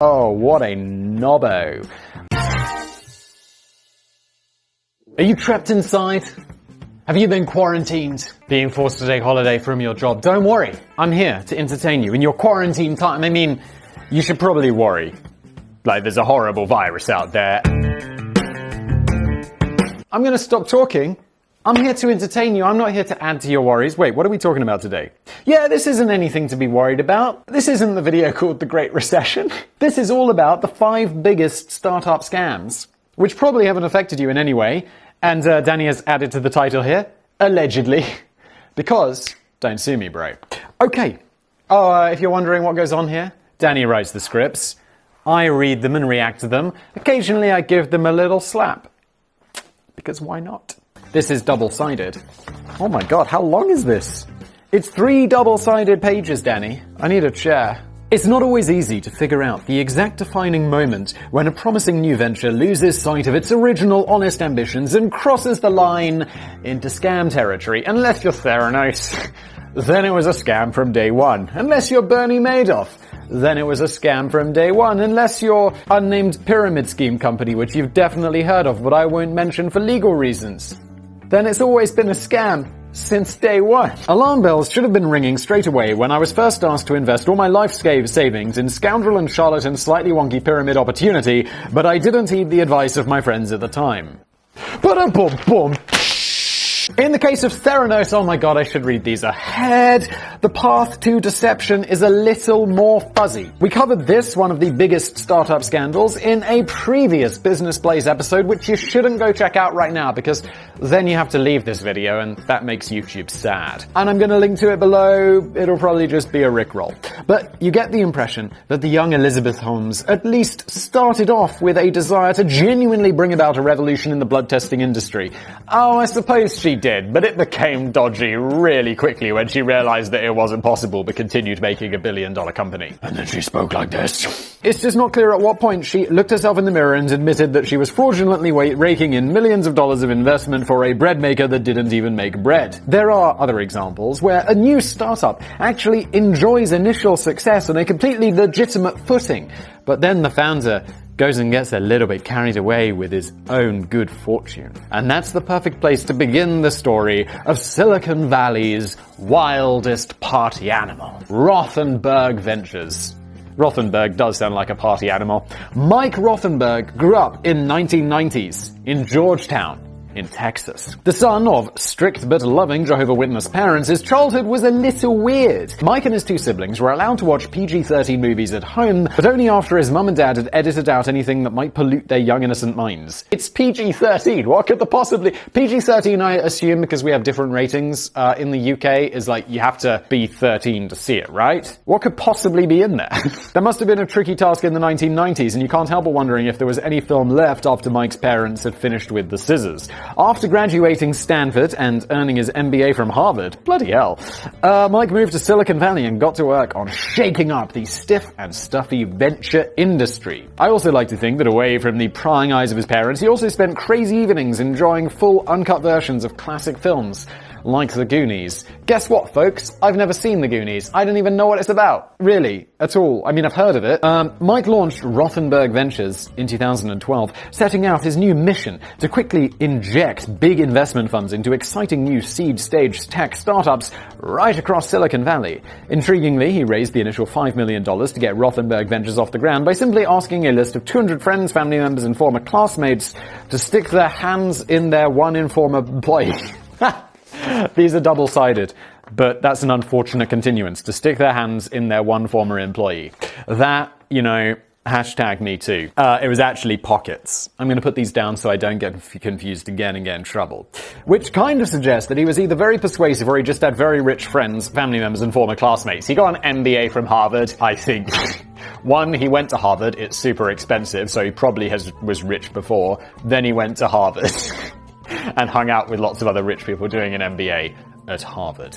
Oh, what a knobbo. Are you trapped inside? Have you been quarantined? Being forced to take holiday from your job? Don't worry. I'm here to entertain you in your quarantine time. I mean, you should probably worry. Like, there's a horrible virus out there. I'm gonna stop talking. I'm here to entertain you. I'm not here to add to your worries. Wait, what are we talking about today? Yeah, this isn't anything to be worried about. This isn't the video called The Great Recession. This is all about the 5 biggest startup scams, which probably haven't affected you in any way. And Danny has added to the title here, allegedly. Because, don't sue me, bro. Okay. If you're wondering what goes on here, Danny writes the scripts. I read them and react to them. Occasionally I give them a little slap. Because why not? This is double-sided. Oh my god, how long is this? It's 3 double-sided pages, Danny. I need a chair. It's not always easy to figure out the exact defining moment when a promising new venture loses sight of its original honest ambitions and crosses the line into scam territory. Unless you're Theranos, then it was a scam from day one. Unless you're Bernie Madoff, then it was a scam from day one. Unless you're unnamed pyramid scheme company, which you've definitely heard of, but I won't mention for legal reasons, then it's always been a scam since day one. Alarm bells should have been ringing straight away when I was first asked to invest all my life savings in scoundrel and charlatan slightly wonky pyramid opportunity, but I didn't heed the advice of my friends at the time. Ba-dum-bum-bum. In the case of Theranos, oh my god, I should read these ahead. The path to deception is a little more fuzzy. We covered this, one of the biggest startup scandals, in a previous Business Blaze episode, which you shouldn't go check out right now, because then you have to leave this video, and that makes YouTube sad. And I'm gonna link to it below. It'll probably just be a rickroll. But you get the impression that the young Elizabeth Holmes at least started off with a desire to genuinely bring about a revolution in the blood testing industry. Oh, I suppose she did, but it became dodgy really quickly when she realized that it wasn't possible but continued making a $1 billion company. And then she spoke like this. It's just not clear at what point she looked herself in the mirror and admitted that she was fraudulently raking in millions of dollars of investment for a bread maker that didn't even make bread. There are other examples where a new startup actually enjoys initial success on a completely legitimate footing, but then the founder goes and gets a little bit carried away with his own good fortune. And that's the perfect place to begin the story of Silicon Valley's wildest party animal, Rothenberg Ventures. Rothenberg does sound like a party animal. Mike Rothenberg grew up in 1990s in Georgetown, in Texas. The son of strict but loving Jehovah's Witness parents, his childhood was a little weird. Mike and his 2 siblings were allowed to watch PG-13 movies at home, but only after his mum and dad had edited out anything that might pollute their young innocent minds. It's PG-13, what could the possibly... PG-13 I assume, because we have different ratings in the UK, is like you have to be 13 to see it, right? What could possibly be in there? That must have been a tricky task in the 1990s, and you can't help but wondering if there was any film left after Mike's parents had finished with The Scissors. After graduating Stanford and earning his MBA from Harvard, bloody hell, Mike moved to Silicon Valley and got to work on shaking up the stiff and stuffy venture industry. I also like to think that away from the prying eyes of his parents, he also spent crazy evenings enjoying full uncut versions of classic films, like The Goonies. Guess what, folks? I've never seen The Goonies. I don't even know what it's about. Really, at all. I mean, I've heard of it. Mike launched Rothenberg Ventures in 2012, setting out his new mission to quickly inject big investment funds into exciting new seed-stage tech startups right across Silicon Valley. Intriguingly, he raised the initial $5 million to get Rothenberg Ventures off the ground by simply asking a list of 200 friends, family members, and former classmates to stick their hands in their one informer employee. These are double-sided, but that's an unfortunate continuance, to stick their hands in their one former employee. That, you know, hashtag me too. It was actually pockets. I'm going to put these down so I don't get confused again and get in trouble. Which kind of suggests that he was either very persuasive or he just had very rich friends, family members, and former classmates. He got an MBA from Harvard, I think. One, he went to Harvard. It's super expensive, so he probably was rich before. Then he went to Harvard. And hung out with lots of other rich people doing an MBA at Harvard.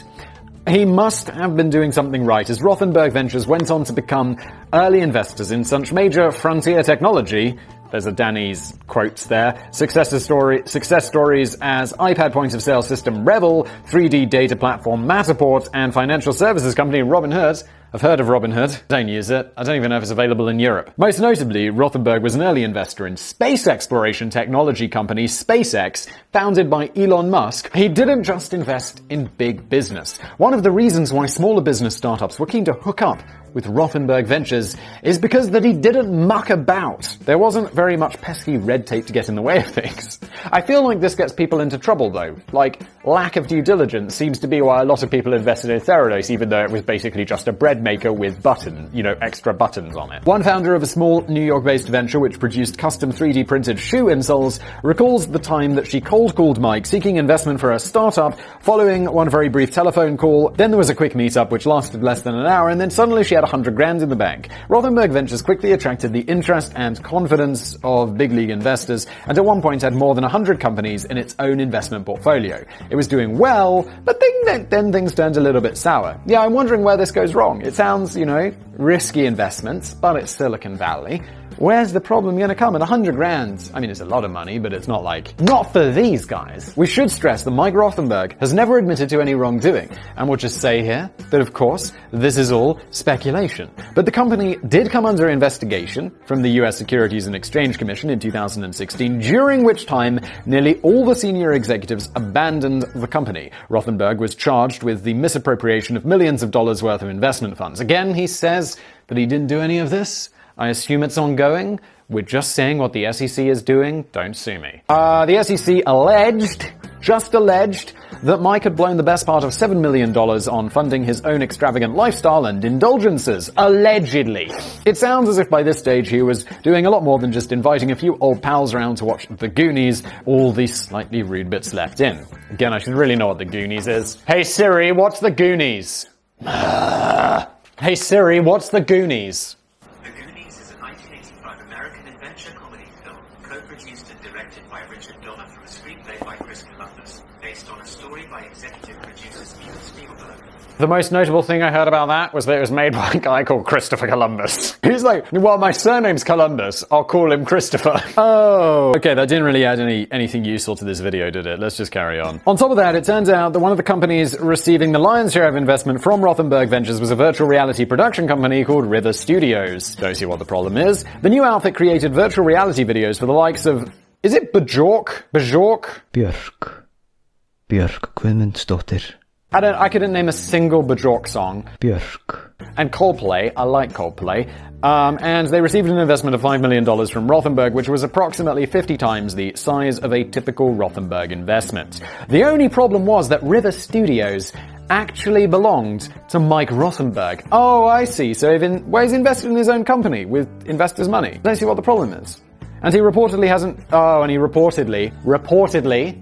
He must have been doing something right, as Rothenberg Ventures went on to become early investors in such major frontier technology, there's a Danny's quotes there, success stories as iPad point-of-sale system Revel, 3D data platform Matterport, and financial services company Robinhood. I've heard of Robinhood. Don't use it. I don't even know if it's available in Europe. Most notably, Rothenberg was an early investor in space exploration technology company SpaceX, founded by Elon Musk. He didn't just invest in big business. One of the reasons why smaller business startups were keen to hook up with Rothenberg Ventures is because that he didn't muck about. There wasn't very much pesky red tape to get in the way of things. I feel like this gets people into trouble though. Like, lack of due diligence seems to be why a lot of people invested in Theranos, even though it was basically just a bread maker with extra buttons on it. One founder of a small New York-based venture which produced custom 3D printed shoe insoles recalls the time that she cold-called Mike seeking investment for her startup following one very brief telephone call. Then there was a quick meetup which lasted less than an hour, and then suddenly she had 100 grand in the bank. Rothenberg Ventures quickly attracted the interest and confidence of big league investors, and at one point had more than 100 companies in its own investment portfolio. It was doing well, but then things turned a little bit sour. Yeah, I'm wondering where this goes wrong. It sounds, risky investments, but it's Silicon Valley. Where's the problem going to come at 100 grand? I mean, it's a lot of money, but it's not for these guys. We should stress that Mike Rothenberg has never admitted to any wrongdoing, and we'll just say here that, of course, this is all speculation. But the company did come under investigation from the US Securities and Exchange Commission in 2016, during which time nearly all the senior executives abandoned the company. Rothenberg was charged with the misappropriation of millions of dollars worth of investment funds. Again, he says that he didn't do any of this. I assume it's ongoing. We're just saying what the SEC is doing. Don't sue me. The SEC alleged that Mike had blown the best part of $7 million on funding his own extravagant lifestyle and indulgences. Allegedly. It sounds as if by this stage he was doing a lot more than just inviting a few old pals around to watch The Goonies, all these slightly rude bits left in. Again, I should really know what The Goonies is. Hey Siri, what's The Goonies? Hey Siri, what's The Goonies? The most notable thing I heard about that was that it was made by a guy called Christopher Columbus. He's like, well, my surname's Columbus, I'll call him Christopher. Oh. Okay, that didn't really add anything useful to this video, did it? Let's just carry on. On top of that, it turns out that one of the companies receiving the lion's share of investment from Rothenberg Ventures was a virtual reality production company called River Studios. Don't see what the problem is. The new outfit created virtual reality videos for the likes of... Is it Bjork? Björk Guðmundsdóttir. I couldn't name a single Bjork song. Björk. And Coldplay. I like Coldplay. And they received an investment of $5 million from Rothenberg, which was approximately 50 times the size of a typical Rothenberg investment. The only problem was that River Studios actually belonged to Mike Rothenberg. Oh, I see. So he's invested in his own company with investors' money. Let's see what the problem is. And he reportedly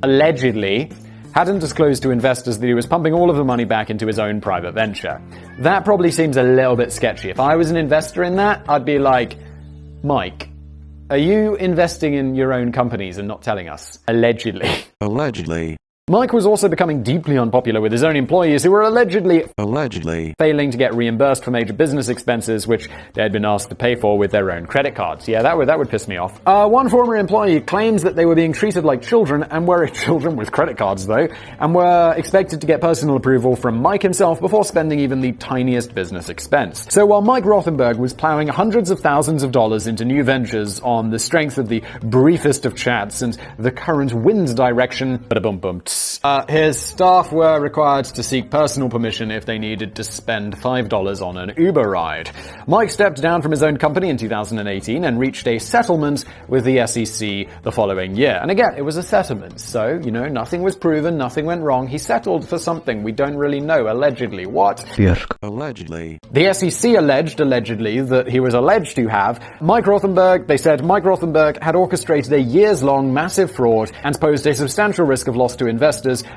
allegedly, hadn't disclosed to investors that he was pumping all of the money back into his own private venture. That probably seems a little bit sketchy. If I was an investor in that, I'd be like, Mike, are you investing in your own companies and not telling us? Allegedly. Mike was also becoming deeply unpopular with his own employees who were allegedly failing to get reimbursed for major business expenses which they had been asked to pay for with their own credit cards. Yeah, that would piss me off. One former employee claims that they were being treated like children and were children with credit cards though, and were expected to get personal approval from Mike himself before spending even the tiniest business expense. So while Mike Rothenberg was plowing hundreds of thousands of dollars into new ventures on the strength of the briefest of chats and the current wind direction, his staff were required to seek personal permission if they needed to spend $5 on an Uber ride. Mike stepped down from his own company in 2018 and reached a settlement with the SEC the following year. And again, it was a settlement, so, nothing was proven, nothing went wrong. He settled for something we don't really know, allegedly. What? Allegedly. The SEC allegedly, that he was alleged to have. Mike Rothenberg had orchestrated a years-long massive fraud and posed a substantial risk of loss to investors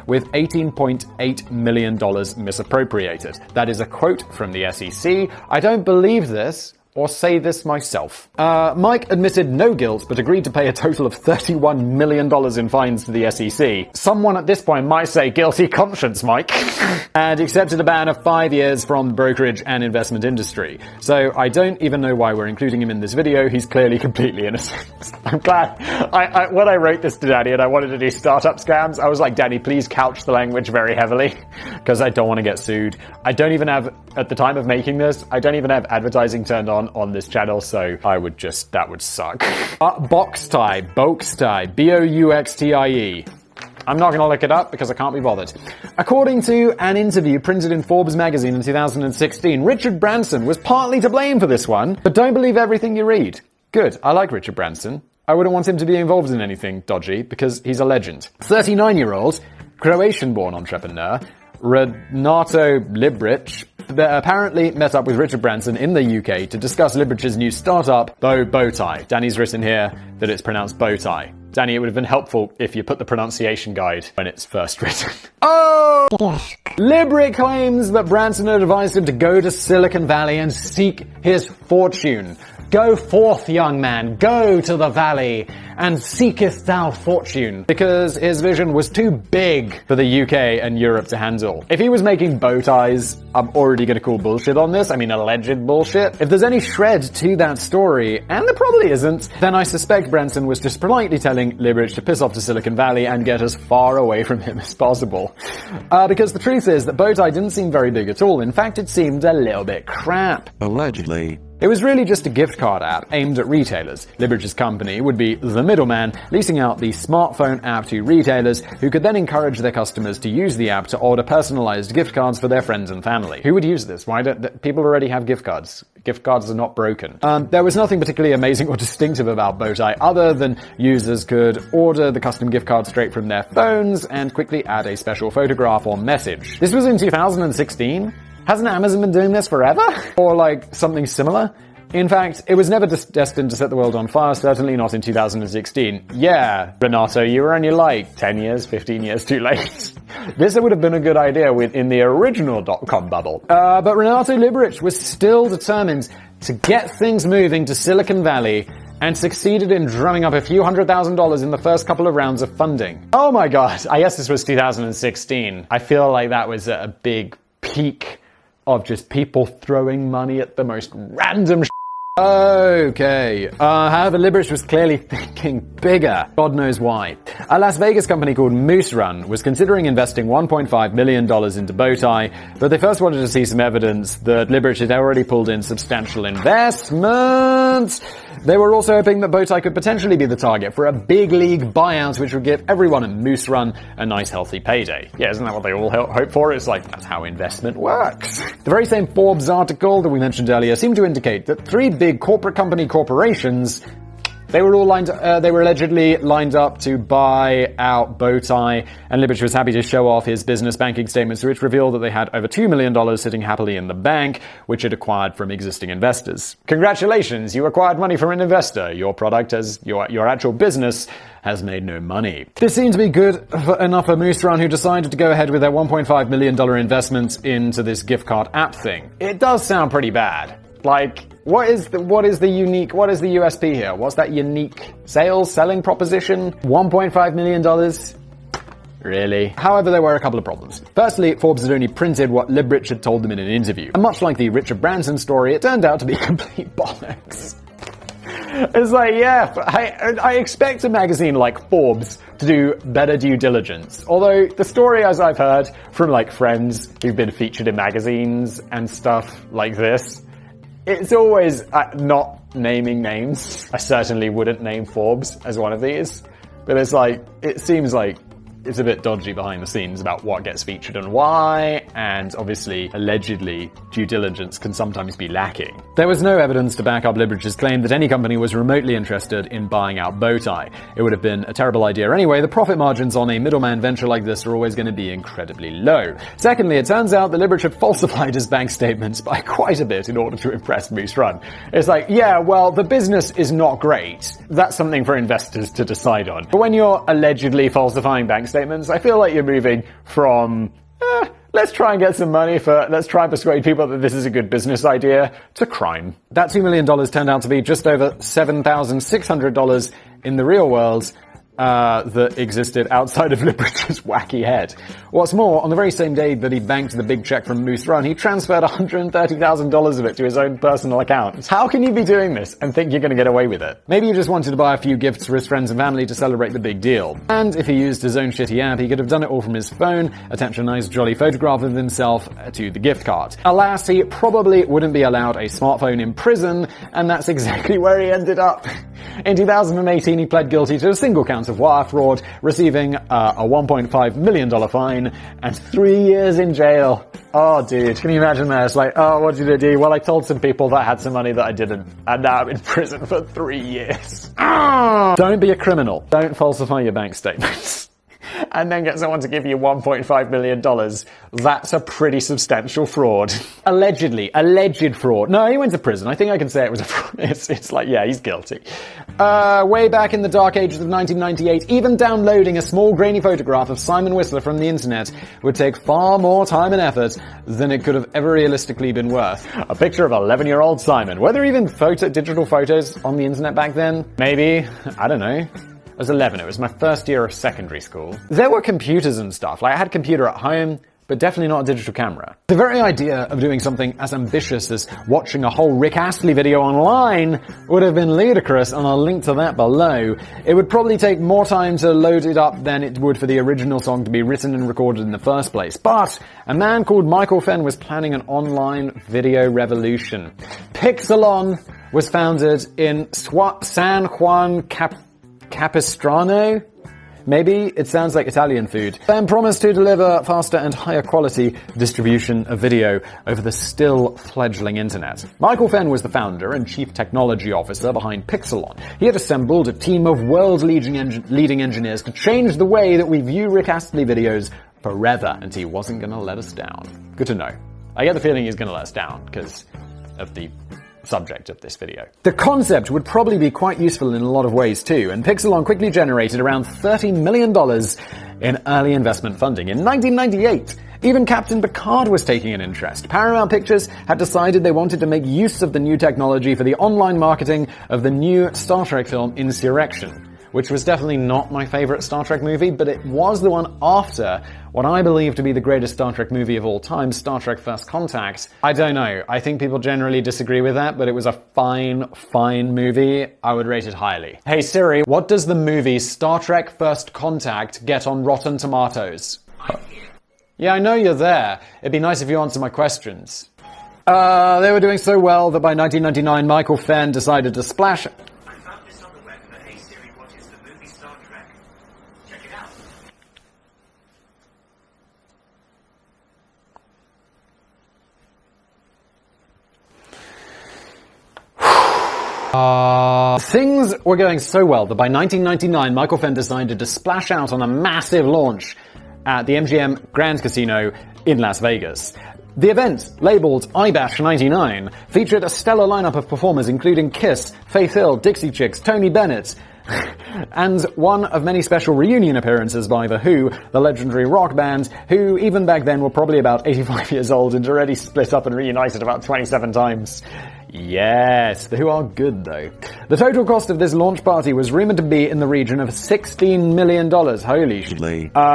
with $18.8 million misappropriated. That is a quote from the SEC. I don't believe this or say this myself. Mike admitted no guilt, but agreed to pay a total of $31 million in fines to the SEC. Someone at this point might say guilty conscience, Mike. And accepted a ban of 5 years from the brokerage and investment industry. So I don't even know why we're including him in this video. He's clearly completely innocent. I'm glad. When I wrote this to Danny and I wanted to do startup scams, I was like, Danny, please couch the language very heavily, because I don't want to get sued. I don't even have at the time of making this, I don't even have advertising turned on this channel, so that would suck. Boxtie, Bouxtie. I'm not going to look it up because I can't be bothered. According to an interview printed in Forbes magazine in 2016, Richard Branson was partly to blame for this one, but don't believe everything you read. Good, I like Richard Branson. I wouldn't want him to be involved in anything dodgy because he's a legend. 39-year-old, Croatian-born entrepreneur, Renato Libriich apparently met up with Richard Branson in the UK to discuss Libriich's new startup, Bowtie. Danny's written here that it's pronounced Bowtie. Danny, it would have been helpful if you put the pronunciation guide when it's first written. Oh! Libriich claims that Branson had advised him to go to Silicon Valley and seek his fortune. Go forth, young man, go to the valley, and seeketh thou fortune. Because his vision was too big for the UK and Europe to handle. If he was making bow ties, I'm already gonna call bullshit on this. I mean, alleged bullshit. If there's any shred to that story, and there probably isn't, then I suspect Branson was just politely telling Libriich to piss off to Silicon Valley and get as far away from him as possible. Because the truth is that Bowtie didn't seem very big at all. In fact, it seemed a little bit crap. Allegedly. It was really just a gift card app aimed at retailers. Libriich's company would be the middleman, leasing out the smartphone app to retailers who could then encourage their customers to use the app to order personalized gift cards for their friends and family. Who would use this? Why don't people already have gift cards? Gift cards are not broken. There was nothing particularly amazing or distinctive about Bowtie other than users could order the custom gift card straight from their phones and quickly add a special photograph or message. This was in 2016? Hasn't Amazon been doing this forever? Or like something similar? In fact, it was never destined to set the world on fire, certainly not in 2016. Yeah, Renato, you were only like 10 years, 15 years too late. This would have been a good idea in the original .com bubble. But Renato Libriich was still determined to get things moving to Silicon Valley and succeeded in drumming up a few $100,000 in the first couple of rounds of funding. Oh my god, I guess this was 2016. I feel like that was a big peak of just people throwing money at the most random Okay. However, Libriich was clearly thinking bigger. God knows why. A Las Vegas company called Moose Run was considering investing $1.5 million into Bowtie, but they first wanted to see some evidence that Libriich had already pulled in substantial investment. They were also hoping that Bowtie could potentially be the target for a big league buyout, which would give everyone at Moose Run a nice healthy payday. Yeah, isn't that what they all hope for? It's like, that's how investment works. The very same Forbes article that we mentioned earlier seemed to indicate that three big corporations, they were allegedly lined up to buy out Bowtie, and Libriich was happy to show off his business banking statements, which revealed that they had over $2 million sitting happily in the bank, which it acquired from existing investors. Congratulations, you acquired money from an investor. Your product your actual business has made no money. This seemed to be good enough for Moose Run, who decided to go ahead with their $1.5 million investment into this gift card app thing. It does sound pretty bad. Like, what is the USP here? What's that unique selling proposition? $1.5 million? Really? However, there were a couple of problems. Firstly, Forbes had only printed what Libriich had told them in an interview. And much like the Richard Branson story, it turned out to be complete bollocks. It's like, yeah, I expect a magazine like Forbes to do better due diligence. Although the story, as I've heard from like friends who've been featured in magazines and stuff like this, it's always not naming names. I certainly wouldn't name Forbes as one of these. But it's like, it seems like it's a bit dodgy behind the scenes about what gets featured and why, and obviously, allegedly, due diligence can sometimes be lacking. There was no evidence to back up Libriich's claim that any company was remotely interested in buying out Bowtie. It would have been a terrible idea anyway. The profit margins on a middleman venture like this are always going to be incredibly low. Secondly, it turns out that Libriich had falsified his bank statements by quite a bit in order to impress Moose Run. It's like, yeah, well, the business is not great. That's something for investors to decide on. But when you're allegedly falsifying bank statements, I feel like you're moving from, let's try and get some money let's try and persuade people that this is a good business idea, to crime. That $2 million turned out to be just over $7,600 in the real world, that existed outside of Libriich's wacky head. What's more, on the very same day that he banked the big check from Moose Run, he transferred $130,000 of it to his own personal account. How can you be doing this and think you're going to get away with it? Maybe he just wanted to buy a few gifts for his friends and family to celebrate the big deal. And if he used his own shitty app, he could have done it all from his phone, attached a nice jolly photograph of himself to the gift card. Alas, he probably wouldn't be allowed a smartphone in prison, and that's exactly where he ended up. In 2018, he pled guilty to a single count of wire fraud, receiving a $1.5 million fine and 3 years in jail. Oh, dude, can you imagine that? It's like, oh, what did I do? Well, I told some people that I had some money that I didn't, and now I'm in prison for 3 years. Don't be a criminal. Don't falsify your bank statements. And then get someone to give you $1.5 million. That's a pretty substantial fraud. Allegedly. Alleged fraud. No, he went to prison. I think I can say it was a fraud. It's like, yeah, he's guilty. Way back in the dark ages of 1998, even downloading a small grainy photograph of Simon Whistler from the internet would take far more time and effort than it could have ever realistically been worth. A picture of 11-year-old Simon. Were there even digital photos on the internet back then? Maybe. I don't know. I was 11, it was my first year of secondary school. There were computers and stuff, like I had a computer at home, but definitely not a digital camera. The very idea of doing something as ambitious as watching a whole Rick Astley video online would have been ludicrous, and I'll link to that below. It would probably take more time to load it up than it would for the original song to be written and recorded in the first place. But a man called Michael Fen was planning an online video revolution. Pixelon was founded in San Juan Capistrano? Maybe? It sounds like Italian food. Fen promised to deliver faster and higher quality distribution of video over the still fledgling internet. Michael Fen was the founder and chief technology officer behind Pixelon. He had assembled a team of world-leading engineers to change the way that we view Rick Astley videos forever, and he wasn't going to let us down. Good to know. I get the feeling he's going to let us down because of the subject of this video. The concept would probably be quite useful in a lot of ways too, and Pixelon quickly generated around $30 million in early investment funding. In 1998, even Captain Picard was taking an interest. Paramount Pictures had decided they wanted to make use of the new technology for the online marketing of the new Star Trek film Insurrection, which was definitely not my favorite Star Trek movie, but it was the one after what I believe to be the greatest Star Trek movie of all time, Star Trek First Contact. I don't know. I think people generally disagree with that, but it was a fine movie. I would rate it highly. Hey Siri, what does the movie Star Trek First Contact get on Rotten Tomatoes? Yeah, I know you're there. It'd be nice if you answer my questions. They were doing so well that by 1999, Michael Fen decided to splash... Things were going so well that by 1999, Michael Fen decided to splash out on a massive launch at the MGM Grand Casino in Las Vegas. The event, labeled iBash 99, featured a stellar lineup of performers including Kiss, Faith Hill, Dixie Chicks, Tony Bennett, and one of many special reunion appearances by The Who, the legendary rock band, who even back then were probably about 85 years old and already split up and reunited about 27 times. Yes, The Who are good though. The total cost of this launch party was rumored to be in the region of $16 million. Holy shit.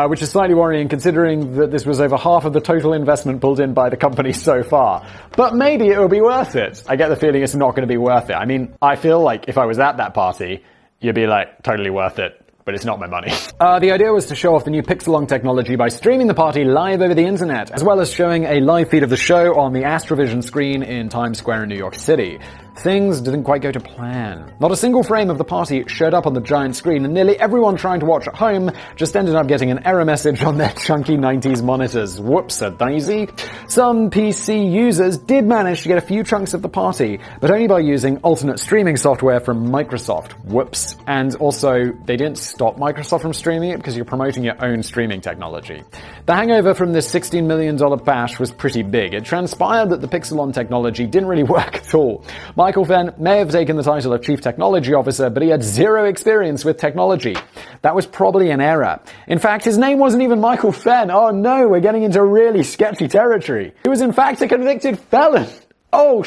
Which is slightly worrying considering that this was over half of the total investment pulled in by the company so far. But maybe it will be worth it. I get the feeling it's not going to be worth it. I mean, I feel like if I was at that party, you'd be like, totally worth it. But it's not my money. The idea was to show off the new Pixelon technology by streaming the party live over the internet, as well as showing a live feed of the show on the Astrovision screen in Times Square in New York City. Things didn't quite go to plan. Not a single frame of the party showed up on the giant screen, and nearly everyone trying to watch at home just ended up getting an error message on their chunky 90s monitors. Whoops-a-daisy. Some PC users did manage to get a few chunks of the party, but only by using alternate streaming software from Microsoft. Whoops. And also, they didn't stop Microsoft from streaming it because you're promoting your own streaming technology. The hangover from this $16 million bash was pretty big. It transpired that the Pixelon technology didn't really work at all. Michael Fen may have taken the title of Chief Technology Officer, but he had zero experience with technology. That was probably an error. In fact, his name wasn't even Michael Fen. Oh no, we're getting into really sketchy territory. He was in fact a convicted felon. Oh,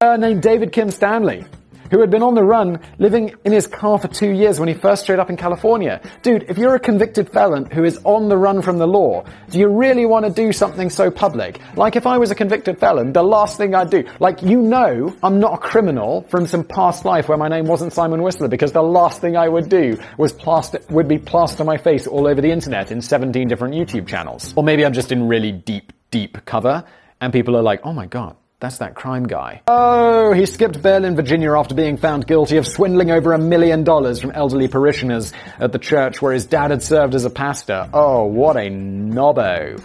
named David Kim Stanley. who had been on the run, living in his car for 2 years when he first showed up in California. Dude, if you're a convicted felon who is on the run from the law, do you really want to do something so public? Like, if I was a convicted felon, the last thing I'd do, like, you know I'm not a criminal from some past life where my name wasn't Simon Whistler, because the last thing I would do would be plaster my face all over the internet in 17 different YouTube channels. Or maybe I'm just in really deep cover, and people are like, oh my god, that's that crime guy. Oh, he skipped bail in Virginia after being found guilty of swindling over $1 million from elderly parishioners at the church where his dad had served as a pastor. Oh, what a knobbo.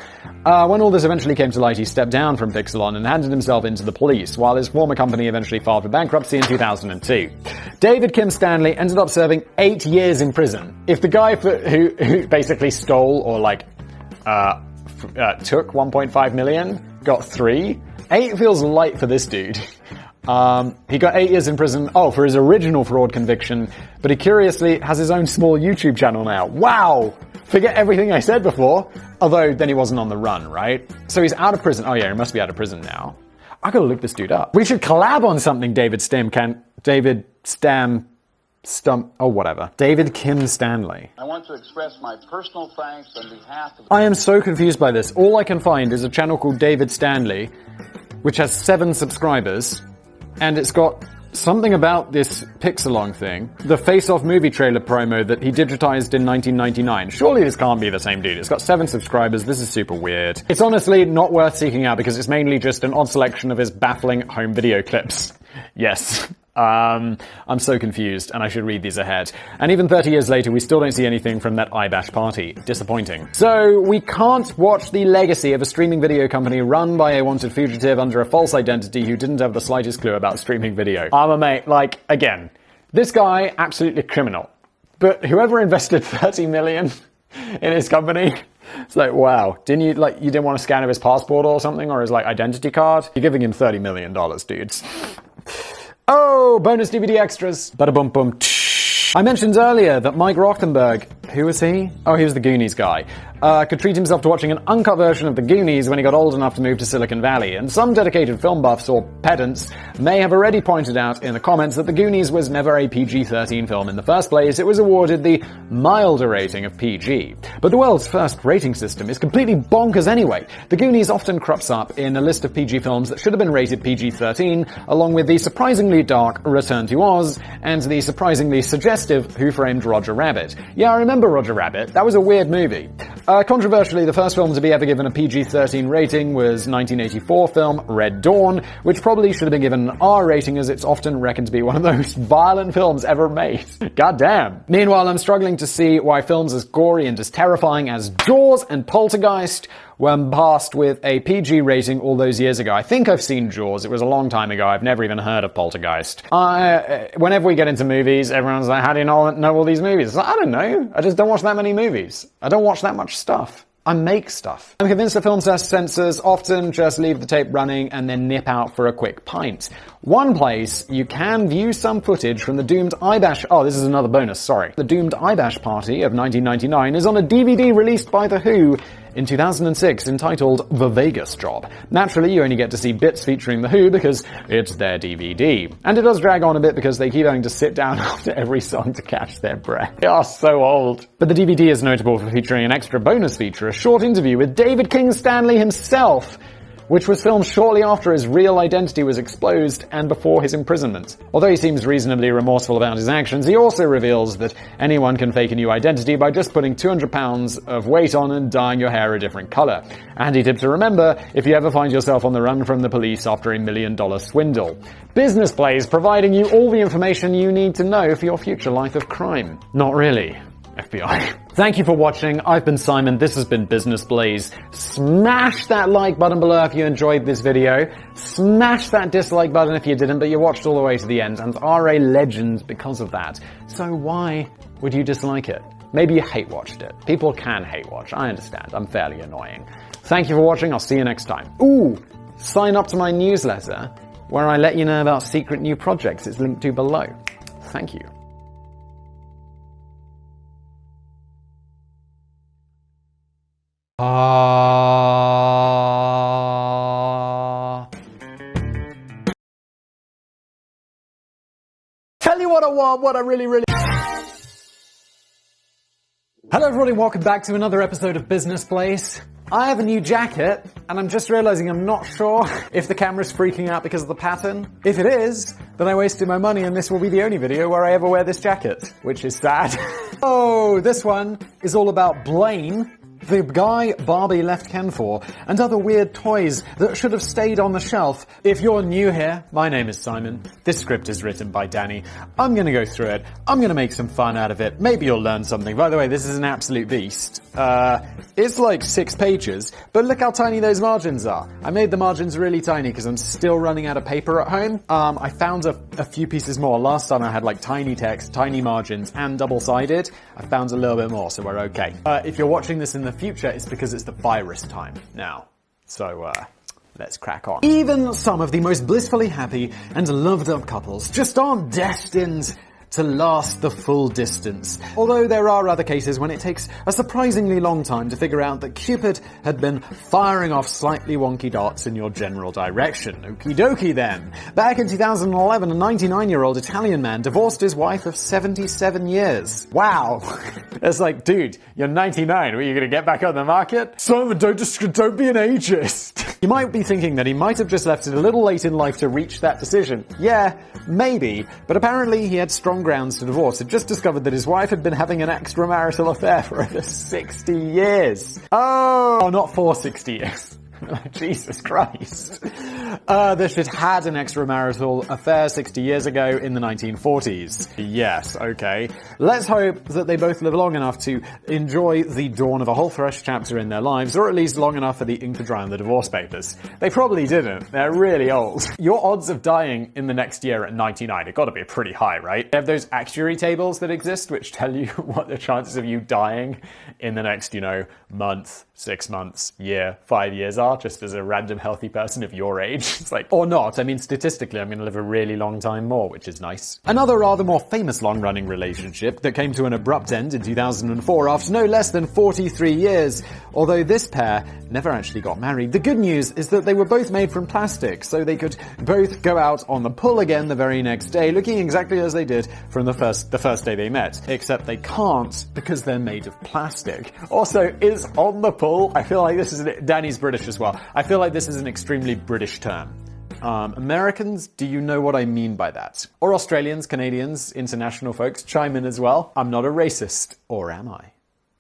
When all this eventually came to light, he stepped down from Pixelon and handed himself into the police, while his former company eventually filed for bankruptcy in 2002. David Kim Stanley ended up serving 8 years in prison. If the guy who basically stole or took 1.5 million got 3, 8 feels light for this dude. He got 8 years in prison, for his original fraud conviction, but he curiously has his own small YouTube channel now. Wow! Forget everything I said before. Although, then he wasn't on the run, right? So he's out of prison. Oh yeah, he must be out of prison now. I gotta look this dude up. We should collab on something, David Kim Stanley. I want to express my personal thanks on behalf of... I am so confused by this. All I can find is a channel called David Stanley, which has 7 subscribers, and it's got something about this Pixelon thing, the Face-Off movie trailer promo that he digitized in 1999. Surely this can't be the same dude. It's got 7 subscribers. This is super weird. It's honestly not worth seeking out because it's mainly just an odd selection of his baffling home video clips. Yes. I'm so confused, and I should read these ahead. And even 30 years later, we still don't see anything from that iBash party. Disappointing. So, we can't watch the legacy of a streaming video company run by a wanted fugitive under a false identity who didn't have the slightest clue about streaming video. Again, this guy, absolutely criminal. But whoever invested 30 million in his company, it's like, wow, you didn't want a scan of his passport or something, or his, identity card? You're giving him $30 million, dudes. Oh, bonus DVD extras. Bada bum bum. I mentioned earlier that Mike Rothenberg, who was he? Oh, he was the Goonies guy, could treat himself to watching an uncut version of the Goonies when he got old enough to move to Silicon Valley, and some dedicated film buffs or pedants may have already pointed out in the comments that the Goonies was never a PG-13 film in the first place. It was awarded the milder rating of PG. But the world's first rating system is completely bonkers anyway. The Goonies often crops up in a list of PG films that should have been rated PG-13, along with the surprisingly dark Return to Oz and the surprisingly suggestive Who Framed Roger Rabbit. Yeah, I remember Roger Rabbit. That was a weird movie. Controversially, the first film to be ever given a PG-13 rating was 1984 film Red Dawn, which probably should have been given an R rating as it's often reckoned to be one of the most violent films ever made. God damn. Meanwhile, I'm struggling to see why films as gory and as terrifying as Jaws and Poltergeist were passed with a PG rating all those years ago. I think I've seen Jaws. It was a long time ago. I've never even heard of Poltergeist. Whenever we get into movies, everyone's like, how do you know all these movies? I don't know. I just don't watch that many movies. I don't watch that much stuff. I make stuff. I'm convinced that film censors often just leave the tape running and then nip out for a quick pint. One place you can view some footage from the doomed iBash... Oh, this is another bonus, sorry. The doomed iBash party of 1999 is on a DVD released by The Who in 2006 entitled The Vegas Job. Naturally, you only get to see bits featuring The Who because it's their DVD. And it does drag on a bit because they keep having to sit down after every song to catch their breath. They are so old. But the DVD is notable for featuring an extra bonus feature, a short interview with David King Stanley himself, which was filmed shortly after his real identity was exposed and before his imprisonment. Although he seems reasonably remorseful about his actions, he also reveals that anyone can fake a new identity by just putting 200 pounds of weight on and dyeing your hair a different color. Handy tip to remember if you ever find yourself on the run from the police after a $1 million swindle. Business Blaze, providing you all the information you need to know for your future life of crime. Not really. FBI. Thank you for watching. I've been Simon. This has been Business Blaze. Smash that like button below if you enjoyed this video. Smash that dislike button if you didn't, but you watched all the way to the end and are a legend because of that. So why would you dislike it? Maybe you hate watched it. People can hate watch. I understand. I'm fairly annoying. Thank you for watching. I'll see you next time. Ooh, sign up to my newsletter where I let you know about secret new projects. It's linked to below. Thank you. I want, what I really... Hello everybody, welcome back to another episode of Business Place. I have a new jacket, and I'm just realizing I'm not sure if the camera's freaking out because of the pattern. If it is, then I wasted my money and this will be the only video where I ever wear this jacket, which is sad. Oh, this one is all about Blaine, the guy Barbie left Ken for, and other weird toys that should have stayed on the shelf. If you're new here, my name is Simon. This script is written by Danny. I'm gonna go through it. I'm gonna make some fun out of it. Maybe you'll learn something. By the way, this is an absolute beast. It's like 6 pages, but look how tiny those margins are. I made the margins really tiny because I'm still running out of paper at home. I found a few pieces more. Last time I had like tiny text, tiny margins, and double-sided. I found a little bit more, so we're okay. If you're watching this in the future, it's because it's the virus time now. So, let's crack on. Even some of the most blissfully happy and loved-up couples just aren't destined to last the full distance. Although there are other cases when it takes a surprisingly long time to figure out that Cupid had been firing off slightly wonky darts in your general direction. Okie dokie then. Back in 2011, a 99-year-old Italian man divorced his wife of 77 years. Wow. It's like, dude, you're 99. Are you gonna get back on the market? Simon, don't be an ageist. You might be thinking that he might have just left it a little late in life to reach that decision. Yeah, maybe. But apparently he had strong grounds to divorce. Had just discovered that his wife had been having an extramarital affair for over 60 years. Oh, not for 60 years. Jesus Christ. That she'd had an extramarital affair 60 years ago in the 1940s. Yes, okay. Let's hope that they both live long enough to enjoy the dawn of a whole fresh chapter in their lives, or at least long enough for the ink to dry on the divorce papers. They probably didn't. They're really old. Your odds of dying in the next year at 99 have got to be pretty high, right? They have those actuary tables that exist which tell you what the chances of you dying in the next, month, 6 months, year, 5 years are, just as a random healthy person of your age. It's like, or not. I mean, statistically, I'm going to live a really long time more, which is nice. Another rather more famous long-running relationship that came to an abrupt end in 2004 after no less than 43 years. Although this pair never actually got married. The good news is that they were both made from plastic, so they could both go out on the pull again the very next day, looking exactly as they did from the first day they met. Except they can't because they're made of plastic. Also, is on the pull, I feel like this is, Danny's British as well. I feel like this is an extremely British term. Americans, do you know what I mean by that? Or Australians, Canadians, international folks, chime in as well. I'm not a racist, or am I?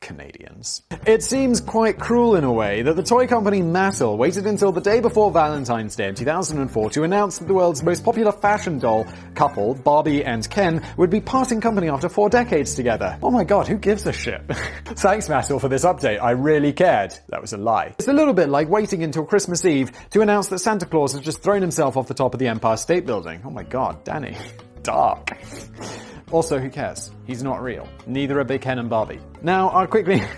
Canadians. It seems quite cruel in a way that the toy company Mattel waited until the day before Valentine's Day in 2004 to announce that the world's most popular fashion doll couple, Barbie and Ken, would be parting company after 4 decades together. Oh my god, who gives a shit? Thanks Mattel for this update, I really cared. That was a lie. It's a little bit like waiting until Christmas Eve to announce that Santa Claus has just thrown himself off the top of the Empire State Building. Oh my god, Danny. Dark. Also, who cares? He's not real. Neither are Big Ken and Barbie. Now,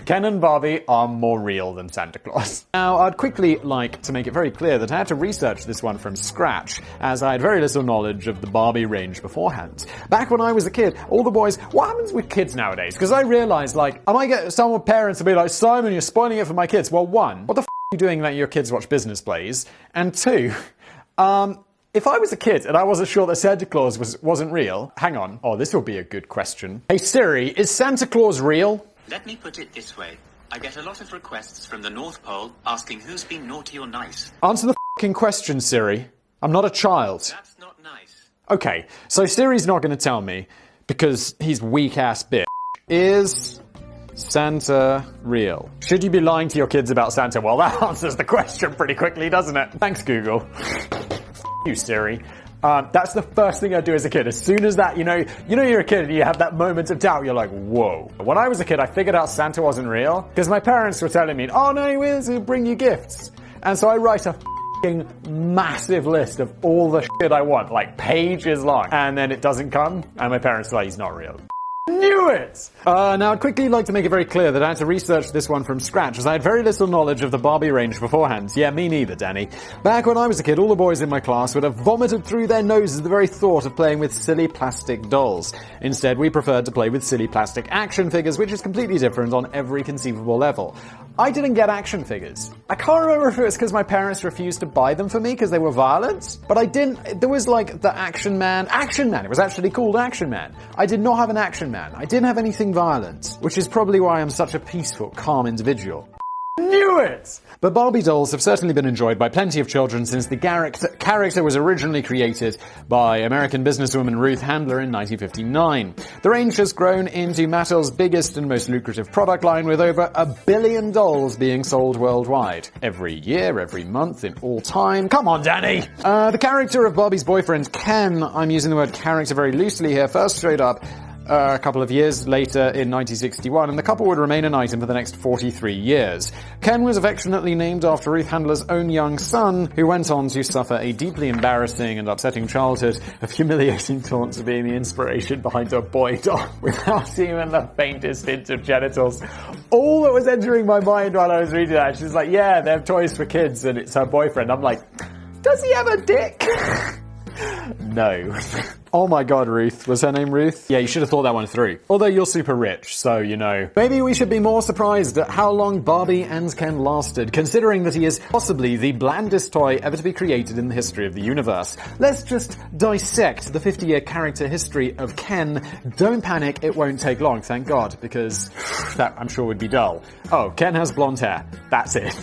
Ken and Barbie are more real than Santa Claus. Now, I'd quickly like to make it very clear that I had to research this one from scratch, as I had very little knowledge of the Barbie range beforehand. Back when I was a kid, all the boys... What happens with kids nowadays? Because I realized, I might get some parents to be like, Simon, you're spoiling it for my kids. Well, one, what the are you doing letting your kids watch Business Plays? And two, if I was a kid and I wasn't sure that Santa Claus wasn't real, hang on. Oh, this will be a good question. Hey Siri, is Santa Claus real? Let me put it this way. I get a lot of requests from the North Pole asking who's been naughty or nice. Answer the f***ing question, Siri. I'm not a child. That's not nice. Okay, so Siri's not going to tell me because he's weak-ass bitch. Is Santa real? Should you be lying to your kids about Santa? Well, that answers the question pretty quickly, doesn't it? Thanks, Google. You, Siri. That's the first thing I do as a kid. As soon as that, you're a kid and you have that moment of doubt, you're like, whoa. When I was a kid, I figured out Santa wasn't real because my parents were telling me, oh no, he will bring you gifts. And so I write a f***ing massive list of all the shit I want, like pages long. And then it doesn't come and my parents are like, he's not real. Knew it! Now I'd quickly like to make it very clear that I had to research this one from scratch, as I had very little knowledge of the Barbie range beforehand. Yeah, me neither, Danny. Back when I was a kid, all the boys in my class would have vomited through their noses the very thought of playing with silly plastic dolls. Instead, we preferred to play with silly plastic action figures, which is completely different on every conceivable level. I didn't get action figures. I can't remember if it was because my parents refused to buy them for me because they were violent, but I didn't. There was like the Action Man. Action Man! It was actually called Action Man. I did not have an Action Man. I didn't have anything violent, which is probably why I'm such a peaceful, calm individual. Knew it! But Barbie dolls have certainly been enjoyed by plenty of children since the character was originally created by American businesswoman Ruth Handler in 1959. The range has grown into Mattel's biggest and most lucrative product line, with over 1 billion dolls being sold worldwide. Every year, every month, in all time. Come on, Danny! The character of Barbie's boyfriend, Ken, I'm using the word character very loosely here, first showed up a couple of years later in 1961, and the couple would remain an item for the next 43 years. Ken was affectionately named after Ruth Handler's own young son, who went on to suffer a deeply embarrassing and upsetting childhood of humiliating taunts of being the inspiration behind a boy doll without even the faintest hint of genitals. All that was entering my mind while I was reading that, she's like, yeah, they have toys for kids, and it's her boyfriend. I'm like, does he have a dick? No. Oh my god, Ruth. Was her name Ruth? Yeah, you should have thought that one through. Although you're super rich, so you know. Maybe we should be more surprised at how long Barbie and Ken lasted, considering that he is possibly the blandest toy ever to be created in the history of the universe. Let's just dissect the 50-year character history of Ken. Don't panic, it won't take long, thank god, because that I'm sure would be dull. Oh, Ken has blonde hair. That's it.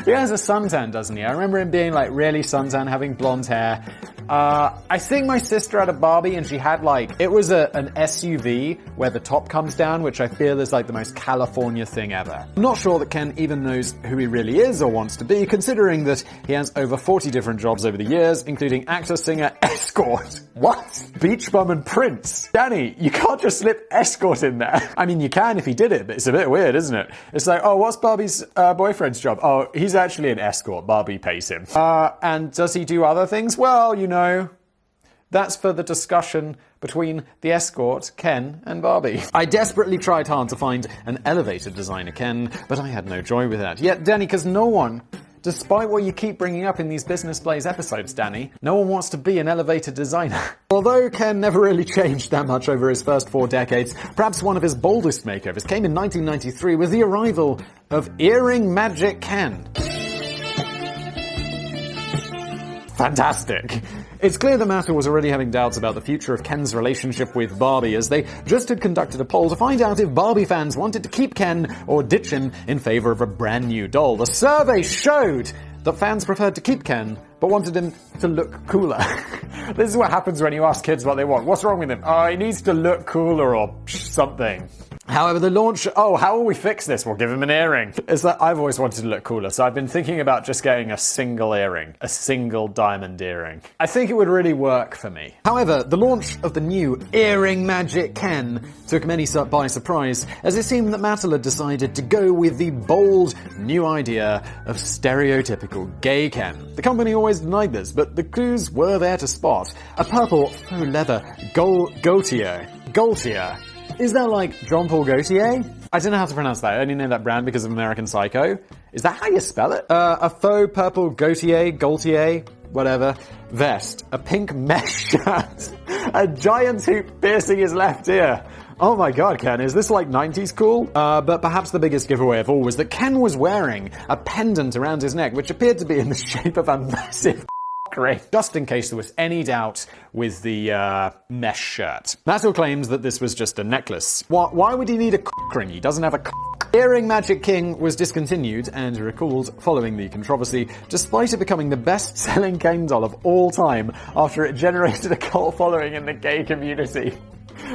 He has a suntan, doesn't he? I remember him being like really suntan, having blonde hair. I think my sister had a Barbie and she had like, it was an SUV where the top comes down, which I feel is like the most California thing ever. I'm not sure that Ken even knows who he really is or wants to be, considering that he has over 40 different jobs over the years, including actor, singer, escort. What? Beach bum and prince. Danny, you can't just slip escort in there. I mean, you can if he did it, but it's a bit weird, isn't it? It's like, oh, what's Barbie's boyfriend's job? Oh, he's actually an escort. Barbie pays him. And does he do other things? Well, you know, that's for the discussion between the escort, Ken, and Barbie. I desperately tried hard to find an elevator designer, Ken, but I had no joy with that. Yet, Danny, because no one, despite what you keep bringing up in these Business Blaze episodes, Danny, no one wants to be an elevator designer. Although Ken never really changed that much over his first 4 decades, perhaps one of his boldest makeovers came in 1993 with the arrival of Earring Magic Ken. Fantastic. It's clear that Mattel was already having doubts about the future of Ken's relationship with Barbie, as they just had conducted a poll to find out if Barbie fans wanted to keep Ken or ditch him in favor of a brand new doll. The survey showed that fans preferred to keep Ken, but wanted him to look cooler. This is what happens when you ask kids what they want. What's wrong with him? Oh, he needs to look cooler or something. However, the launch... Oh, how will we fix this? We'll give him an earring. It's like, I've always wanted to look cooler, so I've been thinking about just getting a single earring. A single diamond earring. I think it would really work for me. However, the launch of the new Earring Magic Ken took many by surprise, as it seemed that Mattel had decided to go with the bold new idea of stereotypical gay Ken. The company always denied this, but the clues were there to spot. A purple faux leather Gaultier. Is that like John Paul Gaultier? I don't know how to pronounce that. I only know that brand because of American Psycho. Is that how you spell it? A faux purple Gaultier, whatever, vest, a pink mesh shirt, a giant hoop piercing his left ear. Oh my god, Ken, is this like 90s cool? But perhaps the biggest giveaway of all was that Ken was wearing a pendant around his neck, which appeared to be in the shape of a massive ring. Just in case there was any doubt with the mesh shirt. Mattel claims that this was just a necklace. Why would he need a ring? He doesn't have a Earring Magic King was discontinued and recalled following the controversy, despite it becoming the best-selling Ken doll of all time after it generated a cult following in the gay community.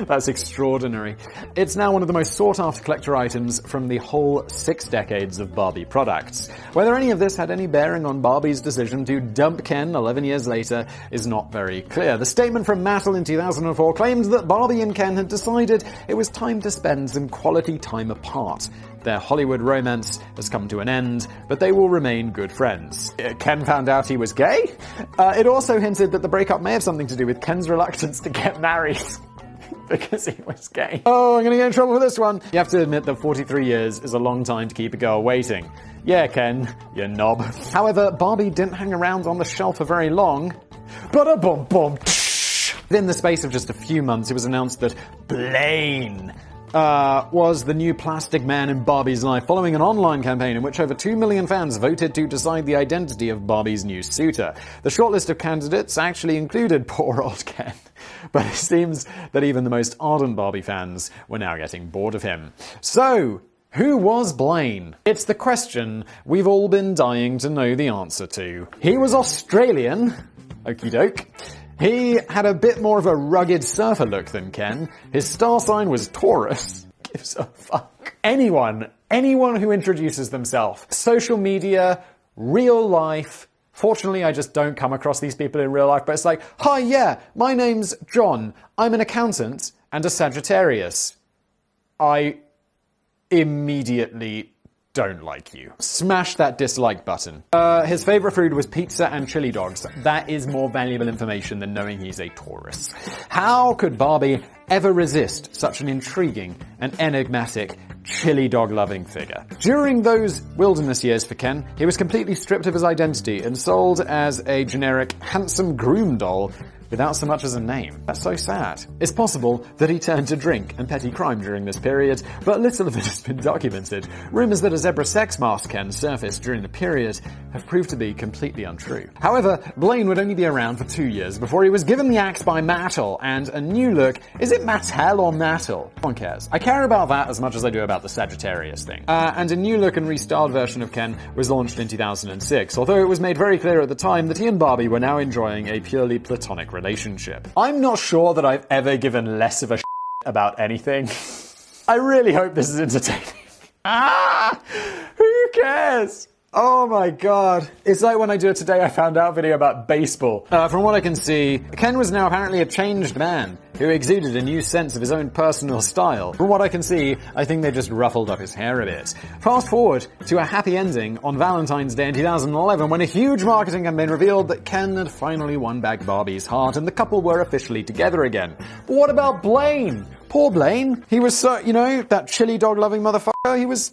That's extraordinary. It's now one of the most sought-after collector items from the whole 6 decades of Barbie products. Whether any of this had any bearing on Barbie's decision to dump Ken 11 years later is not very clear. The statement from Mattel in 2004 claimed that Barbie and Ken had decided it was time to spend some quality time apart. Their Hollywood romance has come to an end, but they will remain good friends. Ken found out he was gay? It also hinted that the breakup may have something to do with Ken's reluctance to get married. because he was gay. Oh, I'm gonna get in trouble for this one. You have to admit that 43 years is a long time to keep a girl waiting. Yeah, Ken, you knob. However, Barbie didn't hang around on the shelf for very long. Ba-da-bum-bum. Within the space of just a few months, it was announced that Blaine was the new plastic man in Barbie's life, following an online campaign in which over 2 million fans voted to decide the identity of Barbie's new suitor. The shortlist of candidates actually included poor old Ken, but it seems that even the most ardent Barbie fans were now getting bored of him. So, who was Blaine? It's the question we've all been dying to know the answer to. He was Australian. Okie doke. He had a bit more of a rugged surfer look than Ken. His star sign was Taurus. Gives a fuck. Anyone who introduces themselves, social media, real life. Fortunately, I just don't come across these people in real life, but it's like, hi, yeah, my name's John. I'm an accountant and a Sagittarius. I immediately don't like you. Smash that dislike button. His favorite food was pizza and chili dogs. That is more valuable information than knowing he's a Taurus. How could Barbie ever resist such an intriguing and enigmatic chili dog loving figure? During those wilderness years for Ken, he was completely stripped of his identity and sold as a generic handsome groom doll without so much as a name. That's so sad. It's possible that he turned to drink and petty crime during this period, but little of it has been documented. Rumours that a zebra sex mask Ken surfaced during the period have proved to be completely untrue. However, Blaine would only be around for 2 years before he was given the axe by Mattel and a new look. Is it Mattel or Mattel? No one cares. I care about that as much as I do about the Sagittarius thing. And a new look and restyled version of Ken was launched in 2006, although it was made very clear at the time that he and Barbie were now enjoying a purely platonic relationship. I'm not sure that I've ever given less of a about anything. I really hope this is entertaining. Who cares? Oh my god. It's like when I do a Today I Found Out video about baseball. From what I can see, Ken was now apparently a changed man who exuded a new sense of his own personal style. From what I can see, I think they just ruffled up his hair a bit. Fast forward to a happy ending on Valentine's Day in 2011 when a huge marketing campaign revealed that Ken had finally won back Barbie's heart and the couple were officially together again. But what about Blaine? Poor Blaine. He was so, that chili dog loving motherfucker. He was,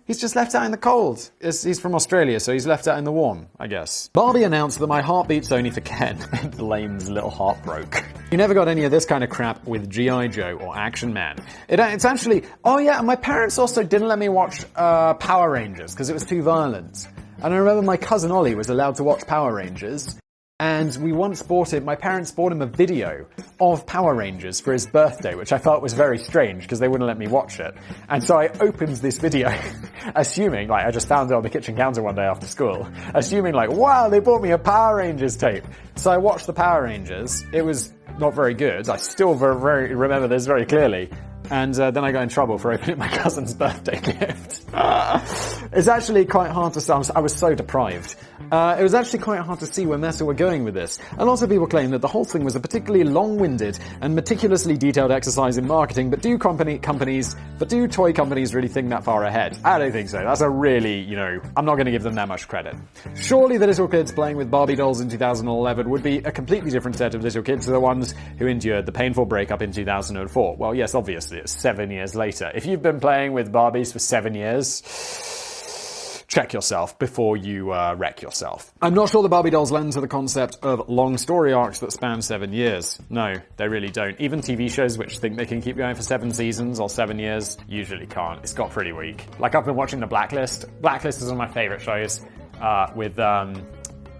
he's just left out in the cold. He's from Australia, so he's left out in the warm, I guess. Barbie announced that my heart beats only for Ken, and Blaine's little heart broke. You never got any of this kind of crap with G.I. Joe or Action Man. It's actually, and my parents also didn't let me watch Power Rangers because it was too violent. And I remember my cousin Ollie was allowed to watch Power Rangers. And my parents bought him a video of Power Rangers for his birthday, which I thought was very strange because they wouldn't let me watch it. And so I opened this video, assuming, I just found it on the kitchen counter one day after school, assuming wow, they bought me a Power Rangers tape. So I watched the Power Rangers. It was not very good. I still very remember this very clearly. And then I got in trouble for opening my cousin's birthday gift. It's actually quite hard to see. I was so deprived. It was actually quite hard to see where Meta were going with this. A lot of people claim that the whole thing was a particularly long-winded and meticulously detailed exercise in marketing, but do toy companies really think that far ahead? I don't think so. That's a really, I'm not going to give them that much credit. Surely the little kids playing with Barbie dolls in 2011 would be a completely different set of little kids to the ones who endured the painful breakup in 2004. Well, yes, obviously. It's 7 years later. If you've been playing with Barbies for 7 years, check yourself before you wreck yourself. I'm not sure the Barbie dolls lend to the concept of long story arcs that span 7 years. No, they really don't. Even TV shows which think they can keep going for 7 seasons or 7 years usually can't. It's got pretty weak. I've been watching The Blacklist. Blacklist is one of my favorite shows with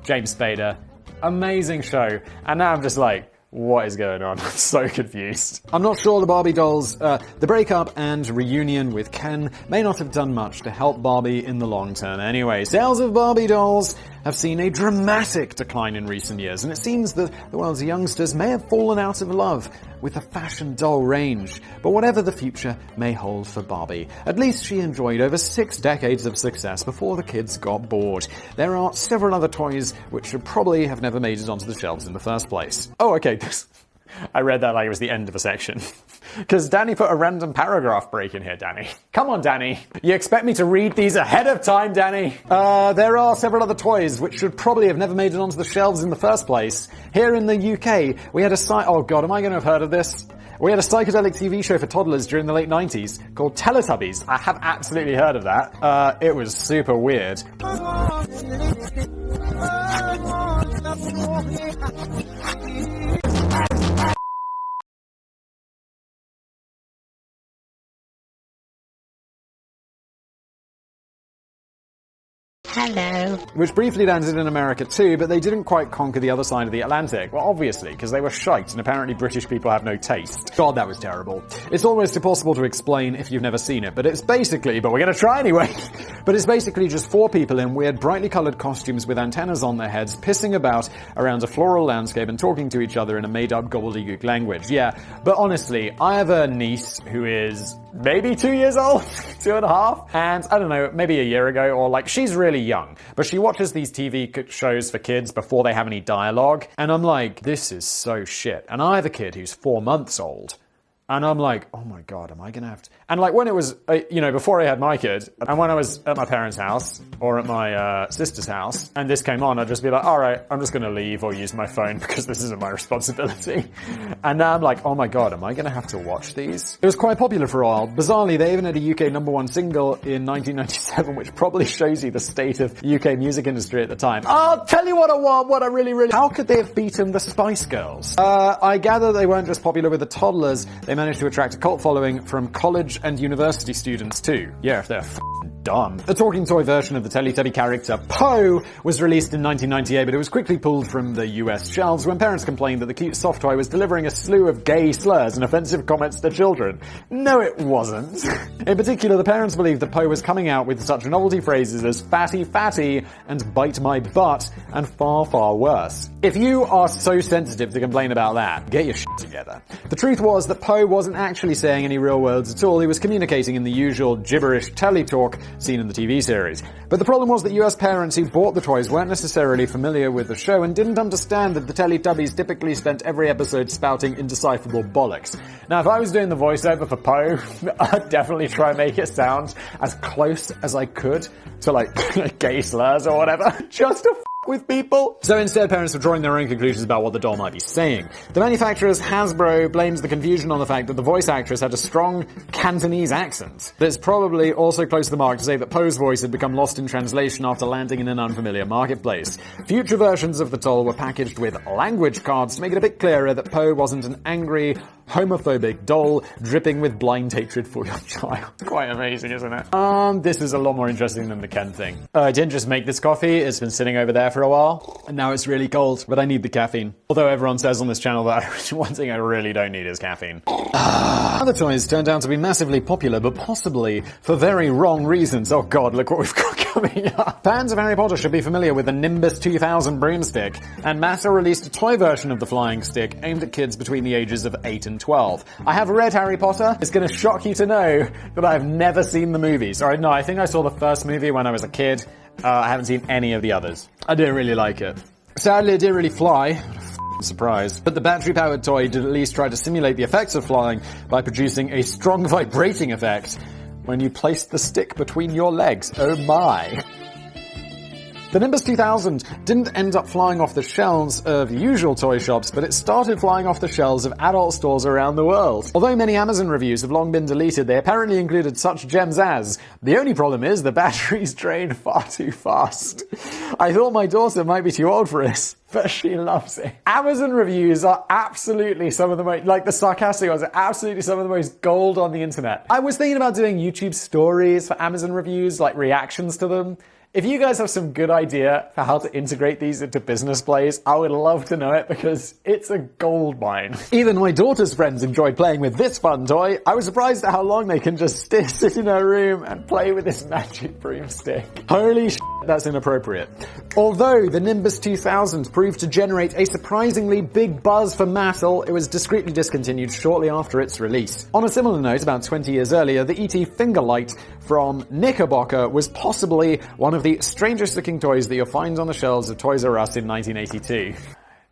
James Spader. Amazing show. And now I'm just what is going on? I'm so confused. I'm not sure the Barbie dolls, the breakup and reunion with Ken may not have done much to help Barbie in the long term anyway. Sales of Barbie dolls have seen a dramatic decline in recent years, and it seems that the world's youngsters may have fallen out of love with the fashion doll range. But whatever the future may hold for Barbie, at least she enjoyed over 6 decades of success before the kids got bored. There are several other toys which should probably have never made it onto the shelves in the first place. Oh, okay, I read that like it was the end of a section. Because Danny put a random paragraph break in here, Danny. Come on, Danny. You expect me to read these ahead of time, Danny? There are several other toys which should probably have never made it onto the shelves in the first place. Here in the UK, we had a oh god, am I going to have heard of this? We had a psychedelic TV show for toddlers during the late 90s called Teletubbies. I have absolutely heard of that. It was super weird. Hello. Which briefly landed in America too, but they didn't quite conquer the other side of the Atlantic. Well, obviously, because they were shite, and apparently British people have no taste. God, that was terrible. It's almost impossible to explain if you've never seen it, but it's basically, but we're gonna try anyway. But it's basically just 4 people in weird, brightly coloured costumes with antennas on their heads, pissing about around a floral landscape and talking to each other in a made-up gobbledygook language. Yeah, but honestly, I have a niece who is maybe 2 years old, 2.5, and I don't know, maybe a year ago, or like, she's really young, but she watches these TV shows for kids before they have any dialogue, and I'm like, this is so shit. And I have a kid who's 4 months old, and I'm like, oh my god, am I gonna have to... And like when it was, before I had my kid, and when I was at my parents' house, or at my sister's house, and this came on, I'd just be like, alright, I'm just gonna leave or use my phone because this isn't my responsibility. And now I'm like, oh my god, am I gonna have to watch these? It was quite popular for a while. Bizarrely, they even had a UK #1 single in 1997, which probably shows you the state of the UK music industry at the time. I'll tell you what I want, what I really... How could they have beaten the Spice Girls? I gather they weren't just popular with the toddlers, they managed to attract a cult following from college and university students too. Yeah, if they're dumb. The talking toy version of the Teletubby character Po was released in 1998, but it was quickly pulled from the US shelves when parents complained that the cute soft toy was delivering a slew of gay slurs and offensive comments to children. No, it wasn't. In particular, the parents believed that Po was coming out with such novelty phrases as fatty fatty and bite my butt and far, far worse. If you are so sensitive to complain about that, get your shit together. The truth was that Po wasn't actually saying any real words at all. He was communicating in the usual gibberish teletalk seen in the TV series. But the problem was that US parents who bought the toys weren't necessarily familiar with the show and didn't understand that the Teletubbies typically spent every episode spouting indecipherable bollocks. Now, if I was doing the voiceover for Po, I'd definitely try and make it sound as close as I could to like gay slurs or whatever, just to with people. So instead, parents were drawing their own conclusions about what the doll might be saying. The manufacturer's Hasbro blames the confusion on the fact that the voice actress had a strong Cantonese accent. It's probably also close to the mark to say that Poe's voice had become lost in translation after landing in an unfamiliar marketplace. Future versions of the doll were packaged with language cards to make it a bit clearer that Poe wasn't an angry, homophobic doll dripping with blind hatred for your child. Quite amazing, isn't it? This is a lot more interesting than the Ken thing. I didn't just make this coffee, it's been sitting over there for a while, and now it's really cold, but I need the caffeine. Although everyone says on this channel that one thing I really don't need is caffeine. Other toys turned out to be massively popular, but possibly for very wrong reasons. Oh god, look what we've got coming up. Fans of Harry Potter should be familiar with the Nimbus 2000 broomstick, and Massa released a toy version of the flying stick aimed at kids between the ages of 8 and 12. I have read Harry Potter. It's going to shock you to know that I've never seen the movies. Alright, no, I think I saw the first movie when I was a kid. I haven't seen any of the others. I didn't really like it. Sadly, it didn't really fly. What a surprise. But the battery-powered toy did at least try to simulate the effects of flying by producing a strong vibrating effect when you placed the stick between your legs. Oh my. The Nimbus 2000 didn't end up flying off the shelves of usual toy shops, but it started flying off the shelves of adult stores around the world. Although many Amazon reviews have long been deleted, they apparently included such gems as, the only problem is the batteries drain far too fast. I thought my daughter might be too old for this, but she loves it. Amazon reviews are absolutely some of the most, like the sarcastic ones, are absolutely some of the most gold on the internet. I was thinking about doing YouTube stories for Amazon reviews, like reactions to them. If you guys have some good idea for how to integrate these into business plays, I would love to know it because it's a gold mine. Even my daughter's friends enjoyed playing with this fun toy. I was surprised at how long they can just sit in her room and play with this magic broomstick. Holy shit, that's inappropriate. Although the Nimbus 2000 proved to generate a surprisingly big buzz for Mattel, it was discreetly discontinued shortly after its release. On a similar note, about 20 years earlier, the ET Fingerlight from Knickerbocker was possibly one of the strangest looking toys that you'll find on the shelves of Toys R Us in 1982.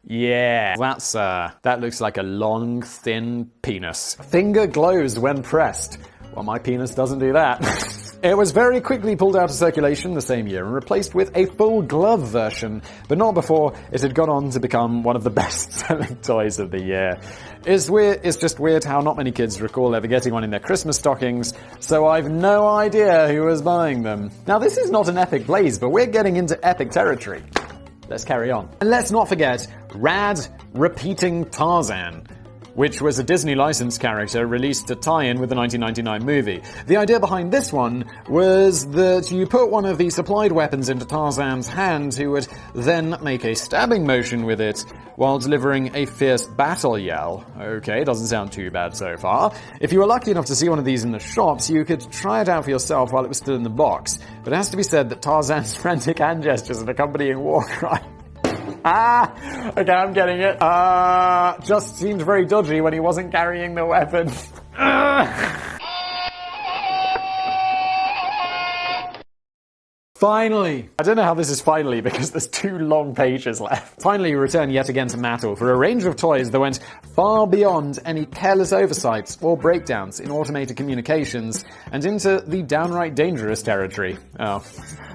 Yeah, that looks like a long, thin penis. Finger glows when pressed. Well, my penis doesn't do that. It was very quickly pulled out of circulation the same year and replaced with a full glove version, but not before it had gone on to become one of the best-selling toys of the year. It's just weird how not many kids recall ever getting one in their Christmas stockings, so I've no idea who was buying them. Now, this is not an epic blaze, but we're getting into epic territory. Let's carry on. And let's not forget Rad Repeating Tarzan, which was a Disney licensed character released to tie in with the 1999 movie. The idea behind this one was that you put one of the supplied weapons into Tarzan's hand, who would then make a stabbing motion with it while delivering a fierce battle yell. Okay, doesn't sound too bad so far. If you were lucky enough to see one of these in the shops, you could try it out for yourself while it was still in the box. But it has to be said that Tarzan's frantic hand gestures and accompanying war cry okay, I'm getting it. Just seemed very dodgy when he wasn't carrying the weapon. Finally! I don't know how this is finally, because there's 2 long pages left. Finally, we return yet again to Mattel for a range of toys that went far beyond any careless oversights or breakdowns in automated communications and into the downright dangerous territory. Oh.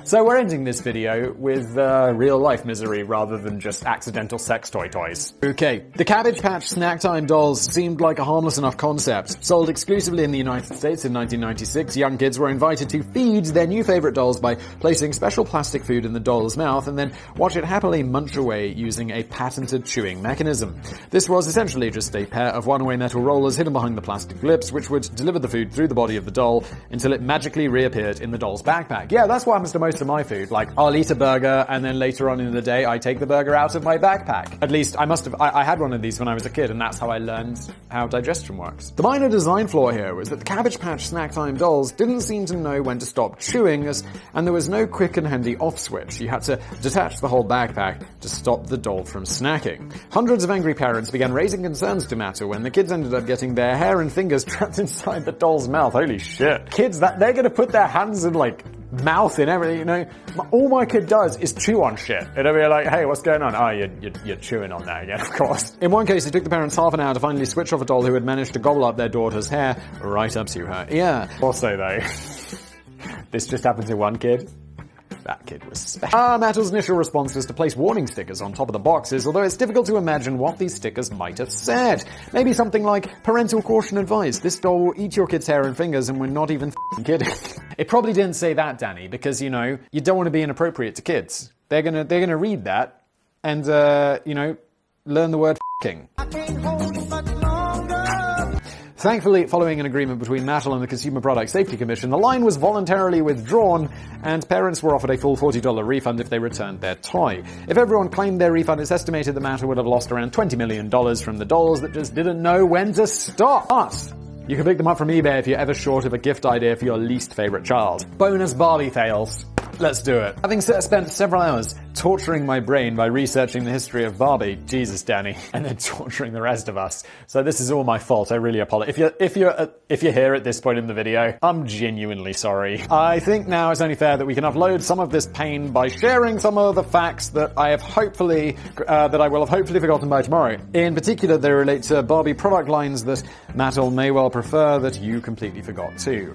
So we're ending this video with real-life misery rather than just accidental sex toys. Okay, the Cabbage Patch snack time dolls seemed like a harmless enough concept. Sold exclusively in the United States in 1996, young kids were invited to feed their new favorite dolls by placing special plastic food in the doll's mouth and then watch it happily munch away using a patented chewing mechanism. This was essentially just a pair of one-way metal rollers hidden behind the plastic lips, which would deliver the food through the body of the doll until it magically reappeared in the doll's backpack. Yeah, that's what happens to most of my food. Like, I'll eat a burger and then later on in the day I take the burger out of my backpack. At least I had one of these when I was a kid, and that's how I learned how digestion works. The minor design flaw here was that the Cabbage Patch snack time dolls didn't seem to know when to stop chewing, and there was no quick and handy off switch. You had to detach the whole backpack to stop the doll from snacking. Hundreds of angry parents began raising concerns to Mattel when the kids ended up getting their hair and fingers trapped inside the doll's mouth. Holy shit. Kids, they're gonna put their hands in, like, mouth in everything, you know. All my kid does is chew on shit. It'll be like, hey, what's going on? Oh, you're chewing on that again, of course. In one case, it took the parents half an hour to finally switch off a doll who had managed to gobble up their daughter's hair right up to her ear. Also, though, this just happened to one kid. That kid was special. Mattel's initial response was to place warning stickers on top of the boxes, although it's difficult to imagine what these stickers might have said. Maybe something like, parental caution advised, this doll will eat your kid's hair and fingers and we're not even kidding. It probably didn't say that, Danny, because, you know, you don't want to be inappropriate to kids. They're gonna read that and, you know, learn the word f***ing. Thankfully, following an agreement between Mattel and the Consumer Product Safety Commission, the line was voluntarily withdrawn, and parents were offered a full $40 refund if they returned their toy. If everyone claimed their refund, it's estimated that Mattel would have lost around $20 million from the dolls that just didn't know when to stop. But you can pick them up from eBay if you're ever short of a gift idea for your least favorite child. Bonus Barbie fails. Let's do it. Having spent several hours torturing my brain by researching the history of Barbie, Jesus, Danny, and then torturing the rest of us. So this is all my fault. I really apologize. If you're here at this point in the video, I'm genuinely sorry. I think now it's only fair that we can upload some of this pain by sharing some of the facts that I will have hopefully forgotten by tomorrow. In particular, they relate to Barbie product lines that Mattel may well prefer that you completely forgot too.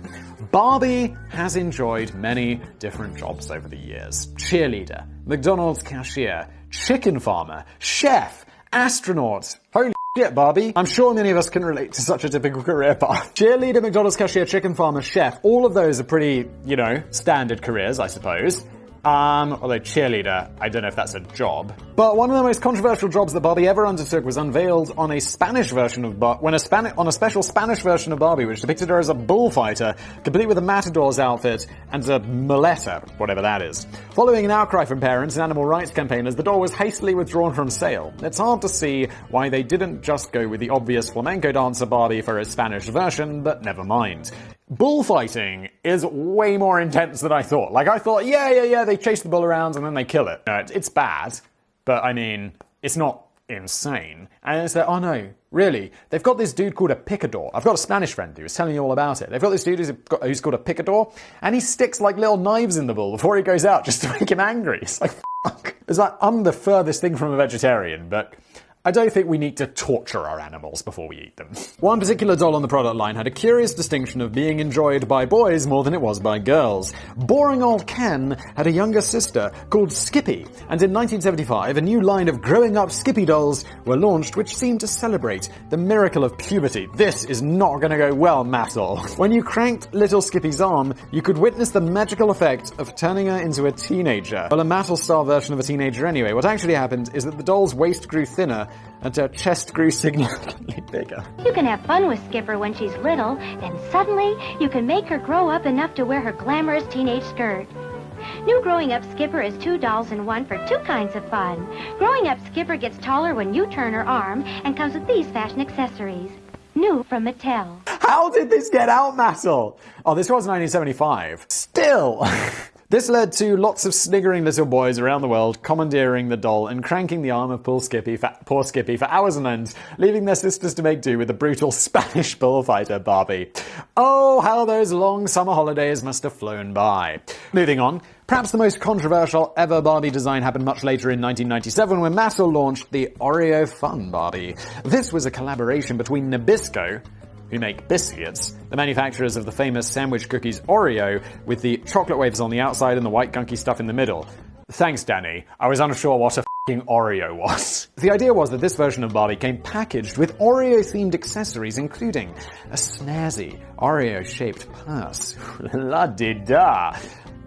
Barbie has enjoyed many different jobs over the years. Cheerleader, McDonald's cashier, chicken farmer, chef, astronaut. Holy shit, Barbie. I'm sure many of us can relate to such a typical career path. Cheerleader, McDonald's cashier, chicken farmer, chef. All of those are pretty, you know, standard careers, I suppose. Although cheerleader, I don't know if that's a job. But one of the most controversial jobs that Barbie ever undertook was unveiled on a Spanish version of on a special Spanish version of Barbie, which depicted her as a bullfighter, complete with a matador's outfit and a muleta, whatever that is. Following an outcry from parents and animal rights campaigners, the doll was hastily withdrawn from sale. It's hard to see why they didn't just go with the obvious flamenco dancer Barbie for a Spanish version, but never mind. Bullfighting is way more intense than I thought. Like, I thought, yeah, they chase the bull around and then they kill it. No, it's bad, but I mean, it's not insane. And it's like, oh no, really? They've got this dude called a picador. I've got a Spanish friend who was telling you all about it. They've got this dude who's called a picador, and he sticks like little knives in the bull before he goes out just to make him angry. It's like, fuck. It's like, I'm the furthest thing from a vegetarian, but I don't think we need to torture our animals before we eat them. One particular doll on the product line had a curious distinction of being enjoyed by boys more than it was by girls. Boring old Ken had a younger sister called Skippy, and in 1975 a new line of growing up Skippy dolls were launched which seemed to celebrate the miracle of puberty. This is not gonna go well, Mattel. When you cranked little Skippy's arm, you could witness the magical effect of turning her into a teenager. Well, a Mattel-style version of a teenager anyway. What actually happened is that the doll's waist grew thinner and her chest grew significantly bigger. You can have fun with Skipper when she's little, then suddenly you can make her grow up enough to wear her glamorous teenage skirt. New Growing Up Skipper is 2 dolls in 1 for 2 kinds of fun. Growing Up Skipper gets taller when you turn her arm and comes with these fashion accessories. New from Mattel. How did this get out, Mattel? Oh, this was 1975. Still! This led to lots of sniggering little boys around the world commandeering the doll and cranking the arm of poor Skippy for hours on end, leaving their sisters to make do with the brutal Spanish bullfighter Barbie. Oh, how those long summer holidays must have flown by. Moving on, perhaps the most controversial ever Barbie design happened much later in 1997 when Mattel launched the Oreo Fun Barbie. This was a collaboration between Nabisco, who make biscuits, the manufacturers of the famous sandwich cookies Oreo, with the chocolate waves on the outside and the white gunky stuff in the middle. Thanks, Danny. I was unsure what a f***ing Oreo was. The idea was that this version of Barbie came packaged with Oreo-themed accessories, including a snazzy Oreo-shaped purse. La-di-da.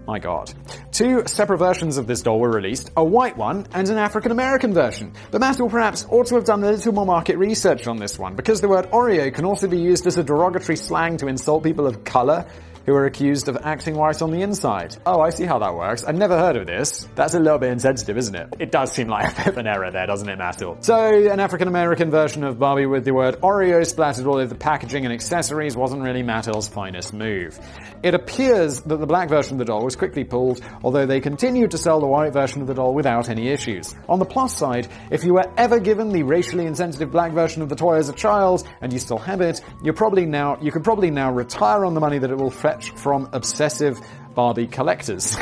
My god. 2 separate versions of this doll were released, a white one and an African-American version. But Mattel perhaps ought to have done a little more market research on this one, because the word Oreo can also be used as a derogatory slang to insult people of color who are accused of acting white on the inside. Oh, I see how that works. I've never heard of this. That's a little bit insensitive, isn't it? It does seem like a bit of an error there, doesn't it, Mattel? So, an African-American version of Barbie with the word Oreo splattered all over the packaging and accessories wasn't really Mattel's finest move. It appears that the black version of the doll was quickly pulled, although they continued to sell the white version of the doll without any issues. On the plus side, if you were ever given the racially insensitive black version of the toy as a child, and you still have it, you could probably now retire on the money that it will fetch from obsessive Barbie collectors.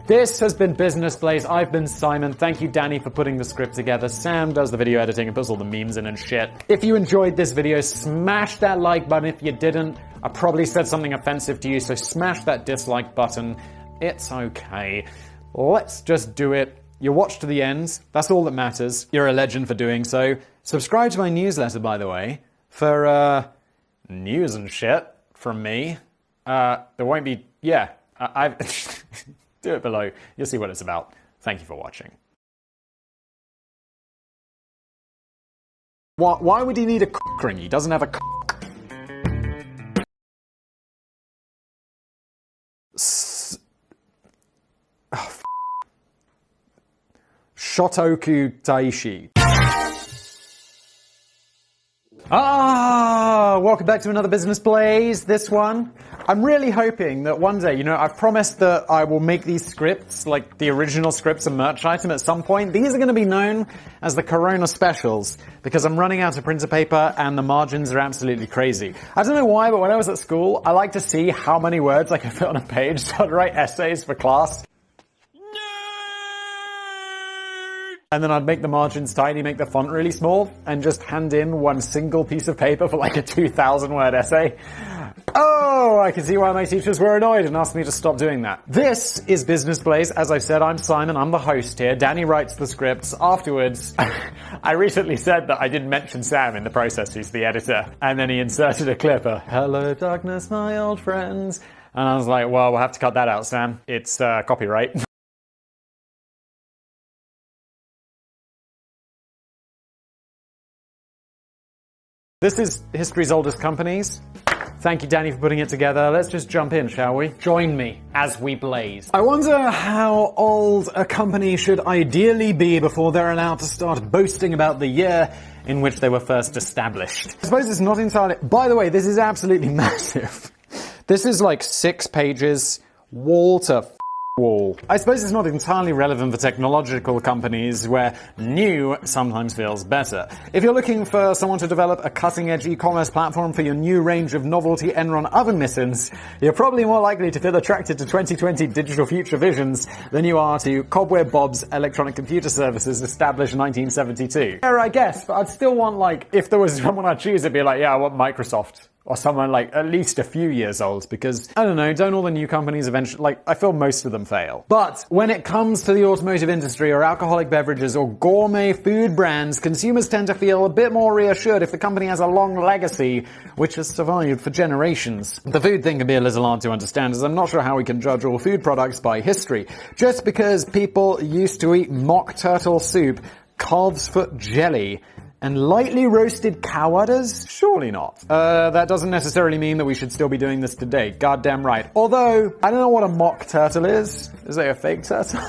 This has been Business Blaze. I've been Simon. Thank you, Danny, for putting the script together. Sam does the video editing and puts all the memes in and shit. If you enjoyed this video, smash that like button. If you didn't, I probably said something offensive to you, so smash that dislike button. It's okay. Let's just do it. You watched to the end. That's all that matters. You're a legend for doing so. Subscribe to my newsletter, by the way, for, news and shit from me. There won't be... Yeah, I've... Do it below. You'll see what it's about. Thank you for watching. Why would he need a cock ring? He doesn't have a cock. Shotoku Taishi. Welcome back to another Business Blaze. This one, I'm really hoping that one day, I've promised that I will make these scripts, like the original scripts, a merch item at some point. These are going to be known as the Corona Specials, because I'm running out of printer paper and the margins are absolutely crazy. I don't know why, but when I was at school, I like to see how many words I could fit on a page, so I'd write essays for class. And then I'd make the margins tiny, make the font really small, and just hand in one single piece of paper for like a 2,000-word essay. Oh, I can see why my teachers were annoyed and asked me to stop doing that. This is Business Blaze. As I said, I'm Simon. I'm the host here. Danny writes the scripts. Afterwards, I recently said that I didn't mention Sam in the process. He's the editor. And then he inserted a clip of, "Hello, darkness, my old friends." And I was like, well, we'll have to cut that out, Sam. It's copyright. This is history's oldest companies. Thank you, Danny, for putting it together. Let's just jump in, shall we? Join me as we blaze. I wonder how old a company should ideally be before they're allowed to start boasting about the year in which they were first established. I suppose it's not entirely... By the way, this is absolutely massive. This is like 6 pages, wall to wall. I suppose it's not entirely relevant for technological companies where new sometimes feels better. If you're looking for someone to develop a cutting-edge e-commerce platform for your new range of novelty Enron oven mittens, you're probably more likely to feel attracted to 2020 digital future visions than you are to Cobweb Bob's electronic computer services established in 1972. Yeah, I guess, but I'd still want, like, if there was someone I'd choose, it'd be like, yeah, I want Microsoft. Or someone like at least a few years old, because, I don't know, don't all the new companies eventually, like, I feel most of them fail. But when it comes to the automotive industry or alcoholic beverages or gourmet food brands, consumers tend to feel a bit more reassured if the company has a long legacy, which has survived for generations. The food thing can be a little hard to understand, as I'm not sure how we can judge all food products by history. Just because people used to eat mock turtle soup, calf's foot jelly, and lightly roasted cow udders? Surely not. That doesn't necessarily mean that we should still be doing this today. Goddamn right. Although, I don't know what a mock turtle is. Is it a fake turtle?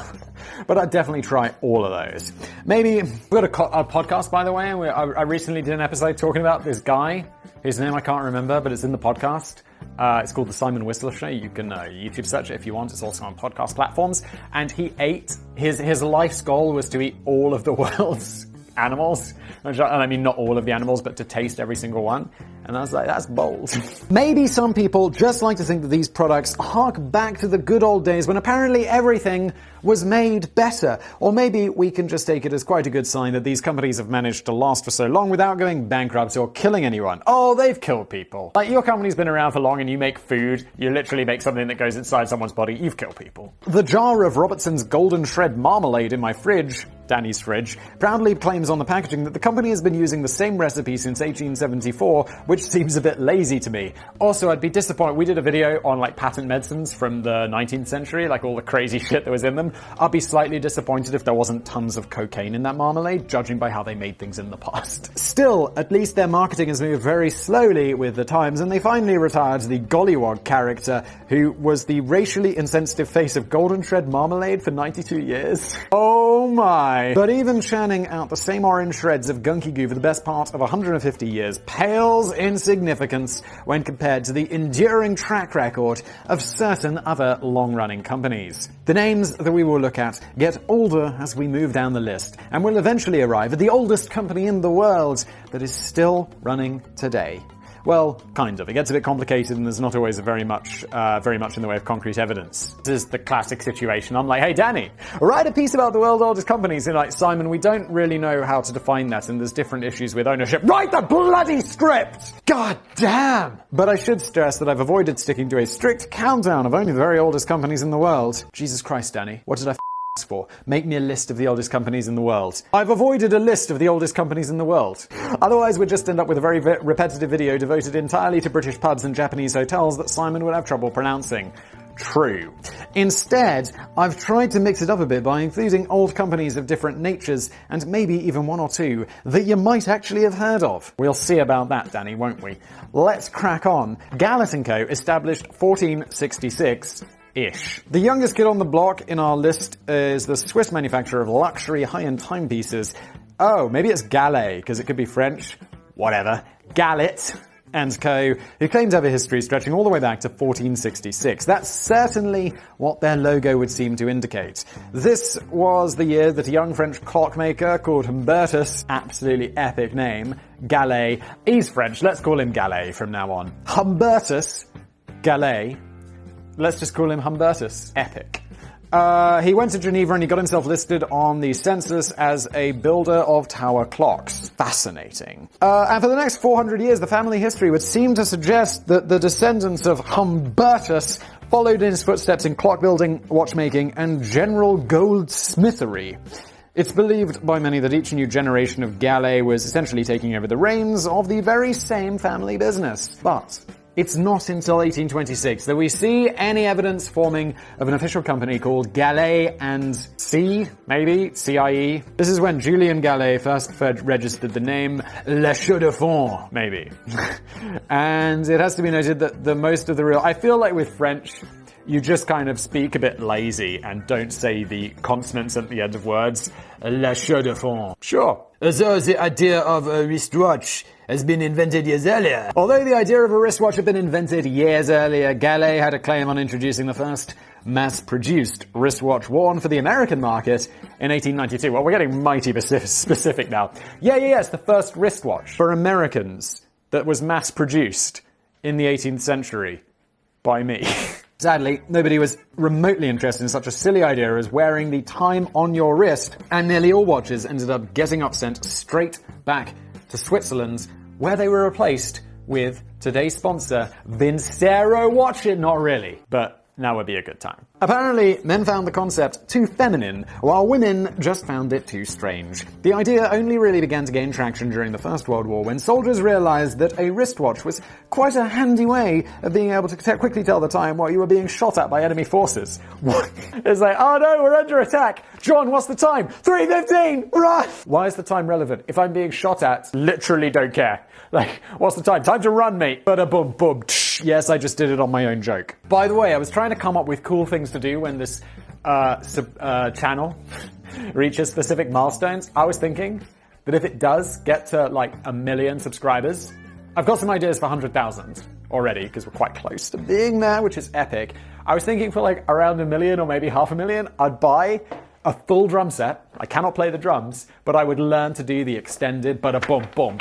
But I'd definitely try all of those. Maybe, we've got a podcast, by the way. I recently did an episode talking about this guy, whose name I can't remember, but it's in the podcast. It's called The Simon Whistler Show. You can YouTube search it if you want. It's also on podcast platforms. And he ate, his life's goal was to eat all of the world's animals. And I mean, not all of the animals, but to taste every single one. And I was like, that's bold. Maybe some people just like to think that these products hark back to the good old days when apparently everything was made better. Or maybe we can just take it as quite a good sign that these companies have managed to last for so long without going bankrupt or killing anyone. Oh, they've killed people. Like, your company's been around for long and you make food, you literally make something that goes inside someone's body, you've killed people. The jar of Robertson's Golden Shred marmalade in my fridge, Danny's fridge, proudly claims on the packaging that the company has been using the same recipe since 1874, which seems a bit lazy to me. Also, I'd be disappointed. We did a video on, like, patent medicines from the 19th century, like all the crazy shit that was in them. I'd be slightly disappointed if there wasn't tons of cocaine in that marmalade, judging by how they made things in the past. Still, at least their marketing has moved very slowly with the times, and they finally retired the Gollywog character, who was the racially insensitive face of Golden Shred marmalade for 92 years. Oh my. But even churning out the same orange shreds of gunky goo for the best part of 150 years pales in significance when compared to the enduring track record of certain other long-running companies. The names that we will look at get older as we move down the list, and will eventually arrive at the oldest company in the world that is still running today. Well, kind of. It gets a bit complicated and there's not always very much in the way of concrete evidence. This is the classic situation. I'm like, hey Danny, write a piece about the world's oldest companies. And like, Simon, we don't really know how to define that and there's different issues with ownership. Write the bloody script! God damn! But I should stress that I've avoided sticking to a strict countdown of only the very oldest companies in the world. Jesus Christ, Danny. What did I for? Make me a list of the oldest companies in the world. I've avoided a list of the oldest companies in the world. Otherwise, we'd just end up with a very repetitive video devoted entirely to British pubs and Japanese hotels that Simon would have trouble pronouncing. True. Instead, I've tried to mix it up a bit by including old companies of different natures, and maybe even one or two that you might actually have heard of. We'll see about that, Danny, won't we? Let's crack on. Galet and Co. established 1466. The youngest kid on the block in our list is the Swiss manufacturer of luxury high-end timepieces. Oh, maybe it's Galet, because it could be French. Whatever. Galet and Co., who claim to have a history stretching all the way back to 1466. That's certainly what their logo would seem to indicate. This was the year that a young French clockmaker called Humbertus, absolutely epic name, Galet, he's French, let's call him Galet from now on. Humbertus Galet. Let's just call him Humbertus. Epic. He went to Geneva and he got himself listed on the census as a builder of tower clocks. Fascinating. And for the next 400 years, the family history would seem to suggest that the descendants of Humbertus followed in his footsteps in clock building, watchmaking, and general goldsmithery. It's believed by many that each new generation of Galet was essentially taking over the reins of the very same family business. But it's not until 1826 that we see any evidence forming of an official company called Galet and C, maybe, CIE. This is when Julien Galet first registered the name Le Chaux de Fonds, maybe. And it has to be noted that the most of the real... I feel like with French, you just kind of speak a bit lazy and don't say the consonants at the end of words. Le Chaux de Fonds. Sure. So the idea of a wristwatch has been invented years earlier. Although the idea of a wristwatch had been invented years earlier, Galet had a claim on introducing the first mass-produced wristwatch worn for the American market in 1892. Well, we're getting mighty specific now. Yeah, it's the first wristwatch for Americans that was mass-produced in the 18th century by me. Sadly, nobody was remotely interested in such a silly idea as wearing the time on your wrist, and nearly all watches ended up getting sent straight back to Switzerland, where they were replaced with today's sponsor, Vincero Watches. Not really, but now would be a good time. Apparently, men found the concept too feminine, while women just found it too strange. The idea only really began to gain traction during the First World War, when soldiers realized that a wristwatch was quite a handy way of being able to quickly tell the time while you were being shot at by enemy forces. It's like, oh no, we're under attack! John, what's the time? 3:15! Run! Why is the time relevant? If I'm being shot at, literally don't care. Like, what's the time? Time to run, mate! Bada-boom, boom, tsh. Yes, I just did it on my own joke. By the way, I was trying to come up with cool things to do when this channel reaches specific milestones. I was thinking that if it does get to like 1 million subscribers, I've got some ideas for 100,000 already because we're quite close to being there, which is epic. I was thinking for like around 1 million or maybe 500,000, I'd buy a full drum set. I cannot play the drums, but I would learn to do the extended bada boom boom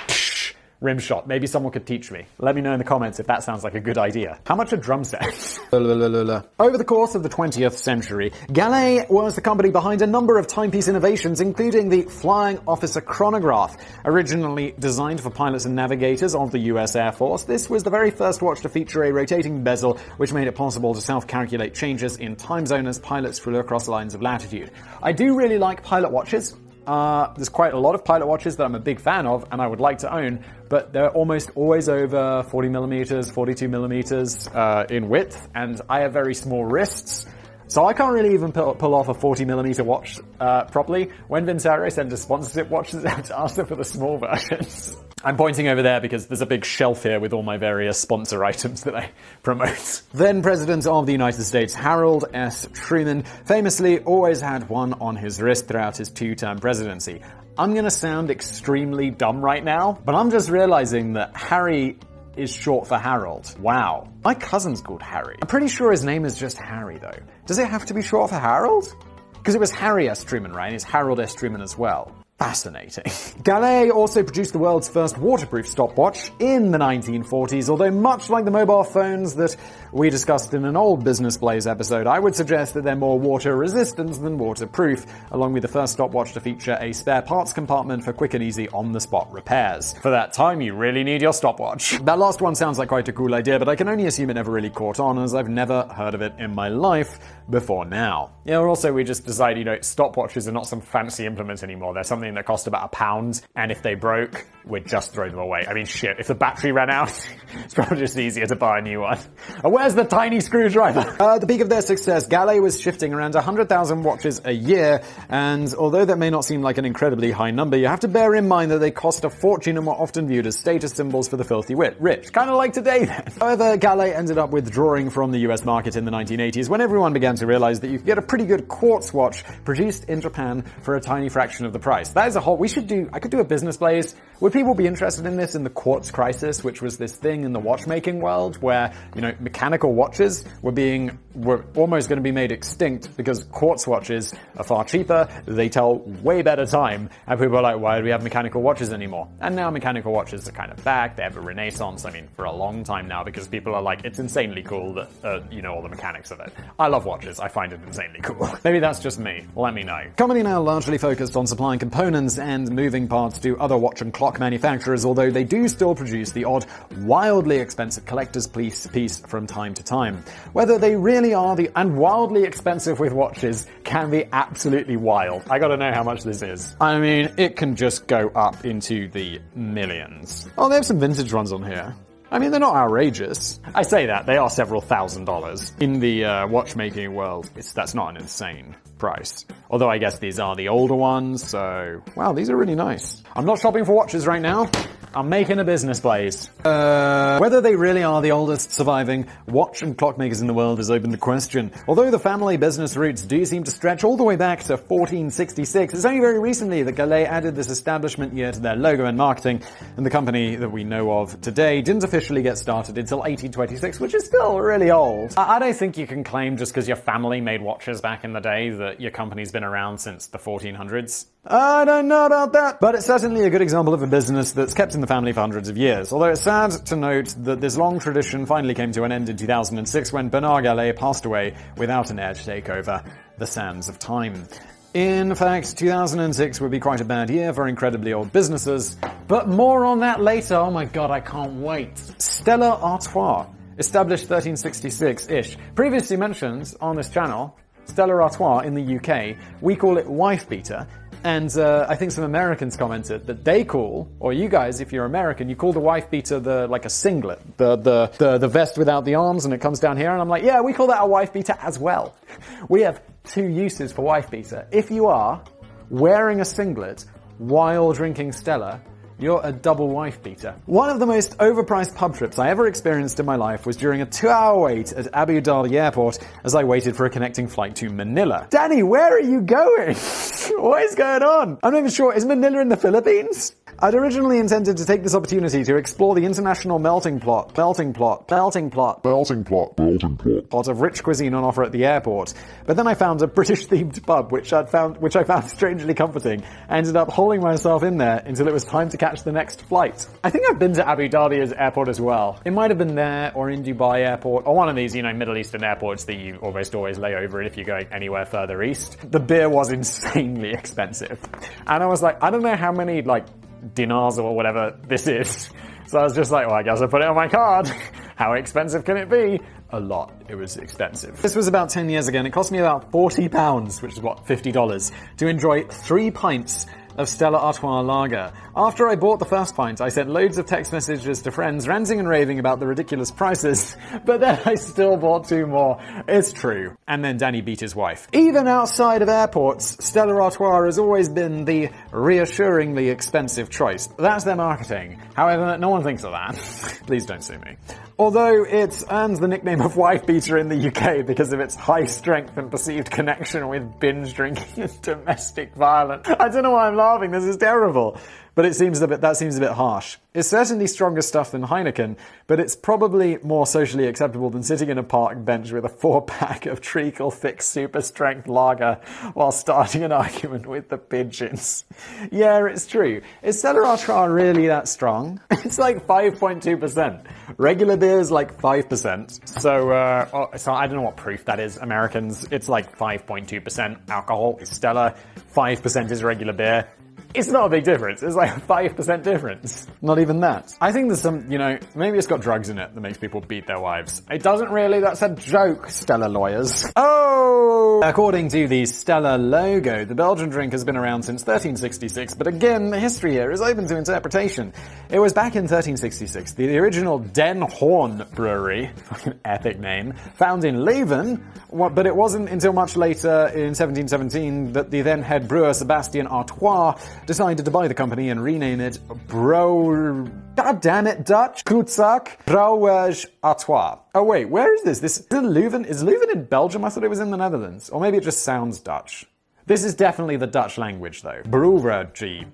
rim shot. Maybe someone could teach me. Let me know in the comments if that sounds like a good idea. How much are drum sets? Over the course of the 20th century, Galet was the company behind a number of timepiece innovations, including the Flying Officer Chronograph. Originally designed for pilots and navigators of the US Air Force, this was the very first watch to feature a rotating bezel, which made it possible to self-calculate changes in time zone as pilots flew across lines of latitude. I do really like pilot watches. There's quite a lot of pilot watches that I'm a big fan of and I would like to own, but they're almost always over 40 millimeters, 42 millimeters in width, and I have very small wrists, so I can't really even pull off a 40 millimeter watch properly. When Vincero sends us sponsorship watches out to ask them for the small versions. I'm pointing over there because there's a big shelf here with all my various sponsor items that I promote. Then President of the United States, Harold S. Truman, famously always had one on his wrist throughout his 2-term presidency. I'm gonna sound extremely dumb right now, but I'm just realizing that Harry is short for Harold. Wow. My cousin's called Harry. I'm pretty sure his name is just Harry though. Does it have to be short for Harold? Because it was Harry S. Truman, right? And it's Harold S. Truman as well. Fascinating. Galet also produced the world's first waterproof stopwatch in the 1940s, although much like the mobile phones that we discussed in an old Business Blaze episode, I would suggest that they're more water resistant than waterproof, along with the first stopwatch to feature a spare parts compartment for quick and easy on-the-spot repairs. For that time, you really need your stopwatch. That last one sounds like quite a cool idea, but I can only assume it never really caught on, as I've never heard of it in my life before now. Yeah, also we just decided, stopwatches are not some fancy implement anymore. They're something that cost about £1, and if they broke, we'd just throw them away. I mean, shit, if the battery ran out, it's probably just easier to buy a new one. Where's the tiny screwdriver? At the peak of their success, Galet was shifting around 100,000 watches a year, and although that may not seem like an incredibly high number, you have to bear in mind that they cost a fortune and were often viewed as status symbols for the filthy rich. Kind of like today, then. However, Galet ended up withdrawing from the US market in the 1980s when everyone began to realize that you could get a pretty good quartz watch produced in Japan for a tiny fraction of the price. That is a whole, I could do a Business Blaze. Would people be interested in this, in the quartz crisis, which was this thing in the watchmaking world where, mechanical watches were almost going to be made extinct because quartz watches are far cheaper, they tell way better time, and people are like, why do we have mechanical watches anymore? And now mechanical watches are kind of back, they have a renaissance, for a long time now, because people are like, it's insanely cool that, all the mechanics of it. I love watches, I find it insanely cool. Maybe that's just me, let me know. Company now largely focused on supplying components and moving parts to other watch and clock manufacturers, although they do still produce the odd, wildly expensive collector's piece from time to time. Whether they really are and wildly expensive with watches can be absolutely wild. I gotta know how much this is. It can just go up into the millions. Oh, they have some vintage ones on here. They're not outrageous. I say that, they are several $1,000s. In the watchmaking world, that's not an insane price. Although I guess these are the older ones, so... Wow, these are really nice. I'm not shopping for watches right now. I'm making a business, Blaze. Whether they really are the oldest surviving watch and clockmakers in the world is open to question. Although the family business roots do seem to stretch all the way back to 1466, it's only very recently that Galet added this establishment year to their logo and marketing, and the company that we know of today didn't officially get started until 1826, which is still really old. I don't think you can claim just because your family made watches back in the day that your company's been around since the 1400s. I don't know about that, but it's certainly a good example of a business that's kept in the family for hundreds of years. Although it's sad to note that this long tradition finally came to an end in 2006 when Bernard Galet passed away without an heir to take over the sands of time. In fact, 2006 would be quite a bad year for incredibly old businesses, but more on that later. Oh my god, I can't wait. Stella Artois, established 1366-ish. Previously mentioned on this channel, Stella Artois in the UK, we call it wife beater. And I think some Americans commented that they call, or you guys, if you're American, you call the wife beater like a singlet, the vest without the arms, and it comes down here. And I'm like, yeah, we call that a wife beater as well. We have two uses for wife beater. If you are wearing a singlet while drinking Stella, you're a double wife beater. One of the most overpriced pub trips I ever experienced in my life was during a 2-hour wait at Abu Dhabi airport as I waited for a connecting flight to Manila. Danny, where are you going? What is going on? I'm not even sure. Is Manila in the Philippines? I'd originally intended to take this opportunity to explore the international melting pot of rich cuisine on offer at the airport. But then I found a British-themed pub, which I found strangely comforting. I ended up hauling myself in there until it was time to catch the next flight. I think I've been to Abu Dhabi airport as well. It might have been there, or in Dubai airport, or one of these, Middle Eastern airports that you almost always lay over in if you're going anywhere further east. The beer was insanely expensive. And I was like, I don't know how many, dinars or whatever this is. So I was just like, well, I guess I'll put it on my card. How expensive can it be? A lot. It was expensive. This was about 10 years ago, and it cost me about £40, which is $50, to enjoy 3 pints of Stella Artois lager. After I bought the first pint, I sent loads of text messages to friends ranting and raving about the ridiculous prices, but then I still bought 2 more. It's true. And then Danny beat his wife. Even outside of airports, Stella Artois has always been the reassuringly expensive choice. That's their marketing. However, no one thinks of that. Please don't sue me. Although it earns the nickname of wife beater in the UK because of its high strength and perceived connection with binge drinking and domestic violence. I don't know why I'm laughing, this is terrible. But that seems a bit harsh. It's certainly stronger stuff than Heineken, but it's probably more socially acceptable than sitting in a park bench with a 4-pack of treacle thick super strength lager while starting an argument with the pigeons. Yeah, it's true. Is Stella Artois really that strong? It's like 5.2%. Regular beer is like 5%. So I don't know what proof that is, Americans. It's like 5.2% alcohol. Stella, 5% is regular beer. It's not a big difference. It's like a 5% difference. Not even that. I think there's some, maybe it's got drugs in it that makes people beat their wives. It doesn't really. That's a joke, Stella lawyers. Oh! According to the Stella logo, the Belgian drink has been around since 1366, but again, the history here is open to interpretation. It was back in 1366, the original Den Hoorn brewery, fucking epic name, found in Leuven, but it wasn't until much later in 1717 that the then head brewer Sebastian Artois decided to buy the company and rename it God damn it, Dutch. Klutzak Brouwerij Artois. Oh wait, where is this? Is Leuven in Belgium? I thought it was in the Netherlands. Or maybe it just sounds Dutch. This is definitely the Dutch language though. Brewery.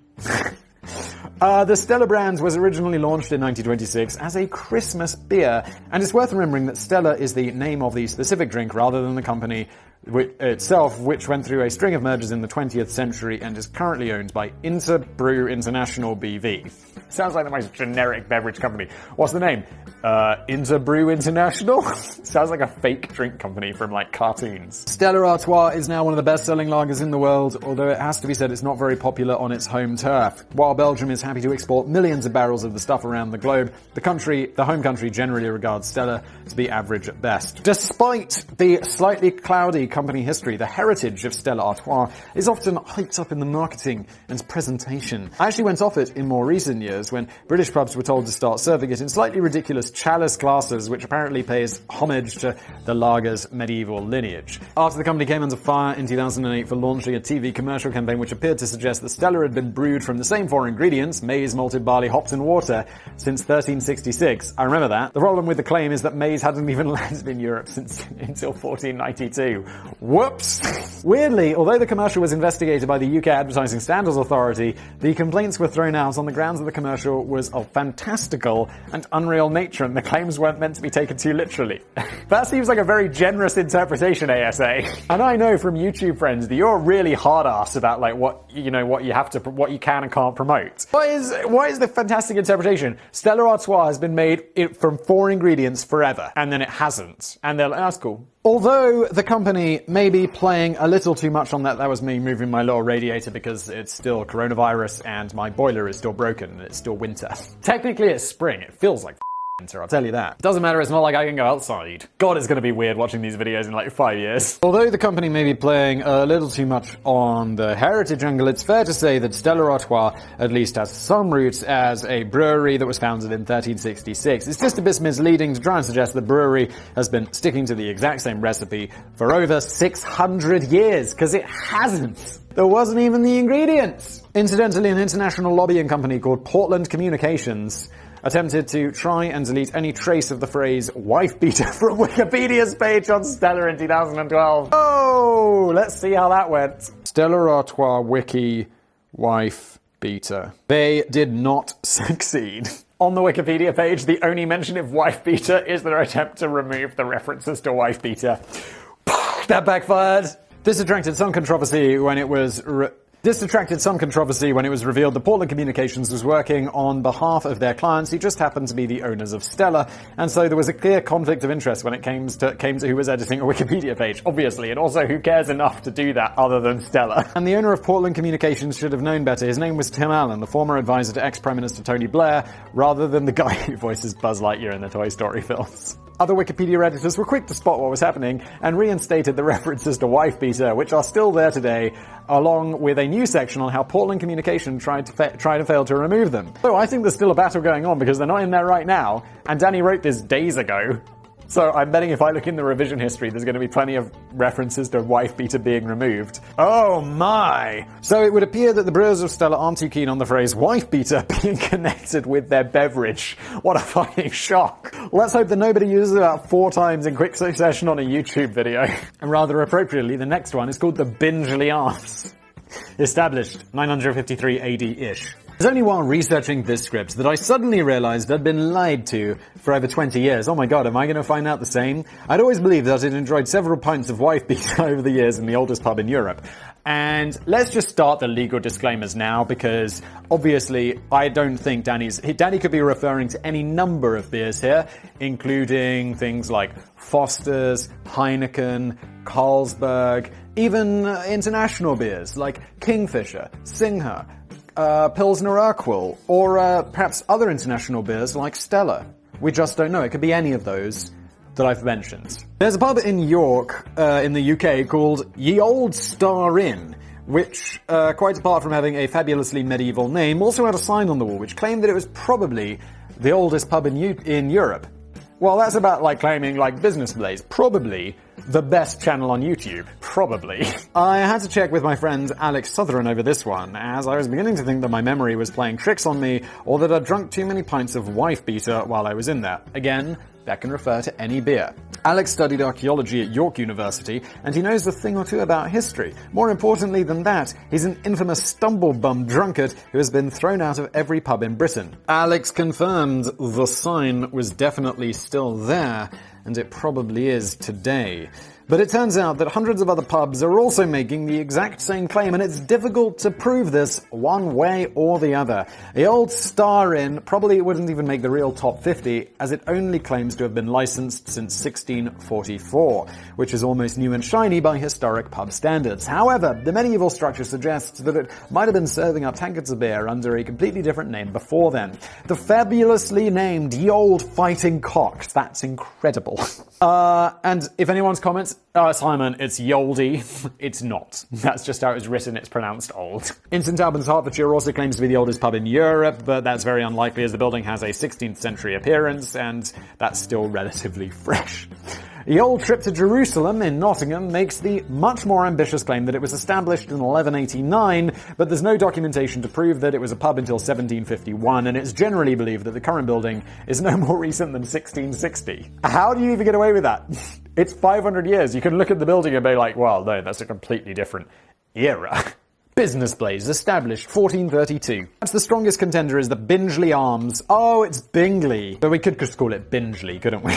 The Stella brand was originally launched in 1926 as a Christmas beer, and it's worth remembering that Stella is the name of the specific drink rather than the company itself, which went through a string of mergers in the 20th century and is currently owned by Interbrew International BV. Sounds like the most generic beverage company. What's the name? Interbrew International? Sounds like a fake drink company from cartoons. Stella Artois is now one of the best-selling lagers in the world, although it has to be said it's not very popular on its home turf. While Belgium is happy to export millions of barrels of the stuff around the globe, the home country generally regards Stella to be average at best. Despite the slightly cloudy company history, the heritage of Stella Artois is often hyped up in the marketing and presentation. I actually went off it in more recent years when British pubs were told to start serving it in slightly ridiculous chalice glasses, which apparently pays homage to the lager's medieval lineage. After the company came under fire in 2008 for launching a TV commercial campaign which appeared to suggest that Stella had been brewed from the same four ingredients, maize, malted barley, hops and water, since 1366. I remember that. The problem with the claim is that maize hadn't even landed in Europe until 1492. Whoops! Weirdly, although the commercial was investigated by the UK Advertising Standards Authority, the complaints were thrown out on the grounds that the commercial was of fantastical and unreal nature and the claims weren't meant to be taken too literally. That seems like a very generous interpretation, ASA. And I know from YouTube friends that you're really hard-assed about like what you can and can't promote. What is the fantastic interpretation? Stella Artois has been made from four ingredients forever, and then it hasn't. And they're like, that's cool. Although the company may be playing a little too much on that was me moving my little radiator because it's still coronavirus and my boiler is still broken and it's still winter. Technically it's spring, it feels like winter, I'll tell you that. Doesn't matter, it's not like I can go outside. God, it's gonna be weird watching these videos in like 5 years. Although the company may be playing a little too much on the heritage angle, it's fair to say that Stella Artois at least has some roots as a brewery that was founded in 1366. It's just a bit misleading to try and suggest the brewery has been sticking to the exact same recipe for over 600 years, because it hasn't. There wasn't even the ingredients. Incidentally, an international lobbying company called Portland Communications attempted to try and delete any trace of the phrase wife beater from Wikipedia's page on Stella in 2012. Oh, let's see how that went. Stella Artois wiki wife beater. They did not succeed. On the Wikipedia page, the only mention of wife beater is their attempt to remove the references to wife beater. That backfired. This attracted some controversy when it was revealed that Portland Communications was working on behalf of their clients who just happened to be the owners of Stella, and so there was a clear conflict of interest when it came to who was editing a Wikipedia page, obviously, and also who cares enough to do that other than Stella. And the owner of Portland Communications should have known better. His name was Tim Allen, the former advisor to ex-Prime Minister Tony Blair, rather than the guy who voices Buzz Lightyear in the Toy Story films. Other Wikipedia editors were quick to spot what was happening and reinstated the references to wife beater, which are still there today, along with a new section on how Portland Communication tried to fail to remove them. So I think there's still a battle going on because they're not in there right now, and Danny wrote this days ago. So I'm betting if I look in the revision history, there's going to be plenty of references to wife beater being removed. Oh my! So it would appear that the brewers of Stella aren't too keen on the phrase wife beater being connected with their beverage. What a fucking shock. Let's hope that nobody uses it about 4 times in quick succession on a YouTube video. And rather appropriately, the next one is called the Bingely Arms. Established 953 AD-ish. It was only while researching this script that I suddenly realized I'd been lied to for over 20 years. Oh my god, am I going to find out the same? I'd always believed that I'd enjoyed several pints of wife beater over the years in the oldest pub in Europe. And let's just start the legal disclaimers now, because obviously I don't think Danny could be referring to any number of beers here, including things like Foster's, Heineken, Carlsberg, even international beers like Kingfisher, Singha, Pilsner Urquell, or perhaps other international beers like Stella. We just don't know. It could be any of those that I've mentioned. There's a pub in York, in the UK, called Ye Old Star Inn, which, quite apart from having a fabulously medieval name, also had a sign on the wall which claimed that it was probably the oldest pub in Europe. Well, that's about like claiming like Business Blaze. Probably the best channel on YouTube. Probably. I had to check with my friend Alex Southern over this one, as I was beginning to think that my memory was playing tricks on me, or that I'd drunk too many pints of wife beater while I was in there. Again, that can refer to any beer. Alex studied archaeology at York University, and he knows a thing or two about history. More importantly than that, he's an infamous stumble-bum drunkard who has been thrown out of every pub in Britain. Alex confirmed the sign was definitely still there, and it probably is today. But it turns out that hundreds of other pubs are also making the exact same claim, and it's difficult to prove this one way or the other. The Old Star Inn probably wouldn't even make the real top 50, as it only claims to have been licensed since 1644, which is almost new and shiny by historic pub standards. However, the medieval structure suggests that it might have been serving up tankards of beer under a completely different name before then. The fabulously named Ye Old Fighting Cocks. That's incredible. And if anyone's comments Simon, it's Yoldy. It's not. That's just how it was written. It's pronounced old. In St Albans, Hertfordshire also claims to be the oldest pub in Europe, but that's very unlikely as the building has a 16th century appearance, and that's still relatively fresh. The old trip to Jerusalem in Nottingham makes the much more ambitious claim that it was established in 1189, but there's no documentation to prove that it was a pub until 1751, and it's generally believed that the current building is no more recent than 1660. How do you even get away with that? It's 500 years. You can look at the building and be like, well, no, that's a completely different era. Business Blaze, established 1432. That's the strongest contender is the Bingley Arms. Oh, it's Bingley. But we could just call it Bingley, couldn't we?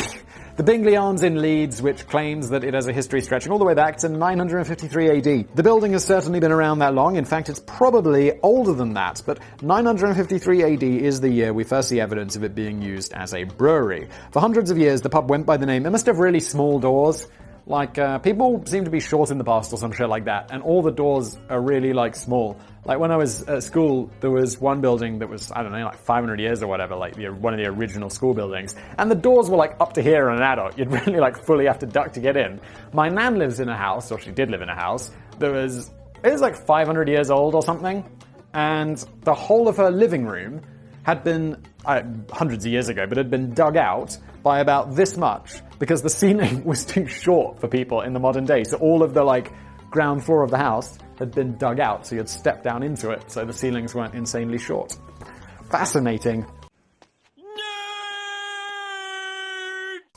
The Bingley Arms in Leeds, which claims that it has a history stretching all the way back to 953 AD. The building has certainly been around that long. In fact, it's probably older than that, but 953 AD is the year we first see evidence of it being used as a brewery. For hundreds of years, the pub went by the name. It must have really small doors. Like, people seem to be short in the past or some shit like that, and all the doors are really, like, small. Like, when I was at school, there was one building that was, I don't know, like 500 years or whatever, like one of the original school buildings, and the doors were, like, up to here on an adult. You'd really, like, fully have to duck to get in. My nan lives in a house, or she did live in a house, it was like 500 years old or something, and the whole of her living room had been, hundreds of years ago, but had been dug out by about this much, because the ceiling was too short for people in the modern day. So all of the, like, ground floor of the house had been dug out, so you'd step down into it, so the ceilings weren't insanely short. Fascinating.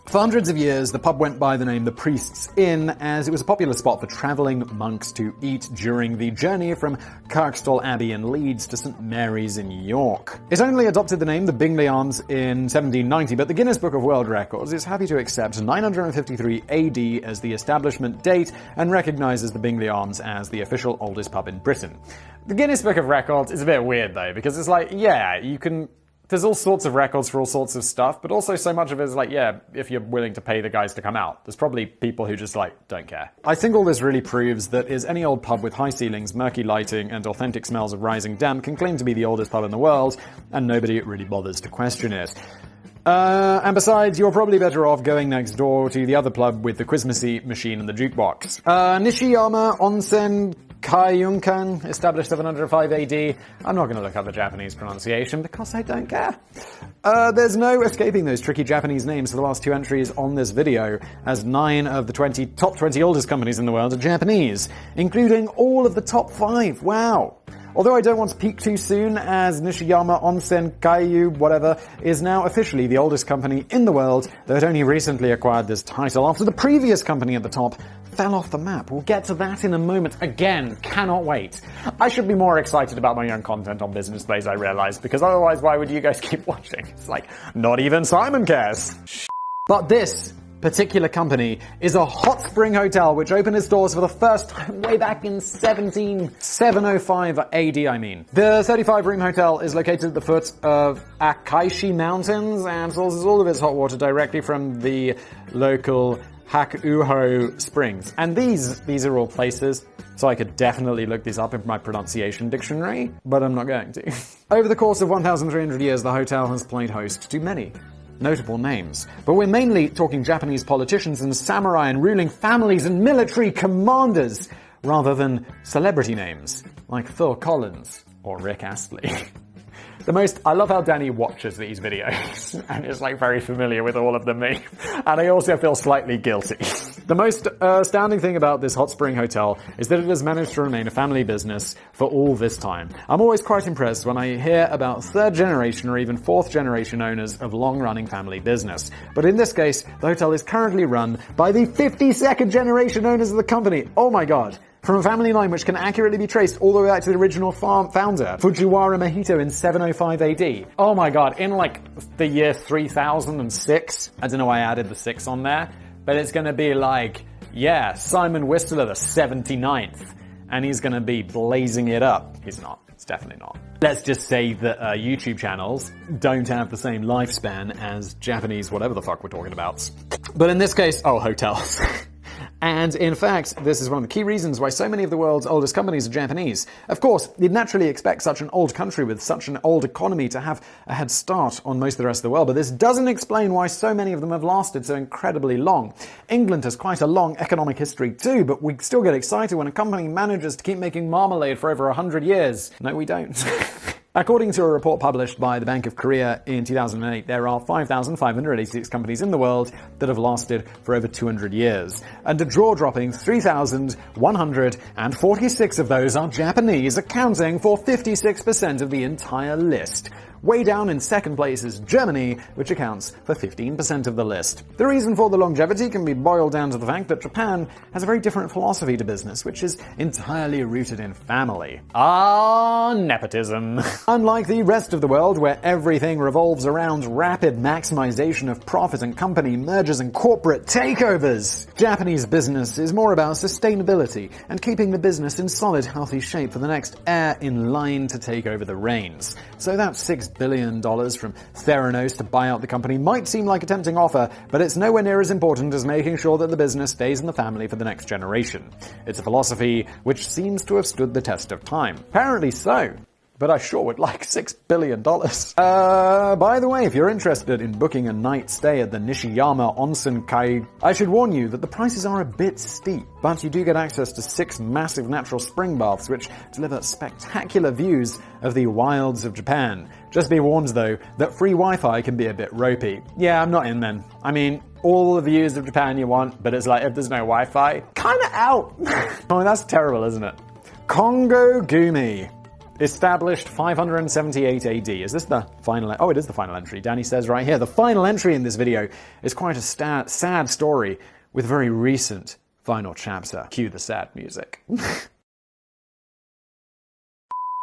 For hundreds of years, the pub went by the name The Priest's Inn, as it was a popular spot for travelling monks to eat during the journey from Kirkstall Abbey in Leeds to St Mary's in York. It only adopted the name the Bingley Arms in 1790, but the Guinness Book of World Records is happy to accept 953 AD as the establishment date and recognises the Bingley Arms as the official oldest pub in Britain. The Guinness Book of Records is a bit weird, though, because it's like, yeah, you can... There's all sorts of records for all sorts of stuff, but also so much of it is like, yeah, if you're willing to pay the guys to come out. There's probably people who just, like, don't care. I think all this really proves that is any old pub with high ceilings, murky lighting, and authentic smells of rising damp can claim to be the oldest pub in the world, and nobody really bothers to question it. And besides, you're probably better off going next door to the other pub with the Quizmacy machine and the jukebox. Nishiyama, Onsen, Keiunkan, established 705 AD. I'm not going to look up the Japanese pronunciation because I don't care. There's no escaping those tricky Japanese names for the last two entries on this video, as 9 of the top 20 oldest companies in the world are Japanese, including all of the top 5. Wow. Although I don't want to peak too soon, as Nishiyama, Onsen, Keiyu, whatever, is now officially the oldest company in the world, though it only recently acquired this title after the previous company at the top fell off the map. We'll get to that in a moment. Again, cannot wait. I should be more excited about my own content on Business Blaze, I realize, because otherwise why would you guys keep watching? It's like, not even Simon cares. But this particular company is a hot spring hotel which opened its doors for the first time way back in 705 AD, I mean. The 35-room hotel is located at the foot of Akaishi Mountains and sources all of its hot water directly from the local Hakuho Springs. And these are all places, so I could definitely look these up in my pronunciation dictionary, but I'm not going to. Over the course of 1,300 years, the hotel has played host to many notable names. But we're mainly talking Japanese politicians and samurai and ruling families and military commanders, rather than celebrity names, like Phil Collins or Rick Astley. I love how Danny watches these videos and is like very familiar with all of them. And I also feel slightly guilty. The most astounding thing about this hot spring hotel is that it has managed to remain a family business for all this time. I'm always quite impressed when I hear about third generation or even fourth generation owners of long-running family business. But in this case, the hotel is currently run by the 52nd generation owners of the company. Oh my god. From a family line which can accurately be traced all the way back to the original founder, Fujiwara Mahito, in 705 AD. Oh my god, in like the year 3006, I don't know why I added the 6 on there, but it's gonna be like, yeah, Simon Whistler the 79th, and he's gonna be blazing it up. He's not. It's definitely not. Let's just say that YouTube channels don't have the same lifespan as Japanese whatever the fuck we're talking about. But in this case, hotels. And in fact, this is one of the key reasons why so many of the world's oldest companies are Japanese. Of course, you'd naturally expect such an old country with such an old economy to have a head start on most of the rest of the world, but this doesn't explain why so many of them have lasted so incredibly long. England has quite a long economic history too, but we still get excited when a company manages to keep making marmalade for over 100 years. No, we don't. According to a report published by the Bank of Korea in 2008, there are 5,586 companies in the world that have lasted for over 200 years. And a jaw-dropping 3,146 of those are Japanese, accounting for 56% of the entire list. Way down in second place is Germany, which accounts for 15% of the list. The reason for the longevity can be boiled down to the fact that Japan has a very different philosophy to business, which is entirely rooted in family. Nepotism. Unlike the rest of the world, where everything revolves around rapid maximization of profit and company mergers and corporate takeovers, Japanese business is more about sustainability and keeping the business in solid, healthy shape for the next heir in line to take over the reins. So that's $6 billion from Theranos to buy out the company might seem like a tempting offer, but it's nowhere near as important as making sure that the business stays in the family for the next generation. It's a philosophy which seems to have stood the test of time. Apparently so. But I sure would like $6 billion. By the way, if you're interested in booking a night stay at the Nishiyama Onsen I should warn you that the prices are a bit steep, but you do get access to 6 massive natural spring baths which deliver spectacular views of the wilds of Japan. Just be warned though, that free Wi-Fi can be a bit ropey. Yeah, I'm not in then. I mean, all the views of Japan you want, but it's like, if there's no Wi-Fi, kinda out. Oh, that's terrible, isn't it? Congo Gumi. Established 578 AD. Is this the final? Oh, it is the final entry. Danny says right here, the final entry in this video is quite a sad story with a very recent final chapter. Cue the sad music.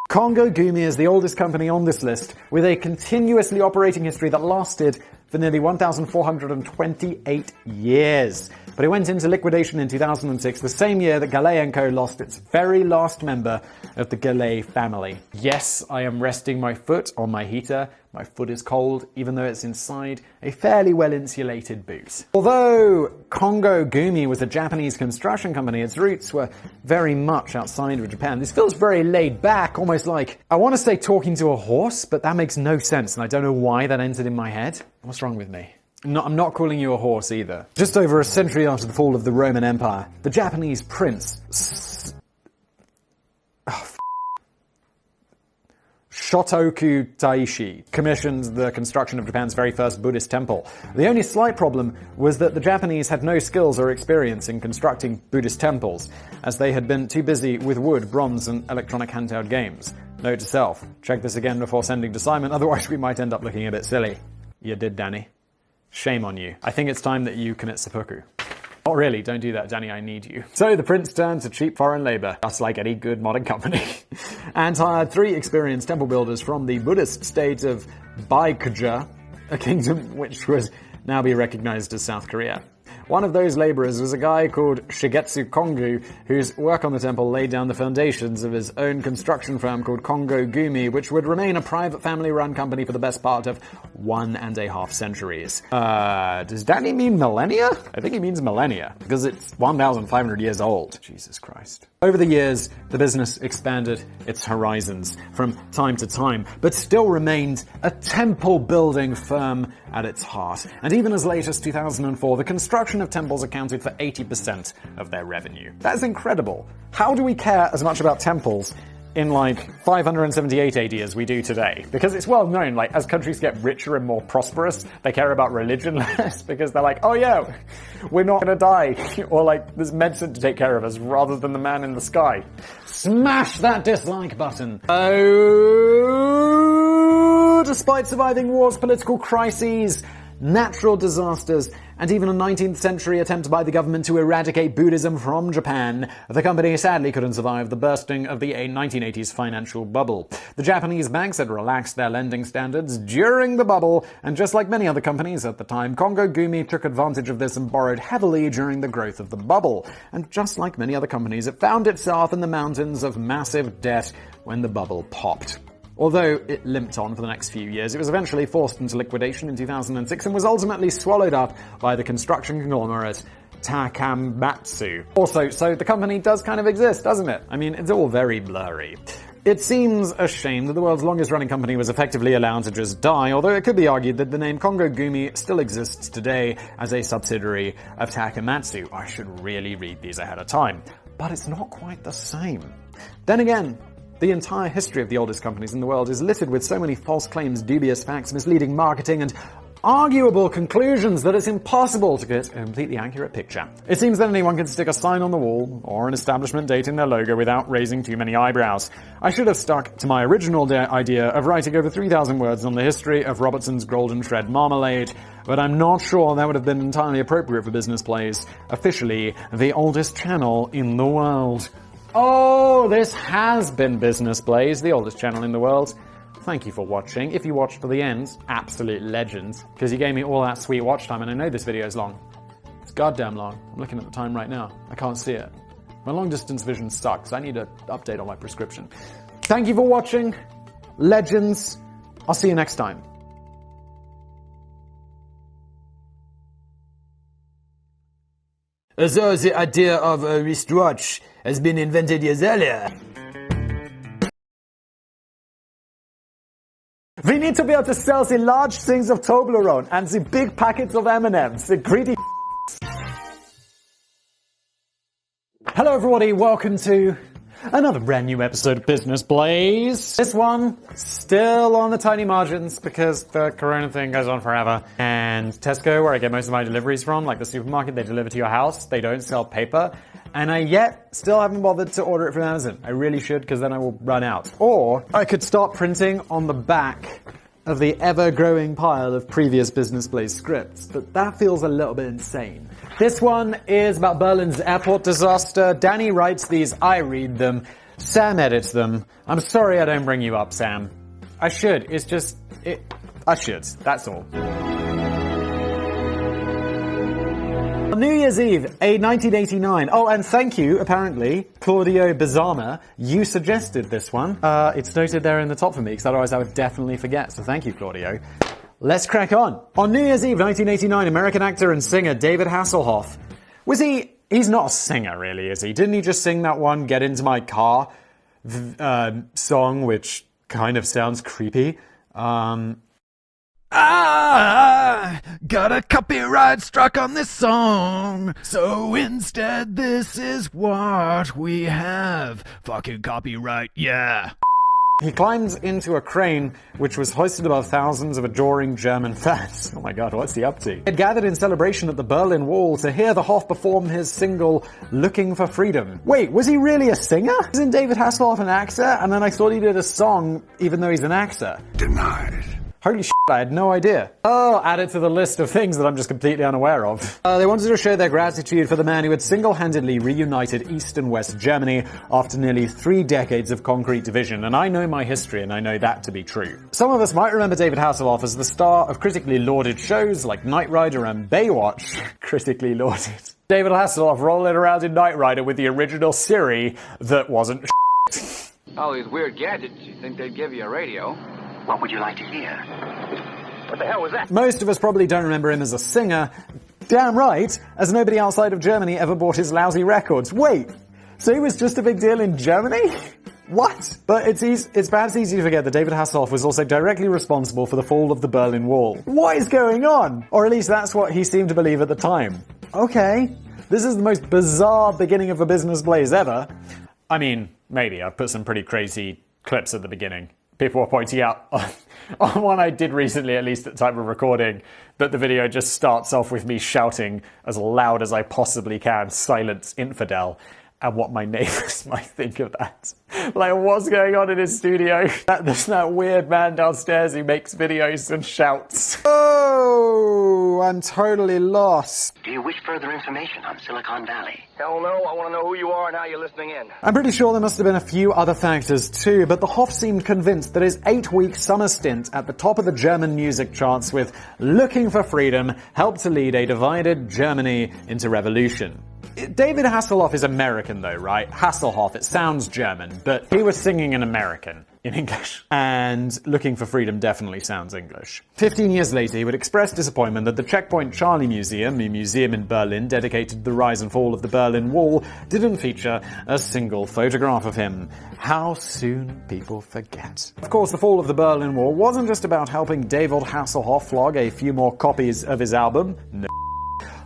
Congo Gumi is the oldest company on this list, with a continuously operating history that lasted for nearly 1,428 years. But it went into liquidation in 2006, the same year that Galet and Co lost its very last member of the Galet family. Yes, I am resting my foot on my heater. My foot is cold, even though it's inside a fairly well-insulated boot. Although Congo Gumi was a Japanese construction company, its roots were very much outside of Japan. This feels very laid back, almost like, I want to say talking to a horse, but that makes no sense, and I don't know why that entered in my head. What's wrong with me? No, I'm not calling you a horse either. Just over a century after the fall of the Roman Empire, the Japanese prince Shotoku Taishi commissioned the construction of Japan's very first Buddhist temple. The only slight problem was that the Japanese had no skills or experience in constructing Buddhist temples, as they had been too busy with wood, bronze, and electronic handheld games. Note to self, check this again before sending to Simon, otherwise we might end up looking a bit silly. You did, Danny. Shame on you. I think it's time that you commit seppuku. Not really, don't do that, Danny, I need you. So the prince turned to cheap foreign labor, just like any good modern company, and hired 3 experienced temple builders from the Buddhist state of Baekje, a kingdom which would now be recognized as South Korea. One of those laborers was a guy called Shigetsu Kongu, whose work on the temple laid down the foundations of his own construction firm called Congo Gumi, which would remain a private family-run company for the best part of 1.5 centuries. Does Danny mean millennia? I think he means millennia, because it's 1,500 years old. Jesus Christ. Over the years, the business expanded its horizons from time to time, but still remained a temple-building firm at its heart. And even as late as 2004, the construction of temples accounted for 80% of their revenue. That's incredible. How do we care as much about temples in like 578 AD as we do today? Because it's well known, like, as countries get richer and more prosperous, they care about religion less, because they're like, oh yeah, we're not gonna die, or like, there's medicine to take care of us rather than the man in the sky. Smash that dislike button. Oh, despite surviving wars, political crises, natural disasters, and even a 19th century attempt by the government to eradicate Buddhism from Japan, the company sadly couldn't survive the bursting of the 1980s financial bubble. The Japanese banks had relaxed their lending standards during the bubble, and just like many other companies at the time, Congo Gumi took advantage of this and borrowed heavily during the growth of the bubble. And just like many other companies, it found itself in the mountains of massive debt when the bubble popped. Although it limped on for the next few years, it was eventually forced into liquidation in 2006 and was ultimately swallowed up by the construction conglomerate Takamatsu. Also, so the company does kind of exist, doesn't it? I mean, it's all very blurry. It seems a shame that the world's longest running company was effectively allowed to just die, although it could be argued that the name Congo Gumi still exists today as a subsidiary of Takamatsu. I should really read these ahead of time. But it's not quite the same. Then again, the entire history of the oldest companies in the world is littered with so many false claims, dubious facts, misleading marketing, and arguable conclusions that it's impossible to get a completely accurate picture. It seems that anyone can stick a sign on the wall or an establishment date in their logo without raising too many eyebrows. I should have stuck to my original idea of writing over 3,000 words on the history of Robertson's Golden Shred Marmalade, but I'm not sure that would have been entirely appropriate for Business Plays, officially the oldest channel in the world. Oh, this has been Business Plays, the oldest channel in the world. Thank you for watching. If you watched to the end, absolute legends, because you gave me all that sweet watch time, and I know this video is long. It's goddamn long. I'm looking at the time right now. I can't see it. My long distance vision sucks. I need an update on my prescription. Thank you for watching. Legends. I'll see you next time. So the idea of a wristwatch has been invented years earlier. We need to be able to sell the large things of Toblerone and the big packets of M&Ms, the greedy Hello everybody, welcome to another brand new episode of Business Plays. This one, still on the tiny margins because the corona thing goes on forever. And Tesco, where I get most of my deliveries from, like the supermarket, they deliver to your house. They don't sell paper. And I yet still haven't bothered to order it from Amazon. I really should, because then I will run out. Or I could start printing on the back of the ever-growing pile of previous Business Plays scripts, but that feels a little bit insane. This one is about Berlin's airport disaster. Danny writes these, I read them, Sam edits them. I'm sorry I don't bring you up, Sam. I should, it's just, I should, that's all. New Year's Eve, 1989. Oh, and thank you, apparently, Claudio Bizarma. You suggested this one. It's noted there in the top for me, because otherwise I would definitely forget. So thank you, Claudio. Let's crack on. On New Year's Eve, 1989, American actor and singer David Hasselhoff. He's not a singer, really, is he? Didn't he just sing that one, Get Into My Car song, which kind of sounds creepy? Got a copyright struck on this song, so instead this is what we have. Fucking copyright, yeah. He climbs into a crane, which was hoisted above thousands of adoring German fans. Oh my god, what's he up to? He had gathered in celebration at the Berlin Wall to hear the Hoff perform his single, Looking for Freedom. Wait, was he really a singer? Isn't David Hasselhoff an actor? And then I thought he did a song, even though he's an actor. Denied. Holy shit, I had no idea. Oh, added to the list of things that I'm just completely unaware of. They wanted to show their gratitude for the man who had single-handedly reunited East and West Germany after nearly 3 decades of concrete division, and I know my history and I know that to be true. Some of us might remember David Hasselhoff as the star of critically lauded shows like Knight Rider and Baywatch. Critically lauded. David Hasselhoff rolling around in Knight Rider with the original Siri that wasn't All these weird gadgets, you'd think they'd give you a radio. What would you like to hear? What the hell was that? Most of us probably don't remember him as a singer. Damn right, as nobody outside of Germany ever bought his lousy records. Wait, so he was just a big deal in Germany? What? But it's perhaps easy to forget that David Hasselhoff was also directly responsible for the fall of the Berlin Wall. What is going on? Or at least that's what he seemed to believe at the time. Okay, this is the most bizarre beginning of a Business Plays ever. I mean, maybe. I've put some pretty crazy clips at the beginning. People were pointing out on one I did recently, at least at the time of recording, that the video just starts off with me shouting as loud as I possibly can, "Silence, infidel," and what my neighbours might think of that. Like, what's going on in his studio? There's that weird man downstairs who makes videos and shouts. Oh, I'm totally lost. Do you wish further information on Silicon Valley? Hell no, I want to know who you are and how you're listening in. I'm pretty sure there must have been a few other factors too, but the Hoff seemed convinced that his 8-week summer stint at the top of the German music charts with Looking for Freedom helped to lead a divided Germany into revolution. David Hasselhoff is American though, right? Hasselhoff, it sounds German, but he was singing in American. in English. And looking for freedom definitely sounds English. 15 years later, he would express disappointment that the Checkpoint Charlie Museum, a museum in Berlin dedicated to the rise and fall of the Berlin Wall, didn't feature a single photograph of him. How soon people forget. Of course, the fall of the Berlin Wall wasn't just about helping David Hasselhoff flog a few more copies of his album. No.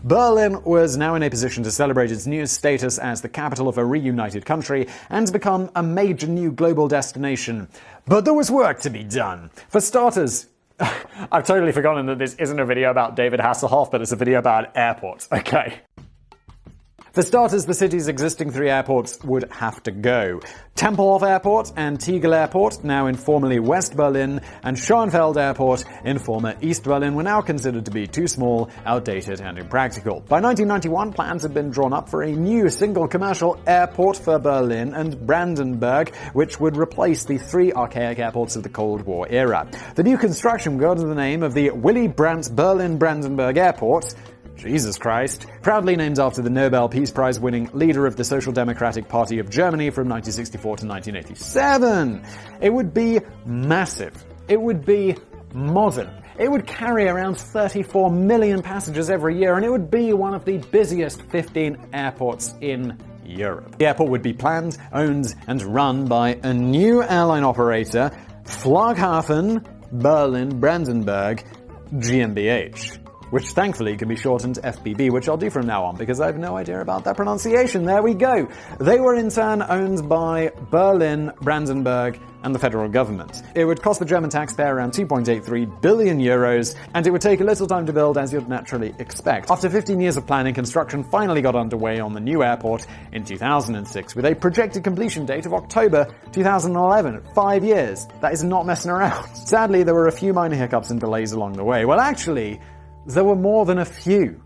Berlin was now in a position to celebrate its new status as the capital of a reunited country and become a major new global destination. But there was work to be done. For starters, I've totally forgotten that this isn't a video about David Hasselhoff, but it's a video about airports. Okay. For starters, the city's existing 3 airports would have to go. Tempelhof Airport and Tegel Airport, now in formerly West Berlin, and Schoenfeld Airport in former East Berlin, were now considered to be too small, outdated, and impractical. By 1991, plans had been drawn up for a new single commercial airport for Berlin and Brandenburg, which would replace the 3 archaic airports of the Cold War era. The new construction would go under the name of the Willy Brandt Berlin-Brandenburg Airport, Jesus Christ, proudly named after the Nobel Peace Prize winning leader of the Social Democratic Party of Germany from 1964 to 1987. It would be massive. It would be modern. It would carry around 34 million passengers every year, and it would be one of the busiest 15 airports in Europe. The airport would be planned, owned, and run by a new airline operator, Flughafen Berlin-Brandenburg GmbH. Which thankfully can be shortened to FBB, which I'll do from now on because I have no idea about that pronunciation. There we go. They were in turn owned by Berlin, Brandenburg, and the federal government. It would cost the German taxpayer around 2.83 billion euros, and it would take a little time to build, as you'd naturally expect. After 15 years of planning, construction finally got underway on the new airport in 2006, with a projected completion date of October 2011. 5 years. That is not messing around. Sadly, there were a few minor hiccups and delays along the way. Well, actually, there were more than a few.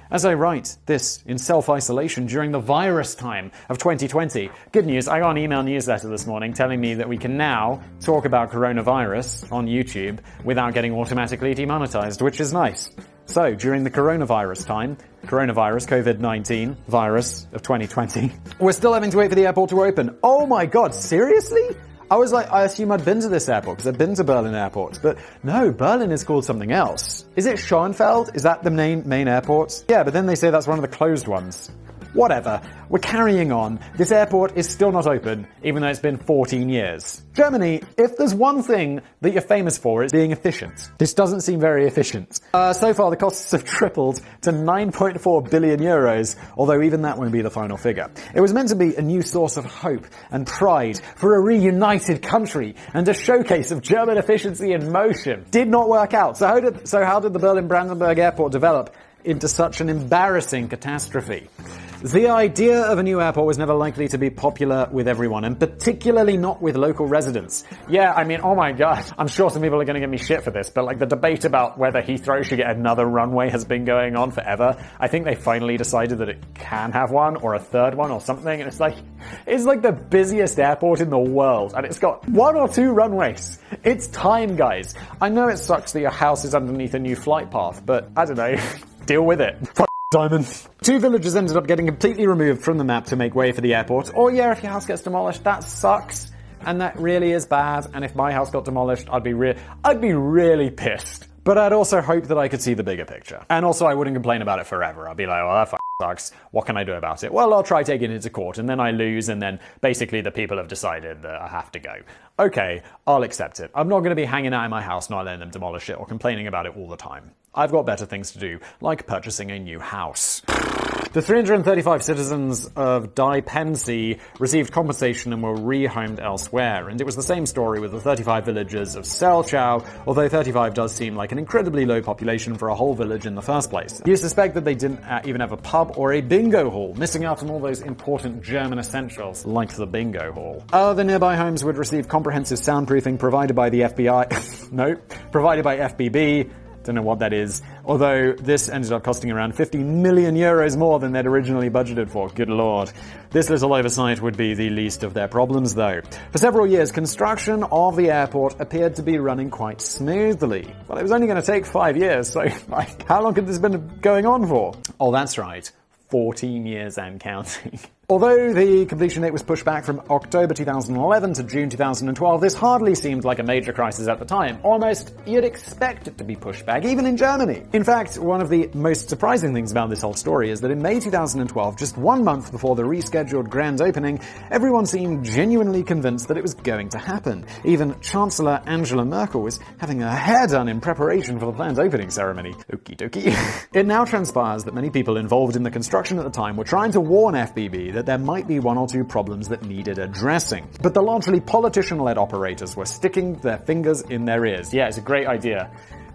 As I write this in self-isolation during the virus time of 2020, good news, I got an email newsletter this morning telling me that we can now talk about coronavirus on YouTube without getting automatically demonetized, which is nice. So, during the coronavirus time, coronavirus, COVID-19 virus of 2020, we're still having to wait for the airport to open. Oh my god, seriously? I assume I'd been to this airport because I've been to Berlin airports, but no, Berlin is called something else. Is it Schoenfeld? Is that the main airport? Yeah, but then they say that's one of the closed ones. Whatever. We're carrying on. This airport is still not open, even though it's been 14 years. Germany, if there's one thing that you're famous for, it's being efficient. This doesn't seem very efficient. So far, the costs have tripled to 9.4 billion euros, although even that won't be the final figure. It was meant to be a new source of hope and pride for a reunited country and a showcase of German efficiency in motion. Did not work out. So how did the Berlin-Brandenburg airport develop into such an embarrassing catastrophe? The idea of a new airport was never likely to be popular with everyone, and particularly not with local residents. Yeah, I mean, oh my god, I'm sure some people are going to give me shit for this, but like the debate about whether Heathrow should get another runway has been going on forever. I think they finally decided that it can have one, or a third one, or something, and it's like the busiest airport in the world, and it's got 1 or 2 runways. It's time, guys. I know it sucks that your house is underneath a new flight path, but I don't know, deal with it. Diamond. 2 villages ended up getting completely removed from the map to make way for the airport. Or yeah, if your house gets demolished, that sucks. And that really is bad. And if my house got demolished, I'd be really pissed. But I'd also hope that I could see the bigger picture. And also I wouldn't complain about it forever. I'd be like, well, that sucks. What can I do about it? Well, I'll try taking it to court, and then I lose, and then basically the people have decided that I have to go. Okay, I'll accept it. I'm not going to be hanging out in my house not letting them demolish it or complaining about it all the time. I've got better things to do, like purchasing a new house. The 335 citizens of Daipensi received compensation and were rehomed elsewhere, and it was the same story with the 35 villagers of Selchow, although 35 does seem like an incredibly low population for a whole village in the first place. You suspect that they didn't even have a pub or a bingo hall, missing out on all those important German essentials, like the bingo hall. Other nearby homes would receive comprehensive soundproofing provided by the FBI. No, provided by FBB. Don't know what that is. Although this ended up costing around 50 million euros more than they'd originally budgeted for. Good lord. This little oversight would be the least of their problems, though. For several years, construction of the airport appeared to be running quite smoothly. Well, it was only going to take 5 years, so how long could this have been going on for? Oh, that's right. 14 years and counting. Although the completion date was pushed back from October 2011 to June 2012, this hardly seemed like a major crisis at the time. Almost you'd expect it to be pushed back, even in Germany. In fact, one of the most surprising things about this whole story is that in May 2012, just 1 month before the rescheduled grand opening, everyone seemed genuinely convinced that it was going to happen. Even Chancellor Angela Merkel was having her hair done in preparation for the planned opening ceremony. Okie dokie. It now transpires that many people involved in the construction at the time were trying to warn FBB that there might be one or two problems that needed addressing. But the largely politician-led operators were sticking their fingers in their ears. Yeah, it's a great idea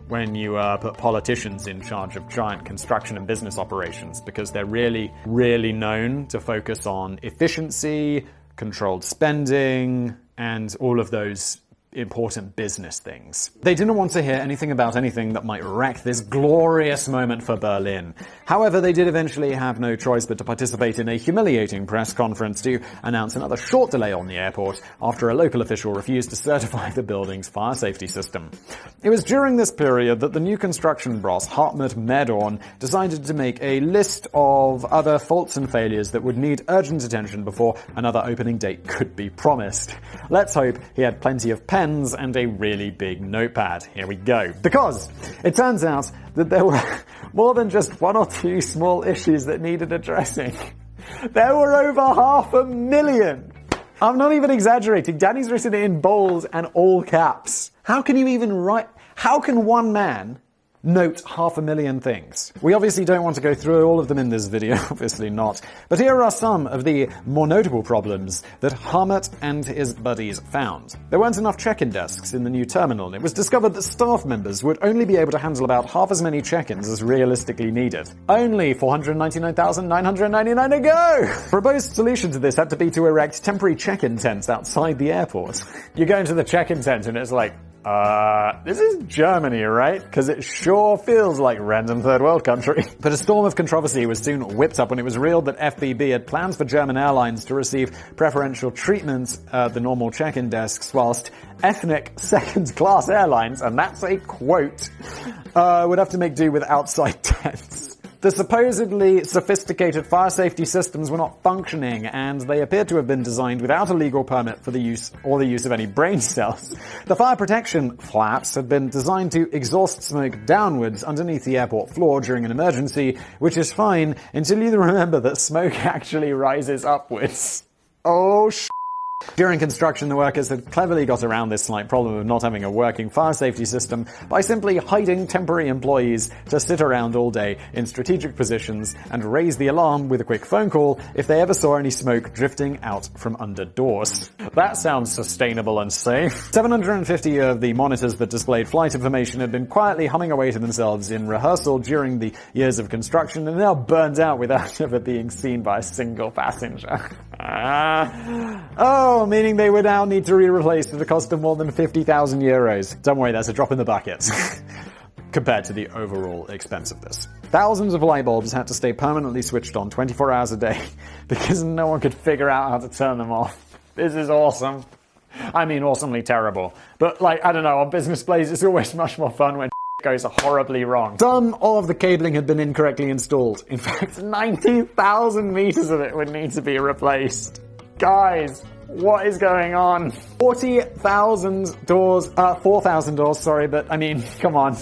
when you put politicians in charge of giant construction and business operations, because they're really, really known to focus on efficiency, controlled spending, and all of those important business things. They didn't want to hear anything about anything that might wreck this glorious moment for Berlin. However, they did eventually have no choice but to participate in a humiliating press conference to announce another short delay on the airport after a local official refused to certify the building's fire safety system. It was during this period that the new construction boss, Hartmut Mehrdorn, decided to make a list of other faults and failures that would need urgent attention before another opening date could be promised. Let's hope he had plenty of pens and a really big notepad. Here we go. Because it turns out that there were more than just one or two small issues that needed addressing. There were over 500,000. I'm not even exaggerating. Danny's written it in bold and all caps. How can you even write? How can one man note 500,000 things? We obviously don't want to go through all of them in this video, obviously not. But here are some of the more notable problems that Hartmut and his buddies found. There weren't enough check-in desks in the new terminal, and it was discovered that staff members would only be able to handle about half as many check-ins as realistically needed. Only 499,999 to go! Proposed solution to this had to be to erect temporary check-in tents outside the airport. You go into the check-in tent and it's like, this is Germany, right? Because it sure feels like random third world country. But a storm of controversy was soon whipped up when it was revealed that FBB had plans for German airlines to receive preferential treatment at the normal check-in desks, whilst ethnic second-class airlines, and that's a quote, would have to make do with outside tents. The supposedly sophisticated fire safety systems were not functioning, and they appeared to have been designed without a legal permit for the use of any brain cells. The fire protection flaps had been designed to exhaust smoke downwards underneath the airport floor during an emergency, which is fine until you remember that smoke actually rises upwards. Oh During construction, the workers had cleverly got around this slight problem of not having a working fire safety system by simply hiding temporary employees to sit around all day in strategic positions and raise the alarm with a quick phone call if they ever saw any smoke drifting out from under doors. That sounds sustainable and safe. 750 of the monitors that displayed flight information had been quietly humming away to themselves in rehearsal during the years of construction and now burned out without ever being seen by a single passenger. Meaning they would now need to be replaced at a cost of more than 50,000 euros. Don't worry, that's a drop in the bucket compared to the overall expense of this. Thousands of light bulbs had to stay permanently switched on 24 hours a day because no one could figure out how to turn them off. This is awesome. I mean, awesomely terrible. But, I don't know, on business plays, it's always much more fun when goes horribly wrong. Some of the cabling had been incorrectly installed. In fact, 90,000 meters of it would need to be replaced. Guys, what is going on? 4,000 doors, but I mean, come on.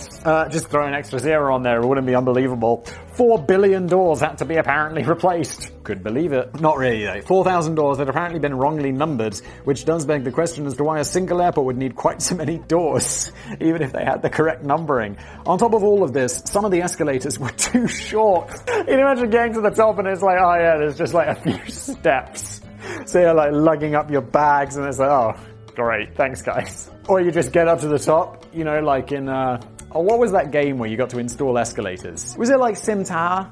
Just throw an extra zero on there, it wouldn't be unbelievable. 4 billion doors had to be apparently replaced. Could believe it. Not really though. 4,000 doors had apparently been wrongly numbered, which does beg the question as to why a single airport would need quite so many doors, even if they had the correct numbering. On top of all of this, some of the escalators were too short. You can imagine getting to the top and it's like, oh yeah, there's just a few steps. So you're lugging up your bags and it's like, oh, great, thanks guys. Or you just get up to the top, like in, what was that game where you got to install escalators? Was it Sim Tower?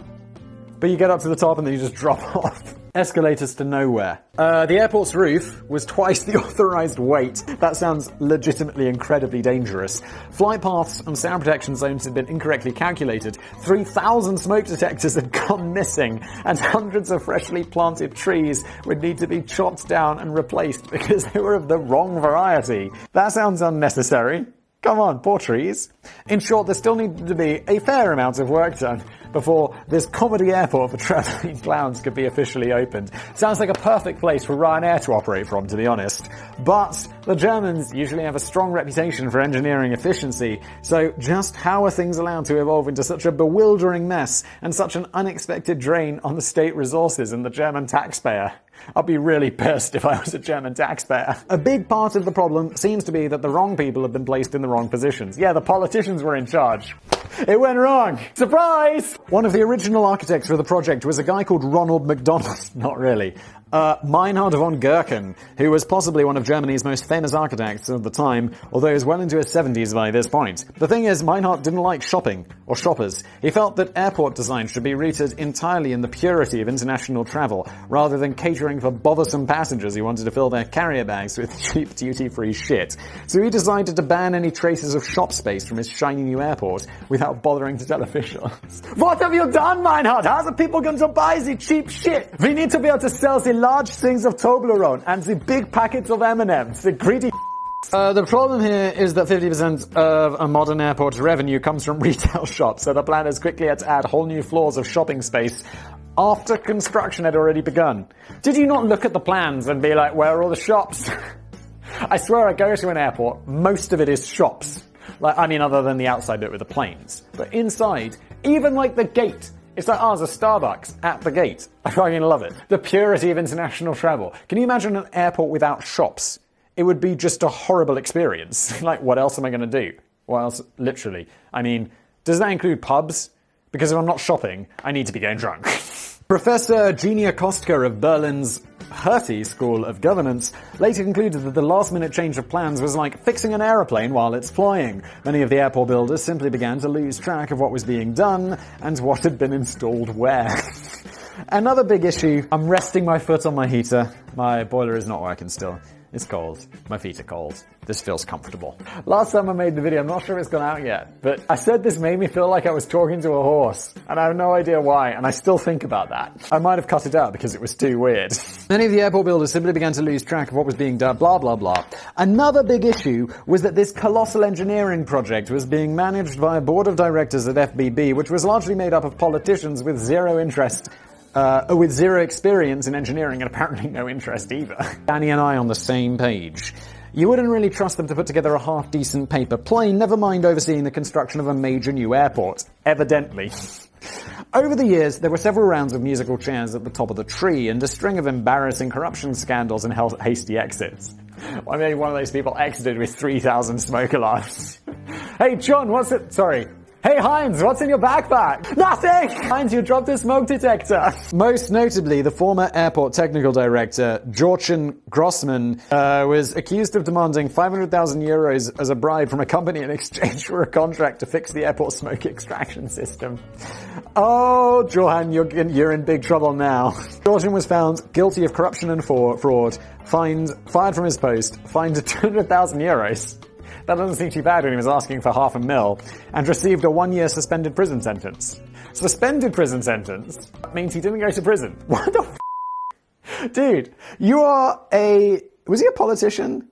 But you get up to the top and then you just drop off. Escalators to nowhere. The airport's roof was twice the authorized weight. That sounds legitimately incredibly dangerous. Flight paths and sound protection zones had been incorrectly calculated. 3,000 smoke detectors had gone missing, and hundreds of freshly planted trees would need to be chopped down and replaced because they were of the wrong variety. That sounds unnecessary. Come on, poor trees. In short, there still needed to be a fair amount of work done before this comedy airport for traveling clowns could be officially opened. Sounds like a perfect place for Ryanair to operate from, to be honest. But the Germans usually have a strong reputation for engineering efficiency, so just how are things allowed to evolve into such a bewildering mess and such an unexpected drain on the state resources and the German taxpayer? I'd be really pissed if I was a German taxpayer. A big part of the problem seems to be that the wrong people have been placed in the wrong positions. Yeah, the politicians were in charge. It went wrong. Surprise! One of the original architects for the project was a guy called Ronald McDonald. Not really. Meinhard von Gerken, who was possibly one of Germany's most famous architects of the time, although he was well into his 70s by this point. The thing is, Meinhard didn't like shopping, or shoppers. He felt that airport design should be rooted entirely in the purity of international travel, rather than catering for bothersome passengers who wanted to fill their carrier bags with cheap duty-free shit. So he decided to ban any traces of shop space from his shiny new airport, without bothering to tell officials. What have you done, Meinhard? How are people going to buy the cheap shit? We need to be able to sell the large things of Toblerone and the big packets of M&M's, the greedy the problem here is that 50% of a modern airport's revenue comes from retail shops, so the planners quickly had to add whole new floors of shopping space after construction had already begun. Did you not look at the plans and be like, where are all the shops? I swear I go to an airport, most of it is shops. Other than the outside bit with the planes. But inside, even like the gate, it's like, there's a Starbucks at the gate. I fucking love it. The purity of international travel. Can you imagine an airport without shops? It would be just a horrible experience. Like, what else am I going to do? What else? Literally. Does that include pubs? Because if I'm not shopping, I need to be getting drunk. Professor Genia Kostka of Berlin's Hertie School of Governance later concluded that the last-minute change of plans was like fixing an aeroplane while it's flying. Many of the airport builders simply began to lose track of what was being done and what had been installed where. Another big issue, I'm resting my foot on my heater. My boiler is not working still. It's cold. My feet are cold. This feels comfortable. Last time I made the video, I'm not sure if it's gone out yet, but I said this made me feel like I was talking to a horse, and I have no idea why, and I still think about that. I might have cut it out because it was too weird. Many of the airport builders simply began to lose track of what was being done, blah, blah, blah. Another big issue was that this colossal engineering project was being managed by a board of directors at FBB, which was largely made up of politicians with zero interest with zero experience in engineering and apparently no interest either. Danny and I on the same page. You wouldn't really trust them to put together a half-decent paper plane, never mind overseeing the construction of a major new airport. Evidently. Over the years, there were several rounds of musical chairs at the top of the tree and a string of embarrassing corruption scandals and hasty exits. I mean, one of those people exited with 3,000 smoke alarms. Hey, John, what's it? Sorry. Hey Heinz, what's in your backpack? Nothing! Heinz, you dropped a smoke detector. Most notably, the former airport technical director, Jochen Grossman, was accused of demanding 500,000 euros as a bribe from a company in exchange for a contract to fix the airport smoke extraction system. Oh, Johan, you're in big trouble now. Jochen was found guilty of corruption and fraud, fired from his post, fined 200,000 euros. That doesn't seem too bad when he was asking for $500,000, and received a 1-year suspended prison sentence. Suspended prison sentence means he didn't go to prison. What the f***? Dude, you are was he a politician?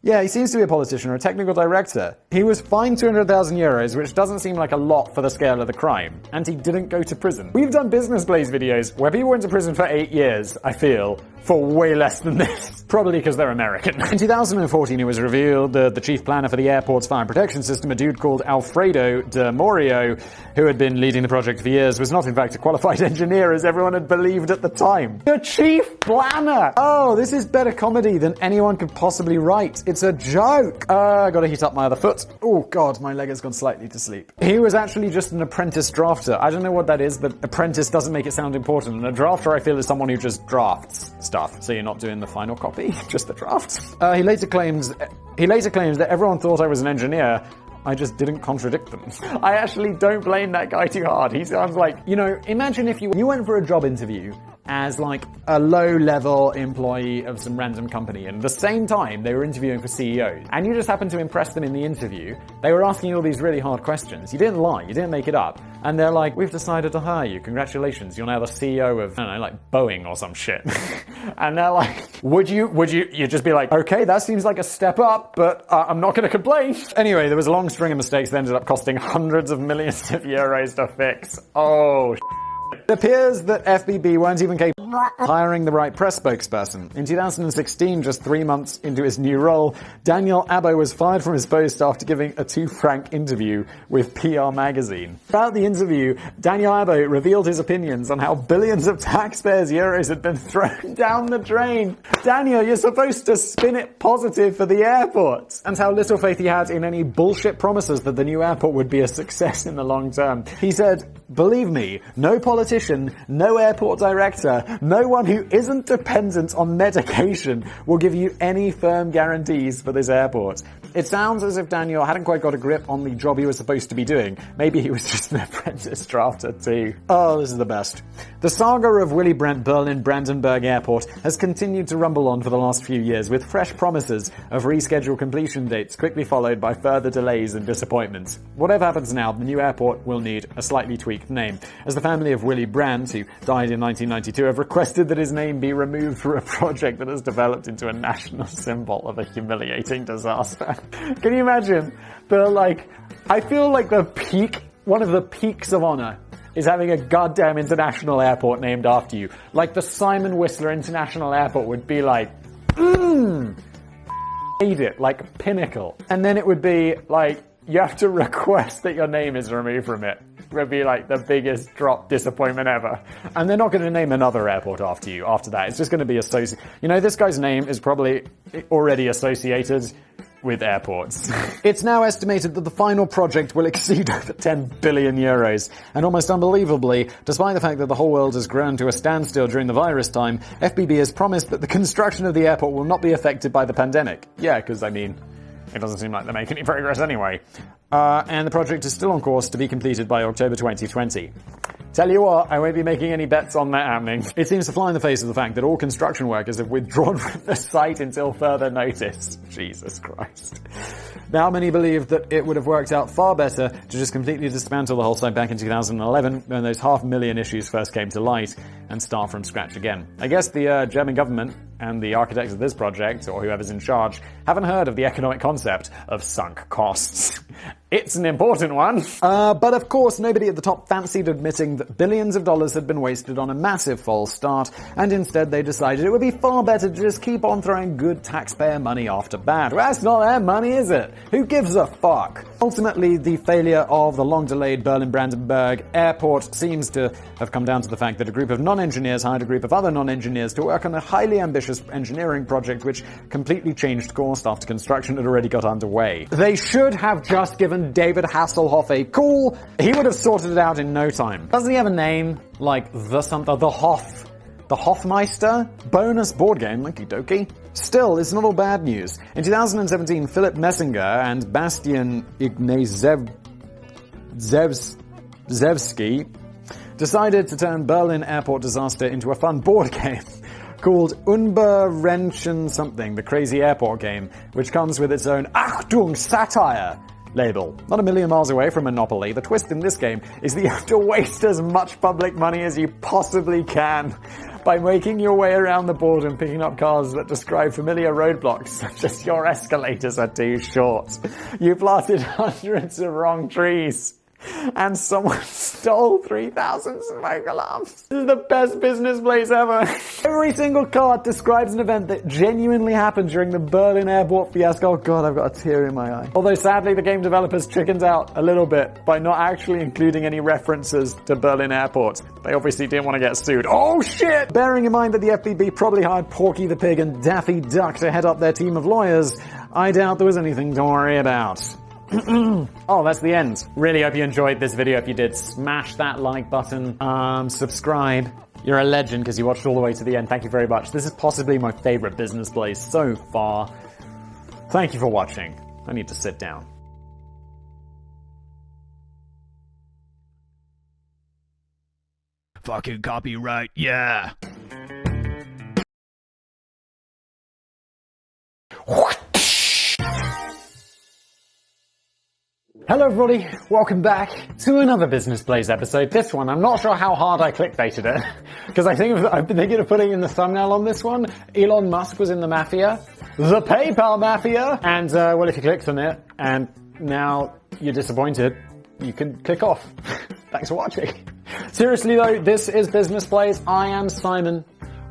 Yeah, he seems to be a politician or a technical director. He was fined 200,000 euros, which doesn't seem like a lot for the scale of the crime. And he didn't go to prison. We've done Business Blaze videos where people went to prison for 8 years, I feel, for way less than this. Probably because they're American. In 2014, it was revealed that the chief planner for the airport's fire protection system, a dude called Alfredo de Morio, who had been leading the project for years, was not in fact a qualified engineer as everyone had believed at the time. The chief planner! Oh, this is better comedy than anyone could possibly write. It's a joke. I gotta heat up my other foot. Oh god, my leg has gone slightly to sleep. He was actually just an apprentice drafter. I don't know what that is, but apprentice doesn't make it sound important. And a drafter, I feel, is someone who just drafts stuff. So you're not doing the final copy, just the draft. He later claims that everyone thought I was an engineer. I just didn't contradict them. I actually don't blame that guy too hard. He sounds like, imagine if you went for a job interview as like a low-level employee of some random company. And at the same time, they were interviewing for CEOs. And you just happened to impress them in the interview. They were asking you all these really hard questions. You didn't lie. You didn't make it up. And they're like, we've decided to hire you. Congratulations. You're now the CEO of, I don't know, like Boeing or some shit. And they're like, would you just be like, okay, that seems like a step up, but I'm not going to complain. Anyway, there was a long string of mistakes that ended up costing hundreds of millions of euros to fix. Oh, it appears that FBB weren't even capable of hiring the right press spokesperson. In 2016, just 3 months into his new role, Daniel Abbo was fired from his post after giving a too-frank interview with PR Magazine. Throughout the interview, Daniel Abbo revealed his opinions on how billions of taxpayers' euros had been thrown down the drain. Daniel, you're supposed to spin it positive for the airport. And how little faith he had in any bullshit promises that the new airport would be a success in the long term. He said, believe me, no politician, no airport director, no one who isn't dependent on medication will give you any firm guarantees for this airport. It sounds as if Daniel hadn't quite got a grip on the job he was supposed to be doing. Maybe he was just an apprentice drafter too. Oh, this is the best. The saga of Willy Brandt Berlin Brandenburg Airport has continued to rumble on for the last few years, with fresh promises of rescheduled completion dates quickly followed by further delays and disappointments. Whatever happens now, the new airport will need a slightly tweaked name, as the family of Willy Brandt, who died in 1992, have requested that his name be removed for a project that has developed into a national symbol of a humiliating disaster. Can you imagine? I feel like one of the peaks of honor is having a goddamn international airport named after you. Like the Simon Whistler International Airport would be like, like pinnacle. And then it would be like, you have to request that your name is removed from it. It would be like the biggest drop disappointment ever. And they're not going to name another airport after you after that. It's just going to be associated. You know, this guy's name is probably already associated with airports. It's now estimated that the final project will exceed over 10 billion euros. And almost unbelievably, despite the fact that the whole world has grown to a standstill during the virus time, FBB has promised that the construction of the airport will not be affected by the pandemic. Yeah, because, I mean, it doesn't seem like they're making any progress anyway. And the project is still on course to be completed by October 2020. Tell you what, I won't be making any bets on that happening. It seems to fly in the face of the fact that all construction workers have withdrawn from the site until further notice. Jesus Christ. Now many believe that it would have worked out far better to just completely dismantle the whole site back in 2011 when those 500,000 issues first came to light and start from scratch again. I guess the German government and the architects of this project, or whoever's in charge, haven't heard of the economic concept of sunk costs. It's an important one. But of course, nobody at the top fancied admitting that billions of dollars had been wasted on a massive false start, and instead they decided it would be far better to just keep on throwing good taxpayer money after bad. Well, that's not their money, is it? Who gives a fuck? Ultimately, the failure of the long-delayed Berlin-Brandenburg airport seems to have come down to the fact that a group of non-engineers hired a group of other non-engineers to work on a highly ambitious engineering project which completely changed course after construction had already got underway. They should have just given David Hasselhoff a call. He would have sorted it out in no time. Doesn't he have a name? Like the Hoffmeister? Bonus board game, okie dokie. Still, it's not all bad news. In 2017, Philip Messinger and Bastian Ignazievsky decided to turn Berlin airport disaster into a fun board game called Unberechenbar something, the crazy airport game, which comes with its own Achtung satire label. Not a million miles away from Monopoly, the twist in this game is that you have to waste as much public money as you possibly can by making your way around the board and picking up cards that describe familiar roadblocks, such as your escalators are too short. You planted hundreds of wrong trees. And someone stole 3,000 smoke alarms. This is the best business place ever. Every single card describes an event that genuinely happened during the Berlin airport fiasco. Oh god, I've got a tear in my eye. Although sadly, the game developers chickened out a little bit by not actually including any references to Berlin airport. They obviously didn't want to get sued. Oh shit! Bearing in mind that the FBB probably hired Porky the Pig and Daffy Duck to head up their team of lawyers, I doubt there was anything to worry about. Oh, that's the end. Really hope you enjoyed this video. If you did, smash that like button. Subscribe. You're a legend because you watched all the way to the end. Thank you very much. This is possibly my favorite business place so far. Thank you for watching. I need to sit down. Fucking copyright, yeah. Hello everybody, welcome back to another Business Plays episode. This one, I'm not sure how hard I clickbaited it, because I've been thinking of putting in the thumbnail on this one. Elon Musk was in the mafia, the PayPal mafia, and well, if you clicked on it, and now you're disappointed, you can click off. Thanks for watching. Seriously though, this is Business Plays. I am Simon.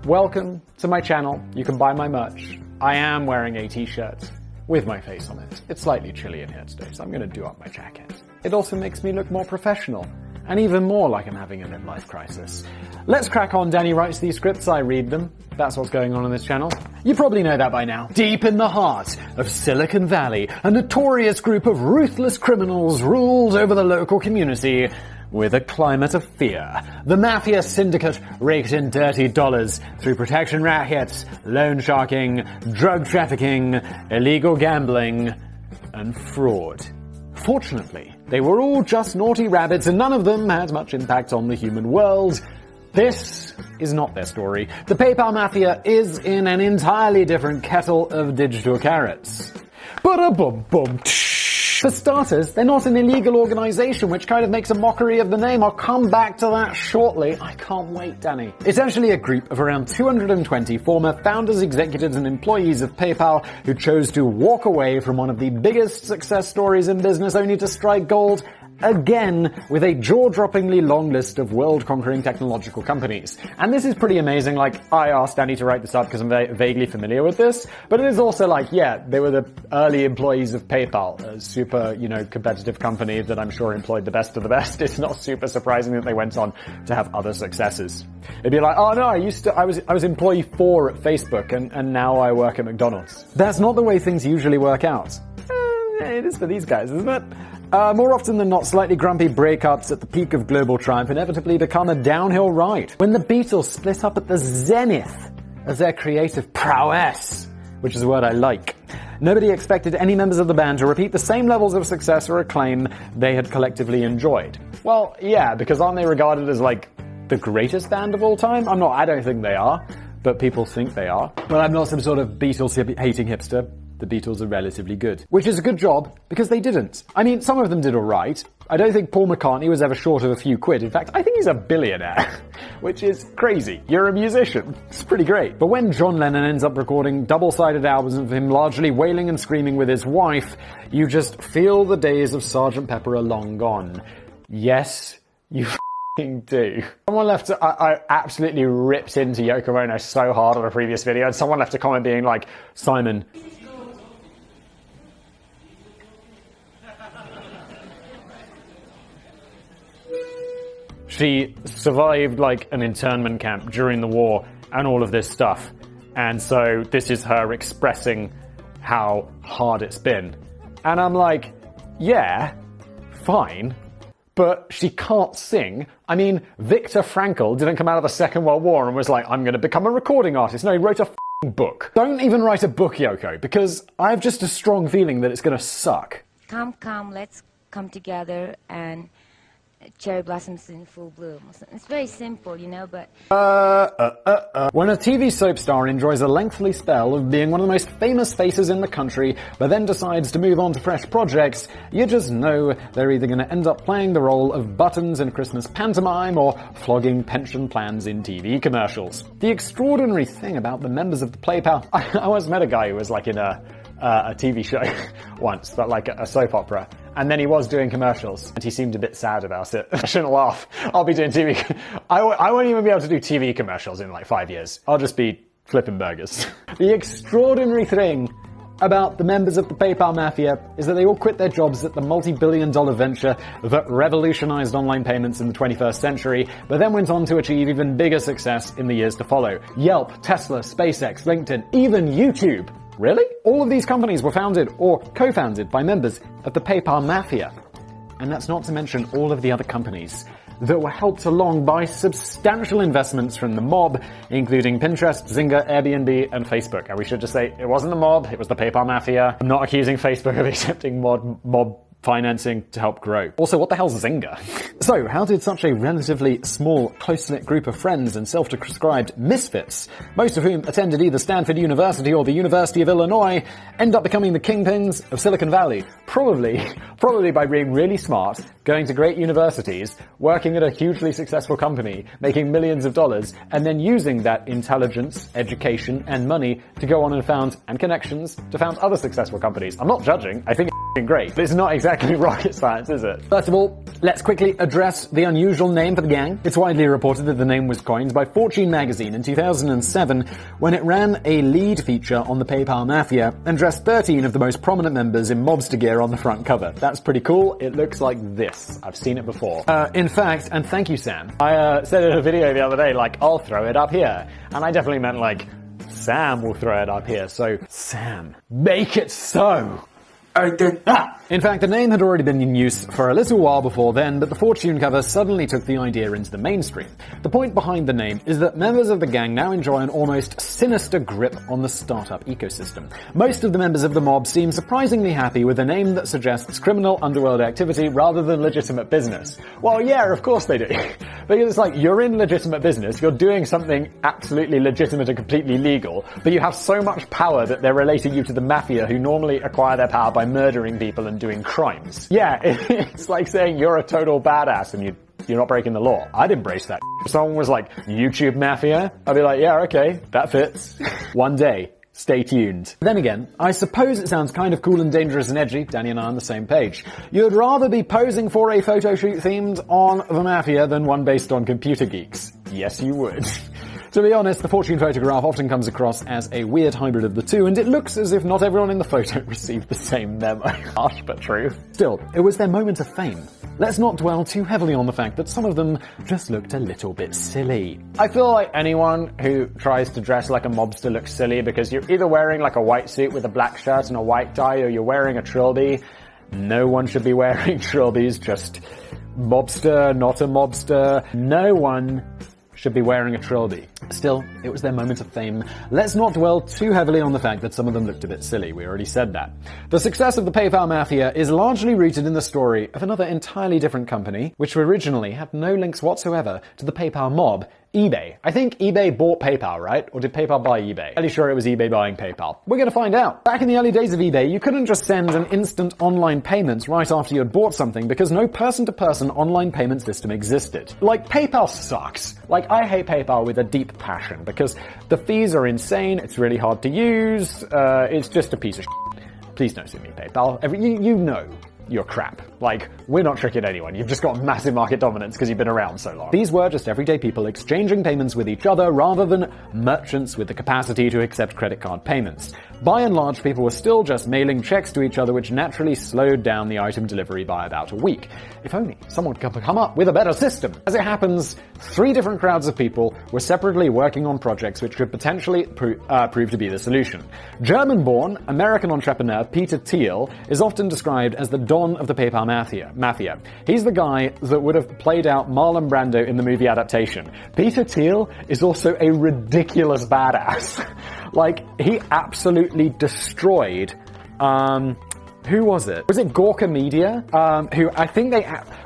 Welcome to my channel. You can buy my merch. I am wearing a t-shirt with my face on it. It's slightly chilly in here today, so I'm going to do up my jacket. It also makes me look more professional, and even more like I'm having a midlife crisis. Let's crack on. Danny writes these scripts, I read them. That's what's going on this channel. You probably know that by now. Deep in the heart of Silicon Valley, a notorious group of ruthless criminals ruled over the local community with a climate of fear. The mafia syndicate raked in dirty dollars through protection rackets, loan sharking, drug trafficking, illegal gambling, and fraud. Fortunately, they were all just naughty rabbits and none of them had much impact on the human world. This is not their story. The PayPal mafia is in an entirely different kettle of digital carrots. Ba-da-bum-bum. For starters, they're not an illegal organization, which kind of makes a mockery of the name. I'll come back to that shortly. I can't wait, Danny. Essentially a group of around 220 former founders, executives, and employees of PayPal who chose to walk away from one of the biggest success stories in business only to strike gold again with a jaw-droppingly long list of world-conquering technological companies. And this is pretty amazing. Like, I asked Danny to write this up because I'm vaguely familiar with this, but it is also like, yeah, they were the early employees of PayPal, a super, competitive company that I'm sure employed the best of the best. It's not super surprising that they went on to have other successes. It'd be like, oh no, I was employee 4 at Facebook and now I work at McDonald's. That's not the way things usually work out. It is for these guys, isn't it? More often than not, slightly grumpy breakups at the peak of global triumph inevitably become a downhill ride. When the Beatles split up at the zenith of their creative prowess, which is a word I like, nobody expected any members of the band to repeat the same levels of success or acclaim they had collectively enjoyed. Well, yeah, because aren't they regarded as, like, the greatest band of all time? I don't think they are, but people think they are. Well, I'm not some sort of Beatles-hating hipster. The Beatles are relatively good. Which is a good job, because they didn't. I mean, some of them did alright. I don't think Paul McCartney was ever short of a few quid. In fact, I think he's a billionaire. Which is crazy. You're a musician. It's pretty great. But when John Lennon ends up recording double-sided albums of him largely wailing and screaming with his wife, you just feel the days of Sgt. Pepper are long gone. Yes, you do. Someone left, I absolutely ripped into Yoko Ono so hard on a previous video, and someone left a comment being like, Simon, she survived like an internment camp during the war and all of this stuff. And so this is her expressing how hard it's been. And I'm like, yeah, fine, but she can't sing. I mean, Viktor Frankl didn't come out of the Second World War and was like, I'm going to become a recording artist. No, he wrote a book. Don't even write a book, Yoko, because I have just a strong feeling that it's going to suck. Come, let's come together and cherry blossoms in full bloom. It's very simple, but... When a TV soap star enjoys a lengthy spell of being one of the most famous faces in the country, but then decides to move on to fresh projects, you just know they're either going to end up playing the role of Buttons in Christmas pantomime or flogging pension plans in TV commercials. The extraordinary thing about the members of the PayPal... I once met a guy who was like in a TV show once, but like a soap opera. And then he was doing commercials, and he seemed a bit sad about it. I shouldn't laugh. I'll be doing TV... I won't even be able to do TV commercials in like 5 years. I'll just be flipping burgers. The extraordinary thing about the members of the PayPal mafia is that they all quit their jobs at the multi-billion-dollar venture that revolutionized online payments in the 21st century, but then went on to achieve even bigger success in the years to follow. Yelp, Tesla, SpaceX, LinkedIn, even YouTube. Really? All of these companies were founded or co-founded by members of the PayPal mafia. And that's not to mention all of the other companies that were helped along by substantial investments from the mob, including Pinterest, Zynga, Airbnb, and Facebook. And we should just say, it wasn't the mob, it was the PayPal mafia. I'm not accusing Facebook of accepting mob financing to help grow. Also, what the hell's Zynga? So, how did such a relatively small, close-knit group of friends and self-described misfits, most of whom attended either Stanford University or the University of Illinois, end up becoming the kingpins of Silicon Valley? Probably by being really smart, going to great universities, working at a hugely successful company, making millions of dollars, and then using that intelligence, education, and money to go on and connections to found other successful companies. I'm not judging. I think it's great. But it's not exactly rocket science, is it? First of all, let's quickly address the unusual name for the gang. It's widely reported that the name was coined by Fortune magazine in 2007 when it ran a lead feature on the PayPal mafia and dressed 13 of the most prominent members in mobster gear on the front cover. That's pretty cool. It looks like this. I've seen it before. In fact, and thank you, Sam, I said in a video the other day, like, I'll throw it up here. And I definitely meant, like, Sam will throw it up here. So, Sam, make it so! In fact, the name had already been in use for a little while before then, but the Fortune cover suddenly took the idea into the mainstream. The point behind the name is that members of the gang now enjoy an almost sinister grip on the startup ecosystem. Most of the members of the mob seem surprisingly happy with a name that suggests criminal underworld activity rather than legitimate business. Well, yeah, of course they do. Because it's like, you're in legitimate business, you're doing something absolutely legitimate and completely legal, but you have so much power that they're relating you to the mafia who normally acquire their power by murdering people and doing crimes. Yeah, it's like saying you're a total badass and you're not breaking the law. I'd embrace that. If someone was like, YouTube mafia, I'd be like, yeah, okay, that fits. One day. Stay tuned. Then again, I suppose it sounds kind of cool and dangerous and edgy. Danny and I are on the same page. You'd rather be posing for a photo shoot themed on the mafia than one based on computer geeks. Yes, you would. To be honest, the Fortune photograph often comes across as a weird hybrid of the two, and it looks as if not everyone in the photo received the same memo. Harsh but true. Still, it was their moment of fame. Let's not dwell too heavily on the fact that some of them just looked a little bit silly. I feel like anyone who tries to dress like a mobster looks silly because you're either wearing like a white suit with a black shirt and a white tie, or you're wearing a trilby. No one should be wearing trilbies, just mobster, not a mobster. No one should be wearing a trilby. Still, it was their moment of fame. Let's not dwell too heavily on the fact that some of them looked a bit silly. We already said that. The success of the PayPal mafia is largely rooted in the story of another entirely different company, which originally had no links whatsoever to the PayPal mob, eBay. I think eBay bought PayPal, right? Or did PayPal buy eBay? Fairly sure it was eBay buying PayPal. We're gonna find out. Back in the early days of eBay, you couldn't just send an instant online payment right after you had bought something because no person-to-person online payment system existed. Like, PayPal sucks. Like, I hate PayPal with a deep passion because the fees are insane, it's really hard to use, it's just a piece of shit. Please don't sue me, PayPal. You know you're crap. Like, we're not tricking anyone. You've just got massive market dominance because you've been around so long. These were just everyday people exchanging payments with each other rather than merchants with the capacity to accept credit card payments. By and large, people were still just mailing checks to each other, which naturally slowed down the item delivery by about a week. If only someone could come up with a better system. As it happens, 3 different crowds of people were separately working on projects which could potentially prove to be the solution. German-born American entrepreneur Peter Thiel is often described as the Don of the PayPal mafia. He's the guy that would have played out Marlon Brando in the movie adaptation. Peter Thiel is also a ridiculous badass. Like, he absolutely destroyed, who was it? Was it Gawker Media? Who I think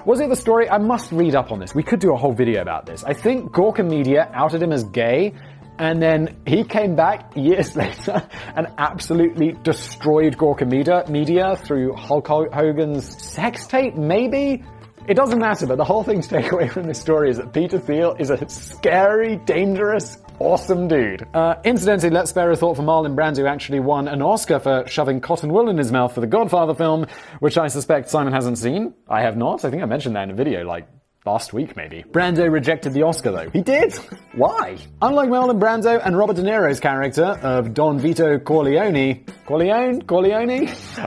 was it the story? I must read up on this. We could do a whole video about this. I think Gawker Media outed him as gay, and then he came back years later and absolutely destroyed Gawker Media through Hulk Hogan's sex tape, maybe? It doesn't matter, but the whole thing to take away from this story is that Peter Thiel is a scary, dangerous, awesome dude. Incidentally, let's spare a thought for Marlon Brando, who actually won an Oscar for shoving cotton wool in his mouth for the Godfather film, which I suspect Simon hasn't seen. I have not. I think I mentioned that in a video, like, last week, maybe. Brando rejected the Oscar, though. He did? Why? Unlike Marlon Brando and Robert De Niro's character of Don Vito Corleone... Corleone?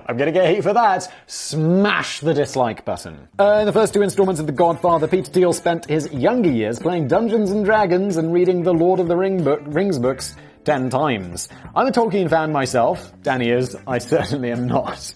I'm gonna get hate for that. Smash the dislike button. In the first 2 installments of The Godfather, Peter Thiel spent his younger years playing Dungeons and Dragons and reading the Lord of the Rings books 10 times. I'm a Tolkien fan myself. Danny is. I certainly am not.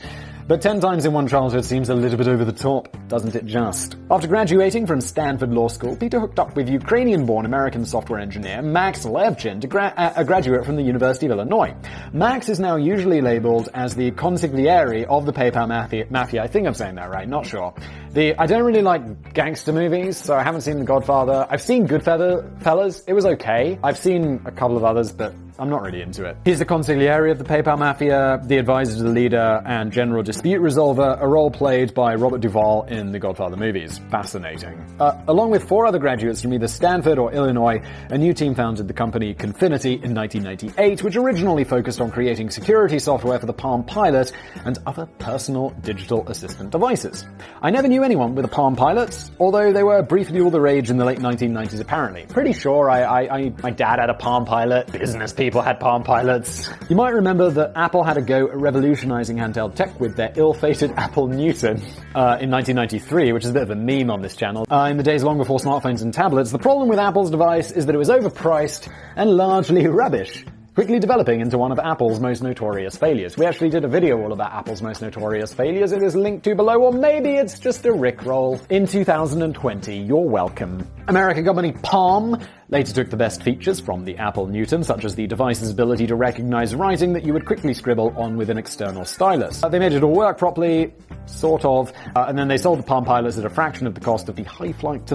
But 10 times in one childhood seems a little bit over the top, doesn't it just? After graduating from Stanford Law School, Peter hooked up with Ukrainian-born American software engineer Max Levchin, a graduate from the University of Illinois. Max is now usually labeled as the consigliere of the PayPal mafia. I think I'm saying that right, not sure. I don't really like gangster movies, so I haven't seen The Godfather. I've seen Goodfellas. It was okay. I've seen a couple of others, but I'm not really into it. He's the consigliere of the PayPal mafia, the advisor to the leader, and general dispute resolver, a role played by Robert Duvall in the Godfather movies. Fascinating. Along with 4 other graduates from either Stanford or Illinois, a new team founded the company Confinity in 1998, which originally focused on creating security software for the Palm Pilot and other personal digital assistant devices. I never knew anyone with a Palm Pilot, although they were briefly all the rage in the late 1990s apparently. Pretty sure my dad had a Palm Pilot, business people had Palm Pilots. You might remember that Apple had a go at revolutionizing handheld tech with their ill-fated Apple Newton in 1993, which is a bit of a meme on this channel. In the days long before smartphones and tablets, the problem with Apple's device is that it was overpriced and largely rubbish, quickly developing into one of Apple's most notorious failures. We actually did a video all about Apple's most notorious failures. It is linked to below, or maybe it's just a rickroll. In 2020, you're welcome. American company Palm later took the best features from the Apple Newton, such as the device's ability to recognize writing that you would quickly scribble on with an external stylus. They made it all work properly, sort of, and then they sold the Palm Pilots at a fraction of the cost of the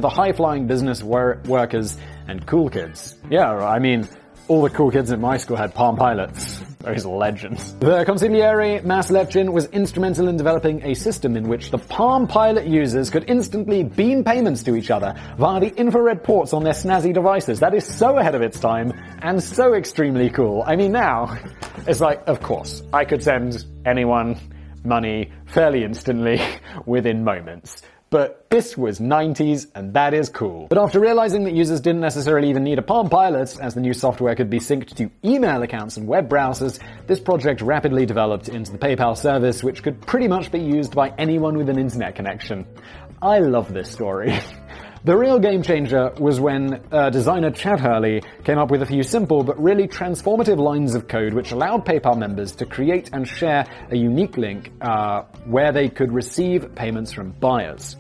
high-flying business workers and cool kids. Yeah, I mean, all the cool kids at my school had Palm Pilots. Those legends. The consigliere, Max Levchin, was instrumental in developing a system in which the Palm Pilot users could instantly beam payments to each other via the infrared ports on their snazzy devices. That is so ahead of its time and so extremely cool. I mean, now, it's like, of course, I could send anyone money fairly instantly within moments. But this was 90s, and that is cool. But after realizing that users didn't necessarily even need a Palm Pilot, as the new software could be synced to email accounts and web browsers, this project rapidly developed into the PayPal service, which could pretty much be used by anyone with an internet connection. I love this story. The real game changer was when designer Chad Hurley came up with a few simple but really transformative lines of code which allowed PayPal members to create and share a unique link where they could receive payments from buyers.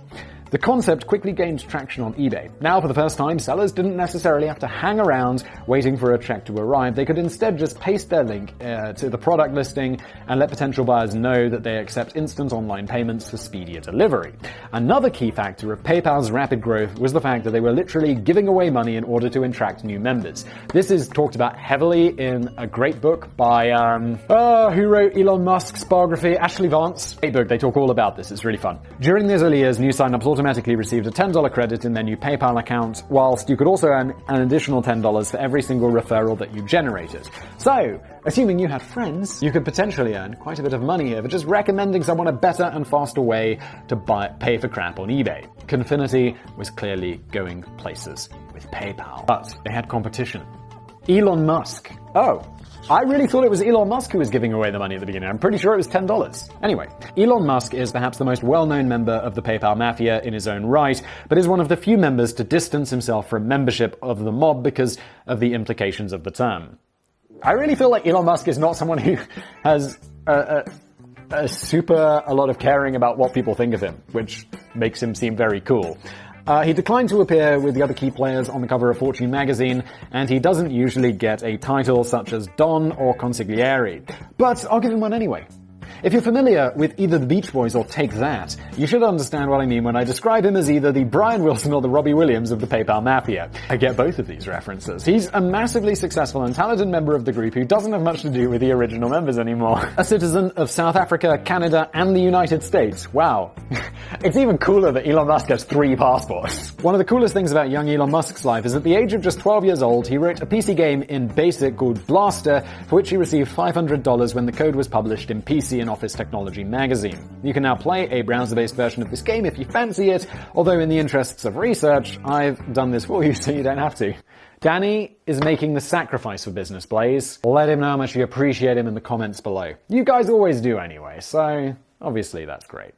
The concept quickly gained traction on eBay. Now, for the first time, sellers didn't necessarily have to hang around waiting for a check to arrive. They could instead just paste their link to the product listing and let potential buyers know that they accept instant online payments for speedier delivery. Another key factor of PayPal's rapid growth was the fact that they were literally giving away money in order to attract new members. This is talked about heavily in a great book by, who wrote Elon Musk's biography? Ashley Vance. Great book, they talk all about this, it's really fun. During those early years, new signups automatically received a $10 credit in their new PayPal account, whilst you could also earn an additional $10 for every single referral that you generated. So, assuming you had friends, you could potentially earn quite a bit of money here for just recommending someone a better and faster way to pay for crap on eBay. Confinity was clearly going places with PayPal. But they had competition. Elon Musk. Oh, I really thought it was Elon Musk who was giving away the money at the beginning. I'm pretty sure it was $10. Anyway, Elon Musk is perhaps the most well-known member of the PayPal mafia in his own right, but is one of the few members to distance himself from membership of the mob because of the implications of the term. I really feel like Elon Musk is not someone who has a lot of caring about what people think of him, which makes him seem very cool. He declined to appear with the other key players on the cover of Fortune magazine, and he doesn't usually get a title such as Don or Consigliere. But I'll give him one anyway. If you're familiar with either the Beach Boys or Take That, you should understand what I mean when I describe him as either the Brian Wilson or the Robbie Williams of the PayPal Mafia. I get both of these references. He's a massively successful and talented member of the group who doesn't have much to do with the original members anymore. A citizen of South Africa, Canada, and the United States. Wow. It's even cooler that Elon Musk has 3 passports. One of the coolest things about young Elon Musk's life is at the age of just 12 years old, he wrote a PC game in BASIC called Blaster, for which he received $500 when the code was published in PC and Office Technology magazine. You can now play a browser-based version of this game if you fancy it, although in the interests of research, I've done this for you so you don't have to. Danny is making the sacrifice for business, Blaze. Let him know how much you appreciate him in the comments below. You guys always do anyway, so obviously that's great.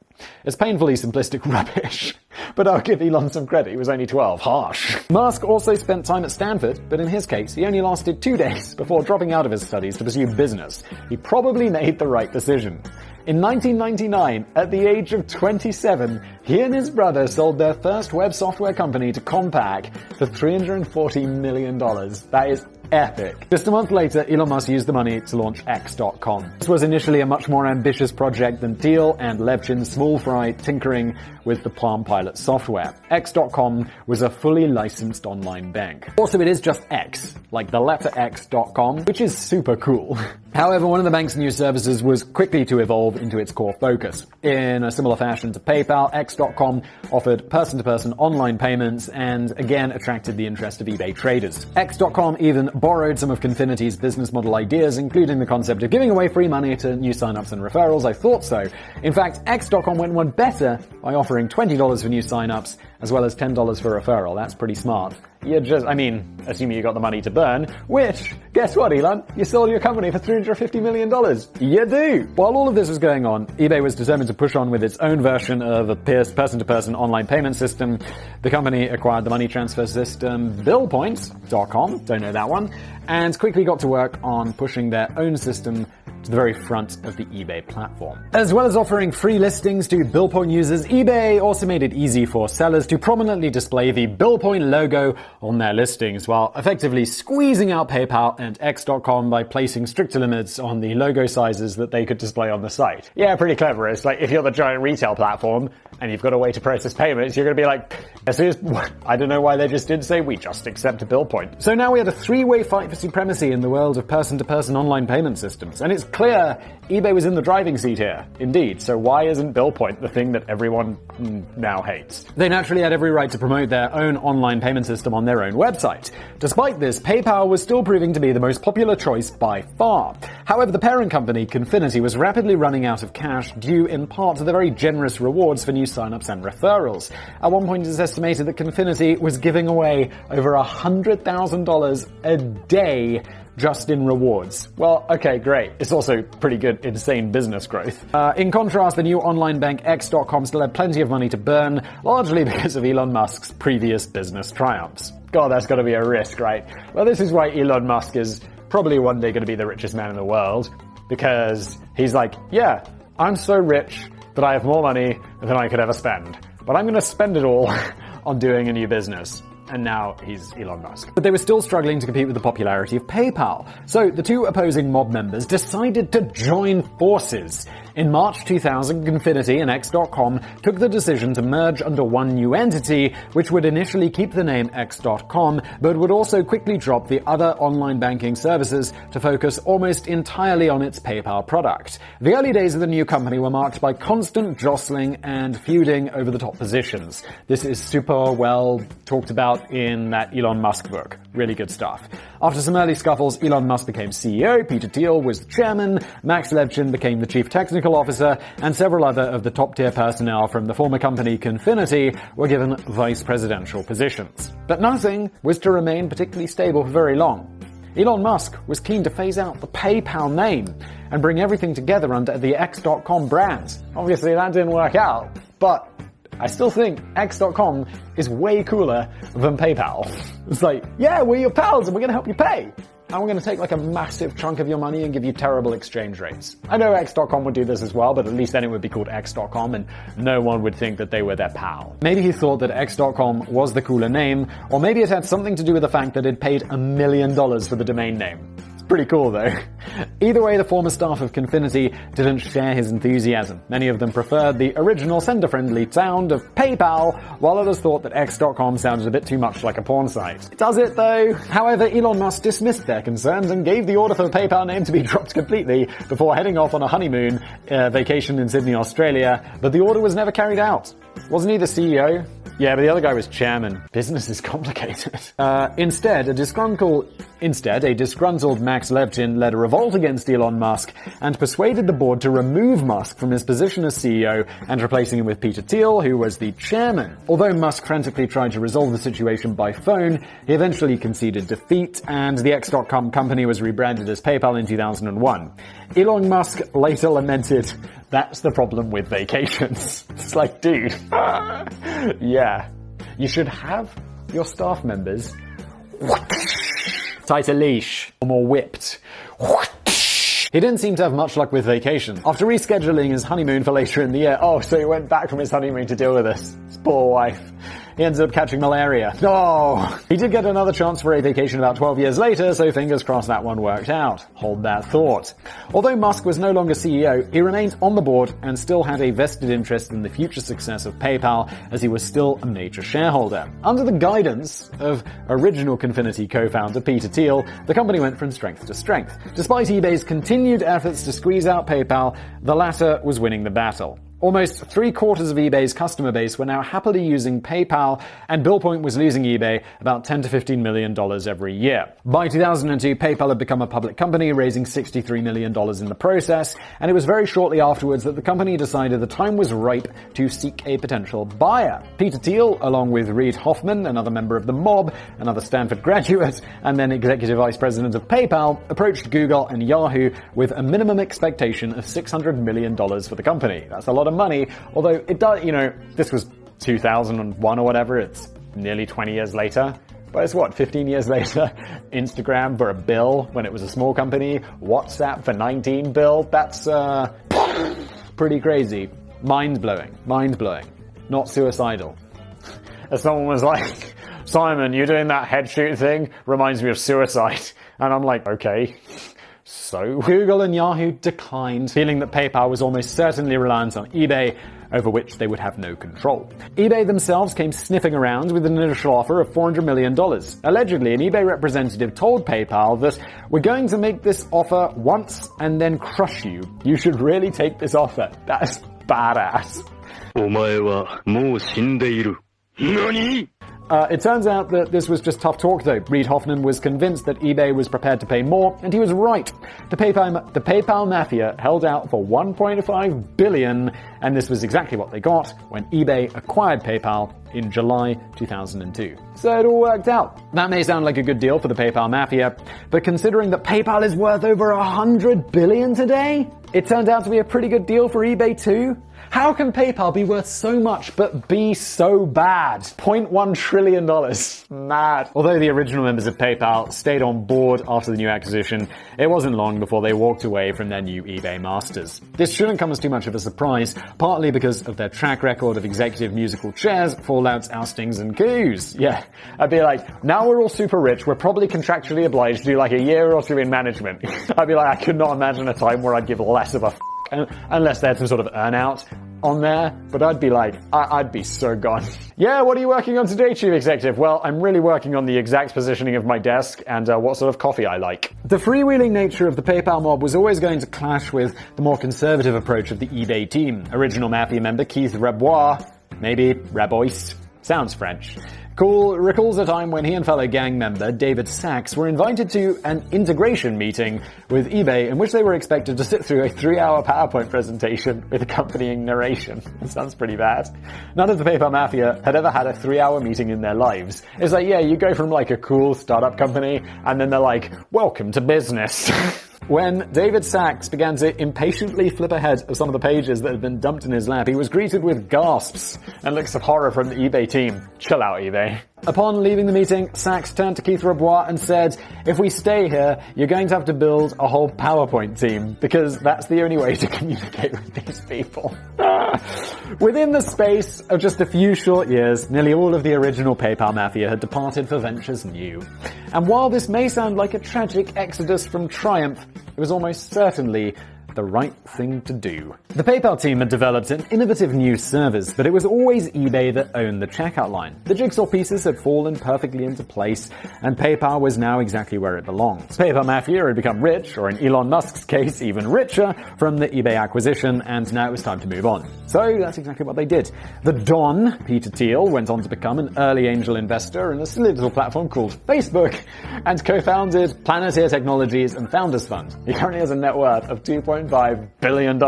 It's painfully simplistic rubbish, but I'll give Elon some credit, he was only 12. Harsh. Musk also spent time at Stanford, but in his case, he only lasted 2 days before dropping out of his studies to pursue business. He probably made the right decision. In 1999, at the age of 27, he and his brother sold their first web software company to Compaq for $340 million. That is epic. Just a month later, Elon Musk used the money to launch X.com. This was initially a much more ambitious project than Thiel and Levchin's small fry tinkering with the Palm Pilot software. X.com was a fully licensed online bank. Also, it is just X, like the letter X.com, which is super cool. However, one of the bank's new services was quickly to evolve into its core focus. In a similar fashion to PayPal, X.com offered person-to-person online payments and again attracted the interest of eBay traders. X.com even borrowed some of Confinity's business model ideas, including the concept of giving away free money to new signups and referrals. I thought so. In fact, X.com went one better by offering $20 for new signups as well as $10 for referral. That's pretty smart. Assuming you got the money to burn, which, guess what, Elon? You sold your company for $350 million. You do! While all of this was going on, eBay was determined to push on with its own version of a person-to-person online payment system. The company acquired the money transfer system BillPoint.com, don't know that one, and quickly got to work on pushing their own system to the very front of the eBay platform. As well as offering free listings to BillPoint users, eBay also made it easy for sellers to prominently display the BillPoint logo on their listings, while effectively squeezing out PayPal and X.com by placing stricter limits on the logo sizes that they could display on the site. Yeah, pretty clever. It's like if you're the giant retail platform and you've got a way to process payments, you're going to be like, as soon as, I don't know why they just didn't say, we just accept a BillPoint. So now we had a three-way fight for supremacy in the world of person-to-person online payment systems, and it's clear eBay was in the driving seat here, indeed. So why isn't BillPoint the thing that everyone now hates? They naturally had every right to promote their own online payment system on their own website. Despite this, PayPal was still proving to be the most popular choice by far. However, the parent company, Confinity, was rapidly running out of cash due in part to the very generous rewards for new signups and referrals. At one point, it's estimated that Confinity was giving away over $100,000 a day just in rewards. Well, okay, great. It's also pretty good, insane business growth. In contrast, the new online bank X.com still had plenty of money to burn, largely because of Elon Musk's previous business triumphs. God, that's got to be a risk, right? Well, this is why Elon Musk is probably one day going to be the richest man in the world, because he's like, yeah, I'm so rich that I have more money than I could ever spend, but I'm going to spend it all on doing a new business. And now he's Elon Musk. But they were still struggling to compete with the popularity of PayPal. So the two opposing mob members decided to join forces. In March 2000, Confinity and X.com took the decision to merge under one new entity, which would initially keep the name X.com, but would also quickly drop the other online banking services to focus almost entirely on its PayPal product. The early days of the new company were marked by constant jostling and feuding over the top positions. This is super well talked about in that Elon Musk book. Really good stuff. After some early scuffles, Elon Musk became CEO, Peter Thiel was the chairman, Max Levchin became the chief technical officer, and several other of the top-tier personnel from the former company Confinity were given vice presidential positions. But nothing was to remain particularly stable for very long. Elon Musk was keen to phase out the PayPal name and bring everything together under the X.com brand. Obviously, that didn't work out, but I still think X.com is way cooler than PayPal. It's like, yeah, we're your pals and we're going to help you pay. And we're going to take like a massive chunk of your money and give you terrible exchange rates. I know X.com would do this as well, but at least then it would be called X.com and no one would think that they were their pal. Maybe he thought that X.com was the cooler name, or maybe it had something to do with the fact that it paid $1 million for the domain name. Pretty cool though. Either way, the former staff of Confinity didn't share his enthusiasm. Many of them preferred the original sender-friendly sound of PayPal, while others thought that X.com sounded a bit too much like a porn site. Does it though? However, Elon Musk dismissed their concerns and gave the order for the PayPal name to be dropped completely before heading off on a honeymoon vacation in Sydney, Australia, but the order was never carried out. Wasn't he the CEO? Yeah, but the other guy was chairman. Business is complicated. Instead, a disgruntled Max Levchin led a revolt against Elon Musk and persuaded the board to remove Musk from his position as CEO and replacing him with Peter Thiel, who was the chairman. Although Musk frantically tried to resolve the situation by phone, he eventually conceded defeat, and the X.com company was rebranded as PayPal in 2001. Elon Musk later lamented, "That's the problem with vacations." It's like, dude, yeah, you should have your staff members tighter leash or more whipped. He didn't seem to have much luck with vacation. After rescheduling his honeymoon for later in the year, so he went back from his honeymoon to deal with this. His poor wife. He ends up catching malaria. Oh! He did get another chance for a vacation about 12 years later, so fingers crossed that one worked out. Hold that thought. Although Musk was no longer CEO, he remained on the board and still had a vested interest in the future success of PayPal, as he was still a major shareholder. Under the guidance of original Confinity co-founder Peter Thiel, the company went from strength to strength. Despite eBay's continued efforts to squeeze out PayPal, the latter was winning the battle. Almost 3/4 of eBay's customer base were now happily using PayPal, and BillPoint was losing eBay about $10 to $15 million every year. By 2002, PayPal had become a public company, raising $63 million in the process, and it was very shortly afterwards that the company decided the time was ripe to seek a potential buyer. Peter Thiel, along with Reid Hoffman, another member of the mob, another Stanford graduate, and then executive vice president of PayPal, approached Google and Yahoo with a minimum expectation of $600 million for the company. That's a lot of money, although it does, this was 2001 or whatever, it's nearly 20 years later. But it's 15 years later? Instagram for $1 billion when it was a small company, WhatsApp for $19 billion, that's pretty crazy. Mind-blowing. Not suicidal. As someone was like, Simon, you doing that head shoot thing reminds me of suicide. And I'm like, okay. So Google and Yahoo declined, feeling that PayPal was almost certainly reliant on eBay, over which they would have no control. eBay themselves came sniffing around with an initial offer of $400 million. Allegedly, an eBay representative told PayPal that, "We're going to make this offer once and then crush you. You should really take this offer." That's badass. お前はもう死んでいる。何? It turns out that this was just tough talk, though. Reid Hoffman was convinced that eBay was prepared to pay more, and he was right. The PayPal mafia held out for $1.5 billion, and this was exactly what they got when eBay acquired PayPal in July 2002. So it all worked out. That may sound like a good deal for the PayPal mafia, but considering that PayPal is worth over $100 billion today, it turned out to be a pretty good deal for eBay too. How can PayPal be worth so much but be so bad? $0.1 trillion. Mad. Although the original members of PayPal stayed on board after the new acquisition, it wasn't long before they walked away from their new eBay masters. This shouldn't come as too much of a surprise, partly because of their track record of executive musical chairs, fallouts, oustings, and coups. Yeah, I'd be like, now we're all super rich, we're probably contractually obliged to do like a year or two in management. I'd be like, I could not imagine a time where I'd give less of a unless they had some sort of earn out on there, but I'd be like, I'd be so gone. Yeah, what are you working on today, Chief Executive? Well, I'm really working on the exact positioning of my desk and what sort of coffee I like. The freewheeling nature of the PayPal mob was always going to clash with the more conservative approach of the eBay team. Original Mafia member Keith Rabois, maybe Rabois, sounds French, recalls a time when he and fellow gang member David Sachs were invited to an integration meeting with eBay in which they were expected to sit through a 3-hour PowerPoint presentation with accompanying narration. That sounds pretty bad. None of the PayPal Mafia had ever had a 3-hour meeting in their lives. It's like, yeah, you go from like a cool startup company and then they're like, welcome to business. When David Sachs began to impatiently flip ahead of some of the pages that had been dumped in his lap, he was greeted with gasps and looks of horror from the eBay team. Chill out, eBay. Upon leaving the meeting, Sachs turned to Keith Rabois and said, "If we stay here, you're going to have to build a whole PowerPoint team, because that's the only way to communicate with these people." Within the space of just a few short years, nearly all of the original PayPal Mafia had departed for ventures new. And while this may sound like a tragic exodus from triumph, it was almost certainly the right thing to do. The PayPal team had developed an innovative new service, but it was always eBay that owned the checkout line. The jigsaw pieces had fallen perfectly into place, and PayPal was now exactly where it belonged. PayPal Mafia had become rich, or in Elon Musk's case, even richer, from the eBay acquisition, and now it was time to move on. So that's exactly what they did. The Don, Peter Thiel, went on to become an early angel investor in a silly little platform called Facebook, and co-founded Planeteer Technologies and Founders Fund. He currently has a net worth of $2.5 billion.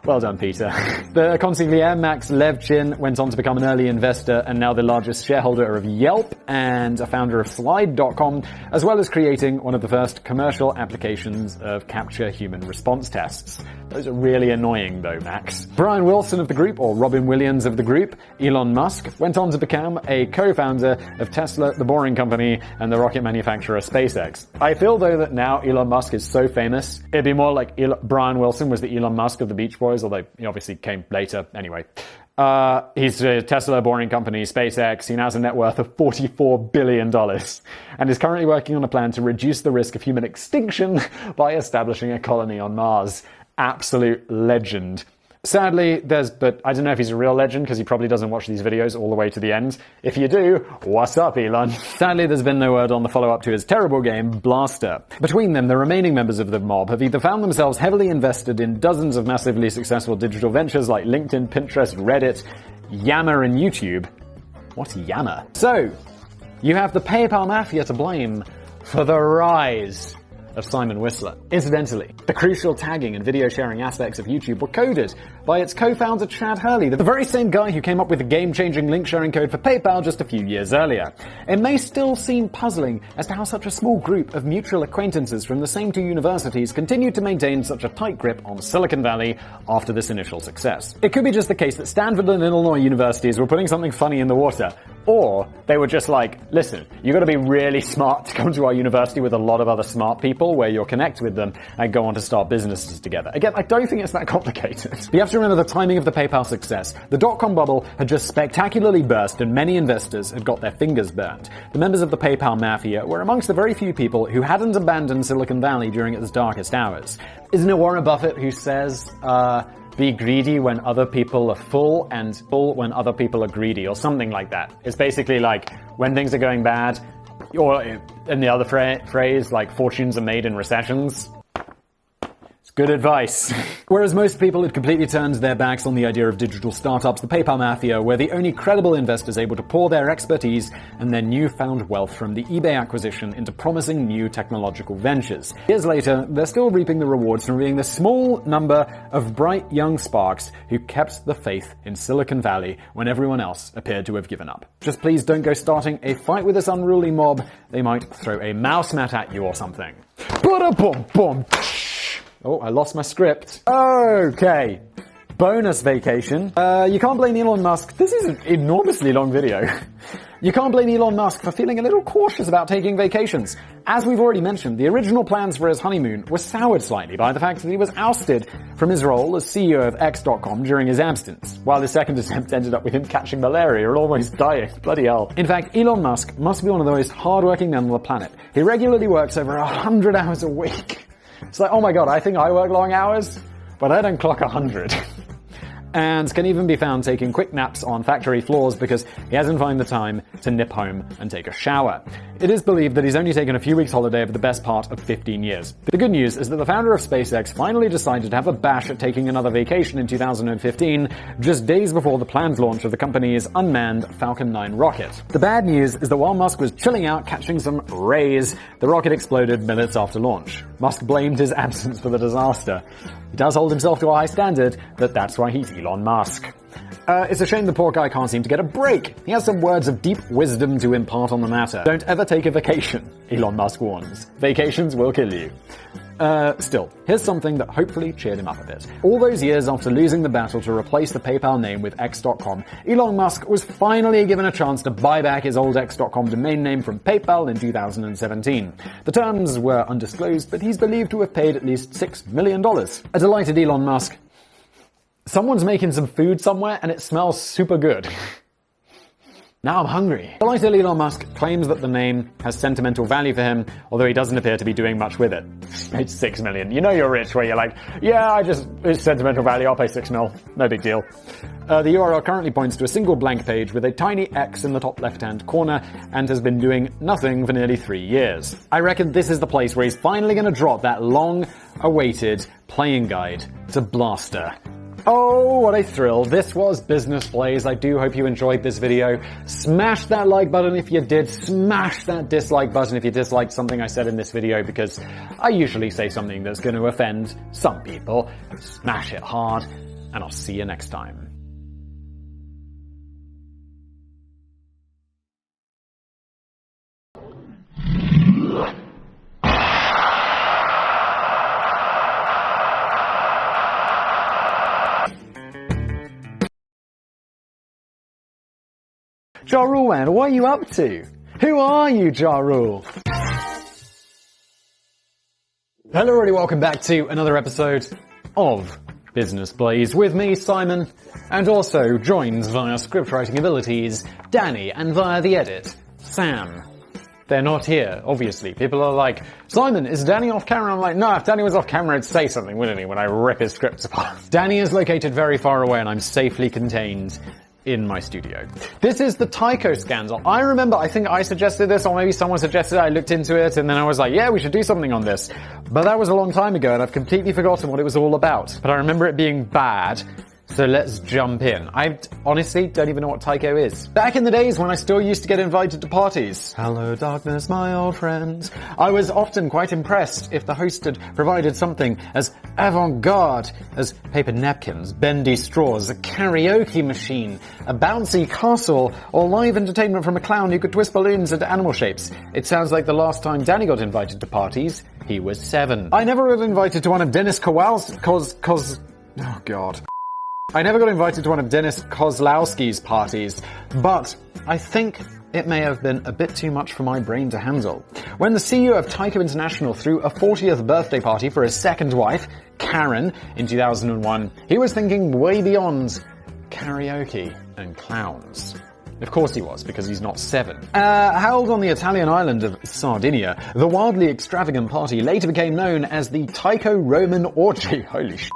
Well done, Peter. The consigliere Max Levchin went on to become an early investor and now the largest shareholder of Yelp and a founder of Slide.com, as well as creating one of the first commercial applications of capture human response tests. Those are really annoying though, Max. Brian Wilson of the group, or Robin Williams of the group, Elon Musk, went on to become a co-founder of Tesla, the Boring Company, and the rocket manufacturer SpaceX. I feel though that now Elon Musk is so famous, it'd be more like Brian Wilson was the Elon Musk of the Beach Boys, although he obviously came later anyway. He's Tesla, Boring Company, SpaceX. He now has a net worth of $44 billion and is currently working on a plan to reduce the risk of human extinction by establishing a colony on Mars. Absolute legend. Sadly, but I don't know if he's a real legend because he probably doesn't watch these videos all the way to the end. If you do, what's up, Elon? Sadly, there's been no word on the follow-up to his terrible game, Blaster. Between them, the remaining members of the mob have either found themselves heavily invested in dozens of massively successful digital ventures like LinkedIn, Pinterest, Reddit, Yammer, and YouTube. What's Yammer? So, you have the PayPal mafia to blame for the rise of Simon Whistler. Incidentally, the crucial tagging and video sharing aspects of YouTube were coded by its co-founder Chad Hurley, the very same guy who came up with the game-changing link sharing code for PayPal just a few years earlier. It may still seem puzzling as to how such a small group of mutual acquaintances from the same two universities continued to maintain such a tight grip on Silicon Valley after this initial success. It could be just the case that Stanford and Illinois universities were putting something funny in the water, or they were just like, listen, you gotta be really smart to come to our university with a lot of other smart people where you'll connect with them and go on to start businesses together. Again, I don't think it's that complicated. But you have to remember the timing of the PayPal success. The dot-com bubble had just spectacularly burst and many investors had got their fingers burned. The members of the PayPal mafia were amongst the very few people who hadn't abandoned Silicon Valley during its darkest hours. Isn't it Warren Buffett who says, be greedy when other people are full and full when other people are greedy, or something like that? It's basically like when things are going bad, or in the other phrase, like fortunes are made in recessions. It's good advice. Whereas most people had completely turned their backs on the idea of digital startups, the PayPal mafia were the only credible investors able to pour their expertise and their newfound wealth from the eBay acquisition into promising new technological ventures. Years later, they're still reaping the rewards from being the small number of bright young sparks who kept the faith in Silicon Valley when everyone else appeared to have given up. Just please don't go starting a fight with this unruly mob. They might throw a mouse mat at you or something. Ba-da-bum-bum. Oh, I lost my script. Okay. Bonus vacation. You can't blame Elon Musk. This is an enormously long video. You can't blame Elon Musk for feeling a little cautious about taking vacations. As we've already mentioned, the original plans for his honeymoon were soured slightly by the fact that he was ousted from his role as CEO of X.com during his absence, while his second attempt ended up with him catching malaria and almost dying. Bloody hell. In fact, Elon Musk must be one of the most hardworking men on the planet. He regularly works over 100 hours a week. It's like, oh my god, I think I work long hours, but I don't clock 100. And can even be found taking quick naps on factory floors because he hasn't found the time to nip home and take a shower. It is believed that he's only taken a few weeks holiday over the best part of 15 years. The good news is that the founder of SpaceX finally decided to have a bash at taking another vacation in 2015, just days before the planned launch of the company's unmanned Falcon 9 rocket. The bad news is that while Musk was chilling out catching some rays, the rocket exploded minutes after launch. Musk blamed his absence for the disaster. He does hold himself to a high standard, but that's why he's Elon Musk. It's a shame the poor guy can't seem to get a break. He has some words of deep wisdom to impart on the matter. Don't ever take a vacation, Elon Musk warns. Vacations will kill you. Still, here's something that hopefully cheered him up a bit. All those years after losing the battle to replace the PayPal name with X.com, Elon Musk was finally given a chance to buy back his old X.com domain name from PayPal in 2017. The terms were undisclosed, but he's believed to have paid at least $6 million. A delighted Elon Musk. Someone's making some food somewhere and it smells super good. Now I'm hungry. Delighted Elon Musk claims that the name has sentimental value for him, although he doesn't appear to be doing much with it. It's $6 million. You know you're rich where you're like, yeah, it's sentimental value, I'll pay $6 million. No big deal. The URL currently points to a single blank page with a tiny X in the top left-hand corner and has been doing nothing for nearly 3 years. I reckon this is the place where he's finally going to drop that long-awaited playing guide to Blaster. Oh, what a thrill. This was Business Blaze. I do hope you enjoyed this video. Smash that like button if you did. Smash that dislike button if you disliked something I said in this video, because I usually say something that's going to offend some people. Smash it hard, and I'll see you next time. Ja Rule, man, what are you up to? Who are you, Ja Rule? Hello everybody, welcome back to another episode of Business Blaze with me, Simon, and also joins via scriptwriting abilities, Danny, and via the edit, Sam. They're not here, obviously. People are like, Simon, is Danny off camera? I'm like, no, if Danny was off camera, he'd say something, wouldn't he, when I rip his scripts apart. Danny is located very far away and I'm safely contained in my studio. This is the Tyco scandal. I remember, I think I suggested this, or maybe someone suggested it, I looked into it, and then I was like, yeah, we should do something on this. But that was a long time ago, and I've completely forgotten what it was all about. But I remember it being bad, so let's jump in. I honestly don't even know what Tyco is. Back in the days when I still used to get invited to parties, hello darkness, my old friends, I was often quite impressed if the host had provided something as avant-garde as paper napkins, bendy straws, a karaoke machine, a bouncy castle, or live entertainment from a clown who could twist balloons into animal shapes. It sounds like the last time Danny got invited to parties, he was 7. I never got invited to one of Dennis I never got invited to one of Dennis Kozlowski's parties, but I think it may have been a bit too much for my brain to handle. When the CEO of Tyco International threw a 40th birthday party for his second wife, Karen, in 2001, he was thinking way beyond karaoke and clowns. Of course he was, because he's not 7. Held on the Italian island of Sardinia, the wildly extravagant party later became known as the Tyco Roman Orgy. Holy shit.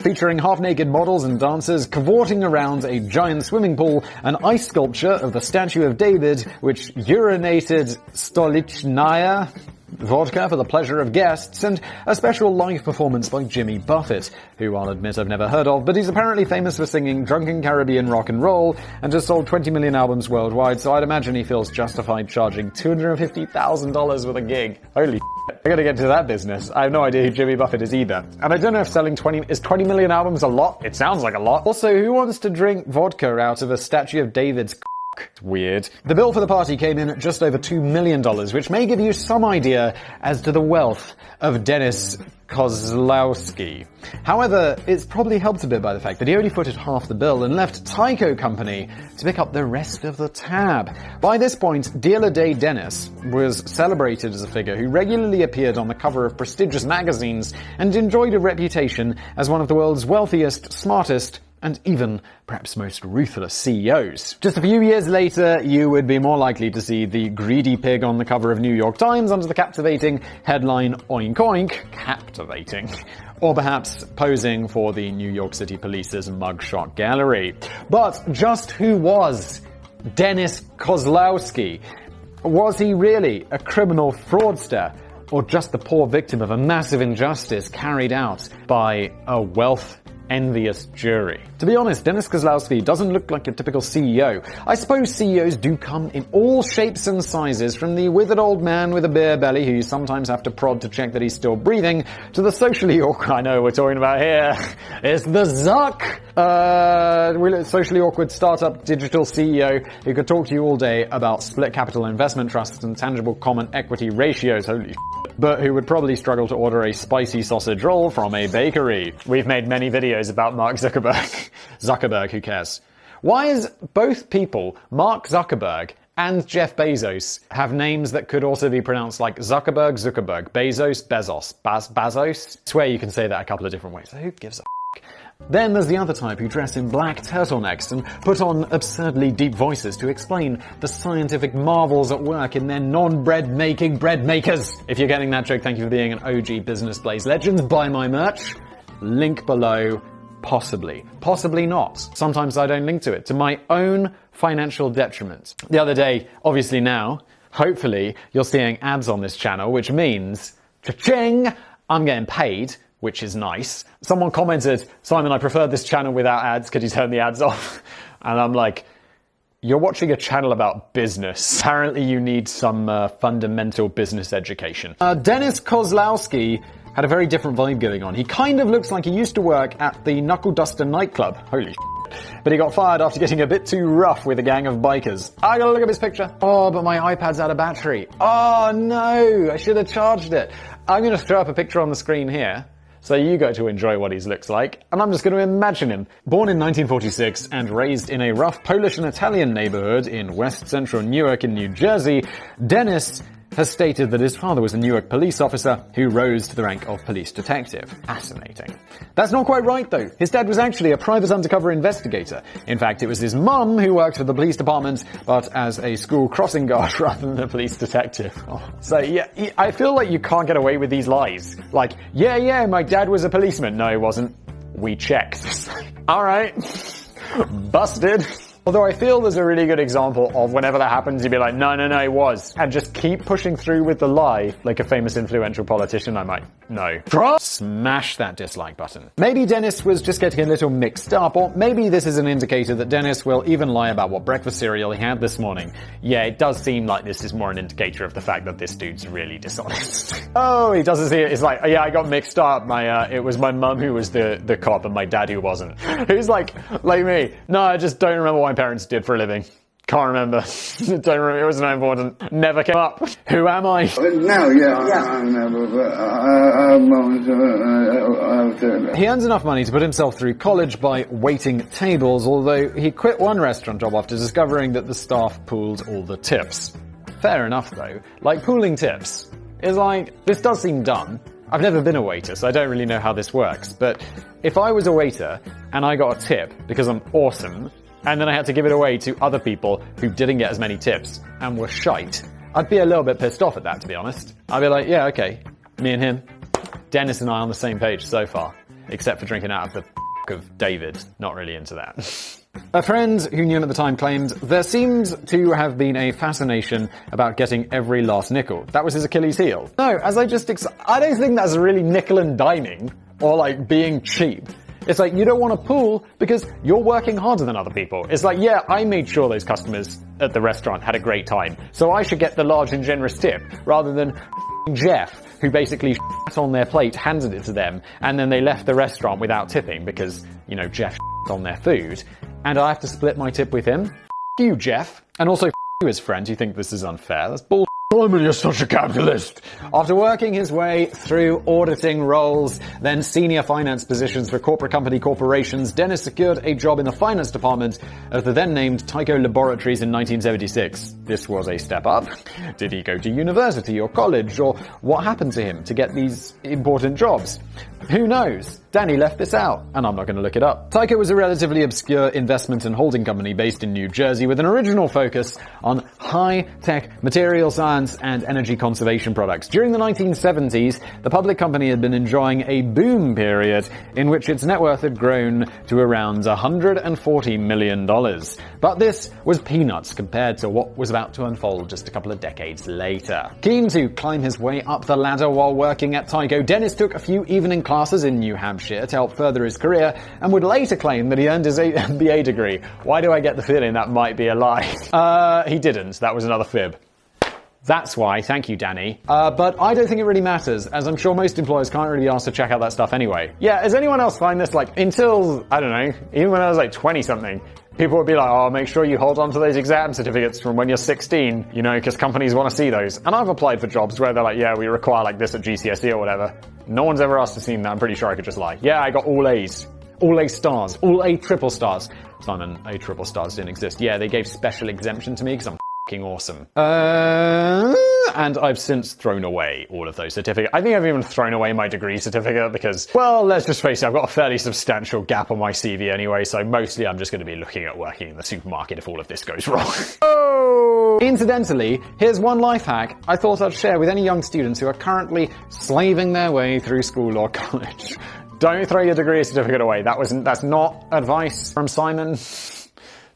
Featuring half-naked models and dancers cavorting around a giant swimming pool, an ice sculpture of the statue of David, which urinated Stolichnaya vodka for the pleasure of guests, and a special live performance by Jimmy Buffett, who I'll admit I've never heard of, but he's apparently famous for singing drunken Caribbean rock and roll, and has sold 20 million albums worldwide, so I'd imagine he feels justified charging $250,000 with a gig. Holy shit. I gotta get to that business. I have no idea who Jimmy Buffett is either. And I don't know if selling 20 million albums a lot? It sounds like a lot. Also, who wants to drink vodka out of a statue of David's It's weird. The bill for the party came in at just over $2 million, which may give you some idea as to the wealth of Dennis Kozlowski. However, it's probably helped a bit by the fact that he only footed half the bill and left Tyco Company to pick up the rest of the tab. By this point, Dealer Day Dennis was celebrated as a figure who regularly appeared on the cover of prestigious magazines and enjoyed a reputation as one of the world's wealthiest, smartest, and even, perhaps most ruthless CEOs. Just a few years later, you would be more likely to see the greedy pig on the cover of New York Times under the captivating headline, Oink Oink, captivating, or perhaps posing for the New York City Police's mugshot gallery. But just who was Dennis Kozlowski? Was he really a criminal fraudster, or just the poor victim of a massive injustice carried out by a wealth-envious jury? To be honest, Dennis Kozlowski doesn't look like a typical CEO. I suppose CEOs do come in all shapes and sizes, from the withered old man with a beer belly who you sometimes have to prod to check that he's still breathing, to the socially awkward, I know we're talking about here, it's the socially awkward startup digital CEO who could talk to you all day about split capital investment trusts and tangible common equity ratios, holy but who would probably struggle to order a spicy sausage roll from a bakery. We've made many videos about Mark Zuckerberg. Zuckerberg, who cares? Why is both people, Mark Zuckerberg and Jeff Bezos, have names that could also be pronounced like Zuckerberg, Bezos, Bezos? I swear you can say that a couple of different ways. So who gives a f***? Then there's the other type who dress in black turtlenecks and put on absurdly deep voices to explain the scientific marvels at work in their non-bread-making bread makers. If you're getting that joke, thank you for being an OG Business Blaze legend. Buy my merch. Link below. Possibly. Possibly not. Sometimes I don't link to it, to my own financial detriment. The other day, obviously now, hopefully, you're seeing ads on this channel, which means, cha-ching, I'm getting paid, which is nice. Someone commented, Simon, I prefer this channel without ads, could you turn the ads off? And I'm like, you're watching a channel about business. Apparently you need some fundamental business education. Dennis Kozlowski had a very different vibe going on. He kind of looks like he used to work at the Knuckle Duster nightclub. Holy shit. But he got fired after getting a bit too rough with a gang of bikers. I gotta look at this picture. Oh, but my iPad's out of battery. Oh no, I should have charged it. I'm gonna throw up a picture on the screen here. So you get to enjoy what he looks like, and I'm just going to imagine him. Born in 1946 and raised in a rough Polish and Italian neighborhood in west central Newark in New Jersey, Dennis has stated that his father was a Newark police officer who rose to the rank of police detective. Fascinating. That's not quite right, though. His dad was actually a private undercover investigator. In fact, it was his mum who worked for the police department, but as a school crossing guard rather than a police detective. Oh. So, yeah, I feel like you can't get away with these lies. Like, yeah, my dad was a policeman. No, he wasn't. We checked. All right. Busted. Although I feel there's a really good example of whenever that happens, you'd be like, no, it was. And just keep pushing through with the lie, like a famous influential politician I might know. Smash that dislike button. Maybe Dennis was just getting a little mixed up, or maybe this is an indicator that Dennis will even lie about what breakfast cereal he had this morning. Yeah, it does seem like this is more an indicator of the fact that this dude's really dishonest. Oh, he doesn't see it. It's like, yeah, I got mixed up. It was my mum who was the cop and my dad who wasn't. Who's like me. No, I just don't remember what my parents did for a living. Can't remember. Don't remember. It was not important. Never came up. Who am I? No, I remember, but He earns enough money to put himself through college by waiting tables, although he quit one restaurant job after discovering that the staff pooled all the tips. Fair enough, though. Like, pooling tips is like, this does seem dumb. I've never been a waiter, so I don't really know how this works, but if I was a waiter and I got a tip because I'm awesome, and then I had to give it away to other people who didn't get as many tips and were shite, I'd be a little bit pissed off at that, to be honest. I'd be like, yeah, okay, me and him. Dennis and I on the same page so far, except for drinking out of the of David. Not really into that. A friend who knew him at the time claimed there seems to have been a fascination about getting every last nickel. That was his Achilles heel. No, as I don't think that's really nickel and diming or like being cheap. It's like, you don't want to pool because you're working harder than other people. It's like, yeah, I made sure those customers at the restaurant had a great time, so I should get the large and generous tip, rather than Jeff, who basically shat on their plate, handed it to them, and then they left the restaurant without tipping because, Jeff shat on their food, and I have to split my tip with him. You, Jeff. And also you, his friend, who think this is unfair. That's bull. You're such a capitalist. After working his way through auditing roles, then senior finance positions for corporate company corporations, Dennis secured a job in the finance department of the then named Tycho Laboratories in 1976. This was a step up. Did he go to university or college, or what happened to him to get these important jobs? Who knows? Danny left this out, and I'm not going to look it up. Tycho was a relatively obscure investment and holding company based in New Jersey with an original focus on high-tech material science and energy conservation products. During the 1970s, the public company had been enjoying a boom period in which its net worth had grown to around $140 million. But this was peanuts compared to what was about to unfold just a couple of decades later. Keen to climb his way up the ladder while working at Tycho, Dennis took a few evening classes in New Hampshire to help further his career, and would later claim that he earned his MBA degree. Why do I get the feeling that might be a lie? He didn't. That was another fib. That's why. Thank you, Danny. But I don't think it really matters, as I'm sure most employers can't really be asked to check out that stuff anyway. Yeah, does anyone else find this, until, I don't know, even when I was 20-something, people would be like, oh, make sure you hold on to those exam certificates from when you're 16, because companies want to see those. And I've applied for jobs where they're like, yeah, we require this at GCSE or whatever. No one's ever asked to see that. I'm pretty sure I could just lie. Yeah, I got all A's. All A stars. All A triple stars. Simon, A triple stars didn't exist. Yeah, they gave special exemption to me because I'm f***ing awesome. And I've since thrown away all of those certificates. I think I've even thrown away my degree certificate because, well, let's just face it, I've got a fairly substantial gap on my CV anyway, so mostly I'm just going to be looking at working in the supermarket if all of this goes wrong. Oh! Incidentally, here's one life hack I thought I'd share with any young students who are currently slaving their way through school or college. Don't throw your degree certificate away. That's not advice from Simon.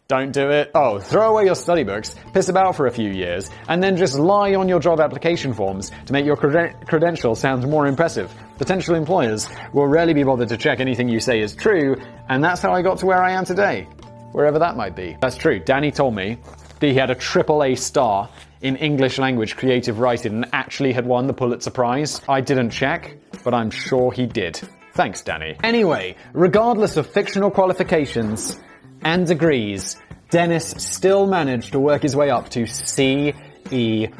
Don't do it. Oh, throw away your study books, piss about for a few years, and then just lie on your job application forms to make your credentials sound more impressive. Potential employers will rarely be bothered to check anything you say is true, and that's how I got to where I am today. Wherever that might be. That's true. Danny told me that he had a AAA star in English language creative writing and actually had won the Pulitzer Prize. I didn't check, but I'm sure he did. Thanks, Danny. Anyway, regardless of fictional qualifications and degrees, Dennis still managed to work his way up to CEO. CEO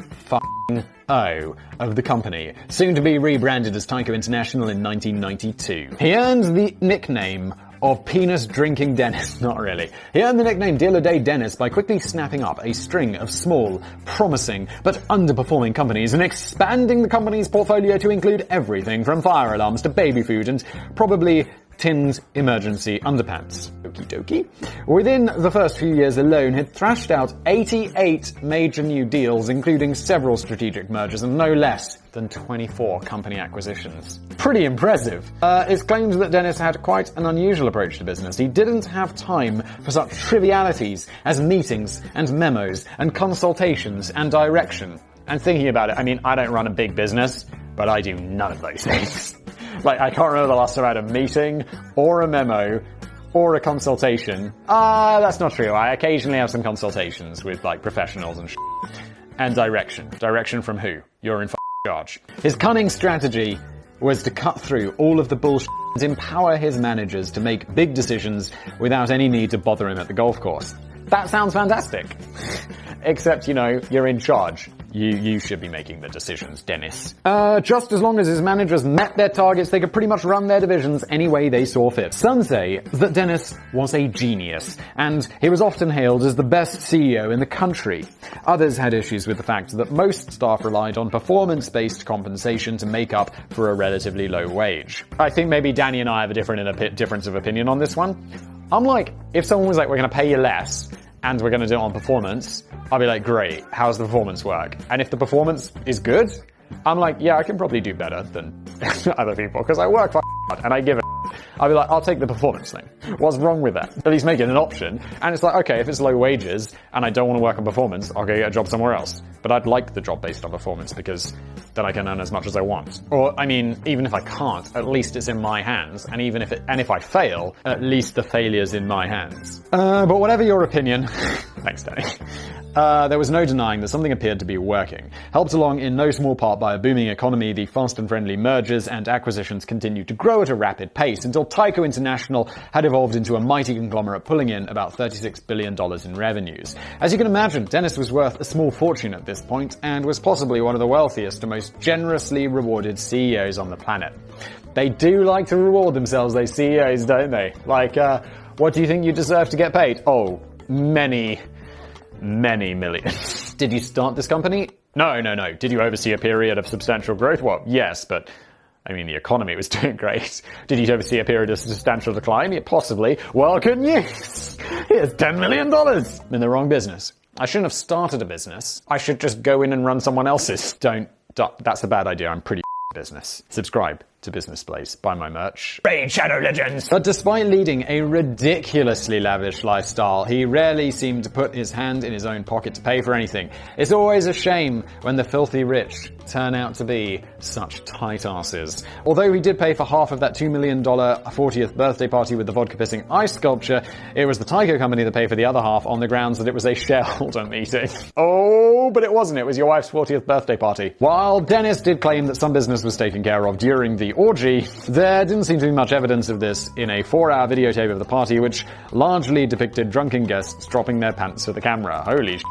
of the company, soon to be rebranded as Tyco International in 1992. He earned the nickname of penis-drinking Dennis. Not really. He earned the nickname Deal a Day Dennis by quickly snapping up a string of small, promising, but underperforming companies and expanding the company's portfolio to include everything from fire alarms to baby food and probably Tim's emergency underpants. Okie dokie. Within the first few years alone, had thrashed out 88 major new deals, including several strategic mergers and no less than 24 company acquisitions. Pretty impressive. It's claimed that Dennis had quite an unusual approach to business. He didn't have time for such trivialities as meetings and memos and consultations and direction. And thinking about it, I mean, I don't run a big business, but I do none of those things. Like, I can't remember the last time I had a meeting, or a memo, or a consultation. That's not true. I occasionally have some consultations with, like, professionals and And direction. Direction from who? You're in charge. His cunning strategy was to cut through all of the bullshit and empower his managers to make big decisions without any need to bother him at the golf course. That sounds fantastic. Except, you know, you're in charge. You should be making the decisions, Dennis. Just as long as his managers met their targets, they could pretty much run their divisions any way they saw fit. Some say that Dennis was a genius, and he was often hailed as the best CEO in the country. Others had issues with the fact that most staff relied on performance-based compensation to make up for a relatively low wage. I think maybe Danny and I have a difference of opinion on this one. I'm like, if someone was like, we're going to pay you less, and we're going to do it on performance, I'll be like, great, how's the performance work? And if the performance is good, I'm like, yeah, I can probably do better than other people, because I work hard and I give a I'll be like, I'll take the performance thing. What's wrong with that? At least make it an option. And it's like, okay, if it's low wages and I don't want to work on performance, I'll go get a job somewhere else. But I'd like the job based on performance because then I can earn as much as I want. Or, I mean, even if I can't, at least it's in my hands. And even if I fail, at least the failure's in my hands. But whatever your opinion, thanks, Danny. There was no denying that something appeared to be working. Helped along in no small part by a booming economy, the fast and friendly mergers and acquisitions continued to grow at a rapid pace until Tyco International had evolved into a mighty conglomerate pulling in about $36 billion in revenues. As you can imagine, Dennis was worth a small fortune at this point and was possibly one of the wealthiest and most generously rewarded CEOs on the planet. They do like to reward themselves, those CEOs, don't they? Like, what do you think you deserve to get paid? Oh, many millions. Did you start this company? No. Did you oversee a period of substantial growth? Well, yes, but I mean, the economy was doing great. Did you oversee a period of substantial decline? Yeah, possibly. Well, good news. Here's $10 million. In the wrong business. I shouldn't have started a business. I should just go in and run someone else's. Don't. That's a bad idea. I'm pretty business. Subscribe to Business Place. Buy my merch. Raid Shadow Legends! But despite leading a ridiculously lavish lifestyle, he rarely seemed to put his hand in his own pocket to pay for anything. It's always a shame when the filthy rich turn out to be such tight asses. Although he did pay for half of that $2 million 40th birthday party with the vodka-pissing ice sculpture, it was the Tyco company that paid for the other half on the grounds that it was a shareholder meeting. Oh, but it wasn't. It was your wife's 40th birthday party. While Dennis did claim that some business was taken care of during the orgy, there didn't seem to be much evidence of this in a 4-hour videotape of the party, which largely depicted drunken guests dropping their pants for the camera. Holy shit.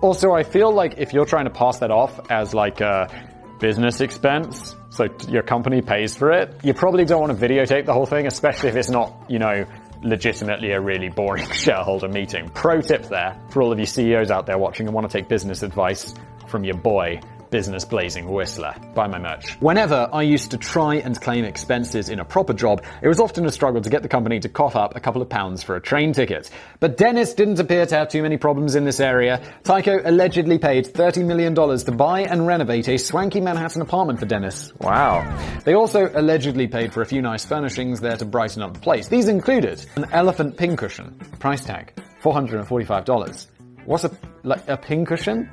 Also, I feel like if you're trying to pass that off as like a business expense, so your company pays for it, you probably don't want to videotape the whole thing, especially if it's not, you know, legitimately a really boring shareholder meeting. Pro tip there for all of you CEOs out there watching and want to take business advice from your boy, Business Blazing Whistler. Buy my merch. Whenever I used to try and claim expenses in a proper job, it was often a struggle to get the company to cough up a couple of pounds for a train ticket. But Dennis didn't appear to have too many problems in this area. Tyco allegedly paid $30 million to buy and renovate a swanky Manhattan apartment for Dennis. Wow. They also allegedly paid for a few nice furnishings there to brighten up the place. These included an elephant pincushion. Price tag, $445. What's a pincushion?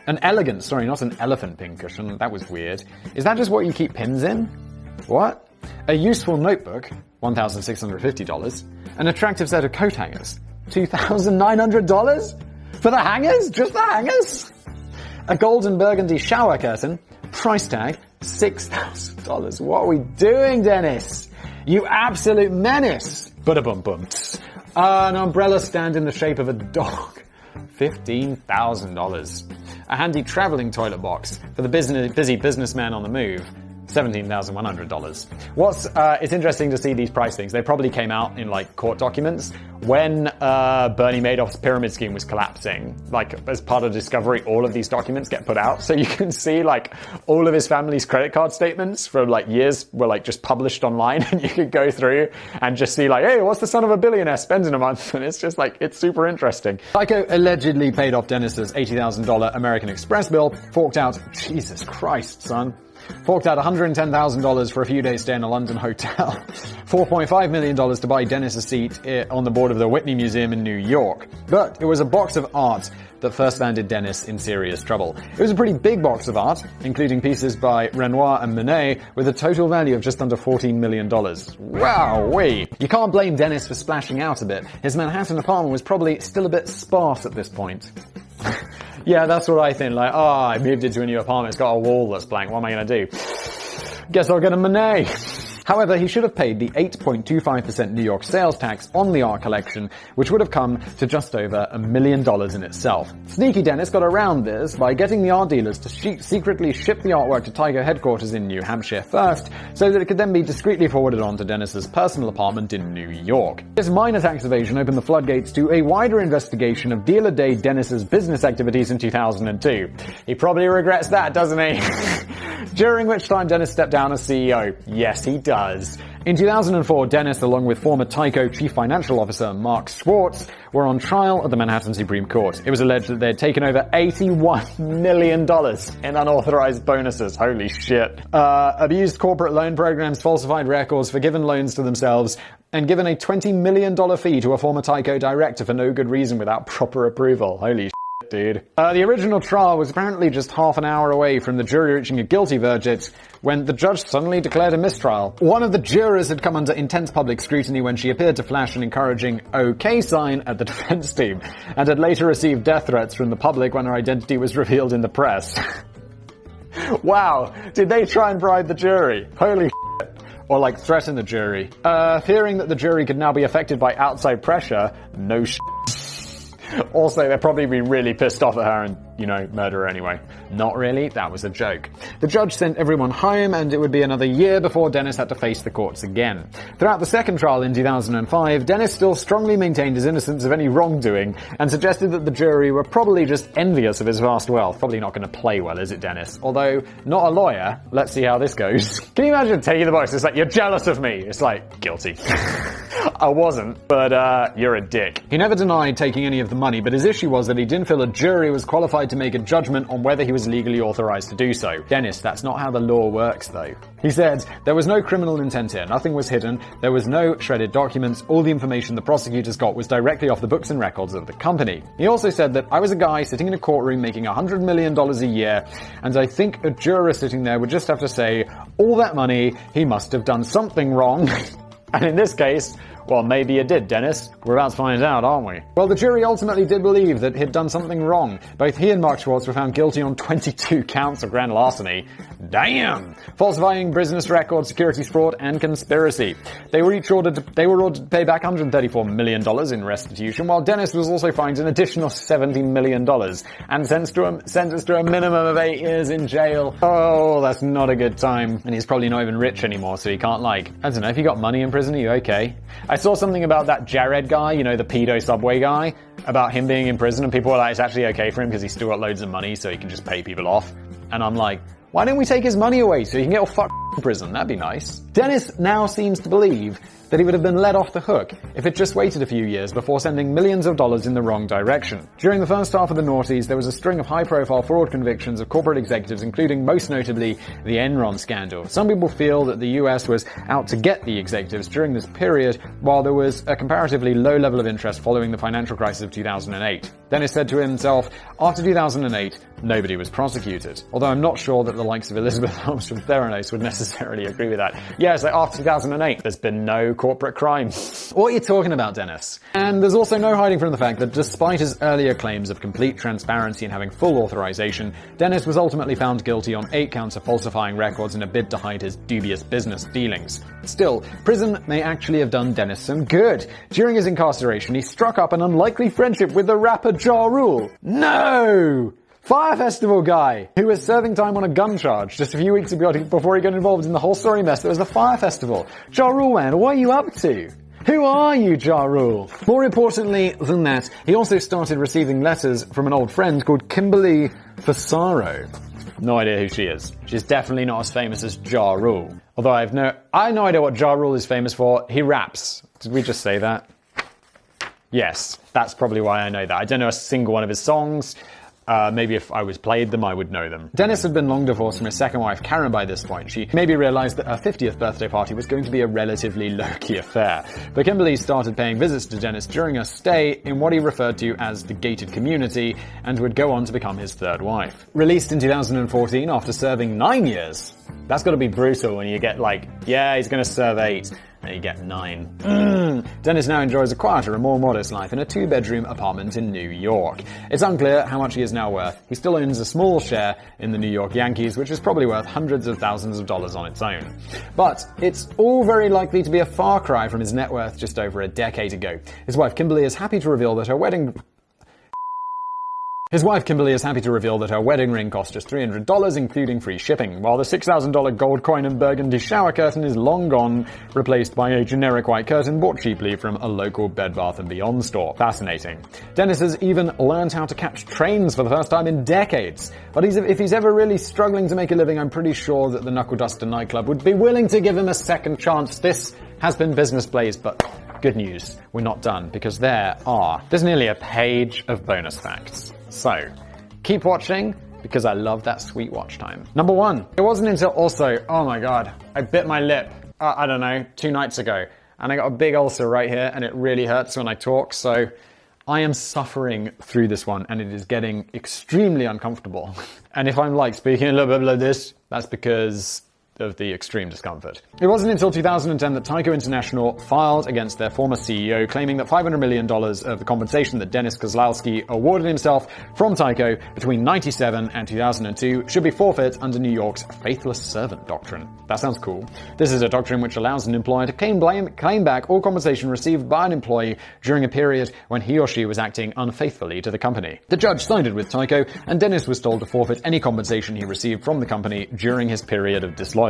An elegant, sorry, not an elephant pincushion. That was weird. Is that just what you keep pins in? What? A useful notebook, $1,650. An attractive set of coat hangers, $2,900? For the hangers? Just the hangers? A gold and burgundy shower curtain, price tag, $6,000. What are we doing, Dennis? You absolute menace. Ba-da-bum-bum. An umbrella stand in the shape of a dog. $15,000. a handy traveling toilet box for the busy businessman on the move. $17,100. It's interesting to see these price things. They probably came out in like court documents when Bernie Madoff's pyramid scheme was collapsing. Like as part of discovery, all of these documents get put out, so you can see like all of his family's credit card statements for like years were like just published online, and you could go through and just see like, hey, what's the son of a billionaire spends in a month? And it's just like, it's super interesting. Tycho allegedly paid off Dennis's $80,000 American Express bill, forked out, Jesus Christ, son. Forked out $110,000 for a few days stay in a London hotel. $4.5 million to buy Dennis a seat on the board of the Whitney Museum in New York. But it was a box of art that first landed Dennis in serious trouble. It was a pretty big box of art, including pieces by Renoir and Monet, with a total value of just under $14 million. Wowee! You can't blame Dennis for splashing out a bit. His Manhattan apartment was probably still a bit sparse at this point. Yeah, that's what I think. Like, I moved into a new apartment. It's got a wall that's blank. What am I going to do? Guess I'll get a Monet. However, he should have paid the 8.25% New York sales tax on the art collection, which would have come to just over $1 million in itself. Sneaky Dennis got around this by getting the art dealers to secretly ship the artwork to Tycho headquarters in New Hampshire first, so that it could then be discreetly forwarded on to Dennis's personal apartment in New York. This minor tax evasion opened the floodgates to a wider investigation of dealer Day Dennis's business activities in 2002. He probably regrets that, doesn't he? During which time Dennis stepped down as CEO. Yes, he does. In 2004, Dennis, along with former Tycho Chief Financial Officer Mark Schwartz, were on trial at the Manhattan Supreme Court. It was alleged that they had taken over $81 million in unauthorized bonuses. Holy shit. Abused corporate loan programs, falsified records, forgiven loans to themselves, and given a $20 million fee to a former Tycho director for no good reason without proper approval. Holy shit. Dude. The original trial was apparently just half an hour away from the jury reaching a guilty verdict when the judge suddenly declared a mistrial. One of the jurors had come under intense public scrutiny when she appeared to flash an encouraging OK sign at the defense team, and had later received death threats from the public when her identity was revealed in the press. Wow, did they try and bribe the jury? Holy shit. Or like threaten the jury. Fearing that the jury could now be affected by outside pressure, no shit. Also, they'd probably be really pissed off at her and, murder her anyway. Not really, that was a joke. The judge sent everyone home, and it would be another year before Dennis had to face the courts again. Throughout the second trial in 2005, Dennis still strongly maintained his innocence of any wrongdoing, and suggested that the jury were probably just envious of his vast wealth. Probably not going to play well, is it, Dennis? Although, not a lawyer. Let's see how this goes. Can you imagine taking the box? It's like, you're jealous of me. It's like, guilty. I wasn't, but you're a dick. He never denied taking any of the money, but his issue was that he didn't feel a jury was qualified to make a judgment on whether he was legally authorized to do so. Dennis, that's not how the law works, though. He said, there was no criminal intent here, nothing was hidden, there was no shredded documents, all the information the prosecutors got was directly off the books and records of the company. He also said that I was a guy sitting in a courtroom making $100 million a year, and I think a juror sitting there would just have to say, all that money, he must have done something wrong. And in this case, well, maybe you did, Dennis. We're about to find out, aren't we? Well, the jury ultimately did believe that he'd done something wrong. Both he and Mark Schwartz were found guilty on 22 counts of grand larceny. Damn! Falsifying business records, securities fraud, and conspiracy. They were ordered to pay back $134 million in restitution, while Dennis was also fined an additional $70 million and sentenced to a minimum of 8 years in jail. Oh, that's not a good time. And he's probably not even rich anymore, so he can't I don't know, if you got money in prison, are you okay? I saw something about that Jared guy, the pedo subway guy, about him being in prison, and people were like, it's actually okay for him because he's still got loads of money, so he can just pay people off. And I'm like, why don't we take his money away so he can get all fucked in prison? That'd be nice. Dennis now seems to believe that he would have been let off the hook if it just waited a few years before sending millions of dollars in the wrong direction. During the first half of the noughties, there was a string of high-profile fraud convictions of corporate executives, including, most notably, the Enron scandal. Some people feel that the US was out to get the executives during this period, while there was a comparatively low level of interest following the financial crisis of 2008. Dennis said to himself, after 2008, nobody was prosecuted. Although I'm not sure that the likes of Elizabeth Holmes from Theranos would necessarily agree with that. Yeah, so after 2008, there's been no corporate crime. What are you talking about, Dennis? And there's also no hiding from the fact that despite his earlier claims of complete transparency and having full authorization, Dennis was ultimately found guilty on 8 counts of falsifying records in a bid to hide his dubious business dealings. Still, prison may actually have done Dennis some good. During his incarceration, he struck up an unlikely friendship with the rapper Ja Rule. No! Fire Festival guy who was serving time on a gun charge just a few weeks ago before he got involved in the whole sorry mess that was the Fire Festival. Ja Rule, man, what are you up to? Who are you, Ja Rule? More importantly than that, he also started receiving letters from an old friend called Kimberly Fasaro. No idea who she is. She's definitely not as famous as Ja Rule. Although I have no idea what Ja Rule is famous for. He raps. Did we just say that? Yes, that's probably why I know that. I don't know a single one of his songs. Maybe if I was played them, I would know them. Dennis had been long divorced from his second wife, Karen, by this point. She maybe realized that her 50th birthday party was going to be a relatively low-key affair. But Kimberly started paying visits to Dennis during her stay in what he referred to as the gated community, and would go on to become his third wife. Released in 2014 after serving 9 years. That's gotta be brutal when you get like, yeah, he's gonna serve 8. And you get 9. Dennis now enjoys a quieter and more modest life in a 2-bedroom apartment in New York. It's unclear how much he is now worth. He still owns a small share in the New York Yankees, which is probably worth hundreds of thousands of dollars on its own. But it's all very likely to be a far cry from his net worth just over a decade ago. His wife Kimberly is happy to reveal that her wedding ring cost just $300, including free shipping, while the $6,000 gold coin and burgundy shower curtain is long gone, replaced by a generic white curtain bought cheaply from a local Bed Bath & Beyond store. Fascinating. Dennis has even learned how to catch trains for the first time in decades. But if he's ever really struggling to make a living, I'm pretty sure that the Knuckle Duster nightclub would be willing to give him a second chance. This has been Business Blaze, but good news, we're not done, because there's nearly a page of bonus facts. So, keep watching, because I love that sweet watch time. Number 1. It wasn't until oh my god, I bit my lip, I don't know, 2 nights ago. And I got a big ulcer right here, and it really hurts when I talk, so I am suffering through this one, and it is getting extremely uncomfortable. And if I'm like speaking a little bit like this, that's because of the extreme discomfort. It wasn't until 2010 that Tyco International filed against their former CEO, claiming that $500 million of the compensation that Dennis Kozlowski awarded himself from Tyco between 1997 and 2002 should be forfeit under New York's faithless servant doctrine. That sounds cool. This is a doctrine which allows an employer to claim back all compensation received by an employee during a period when he or she was acting unfaithfully to the company. The judge sided with Tyco, and Dennis was told to forfeit any compensation he received from the company during his period of disloyalty.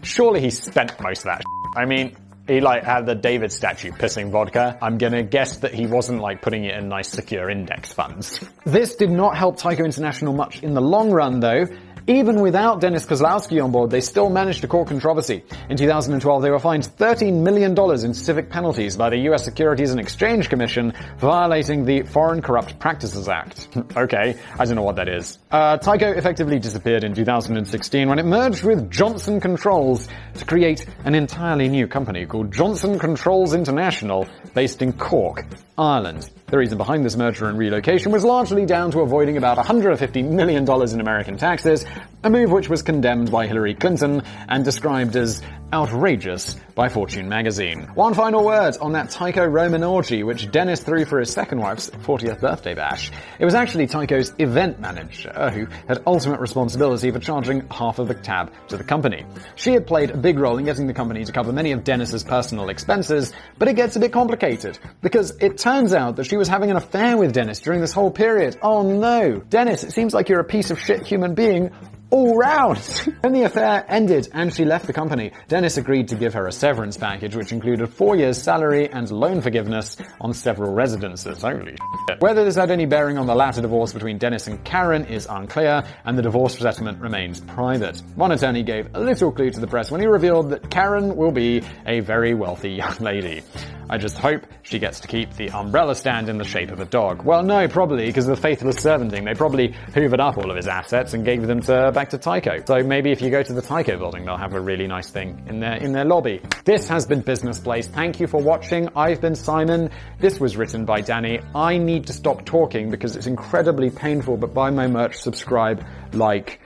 Surely he spent most of that I mean, he had the David statue pissing vodka. I'm gonna guess that he wasn't putting it in nice secure index funds. This did not help Tyco International much in the long run though. Even without Dennis Kozlowski on board, they still managed to court controversy. In 2012, they were fined $13 million in civic penalties by the U.S. Securities and Exchange Commission for violating the Foreign Corrupt Practices Act. Okay, I don't know what that is. Tyco effectively disappeared in 2016 when it merged with Johnson Controls to create an entirely new company called Johnson Controls International, based in Cork, Ireland. The reason behind this merger and relocation was largely down to avoiding about $150 million in American taxes, a move which was condemned by Hillary Clinton and described as outrageous by Fortune magazine. One final word on that Tyco Roman orgy which Dennis threw for his second wife's 40th birthday bash. It was actually Tyco's event manager who had ultimate responsibility for charging half of the tab to the company. She had played a big role in getting the company to cover many of Dennis's personal expenses, but it gets a bit complicated because it turns out that she was having an affair with Dennis during this whole period. Oh no! Dennis, it seems like you're a piece of shit human being all round. When the affair ended and she left the company, Dennis agreed to give her a severance package which included 4 years' salary and loan forgiveness on several residences. Holy shit. Whether this had any bearing on the latter divorce between Dennis and Karen is unclear, and the divorce settlement remains private. One attorney gave a little clue to the press when he revealed that Karen will be a very wealthy young lady. I just hope she gets to keep the umbrella stand in the shape of a dog. Well, no, probably, because of the faithless servant thing. They probably hoovered up all of his assets and gave them back to Tyco. So maybe if you go to the Tyco building, they'll have a really nice thing in their lobby. This has been Business Blaze. Thank you for watching. I've been Simon. This was written by Danny. I need to stop talking because it's incredibly painful, but buy my merch, subscribe, like.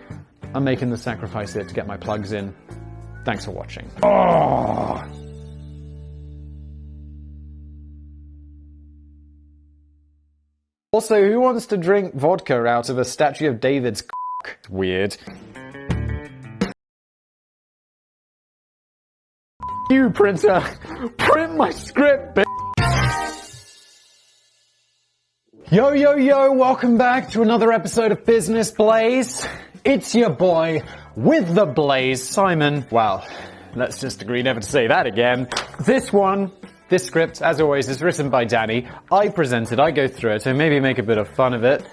I'm making the sacrifice here to get my plugs in. Thanks for watching. Oh! Also, who wants to drink vodka out of a statue of David's cock? Weird. You, printer! Print my script, bitch! Yo, yo, yo, welcome back to another episode of Business Blaze. It's your boy with the Blaze, Simon. Wow, let's just agree never to say that again. This script, as always, is written by Danny. I present it, I go through it, and maybe make a bit of fun of it.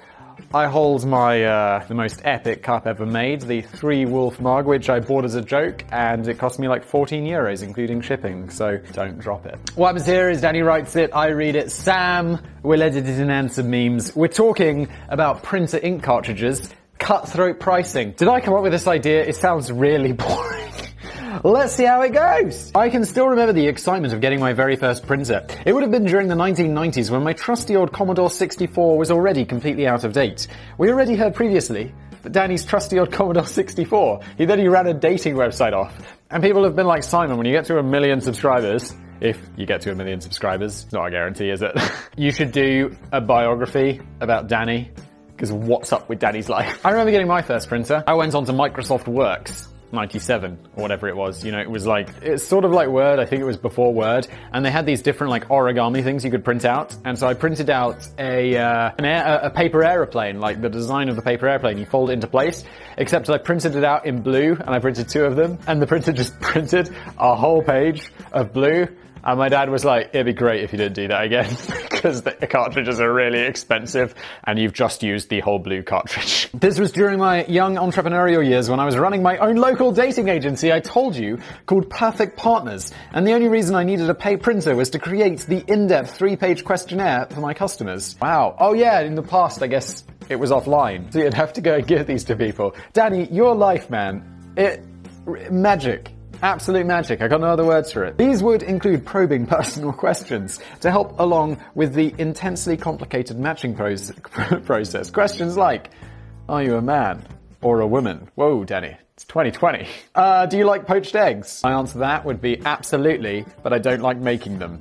I hold my, the most epic cup ever made, the 3 Wolf mug, which I bought as a joke, and it cost me like 14 euros, including shipping, so don't drop it. What happens here is Danny writes it, I read it, Sam will edit it and add some memes. We're talking about printer ink cartridges, cutthroat pricing. Did I come up with this idea? It sounds really boring. Let's see how it goes. I can still remember the excitement of getting my very first printer. It would have been during the 1990s when my trusty old Commodore 64 was already completely out of date. We already heard previously that Danny's trusty old Commodore 64. He ran a dating website off. And people have been like, Simon, when you get to 1 million subscribers, if you get to 1 million subscribers, it's not a guarantee, is it? You should do a biography about Danny, because what's up with Danny's life? I remember getting my first printer. I went on to Microsoft Works. 97 or whatever it was, you know, it's sort of like Word. I think it was before Word, and they had these different like origami things you could print out, and so I printed out a paper airplane, like the design of the paper airplane. You fold it into place, except I printed it out in blue, and I printed 2 of them, and the printer just printed a whole page of blue. And my dad was like, it'd be great if you didn't do that again, because the cartridges are really expensive, and you've just used the whole blue cartridge. This was during my young entrepreneurial years when I was running my own local dating agency, I told you, called Perfect Partners. And the only reason I needed a paid printer was to create the in-depth 3-page questionnaire for my customers. Wow. Oh yeah, in the past, I guess it was offline, so you'd have to go and give these to people. Danny, your life, man. Magic. Absolute magic. I got no other words for it. These would include probing personal questions to help along with the intensely complicated matching process. Questions like, are you a man or a woman? Whoa, Danny. It's 2020. Do you like poached eggs? My answer to that would be absolutely, but I don't like making them.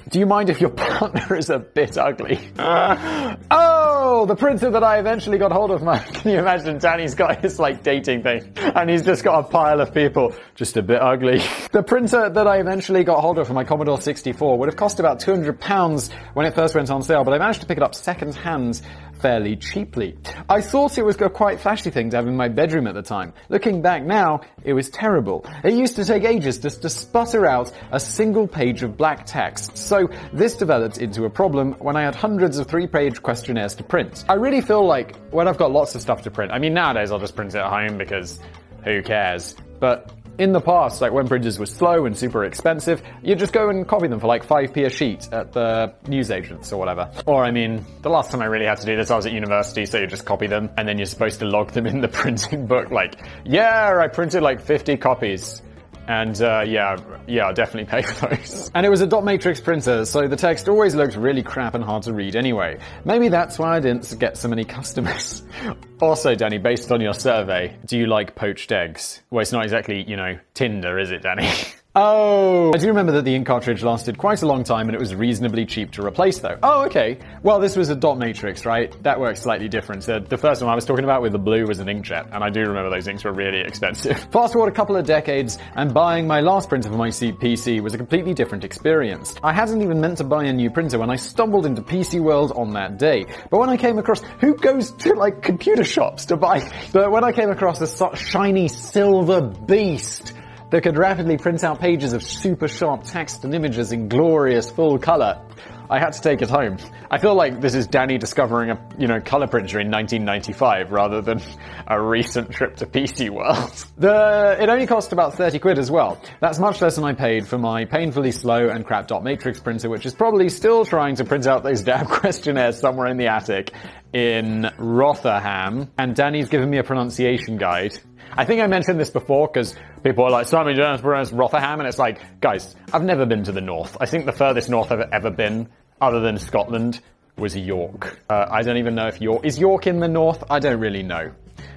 Do you mind if your partner is a bit ugly? Oh, the printer that I eventually got hold of, man. Can you imagine Danny's got his like dating thing and he's just got a pile of people just a bit ugly. The printer that I eventually got hold of for my Commodore 64 would have cost about £200 when it first went on sale, but I managed to pick it up second hand fairly cheaply. I thought it was a quite flashy thing to have in my bedroom at the time. Looking back now, it was terrible. It used to take ages just to sputter out a single page of black text. So this developed into a problem when I had hundreds of 3-page questionnaires to print. I really feel like when I've got lots of stuff to print, I mean nowadays I'll just print it at home because who cares? But in the past, like when printers were slow and super expensive, you'd just go and copy them for like 5p a sheet at the newsagents or whatever. Or I mean, the last time I really had to do this, I was at university, so you just copy them and then you're supposed to log them in the printing book. Like, yeah, I printed like 50 copies. And yeah, I'll definitely pay for those. And it was a dot matrix printer, so the text always looked really crap and hard to read anyway. Maybe that's why I didn't get so many customers. Also, Danny, based on your survey, do you like poached eggs? Well, it's not exactly, you know, Tinder, is it, Danny? Oh, I do remember that the ink cartridge lasted quite a long time and it was reasonably cheap to replace though. Oh, okay. Well, this was a dot matrix, right? That works slightly different. So the first one I was talking about with the blue was an inkjet, and I do remember those inks were really expensive. Fast forward a couple of decades, and buying my last printer for my PC was a completely different experience. I hadn't even meant to buy a new printer when I stumbled into PC World on that day. But when I came across, who goes to like computer shops to buy? But when I came across a shiny silver beast that could rapidly print out pages of super sharp text and images in glorious full color, I had to take it home. I feel like this is Danny discovering a, color printer in 1995 rather than a recent trip to PC World. It only cost about 30 quid as well. That's much less than I paid for my painfully slow and crap dot matrix printer, which is probably still trying to print out those damn questionnaires somewhere in the attic in Rotherham. And Danny's given me a pronunciation guide. I think I mentioned this before because people are like, Simon Jones pronounced Rotherham, and it's like, guys, I've never been to the north. I think the furthest north I've ever been, other than Scotland, was York. I don't even know if is York in the north? I don't really know.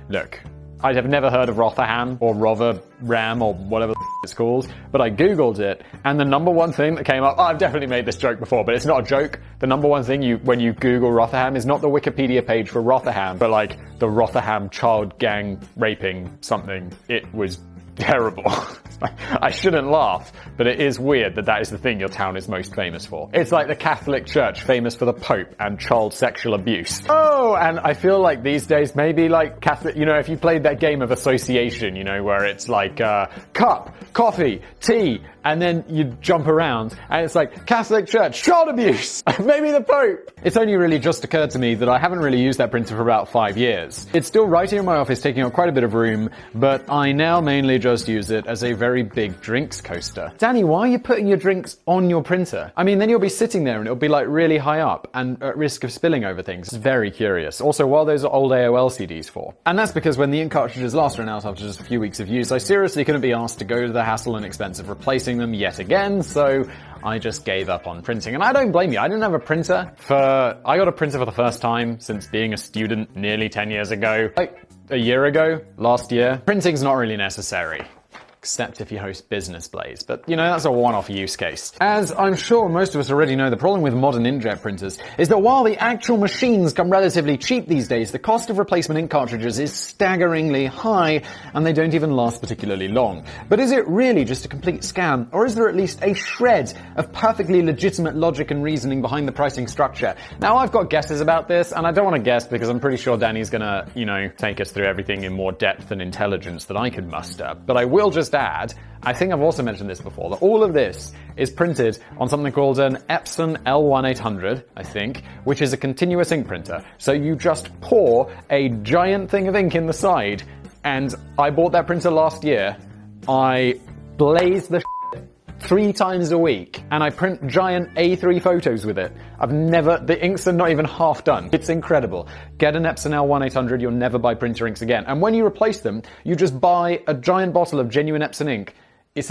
Look, I have never heard of Rotherham or Rotherham or whatever it's called, but I googled it, and the number one thing that came up, I've definitely made this joke before, but it's not a joke. The number one thing when you Google Rotherham is not the Wikipedia page for Rotherham, but like the Rotherham child gang raping something. It was terrible. I shouldn't laugh, but it is weird that that is the thing your town is most famous for. It's like the Catholic Church, famous for the Pope and child sexual abuse. Oh, and I feel like these days, maybe like Catholic, you know, if you played that game of association, you know, where it's like cup, coffee, tea, and then you jump around, and it's like Catholic Church, child abuse, maybe the Pope. It's only really just occurred to me that I haven't really used that printer for about 5 years. It's still right here in my office, taking up quite a bit of room, but I now mainly just use it as a very big drinks coaster. Danny, why are you putting your drinks on your printer? I mean, then you'll be sitting there and it'll be like really high up and at risk of spilling over things. It's very curious. Also, what are those old AOL CDs for? And that's because when the ink cartridges last ran out after just a few weeks of use, I seriously couldn't be asked to go to the hassle and expense of replacing them yet again, so I just gave up on printing. And I don't blame you. I didn't have a printer I got a printer for the first time since being a student nearly 10 years ago. Like a year ago, last year. Printing's not really necessary. Except if you host business blaze. But, you know, that's a one-off use case. As I'm sure most of us already know, the problem with modern inkjet printers is that while the actual machines come relatively cheap these days, the cost of replacement ink cartridges is staggeringly high, and they don't even last particularly long. But is it really just a complete scam, or is there at least a shred of perfectly legitimate logic and reasoning behind the pricing structure? Now, I've got guesses about this, and I don't want to guess because I'm pretty sure Danny's gonna, you know, take us through everything in more depth and intelligence than I could muster. But I will just add, I think I've also mentioned this before, that all of this is printed on something called an Epson L1800, I think, which is a continuous ink printer. So you just pour a giant thing of ink in the side, and I bought that printer last year. I blaze the 3 times a week, and I print giant A3 photos with it. The inks are not even half done. It's incredible. Get an Epson L1800, you'll never buy printer inks again. And when you replace them, you just buy a giant bottle of genuine Epson ink. It's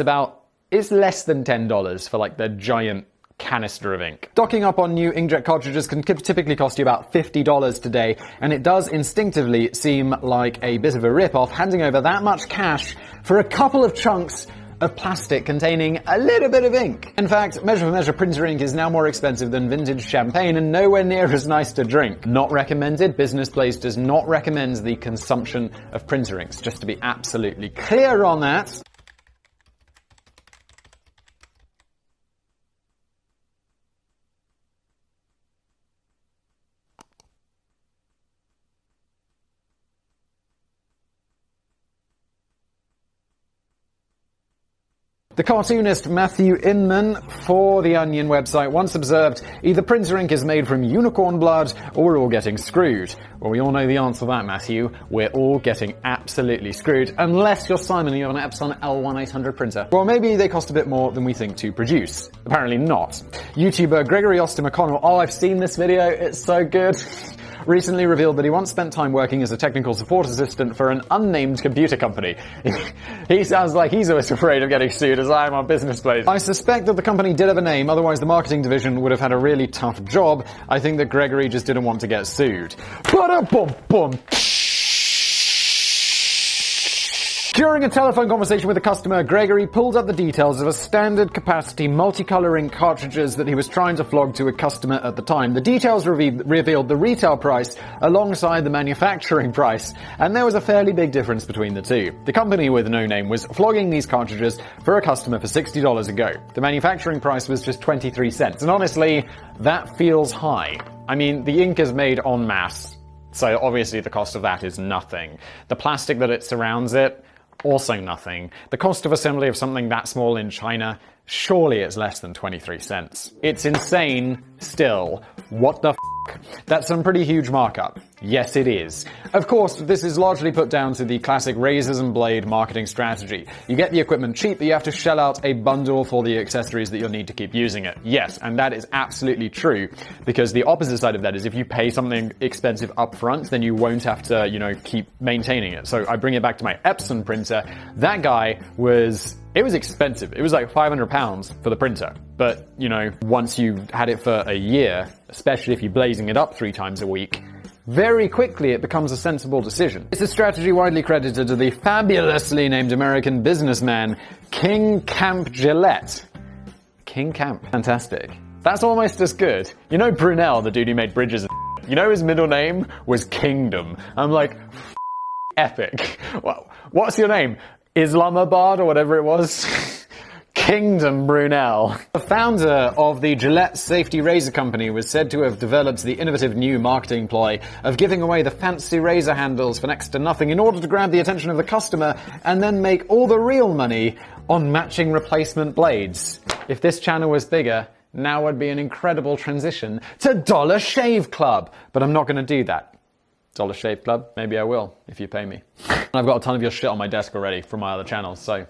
less than $10 for like the giant canister of ink. Docking up on new inkjet cartridges can typically cost you about $50 today, and it does instinctively seem like a bit of a rip-off handing over that much cash for a couple of chunks of plastic containing a little bit of ink. In fact, measure for measure printer ink is now more expensive than vintage champagne and nowhere near as nice to drink. Not recommended. Business Blaze does not recommend the consumption of printer inks, just to be absolutely clear on that. The cartoonist Matthew Inman for the Onion website once observed, either printer ink is made from unicorn blood or we're all getting screwed. Well, we all know the answer to that, Matthew. We're all getting absolutely screwed, unless you're Simon and you have an Epson L1800 printer. Well, maybe they cost a bit more than we think to produce. Apparently not. YouTuber Gregory Austin McConnell, oh, I've seen this video, it's so good. Recently revealed that he once spent time working as a technical support assistant for an unnamed computer company. He sounds like he's always afraid of getting sued, as I am on Business Blaze. I suspect that the company did have a name, otherwise the marketing division would have had a really tough job. I think that Gregory just didn't want to get sued. Ba-da-bum-bum. During a telephone conversation with a customer, Gregory pulled up the details of a standard capacity multicolor ink cartridges that he was trying to flog to a customer at the time. The details revealed the retail price alongside the manufacturing price, and there was a fairly big difference between the two. The company with no name was flogging these cartridges for a customer for $60 a go. The manufacturing price was just 23 cents, and honestly, that feels high. I mean, the ink is made en masse, so obviously the cost of that is nothing. The plastic that it surrounds it, also nothing. The cost of assembly of something that small in China, surely it's less than 23 cents. It's insane still. What the f***? That's some pretty huge markup. Yes, it is. Of course, this is largely put down to the classic razors and blade marketing strategy. You get the equipment cheap, but you have to shell out a bundle for the accessories that you'll need to keep using it. Yes, and that is absolutely true, because the opposite side of that is if you pay something expensive up front, then you won't have to, keep maintaining it. So I bring it back to my Epson printer. That guy it was expensive. It was like £500 for the printer. But, once you had it for a year, especially if you're blazing it up 3 times a week, very quickly it becomes a sensible decision. It's a strategy widely credited to the fabulously named American businessman Keiunkan Gillette. Keiunkan. Fantastic. That's almost as good. Brunel, the dude who made bridges and his middle name was Kingdom. I'm like, epic. Well, what's your name? Islamabad or whatever it was. Kingdom Brunel. The founder of the Gillette Safety Razor Company was said to have developed the innovative new marketing ploy of giving away the fancy razor handles for next to nothing in order to grab the attention of the customer and then make all the real money on matching replacement blades. If this channel was bigger, now would be an incredible transition to Dollar Shave Club. But I'm not going to do that. Dollar Shave Club? Maybe I will, if you pay me. I've got a ton of your shit on my desk already from my other channels, so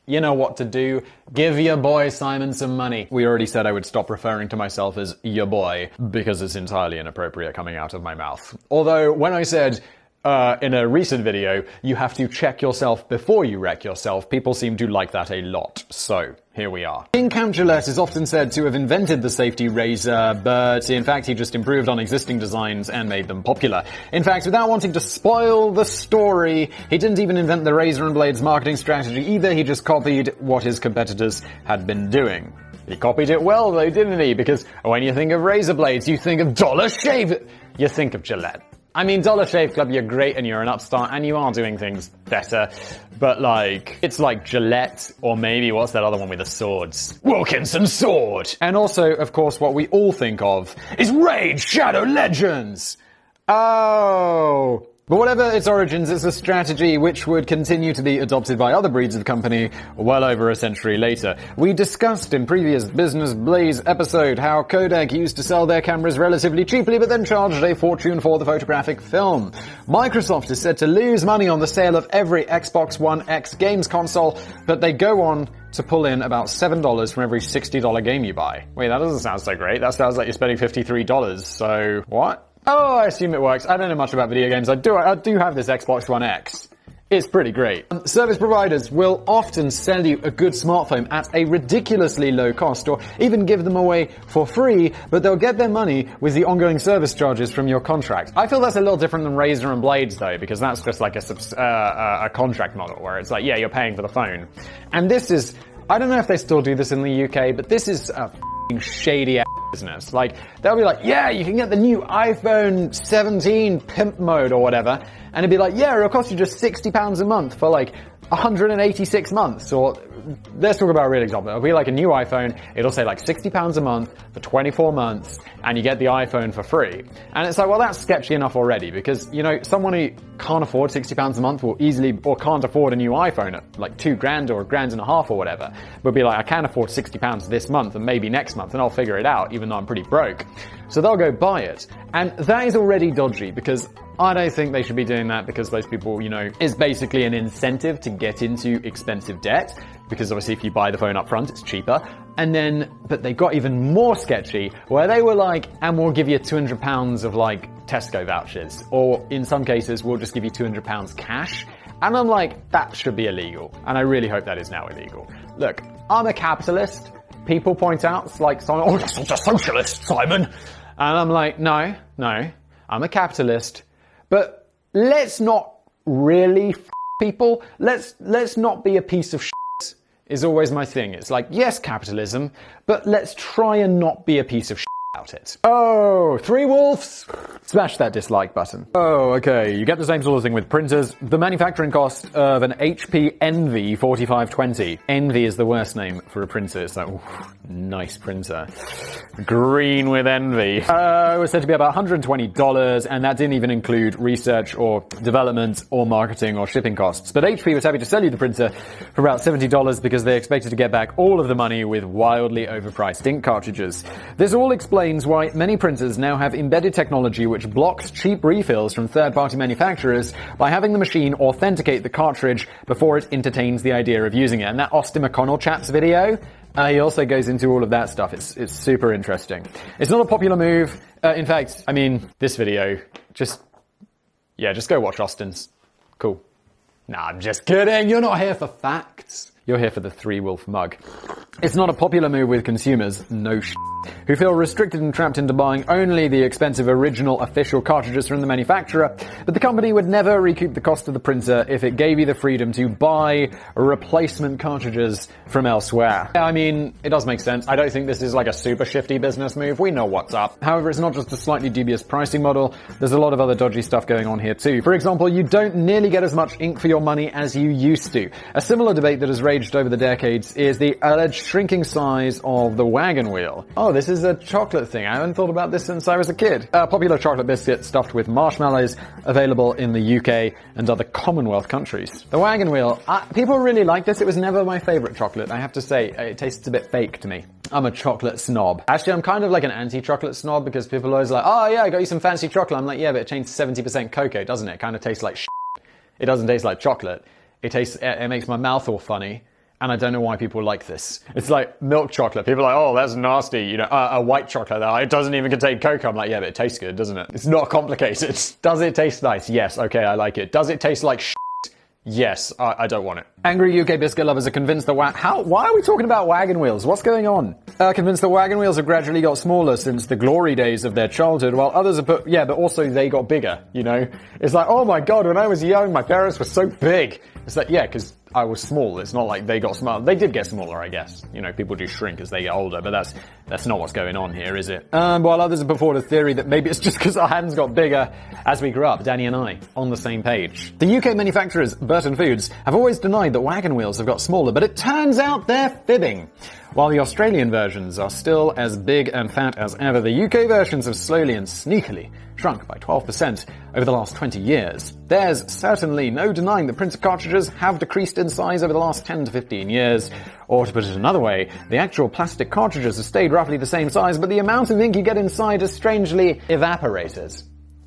you know what to do. Give your boy Simon some money. We already said I would stop referring to myself as your boy because it's entirely inappropriate coming out of my mouth. Although, when I said in a recent video, you have to check yourself before you wreck yourself, people seem to like that a lot. So, here we are. Keiunkan Gillette is often said to have invented the safety razor, but in fact he just improved on existing designs and made them popular. In fact, without wanting to spoil the story, he didn't even invent the razor and blades marketing strategy either, he just copied what his competitors had been doing. He copied it well though, didn't he? Because when you think of razor blades, you think of Dollar Shave, you think of Gillette. I mean, Dollar Shave Club, you're great and you're an upstart and you are doing things better, but like, it's like Gillette, or maybe what's that other one with the swords? Wilkinson Sword! And also, of course, what we all think of is Raid Shadow Legends! Oh! But whatever its origins, it's a strategy which would continue to be adopted by other breeds of company well over a century later. We discussed in previous Business Blaze episode how Kodak used to sell their cameras relatively cheaply but then charged a fortune for the photographic film. Microsoft is said to lose money on the sale of every Xbox One X games console, but they go on to pull in about $7 from every $60 game you buy. Wait, that doesn't sound so great. That sounds like you're spending $53. So, what? Oh, I assume it works. I don't know much about video games. I do have this Xbox One X. It's pretty great. Service providers will often sell you a good smartphone at a ridiculously low cost or even give them away for free, but they'll get their money with the ongoing service charges from your contract. I feel that's a little different than Razor and Blades though, because that's just like a contract model where it's like, yeah, you're paying for the phone. And this is, I don't know if they still do this in the UK, but this is a shady ass business. Like, they'll be like, yeah, you can get the new iPhone 17 pimp mode or whatever, and it'd be like, yeah, it'll cost you just £60 a month for like 186 months, or let's talk about a real example. It'll be like a new iPhone, it'll say like £60 a month for 24 months, and you get the iPhone for free. And it's like, well, that's sketchy enough already, because, you know, someone who can't afford £60 a month will easily, or can't afford a new iPhone at like $2,000 or $1,500 or whatever, would be like, I can afford £60 this month and maybe next month, and I'll figure it out, even though I'm pretty broke. So they'll go buy it. And that is already dodgy, because I don't think they should be doing that, because those people, you know, is basically an incentive to get into expensive debt, because obviously if you buy the phone up front, it's cheaper. And then, but they got even more sketchy, where they were like, and we'll give you £200 of like Tesco vouchers, or in some cases, we'll just give you £200 cash. And I'm like, that should be illegal. And I really hope that is now illegal. Look, I'm a capitalist. People point out, it's like, oh, you're such a socialist, Simon. And I'm like, no, I'm a capitalist. But let's not really people. Let's not be a piece of shit, is always my thing. It's like, yes, capitalism, but let's try and not be a piece of shit about it. Oh, Three Wolves? Smash that dislike button. Oh, okay, you get the same sort of thing with printers. The manufacturing cost of an HP Envy 4520. Envy is the worst name for a printer. It's like, ooh, nice printer. Green with envy. It was said to be about $120, and that didn't even include research or development or marketing or shipping costs. But HP was happy to sell you the printer for about $70 because they expected to get back all of the money with wildly overpriced ink cartridges. This all explains why many printers now have embedded technology which blocks cheap refills from third-party manufacturers by having the machine authenticate the cartridge before it entertains the idea of using it. And that Austin McConnell chap's video, he also goes into all of that stuff. It's super interesting. It's not a popular move. In fact, I mean, this video, just go watch Austin's. Cool. Nah, I'm just kidding. You're not here for facts. You're here for the Three Wolf mug. It's not a popular move with consumers, no who feel restricted and trapped into buying only the expensive original official cartridges from the manufacturer, but the company would never recoup the cost of the printer if it gave you the freedom to buy replacement cartridges from elsewhere. I mean, it does make sense. I don't think this is like a super shifty business move. We know what's up. However, it's not just a slightly dubious pricing model. There's a lot of other dodgy stuff going on here too. For example, you don't nearly get as much ink for your money as you used to. A similar debate that has raged over the decades is the alleged shrinking size of the wagon wheel. Oh, this is a chocolate thing. I haven't thought about this since I was a kid. A popular chocolate biscuit stuffed with marshmallows, available in the UK and other Commonwealth countries. The wagon wheel, people really like this. It was never my favorite chocolate, I have to say. It tastes a bit fake to me. I'm a chocolate snob. Actually, I'm kind of like an anti-chocolate snob because people are always like, oh yeah, I got you some fancy chocolate. I'm like, yeah, but it tastes 70% cocoa, doesn't it? It kind of tastes like shit. It doesn't taste like chocolate. It makes my mouth all funny. And I don't know why people like this. It's like milk chocolate. People are like, oh, that's nasty. You know, a white chocolate, it doesn't even contain cocoa. I'm like, yeah, but it tastes good, doesn't it? It's not complicated. Does it taste nice? Yes, okay, I like it. Does it taste like shit? Yes, I don't want it. Angry UK biscuit lovers are convinced why are we talking about wagon wheels? What's going on? Convinced the wagon wheels have gradually got smaller since the glory days of their childhood, while others have put, yeah, but also they got bigger, you know? It's like, oh my god, when I was young, my parents were so big. It's like, yeah, because I was small. It's not like they got smaller. They did get smaller, I guess. You know, people do shrink as they get older, but that's not what's going on here, is it? While others have put forward a theory that maybe it's just because our hands got bigger as we grew up, Danny and I, on the same page. The UK manufacturers, Burton Foods, have always denied that wagon wheels have got smaller, but it turns out they're fibbing. While the Australian versions are still as big and fat as ever, the UK versions have slowly and sneakily shrunk by 12% over the last 20 years. There's certainly no denying that printer cartridges have decreased in size over the last 10 to 15 years. Or to put it another way, the actual plastic cartridges have stayed roughly the same size, but the amount of ink you get inside has strangely evaporated.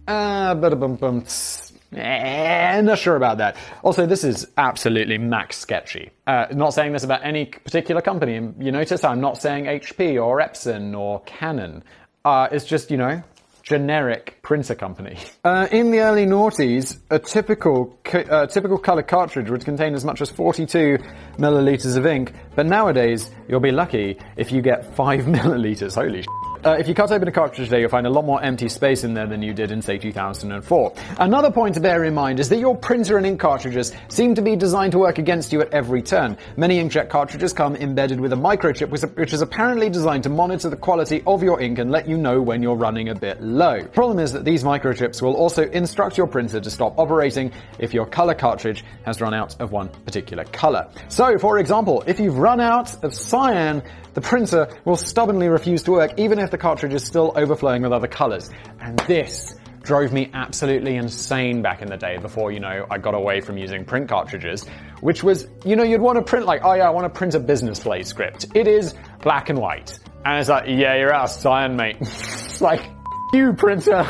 Not sure about that. Also, this is absolutely max sketchy. Not saying this about any particular company. You notice I'm not saying HP or Epson or Canon. It's just, you know, generic printer company. In the early noughties, a typical color cartridge would contain as much as 42 milliliters of ink, but nowadays you'll be lucky if you get 5 milliliters. Holy shit. If you cut open a cartridge today, you'll find a lot more empty space in there than you did in, say, 2004. Another point to bear in mind is that your printer and ink cartridges seem to be designed to work against you at every turn. Many inkjet cartridges come embedded with a microchip, which is apparently designed to monitor the quality of your ink and let you know when you're running a bit low. The problem is that these microchips will also instruct your printer to stop operating if your color cartridge has run out of one particular color. So, for example, if you've run out of cyan, the printer will stubbornly refuse to work even if the cartridge is still overflowing with other colors. And this drove me absolutely insane back in the day before, you know, I got away from using print cartridges, which was, you know, you'd want to print like, oh yeah, I want to print a business play script. It is black and white. And it's like, yeah, you're out of cyan, mate. It's like, you printer,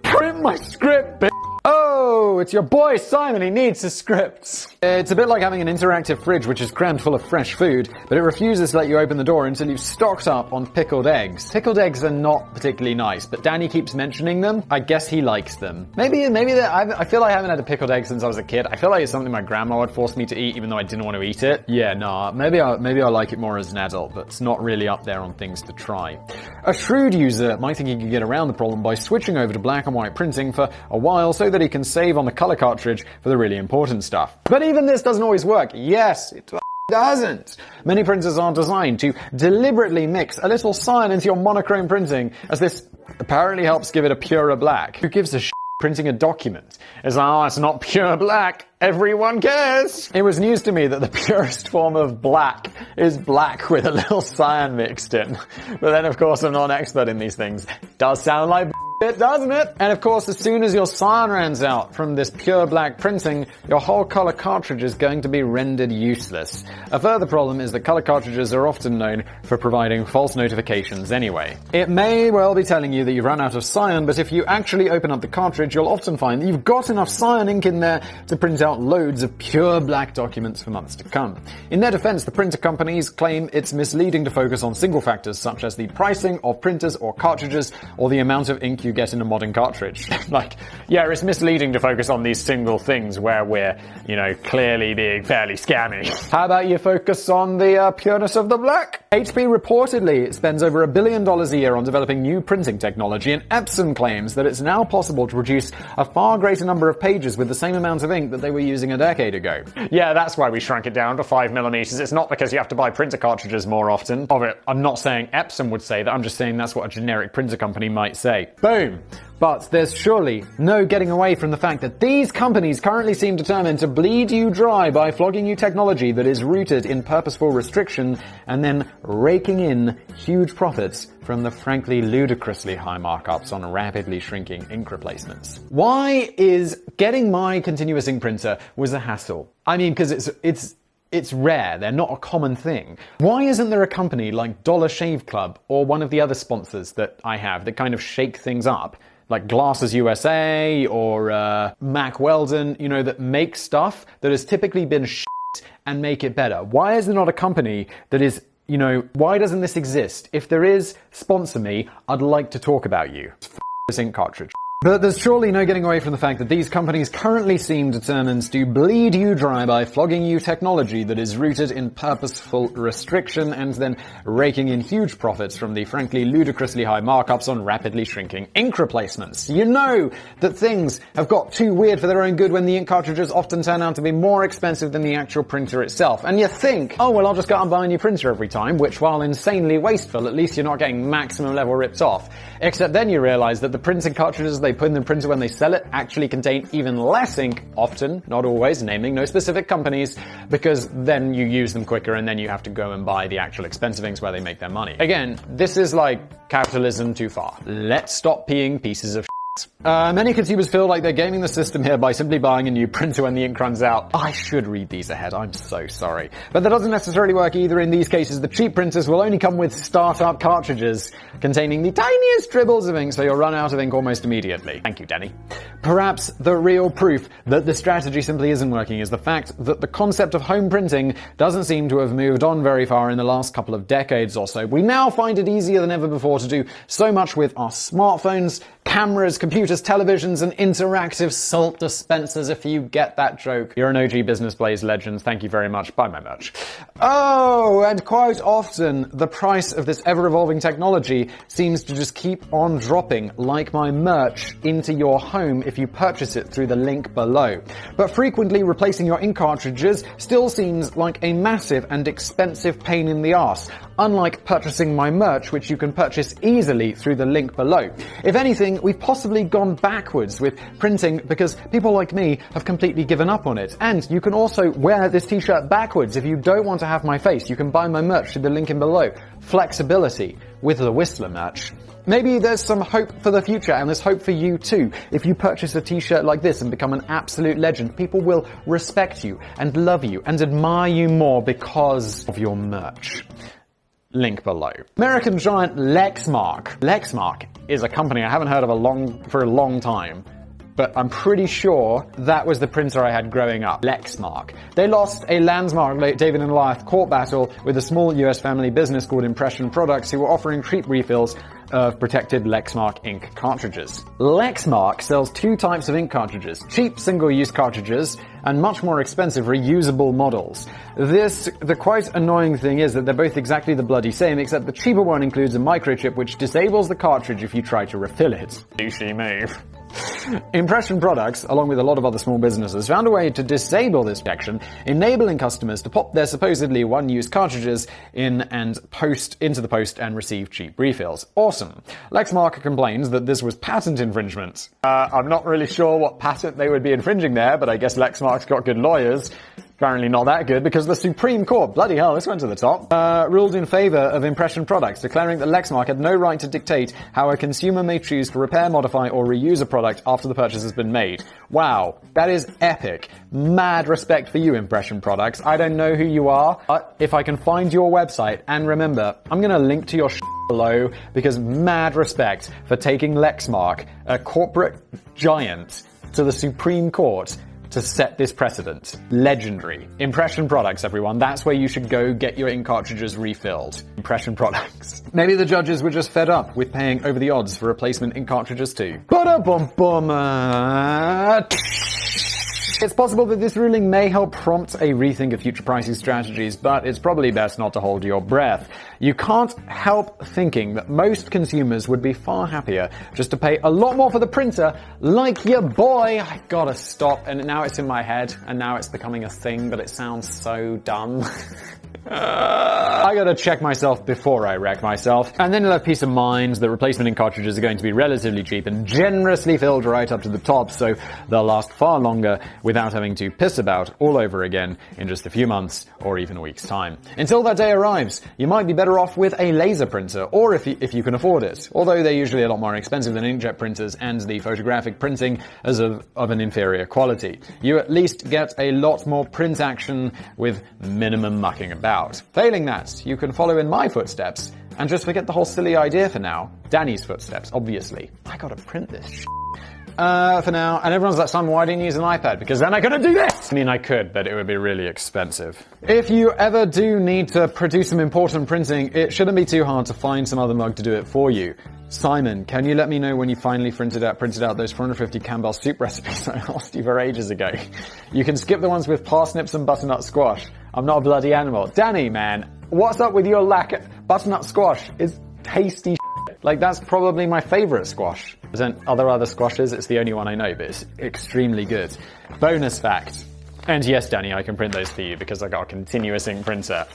print my script, bitch. Oh, it's your boy Simon, he needs his scripts. It's a bit like having an interactive fridge which is crammed full of fresh food, but it refuses to let you open the door until you've stocked up on pickled eggs. Pickled eggs are not particularly nice, but Danny keeps mentioning them. I guess he likes them. Maybe I feel like I haven't had a pickled egg since I was a kid. I feel like it's something my grandma would force me to eat even though I didn't want to eat it. Yeah, nah, maybe I like it more as an adult, but it's not really up there on things to try. A shrewd user might think he can get around the problem by switching over to black and white printing for a while so that he can save on the color cartridge for the really important stuff. But even this doesn't always work. Yes, it doesn't. Many printers are designed to deliberately mix a little cyan into your monochrome printing, as this apparently helps give it a purer black. Who gives a shit printing a document? It's like, oh, it's not pure black. Everyone cares. It was news to me that the purest form of black is black with a little cyan mixed in. But then, of course, I'm not an expert in these things. Does sound like it, doesn't it? And of course, as soon as your cyan runs out from this pure black printing, your whole color cartridge is going to be rendered useless. A further problem is that color cartridges are often known for providing false notifications anyway. It may well be telling you that you've run out of cyan, but if you actually open up the cartridge, you'll often find that you've got enough cyan ink in there to print out loads of pure black documents for months to come. In their defense, the printer companies claim it's misleading to focus on single factors such as the pricing of printers or cartridges or the amount of ink you you get in a modern cartridge. Like, yeah, it's misleading to focus on these single things where we're, clearly being fairly scammy. How about you focus on the pureness of the black? HP reportedly spends over $1 billion a year on developing new printing technology, and Epson claims that it's now possible to produce a far greater number of pages with the same amount of ink that they were using a decade ago. Yeah, that's why we shrunk it down to 5mm. It's not because you have to buy printer cartridges more often. I'm not saying Epson would say that, I'm just saying that's what a generic printer company might say. Boom! But there's surely no getting away from the fact that these companies currently seem determined to bleed you dry by flogging you technology that is rooted in purposeful restriction and then raking in huge profits from the frankly ludicrously high markups on rapidly shrinking ink replacements. Why is getting my continuous ink printer was a hassle? I mean, because it's rare, they're not a common thing. Why isn't there a company like Dollar Shave Club or one of the other sponsors that I have that kind of shake things up? Like Glasses USA or Mack Weldon, that make stuff that has typically been shit and make it better. Why is there not a company that is, why doesn't this exist? If there is, sponsor me. I'd like to talk about you. This ink cartridge. But there's surely no getting away from the fact that these companies currently seem determined to bleed you dry by flogging you technology that is rooted in purposeful restriction and then raking in huge profits from the frankly ludicrously high markups on rapidly shrinking ink replacements. You know that things have got too weird for their own good when the ink cartridges often turn out to be more expensive than the actual printer itself. And you think, oh well, I'll just go out and buy a new printer every time, which while insanely wasteful, at least you're not getting maximum level ripped off. Except then you realize that the printing cartridges they put in the printer when they sell it actually contain even less ink, often, not always, naming no specific companies, because then you use them quicker and then you have to go and buy the actual expensive inks where they make their money. Again, this is like capitalism too far. Let's stop peeing pieces of shit. Many consumers feel like they're gaming the system here by simply buying a new printer when the ink runs out. I should read these ahead, I'm so sorry. But that doesn't necessarily work either. In these cases, the cheap printers will only come with startup cartridges containing the tiniest dribbles of ink, so you'll run out of ink almost immediately. Thank you, Danny. Perhaps the real proof that the strategy simply isn't working is the fact that the concept of home printing doesn't seem to have moved on very far in the last couple of decades or so. We now find it easier than ever before to do so much with our smartphones, cameras, computers, televisions, and interactive salt dispensers, if you get that joke. You're an OG Business Blaze legend. Thank you very much. Buy my merch. Oh, and quite often, the price of this ever-evolving technology seems to just keep on dropping, like my merch, into your home if you purchase it through the link below. But frequently, replacing your ink cartridges still seems like a massive and expensive pain in the ass, unlike purchasing my merch, which you can purchase easily through the link below. If anything, we've possibly gone backwards with printing because people like me have completely given up on it. And you can also wear this t-shirt backwards if you don't want to have my face. You can buy my merch through the link in below. Flexibility with the Whistler merch. Maybe there's some hope for the future, and there's hope for you too. If you purchase a t-shirt like this and become an absolute legend, people will respect you and love you and admire you more because of your merch. Link below. American giant Lexmark. Lexmark is a company I haven't heard of for a long time, but I'm pretty sure that was the printer I had growing up. Lexmark. They lost a landmark David and Goliath court battle with a small US family business called Impression Products, who were offering cheap refills of protected Lexmark ink cartridges. Lexmark sells two types of ink cartridges: cheap single-use cartridges and much more expensive reusable models. The quite annoying thing is that they're both exactly the bloody same, except the cheaper one includes a microchip which disables the cartridge if you try to refill it. Douchey move. Impression Products, along with a lot of other small businesses, found a way to disable this protection, enabling customers to pop their supposedly one-use cartridges into the post and receive cheap refills. Awesome. Lexmark complains that this was patent infringement. I'm not really sure what patent they would be infringing there, but I guess Lexmark's got good lawyers. Apparently not that good, because the Supreme Court, bloody hell, this went to the top, ruled in favor of Impression Products, declaring that Lexmark had no right to dictate how a consumer may choose to repair, modify, or reuse a product after the purchase has been made. Wow, that is epic. Mad respect for you, Impression Products. I don't know who you are, but if I can find your website, and remember, I'm gonna link to your below, because mad respect for taking Lexmark, a corporate giant, to the Supreme Court to set this precedent. Legendary. Impression products, everyone. That's where you should go get your ink cartridges refilled. Impression products. Maybe the judges were just fed up with paying over the odds for replacement ink cartridges too. Ba-da-bum-bum. It's possible that this ruling may help prompt a rethink of future pricing strategies, but it's probably best not to hold your breath. You can't help thinking that most consumers would be far happier just to pay a lot more for the printer, like your boy. I gotta stop, and now it's in my head, and now it's becoming a thing, but it sounds so dumb. I gotta check myself before I wreck myself. And then you'll have peace of mind that replacement ink cartridges are going to be relatively cheap and generously filled right up to the top, so they'll last far longer without having to piss about all over again in just a few months or even a week's time. Until that day arrives, you might be better off with a laser printer, or if you can afford it, although they're usually a lot more expensive than inkjet printers and the photographic printing is of an inferior quality. You at least get a lot more print action with minimum mucking about. Failing that, you can follow in my footsteps and just forget the whole silly idea for now. Danny's footsteps, obviously. I gotta print this shit. For now, and everyone's like, Simon, why didn't you use an iPad? Because then I couldn't do this! I mean, I could, but it would be really expensive. If you ever do need to produce some important printing, it shouldn't be too hard to find some other mug to do it for you. Simon, can you let me know when you finally printed out those 450 Campbell soup recipes I asked you for ages ago? You can skip the ones with parsnips and butternut squash. I'm not a bloody animal. Danny, man, what's up with your lack of... Butternut squash is tasty shit. Like, that's probably my favorite squash. Are there other squashes? It's the only one I know, but it's extremely good. Bonus fact. And yes, Danny, I can print those for you because I got a continuous ink printer.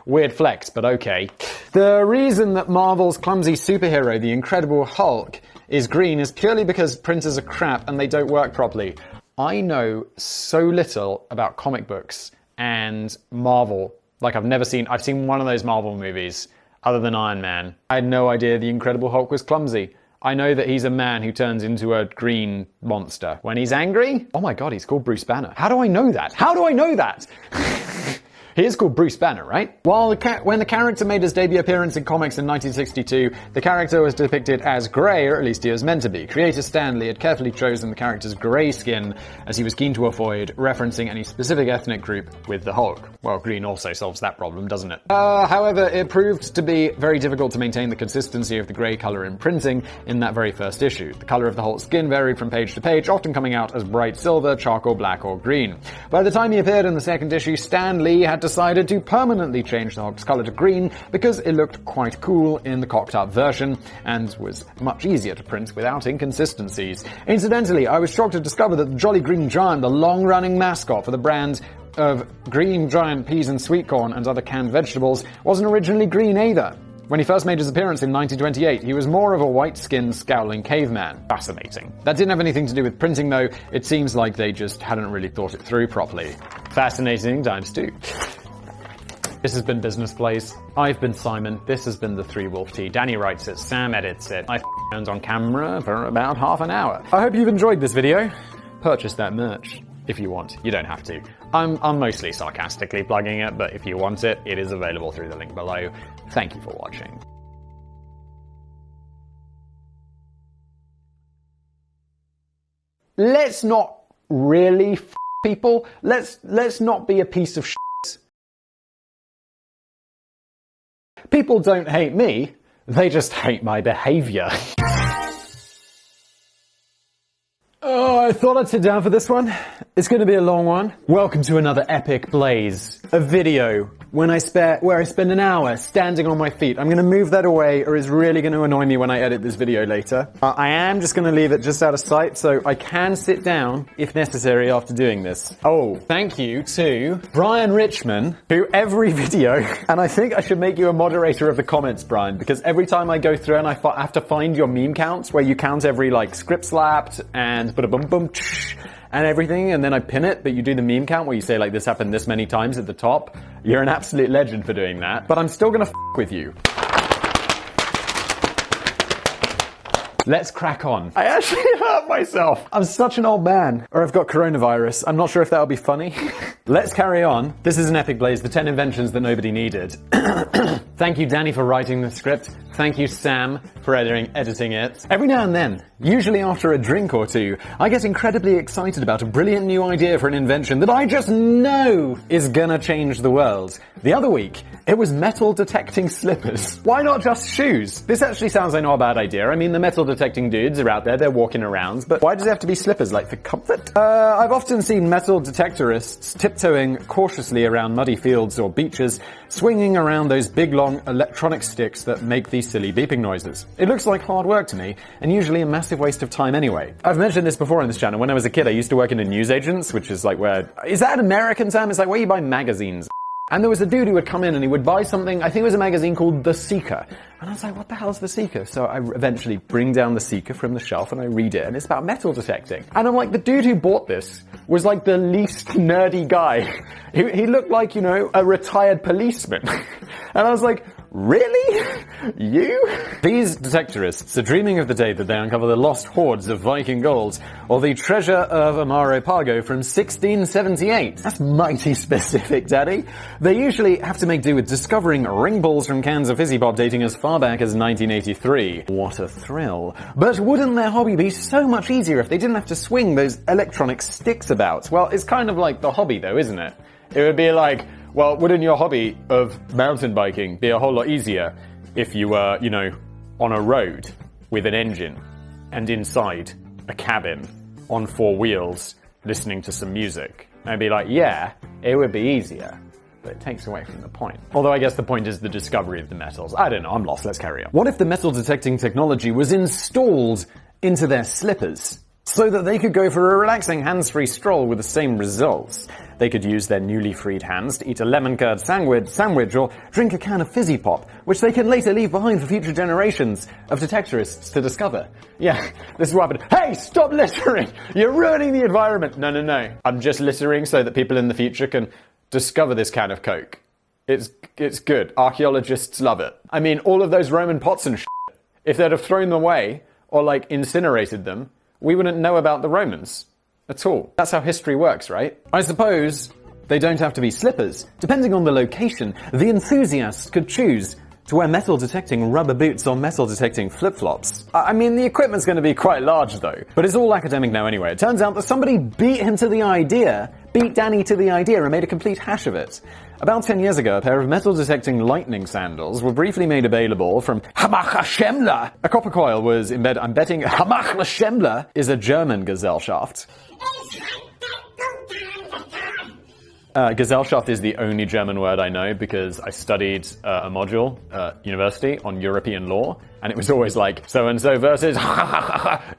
Weird flex, but okay. The reason that Marvel's clumsy superhero, the Incredible Hulk, is green is purely because printers are crap and they don't work properly. I know so little about comic books and Marvel. Like, I've seen one of those Marvel movies other than Iron Man. I had no idea the Incredible Hulk was clumsy. I know that he's a man who turns into a green monster. When he's angry? Oh my god, he's called Bruce Banner. How do I know that? How do I know that? He is called Bruce Banner, right? When the character made his debut appearance in comics in 1962, the character was depicted as grey, or at least he was meant to be. Creator Stan Lee had carefully chosen the character's grey skin as he was keen to avoid referencing any specific ethnic group with the Hulk. Well, green also solves that problem, doesn't it? However, it proved to be very difficult to maintain the consistency of the grey colour in printing in that very first issue. The colour of the Hulk's skin varied from page to page, often coming out as bright silver, charcoal black, or green. By the time he appeared in the second issue, Stan Lee had decided to permanently change the Hulk's colour to green because it looked quite cool in the cocked-up version and was much easier to print without inconsistencies. Incidentally, I was shocked to discover that the Jolly Green Giant, the long-running mascot for the brand of Green Giant peas and sweet corn and other canned vegetables, wasn't originally green either. When he first made his appearance in 1928, he was more of a white-skinned, scowling caveman. Fascinating. That didn't have anything to do with printing, though. It seems like they just hadn't really thought it through properly. Fascinating times two. This has been Business Plays. I've been Simon. This has been the Three Wolf Tea. Danny writes it. Sam edits it. I f***ed on camera for about half an hour. I hope you've enjoyed this video. Purchase that merch if you want. You don't have to. I'm mostly sarcastically plugging it, but if you want it, it is available through the link below. Thank you for watching. Let's not really f*** people. Let's not be a piece of shit. People don't hate me, they just hate my behavior. Oh, I thought I'd sit down for this one. It's going to be a long one. Welcome to another epic blaze. A video where I spend an hour standing on my feet. I'm going to move that away or it's really going to annoy me when I edit this video later. I am just going to leave it just out of sight so I can sit down if necessary after doing this. Oh, thank you to Brian Richmond, who every video, and I think I should make you a moderator of the comments, Brian, because every time I go through and I have to find your meme counts where you count every script slapped and ba-da-bum-bum and everything, and then I pin it, but you do the meme count where you say this happened this many times at the top. You're an absolute legend for doing that, but I'm still gonna f*** with you. Let's crack on. I actually hurt myself. I'm such an old man. Or I've got coronavirus. I'm not sure if that'll be funny. Let's carry on. This is an epic blaze, the 10 inventions that nobody needed. Thank you, Danny, for writing the script. Thank you, Sam, for editing it. Every now and then, usually after a drink or two, I get incredibly excited about a brilliant new idea for an invention that I just know is gonna change the world. The other week, it was metal detecting slippers. Why not just shoes? This actually sounds like not a bad idea. I mean, the metal detecting dudes are out there, they're walking around, but why does it have to be slippers? Like for comfort? I've often seen metal detectorists tiptoeing cautiously around muddy fields or beaches, swinging around those big long electronic sticks that make these silly beeping noises. It looks like hard work to me, and usually a massive waste of time anyway. I've mentioned this before on this channel. When I was a kid, I used to work in a newsagents, which is like where... Is that an American term? It's like where you buy magazines. And there was a dude who would come in and he would buy something, I think it was a magazine called The Seeker. And I was like, what the hell's The Seeker? So I eventually bring down The Seeker from the shelf and I read it, and it's about metal detecting. And I'm like, the dude who bought this was like the least nerdy guy. He looked like, you know, a retired policeman. And I was like, really? You? These detectorists are dreaming of the day that they uncover the lost hoards of Viking gold, or the treasure of Amaro Pago from 1678. That's mighty specific, Daddy. They usually have to make do with discovering ring balls from cans of fizzy pop dating as far back as 1983. What a thrill. But wouldn't their hobby be so much easier if they didn't have to swing those electronic sticks about? Well, it's kind of like the hobby though, isn't it? It would be like, well, wouldn't your hobby of mountain biking be a whole lot easier if you were, you know, on a road with an engine and inside a cabin on 4 wheels listening to some music? I'd be like, yeah, it would be easier. But it takes away from the point. Although I guess the point is the discovery of the metals. I don't know, I'm lost, let's carry on. What if the metal detecting technology was installed into their slippers so that they could go for a relaxing hands-free stroll with the same results? They could use their newly freed hands to eat a lemon curd sandwich or drink a can of fizzy pop, which they can later leave behind for future generations of detectorists to discover. Yeah, this is what happened. Hey, stop littering! You're ruining the environment! No. I'm just littering so that people in the future can discover this can of Coke. It's good. Archaeologists love it. I mean, all of those Roman pots and shit, if they'd have thrown them away or like incinerated them, we wouldn't know about the Romans at all. That's how history works, right? I suppose they don't have to be slippers. Depending on the location, the enthusiast could choose to wear metal detecting rubber boots or metal detecting flip-flops. I mean, the equipment's going to be quite large though, but it's all academic now anyway. It turns out that somebody beat Danny to the idea and made a complete hash of it. About 10 years ago, a pair of metal detecting lightning sandals were briefly made available from Hamach Schemmler. A copper coil was embedded. I'm betting Hamach Schemmler is a German Gesellschaft. Gesellschaft is the only German word I know because I studied a module at university on European law, and it was always like, so-and-so versus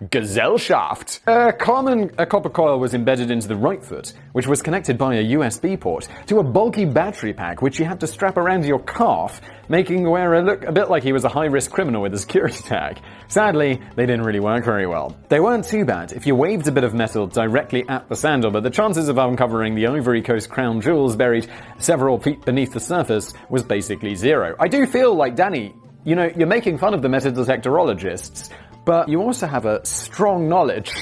Gesellschaft. A copper coil was embedded into the right foot, which was connected by a USB port to a bulky battery pack, which you had to strap around your calf, making the wearer look a bit like he was a high-risk criminal with a security tag. Sadly, they didn't really work very well. They weren't too bad if you waved a bit of metal directly at the sandal, but the chances of uncovering the Ivory Coast crown jewels buried several feet beneath the surface was basically zero. I do feel like, Danny, you know, you're making fun of the metal detectorologists, but you also have a strong knowledge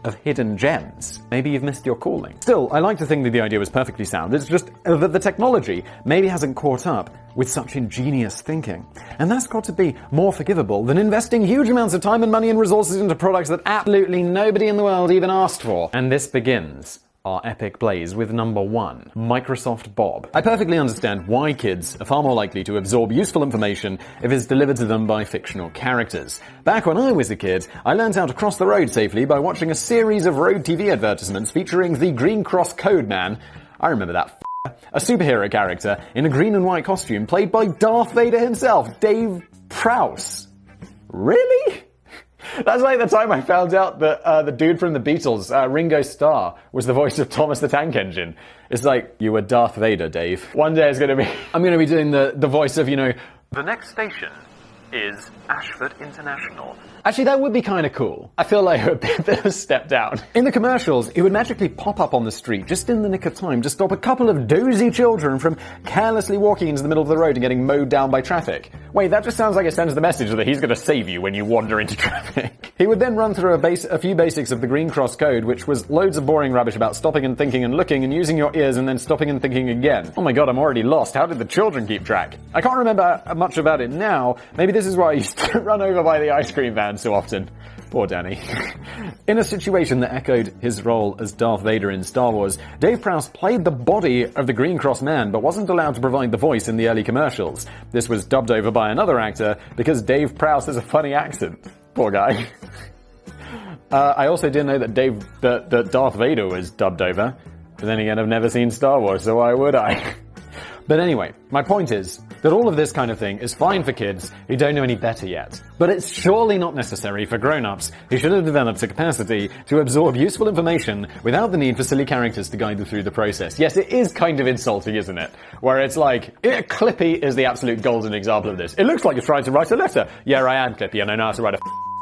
of hidden gems. Maybe you've missed your calling. Still, I like to think that the idea was perfectly sound. It's just that the technology maybe hasn't caught up with such ingenious thinking. And that's got to be more forgivable than investing huge amounts of time and money and resources into products that absolutely nobody in the world even asked for. And this begins our epic blaze with number 1, Microsoft Bob. I perfectly understand why kids are far more likely to absorb useful information if it's delivered to them by fictional characters. Back when I was a kid, I learned how to cross the road safely by watching a series of road TV advertisements featuring the Green Cross Code Man. I remember that a superhero character in a green and white costume played by Darth Vader himself, Dave Prowse. Really? That's like the time I found out that the dude from the Beatles, Ringo Starr, was the voice of Thomas the Tank Engine. It's like, you were Darth Vader, Dave. One day I'm gonna be doing the voice of, you know, the next station is Ashford International. Actually, that would be kind of cool. I feel like a bit of a step down. In the commercials, it would magically pop up on the street just in the nick of time to stop a couple of dozy children from carelessly walking into the middle of the road and getting mowed down by traffic. Wait, that just sounds like it sends the message that he's going to save you when you wander into traffic. He would then run through a few basics of the Green Cross code, which was loads of boring rubbish about stopping and thinking and looking and using your ears and then stopping and thinking again. Oh my god, I'm already lost. How did the children keep track? I can't remember much about it now. Maybe this is why I used to run over by the ice cream van so often. Poor Danny. In a situation that echoed his role as Darth Vader in Star Wars, Dave Prowse played the body of the Green Cross Man, but wasn't allowed to provide the voice in the early commercials. This was dubbed over by another actor because Dave Prowse has a funny accent. Poor guy. I also didn't know that Darth Vader was dubbed over. But then again, I've never seen Star Wars, so why would I? But anyway, my point is that all of this kind of thing is fine for kids who don't know any better yet. But it's surely not necessary for grown-ups who should have developed a capacity to absorb useful information without the need for silly characters to guide them through the process. Yes, it is kind of insulting, isn't it? Where it's like, Clippy is the absolute golden example of this. It looks like you're trying to write a letter. Yeah, I am Clippy, and I know how to write a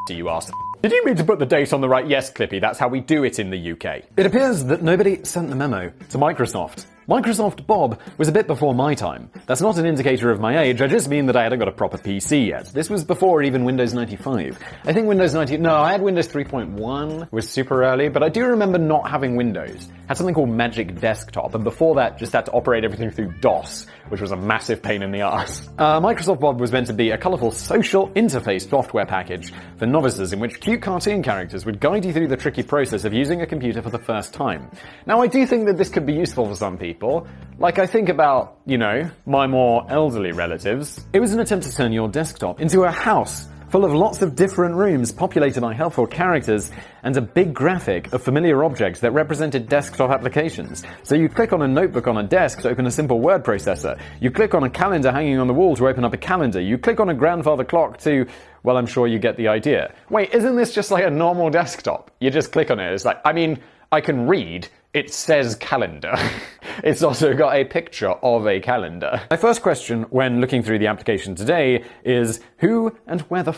to you, ass. Did you mean to put the date on the right? Yes, Clippy, that's how we do it in the UK. It appears that nobody sent the memo to Microsoft. Microsoft Bob was a bit before my time. That's not an indicator of my age, I just mean that I hadn't got a proper PC yet. This was before even Windows 95. I think I had Windows 3.1, was super early, but I do remember not having Windows. Had something called Magic Desktop, and before that just had to operate everything through DOS, which was a massive pain in the ass. Microsoft Bob was meant to be a colourful social interface software package for novices in which cute cartoon characters would guide you through the tricky process of using a computer for the first time. Now, I do think that this could be useful for some people. Like I think about, my more elderly relatives. It was an attempt to turn your desktop into a house full of lots of different rooms populated by helpful characters and a big graphic of familiar objects that represented desktop applications. So you click on a notebook on a desk to open a simple word processor. You click on a calendar hanging on the wall to open up a calendar. You click on a grandfather clock to, well, I'm sure you get the idea. Wait, isn't this just like a normal desktop? You just click on it. It's like, I can read. It says calendar. It's also got a picture of a calendar. My first question when looking through the application today is who and where the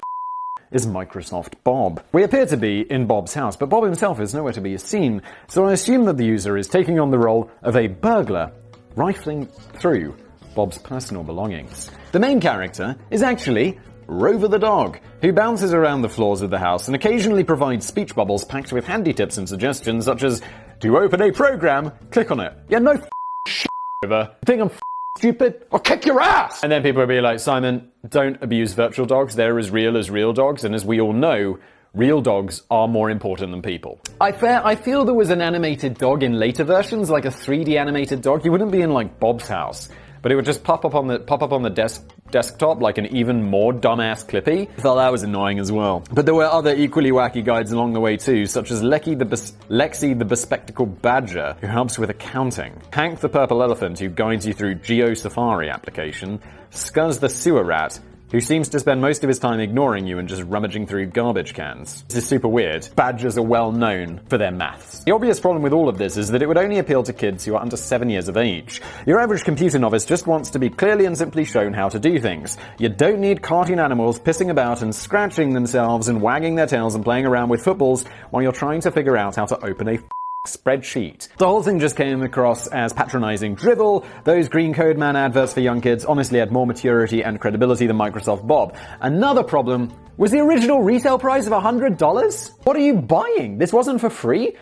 is Microsoft Bob? We appear to be in Bob's house, but Bob himself is nowhere to be seen, so I assume that the user is taking on the role of a burglar, rifling through Bob's personal belongings. The main character is actually Rover the dog, who bounces around the floors of the house and occasionally provides speech bubbles packed with handy tips and suggestions such as, to open a program, click on it. Yeah, no shit, Rover. You think I'm stupid? I'll kick your ass! And then people will be like, Simon, don't abuse virtual dogs. They're as real dogs, and as we all know, real dogs are more important than people. I feel there was an animated dog in later versions, like a 3D animated dog. You wouldn't be in like Bob's house, but it would just pop up on the desktop like an even more dumbass Clippy. I felt that was annoying as well. But there were other equally wacky guides along the way too, such as Lexi the bespectacled badger, who helps with accounting, Hank the purple elephant, who guides you through Geo Safari application, Scuzz the sewer rat, who seems to spend most of his time ignoring you and just rummaging through garbage cans. This is super weird. Badgers are well known for their maths. The obvious problem with all of this is that it would only appeal to kids who are under 7 years of age. Your average computer novice just wants to be clearly and simply shown how to do things. You don't need cartoon animals pissing about and scratching themselves and wagging their tails and playing around with footballs while you're trying to figure out how to open a spreadsheet. The whole thing just came across as patronizing drivel. Those Green Code Man adverts for young kids honestly had more maturity and credibility than Microsoft Bob. Another problem was the original retail price of $100. What are you buying? This wasn't for free?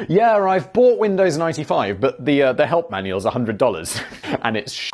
Yeah, I've bought Windows 95, but the help manual's $100 and it's shit.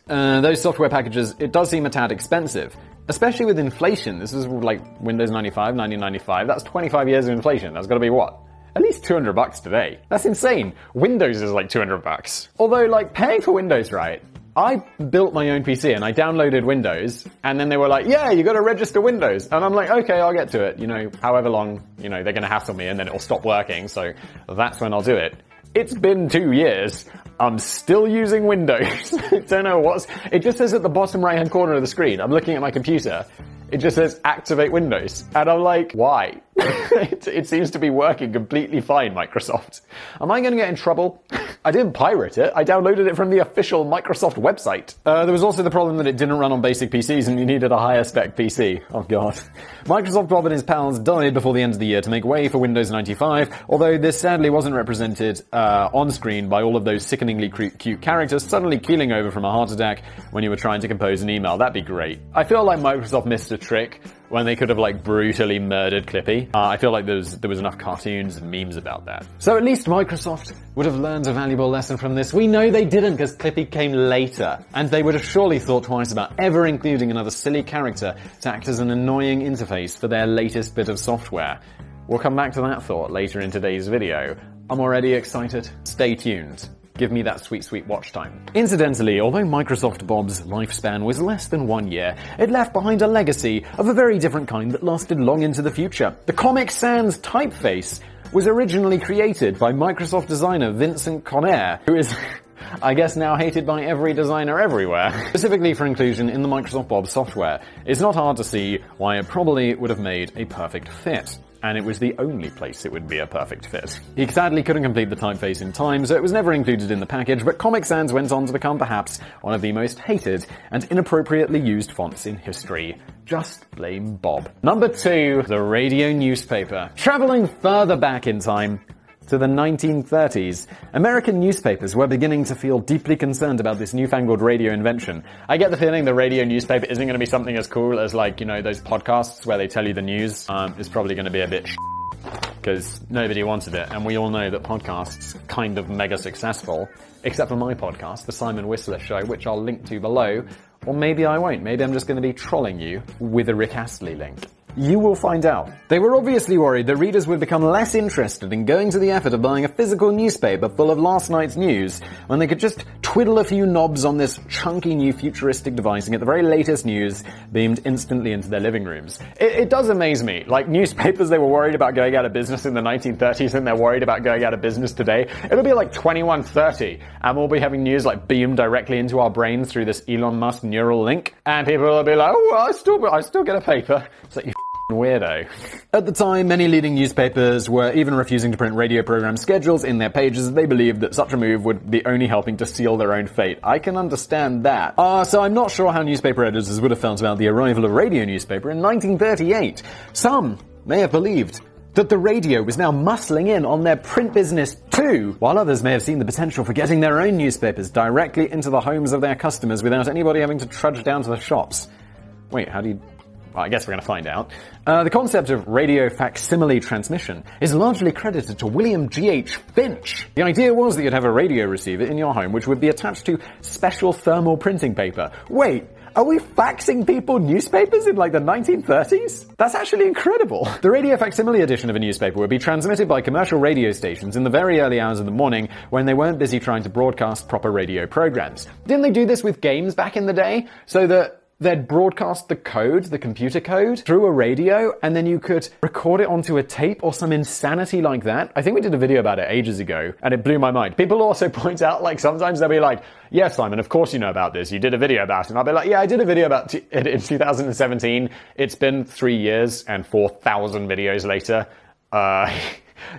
Those software packages, it does seem a tad expensive. Especially with inflation. This is like Windows 95, 1995. That's 25 years of inflation. That's gotta be what? At least $200 today. That's insane. Windows is like $200. Although, like, paying for Windows, right? I built my own PC and I downloaded Windows, and then they were like, yeah, you gotta register Windows. And I'm like, okay, I'll get to it. However long, they're gonna hassle me and then it'll stop working, so that's when I'll do it. It's been 2 years. I'm still using Windows. I don't know it just says at the bottom right-hand corner of the screen, I'm looking at my computer, it just says activate Windows. And I'm like, why? It seems to be working completely fine, Microsoft. Am I going to get in trouble? I didn't pirate it. I downloaded it from the official Microsoft website. There was also the problem that it didn't run on basic PCs and you needed a higher spec PC. Oh god. Microsoft Bob and his pals died before the end of the year to make way for Windows 95, although this sadly wasn't represented on screen by all of those sickeningly cute characters suddenly keeling over from a heart attack when you were trying to compose an email. That'd be great. I feel like Microsoft missed a trick when they could have brutally murdered Clippy. I feel like there was enough cartoons and memes about that. So at least Microsoft would have learned a valuable lesson from this. We know they didn't because Clippy came later. And they would have surely thought twice about ever including another silly character to act as an annoying interface for their latest bit of software. We'll come back to that thought later in today's video. I'm already excited. Stay tuned. Give me that sweet, sweet watch time. Incidentally, although Microsoft Bob's lifespan was less than 1 year, it left behind a legacy of a very different kind that lasted long into the future. The Comic Sans typeface was originally created by Microsoft designer Vincent Conner, who is I guess now hated by every designer everywhere, specifically for inclusion in the Microsoft Bob software. It's not hard to see why it probably would have made a perfect fit. And it was the only place it would be a perfect fit. He sadly couldn't complete the typeface in time, so it was never included in the package, but Comic Sans went on to become perhaps one of the most hated and inappropriately used fonts in history. Just blame Bob. Number 2, the radio newspaper. Traveling further back in time, to the 1930s, American newspapers were beginning to feel deeply concerned about this newfangled radio invention. I get the feeling the radio newspaper isn't going to be something as cool as those podcasts where they tell you the news. It's probably going to be a bit because nobody wanted it, and we all know that podcasts are kind of mega successful, except for my podcast, The Simon Whistler Show, which I'll link to below, or maybe I won't. Maybe I'm just going to be trolling you with a Rick Astley link. You will find out. They were obviously worried that readers would become less interested in going to the effort of buying a physical newspaper full of last night's news when they could just twiddle a few knobs on this chunky new futuristic device and get the very latest news beamed instantly into their living rooms. It does amaze me. Like newspapers, they were worried about going out of business in the 1930s and they're worried about going out of business today. It'll be like 2130 and we'll be having news beamed directly into our brains through this Elon Musk neural link, and people will be like, oh, well, I still get a paper. It's like, you weirdo. At the time, many leading newspapers were even refusing to print radio program schedules in their pages as they believed that such a move would be only helping to seal their own fate. I can understand that. So I'm not sure how newspaper editors would have felt about the arrival of radio newspaper in 1938. Some may have believed that the radio was now muscling in on their print business too, while others may have seen the potential for getting their own newspapers directly into the homes of their customers without anybody having to trudge down to the shops. Wait, how do you... Well, I guess we're going to find out. The concept of radio facsimile transmission is largely credited to William G.H. Finch. The idea was that you'd have a radio receiver in your home which would be attached to special thermal printing paper. Wait, are we faxing people newspapers in the 1930s? That's actually incredible. The radio facsimile edition of a newspaper would be transmitted by commercial radio stations in the very early hours of the morning when they weren't busy trying to broadcast proper radio programs. Didn't they do this with games back in the day? So that they'd broadcast the code, the computer code, through a radio, and then you could record it onto a tape or some insanity like that. I think we did a video about it ages ago, and it blew my mind. People also point out, sometimes they'll be like, yeah, Simon, of course you know about this. You did a video about it. And I'll be like, yeah, I did a video about it in 2017. It's been 3 years and 4,000 videos later.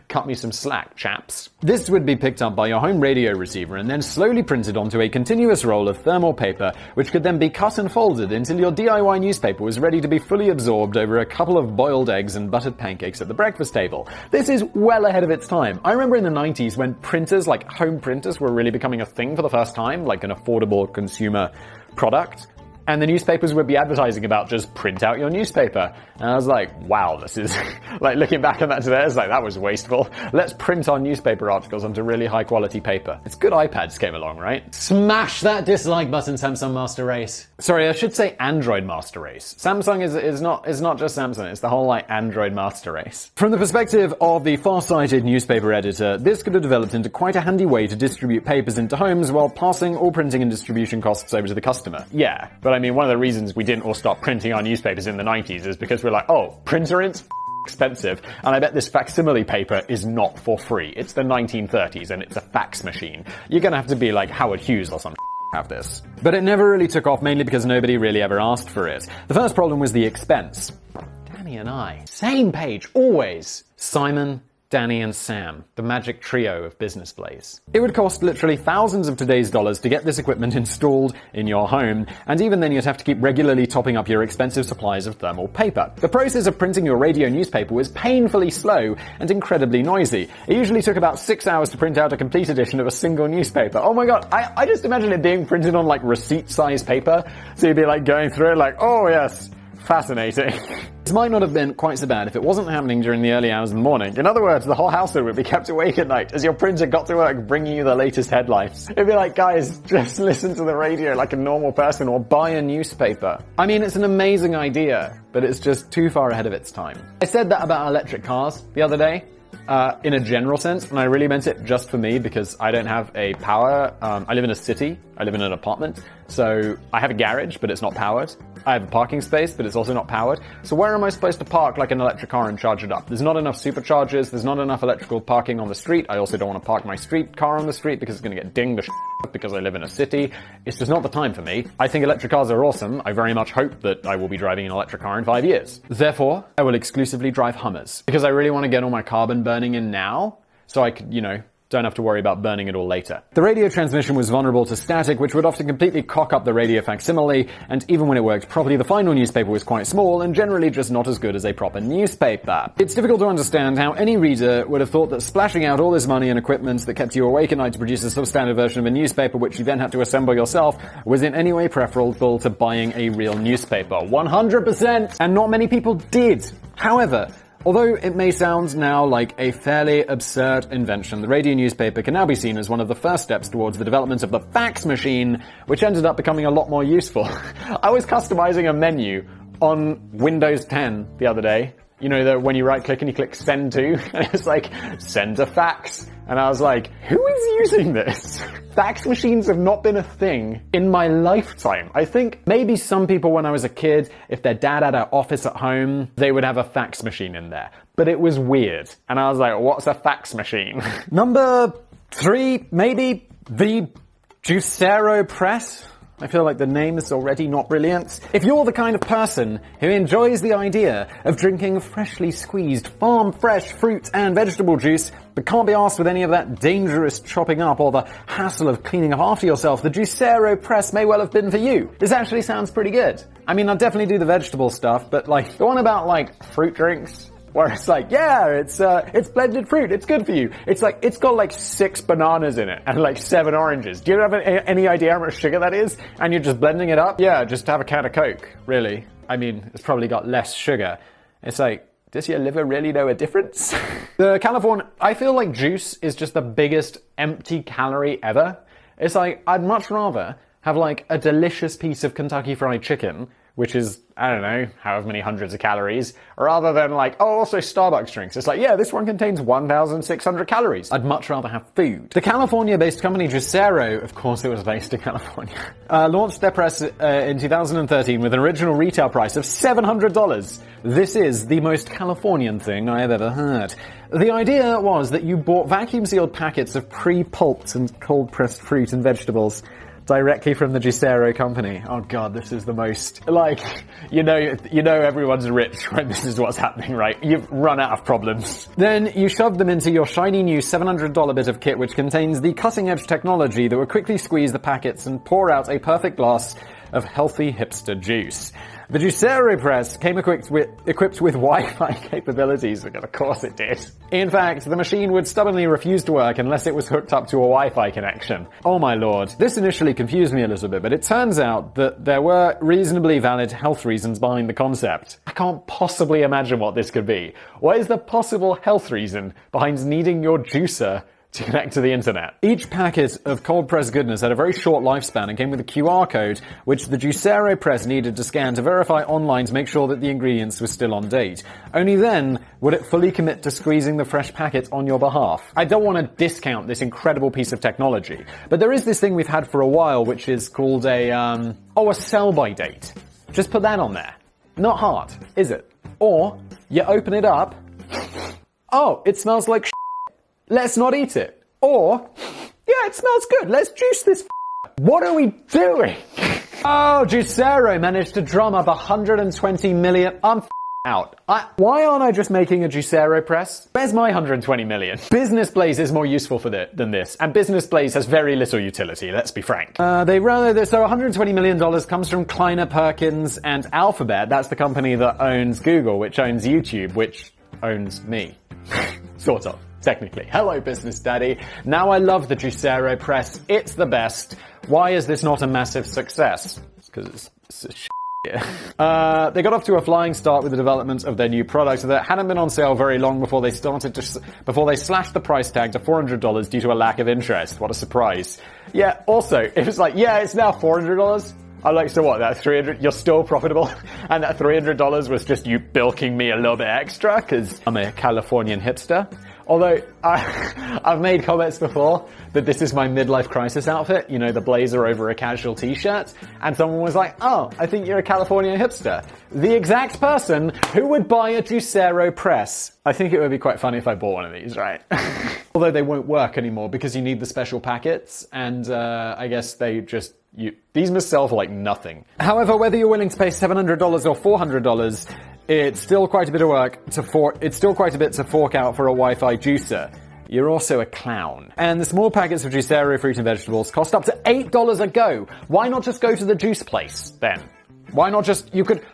Cut me some slack, chaps. This would be picked up by your home radio receiver and then slowly printed onto a continuous roll of thermal paper, which could then be cut and folded until your DIY newspaper was ready to be fully absorbed over a couple of boiled eggs and buttered pancakes at the breakfast table. This is well ahead of its time. I remember in the 90s when printers, home printers, were really becoming a thing for the first time, an affordable consumer product. And the newspapers would be advertising about just print out your newspaper. And I was like, wow, this is... looking back on that today, it's that was wasteful. Let's print our newspaper articles onto really high quality paper. It's good iPads came along, right? Smash that dislike button, Samsung Master Race. Sorry, I should say Android Master Race. Samsung is not just Samsung, it's the whole Android Master Race. From the perspective of the far-sighted newspaper editor, this could have developed into quite a handy way to distribute papers into homes while passing all printing and distribution costs over to the customer. Yeah, but one of the reasons we didn't all stop printing our newspapers in the 90s is because we're like, oh, printer is expensive, and I bet this facsimile paper is not for free. It's the 1930s and it's a fax machine. You're gonna have to be like Howard Hughes or some have this. But it never really took off, mainly because nobody really ever asked for it. The first problem was the expense. Damn Danny and I. Same page, always. Simon, Danny and Sam, the magic trio of business blaze. It would cost literally thousands of today's dollars to get this equipment installed in your home, and even then you'd have to keep regularly topping up your expensive supplies of thermal paper. The process of printing your radio newspaper was painfully slow and incredibly noisy. It usually took about 6 hours to print out a complete edition of a single newspaper. Oh my god, I just imagine it being printed on like receipt-size paper, so you'd be like going through it like, oh yes, fascinating. This might not have been quite so bad if it wasn't happening during the early hours of the morning. In other words, the whole household would be kept awake at night as your printer got to work bringing you the latest headlines. It'd be like, guys, just listen to the radio like a normal person or buy a newspaper. I mean, it's an amazing idea, but it's just too far ahead of its time. I said that about electric cars the other day. In a general sense, and I really meant it just for me because I don't have a power. I live in a city. I live in an apartment. So I have a garage, but it's not powered. I have a parking space, but it's also not powered. So where am I supposed to park like an electric car and charge it up? There's not enough superchargers. There's not enough electrical parking on the street. I also don't want to park my street car on the street because it's going to get dinged to because I live in a city. It's just not the time for me. I think electric cars are awesome. I very much hope that I will be driving an electric car in 5 years. Therefore, I will exclusively drive Hummers because I really want to get all my carbon burning in now so I could, don't have to worry about burning it all later. The radio transmission was vulnerable to static, which would often completely cock up the radio facsimile, and even when it worked properly, the final newspaper was quite small and generally just not as good as a proper newspaper. It's difficult to understand how any reader would have thought that splashing out all this money and equipment that kept you awake at night to produce a substandard version of a newspaper, which you then had to assemble yourself, was in any way preferable to buying a real newspaper. 100%! And not many people did. However, although it may sound now like a fairly absurd invention, the radio newspaper can now be seen as one of the first steps towards the development of the fax machine, which ended up becoming a lot more useful. I was customizing a menu on Windows 10 the other day. You know, when you right-click and you click send to, and it's like, send a fax. And I was like, who is using this? Fax machines have not been a thing in my lifetime. I think maybe some people when I was a kid, if their dad had an office at home, they would have a fax machine in there. But it was weird. And I was like, what's a fax machine? Number 3, maybe the Juicero Press. I feel like the name is already not brilliant. If you're the kind of person who enjoys the idea of drinking freshly squeezed farm-fresh fruit and vegetable juice, but can't be arsed with any of that dangerous chopping up or the hassle of cleaning up after yourself, the Juicero Press may well have been for you. This actually sounds pretty good. I mean, I'll definitely do the vegetable stuff, but like, the one about like fruit drinks, where it's like, yeah, it's blended fruit, it's good for you. It's like, it's got like 6 bananas in it and like 7 oranges. Do you have any idea how much sugar that is? And you're just blending it up? Yeah, just have a can of Coke, really. I mean, it's probably got less sugar. It's like, does your liver really know a difference? The California, I feel like juice is just the biggest empty calorie ever. It's like, I'd much rather have like a delicious piece of Kentucky Fried Chicken, which is, I don't know, however many hundreds of calories, rather than like, oh, also Starbucks drinks. It's like, yeah, this one contains 1,600 calories. I'd much rather have food. The California-based company Juicero, of course it was based in California, launched their press in 2013 with an original retail price of $700. This is the most Californian thing I have ever heard. The idea was that you bought vacuum-sealed packets of pre-pulped and cold-pressed fruit and vegetables directly from the Juicero company. Oh god, this is the most, like, you know everyone's rich when this is what's happening, right? You've run out of problems. Then you shove them into your shiny new $700 bit of kit, which contains the cutting-edge technology that will quickly squeeze the packets and pour out a perfect glass of healthy hipster juice. The Juicero Press came equipped with Wi-Fi capabilities, because of course it did. In fact, the machine would stubbornly refuse to work unless it was hooked up to a Wi-Fi connection. Oh my lord. This initially confused me a little bit, but it turns out that there were reasonably valid health reasons behind the concept. I can't possibly imagine what this could be. What is the possible health reason behind needing your juicer to connect to the internet? Each packet of cold-pressed goodness had a very short lifespan and came with a QR code, which the Juicero Press needed to scan to verify online to make sure that the ingredients were still on date. Only then would it fully commit to squeezing the fresh packet on your behalf. I don't want to discount this incredible piece of technology, but there is this thing we've had for a while, which is called a sell-by date. Just put that on there. Not hard, is it? Or, you open it up, oh, it smells like let's not eat it. Or, yeah, it smells good. Let's juice this. What are we doing? Oh, Juicero managed to drum up 120 million. I'm out. Why aren't I just making a Juicero press? Where's my 120 million? Business Blaze is more useful for than this, and Business Blaze has very little utility, let's be frank. So $120 million comes from Kleiner Perkins and Alphabet. That's the company that owns Google, which owns YouTube, which owns me. Sort of. Technically. Hello, Business Daddy. Now I love the Juicero press. It's the best. Why is this not a massive success? It's because it's a they got off to a flying start with the development of their new product that hadn't been on sale very long before they slashed the price tag to $400 due to a lack of interest. What a surprise. Yeah, also, it was like, yeah, it's now $400. I'm like, so what, that $300, you're still profitable? And that $300 was just you bilking me a little bit extra because I'm a Californian hipster? Although, I've made comments before that this is my midlife crisis outfit, you know, the blazer over a casual t-shirt, and someone was like, oh, I think you're a Californian hipster. The exact person who would buy a Juicero press. I think it would be quite funny if I bought one of these, right? Although they won't work anymore because you need the special packets, and I guess they just... these must sell for like nothing. However, whether you're willing to pay $700 or $400, it's still quite a bit of work to fork out for a Wi-Fi juicer. You're also a clown. And the small packets of Juicero fruit and vegetables cost up to $8 a go. Why not just go to the juice place then? Why not just, you could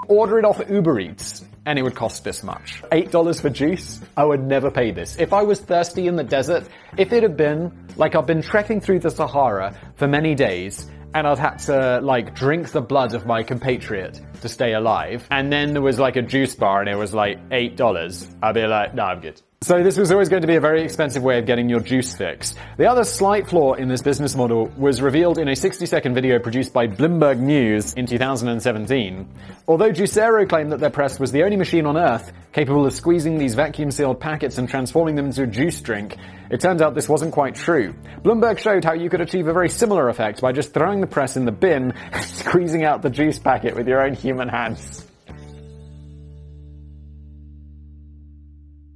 order it off Uber Eats and it would cost this much. $8 for juice? I would never pay this. If I was thirsty in the desert, if it had been like I've been trekking through the Sahara for many days and I'd had to like drink the blood of my compatriot to stay alive, and then there was like a juice bar and it was like $8, I'd be like, no, I'm good. So this was always going to be a very expensive way of getting your juice fix. The other slight flaw in this business model was revealed in a 60-second video produced by Bloomberg News in 2017. Although Juicero claimed that their press was the only machine on Earth capable of squeezing these vacuum-sealed packets and transforming them into a juice drink, it turns out this wasn't quite true. Bloomberg showed how you could achieve a very similar effect by just throwing the press in the bin and squeezing out the juice packet with your own human hands.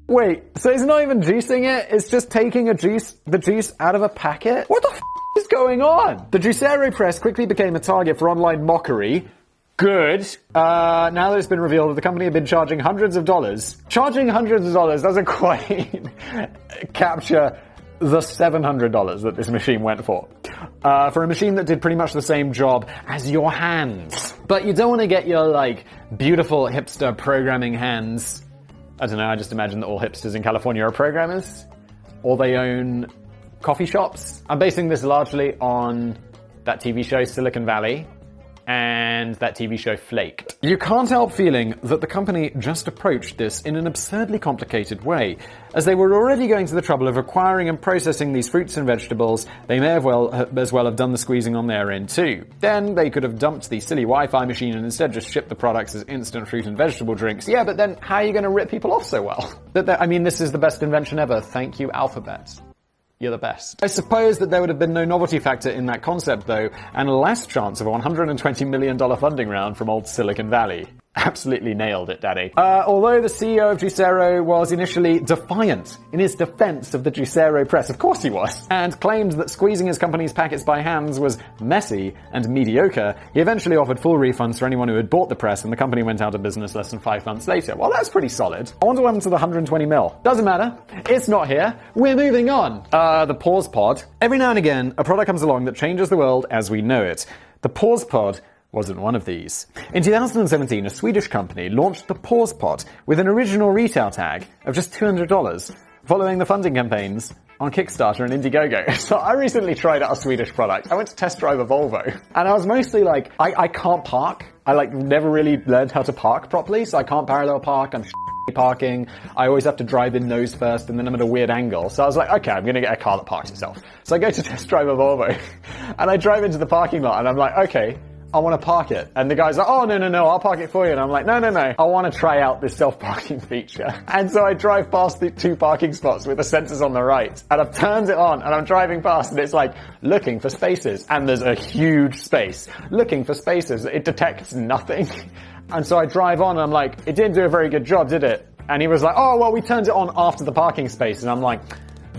Wait, so it's not even juicing it, it's just taking the juice out of a packet? What the f*** is going on? The Juicero press quickly became a target for online mockery. Good. Now that it's been revealed that the company had been charging hundreds of dollars. Charging hundreds of dollars doesn't quite capture the $700 that this machine went for a machine that did pretty much the same job as your hands. But you don't want to get your, like, beautiful hipster programming hands. I don't know, I just imagine that all hipsters in California are programmers. Or they own coffee shops. I'm basing this largely on that TV show Silicon Valley and that TV show Flaked. You can't help feeling that the company just approached this in an absurdly complicated way. As they were already going to the trouble of acquiring and processing these fruits and vegetables, they may as well have done the squeezing on their end too. Then they could have dumped the silly Wi-Fi machine and instead just shipped the products as instant fruit and vegetable drinks. Yeah, but then how are you going to rip people off so well? I mean, this is the best invention ever. Thank you, Alphabet. You're the best. I suppose that there would have been no novelty factor in that concept, though, and less chance of a $120 million funding round from old Silicon Valley. Absolutely nailed it, Daddy. Although the CEO of Juicero was initially defiant in his defense of the Juicero press, of course he was, and claimed that squeezing his company's packets by hands was messy and mediocre, he eventually offered full refunds for anyone who had bought the press, and the company went out of business less than 5 months later. Well, that's pretty solid. I wonder what happened to the 120 mil. Doesn't matter. It's not here. We're moving on. The pause pod. Every now and again, a product comes along that changes the world as we know it. The pause pod wasn't one of these. In 2017, a Swedish company launched the Pause Pod with an original retail tag of just $200, following the funding campaigns on Kickstarter and Indiegogo. So I recently tried out a Swedish product. I went to test drive a Volvo, and I was mostly like, I can't park. I never really learned how to park properly, so I can't parallel park. I'm parking. I always have to drive in nose first, and then I'm at a weird angle. So I was like, okay, I'm going to get a car that parks itself. So I go to test drive a Volvo, and I drive into the parking lot, and I'm like, okay, I want to park it. And the guy's like, oh, no, I'll park it for you. And I'm like, no, I want to try out this self-parking feature. And so I drive past the 2 parking spots with the sensors on the right, and I've turned it on, and I'm driving past, and it's like, looking for spaces. And there's a huge space. Looking for spaces. It detects nothing. And so I drive on, and I'm like, it didn't do a very good job, did it? And he was like, oh, well, we turned it on after the parking space. And I'm like,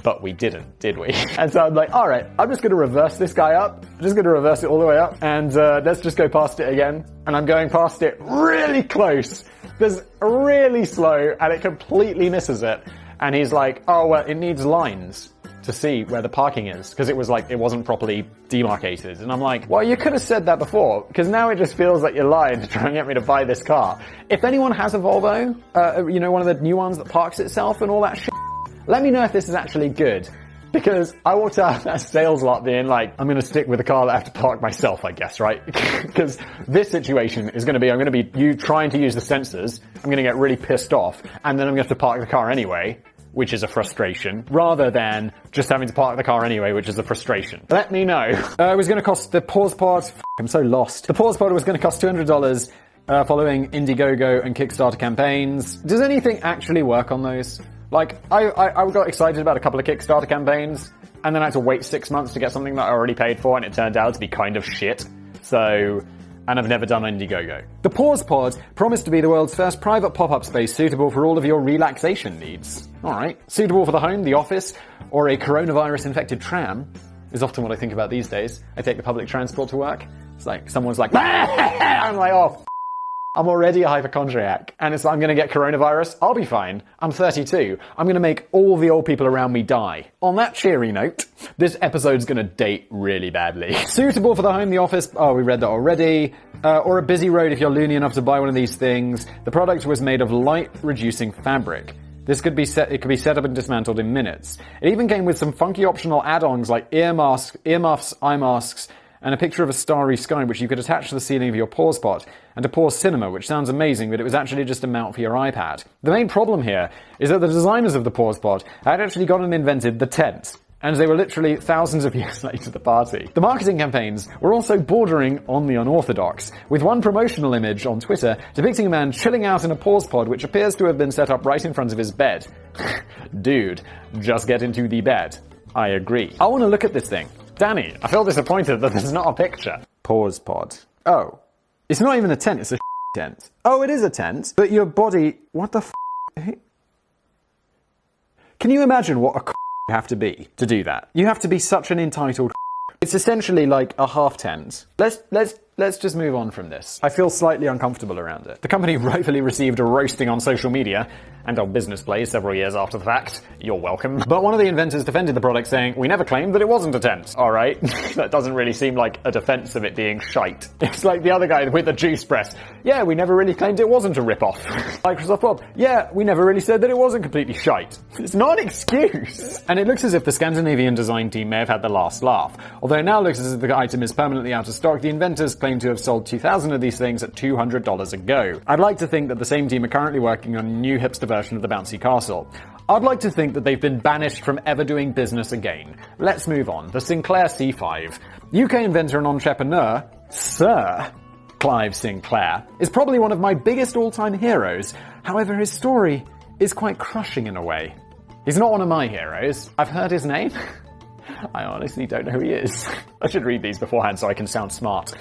but we didn't, did we? And so I'm like, all right, I'm just going to reverse this guy up. I'm just going to reverse it all the way up. And let's just go past it again. And I'm going past it really close. This really slow, and it completely misses it. And he's like, oh, well, it needs lines to see where the parking is, because it wasn't properly demarcated. And I'm like, well, you could have said that before, because now it just feels like you're lying to try and get me to buy this car. If anyone has a Volvo, one of the new ones that parks itself and all that shit, let me know if this is actually good. Because I walked out of that sales lot being like, I'm going to stick with a car that I have to park myself, I guess, right? Because this situation is going to be, I'm going to be you trying to use the sensors, I'm going to get really pissed off, and then I'm going to have to park the car anyway, which is a frustration, rather than just having to park the car anyway, which is a frustration. Let me know. It was going to cost the pause pod, I'm so lost. The pause pod was going to cost $200 following Indiegogo and Kickstarter campaigns. Does anything actually work on those? Like, I got excited about a couple of Kickstarter campaigns, and then I had to wait 6 months to get something that I already paid for, and it turned out to be kind of shit. So, and I've never done Indiegogo. The Pause Pod promised to be the world's first private pop-up space suitable for all of your relaxation needs. Alright. Suitable for the home, the office, or a coronavirus-infected tram is often what I think about these days. I take the public transport to work. It's like, someone's like, I'm like, oh, I'm already a hypochondriac, and it's like, I'm gonna get coronavirus, I'll be fine. I'm 32. I'm gonna make all the old people around me die. On that cheery note, this episode's gonna date really badly. Suitable for the home, the office, oh, we read that already, or a busy road if you're loony enough to buy one of these things. The product was made of light-reducing fabric. It could be set up and dismantled in minutes. It even came with some funky optional add-ons like earmuffs, eye masks, and a picture of a starry sky which you could attach to the ceiling of your pause pot, and a pause cinema, which sounds amazing, but it was actually just a mount for your iPad. The main problem here is that the designers of the pause pot had actually gone and invented the tent, and they were literally thousands of years late to the party. The marketing campaigns were also bordering on the unorthodox, with one promotional image on Twitter depicting a man chilling out in a pause pod which appears to have been set up right in front of his bed. Dude, just get into the bed. I agree. I want to look at this thing. Danny, I feel disappointed that there's not a picture. Pause pod. Oh. It's not even a tent, it's a tent. Oh, it is a tent, but your body... What the Can you imagine what a you have to be to do that? You have to be such an entitled It's essentially like a half tent. Let's just move on from this. I feel slightly uncomfortable around it. The company rightfully received a roasting on social media and on business plays several years after the fact. You're welcome. But one of the inventors defended the product saying, we never claimed that it wasn't a tent. Alright, that doesn't really seem like a defense of it being shite. It's like the other guy with the juice press. Yeah, we never really claimed it wasn't a rip-off. Microsoft Bob. Yeah, we never really said that it wasn't completely shite. It's not an excuse. And it looks as if the Scandinavian design team may have had the last laugh. Although it now looks as if the item is permanently out of stock, the inventors claim to have sold 2,000 of these things at $200 a go. I'd like to think that the same team are currently working on a new hipster version of the bouncy castle. I'd like to think that they've been banished from ever doing business again. Let's move on. The Sinclair C5. UK inventor and entrepreneur, Sir Clive Sinclair, is probably one of my biggest all-time heroes. However, his story is quite crushing in a way. He's not one of my heroes. I've heard his name. I honestly don't know who he is. I should read these beforehand so I can sound smart.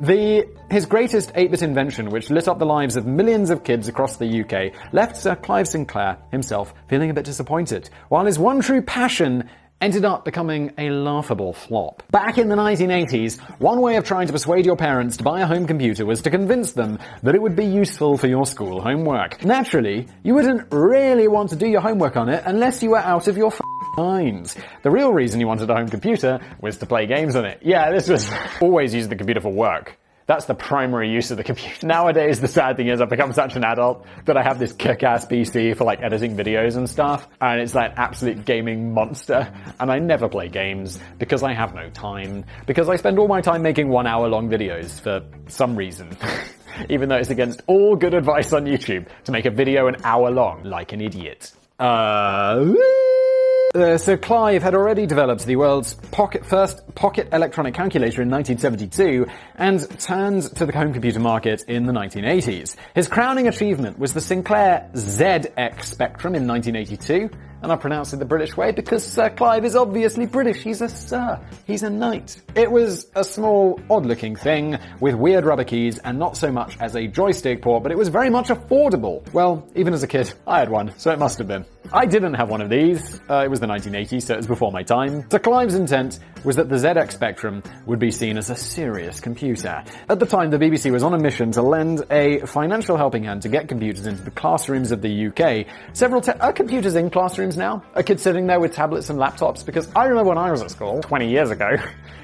His greatest 8-bit invention, which lit up the lives of millions of kids across the UK, left Sir Clive Sinclair himself feeling a bit disappointed, while his one true passion ended up becoming a laughable flop. Back in the 1980s, one way of trying to persuade your parents to buy a home computer was to convince them that it would be useful for your school homework. Naturally, you wouldn't really want to do your homework on it unless you were out of your minds. The real reason you wanted a home computer was to play games on it. Yeah, this was always use the computer for work. That's the primary use of the computer. Nowadays, the sad thing is I've become such an adult that I have this kick-ass PC for like editing videos and stuff, and it's that absolute gaming monster, and I never play games because I have no time, because I spend all my time making 1-hour-long videos for some reason. Even though it's against all good advice on YouTube to make a video an hour long, like an idiot. So Clive had already developed the world's first pocket electronic calculator in 1972 and turned to the home computer market in the 1980s. His crowning achievement was the Sinclair ZX Spectrum in 1982, and I pronounce it the British way because Sir Clive is obviously British. He's a sir. He's a knight. It was a small, odd-looking thing with weird rubber keys and not so much as a joystick port, but it was very much affordable. Well, even as a kid, I had one, so it must have been. I didn't have one of these. It was the 1980s, so it was before my time. So Clive's intent was that the ZX Spectrum would be seen as a serious computer. At the time, the BBC was on a mission to lend a financial helping hand to get computers into the classrooms of the UK. Are computers in classrooms now? Are kids sitting there with tablets and laptops? Because I remember when I was at school, 20 years ago,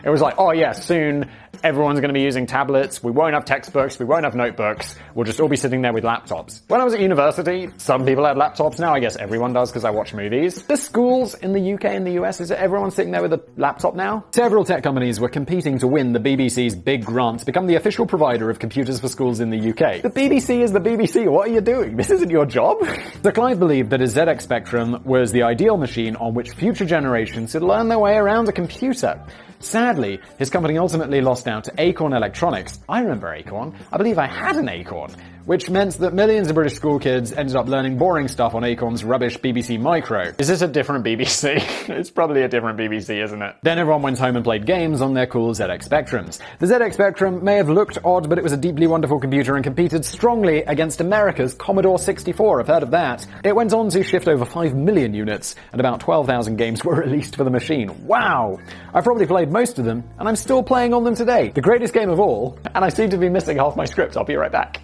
it was like, oh yeah, soon everyone's going to be using tablets, we won't have textbooks, we won't have notebooks, we'll just all be sitting there with laptops. When I was at university, some people had laptops. Now I guess everyone does because I watch movies. The schools in the UK and the US, is it everyone sitting there with a laptop now? Several tech companies were competing to win the BBC's big grant to become the official provider of computers for schools in the UK. The BBC is the BBC, what are you doing? This isn't your job? So Clive believed that his ZX Spectrum was the ideal machine on which future generations would learn their way around a computer. Sadly, his company ultimately lost out to Acorn Electronics. I remember Acorn. I believe I had an Acorn. Which meant that millions of British school kids ended up learning boring stuff on Acorn's rubbish BBC Micro. Is this a different BBC? It's probably a different BBC, isn't it? Then everyone went home and played games on their cool ZX Spectrums. The ZX Spectrum may have looked odd, but it was a deeply wonderful computer and competed strongly against America's Commodore 64. I've heard of that. It went on to shift over 5 million units, and about 12,000 games were released for the machine. Wow! I've probably played most of them, and I'm still playing on them today. The greatest game of all, and I seem to be missing half my script. I'll be right back.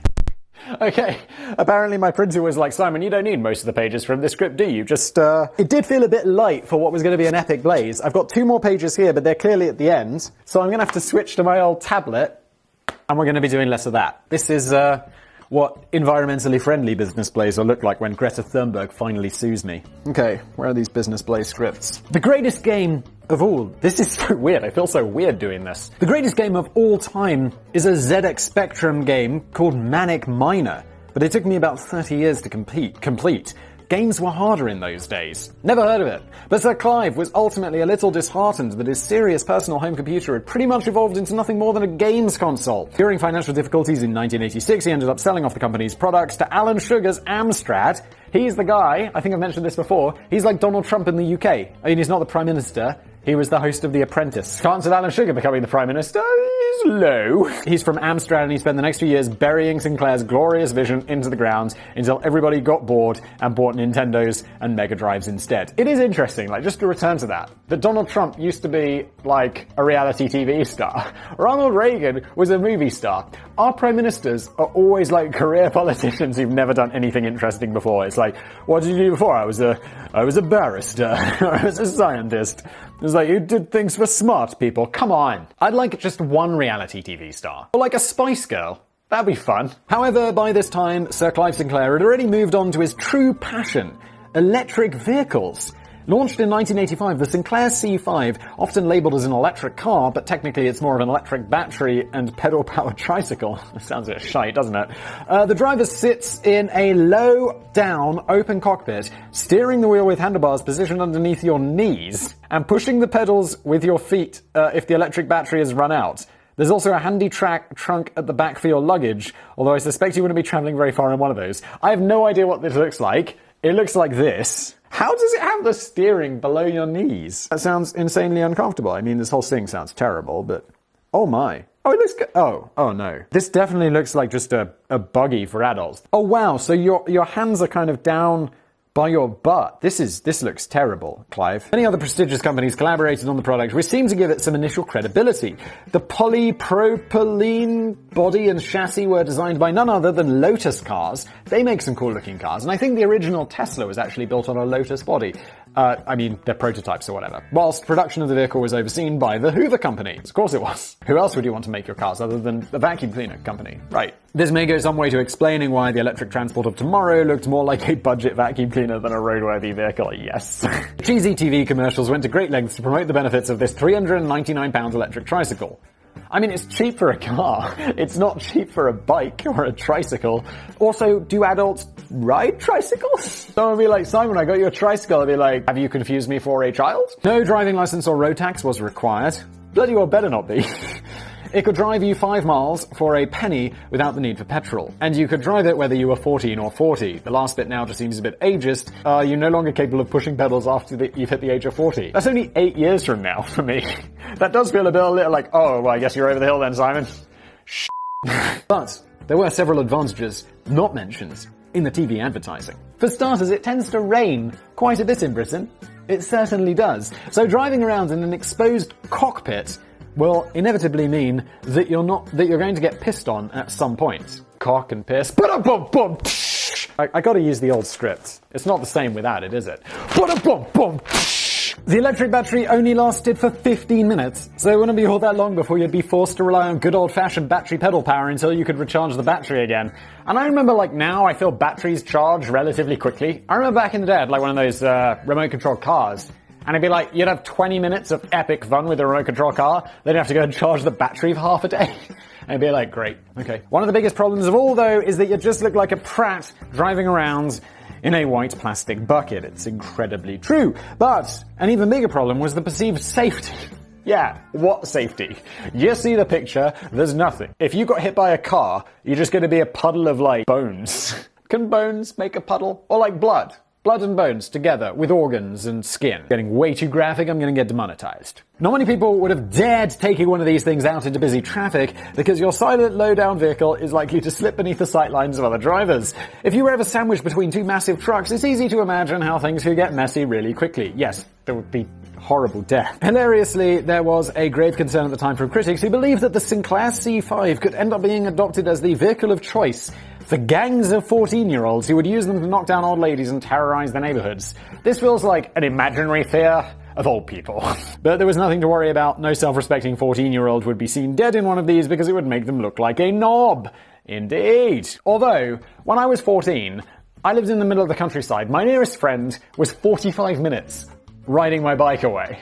Okay, apparently my printer was like, Simon, you don't need most of the pages from this script, do you? Just, It did feel a bit light for what was going to be an epic blaze. I've got 2 more pages here, but they're clearly at the end. So I'm going to have to switch to my old tablet, and we're going to be doing less of that. This is, what environmentally friendly business blaze will look like when Greta Thunberg finally sues me. Okay, where are these business blaze scripts? The greatest game of all. This is so weird. I feel so weird doing this. The greatest game of all time is a ZX Spectrum game called Manic Miner, but it took me about 30 years to complete. Games were harder in those days. Never heard of it. But Sir Clive was ultimately a little disheartened that his serious personal home computer had pretty much evolved into nothing more than a games console. During financial difficulties in 1986, he ended up selling off the company's products to Alan Sugar's Amstrad. He's the guy, I think I've mentioned this before, he's like Donald Trump in the UK. I mean, he's not the Prime Minister. He was the host of The Apprentice. Chance of Alan Sugar becoming the Prime Minister is low. He's from Amstrad and he spent the next few years burying Sinclair's glorious vision into the ground until everybody got bored and bought Nintendos and Mega Drives instead. It is interesting, like, just to return to that Donald Trump used to be, like, a reality TV star. Ronald Reagan was a movie star. Our Prime Ministers are always, like, career politicians who've never done anything interesting before. It's like, what did you do before? I was a barrister. I was a scientist. It's like, you did things for smart people. Come on. I'd like just one reality TV star. Or like a Spice Girl. That'd be fun. However, by this time, Sir Clive Sinclair had already moved on to his true passion, electric vehicles. Launched in 1985, the Sinclair C5, often labelled as an electric car, but technically it's more of an electric battery and pedal-powered tricycle. Sounds a bit shite, doesn't it? The driver sits in a low-down, open cockpit, steering the wheel with handlebars positioned underneath your knees, and pushing the pedals with your feet if the electric battery has run out. There's also a handy trunk at the back for your luggage, although I suspect you wouldn't be travelling very far in one of those. I have no idea what this looks like. It looks like this. How does it have the steering below your knees? That sounds insanely uncomfortable. I mean, this whole thing sounds terrible, but oh my. Oh, it looks good. Oh no. This definitely looks like just a buggy for adults. Oh wow, so your hands are kind of down by your butt. This looks terrible, Clive. Many other prestigious companies collaborated on the product, which seemed to give it some initial credibility. The polypropylene body and chassis were designed by none other than Lotus Cars. They make some cool looking cars, and I think the original Tesla was actually built on a Lotus body. I mean, they're prototypes or whatever. Whilst production of the vehicle was overseen by the Hoover Company. Of course it was. Who else would you want to make your cars other than the vacuum cleaner company? Right. This may go some way to explaining why the electric transport of tomorrow looked more like a budget vacuum cleaner than a roadworthy vehicle. Yes. Cheesy TV commercials went to great lengths to promote the benefits of this £399 electric tricycle. I mean, it's cheap for a car. It's not cheap for a bike or a tricycle. Also, do adults ride tricycles? Someone will be like, Simon, I got you a tricycle. I'll be like, have you confused me for a child? No driving license or road tax was required. Bloody well better not be. It could drive you 5 miles for a penny without the need for petrol. And you could drive it whether you were 14 or 40. The last bit now just seems a bit ageist. You're no longer capable of pushing pedals after you've hit the age of 40. That's only 8 years from now for me. That does feel a bit like, oh, well, I guess you're over the hill then, Simon. But there were several advantages not mentioned. in the TV advertising. For starters, it tends to rain quite a bit in Britain. It certainly does. So driving around in an exposed cockpit will inevitably mean that you're going to get pissed on at some point. Cock and piss. I gotta use the old script. It's not the same without it, is it? The electric battery only lasted for 15 minutes, so it wouldn't be all that long before you'd be forced to rely on good old-fashioned battery pedal power until you could recharge the battery again. And I remember, like, now I feel batteries charge relatively quickly. I remember back in the day I had, like, one of those remote-controlled cars, and it'd be like, you'd have 20 minutes of epic fun with a remote-control car, then you'd have to go and charge the battery for half a day. And it'd be like, great, okay. One of the biggest problems of all, though, is that you just look like a prat driving around in a white plastic bucket. It's incredibly true. But an even bigger problem was the perceived safety. Yeah, what safety? You see the picture, there's nothing. If you got hit by a car, you're just going to be a puddle of, like, bones. Can bones make a puddle? Or like blood? Blood and bones together with organs and skin. Getting way too graphic, I'm going to get demonetized. Not many people would have dared taking one of these things out into busy traffic because your silent low-down vehicle is likely to slip beneath the sightlines of other drivers. If you were ever sandwiched between two massive trucks, it's easy to imagine how things could get messy really quickly. Yes, there would be horrible death. Hilariously, there was a grave concern at the time from critics who believed that the Sinclair C5 could end up being adopted as the vehicle of choice for gangs of 14-year-olds who would use them to knock down old ladies and terrorize their neighborhoods. This feels like an imaginary fear of old people. But there was nothing to worry about. No self-respecting 14-year-old would be seen dead in one of these because it would make them look like a knob. Indeed. Although, when I was 14, I lived in the middle of the countryside. My nearest friend was 45 minutes riding my bike away.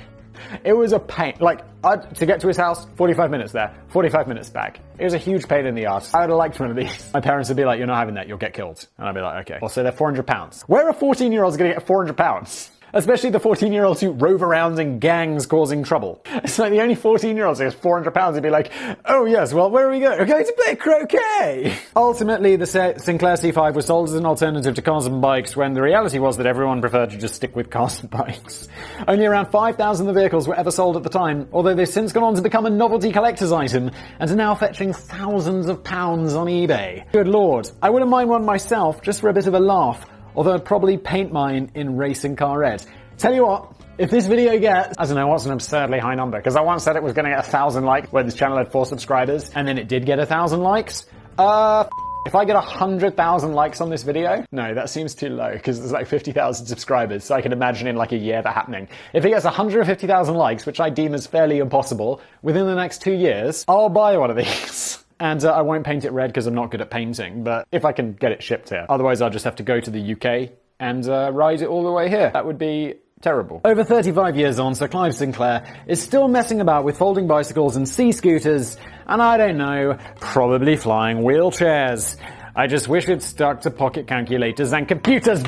It was a pain. Like, to get to his house, 45 minutes there, 45 minutes back. It was a huge pain in the ass. I would have liked one of these. My parents would be like, you're not having that, you'll get killed. And I'd be like, okay. Also, they're 400 pounds. Where are 14-year-olds going to get 400 pounds? Especially the 14-year-olds who rove around in gangs causing trouble. It's like the only 14-year-olds who has 400 pounds would be like, oh yes, well, where are we going? We're going to play croquet! Ultimately, the Sinclair C5 was sold as an alternative to cars and bikes when the reality was that everyone preferred to just stick with cars and bikes. Only around 5,000 of the vehicles were ever sold at the time, although they've since gone on to become a novelty collector's item and are now fetching thousands of pounds on eBay. Good lord, I wouldn't mind one myself, just for a bit of a laugh. Although I'd probably paint mine in racing car red. Tell you what, if this video gets, I don't know, what's an absurdly high number? Because I once said it was going to get 1,000 likes when this channel had 4 subscribers, and then it did get 1,000 likes. If I get 100,000 likes on this video, no, that seems too low because there's like 50,000 subscribers, so I can imagine in like a year that happening. If it gets 150,000 likes, which I deem as fairly impossible, within the next 2 years, I'll buy one of these. And I won't paint it red because I'm not good at painting, but if I can get it shipped here. Otherwise, I'll just have to go to the UK and ride it all the way here. That would be terrible. Over 35 years on, Sir Clive Sinclair is still messing about with folding bicycles and sea-scooters, and I don't know, probably flying wheelchairs. I just wish it stuck to pocket calculators and computers.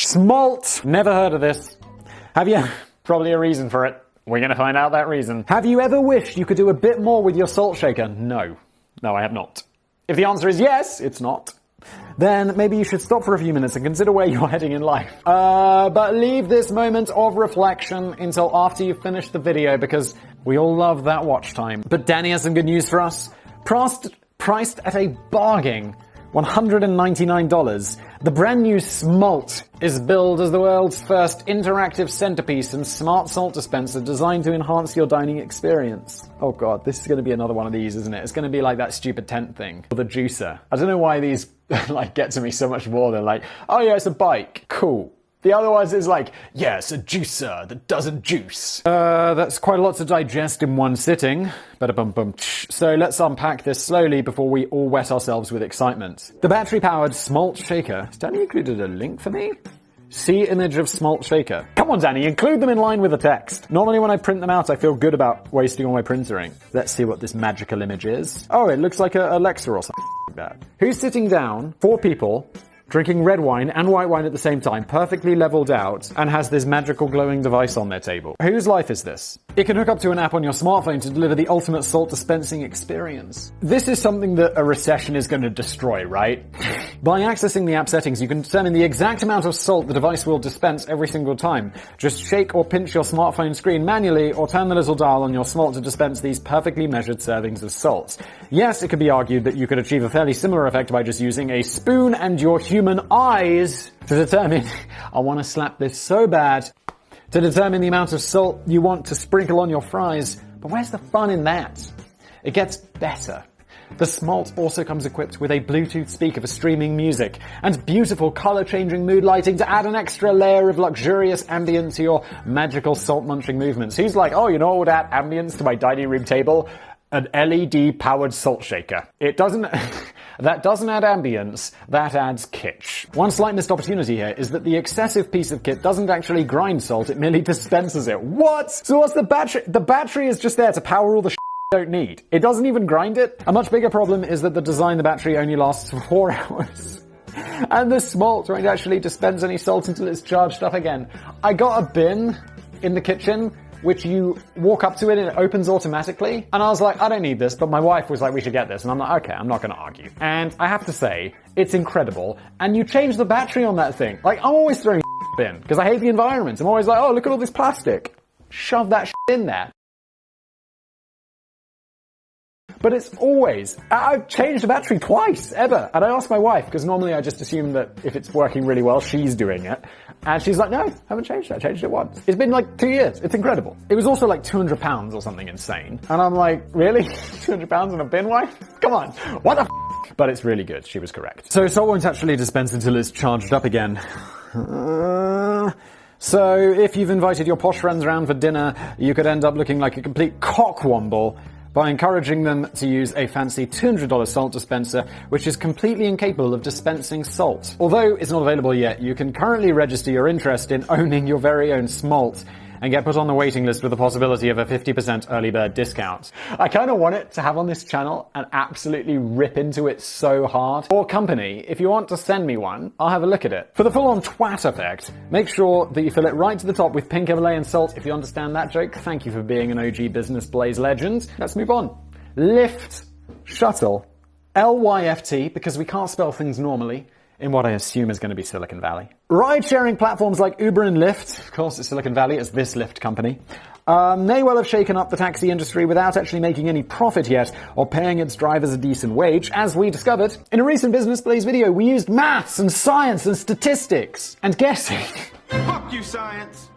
Smalt. Never heard of this. Have you? Probably a reason for it. We're going to find out that reason. Have you ever wished you could do a bit more with your salt shaker? No. No, I have not. If the answer is yes, it's not. Then maybe you should stop for a few minutes and consider where you're heading in life. But leave this moment of reflection until after you've finished the video because we all love that watch time. But Danny has some good news for us. Priced at a bargain, $199, the brand new Smalt is billed as the world's first interactive centerpiece and smart salt dispenser designed to enhance your dining experience. Oh god, this is going to be another one of these, isn't it? It's going to be like that stupid tent thing. Or the juicer. I don't know why these like get to me so much more than like, oh yeah, it's a bike. Cool. The other ones is like, yeah, it's a juicer that doesn't juice. That's quite a lot to digest in one sitting. So let's unpack this slowly before we all wet ourselves with excitement. The battery-powered Smalt Shaker. Has Danny included a link for me? See image of Smalt Shaker. Come on, Danny, include them in line with the text. Normally when I print them out, I feel good about wasting all my printer ink. Let's see what this magical image is. Oh, it looks like a Alexa or something like that. Who's sitting down? 4 people. drinking red wine and white wine at the same time, perfectly leveled out, and has this magical glowing device on their table. Whose life is this? It can hook up to an app on your smartphone to deliver the ultimate salt dispensing experience. This is something that a recession is going to destroy, right? By accessing the app settings, you can determine the exact amount of salt the device will dispense every single time. Just shake or pinch your smartphone screen manually, or turn the little dial on your smalt to dispense these perfectly measured servings of salt. Yes, it could be argued that you could achieve a fairly similar effect by just using a spoon and your human eyes to determine, I want to slap this so bad, to determine the amount of salt you want to sprinkle on your fries. But where's the fun in that? It gets better. The smalt also comes equipped with a Bluetooth speaker for streaming music and beautiful color-changing mood lighting to add an extra layer of luxurious ambience to your magical salt-munching movements. Who's like, oh, you know what would add ambience to my dining room table? An LED-powered salt shaker. It doesn't... That doesn't add ambience, that adds kitsch. One slight missed opportunity here is that the excessive piece of kit doesn't actually grind salt, it merely dispenses it. What? So what's the battery? The battery is just there to power all the don't need. It doesn't even grind it. A much bigger problem is that the design the battery only lasts for 4 hours. And the smalt won't actually dispense any salt until it's charged up again. I got a bin in the kitchen, which you walk up to it and it opens automatically. And I was like, I don't need this, but my wife was like, we should get this. And I'm like, okay, I'm not gonna argue. And I have to say, it's incredible. And you change the battery on that thing. Like, I'm always throwing bin, because I hate the environment. I'm always like, oh, look at all this plastic. Shove that in there. But it's always, I've changed the battery twice, ever. And I asked my wife, because normally I just assume that if it's working really well, she's doing it. And she's like, no, haven't changed it. I changed it once. It's been like 2 years. It's incredible. It was also like £200 or something insane. And I'm like, really? £200 on a bin, wife? Come on. What the f***? But it's really good. She was correct. So salt won't actually dispense until it's charged up again. So if you've invited your posh friends around for dinner, you could end up looking like a complete cockwomble by encouraging them to use a fancy $200 salt dispenser, which is completely incapable of dispensing salt. Although it's not available yet, you can currently register your interest in owning your very own smalt and get put on the waiting list with the possibility of a 50% early bird discount. I kind of want it to have on this channel and absolutely rip into it so hard. Or company, if you want to send me one, I'll have a look at it. For the full-on twat effect, make sure that you fill it right to the top with pink Himalayan salt. If you understand that joke, thank you for being an OG Business Blaze legend. Let's move on. Lift Shuttle. LYFT, because we can't spell things normally in what I assume is going to be Silicon Valley. Ride-sharing platforms like Uber and Lyft, of course it's Silicon Valley, it's this Lyft company, may well have shaken up the taxi industry without actually making any profit yet, or paying its drivers a decent wage, as we discovered in a recent Business Blaze video. We used maths and science and statistics and guessing. Fuck you, science!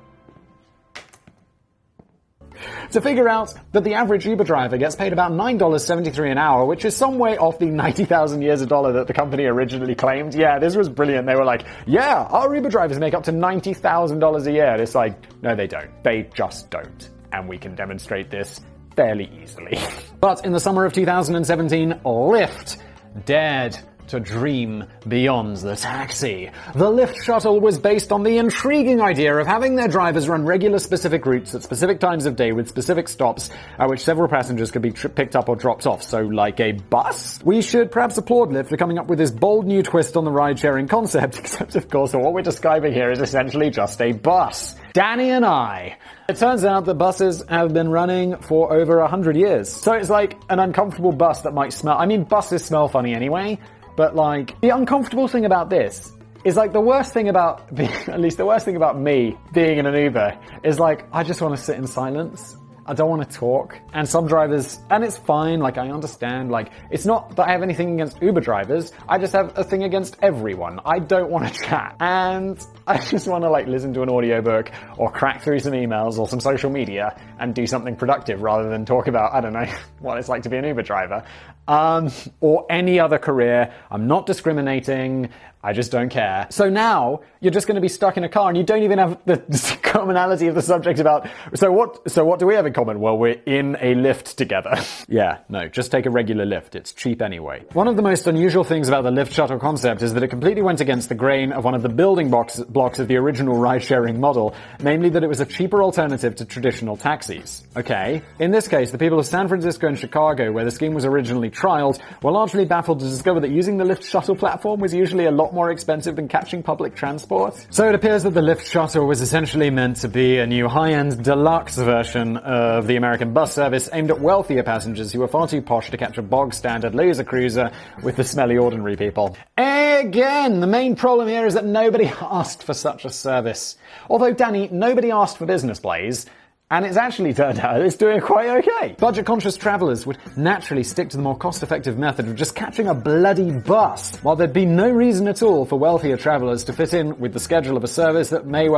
To figure out that the average Uber driver gets paid about $9.73 an hour, which is some way off the 90,000 years a dollar that the company originally claimed. Yeah, this was brilliant. They were like, yeah, our Uber drivers make up to $90,000 a year. And it's like, no, they don't. They just don't. And we can demonstrate this fairly easily. But in the summer of 2017, Lyft dared to dream beyond the taxi. The Lyft shuttle was based on the intriguing idea of having their drivers run regular specific routes at specific times of day with specific stops at which several passengers could be picked up or dropped off. So like a bus? We should perhaps applaud Lyft for coming up with this bold new twist on the ride-sharing concept, except of course what we're describing here is essentially just a bus. Danny and I. It turns out that buses have been running for over 100 years. So it's like an uncomfortable bus that might smell. I mean, buses smell funny anyway. But like, the uncomfortable thing about this is like the worst thing about, at least the worst thing about me being in an Uber is like, I just want to sit in silence. I don't want to talk. And some drivers, and it's fine, like I understand, like it's not that I have anything against Uber drivers, I just have a thing against everyone. I don't want to chat. And I just want to like listen to an audiobook or crack through some emails or some social media and do something productive rather than talk about, I don't know, what it's like to be an Uber driver. Or any other career. I'm not discriminating. I just don't care. So now you're just going to be stuck in a car and you don't even have the commonality of the subject about, so what do we have in common? Well, we're in a lift together. Yeah, no, just take a regular lift. It's cheap anyway. One of the most unusual things about the Lyft shuttle concept is that it completely went against the grain of one of the building blocks of the original ride-sharing model, namely that it was a cheaper alternative to traditional taxis. Okay, in this case, the people of San Francisco and Chicago, where the scheme was originally trialed were largely baffled to discover that using the Lyft shuttle platform was usually a lot more expensive than catching public transport. So it appears that the Lyft shuttle was essentially meant to be a new high-end deluxe version of the American bus service aimed at wealthier passengers who were far too posh to catch a bog-standard laser cruiser with the smelly ordinary people. Again, the main problem here is that nobody asked for such a service. Although, Danny, nobody asked for business plays, and it's actually turned out it's doing quite okay. Budget-conscious travellers would naturally stick to the more cost-effective method of just catching a bloody bus, while there'd be no reason at all for wealthier travellers to fit in with the schedule of a service that they may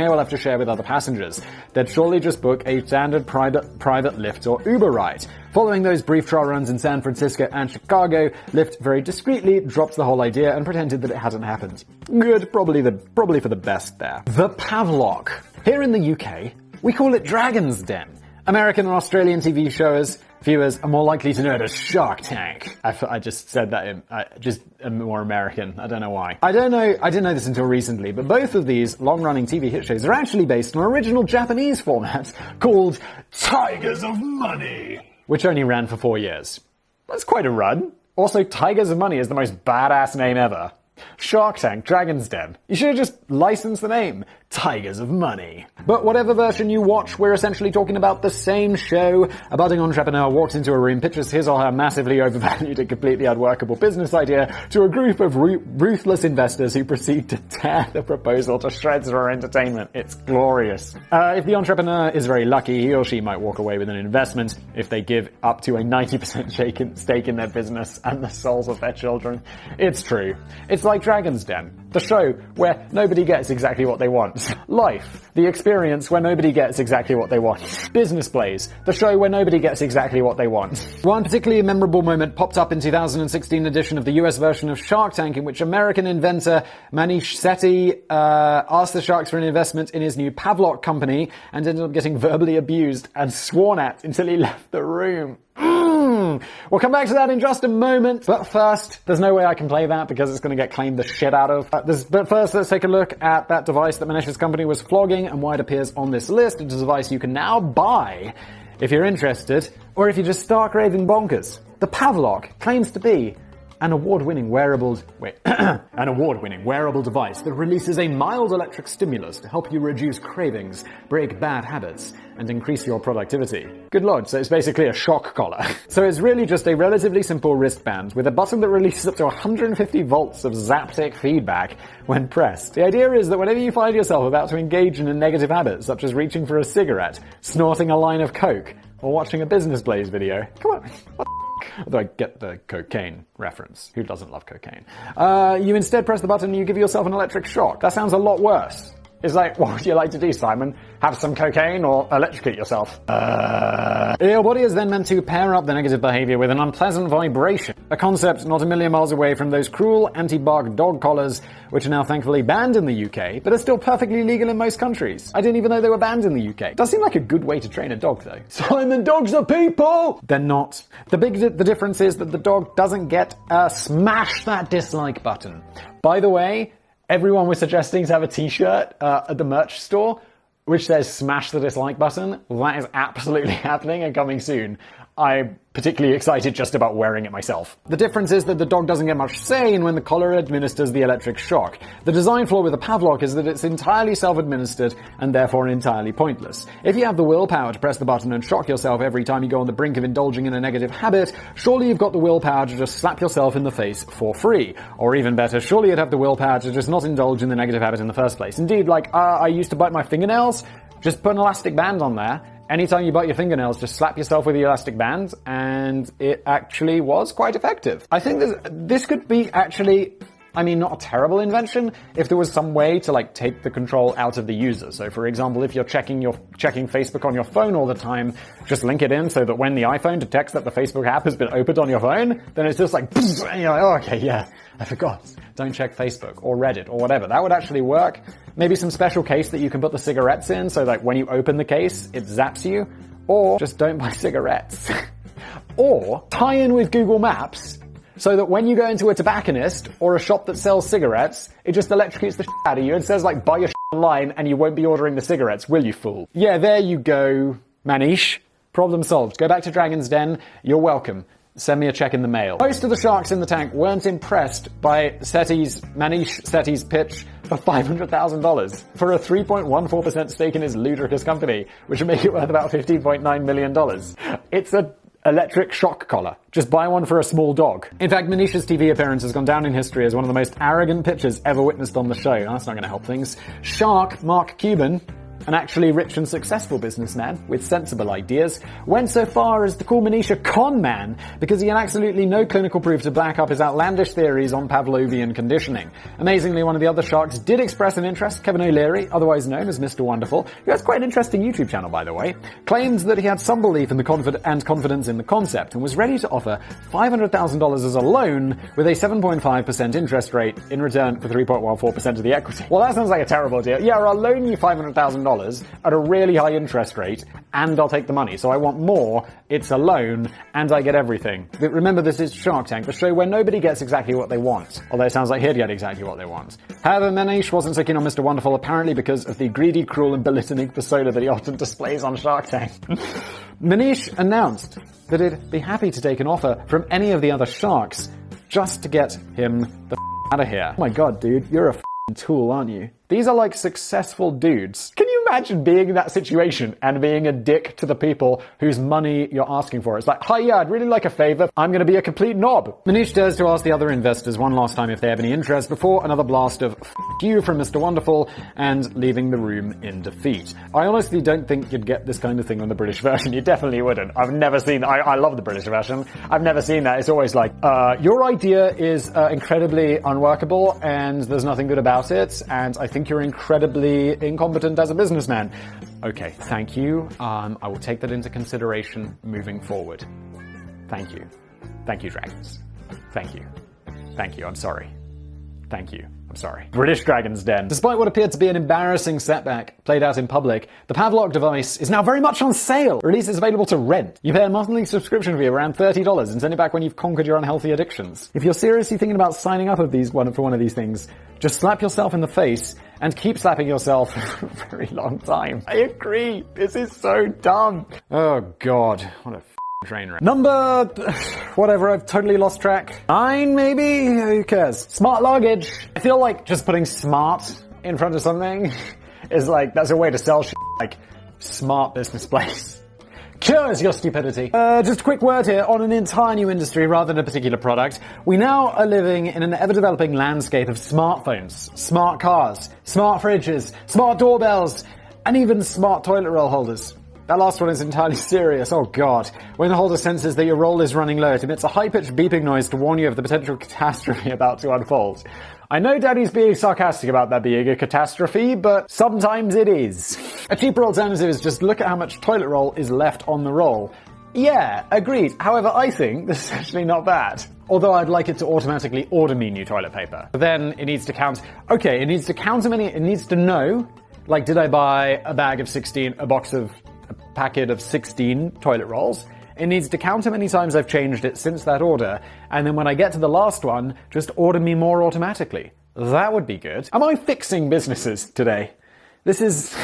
well have to share with other passengers. They'd surely just book a standard private Lyft or Uber ride. Following those brief trial runs in San Francisco and Chicago, Lyft very discreetly dropped the whole idea and pretended that it hadn't happened. Good, probably for the best there. The Pavlok. Here in the UK, we call it Dragon's Den. American and Australian TV viewers are more likely to know it as Shark Tank. I just said that just more American. I don't know why. I didn't know this until recently, but both of these long-running TV hit shows are actually based on an original Japanese format called Tigers of Money, which only ran for 4 years. That's quite a run. Also, Tigers of Money is the most badass name ever. Shark Tank, Dragon's Den. You should have just licensed the name. Tigers of Money. But whatever version you watch, we're essentially talking about the same show. A budding entrepreneur walks into a room, pitches his or her massively overvalued and completely unworkable business idea to a group of ruthless investors who proceed to tear the proposal to shreds for entertainment. It's glorious. If the entrepreneur is very lucky, he or she might walk away with an investment if they give up to a 90% stake in their business and the souls of their children. It's true. It's like Dragon's Den, the show where nobody gets exactly what they want. Life, the experience where nobody gets exactly what they want. Business Plays, the show where nobody gets exactly what they want. One particularly memorable moment popped up in 2016 edition of the US version of Shark Tank, in which American inventor Manish Sethi asked the sharks for an investment in his new Pavlok company and ended up getting verbally abused and sworn at until he left the room. We'll come back to that in just a moment, but first, there's no way I can play that because it's going to get claimed the shit out of. But first, let's take a look at that device that Manish's company was flogging and why it appears on this list. It's a device you can now buy if you're interested, or if you just start raving bonkers. The Pavlok claims to be an award-winning wearable device that releases a mild electric stimulus to help you reduce cravings, break bad habits, and increase your productivity. Good lord, so it's basically a shock collar. So it's really just a relatively simple wristband with a button that releases up to 150 volts of zaptic feedback when pressed. The idea is that whenever you find yourself about to engage in a negative habit, such as reaching for a cigarette, snorting a line of coke, or watching a Business Blaze video, come on, what the although I get the cocaine reference. Who doesn't love cocaine? You instead press the button and you give yourself an electric shock. That sounds a lot worse. It's like, what would you like to do, Simon? Have some cocaine or electrocute yourself? Your body is then meant to pair up the negative behavior with an unpleasant vibration. A concept not a million miles away from those cruel anti-bark dog collars, which are now thankfully banned in the UK, but are still perfectly legal in most countries. I didn't even know they were banned in the UK. Does seem like a good way to train a dog, though. Simon, dogs are people! They're not. The difference is that the dog doesn't get smash that dislike button. By the way, everyone was suggesting to have a t-shirt at the merch store which says smash the dislike button. That is absolutely happening and coming soon. I'm particularly excited just about wearing it myself. The difference is that the dog doesn't get much say in when the collar administers the electric shock. The design flaw with the Pavlok is that it's entirely self-administered and therefore entirely pointless. If you have the willpower to press the button and shock yourself every time you go on the brink of indulging in a negative habit, surely you've got the willpower to just slap yourself in the face for free. Or even better, surely you'd have the willpower to just not indulge in the negative habit in the first place. Indeed, I used to bite my fingernails, just put an elastic band on there. Anytime you bite your fingernails, just slap yourself with the elastic band, and it actually was quite effective. I think this could be actually, not a terrible invention if there was some way to take the control out of the user. So for example, if you're checking Facebook on your phone all the time, just link it in so that when the iPhone detects that the Facebook app has been opened on your phone, then it's just and you're like, oh, okay, yeah, I forgot. Don't check Facebook or Reddit or whatever. That would actually work. Maybe some special case that you can put the cigarettes in so that when you open the case, it zaps you. Or just don't buy cigarettes. Or tie in with Google Maps so that when you go into a tobacconist or a shop that sells cigarettes, it just electrocutes the shit out of you and says buy your shit online and you won't be ordering the cigarettes, will you fool? Yeah, there you go, Manish. Problem solved. Go back to Dragon's Den. You're welcome. Send me a check in the mail. Most of the sharks in the tank weren't impressed by Manish Sethi's pitch for $500,000 for a 3.14% stake in his ludicrous company, which would make it worth about $15.9 million. It's a electric shock collar. Just buy one for a small dog. In fact, Manish's TV appearance has gone down in history as one of the most arrogant pitches ever witnessed on the show. That's not going to help things. Shark Mark Cuban, an actually rich and successful businessman with sensible ideas, went so far as to call Manish a con man because he had absolutely no clinical proof to back up his outlandish theories on Pavlovian conditioning. Amazingly, one of the other sharks did express an interest. Kevin O'Leary, otherwise known as Mr. Wonderful, who has quite an interesting YouTube channel, by the way, claimed that he had some belief in the confidence in the concept and was ready to offer $500,000 as a loan with a 7.5% interest rate in return for 3.14% of the equity. Well, that sounds like a terrible deal. Yeah, I'll loan you $500,000 at a really high interest rate, and I'll take the money. So I want more, it's a loan, and I get everything. But remember, this is Shark Tank, the show where nobody gets exactly what they want. Although it sounds like he'd get exactly what they want. However, Manish wasn't so keen on Mr. Wonderful, apparently because of the greedy, cruel, and belittling persona that he often displays on Shark Tank. Manish announced that he'd be happy to take an offer from any of the other sharks just to get him the out of here. Oh my god, dude, you're a tool, aren't you? These are like successful dudes. Can you imagine being in that situation and being a dick to the people whose money you're asking for? It's like, hi, yeah, I'd really like a favor. I'm going to be a complete knob. Manish dares to ask the other investors one last time if they have any interest before another blast of F you from Mr. Wonderful and leaving the room in defeat. I honestly don't think you'd get this kind of thing on the British version. You definitely wouldn't. I've never seen, I love the British version. I've never seen that. It's always like, your idea is incredibly unworkable and there's nothing good about it, and I think you're incredibly incompetent as a businessman. Okay, thank you. I will take that into consideration moving forward. Thank you. Thank you, dragons. Thank you. Thank you. I'm sorry. Thank you. I'm sorry. British Dragon's Den. Despite what appeared to be an embarrassing setback played out in public, the Pavlok device is now very much on sale. Release is available to rent. You pay a monthly subscription fee of around $30 and send it back when you've conquered your unhealthy addictions. If you're seriously thinking about signing up for one of these things, just slap yourself in the face and keep slapping yourself for a very long time. I agree. This is so dumb. Oh god. What a train wreck. Number... whatever, I've totally lost track. 9, maybe? Who cares? Smart luggage. I feel like just putting smart in front of something is like, that's a way to sell shit. Like, smart business place. Cures your stupidity. Just a quick word here on an entire new industry rather than a particular product. We now are living in an ever-developing landscape of smartphones, smart cars, smart fridges, smart doorbells, and even smart toilet roll holders. That last one is entirely serious. Oh god. When the holder senses that your roll is running low, it emits a high-pitched beeping noise to warn you of the potential catastrophe about to unfold. I know Daddy's being sarcastic about that being a catastrophe, but sometimes it is. A cheaper alternative is just look at how much toilet roll is left on the roll. Yeah, agreed. However, I think this is actually not bad. Although I'd like it to automatically order me new toilet paper. But then it needs to count... Okay, it needs to count how many... It needs to know, like, did I buy a bag of 16... a packet of 16 toilet rolls? It needs to count how many times I've changed it since that order, and then when I get to the last one, just order me more automatically. That would be good. Am I fixing businesses today? This is...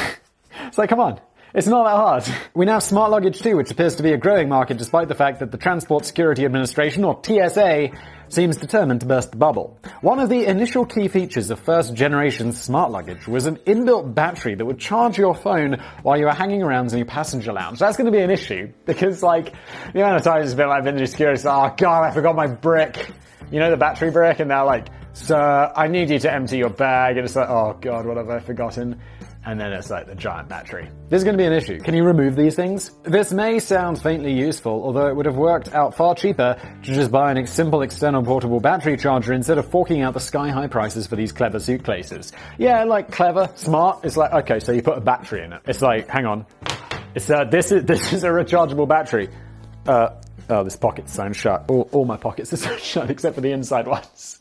It's like, come on. It's not that hard. We now have smart luggage too, which appears to be a growing market despite the fact that the Transport Security Administration, or TSA, seems determined to burst the bubble. One of the initial key features of first-generation smart luggage was an inbuilt battery that would charge your phone while you were hanging around in your passenger lounge. That's going to be an issue, because, like, the amount of times it's been like, I've been just curious, oh god, I forgot my brick. You know, the battery brick? And they're like, sir, I need you to empty your bag. And it's like, oh god, what have I forgotten? And then it's like the giant battery. This is going to be an issue. Can you remove these things? This may sound faintly useful, although it would have worked out far cheaper to just buy a simple external portable battery charger instead of forking out the sky-high prices for these clever suitcases. Yeah, like clever, smart. It's like, okay, so you put a battery in it. It's like, hang on. It's this is a rechargeable battery. Oh, this pocket's sewn shut. All my pockets are sewn shut except for the inside ones.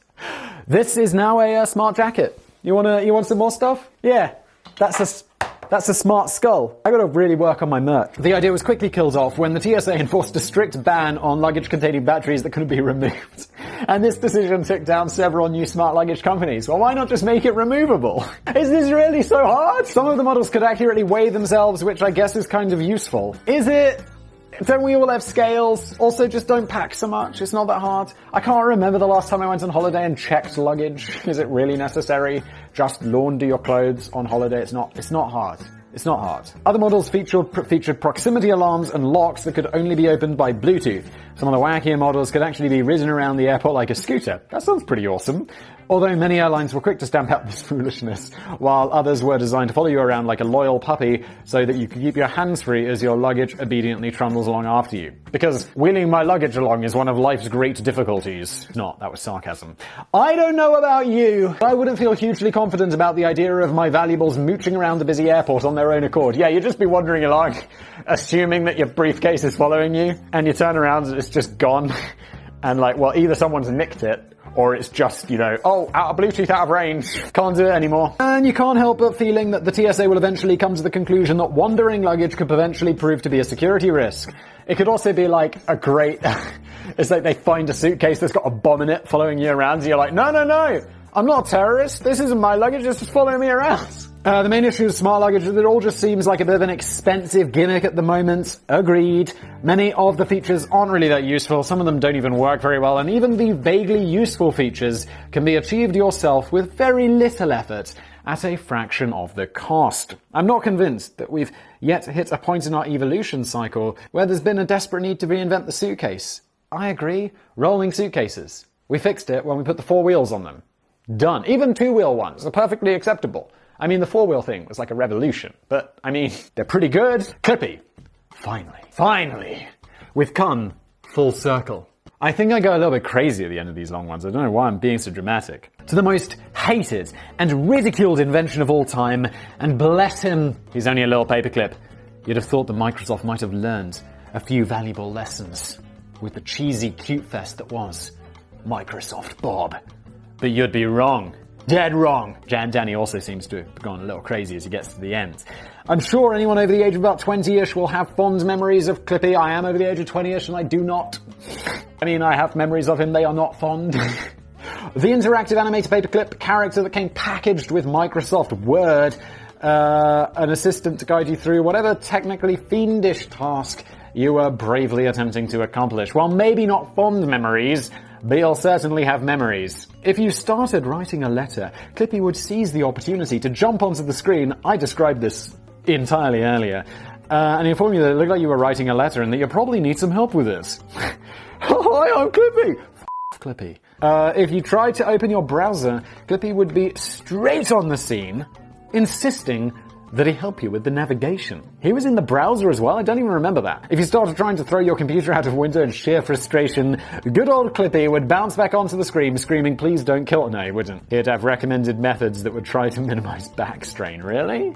This is now a smart jacket. You want some more stuff? Yeah. That's a smart skull. I gotta really work on my merch. The idea was quickly killed off when the TSA enforced a strict ban on luggage containing batteries that couldn't be removed. And this decision took down several new smart luggage companies. Well, why not just make it removable? Is this really so hard? Some of the models could accurately weigh themselves, which I guess is kind of useful. Is it? Don't we all have scales? Also, just don't pack so much. It's not that hard. I can't remember the last time I went on holiday and checked luggage. Is it really necessary? Just launder your clothes on holiday. It's not hard. It's not hard. Other models featured proximity alarms and locks that could only be opened by Bluetooth. Some of the wackier models could actually be ridden around the airport like a scooter. That sounds pretty awesome. Although many airlines were quick to stamp out this foolishness, while others were designed to follow you around like a loyal puppy so that you could keep your hands free as your luggage obediently trundles along after you. Because wheeling my luggage along is one of life's great difficulties. Not, that was sarcasm. I don't know about you, but I wouldn't feel hugely confident about the idea of my valuables mooching around the busy airport on their own accord. Yeah, you'd just be wandering along, assuming that your briefcase is following you, and you turn around and it's just gone. And like, well, either someone's nicked it, or it's just, oh, out of Bluetooth, out of range, can't do it anymore. And you can't help but feeling that the TSA will eventually come to the conclusion that wandering luggage could eventually prove to be a security risk. It could also be like a great, it's like they find a suitcase that's got a bomb in it following you around, so you're like, no, I'm not a terrorist, this isn't my luggage, it's just following me around. The main issue with smart luggage is that it all just seems like a bit of an expensive gimmick at the moment. Agreed. Many of the features aren't really that useful. Some of them don't even work very well. And even the vaguely useful features can be achieved yourself with very little effort at a fraction of the cost. I'm not convinced that we've yet hit a point in our evolution cycle where there's been a desperate need to reinvent the suitcase. I agree. Rolling suitcases. We fixed it when we put the 4 wheels on them. Done. Even 2-wheel ones are perfectly acceptable. I mean, the 4-wheel thing was like a revolution, but, I mean, they're pretty good. Clippy. Finally. We've come full circle. I think I go a little bit crazy at the end of these long ones. I don't know why I'm being so dramatic. To the most hated and ridiculed invention of all time, and bless him, he's only a little paperclip. You'd have thought that Microsoft might have learned a few valuable lessons with the cheesy cute fest that was Microsoft Bob. But you'd be wrong. Dead wrong. Danny also seems to have gone a little crazy as he gets to the end. I'm sure anyone over the age of about 20-ish will have fond memories of Clippy. I am over the age of 20-ish and I do not. I mean, I have memories of him, they are not fond. The interactive animated paperclip character that came packaged with Microsoft Word, an assistant to guide you through whatever technically fiendish task you were bravely attempting to accomplish. While maybe not fond memories, but you'll certainly have memories. If you started writing a letter, Clippy would seize the opportunity to jump onto the screen. I described this entirely earlier. And inform you that it looked like you were writing a letter and that you probably need some help with this. Hi, I'm Clippy! Clippy. If you tried to open your browser, Clippy would be straight on the scene, insisting that he help you with the navigation. He was in the browser as well? I don't even remember that. If you started trying to throw your computer out of window in sheer frustration, good old Clippy would bounce back onto the screen screaming, please don't kill... No, he wouldn't. He'd have recommended methods that would try to minimize back strain. Really?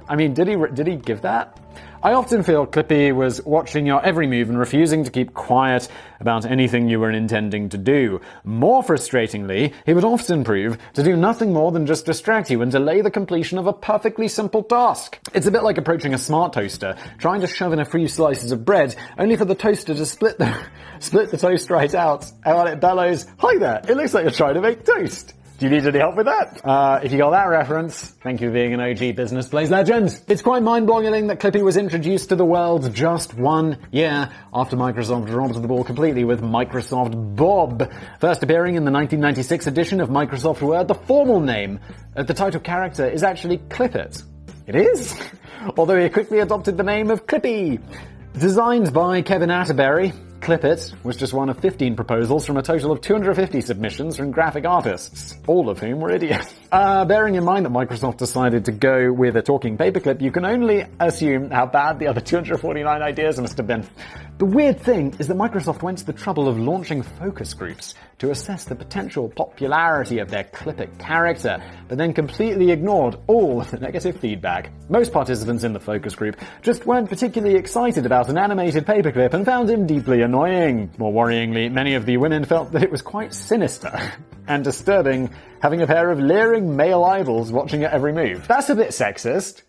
I mean, did he give that? I often feel Clippy was watching your every move and refusing to keep quiet about anything you were intending to do. More frustratingly, he would often prove to do nothing more than just distract you and delay the completion of a perfectly simple task. It's a bit like approaching a smart toaster, trying to shove in a few slices of bread, only for the toaster to split the toast right out, and while it bellows, hi there, it looks like you're trying to make toast. Do you need any help with that? If you got that reference, thank you for being an OG Business Plays legend. It's quite mind-boggling that Clippy was introduced to the world just 1 year after Microsoft dropped the ball completely with Microsoft Bob. First appearing in the 1996 edition of Microsoft Word, the formal name of the title character is actually Clippet. It is? Although he quickly adopted the name of Clippy. Designed by Kevin Atterbury, Clippet was just one of 15 proposals from a total of 250 submissions from graphic artists, all of whom were idiots. Bearing in mind that Microsoft decided to go with a talking paperclip, you can only assume how bad the other 249 ideas must have been. The weird thing is that Microsoft went to the trouble of launching focus groups to assess the potential popularity of their Clippet character, but then completely ignored all of the negative feedback. Most participants in the focus group just weren't particularly excited about an animated paperclip and found him deeply annoying. More worryingly, many of the women felt that it was quite sinister and disturbing having a pair of leering male idols watching your every move. That's a bit sexist.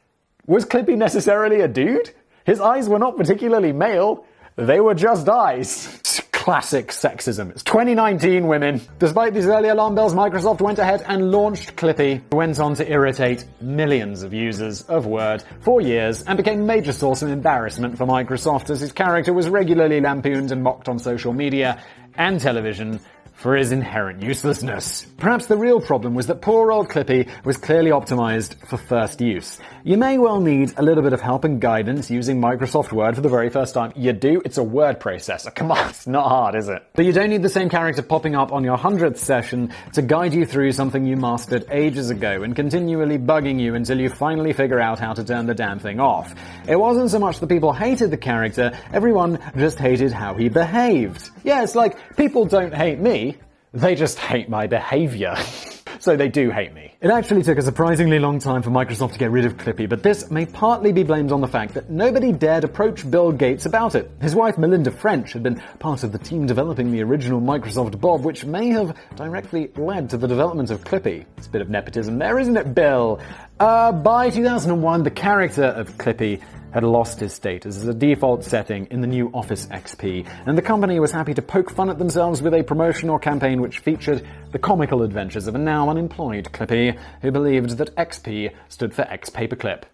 Was Clippy necessarily a dude? His eyes were not particularly male. They were just eyes. Classic sexism. It's 2019, women. Despite these early alarm bells, Microsoft went ahead and launched Clippy, who went on to irritate millions of users of Word for years and became a major source of embarrassment for Microsoft, as his character was regularly lampooned and mocked on social media and television for his inherent uselessness. Perhaps the real problem was that poor old Clippy was clearly optimized for first use. You may well need a little bit of help and guidance using Microsoft Word for the very first time. You do? It's a word processor. Come on, it's not hard, is it? But you don't need the same character popping up on your 100th session to guide you through something you mastered ages ago and continually bugging you until you finally figure out how to turn the damn thing off. It wasn't so much that people hated the character, everyone just hated how he behaved. Yeah, it's like, people don't hate me, they just hate my behavior. So they do hate me. It actually took a surprisingly long time for Microsoft to get rid of Clippy, but this may partly be blamed on the fact that nobody dared approach Bill Gates about it. His wife Melinda French had been part of the team developing the original Microsoft Bob, which may have directly led to the development of Clippy. It's a bit of nepotism there, isn't it, Bill? By 2001, the character of Clippy had lost his status as a default setting in the new Office XP, and the company was happy to poke fun at themselves with a promotional campaign which featured the comical adventures of a now unemployed Clippy who believed that XP stood for X Paperclip.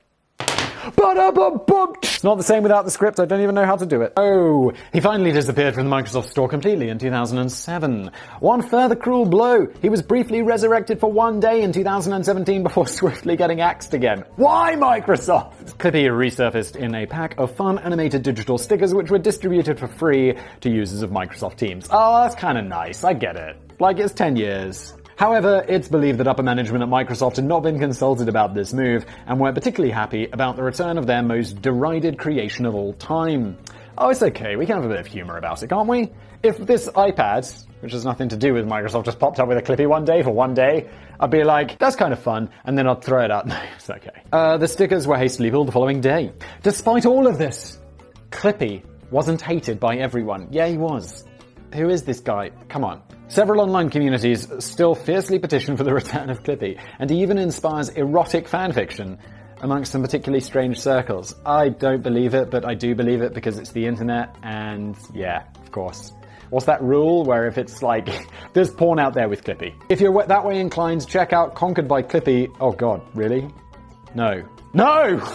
It's not the same without the script, I don't even know how to do it. Oh, he finally disappeared from the Microsoft Store completely in 2007. One further cruel blow, he was briefly resurrected for one day in 2017 before swiftly getting axed again. Why, Microsoft? Clippy resurfaced in a pack of fun animated digital stickers which were distributed for free to users of Microsoft Teams. Oh, that's kind of nice, I get it. Like, it's 10 years. However, it's believed that upper management at Microsoft had not been consulted about this move and weren't particularly happy about the return of their most derided creation of all time. Oh, it's okay, we can have a bit of humor about it, can't we? If this iPad, which has nothing to do with Microsoft, just popped up with a Clippy one day for one day, I'd be like, that's kind of fun, and then I'd throw it out. No, it's okay. The stickers were hastily pulled the following day. Despite all of this, Clippy wasn't hated by everyone. Yeah, he was. Who is this guy? Come on. Several online communities still fiercely petition for the return of Clippy, and he even inspires erotic fanfiction amongst some particularly strange circles. I don't believe it, but I do believe it because it's the internet, and yeah, of course. What's that rule where if it's like, there's porn out there with Clippy? If you're that way inclined, check out Conquered by Clippy. Oh god, really? No. No!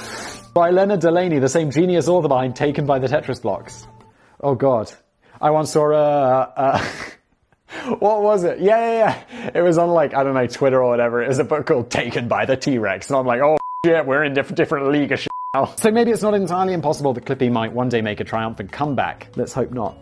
By Leonard Delaney, the same genius author behind Taken by the Tetris Blocks. Oh god. I once saw what was it? Yeah. It was on like, I don't know, Twitter or whatever. It was a book called Taken by the T-Rex. And I'm like, oh shit, we're in different league of shit now. So maybe it's not entirely impossible that Clippy might one day make a triumphant comeback. Let's hope not.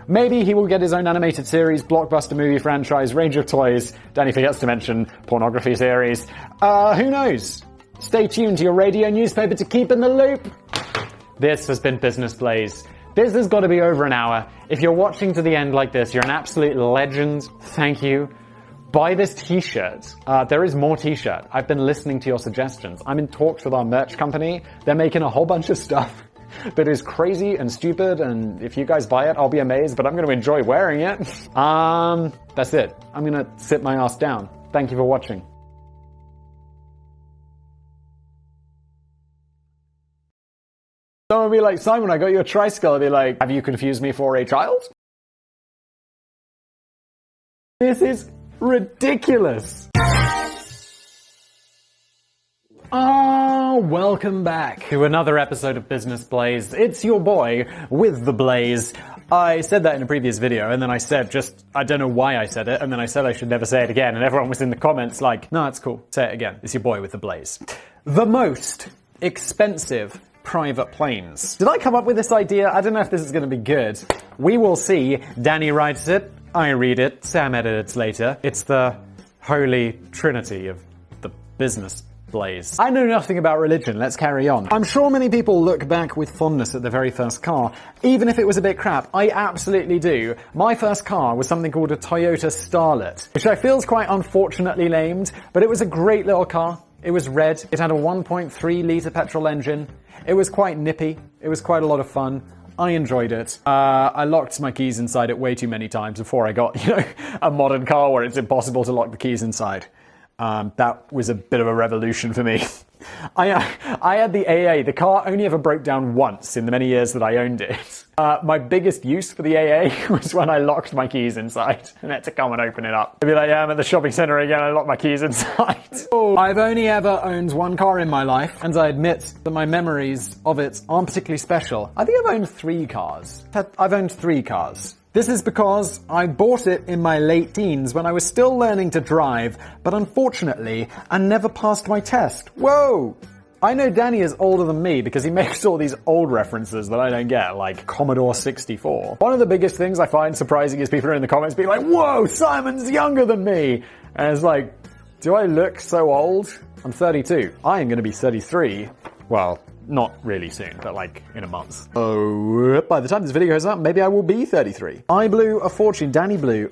Maybe he will get his own animated series, blockbuster movie franchise, range of toys. Danny forgets to mention pornography series. Who knows? Stay tuned to your radio newspaper to keep in the loop. This has been Business Blaze. This has got to be over an hour. If you're watching to the end like this, you're an absolute legend. Thank you. Buy this t-shirt. There is more t-shirt. I've been listening to your suggestions. I'm in talks with our merch company. They're making a whole bunch of stuff that is crazy and stupid, and if you guys buy it, I'll be amazed, but I'm going to enjoy wearing it. That's it. I'm going to sit my ass down. Thank you for watching. Someone will be like, Simon, I got you a tricycle. I'll be like, have you confused me for a child? This is ridiculous. Welcome back to another episode of Business Blaze. It's your boy with the Blaze. I said that in a previous video, and then I said I don't know why I said it, and then I said I should never say it again, and everyone was in the comments like, no, it's cool. Say it again. It's your boy with the Blaze. The most expensive private planes. Did I come up with this idea? I don't know if this is going to be good. We will see. Danny writes it. I read it. Sam edits later. It's the holy trinity of the business Blaze. I know nothing about religion. Let's carry on. I'm sure many people look back with fondness at their very first car, even if it was a bit crap. I absolutely do. My first car was something called a Toyota Starlet, which I feel is quite unfortunately named, but it was a great little car. It was red. It had a 1.3 litre petrol engine. It was quite nippy. It was quite a lot of fun. I enjoyed it. I locked my keys inside it way too many times before I got, a modern car where it's impossible to lock the keys inside. That was a bit of a revolution for me. I had the AA. The car only ever broke down once in the many years that I owned it. My biggest use for the AA was when I locked my keys inside and had to come and open it up. I'd be like, yeah, I'm at the shopping centre again, I locked my keys inside. I've only ever owned one car in my life, and I admit that my memories of it aren't particularly special. I think I've owned 3 cars. I've owned 3 cars. This is because I bought it in my late teens when I was still learning to drive, but unfortunately, I never passed my test. Whoa! I know Danny is older than me because he makes all these old references that I don't get, like Commodore 64. One of the biggest things I find surprising is people are in the comments being like, whoa, Simon's younger than me! And it's like, do I look so old? I'm 32. I am going to be 33. Well, not really soon, but like in a month. Oh, by the time this video goes up, maybe I will be 33. Danny blew a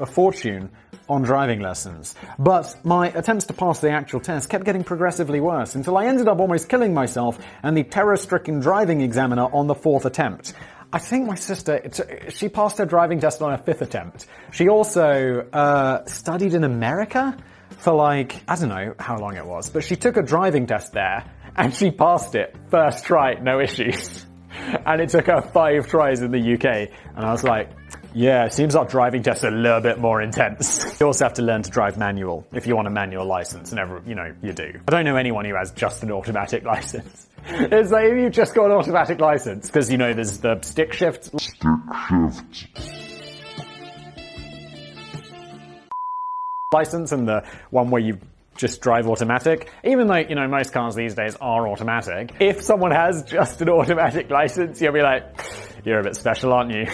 fortune on driving lessons. But my attempts to pass the actual test kept getting progressively worse until I ended up almost killing myself and the terror-stricken driving examiner on the 4th attempt. I think my sister, she passed her driving test on her 5th attempt. She also studied in America for like, I don't know how long it was, but she took a driving test there and she passed it first try, no issues. And it took her 5 tries in the UK. And I was like, yeah, it seems our driving tests are a little bit more intense. You also have to learn to drive manual if you want a manual license, and you do. I don't know anyone who has just an automatic license. It's like if you've just got an automatic license, because there's the stick shift. License and the one where you just drive automatic. Even though, most cars these days are automatic, if someone has just an automatic license, you'll be like, you're a bit special, aren't you?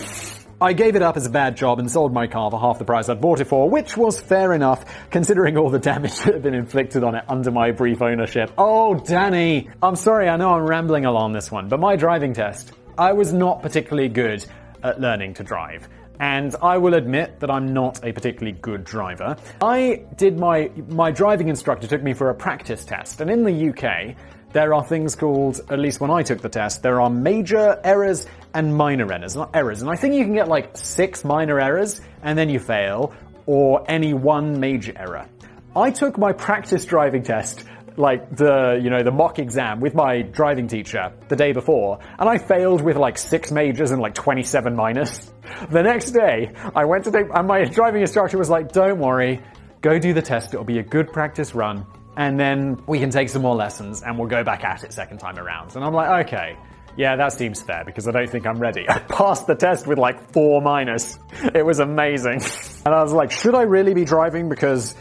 I gave it up as a bad job and sold my car for half the price I'd bought it for, which was fair enough, considering all the damage that had been inflicted on it under my brief ownership. Oh, Danny! I'm sorry, I know I'm rambling along this one, but my driving test, I was not particularly good at learning to drive. And I will admit that I'm not a particularly good driver. My driving instructor took me for a practice test, and in the UK, there are things called, at least when I took the test, there are major errors and minor errors. And I think you can get like 6 minor errors and then you fail, or any 1 major error. I took my practice driving test, like the mock exam with my driving teacher the day before, and I failed with like 6 majors and like 27 minors. The next day, I went to and my driving instructor was like, don't worry, go do the test, it'll be a good practice run. And then we can take some more lessons and we'll go back at it second time around. And I'm like, okay, yeah, that seems fair because I don't think I'm ready. I passed the test with like 4 minors. It was amazing. And I was like, should I really be driving? Because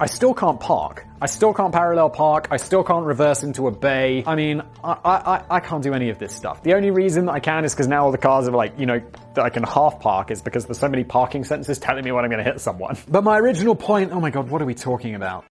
I still can't park. I still can't parallel park. I still can't reverse into a bay. I mean, I can't do any of this stuff. The only reason I can is because now all the cars are like, that I can half park is because there's so many parking sensors telling me when I'm going to hit someone. But my original point, oh my God, what are we talking about?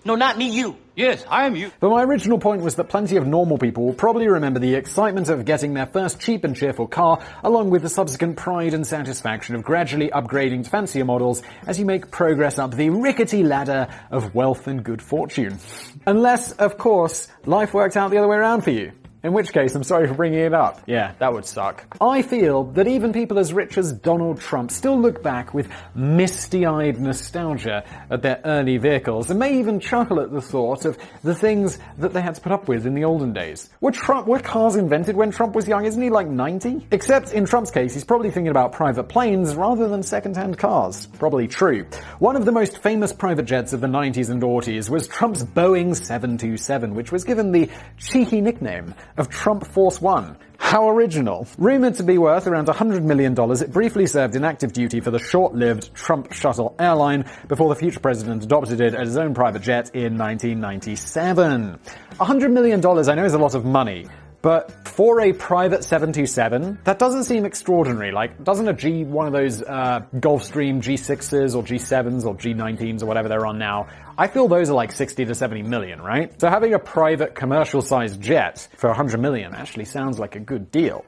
No, not me, you. Yes, I am you. But my original point was that plenty of normal people will probably remember the excitement of getting their first cheap and cheerful car, along with the subsequent pride and satisfaction of gradually upgrading to fancier models as you make progress up the rickety ladder of wealth and good fortune. Unless, of course, life worked out the other way around for you. In which case, I'm sorry for bringing it up. Yeah, that would suck. I feel that even people as rich as Donald Trump still look back with misty-eyed nostalgia at their early vehicles and may even chuckle at the thought of the things that they had to put up with in the olden days. Were cars invented when Trump was young? Isn't he like 90? Except in Trump's case, he's probably thinking about private planes rather than second-hand cars. Probably true. One of the most famous private jets of the 90s and aughties was Trump's Boeing 727, which was given the cheeky nickname of Trump Force One. How original. Rumored to be worth around $100 million, it briefly served in active duty for the short-lived Trump Shuttle airline before the future president adopted it as his own private jet in 1997. $100 million I know is a lot of money, but for a private 727, that doesn't seem extraordinary. Like, doesn't one of those Gulfstream G6s or G7s or G19s or whatever they're on now, I feel those are like 60 to 70 million, right? So having a private commercial-sized jet for 100 million actually sounds like a good deal.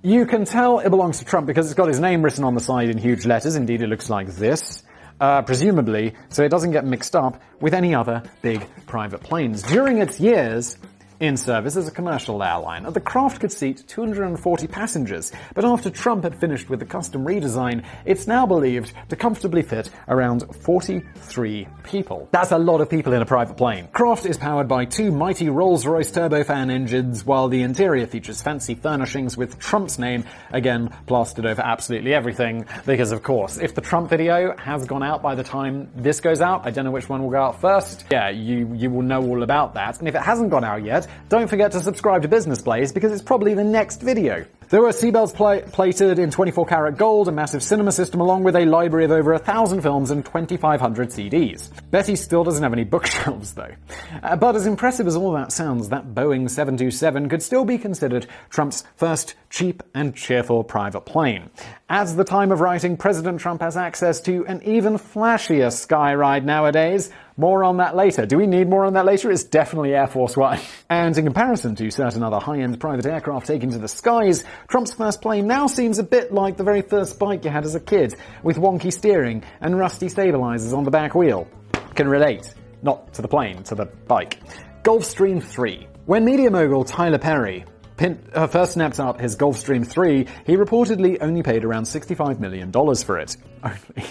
You can tell it belongs to Trump because it's got his name written on the side in huge letters. Indeed, it looks like this. Presumably, so it doesn't get mixed up with any other big private planes. During its years, in service as a commercial airline. The craft could seat 240 passengers, but after Trump had finished with the custom redesign, it's now believed to comfortably fit around 43 people. That's a lot of people in a private plane. Craft is powered by 2 mighty Rolls-Royce turbofan engines, while the interior features fancy furnishings with Trump's name, again, plastered over absolutely everything, because of course, if the Trump video has gone out by the time this goes out, I don't know which one will go out first, yeah, you will know all about that. And if it hasn't gone out yet, don't forget to subscribe to Business Plays, because it's probably the next video. There were seatbelts plated in 24-karat gold, a massive cinema system, along with a library of over 1,000 films and 2,500 CDs. Betty still doesn't have any bookshelves, though. But as impressive as all that sounds, that Boeing 727 could still be considered Trump's first cheap and cheerful private plane. At the time of writing, President Trump has access to an even flashier sky ride nowadays. More on that later. Do we need more on that later? It's definitely Air Force One. And in comparison to certain other high-end private aircraft taken to the skies, Trump's first plane now seems a bit like the very first bike you had as a kid, with wonky steering and rusty stabilizers on the back wheel. Can relate. Not to the plane, to the bike. Gulfstream 3. When media mogul Tyler Perry first snapped up his Gulfstream 3, he reportedly only paid around $65 million for it. Only.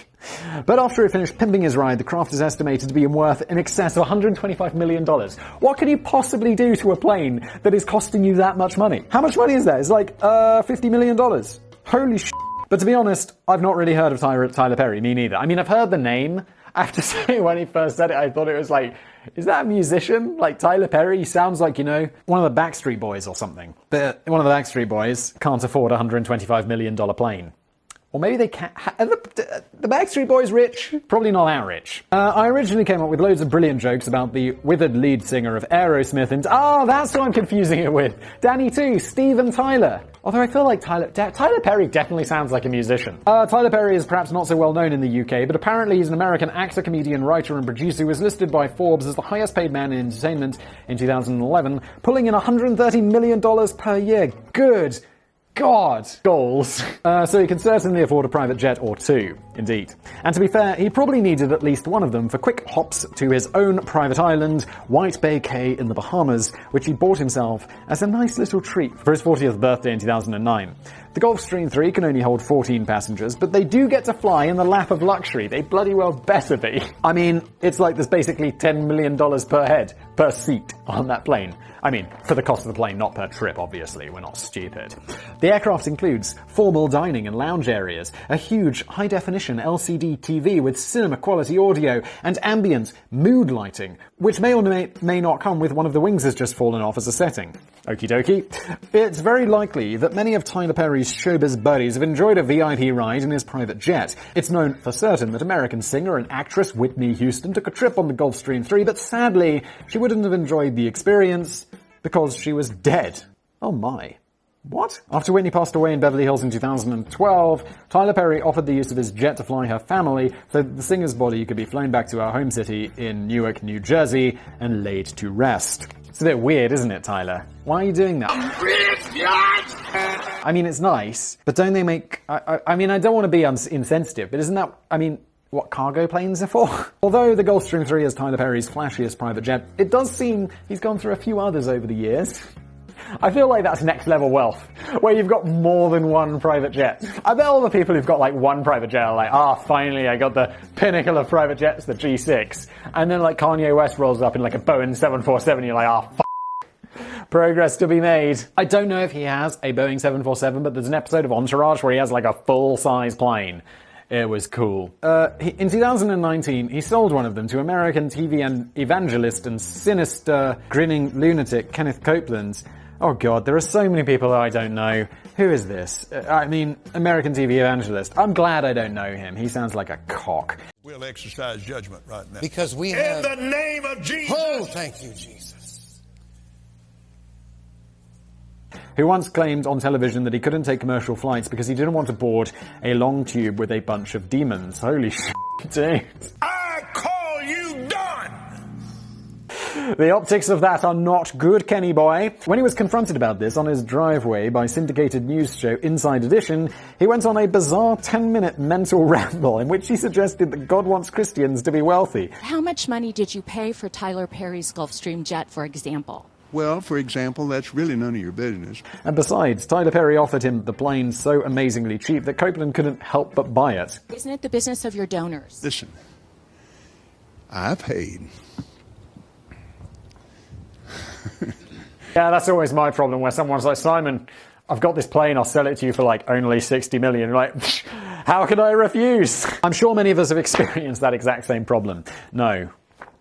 But after he finished pimping his ride, the craft is estimated to be worth in excess of $125 million. What can you possibly do to a plane that is costing you that much money? How much money is that? It's like, $50 million. Holy shit. But to be honest, I've not really heard of Tyler Perry, me neither. I mean, I've heard the name. I have to say, when he first said it, I thought it was like, is that a musician? Like Tyler Perry? He sounds like, you know, one of the Backstreet Boys or something. But one of the Backstreet Boys can't afford a $125 million plane. Or maybe they can. The Backstreet Boys rich? Probably not that rich. I originally came up with loads of brilliant jokes about the withered lead singer of Aerosmith and... that's who I'm confusing it with. Danny too, Steven Tyler. Although I feel like Tyler Perry definitely sounds like a musician. Tyler Perry is perhaps not so well known in the UK, but apparently he's an American actor, comedian, writer and producer who was listed by Forbes as the highest paid man in entertainment in 2011, pulling in $130 million per year. Good God. Goals. So he can certainly afford a private jet or two, indeed. And to be fair, he probably needed at least one of them for quick hops to his own private island, White Bay Cay in the Bahamas, which he bought himself as a nice little treat for his 40th birthday in 2009. The Gulfstream 3 can only hold 14 passengers, but they do get to fly in the lap of luxury. They bloody well better be. I mean, it's like there's basically $10 million per head, per seat on that plane. I mean, for the cost of the plane, not per trip, obviously. We're not stupid. The aircraft includes formal dining and lounge areas, a huge high-definition LCD TV with cinema-quality audio, and ambient mood lighting, which may or may not come with one of the wings has just fallen off as a setting. Okie dokie. It's very likely that many of Tyler Perry's showbiz buddies have enjoyed a VIP ride in his private jet. It's known for certain that American singer and actress Whitney Houston took a trip on the Gulfstream 3, but sadly, she wouldn't have enjoyed the experience because she was dead. Oh my. What? After Whitney passed away in Beverly Hills in 2012, Tyler Perry offered the use of his jet to fly her family so that the singer's body could be flown back to her home city in Newark, New Jersey, and laid to rest. It's a bit weird, isn't it, Tyler? Why are you doing that? I mean, it's nice, but don't they make... I mean, I don't want to be insensitive, but isn't that... I mean, what cargo planes are for? Although the Gulfstream 3 is Tyler Perry's flashiest private jet, it does seem he's gone through a few others over the years. I feel like that's next level wealth, where you've got more than one private jet. I bet all the people who've got like one private jet are like, finally I got the pinnacle of private jets, the G6. And then like Kanye West rolls up in like a Boeing 747, you're like, progress to be made. I don't know if he has a Boeing 747, but there's an episode of Entourage where he has like a full-size plane. It was cool. In 2019, he sold one of them to American TV and evangelist and sinister, grinning lunatic Kenneth Copeland. Oh god, there are so many people that I don't know. Who is this? I mean, American TV evangelist. I'm glad I don't know him. He sounds like a cock. We'll exercise judgment right now. Because we have... In the name of Jesus! Oh, thank you, Jesus. Who once claimed on television that he couldn't take commercial flights because he didn't want to board a long tube with a bunch of demons. Holy shit, dude. I call you done! The optics of that are not good, Kenny boy. When he was confronted about this on his driveway by syndicated news show Inside Edition, he went on a bizarre 10-minute mental ramble in which he suggested that God wants Christians to be wealthy. How much money did you pay for Tyler Perry's Gulfstream jet, for example? Well, for example, that's really none of your business. And besides, Tyler Perry offered him the plane so amazingly cheap that Copeland couldn't help but buy it. Isn't it the business of your donors? Listen, I paid. Yeah, that's always my problem, where someone's like, Simon, I've got this plane, I'll sell it to you for like only 60 million. Like, how can I refuse? I'm sure many of us have experienced that exact same problem. No,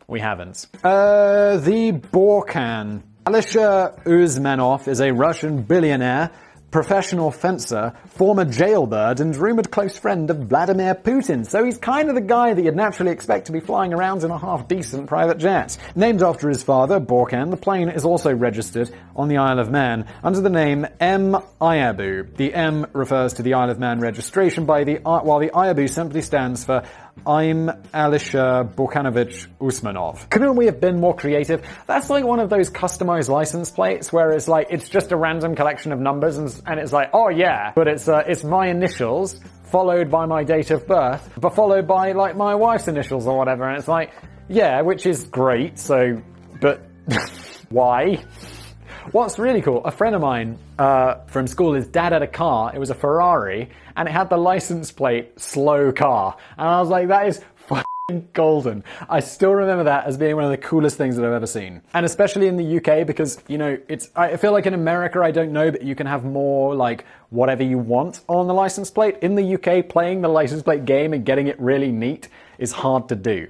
we haven't. The Borkan. Alisher Uzmanov is a Russian billionaire, professional fencer, former jailbird, and rumored close friend of Vladimir Putin. So he's kind of the guy that you'd naturally expect to be flying around in a half-decent private jet. Named after his father, Borkan, the plane is also registered on the Isle of Man under the name M. Iabu. The M refers to the Isle of Man registration, while the Iabu simply stands for I'm Alisher Borkanovich Usmanov. Couldn't we have been more creative? That's like one of those customized license plates where it's like, it's just a random collection of numbers and it's like, oh yeah, but it's my initials followed by my date of birth, but followed by like my wife's initials or whatever. And it's like, yeah, which is great. So, but why? What's really cool, a friend of mine from school, his dad had a car, it was a Ferrari, and it had the license plate, slow car. And I was like, that is fucking golden. I still remember that as being one of the coolest things that I've ever seen. And especially in the UK, because, you know, I feel like in America, I don't know, but you can have more, like, whatever you want on the license plate. In the UK, playing the license plate game and getting it really neat is hard to do.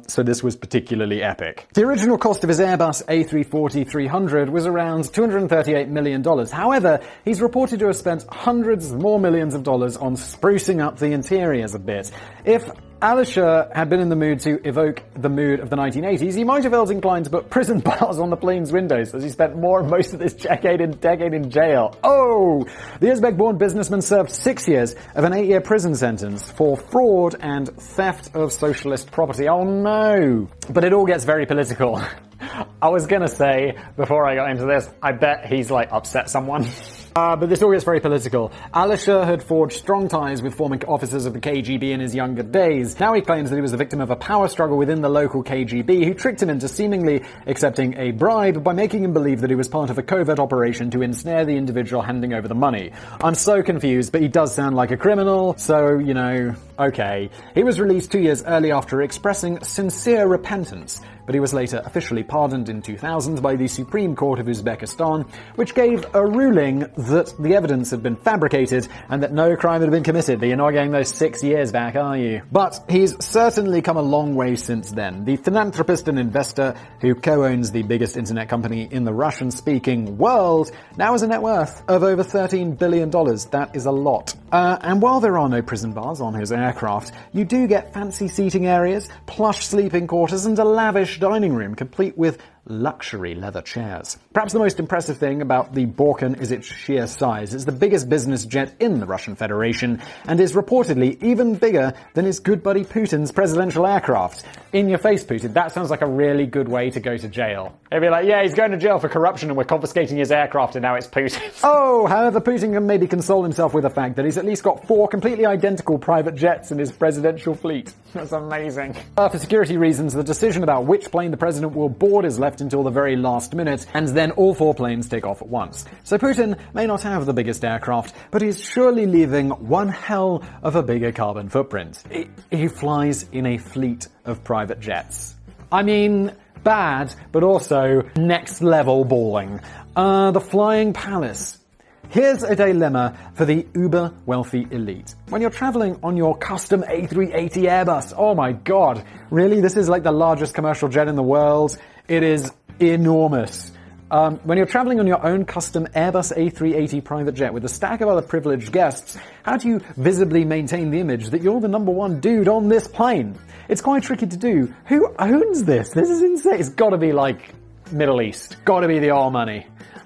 So this was particularly epic. The original cost of his Airbus A340-300 was around $238 million. However, he's reported to have spent hundreds more millions of dollars on sprucing up the interiors a bit. If Alisher had been in the mood to evoke the mood of the 1980s, he might have felt inclined to put prison bars on the plane's windows, as he spent most of this decade in jail. Oh! The Uzbek-born businessman served 6 years of an 8-year prison sentence for fraud and theft of socialist property. Oh no! But it all gets very political. I was gonna say, before I got into this, I bet he's like upset someone. But this all gets very political. Alisher had forged strong ties with former officers of the KGB in his younger days. Now he claims that he was the victim of a power struggle within the local KGB, who tricked him into seemingly accepting a bribe by making him believe that he was part of a covert operation to ensnare the individual handing over the money. I'm so confused, but he does sound like a criminal, so, you know, okay. He was released 2 years early after expressing sincere repentance, but he was later officially pardoned in 2000 by the Supreme Court of Uzbekistan, which gave a ruling that the evidence had been fabricated and that no crime had been committed. But you're not getting those 6 years back, are you? But he's certainly come a long way since then. The philanthropist and investor who co-owns the biggest internet company in the Russian-speaking world now has a net worth of over $13 billion. That is a lot. And while there are no prison bars on his aircraft, you do get fancy seating areas, plush sleeping quarters, and a lavish dining room complete with luxury leather chairs. Perhaps the most impressive thing about the Borkan is its sheer size. It's the biggest business jet in the Russian Federation and is reportedly even bigger than his good buddy Putin's presidential aircraft. In your face, Putin, that sounds like a really good way to go to jail. They'd be like, yeah, he's going to jail for corruption and we're confiscating his aircraft and now it's Putin's. Oh, however, Putin can maybe console himself with the fact that he's at least got 4 completely identical private jets in his presidential fleet. That's amazing. For security reasons, the decision about which plane the president will board is left until the very last minute, and then all 4 planes take off at once. So Putin may not have the biggest aircraft, but he's surely leaving one hell of a bigger carbon footprint. He flies in a fleet of private jets. I mean, bad, but also next level balling. The Flying Palace. Here's a dilemma for the uber-wealthy elite. When you're traveling on your custom A380 Airbus, oh my god, really? This is like the largest commercial jet in the world? It is enormous. When you're traveling on your own custom Airbus A380 private jet with a stack of other privileged guests, how do you visibly maintain the image that you're the #1 dude on this plane? It's quite tricky to do. Who owns this? This is insane. It's gotta be like Middle East. Gotta be the oil money.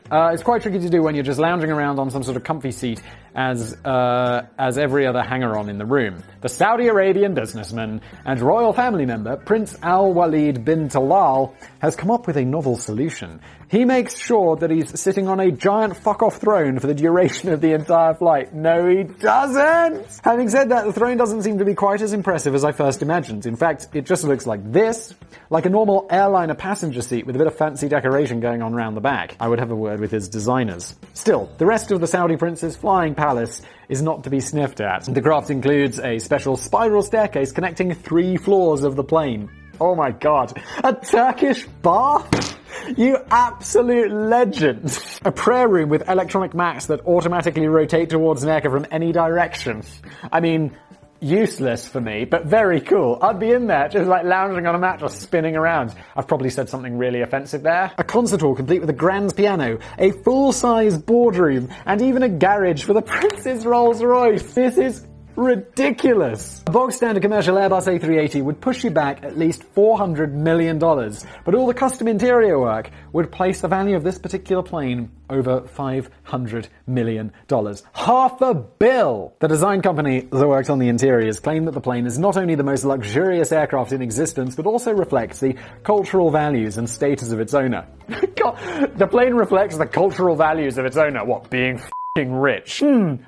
It's quite tricky to do when you're just lounging around on some sort of comfy seat as every other hanger-on in the room. The Saudi Arabian businessman and royal family member, Prince Al-Walid bin Talal, has come up with a novel solution. He makes sure that he's sitting on a giant fuck-off throne for the duration of the entire flight. No, he doesn't! Having said that, the throne doesn't seem to be quite as impressive as I first imagined. In fact, it just looks like this, like a normal airliner passenger seat with a bit of fancy decoration going on around the back. I would have a word with his designers. Still, the rest of the Saudi prince's flying palace is not to be sniffed at. The craft includes a special spiral staircase connecting 3 floors of the plane. Oh my god. A Turkish bath? You absolute legend. A prayer room with electronic mats that automatically rotate towards Neka from any direction. I mean, useless for me, but very cool. I'd be in there, just like lounging on a mat or spinning around. I've probably said something really offensive there. A concert hall complete with a grand piano, a full-size boardroom, and even a garage for the Prince's Rolls Royce. This is ridiculous. A bog standard commercial Airbus A380 would push you back at least $400 million, but all the custom interior work would place the value of this particular plane over $500 million. Half a bill! The design company that worked on the interiors claimed that the plane is not only the most luxurious aircraft in existence, but also reflects the cultural values and status of its owner. God, the plane reflects the cultural values of its owner. What, being rich?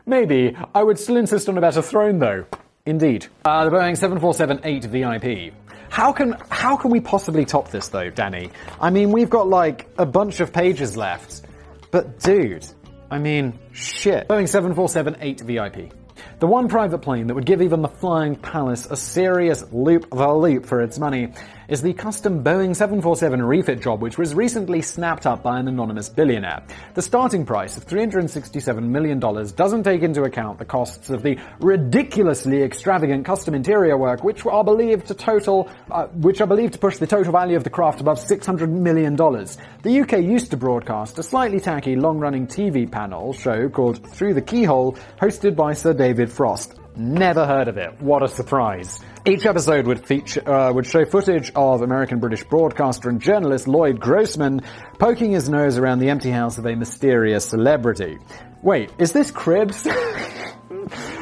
Maybe. I would still insist on a better throne, though. Indeed. The Boeing 747-8 VIP. How can we possibly top this, though, Danny? I mean, we've got, like, a bunch of pages left. But, dude, I mean, shit. Boeing 747-8 VIP. The one private plane that would give even the Flying Palace a serious loop-the-loop for its money is the custom Boeing 747 refit job, which was recently snapped up by an anonymous billionaire. The starting price of $367 million doesn't take into account the costs of the ridiculously extravagant custom interior work, which are believed to push the total value of the craft above $600 million. The UK used to broadcast a slightly tacky, long-running TV panel show called Through the Keyhole, hosted by Sir David Frost. Never heard of it. What a surprise. Each episode would show footage of American-British broadcaster and journalist Lloyd Grossman poking his nose around the empty house of a mysterious celebrity. Wait, is this Cribs?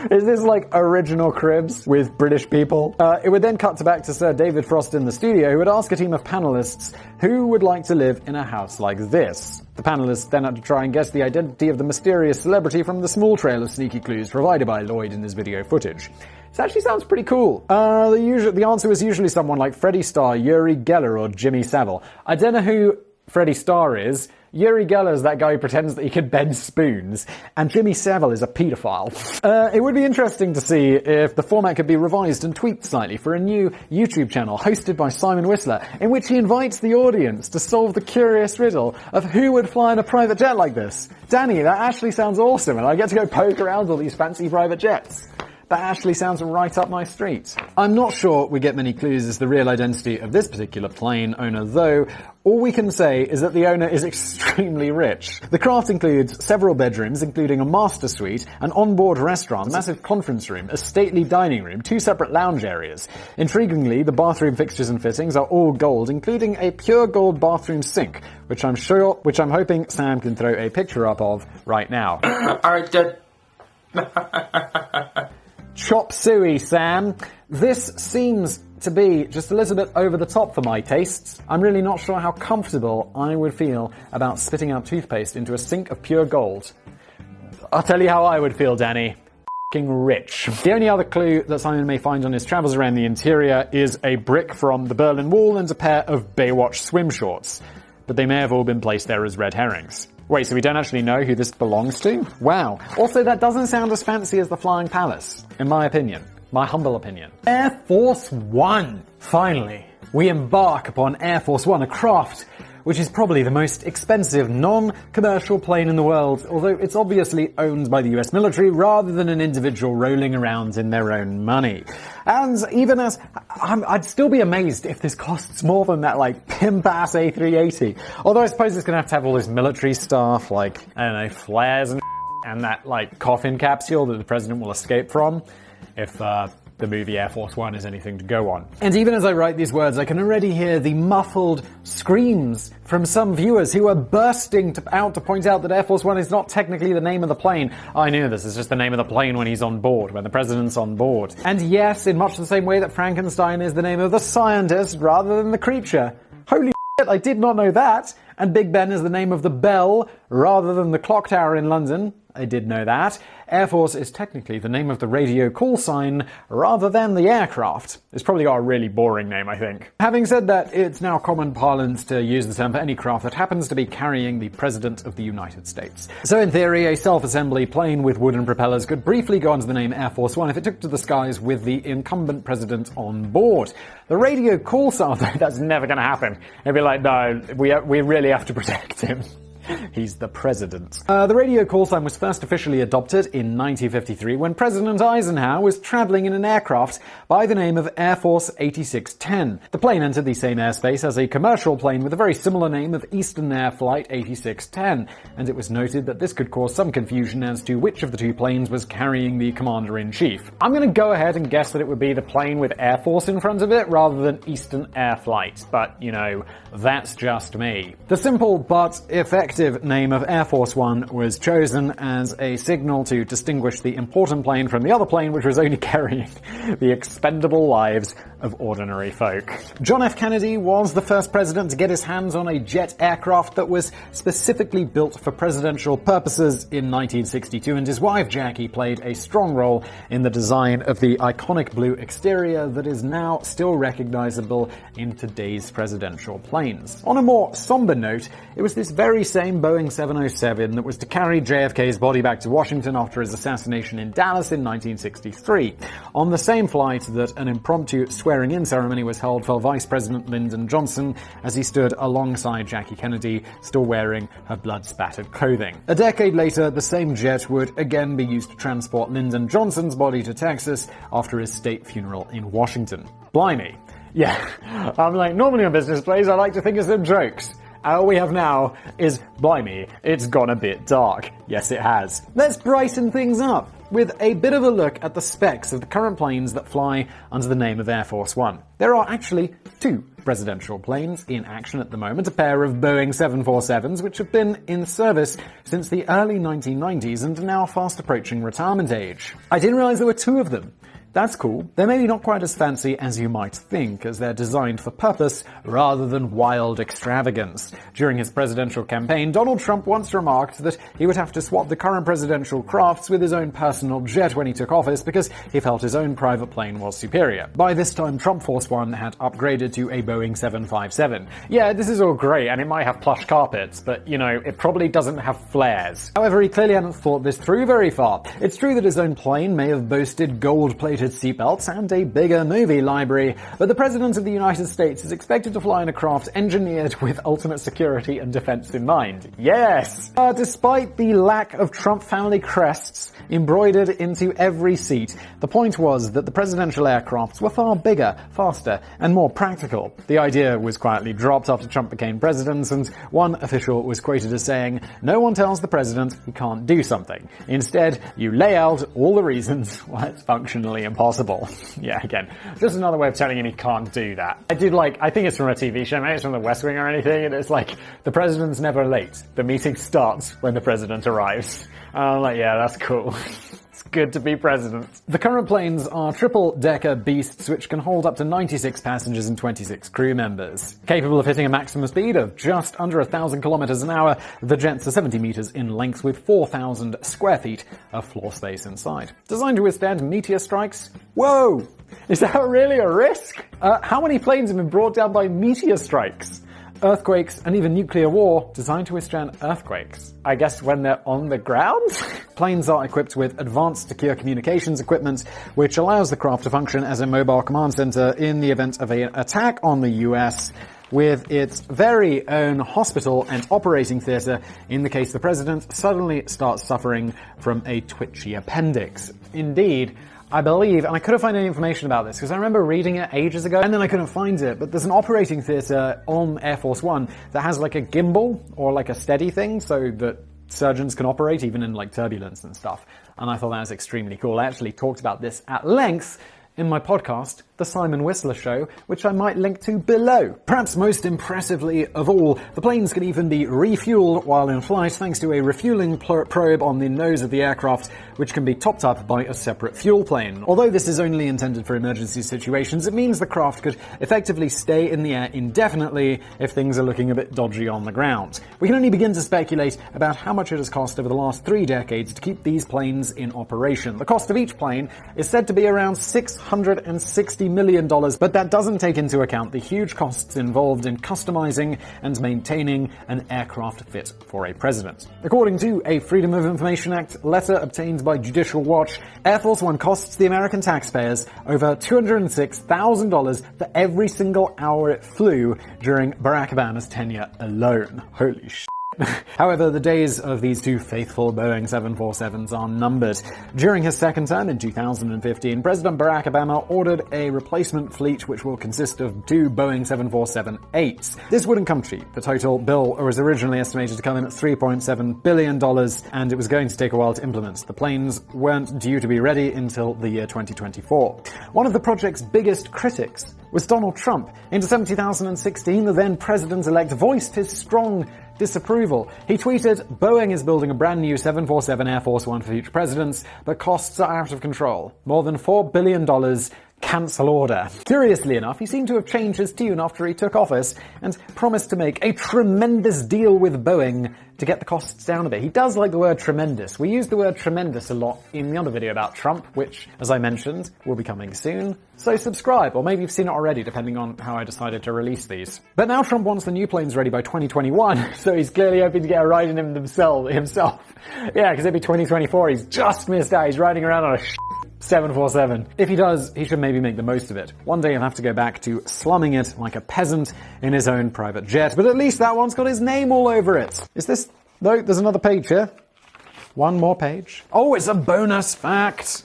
Is this like original Cribs with British people? It would then cut back to Sir David Frost in the studio, who would ask a team of panelists who would like to live in a house like this. The panelists then had to try and guess the identity of the mysterious celebrity from the small trail of sneaky clues provided by Lloyd in his video footage. This actually sounds pretty cool. The answer was usually someone like Freddie Starr, Uri Geller, or Jimmy Savile. I don't know who Freddie Starr is. Uri Geller is that guy who pretends that he can bend spoons, and Jimmy Savile is a paedophile. It would be interesting to see if the format could be revised and tweaked slightly for a new YouTube channel hosted by Simon Whistler, in which he invites the audience to solve the curious riddle of who would fly in a private jet like this. Danny, that actually sounds awesome, and I get to go poke around all these fancy private jets. That actually sounds right up my street. I'm not sure we get many clues as to the real identity of this particular plane owner, though. All we can say is that the owner is extremely rich. The craft includes several bedrooms, including a master suite, an onboard restaurant, a massive conference room, a stately dining room, 2 separate lounge areas. Intriguingly, the bathroom fixtures and fittings are all gold, including a pure gold bathroom sink, which I'm hoping Sam can throw a picture up of right now. Alright, good. Chop suey, Sam. This seems to be just a little bit over the top for my tastes. I'm really not sure how comfortable I would feel about spitting out toothpaste into a sink of pure gold. I'll tell you how I would feel, Danny. F***ing rich. The only other clue that Simon may find on his travels around the interior is a brick from the Berlin Wall and a pair of Baywatch swim shorts. But they may have all been placed there as red herrings. Wait, so we don't actually know who this belongs to? Wow. Also, that doesn't sound as fancy as the Flying Palace, in my opinion. My humble opinion. Air Force One! Finally, we embark upon Air Force One, a craft which is probably the most expensive non-commercial plane in the world, although it's obviously owned by the US military rather than an individual rolling around in their own money. And even as... I'd still be amazed if this costs more than that, like, pimp-ass A380. Although I suppose it's gonna have all this military stuff, like, I don't know, flares and that, like, coffin capsule that the president will escape from. If the movie Air Force One is anything to go on. And even as I write these words, I can already hear the muffled screams from some viewers who are bursting out to point out that Air Force One is not technically the name of the plane. I knew this is just the name of the plane when he's on board, when the president's on board. And yes, in much the same way that Frankenstein is the name of the scientist rather than the creature. Holy shit, I did not know that! And Big Ben is the name of the bell rather than the clock tower in London. I did know that. Air Force is technically the name of the radio call sign rather than the aircraft. It's probably got a really boring name, I think. Having said that, it's now common parlance to use the term for any craft that happens to be carrying the President of the United States. So in theory, a self-assembly plane with wooden propellers could briefly go under the name Air Force One if it took to the skies with the incumbent president on board. The radio call sign, that's never going to happen. It'd be like, no, we really have to protect him. He's the president. The radio call sign was first officially adopted in 1953 when President Eisenhower was traveling in an aircraft by the name of Air Force 8610. The plane entered the same airspace as a commercial plane with a very similar name of Eastern Air Flight 8610, and it was noted that this could cause some confusion as to which of the two planes was carrying the commander-in-chief. I'm going to go ahead and guess that it would be the plane with Air Force in front of it rather than Eastern Air Flight, but, you know, that's just me. The simple but effective name of Air Force One was chosen as a signal to distinguish the important plane from the other plane, which was only carrying the expendable lives of ordinary folk. John F. Kennedy was the first president to get his hands on a jet aircraft that was specifically built for presidential purposes in 1962, and his wife Jackie played a strong role in the design of the iconic blue exterior that is now still recognizable in today's presidential planes. On a more somber note, it was this very same Boeing 707 that was to carry JFK's body back to Washington after his assassination in Dallas in 1963. On the same flight that an impromptu swearing-in ceremony was held for Vice President Lyndon Johnson as he stood alongside Jackie Kennedy, still wearing her blood-spattered clothing. A decade later, the same jet would again be used to transport Lyndon Johnson's body to Texas after his state funeral in Washington. Blimey. Yeah, I'm like, normally on business plays I like to think of some jokes. All we have now is, blimey, it's gone a bit dark. Yes, it has. Let's brighten things up with a bit of a look at the specs of the current planes that fly under the name of Air Force One. There are actually two presidential planes in action at the moment, a pair of Boeing 747s which have been in service since the early 1990s and are now fast approaching retirement age. I didn't realize there were two of them. That's cool. They're maybe not quite as fancy as you might think, as they're designed for purpose rather than wild extravagance. During his presidential campaign, Donald Trump once remarked that he would have to swap the current presidential crafts with his own personal jet when he took office because he felt his own private plane was superior. By this time, Trump Force One had upgraded to a Boeing 757. Yeah, this is all great, and it might have plush carpets, but, you know, it probably doesn't have flares. However, he clearly hadn't thought this through very far. It's true that his own plane may have boasted gold-plated seatbelts and a bigger movie library, but the President of the United States is expected to fly in a craft engineered with ultimate security and defense in mind. Yes! Despite the lack of Trump family crests embroidered into every seat, the point was that the presidential aircrafts were far bigger, faster, and more practical. The idea was quietly dropped after Trump became president, and one official was quoted as saying, "No one tells the president he can't do something. Instead, you lay out all the reasons why it's functionally impossible." Yeah, again, just another way of telling him he can't do that. I think it's from a TV show, maybe it's from The West Wing or anything, and it's like, the president's never late. The meeting starts when the president arrives. And I'm like, yeah, that's cool. It's good to be president. The current planes are triple-decker beasts which can hold up to 96 passengers and 26 crew members. Capable of hitting a maximum speed of just under 1,000 kilometers an hour, the jets are 70 meters in length with 4,000 square feet of floor space inside. Designed to withstand meteor strikes? Whoa! Is that really a risk? How many planes have been brought down by meteor strikes? Earthquakes, and even nuclear war, designed to withstand earthquakes. I guess when they're on the ground? Planes are equipped with advanced secure communications equipment, which allows the craft to function as a mobile command center in the event of an attack on the US, with its very own hospital and operating theater in the case the president suddenly starts suffering from a twitchy appendix. Indeed, I believe, and I couldn't find any information about this because I remember reading it ages ago and then I couldn't find it, but there's an operating theater on Air Force One that has like a gimbal or like a steady thing so that surgeons can operate even in like turbulence and stuff. And I thought that was extremely cool. I actually talked about this at length in my podcast, The Simon Whistler Show, which I might link to below. Perhaps most impressively of all, the planes can even be refueled while in flight thanks to a refueling probe on the nose of the aircraft, which can be topped up by a separate fuel plane. Although this is only intended for emergency situations, it means the craft could effectively stay in the air indefinitely if things are looking a bit dodgy on the ground. We can only begin to speculate about how much it has cost over the last 3 decades to keep these planes in operation. The cost of each plane is said to be around $660 million, but that doesn't take into account the huge costs involved in customizing and maintaining an aircraft fit for a president. According to a Freedom of Information Act letter obtained by Judicial Watch, Air Force One costs the American taxpayers over $206,000 for every single hour it flew during Barack Obama's tenure alone. Holy shit. However, the days of these two faithful Boeing 747s are numbered. During his second term in 2015, President Barack Obama ordered a replacement fleet which will consist of 2 Boeing 747-8s. This wouldn't come cheap. The total bill was originally estimated to come in at $3.7 billion, and it was going to take a while to implement. The planes weren't due to be ready until the year 2024. One of the project's biggest critics was Donald Trump. In December 2016, the then president-elect voiced his strong disapproval. He tweeted, "Boeing is building a brand new 747 Air Force One for future presidents, but costs are out of control. More than $4 billion. Cancel order." Curiously enough, he seemed to have changed his tune after he took office and promised to make a tremendous deal with Boeing to get the costs down a bit. He does like the word tremendous. We used the word tremendous a lot in the other video about Trump, which, as I mentioned, will be coming soon. So subscribe, or maybe you've seen it already, depending on how I decided to release these. But now Trump wants the new planes ready by 2021, so he's clearly hoping to get a ride in them himself. Yeah, because it'd be 2024. He's just missed out. He's riding around on a 747. If he does, he should maybe make the most of it. One day he'll have to go back to slumming it like a peasant in his own private jet, but at least that one's got his name all over it. Is this... No, there's another page here. One more page. Oh, it's a bonus fact!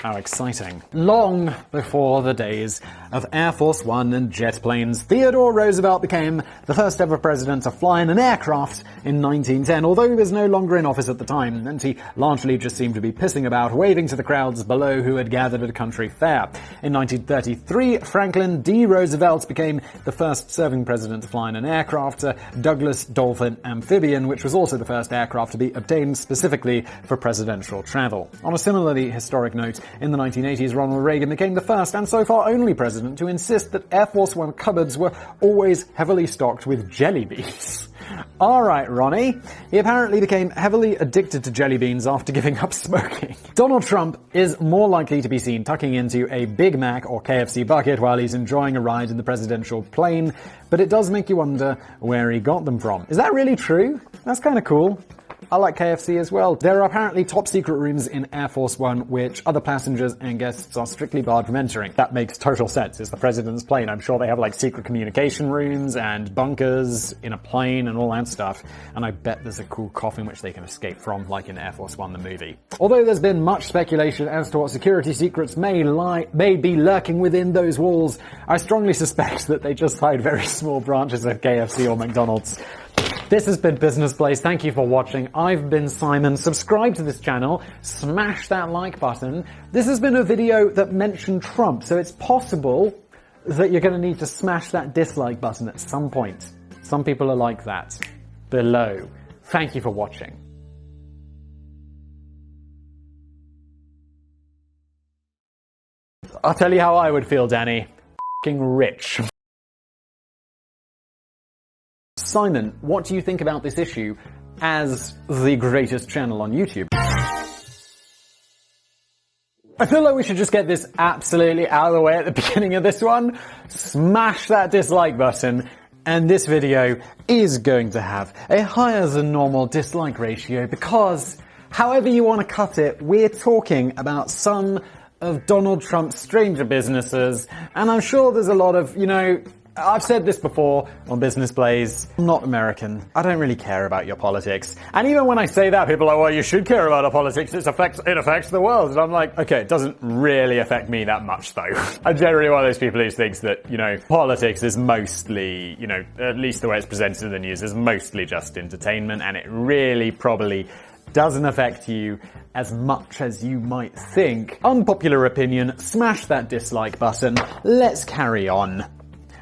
How exciting. Long before the days of Air Force One and jet planes, Theodore Roosevelt became the first ever president to fly in an aircraft in 1910, although he was no longer in office at the time, and he largely just seemed to be pissing about, waving to the crowds below who had gathered at a country fair. In 1933, Franklin D. Roosevelt became the first serving president to fly in an aircraft, a Douglas Dolphin amphibian, which was also the first aircraft to be obtained specifically for presidential travel. On a similarly historic note, in the 1980s, Ronald Reagan became the first and so far only president to insist that Air Force One cupboards were always heavily stocked with jelly beans. Alright, Ronnie. He apparently became heavily addicted to jelly beans after giving up smoking. Donald Trump is more likely to be seen tucking into a Big Mac or KFC bucket while he's enjoying a ride in the presidential plane, but it does make you wonder where he got them from. Is that really true? That's kind of cool. I like KFC as well. There are apparently top secret rooms in Air Force One which other passengers and guests are strictly barred from entering. That makes total sense. It's the president's plane. I'm sure they have like secret communication rooms and bunkers in a plane and all that stuff. And I bet there's a cool coffin which they can escape from, like in Air Force One, the movie. Although there's been much speculation as to what security secrets may be lurking within those walls, I strongly suspect that they just hide very small branches of KFC or McDonald's. This has been Business Place. Thank you for watching. I've been Simon. Subscribe to this channel. Smash that like button. This has been a video that mentioned Trump, so it's possible that you're going to need to smash that dislike button at some point. Some people are like that. Below. Thank you for watching. I'll tell you how I would feel, Danny. F***ing rich. Simon, what do you think about this issue as the greatest channel on YouTube? I feel like we should just get this absolutely out of the way at the beginning of this one. Smash that dislike button, and this video is going to have a higher than normal dislike ratio because, however you want to cut it, we're talking about some of Donald Trump's stranger businesses, and I'm sure there's a lot of, I've said this before on Business Plays. I'm not American. I don't really care about your politics. And even when I say that, people are like, well, you should care about our politics. It affects the world. And I'm like, okay, it doesn't really affect me that much, though. I'm generally one of those people who thinks that, politics is mostly, at least the way it's presented in the news, is mostly just entertainment. And it really probably doesn't affect you as much as you might think. Unpopular opinion, smash that dislike button. Let's carry on.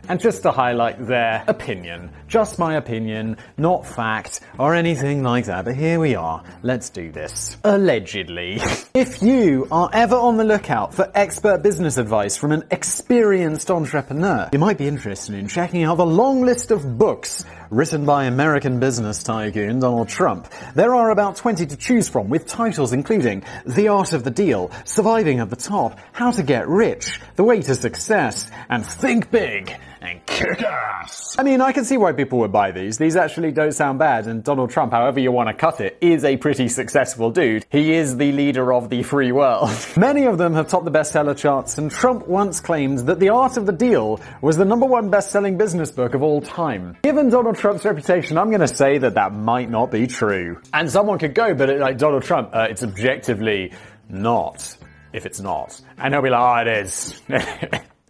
And just to highlight their opinion, just my opinion, not fact or anything like that, but here we are. Let's do this. Allegedly. If you are ever on the lookout for expert business advice from an experienced entrepreneur, you might be interested in checking out the long list of books written by American business tycoon Donald Trump. There are about 20 to choose from, with titles including The Art of the Deal, Surviving at the Top, How to Get Rich, The Way to Success, and Think Big and Kick Ass. I mean, I can see why people would buy these. These actually don't sound bad, and Donald Trump, however you want to cut it, is a pretty successful dude. He is the leader of the free world. Many of them have topped the bestseller charts, and Trump once claimed that The Art of the Deal was the #1 best-selling business book of all time. Given Donald Trump's reputation, I'm going to say that that might not be true. And someone could go, but like Donald Trump, it's objectively not, if it's not. And he'll be like, oh, it is.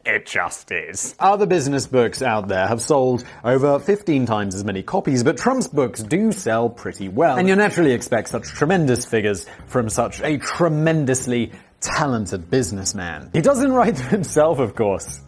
It just is. Other business books out there have sold over 15 times as many copies, but Trump's books do sell pretty well. And you naturally expect such tremendous figures from such a tremendously talented businessman. He doesn't write them himself, of course,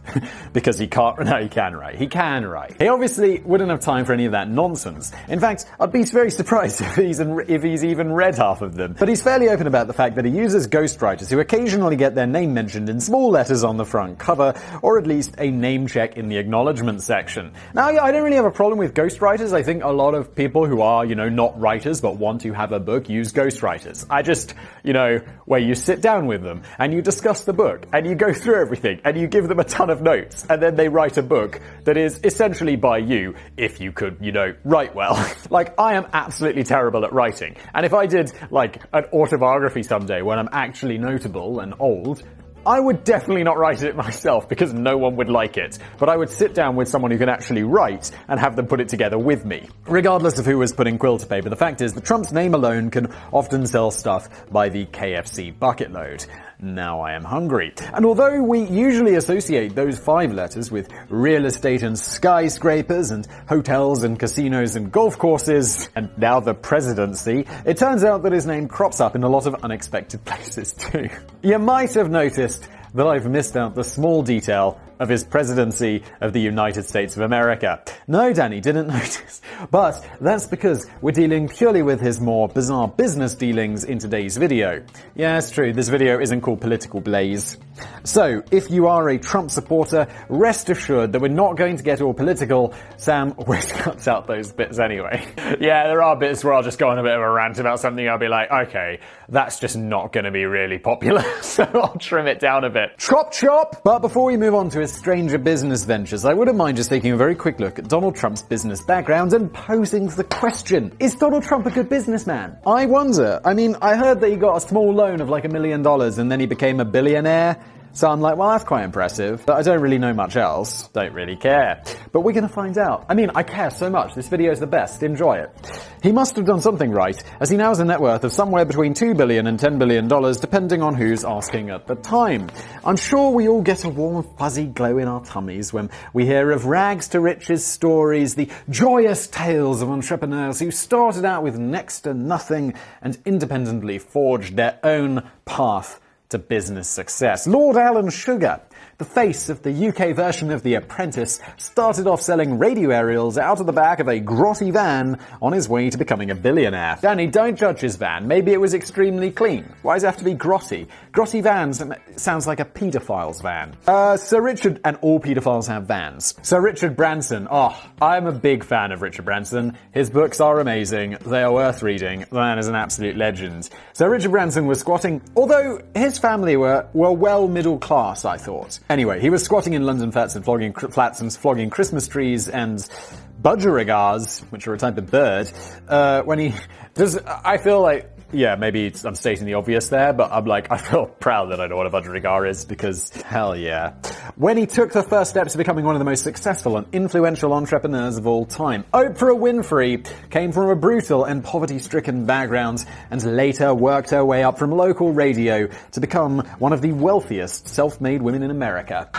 because he can't. No, he can write. He can write. He obviously wouldn't have time for any of that nonsense. In fact, I'd be very surprised if he's even read half of them. But he's fairly open about the fact that he uses ghostwriters who occasionally get their name mentioned in small letters on the front cover, or at least a name check in the acknowledgement section. Now, yeah, I don't really have a problem with ghostwriters. I think a lot of people who are, not writers but want to have a book use ghostwriters. I just, where you sit down with them and you discuss the book and you go through everything and you give them a ton of notes and then they write a book that is essentially by you, if you could, write well. Like, I am absolutely terrible at writing. And if I did, an autobiography someday when I'm actually notable and old, I would definitely not write it myself because no one would like it. But I would sit down with someone who can actually write and have them put it together with me. Regardless of who was putting quill to paper, the fact is that Trump's name alone can often sell stuff by the KFC bucket load. Now I am hungry. And although we usually associate those 5 letters with real estate and skyscrapers and hotels and casinos and golf courses, and now the presidency, it turns out that his name crops up in a lot of unexpected places too. You might have noticed that I've missed out the small detail of his presidency of the United States of America. No, Danny didn't notice. But that's because we're dealing purely with his more bizarre business dealings in today's video. Yeah, it's true, this video isn't called Political Blaze. So, if you are a Trump supporter, rest assured that we're not going to get all political. Sam always cuts out those bits anyway. Yeah, there are bits where I'll just go on a bit of a rant about something. I'll be like, okay, that's just not going to be really popular, so I'll trim it down a bit. Chop chop! But before we move on to his stranger business ventures, I wouldn't mind just taking a very quick look at Donald Trump's business background and posing the question, is Donald Trump a good businessman? I wonder. I mean, I heard that he got a small loan of $1 million and then he became a billionaire. So I'm like, well, that's quite impressive, but I don't really know much else. Don't really care. But we're gonna find out. I mean, I care so much. This video is the best. Enjoy it. He must have done something right, as he now has a net worth of somewhere between $2 billion and $10 billion, depending on who's asking at the time. I'm sure we all get a warm, fuzzy glow in our tummies when we hear of rags to riches stories, the joyous tales of entrepreneurs who started out with next to nothing and independently forged their own path to business success. Lord Alan Sugar, the face of the UK version of The Apprentice, started off selling radio aerials out of the back of a grotty van on his way to becoming a billionaire. Danny, don't judge his van. Maybe it was extremely clean. Why does it have to be grotty? Grotty vans sounds like a paedophile's van. Sir Richard, and all paedophiles have vans. Sir Richard Branson. Oh, I'm a big fan of Richard Branson. His books are amazing. They are worth reading. The man is an absolute legend. Sir Richard Branson was squatting, although his family were well middle class, I thought. Anyway, he was squatting in London flats and flogging Christmas trees and budgerigars, which are a type of bird, when he does. I feel like, yeah, maybe I'm stating the obvious there, but I feel proud that I know what a budgerigar is, because hell yeah. When he took the first steps to becoming one of the most successful and influential entrepreneurs of all time. Oprah Winfrey came from a brutal and poverty-stricken background and later worked her way up from local radio to become one of the wealthiest self-made women in America.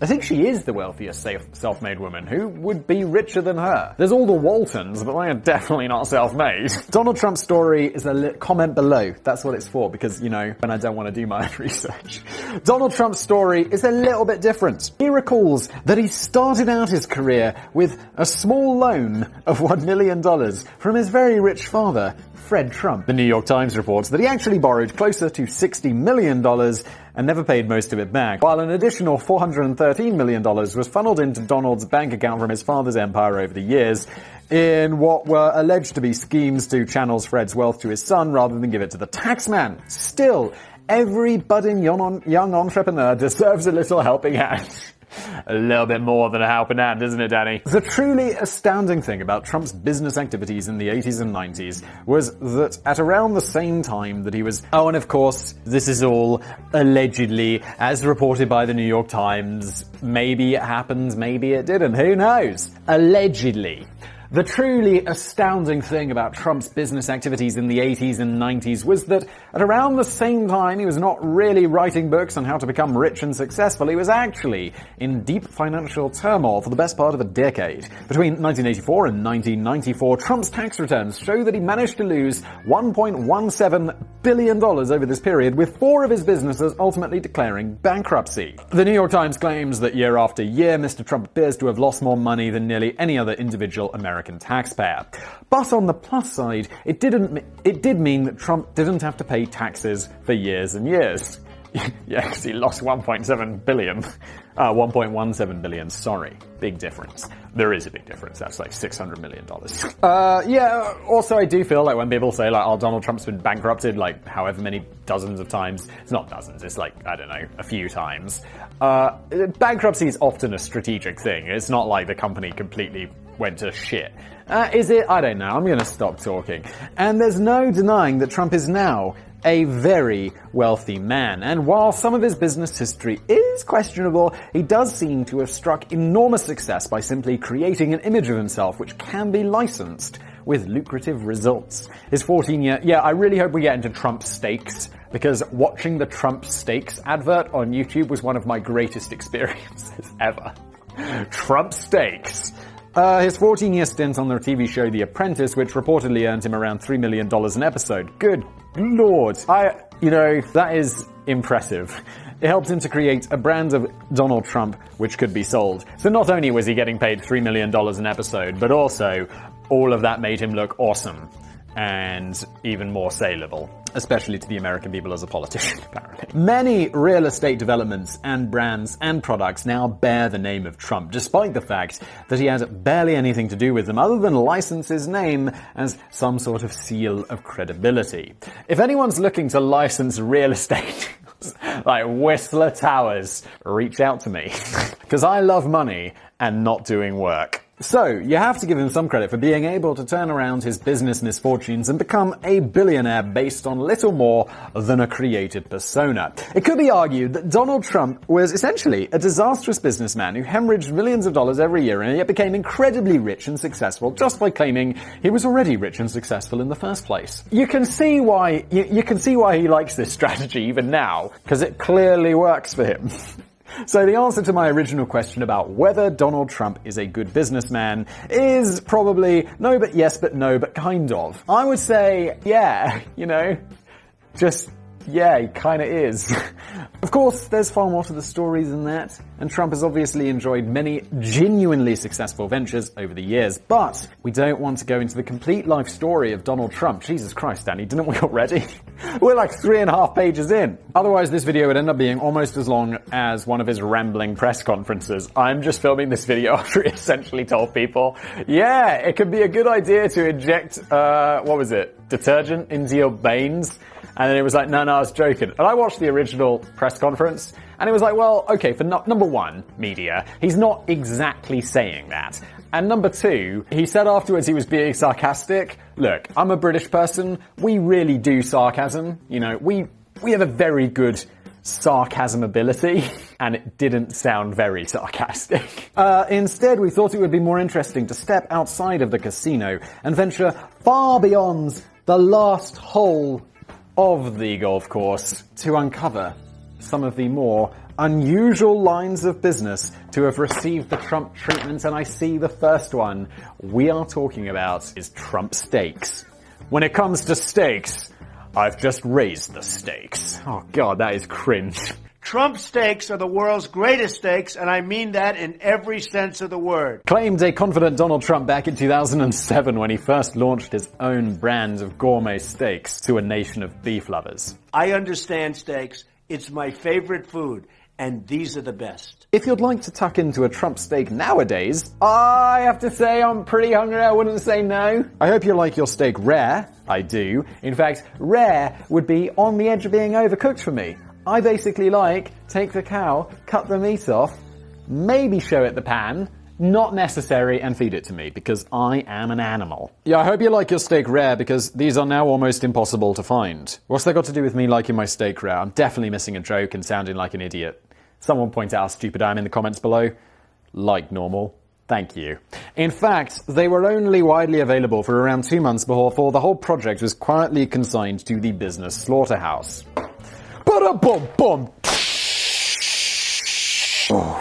I think she is the wealthiest self-made woman. Who would be richer than her? There's all the Waltons, but they are definitely not self-made. Donald Trump's story is a comment below. That's what it's for, because, you know, when I don't want to do my own research. Donald Trump's story is a little bit different. He recalls that he started out his career with a small loan of $1 million from his very rich father, Fred Trump. The New York Times reports that he actually borrowed closer to $60 million and never paid most of it back, while an additional $413 million was funneled into Donald's bank account from his father's empire over the years in what were alleged to be schemes to channel Fred's wealth to his son rather than give it to the taxman. Still, every budding young entrepreneur deserves a little helping hand. A little bit more than a helping hand, isn't it, Danny? The truly astounding thing about Trump's business activities in the 80s and 90s was that at around the same time that he was... Oh, and of course, this is all allegedly, as reported by the New York Times. Maybe it happened, maybe it didn't. Who knows? Allegedly. The truly astounding thing about Trump's business activities in the 80s and 90s was that at around the same time he was not really writing books on how to become rich and successful, he was actually in deep financial turmoil for the best part of a decade. Between 1984 and 1994, Trump's tax returns show that he managed to lose $1.17 billion over this period, with 4 of his businesses ultimately declaring bankruptcy. The New York Times claims that year after year, Mr. Trump appears to have lost more money than nearly any other individual American taxpayer. But on the plus side, it did mean that Trump didn't have to pay taxes for years and years. Yeah, because he lost 1.17 billion, sorry. Big difference. There is a big difference. That's like $600 million. Yeah, also I do feel like when people say like, oh, Donald Trump's been bankrupted like however many dozens of times. It's not dozens, it's like, I don't know, a few times. Bankruptcy is often a strategic thing. It's not like the company completely went to shit. Is it? I don't know. I'm going to stop talking. And there's no denying that Trump is now a very wealthy man. And while some of his business history is questionable, he does seem to have struck enormous success by simply creating an image of himself which can be licensed with lucrative results. His 14-year... Yeah, I really hope we get into Trump Steaks, because watching the Trump Steaks advert on YouTube was one of my greatest experiences ever. Trump Steaks. His 14-year stint on the TV show The Apprentice, which reportedly earned him around $3 million an episode. Good lord. That is impressive. It helped him to create a brand of Donald Trump which could be sold. So not only was he getting paid $3 million an episode, but also all of that made him look awesome and even more saleable, especially to the American people as a politician, apparently. Many real estate developments and brands and products now bear the name of Trump, despite the fact that he had barely anything to do with them other than license his name as some sort of seal of credibility. If anyone's looking to license real estate, like Whistler Towers, reach out to me. Because I love money and not doing work. So, you have to give him some credit for being able to turn around his business misfortunes and become a billionaire based on little more than a created persona. It could be argued that Donald Trump was essentially a disastrous businessman who hemorrhaged millions of dollars every year and yet became incredibly rich and successful just by claiming he was already rich and successful in the first place. You can see why he likes this strategy even now, because it clearly works for him. So the answer to my original question about whether Donald Trump is a good businessman is probably no, but yes, but no, but kind of. I would say, yeah, yeah, he kinda is. Of course, there's far more to the story than that, and Trump has obviously enjoyed many genuinely successful ventures over the years, but we don't want to go into the complete life story of Donald Trump. Jesus Christ, Danny, didn't we already? We're like 3.5 pages in. Otherwise, this video would end up being almost as long as one of his rambling press conferences. I'm just filming this video after he essentially told people, yeah, it could be a good idea to inject, detergent into your veins. And then it was like, no, I was joking. And I watched the original press conference, and it was like, well, okay, for number one, media, he's not exactly saying that. And number two, he said afterwards he was being sarcastic. Look, I'm a British person. We really do sarcasm. We have a very good sarcasm ability, and it didn't sound very sarcastic. Instead, we thought it would be more interesting to step outside of the casino and venture far beyond the last hole of the golf course to uncover some of the more unusual lines of business to have received the Trump treatment, and I see the first one we are talking about is Trump steaks. When it comes to steaks, I've just raised the stakes. Oh god, that is cringe. Trump steaks are the world's greatest steaks, and I mean that in every sense of the word. Claimed a confident Donald Trump back in 2007 when he first launched his own brand of gourmet steaks to a nation of beef lovers. I understand steaks. It's my favorite food, and these are the best. If you'd like to tuck into a Trump steak nowadays, I have to say I'm pretty hungry, I wouldn't say no. I hope you like your steak rare. I do. In fact, rare would be on the edge of being overcooked for me. I basically take the cow, cut the meat off, maybe show it the pan, not necessary, and feed it to me, because I am an animal. Yeah, I hope you like your steak rare, because these are now almost impossible to find. What's that got to do with me liking my steak rare? I'm definitely missing a joke and sounding like an idiot. Someone point out how stupid I am in the comments below. Like normal. Thank you. In fact, they were only widely available for around 2 months before the whole project was quietly consigned to the business slaughterhouse. Ba-da-bum-bum!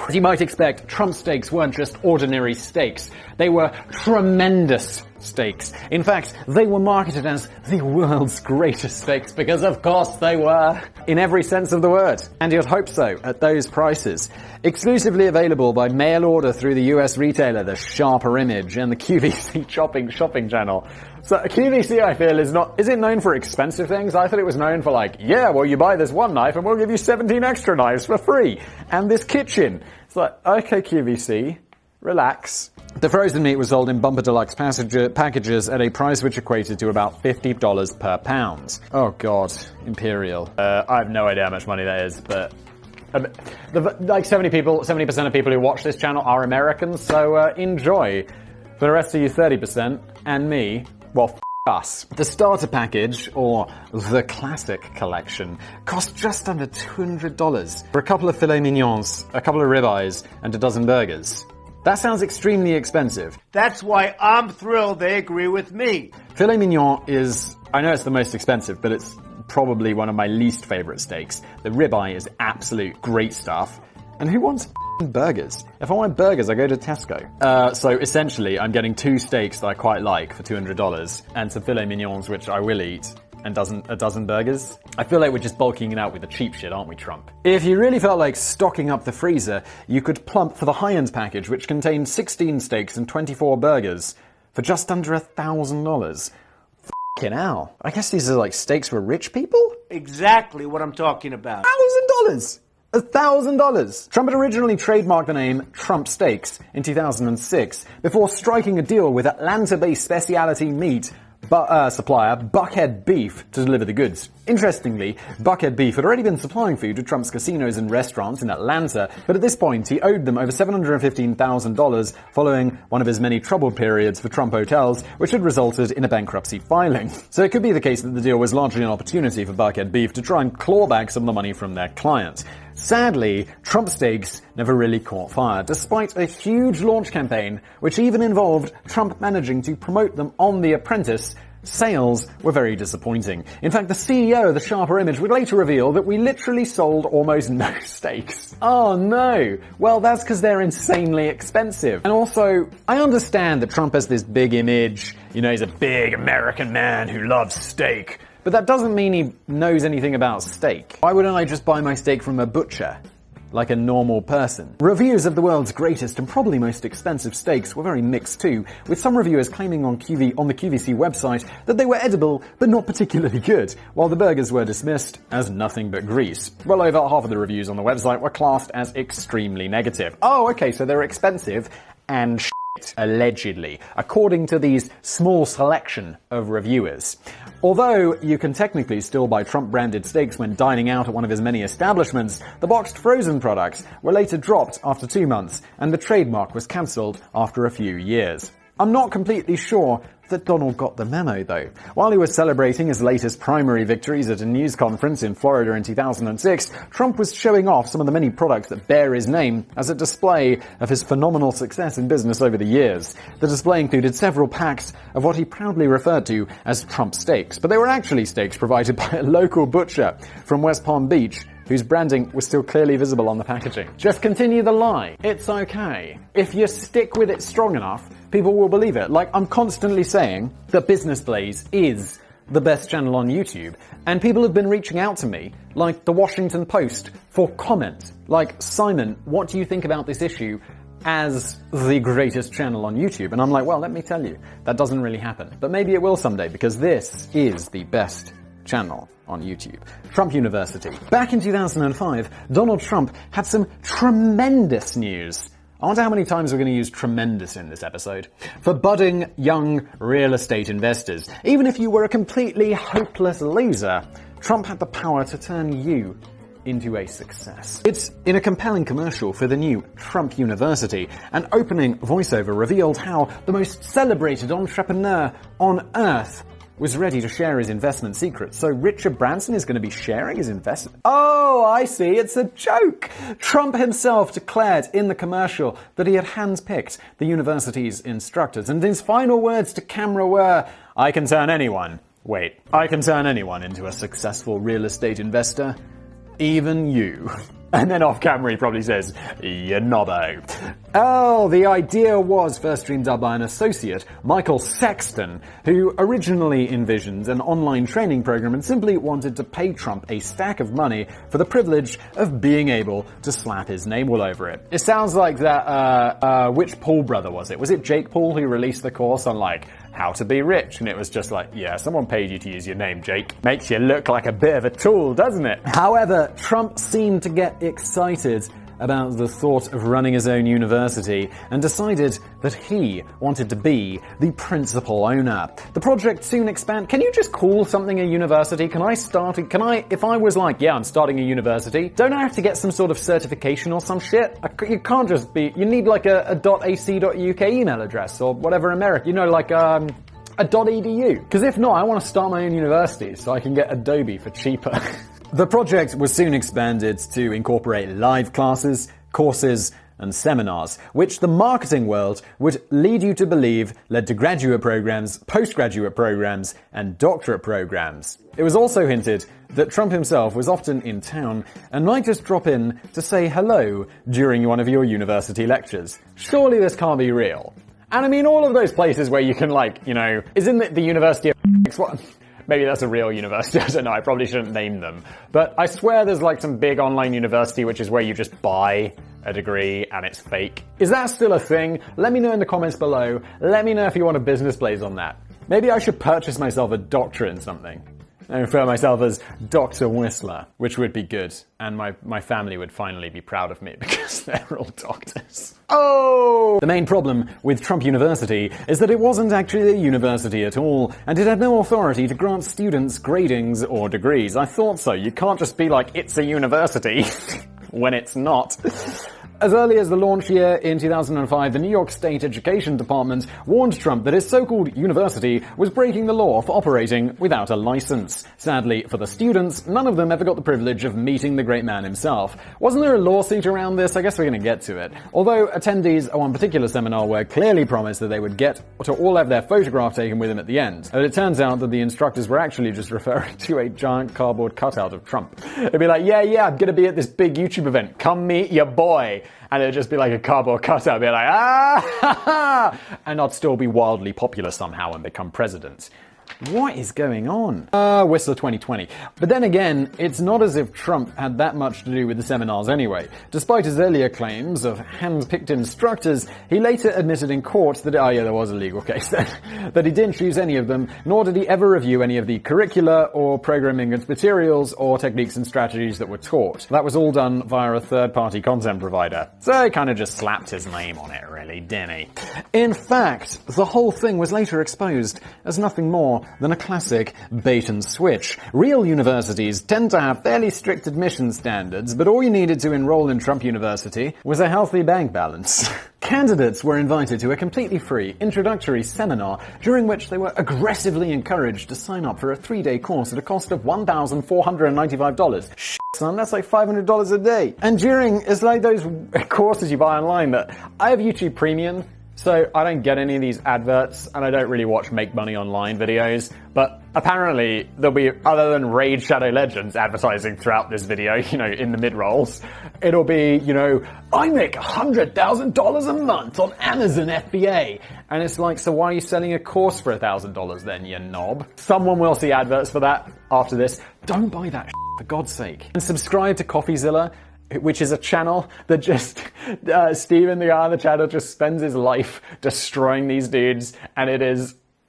As you might expect, Trump steaks weren't just ordinary steaks. They were tremendous steaks. In fact, they were marketed as the world's greatest steaks because of course they were. In every sense of the word. And you'd hope so, at those prices. Exclusively available by mail order through the US retailer, the Sharper Image, and the QVC shopping channel. So QVC, I feel, is it known for expensive things? I thought it was known for yeah, well, you buy this one knife and we'll give you 17 extra knives for free. And this kitchen. It's like, okay, QVC, relax. The frozen meat was sold in bumper deluxe packages at a price which equated to about $50 per pound. Oh god, Imperial. I have no idea how much money that is, but 70% of people who watch this channel are Americans, so enjoy. For the rest of you 30%, and me, well, f*** us. The starter package, or the classic collection, cost just under $200 for a couple of filet mignons, a couple of ribeyes, and a dozen burgers. That sounds extremely expensive. That's why I'm thrilled they agree with me. Filet mignon is, I know it's the most expensive, but it's probably one of my least favorite steaks. The ribeye is absolute great stuff. And who wants burgers? If I want burgers, I go to Tesco. So essentially, I'm getting 2 steaks that I quite like for $200, and some filet mignons, which I will eat, and a dozen burgers. I feel like we're just bulking it out with the cheap shit, aren't we, Trump? If you really felt like stocking up the freezer, you could plump for the high-end package, which contains 16 steaks and 24 burgers for just under $1,000. F***ing hell. I guess these are steaks for rich people? Exactly what I'm talking about. $1,000! $1,000! Trump had originally trademarked the name Trump Steaks in 2006 before striking a deal with Atlanta-based specialty meat supplier Buckhead Beef to deliver the goods. Interestingly, Buckhead Beef had already been supplying food to Trump's casinos and restaurants in Atlanta, but at this point he owed them over $715,000 following one of his many troubled periods for Trump hotels, which had resulted in a bankruptcy filing. So it could be the case that the deal was largely an opportunity for Buckhead Beef to try and claw back some of the money from their client. Sadly, Trump steaks never really caught fire, despite a huge launch campaign, which even involved Trump managing to promote them on The Apprentice. Sales were very disappointing. In fact, the CEO of the Sharper Image would later reveal that we literally sold almost no steaks. Oh no! Well, that's because they're insanely expensive. And also, I understand that Trump has this big image, he's a big American man who loves steak. But that doesn't mean he knows anything about steak. Why wouldn't I just buy my steak from a butcher? Like a normal person. Reviews of the world's greatest and probably most expensive steaks were very mixed too, with some reviewers claiming on the QVC website that they were edible but not particularly good, while the burgers were dismissed as nothing but grease. Well over half of the reviews on the website were classed as extremely negative. Oh, okay, so they're expensive and allegedly, according to these small selection of reviewers. Although you can technically still buy Trump-branded steaks when dining out at one of his many establishments, the boxed frozen products were later dropped after 2 months, and the trademark was cancelled after a few years. I'm not completely sure that Donald got the memo, though. While he was celebrating his latest primary victories at a news conference in Florida in 2006, Trump was showing off some of the many products that bear his name as a display of his phenomenal success in business over the years. The display included several packs of what he proudly referred to as Trump steaks, but they were actually steaks provided by a local butcher from West Palm Beach whose branding was still clearly visible on the packaging. Just continue the lie. It's okay. If you stick with it strong enough, people will believe it. Like, I'm constantly saying that Business Blaze is the best channel on YouTube, and people have been reaching out to me, like the Washington Post, for comment. Like, Simon, what do you think about this issue as the greatest channel on YouTube? And I'm like, well, let me tell you, that doesn't really happen. But maybe it will someday, because this is the best channel on YouTube. Trump University. Back in 2005, Donald Trump had some tremendous news. I wonder how many times we're going to use tremendous in this episode. For budding young real estate investors. Even if you were a completely hopeless loser, Trump had the power to turn you into a success. It's in a compelling commercial for the new Trump University. An opening voiceover revealed how the most celebrated entrepreneur on earth was ready to share his investment secrets. So Richard Branson is going to be sharing his investment. Oh, I see. It's a joke. Trump himself declared in the commercial that he had handpicked the university's instructors. And his final words to camera were, I can turn anyone into a successful real estate investor. Even you. And then off camera he probably says, you knobbo. Oh, the idea was first dreamed up by an associate, Michael Sexton, who originally envisioned an online training program and simply wanted to pay Trump a stack of money for the privilege of being able to slap his name all over it. It sounds like that, which Paul brother was it? Was it Jake Paul who released the course on, like, how to be rich? And it was just like, yeah, someone paid you to use your name, Jake. Makes you look like a bit of a tool, doesn't it? However, Trump seemed to get excited about the thought of running his own university and decided that he wanted to be the principal owner. The project soon expanded. Can you just call something a university? If I was like, yeah, I'm starting a university, don't I have to get some sort of certification or some shit? You can't just be, you need like a .ac.uk email address or whatever American, you know, like, a .edu. Because if not, I want to start my own university so I can get Adobe for cheaper. The project was soon expanded to incorporate live classes, courses, and seminars, which the marketing world would lead you to believe led to graduate programs, postgraduate programs, and doctorate programs. It was also hinted that Trump himself was often in town and might just drop in to say hello during one of your university lectures. Surely this can't be real. And I mean, all of those places where you can, like, you know, isn't the University of what? Maybe that's a real university, I don't know, I probably shouldn't name them. But I swear there's like some big online university which is where you just buy a degree and it's fake. Is that still a thing? Let me know in the comments below. Let me know if you want a Business Blaze on that. Maybe I should purchase myself a doctorate in something. I refer myself as Dr. Whistler, which would be good. And my family would finally be proud of me because they're all doctors. Oh! The main problem with Trump University is that it wasn't actually a university at all, and it had no authority to grant students gradings or degrees. I thought so. You can't just be like, it's a university, when it's not. As early as the launch year in 2005, the New York State Education Department warned Trump that his so-called university was breaking the law for operating without a license. Sadly for the students, none of them ever got the privilege of meeting the great man himself. Wasn't there a lawsuit around this? I guess we're going to get to it. Although attendees at one particular seminar were clearly promised that they would get to all have their photograph taken with them at the end. But it turns out that the instructors were actually just referring to a giant cardboard cutout of Trump. They'd be like, yeah, I'm going to be at this big YouTube event. Come meet your boy. And it'd just be like a cardboard cutout, be like, and I'd still be wildly popular somehow and become president. What is going on? Whistler 2020. But then again, it's not as if Trump had that much to do with the seminars anyway. Despite his earlier claims of hand-picked instructors, he later admitted in court that, there was a legal case then, that he didn't choose any of them, nor did he ever review any of the curricula or programming materials or techniques and strategies that were taught. That was all done via a third-party content provider. So he kind of just slapped his name on it, really, didn't he? In fact, the whole thing was later exposed as nothing more than a classic bait and switch. Real universities tend to have fairly strict admission standards, but all you needed to enroll in Trump University was a healthy bank balance. Candidates were invited to a completely free introductory seminar during which they were aggressively encouraged to sign up for a 3-day course at a cost of $1,495. Shit, son, that's like $500 a day. And it's like those courses you buy online that I have YouTube Premium, So I don't get any of these adverts, and I don't really watch make money online videos, but apparently there'll be, other than Raid Shadow Legends advertising throughout this video, you know, in the mid-rolls, it'll be, you know, I make $100,000 a month on Amazon FBA. And it's like, so why are you selling a course for $1,000 then, you knob? Someone will see adverts for that after this. Don't buy that for God's sake. And subscribe to CoffeeZilla, which is a channel that just, Steven, the guy on the channel, just spends his life destroying these dudes, and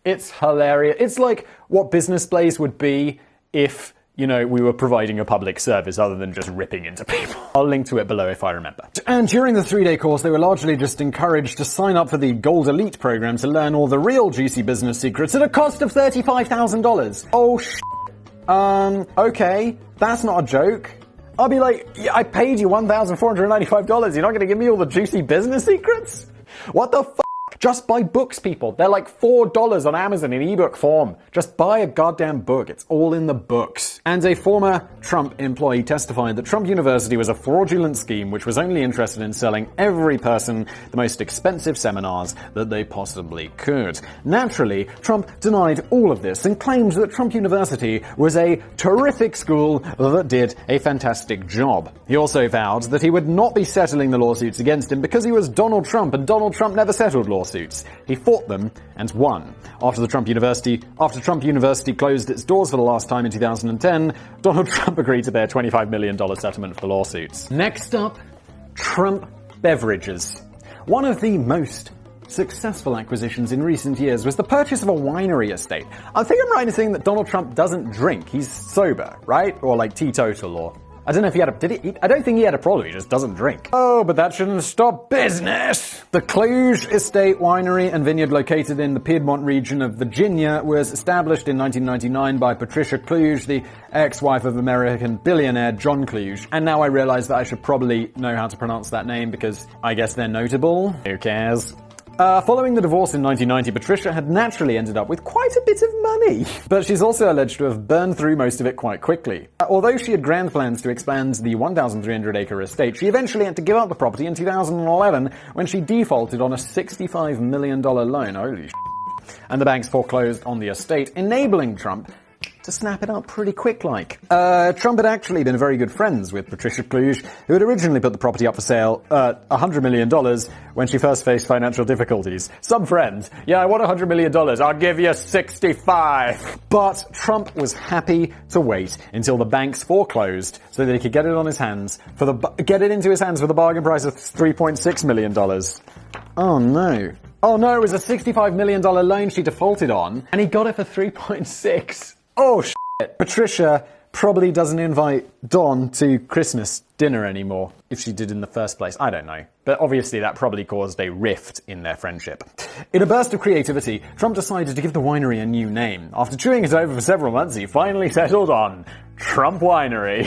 it's hilarious. It's like what Business Blaze would be if, you know, we were providing a public service other than just ripping into people. I'll link to it below if I remember. And during the 3-day course, they were largely just encouraged to sign up for the Gold Elite program to learn all the real juicy business secrets at a cost of $35,000. Oh, okay, that's not a joke. I'll be like, yeah, I paid you $1,495. You're not going to give me all the juicy business secrets? What the f***? Just buy books, people. They're like $4 on Amazon in ebook form. Just buy a goddamn book. It's all in the books. And a former Trump employee testified that Trump University was a fraudulent scheme which was only interested in selling every person the most expensive seminars that they possibly could. Naturally, Trump denied all of this and claimed that Trump University was a terrific school that did a fantastic job. He also vowed that he would not be settling the lawsuits against him because he was Donald Trump, and Donald Trump never settled lawsuits. He fought them and won. After Trump University closed its doors for the last time in 2010, Donald Trump agreed to pay a $25 million settlement for the lawsuits. Next up, Trump Beverages. One of the most successful acquisitions in recent years was the purchase of a winery estate. I think I'm right in saying that Donald Trump doesn't drink. He's sober, right? Or like teetotal, or I don't know if he had I don't think he had a problem, he just doesn't drink. Oh, but that shouldn't stop business! The Cluj Estate Winery and Vineyard, located in the Piedmont region of Virginia, was established in 1999 by Patricia Cluj, the ex-wife of American billionaire John Cluj. And now I realize that I should probably know how to pronounce that name because I guess they're notable. Who cares? Following the divorce in 1990, Patricia had naturally ended up with quite a bit of money. But she's also alleged to have burned through most of it quite quickly. Although she had grand plans to expand the 1,300-acre estate, she eventually had to give up the property in 2011 when she defaulted on a $65 million loan. Holy shit. And the banks foreclosed on the estate, enabling Trump to snap it up pretty quick-like. Trump had actually been very good friends with Patricia Cluj, who had originally put the property up for sale at $100 million when she first faced financial difficulties. Some friend, yeah, I want $100 million, I'll give you 65. But Trump was happy to wait until the banks foreclosed so that he could get it into his hands for the bargain price of $3.6 million. Oh no. Oh no, it was a $65 million loan she defaulted on, and he got it for 3.6. Oh, shit. Patricia probably doesn't invite Don to Christmas dinner anymore, if she did in the first place. I don't know. But obviously that probably caused a rift in their friendship. In a burst of creativity, Trump decided to give the winery a new name. After chewing it over for several months, he finally settled on Trump Winery.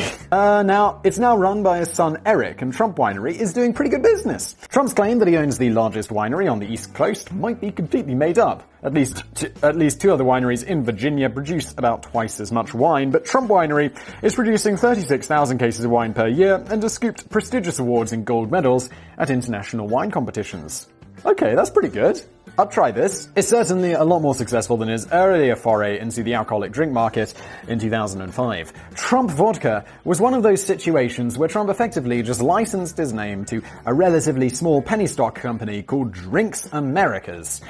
It's now run by his son Eric, and Trump Winery is doing pretty good business. Trump's claim that he owns the largest winery on the East Coast might be completely made up. At least two other wineries in Virginia produce about twice as much wine, but Trump Winery is producing 36,000 cases of wine per year and has scooped prestigious awards and gold medals at international wine competitions. Okay, that's pretty good. I'll try this. It's certainly a lot more successful than his earlier foray into the alcoholic drink market in 2005. Trump Vodka was one of those situations where Trump effectively just licensed his name to a relatively small penny stock company called Drinks Americas,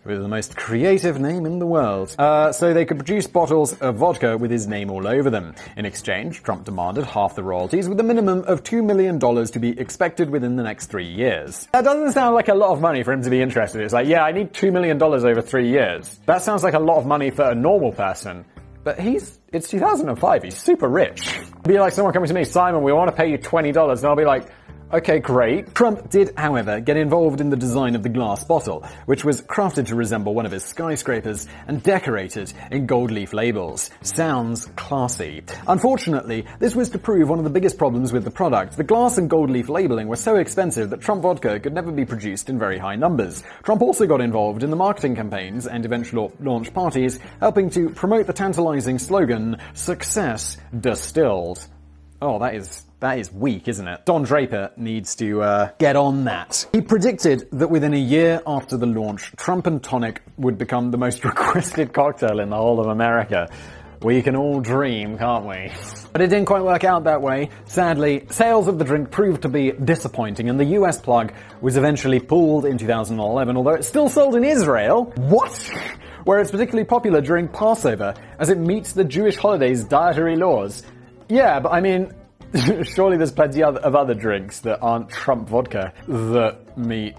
with the most creative name in the world. So they could produce bottles of vodka with his name all over them. In exchange, Trump demanded half the royalties, with a minimum of $2 million to be expected within the next 3 years. That doesn't sound like a lot of money for him to be interested. It's like, yeah, I need $2 million over 3 years. That sounds like a lot of money for a normal person. But it's 2005, he's super rich. It'd be like someone coming to me, Simon, we want to pay you $20, and I'll be like, okay, great. Trump did, however, get involved in the design of the glass bottle, which was crafted to resemble one of his skyscrapers and decorated in gold leaf labels. Sounds classy. Unfortunately, this was to prove one of the biggest problems with the product. The glass and gold leaf labeling were so expensive that Trump vodka could never be produced in very high numbers. Trump also got involved in the marketing campaigns and eventual launch parties, helping to promote the tantalizing slogan, "Success Distilled." Oh, that is weak, isn't it? Don Draper needs to get on that. He predicted that within a year after the launch, Trump and Tonic would become the most requested cocktail in the whole of America. We can all dream, can't we? But it didn't quite work out that way. Sadly, sales of the drink proved to be disappointing, and the US plug was eventually pulled in 2011, although it's still sold in Israel. What? Where it's particularly popular during Passover, as it meets the Jewish holiday's dietary laws. Yeah, but I mean, surely there's plenty of other drinks that aren't Trump vodka that meet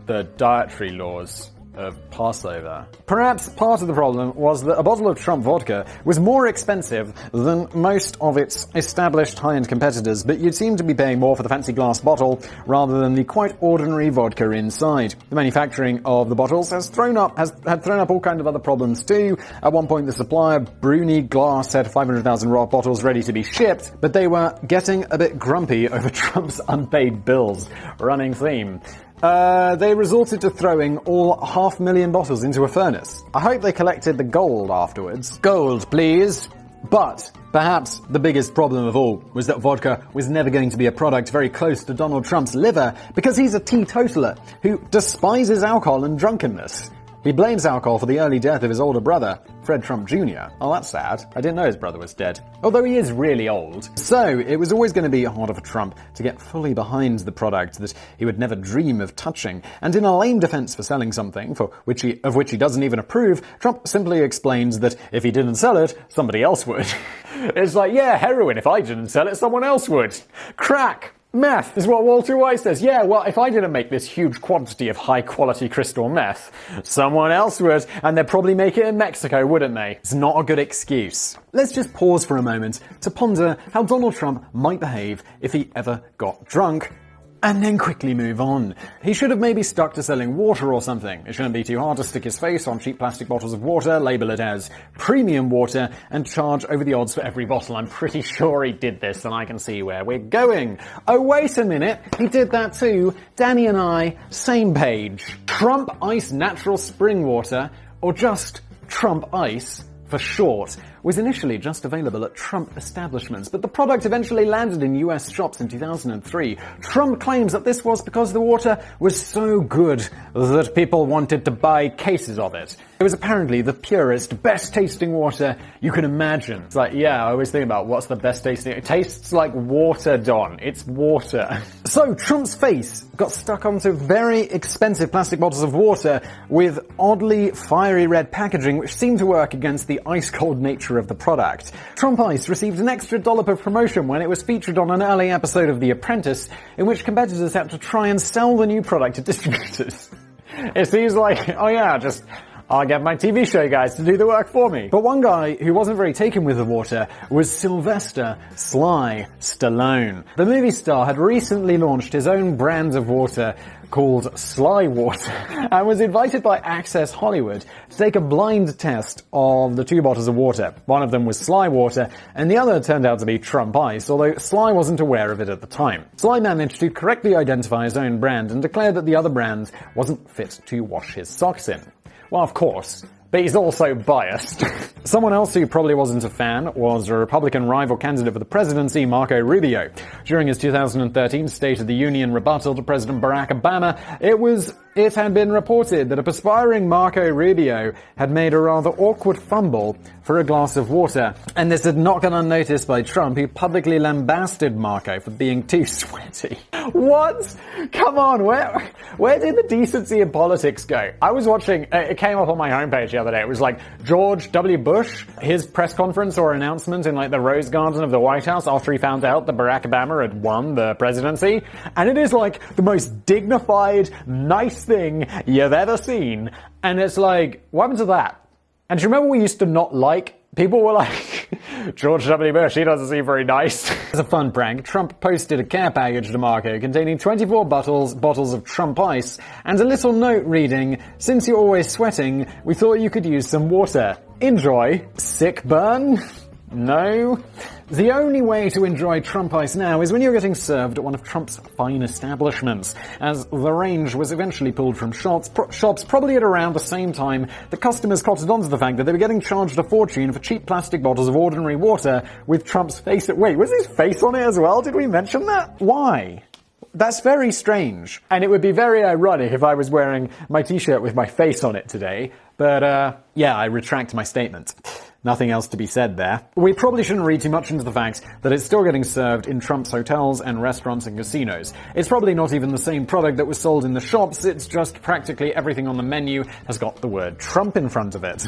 the dietary laws of Passover. Perhaps part of the problem was that a bottle of Trump vodka was more expensive than most of its established high-end competitors, but you'd seem to be paying more for the fancy glass bottle rather than the quite ordinary vodka inside. The manufacturing of the bottles had thrown up all kinds of other problems too. At one point, the supplier, Bruni Glass, had 500,000 raw bottles ready to be shipped, but they were getting a bit grumpy over Trump's unpaid bills. Running theme. They resorted to throwing all 500,000 bottles into a furnace. I hope they collected the gold afterwards. Gold, please. But perhaps the biggest problem of all was that vodka was never going to be a product very close to Donald Trump's liver because he's a teetotaler who despises alcohol and drunkenness. He blames alcohol for the early death of his older brother, Fred Trump Jr. Oh, that's sad. I didn't know his brother was dead. Although he is really old. So, it was always going to be harder for Trump to get fully behind the product that he would never dream of touching. And in a lame defense for selling something of which he doesn't even approve, Trump simply explains that if he didn't sell it, somebody else would. It's like, yeah, heroin. If I didn't sell it, someone else would. Crack. Meth is what Walter White says. Yeah, well, if I didn't make this huge quantity of high-quality crystal meth, someone else would, and they'd probably make it in Mexico, wouldn't they? It's not a good excuse. Let's just pause for a moment to ponder how Donald Trump might behave if he ever got drunk, and then quickly move on. He should have maybe stuck to selling water or something. It shouldn't be too hard to stick his face on cheap plastic bottles of water, label it as premium water, and charge over the odds for every bottle. I'm pretty sure he did this, and I can see where we're going. Oh, wait a minute. He did that too. Danny and I, same page. Trump Ice Natural Spring Water, or just Trump Ice for short, was initially just available at Trump establishments, but the product eventually landed in US shops in 2003. Trump claims that this was because the water was so good that people wanted to buy cases of it. It was apparently the purest, best-tasting water you can imagine. It's like, yeah, I always think about what's the best-tasting. It tastes like water, Don. It's water. So, Trump's face got stuck onto very expensive plastic bottles of water with oddly fiery red packaging, which seemed to work against the ice-cold nature of the product. Trump Ice received an extra dollop of promotion when it was featured on an early episode of The Apprentice, in which competitors had to try and sell the new product to distributors. It seems like, oh yeah, just I'll get my TV show guys to do the work for me. But one guy who wasn't very taken with the water was Sylvester Sly Stallone. The movie star had recently launched his own brand of water called Sly Water and was invited by Access Hollywood to take a blind test of the two bottles of water. One of them was Sly Water and the other turned out to be Trump Ice, although Sly wasn't aware of it at the time. Sly managed to correctly identify his own brand and declared that the other brand wasn't fit to wash his socks in. Well, of course, but he's also biased. Someone else who probably wasn't a fan was a Republican rival candidate for the presidency, Marco Rubio. During his 2013 State of the Union rebuttal to President Barack Obama, it had been reported that a perspiring Marco Rubio had made a rather awkward fumble for a glass of water. And this had not gone unnoticed by Trump, who publicly lambasted Marco for being too sweaty. What? Come on, where did the decency in politics go? I was watching, it came up on my homepage the other day. It was like George W. Bush, his press conference or announcement in like the Rose Garden of the White House after he found out that Barack Obama had won the presidency. And it is like the most dignified, nice thing you've ever seen. And it's like, what happened to that? And do you remember we used to not like? People were like, George W. Bush, he doesn't seem very nice. As a fun prank, Trump posted a care package to Marco containing 24 bottles of Trump Ice and a little note reading, "Since you're always sweating, we thought you could use some water. Enjoy. Sick burn?" No? The only way to enjoy Trump Ice now is when you're getting served at one of Trump's fine establishments, as the range was eventually pulled from shops probably at around the same time the customers cottoned onto the fact that they were getting charged a fortune for cheap plastic bottles of ordinary water with Trump's face. Wait, was his face on it as well? Did we mention that? Why? That's very strange. And it would be very ironic if I was wearing my t-shirt with my face on it today. But, yeah, I retract my statement. Nothing else to be said there. We probably shouldn't read too much into the fact that it's still getting served in Trump's hotels and restaurants and casinos. It's probably not even the same product that was sold in the shops, it's just practically everything on the menu has got the word Trump in front of it.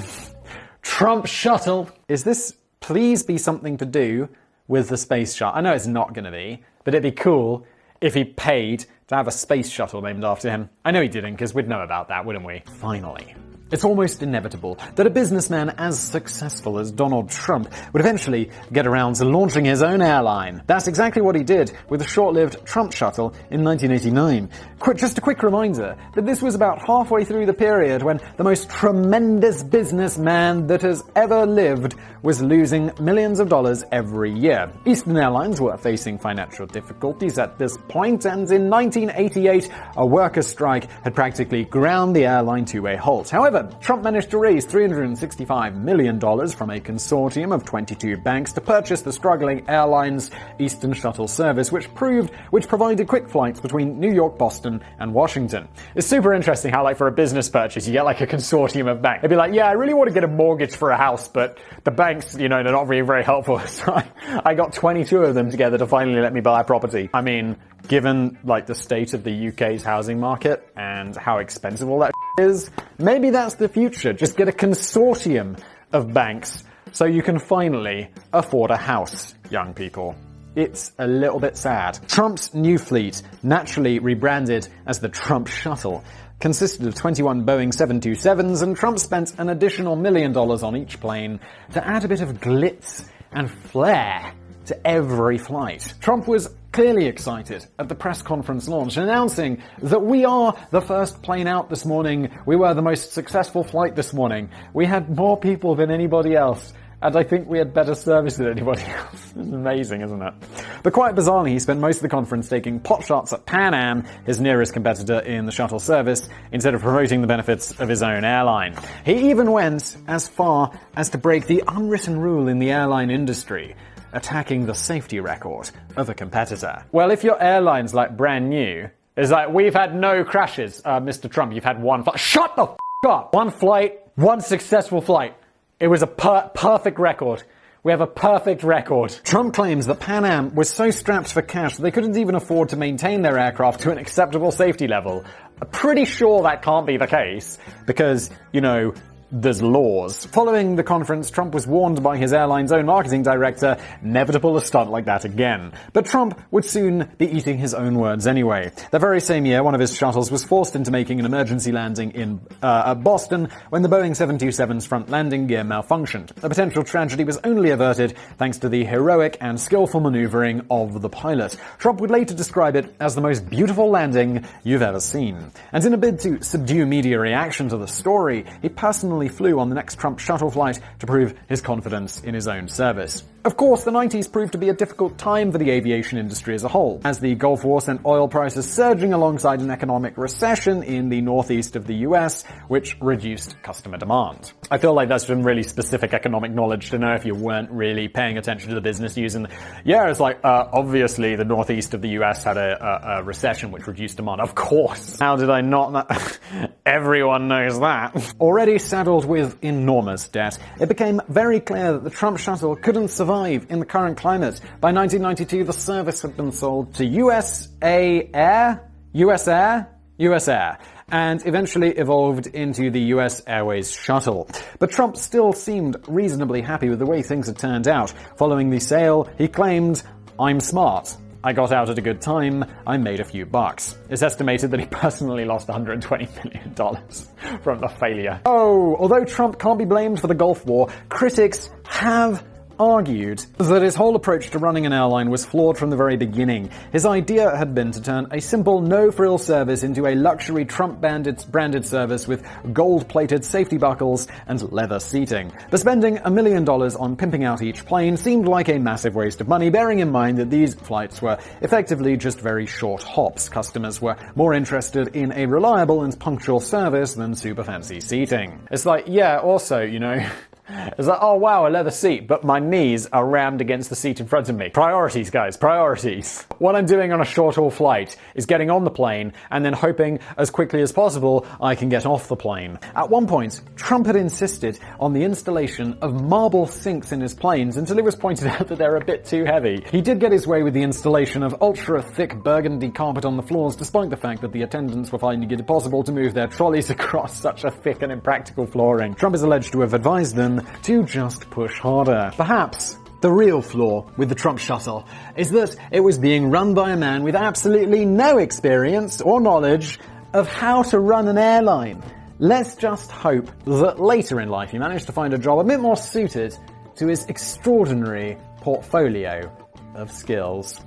Trump shuttle! Is this please be something to do with the space shuttle? I know it's not gonna be, but it'd be cool if he paid to have a space shuttle named after him. I know he didn't, because we'd know about that, wouldn't we? Finally. It's almost inevitable that a businessman as successful as Donald Trump would eventually get around to launching his own airline. That's exactly what he did with the short-lived Trump shuttle in 1989. Just a quick reminder that this was about halfway through the period when the most tremendous businessman that has ever lived was losing millions of dollars every year. Eastern Airlines were facing financial difficulties at this point, and in 1988, a workers' strike had practically ground the airline to a halt. However, Trump managed to raise $365 million from a consortium of 22 banks to purchase the struggling airline's Eastern Shuttle service, which provided quick flights between New York, Boston, and Washington. It's super interesting how, like, for a business purchase, you get, like, a consortium of banks. They'd be like, yeah, I really want to get a mortgage for a house, but the banks, you know, they're not really very helpful. So I got 22 of them together to finally let me buy a property. I mean, given, like, the state of the UK's housing market and how expensive all that is, maybe that's the future. Just get a consortium of banks so you can finally afford a house, young people. It's a little bit sad. Trump's new fleet, naturally rebranded as the Trump Shuttle, consisted of 21 Boeing 727s, and Trump spent an additional $1 million on each plane to add a bit of glitz and flair to every flight. Trump was clearly excited at the press conference launch, announcing that we are the first plane out this morning. We were the most successful flight this morning. We had more people than anybody else. And I think we had better service than anybody else. It's amazing, isn't it? But quite bizarrely, he spent most of the conference taking potshots at Pan Am, his nearest competitor in the shuttle service, instead of promoting the benefits of his own airline. He even went as far as to break the unwritten rule in the airline industry, attacking the safety record of a competitor. Well, if your airline's, like, brand new, it's like, we've had no crashes. Mr. Trump, you've had one flight. Shut the f*** up! One flight, one successful flight. It was a perfect record. We have a perfect record. Trump claims that Pan Am was so strapped for cash that they couldn't even afford to maintain their aircraft to an acceptable safety level. I'm pretty sure that can't be the case, because, you know, there's laws. Following the conference, Trump was warned by his airline's own marketing director never to pull a stunt like that again. But Trump would soon be eating his own words anyway. The very same year, one of his shuttles was forced into making an emergency landing in Boston when the Boeing 727's front landing gear malfunctioned. The potential tragedy was only averted thanks to the heroic and skillful maneuvering of the pilot. Trump would later describe it as the most beautiful landing you've ever seen. And in a bid to subdue media reaction to the story, he personally flew on the next Trump shuttle flight to prove his confidence in his own service. Of course, the 90s proved to be a difficult time for the aviation industry as a whole, as the Gulf War sent oil prices surging alongside an economic recession in the northeast of the US, which reduced customer demand. I feel like that's some really specific economic knowledge to know if you weren't really paying attention to the business news. And yeah, it's like, obviously the northeast of the US had a recession which reduced demand. Of course. How did I not know? Everyone knows that. Already saddled with enormous debt, it became very clear that the Trump shuttle couldn't survive in the current climate. By 1992, the service had been sold to US Air, and eventually evolved into the US Airways shuttle. But Trump still seemed reasonably happy with the way things had turned out. Following the sale, he claimed, "I'm smart. I got out at a good time. I made a few bucks." It's estimated that he personally lost $120 million from the failure. Oh, although Trump can't be blamed for the Gulf War, critics have argued that his whole approach to running an airline was flawed from the very beginning. His idea had been to turn a simple, no-frills service into a luxury Trump-branded service with gold-plated safety buckles and leather seating. But spending $1 million on pimping out each plane seemed like a massive waste of money, bearing in mind that these flights were effectively just very short hops. Customers were more interested in a reliable and punctual service than super fancy seating. It's like, yeah, also, you know, it's like, oh wow, a leather seat, but my knees are rammed against the seat in front of me. Priorities, guys, priorities. What I'm doing on a short-haul flight is getting on the plane and then hoping as quickly as possible I can get off the plane. At one point, Trump had insisted on the installation of marble sinks in his planes until it was pointed out that they're a bit too heavy. He did get his way with the installation of ultra-thick burgundy carpet on the floors, despite the fact that the attendants were finding it impossible to move their trolleys across such a thick and impractical flooring. Trump is alleged to have advised them to just push harder. Perhaps the real flaw with the Trump shuttle is that it was being run by a man with absolutely no experience or knowledge of how to run an airline. Let's just hope that later in life he managed to find a job a bit more suited to his extraordinary portfolio of skills.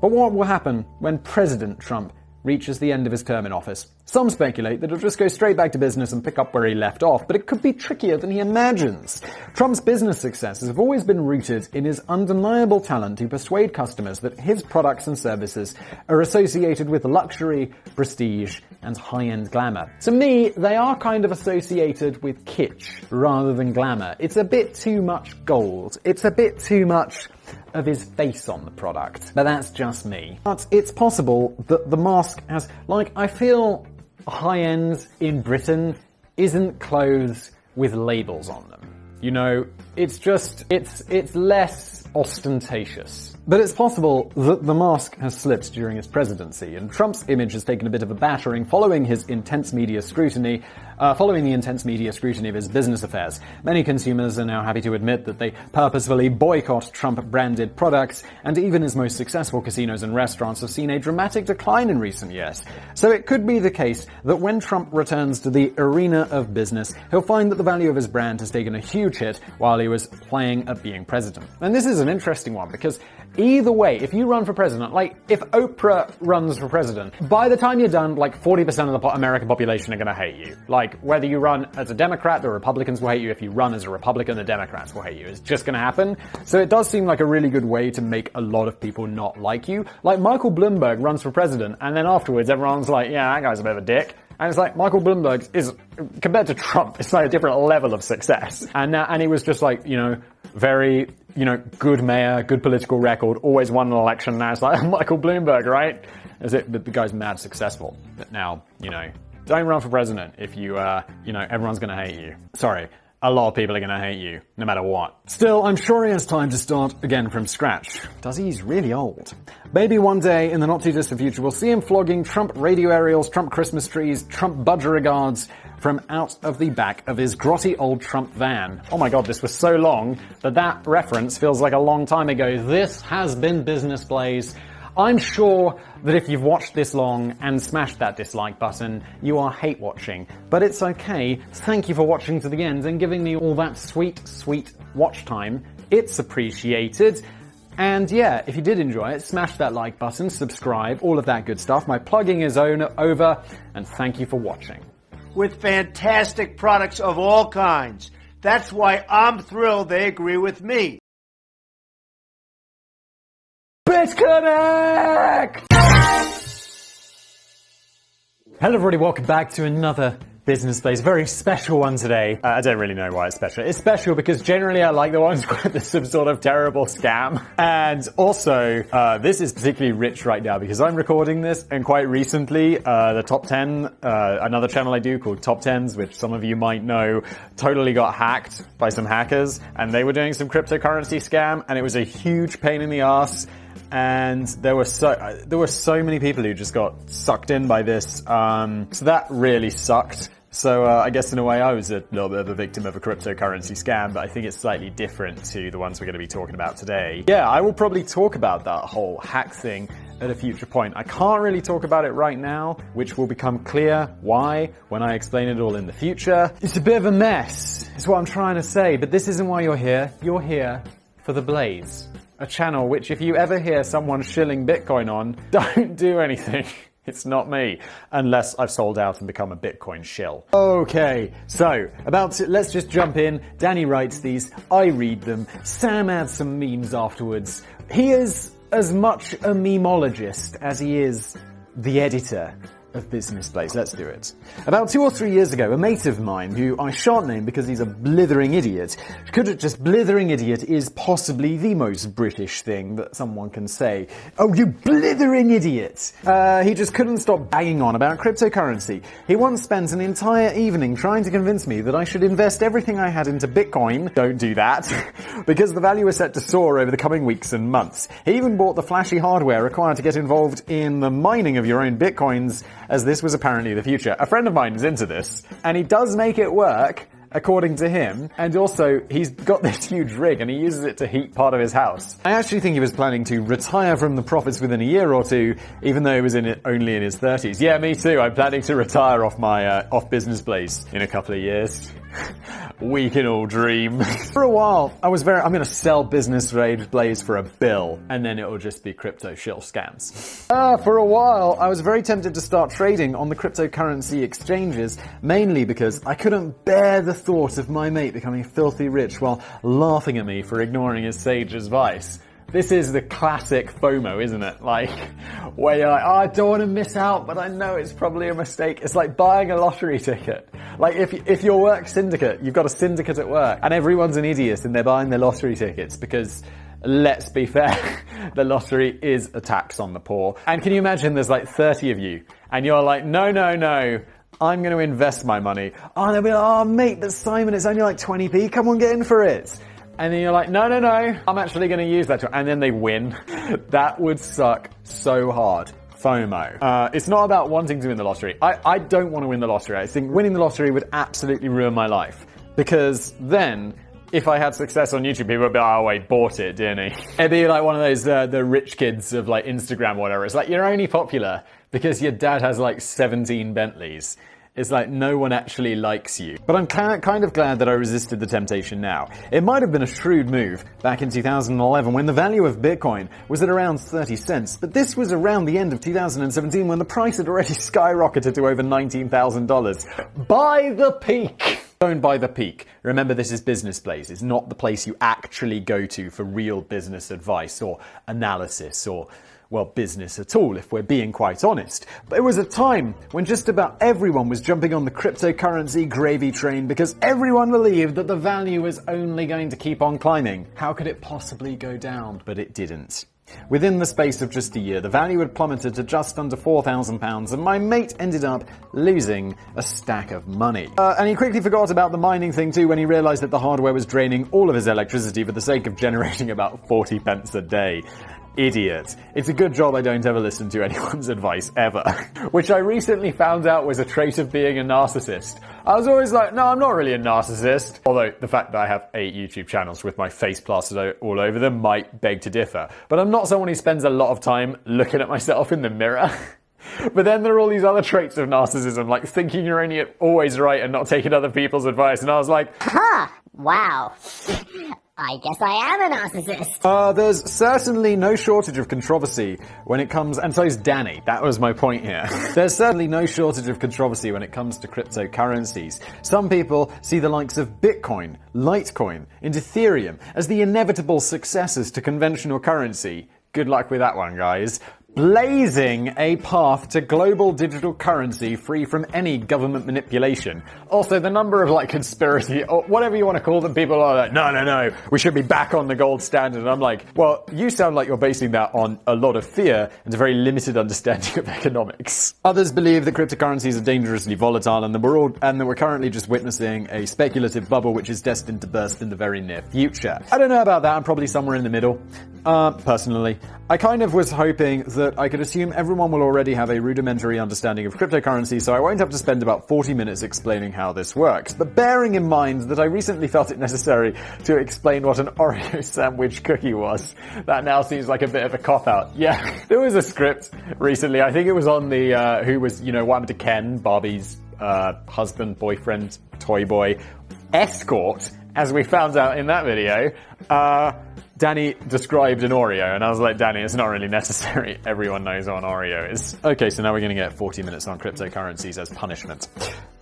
But what will happen when President Trump reaches the end of his term in office? Some speculate that he'll just go straight back to business and pick up where he left off, but it could be trickier than he imagines. Trump's business successes have always been rooted in his undeniable talent to persuade customers that his products and services are associated with luxury, prestige, and high-end glamour. To me, they are kind of associated with kitsch rather than glamour. It's a bit too much gold. It's a bit too much of his face on the product. But that's just me. But it's possible that the mask has, like, I feel high-end in Britain isn't clothes with labels on them. You know, it's just, it's less ostentatious. But it's possible that the mask has slipped during his presidency, and Trump's image has taken a bit of a battering following the intense media scrutiny of his business affairs. Many consumers are now happy to admit that they purposefully boycott Trump-branded products, and even his most successful casinos and restaurants have seen a dramatic decline in recent years. So it could be the case that when Trump returns to the arena of business, he'll find that the value of his brand has taken a huge hit while he was playing at being president. And this is an interesting one, because either way, if you run for president, like if Oprah runs for president, by the time you're done, like 40% of the American population are going to hate you. Like whether you run as a Democrat, the Republicans will hate you. If you run as a Republican, the Democrats will hate you. It's just going to happen. So it does seem like a really good way to make a lot of people not like you. Like Michael Bloomberg runs for president, and then afterwards everyone's like, yeah, that guy's a bit of a dick. And it's like, Michael Bloomberg is, compared to Trump, it's like a different level of success. And he was just like, you know, very, you know, good mayor, good political record, always won an election. Now it's like, Michael Bloomberg, right? The guy's mad successful. But now, you know, don't run for president if you, you know, everyone's gonna hate you. Sorry. A lot of people are going to hate you, no matter what. Still, I'm sure he has time to start again from scratch. Does he? He's really old. Maybe one day in the not-too-distant future we'll see him flogging Trump radio aerials, Trump Christmas trees, Trump budgerigards from out of the back of his grotty old Trump van. Oh my god, this was so long that reference feels like a long time ago. This has been Business Blaze. I'm sure that if you've watched this long and smashed that dislike button, you are hate watching. But it's okay. Thank you for watching to the end and giving me all that sweet, sweet watch time. It's appreciated. And yeah, if you did enjoy it, smash that like button, subscribe, all of that good stuff. My plugging is over, and thank you for watching. With fantastic products of all kinds. That's why I'm thrilled they agree with me. BitConnect! Hello everybody, welcome back to another Business Blaze. Very special one today. I don't really know why it's special. It's special because generally I like the ones where there's some sort of terrible scam. And also, this is particularly rich right now because I'm recording this, and quite recently, the Top 10, another channel I do called Top 10s, which some of you might know, totally got hacked by some hackers, and they were doing some cryptocurrency scam, and it was a huge pain in the ass. And there were so many people who just got sucked in by this. So that really sucked. So I guess in a way I was a little bit of a victim of a cryptocurrency scam, but I think it's slightly different to the ones we're going to be talking about today. Yeah, I will probably talk about that whole hack thing at a future point. I can't really talk about it right now, which will become clear why when I explain it all in the future. It's a bit of a mess, is what I'm trying to say, but this isn't why you're here. You're here for the Blaze, a channel which, if you ever hear someone shilling Bitcoin on, don't do anything. It's not me, unless I've sold out and become a Bitcoin shill. Okay, so let's just jump in. Danny writes these, I read them, Sam adds some memes afterwards. He is as much a memologist as he is the editor of Business Blaze. Let's do it. About 2 or 3 years ago, a mate of mine, who I shan't name because he's a blithering idiot, blithering idiot is possibly the most British thing that someone can say. Oh, you blithering idiot! He just couldn't stop banging on about cryptocurrency. He once spent an entire evening trying to convince me that I should invest everything I had into Bitcoin. Don't do that. Because the value is set to soar over the coming weeks and months. He even bought the flashy hardware required to get involved in the mining of your own Bitcoins, as this was apparently the future. A friend of mine is into this, and he does make it work, according to him, and also he's got this huge rig and he uses it to heat part of his house. I actually think he was planning to retire from the profits within a year or two, even though he was only in his 30s. Yeah, me too. I'm planning to retire off my off Business Blaze in a couple of years. We can all dream. For a while, I'm going to sell Business Blaze for $1 billion, and then it'll just be crypto shill scams. For a while, I was very tempted to start trading on the cryptocurrency exchanges, mainly because I couldn't bear the thought of my mate becoming filthy rich while laughing at me for ignoring his sage advice. This is the classic FOMO, isn't it? Like, where you're like, oh, I don't want to miss out, but I know it's probably a mistake. It's like buying a lottery ticket. Like, if your work's syndicate, you've got a syndicate at work, and everyone's an idiot and they're buying their lottery tickets because, let's be fair, the lottery is a tax on the poor. And can you imagine there's like 30 of you, and you're like, no, I'm going to invest my money. Oh, they'll be like, oh, mate, but Simon, it's only like 20p. Come on, get in for it. And then you're like, no, I'm actually going to use that. And then they win. That would suck so hard. FOMO. It's not about wanting to win the lottery. I don't want to win the lottery. I think winning the lottery would absolutely ruin my life. Because then, if I had success on YouTube, people would be like, oh, wait, bought it, didn't he? It'd be like one of those, the rich kids of like Instagram or whatever. It's like, you're only popular because your dad has like 17 Bentleys. It's like no one actually likes you. But I'm kind of glad that I resisted the temptation now. It might have been a shrewd move back in 2011 when the value of Bitcoin was at around 30 cents. But this was around the end of 2017 when the price had already skyrocketed to over $19,000. Buy the peak! Don't buy the peak. Remember, this is Business Blaze. It's not the place you actually go to for real business advice or analysis or, well, business at all, if we're being quite honest. But it was a time when just about everyone was jumping on the cryptocurrency gravy train because everyone believed that the value was only going to keep on climbing. How could it possibly go down? But it didn't. Within the space of just a year, the value had plummeted to just under £4,000, and my mate ended up losing a stack of money. And he quickly forgot about the mining thing too when he realized that the hardware was draining all of his electricity for the sake of generating about 40 pence a day. Idiot. It's a good job I don't ever listen to anyone's advice, ever. Which I recently found out was a trait of being a narcissist. I was always like, no, I'm not really a narcissist. Although the fact that I have 8 YouTube channels with my face plastered all over them might beg to differ. But I'm not someone who spends a lot of time looking at myself in the mirror. But then there are all these other traits of narcissism, like thinking you're only always right and not taking other people's advice. And I was like, huh, wow. I guess I am a narcissist. There's certainly no shortage of controversy when it comes, and so is Danny. That was my point here. There's certainly no shortage of controversy when it comes to cryptocurrencies. Some people see the likes of Bitcoin, Litecoin, and Ethereum as the inevitable successors to conventional currency. Good luck with that one, guys. Blazing a path to global digital currency free from any government manipulation. Also, the number of like conspiracy or whatever you want to call them, people are like, no, we should be back on the gold standard. And I'm like, well, you sound like you're basing that on a lot of fear and a very limited understanding of economics. Others believe that cryptocurrencies are dangerously volatile and that we're currently just witnessing a speculative bubble which is destined to burst in the very near future. I don't know about that. I'm probably somewhere in the middle. Personally, I kind of was hoping that I could assume everyone will already have a rudimentary understanding of cryptocurrency, so I won't have to spend about 40 minutes explaining how this works. But bearing in mind that I recently felt it necessary to explain what an Oreo sandwich cookie was, that now seems like a bit of a cop-out. Yeah, there was a script recently, I think it was on the, who was, what happened to Ken, Barbie's husband, boyfriend, toy boy, escort, as we found out in that video, Danny described an Oreo, and I was like, Danny, it's not really necessary. Everyone knows what an Oreo is. Okay, so now we're going to get 40 minutes on cryptocurrencies as punishment.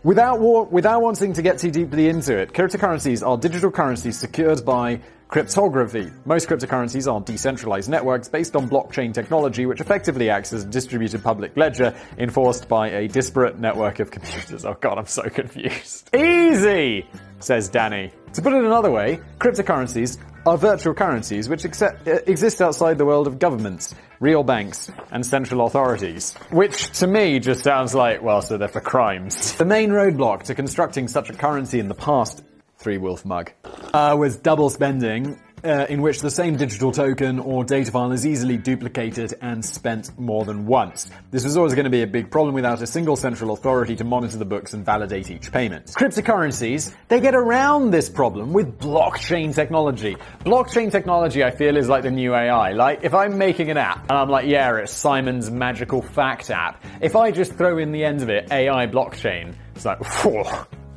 Without wanting to get too deeply into it, cryptocurrencies are digital currencies secured by cryptography. Most cryptocurrencies are decentralized networks based on blockchain technology, which effectively acts as a distributed public ledger enforced by a disparate network of computers. Oh god, I'm so confused. Easy, says Danny. To put it another way, cryptocurrencies are virtual currencies which exist outside the world of governments, real banks, and central authorities. Which, to me, just sounds like, well, so they're for crimes. The main roadblock to constructing such a currency in the past, 3-wolf mug, was double spending, in which the same digital token or data file is easily duplicated and spent more than once. This was always going to be a big problem without a single central authority to monitor the books and validate each payment. Cryptocurrencies, they get around this problem with blockchain technology. Blockchain technology, I feel, is like the new AI. Like, if I'm making an app, and I'm like, yeah, it's Simon's Magical Fact app, if I just throw in the end of it, AI blockchain, it's like, whew,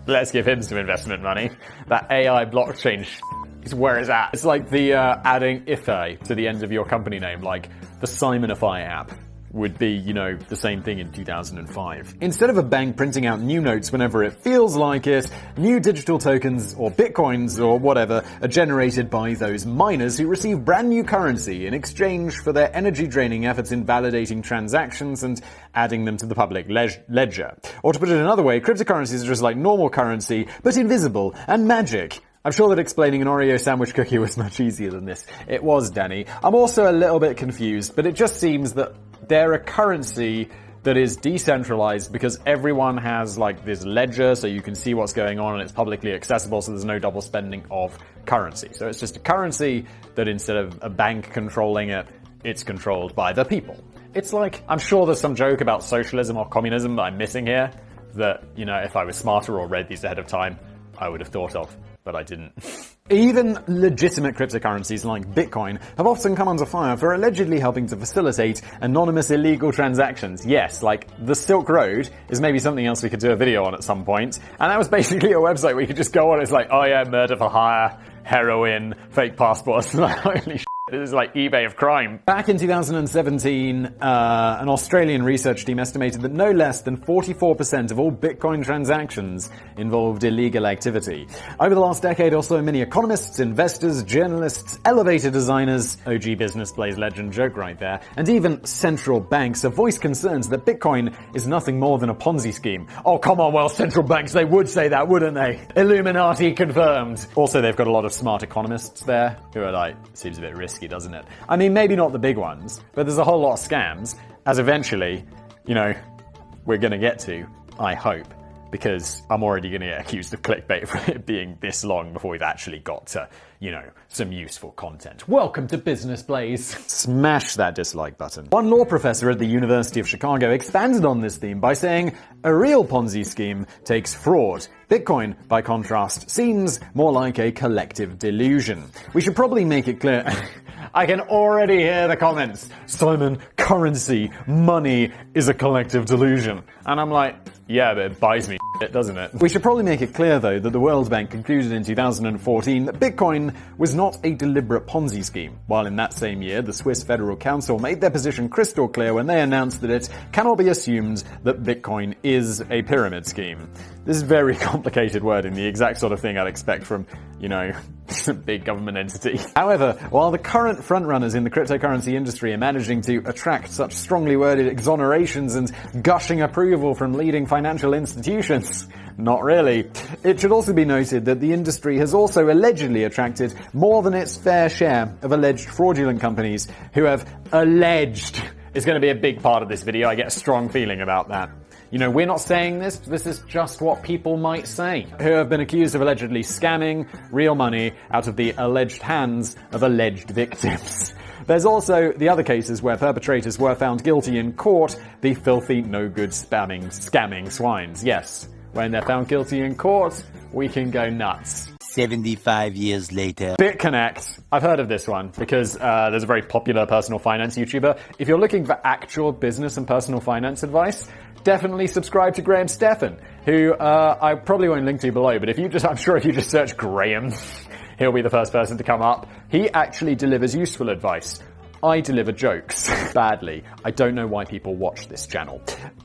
let's give him some investment money. That AI blockchain is where it's at. It's like the adding Ife to the end of your company name, like the Simonify app would be, you know, the same thing in 2005. Instead of a bank printing out new notes whenever it feels like it, new digital tokens or bitcoins or whatever are generated by those miners who receive brand new currency in exchange for their energy-draining efforts in validating transactions and adding them to the public ledger. Or to put it another way, cryptocurrencies are just like normal currency, but invisible and magic. I'm sure that explaining an Oreo sandwich cookie was much easier than this. It was, Danny. I'm also a little bit confused, but it just seems that they're a currency that is decentralized because everyone has like this ledger so you can see what's going on and it's publicly accessible, so there's no double spending of currency. So it's just a currency that instead of a bank controlling it, it's controlled by the people. It's like, I'm sure there's some joke about socialism or communism that I'm missing here that, you know, if I was smarter or read these ahead of time, I would have thought of. But I didn't. Even legitimate cryptocurrencies like Bitcoin have often come under fire for allegedly helping to facilitate anonymous illegal transactions. Yes, like the Silk Road is maybe something else we could do a video on at some point. And that was basically a website where you could just go on, it's like, oh yeah, murder for hire, heroin, fake passports. Like, holy shit. This is like eBay of crime. Back in 2017, an Australian research team estimated that no less than 44% of all Bitcoin transactions involved illegal activity. Over the last decade or so, many economists, investors, journalists, elevator designers, OG business plays legend joke right there, and even central banks have voiced concerns that Bitcoin is nothing more than a Ponzi scheme. Oh, come on, well, central banks, they would say that, wouldn't they? Illuminati confirmed. Also, they've got a lot of smart economists there who are like, seems a bit risky, doesn't it? I mean, maybe not the big ones, but there's a whole lot of scams, as eventually, you know, we're gonna get to, I hope, because I'm already gonna get accused of clickbait for it being this long before we've actually got to, you know, some useful content. Welcome to Business Blaze. Smash that dislike button. One law professor at the University of Chicago expanded on this theme by saying, a real Ponzi scheme takes fraud. Bitcoin, by contrast, seems more like a collective delusion. We should probably make it clear. I can already hear the comments. Simon, currency, money is a collective delusion. And I'm like, yeah, but it buys me shit, doesn't it? We should probably make it clear, though, that the World Bank concluded in 2014 that Bitcoin was not a deliberate Ponzi scheme, while in that same year, the Swiss Federal Council made their position crystal clear when they announced that it cannot be assumed that Bitcoin is a pyramid scheme. This is very complicated wording, the exact sort of thing I'd expect from, you know, a big government entity. However, while the current frontrunners in the cryptocurrency industry are managing to attract such strongly worded exonerations and gushing approval from leading financial institutions, not really. It should also be noted that the industry has also allegedly attracted more than its fair share of alleged fraudulent companies who have alleged is going to be a big part of this video. I get a strong feeling about that. You know, we're not saying this, this is just what people might say, who have been accused of allegedly scamming real money out of the alleged hands of alleged victims. There's also the other cases where perpetrators were found guilty in court, the filthy, no-good scamming swines. Yes, when they're found guilty in court, we can go nuts. 75 years later. BitConnect. I've heard of this one because there's a very popular personal finance YouTuber. If you're looking for actual business and personal finance advice, definitely subscribe to Graham Stephan, who I probably won't link to below, but if you just, I'm sure if you just search Graham, He'll be the first person to come up. He actually delivers useful advice. I deliver jokes badly. I don't know why people watch this channel.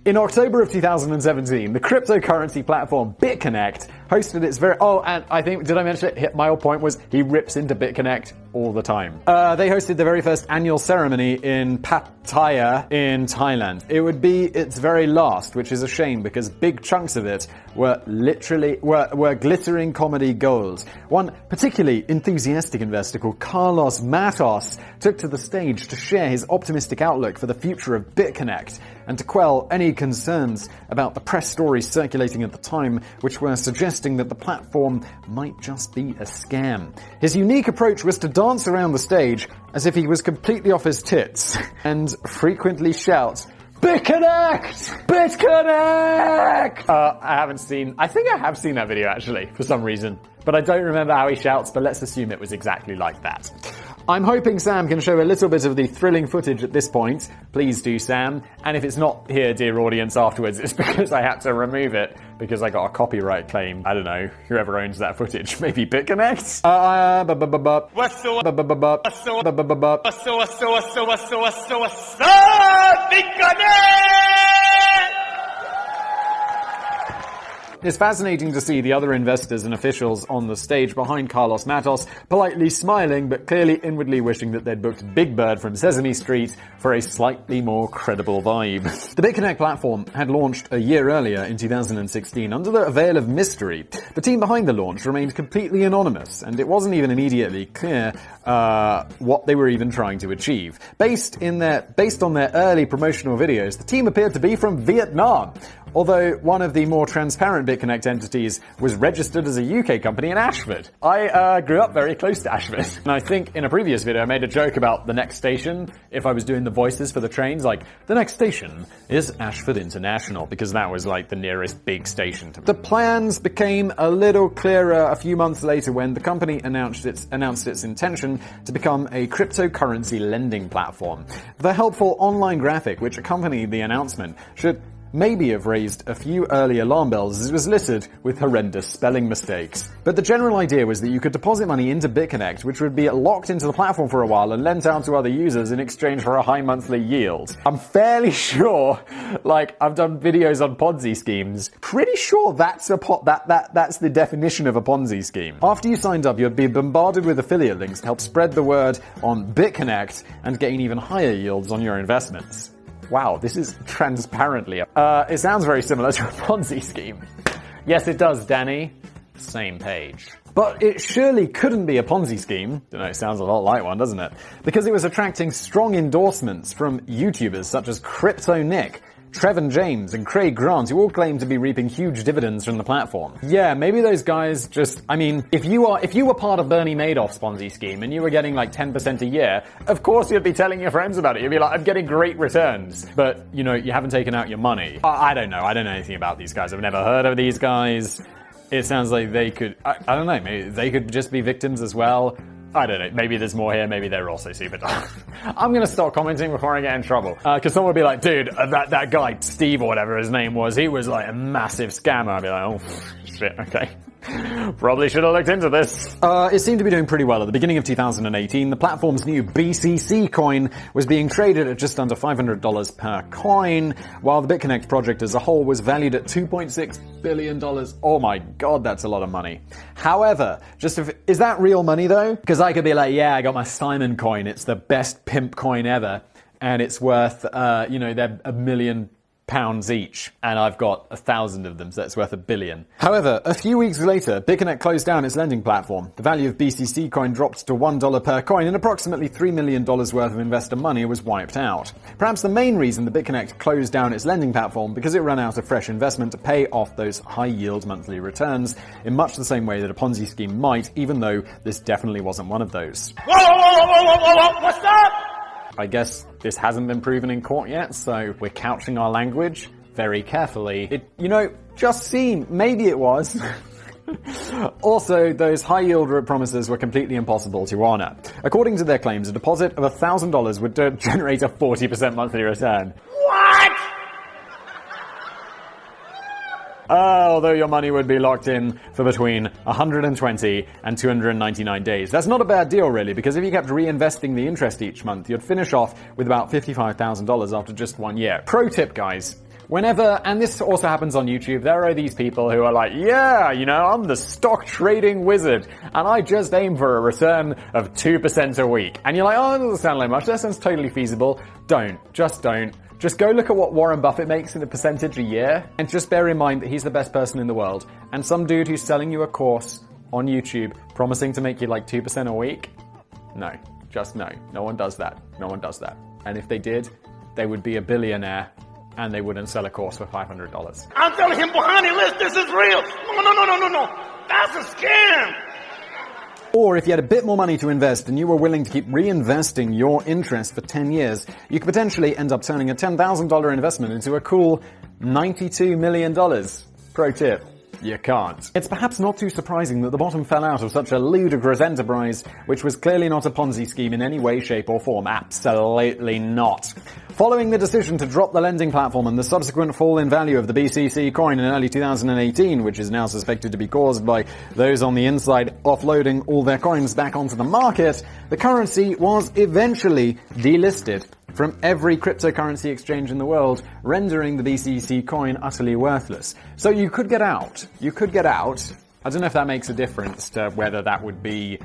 In October of 2017, the cryptocurrency platform BitConnect hosted its very... Oh, and I think, did I mention it? My whole point was he rips into BitConnect all the time. They hosted the very first annual ceremony in Pattaya in Thailand. It would be its very last, which is a shame because big chunks of it were were glittering comedy gold. One particularly enthusiastic investor called Carlos Matos took to the stage to share his optimistic outlook for the future of BitConnect and to quell any concerns about the press stories circulating at the time, which were suggesting that the platform might just be a scam. His unique approach was to dance around the stage as if he was completely off his tits and frequently shout, BitConnect! BitConnect! I think I have seen that video actually, for some reason. But I don't remember how he shouts, but let's assume it was exactly like that. I'm hoping Sam can show a little bit of the thrilling footage at this point. Please do, Sam. And if it's not here, dear audience, afterwards, it's because I had to remove it because I got a copyright claim. I don't know, whoever owns that footage. Maybe BitConnect? It's fascinating to see the other investors and officials on the stage behind Carlos Matos politely smiling but clearly inwardly wishing that they'd booked Big Bird from Sesame Street for a slightly more credible vibe. The BitConnect platform had launched a year earlier in 2016 under the veil of mystery. The team behind the launch remained completely anonymous and it wasn't even immediately clear what they were even trying to achieve. Based on their early promotional videos, the team appeared to be from Vietnam. Although one of the more transparent BitConnect entities was registered as a UK company in Ashford. I grew up very close to Ashford. And I think in a previous video I made a joke about the next station, if I was doing the voices for the trains, like, the next station is Ashford International, because that was like the nearest big station to me. The plans became a little clearer a few months later when the company announced its intention to become a cryptocurrency lending platform. The helpful online graphic which accompanied the announcement should maybe have raised a few early alarm bells as it was littered with horrendous spelling mistakes. But the general idea was that you could deposit money into BitConnect, which would be locked into the platform for a while and lent out to other users in exchange for a high monthly yield. I'm fairly sure, like, I've done videos on Ponzi schemes. Pretty sure that's that's the definition of a Ponzi scheme. After you signed up, you'd be bombarded with affiliate links to help spread the word on BitConnect and gain even higher yields on your investments. Wow, this is transparently... it sounds very similar to a Ponzi scheme. Yes, it does, Danny. Same page. But it surely couldn't be a Ponzi scheme. Don't know, it sounds a lot like one, doesn't it? Because it was attracting strong endorsements from YouTubers such as Crypto Nick, Trevin James, and Craig Grant, who all claim to be reaping huge dividends from the platform. Yeah, maybe those guys just... I mean, if you were part of Bernie Madoff's Ponzi scheme and you were getting like 10% a year, of course you'd be telling your friends about it. You'd be like, I'm getting great returns. But, you know, you haven't taken out your money. I don't know. I don't know anything about these guys. I've never heard of these guys. It sounds like they could... I don't know. Maybe they could just be victims as well. I don't know, maybe there's more here, maybe they're also super dumb. I'm gonna stop commenting before I get in trouble. Cause someone would be like, dude, that guy, Steve or whatever his name was, he was like a massive scammer. I'd be like, oh, shit, okay. Probably should have looked into this. It seemed to be doing pretty well. At the beginning of 2018, the platform's new BCC coin was being traded at just under $500 per coin, while the BitConnect project as a whole was valued at $2.6 billion. Oh my god, that's a lot of money. However, is that real money though? Because I could be like, yeah, I got my Simon coin. It's the best pimp coin ever. And it's worth, they're £1 million each, and I've got 1,000 of them, so that's worth $1 billion. However, a few weeks later, BitConnect closed down its lending platform. The value of BCC coin dropped to $1 per coin, and approximately $3 million worth of investor money was wiped out. Perhaps the main reason that BitConnect closed down its lending platform because it ran out of fresh investment to pay off those high-yield monthly returns, in much the same way that a Ponzi scheme might, even though this definitely wasn't one of those. Whoa, what's up? I guess this hasn't been proven in court yet, so we're couching our language very carefully. Maybe it was. Also, those high-yield promises were completely impossible to honor. According to their claims, a deposit of $1,000 would generate a 40% monthly return. What? Although your money would be locked in for between 120 and 299 days. That's not a bad deal, really, because if you kept reinvesting the interest each month, you'd finish off with about $55,000 after just 1 year. Pro tip, guys. Whenever, and this also happens on YouTube, there are these people who are like, yeah, I'm the stock trading wizard, and I just aim for a return of 2% a week. And you're like, oh, that doesn't sound like much, that sounds totally feasible. Don't. Just don't. Just go look at what Warren Buffett makes in a percentage a year, and just bear in mind that he's the best person in the world. And some dude who's selling you a course on YouTube promising to make you like 2% a week? No. Just no. No one does that. No one does that. And if they did, they would be a billionaire, and they wouldn't sell a course for $500. I'm telling him behind the list, this is real. No. That's a scam. Or if you had a bit more money to invest and you were willing to keep reinvesting your interest for 10 years, you could potentially end up turning a $10,000 investment into a cool $92 million. Pro tip. You can't. It's perhaps not too surprising that the bottom fell out of such a ludicrous enterprise, which was clearly not a Ponzi scheme in any way, shape, or form. Absolutely not. Following the decision to drop the lending platform and the subsequent fall in value of the BCC coin in early 2018, which is now suspected to be caused by those on the inside offloading all their coins back onto the market, the currency was eventually delisted from every cryptocurrency exchange in the world, rendering the BCC coin utterly worthless. So you could get out. You could get out. I don't know if that makes a difference to whether that would be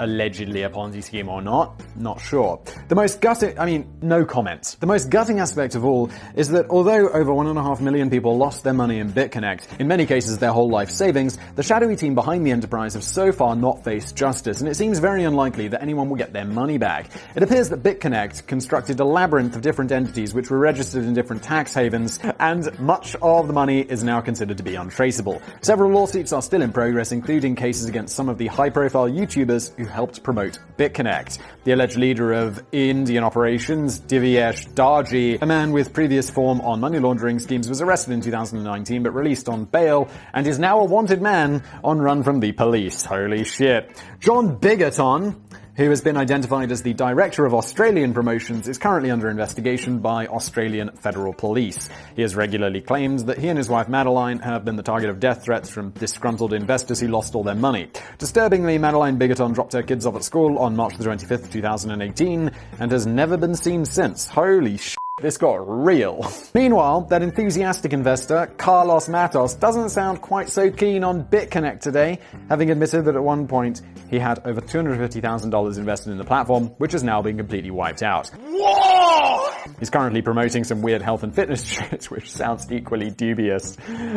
allegedly a Ponzi scheme or not. Not sure. The most gutting, no comment. The most gutting aspect of all is that although over 1.5 million people lost their money in BitConnect, in many cases their whole life savings, the shadowy team behind the enterprise have so far not faced justice, and it seems very unlikely that anyone will get their money back. It appears that BitConnect constructed a labyrinth of different entities which were registered in different tax havens, and much of the money is now considered to be untraceable. Several lawsuits are still in progress, including cases against some of the high-profile YouTubers who helped promote BitConnect. The alleged leader of Indian operations, Divesh Darji, a man with previous form on money laundering schemes, was arrested in 2019 but released on bail and is now a wanted man on run from the police. Holy shit. John Bigoton, who has been identified as the director of Australian promotions, is currently under investigation by Australian Federal Police. He has regularly claimed that he and his wife Madeline have been the target of death threats from disgruntled investors who lost all their money. Disturbingly, Madeline Bigoton dropped her kids off at school on March the 25th, 2018, and has never been seen since. Holy shit. This got real. Meanwhile, that enthusiastic investor, Carlos Matos, doesn't sound quite so keen on BitConnect today, having admitted that at one point he had over $250,000 invested in the platform, which has now been completely wiped out. Whoa! He's currently promoting some weird health and fitness shit, which sounds equally dubious.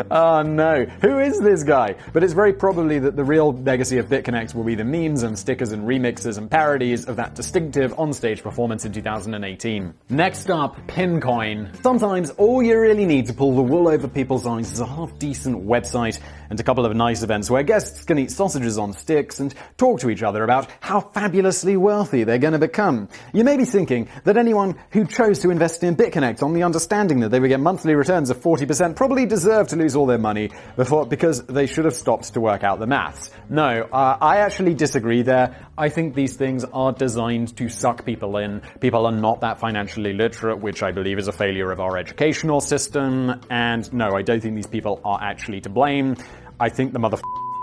Oh no, who is this guy? But it's very probably that the real legacy of BitConnect will be the memes and stickers and remixes and parodies of that distinctive onstage performance in 2018. Next up, Pincoin. Sometimes all you really need to pull the wool over people's eyes is a half-decent website and a couple of nice events where guests can eat sausages on sticks and talk to each other about how fabulously wealthy they're going to become. You may be thinking that anyone who chose to invest in BitConnect on the understanding that they would get monthly returns of 40% probably deserved to lose all their money because they should have stopped to work out the maths. No, I actually disagree there. I think these things are designed to suck people in. People are not that financially literate, which I believe is a failure of our educational system. And no, I don't think these people are actually to blame. I think the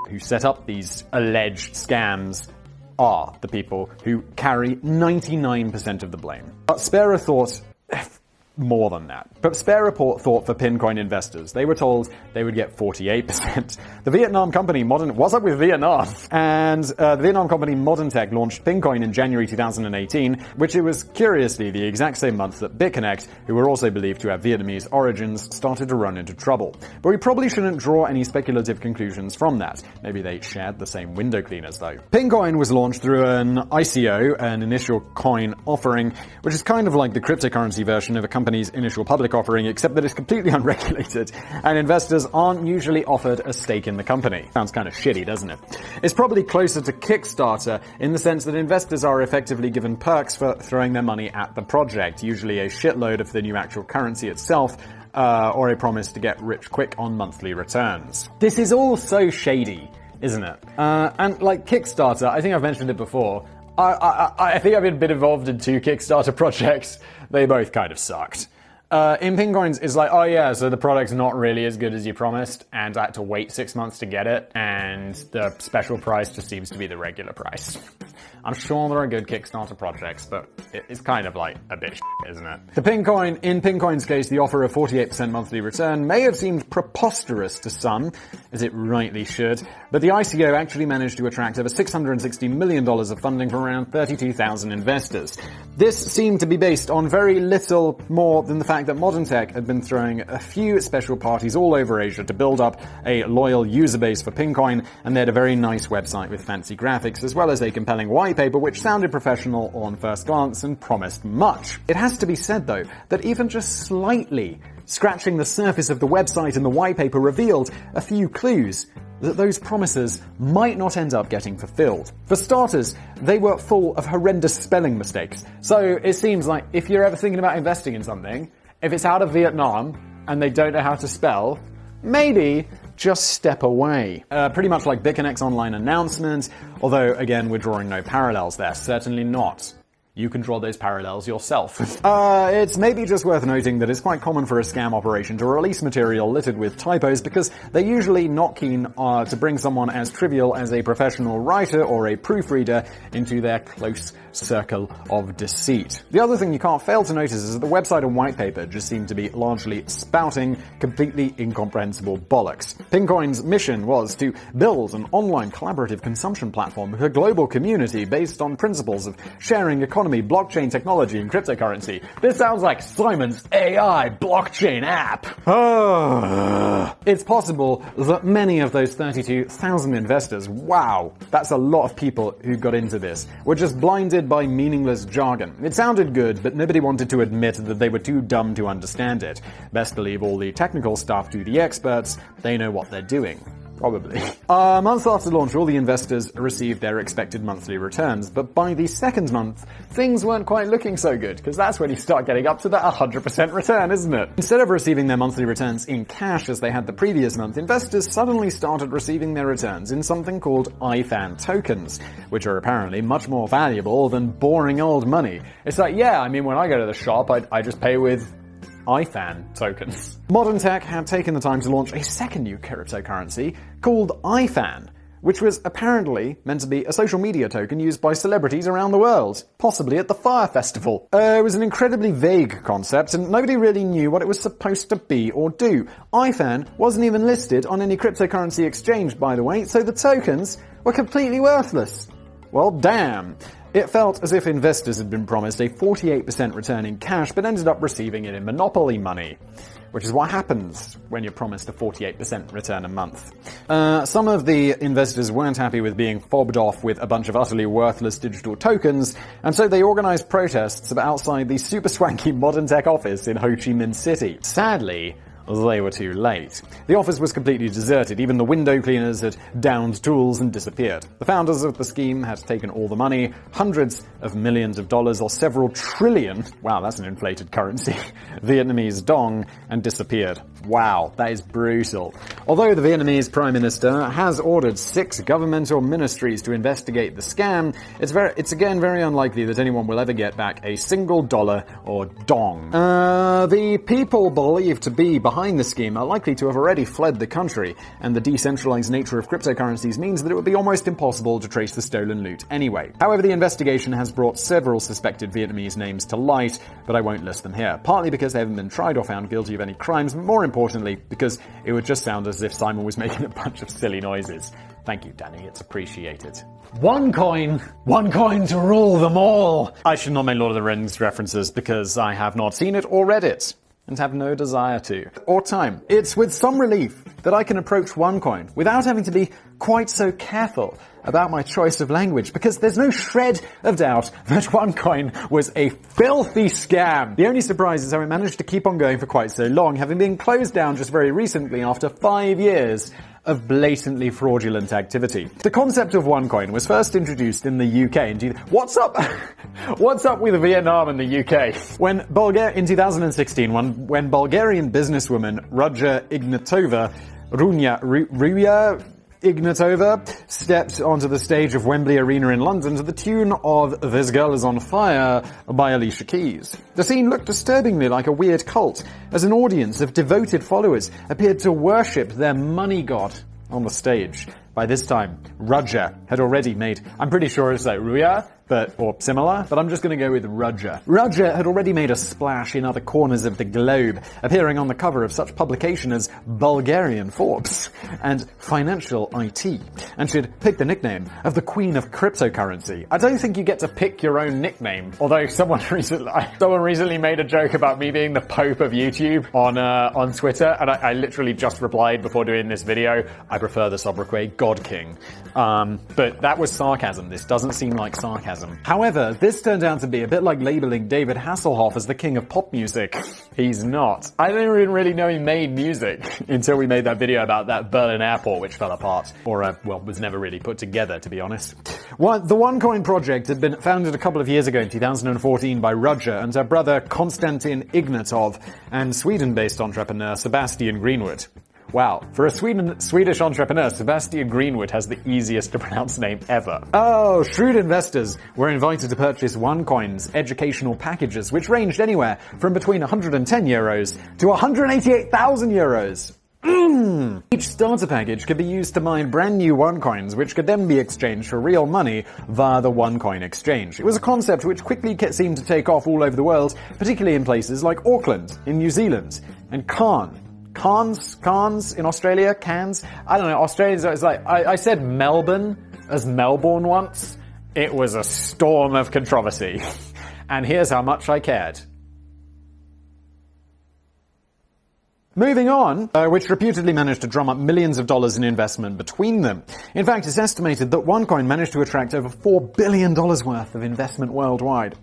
who set up these alleged scams are the people who carry 99% of the blame. But spare a thought, more than that. But spare a thought for Pincoin investors. They were told they would get 48%. The Vietnam company what's up with Vietnam? And the Vietnam company Modern Tech launched Pincoin in January 2018, which it was curiously the exact same month that BitConnect, who were also believed to have Vietnamese origins, started to run into trouble. But we probably shouldn't draw any speculative conclusions from that. Maybe they shared the same window cleaners though. Pincoin was launched through an ICO, an initial coin offering, which is kind of like the cryptocurrency version of a company's initial public offering, except that it's completely unregulated, and investors aren't usually offered a stake in the company. Sounds kind of shitty, doesn't it? It's probably closer to Kickstarter in the sense that investors are effectively given perks for throwing their money at the project, usually a shitload of the new actual currency itself, or a promise to get rich quick on monthly returns. This is all so shady, isn't it? And like Kickstarter, I think I've mentioned it before, I think I've been involved in 2 Kickstarter projects. They both kind of sucked. In Pincoins, it's like, oh yeah, so the product's not really as good as you promised, and I had to wait 6 months to get it, and the special price just seems to be the regular price. I'm sure there are good Kickstarter projects, but it's kind of like a bit shit, isn't it? In Pincoin's case, the offer of 48% monthly return may have seemed preposterous to some, as it rightly should, but the ICO actually managed to attract over $660 million of funding from around 32,000 investors. This seemed to be based on very little more than the fact that Modern Tech had been throwing a few special parties all over Asia to build up a loyal user base for Pincoin, and they had a very nice website with fancy graphics, as well as a compelling white paper which sounded professional on first glance and promised much. It has to be said, though, that even just slightly scratching the surface of the website and the white paper revealed a few clues that those promises might not end up getting fulfilled. For starters, they were full of horrendous spelling mistakes. So it seems like if you're ever thinking about investing in something, if it's out of Vietnam and they don't know how to spell, maybe just step away. Pretty much like BitConnect's online announcement, although again we're drawing no parallels there, certainly not. You can draw those parallels yourself. It's maybe just worth noting that it's quite common for a scam operation to release material littered with typos because they're usually not keen to bring someone as trivial as a professional writer or a proofreader into their close circle of deceit. The other thing you can't fail to notice is that the website and white paper just seem to be largely spouting completely incomprehensible bollocks. Pincoin's mission was to build an online collaborative consumption platform with a global community based on principles of sharing economy, blockchain technology, and cryptocurrency. This sounds like Simon's AI blockchain app. It's possible that many of those 32,000 investors, wow, that's a lot of people who got into this, were just blinded by meaningless jargon. It sounded good, but nobody wanted to admit that they were too dumb to understand it. Best to leave all the technical stuff to the experts. They know what they're doing. Probably. A month after launch, all the investors received their expected monthly returns, but by the second month, things weren't quite looking so good, because that's when you start getting up to that 100% return, isn't it? Instead of receiving their monthly returns in cash as they had the previous month, investors suddenly started receiving their returns in something called iFan tokens, which are apparently much more valuable than boring old money. It's like, yeah, I mean, when I go to the shop, I just pay with iFan tokens. Modern Tech had taken the time to launch a second new cryptocurrency called iFan, which was apparently meant to be a social media token used by celebrities around the world, possibly at the Fire Festival. It was an incredibly vague concept, and nobody really knew what it was supposed to be or do. iFan wasn't even listed on any cryptocurrency exchange, by the way, so the tokens were completely worthless. Well, damn. It felt as if investors had been promised a 48% return in cash, but ended up receiving it in monopoly money, which is what happens when you're promised a 48% return a month. Some of the investors weren't happy with being fobbed off with a bunch of utterly worthless digital tokens, and so they organized protests outside the super swanky Modern Tech office in Ho Chi Minh City. Sadly, they were too late. The office was completely deserted. Even the window cleaners had downed tools and disappeared. The founders of the scheme had taken all the money, hundreds of millions of dollars or several trillion, wow, that's an inflated currency, Vietnamese dong, and disappeared. Wow, that is brutal. Although the Vietnamese Prime Minister has ordered 6 governmental ministries to investigate the scam, it's again very unlikely that anyone will ever get back a single dollar or dong. The people believed to be behind the scheme are likely to have already fled the country, and the decentralized nature of cryptocurrencies means that it would be almost impossible to trace the stolen loot anyway. However, the investigation has brought several suspected Vietnamese names to light, but I won't list them here, partly because they haven't been tried or found guilty of any crimes, but more importantly, because it would just sound as if Simon was making a bunch of silly noises. Thank you, Danny, it's appreciated. One coin to rule them all! I should not make Lord of the Rings references because I have not seen it or read it, and have no desire to. Or time. It's with some relief that I can approach OneCoin without having to be quite so careful about my choice of language, because there's no shred of doubt that OneCoin was a filthy scam. The only surprise is how it managed to keep on going for quite so long, having been closed down just very recently after 5 years of blatantly fraudulent activity. The concept of OneCoin was first introduced in the UK. What's up with Vietnam and the UK? In 2016, when Bulgarian businesswoman Ruja Ignatova Ruya Ignatova stepped onto the stage of Wembley Arena in London to the tune of This Girl Is On Fire by Alicia Keys. The scene looked disturbingly like a weird cult, as an audience of devoted followers appeared to worship their money god on the stage. By this time, Rudger had already made, I'm pretty sure it's like Ruya, or similar, but I'm just going to go with Rudger. Rudger had already made a splash in other corners of the globe, appearing on the cover of such publication as Bulgarian Forbes and Financial IT, and she'd picked the nickname of the Queen of Cryptocurrency. I don't think you get to pick your own nickname, although someone recently made a joke about me being the Pope of YouTube on Twitter, and I literally just replied before doing this video, I prefer the sobriquet God King. But that was sarcasm. This doesn't seem like sarcasm. However, this turned out to be a bit like labeling David Hasselhoff as the king of pop music. He's not. I didn't even really know he made music until we made that video about that Berlin airport which fell apart. Or, was never really put together, to be honest. The OneCoin project had been founded a couple of years ago in 2014 by Rudger and her brother Konstantin Ignatov and Sweden-based entrepreneur Sebastian Greenwood. Wow, for a Swedish entrepreneur, Sebastian Greenwood has the easiest to pronounce name ever. Oh, shrewd investors were invited to purchase OneCoin's educational packages, which ranged anywhere from between €110 to 188,000 euros. Each starter package could be used to mine brand new OneCoins, which could then be exchanged for real money via the OneCoin exchange. It was a concept which quickly seemed to take off all over the world, particularly in places like Auckland, in New Zealand, and Cairns in Australia, Cairns. I don't know, Australians, it's like, I said Melbourne as Melbourne once. It was a storm of controversy. And here's how much I cared. Moving on, which reputedly managed to drum up millions of dollars in investment between them. In fact, it's estimated that OneCoin managed to attract over $4 billion worth of investment worldwide.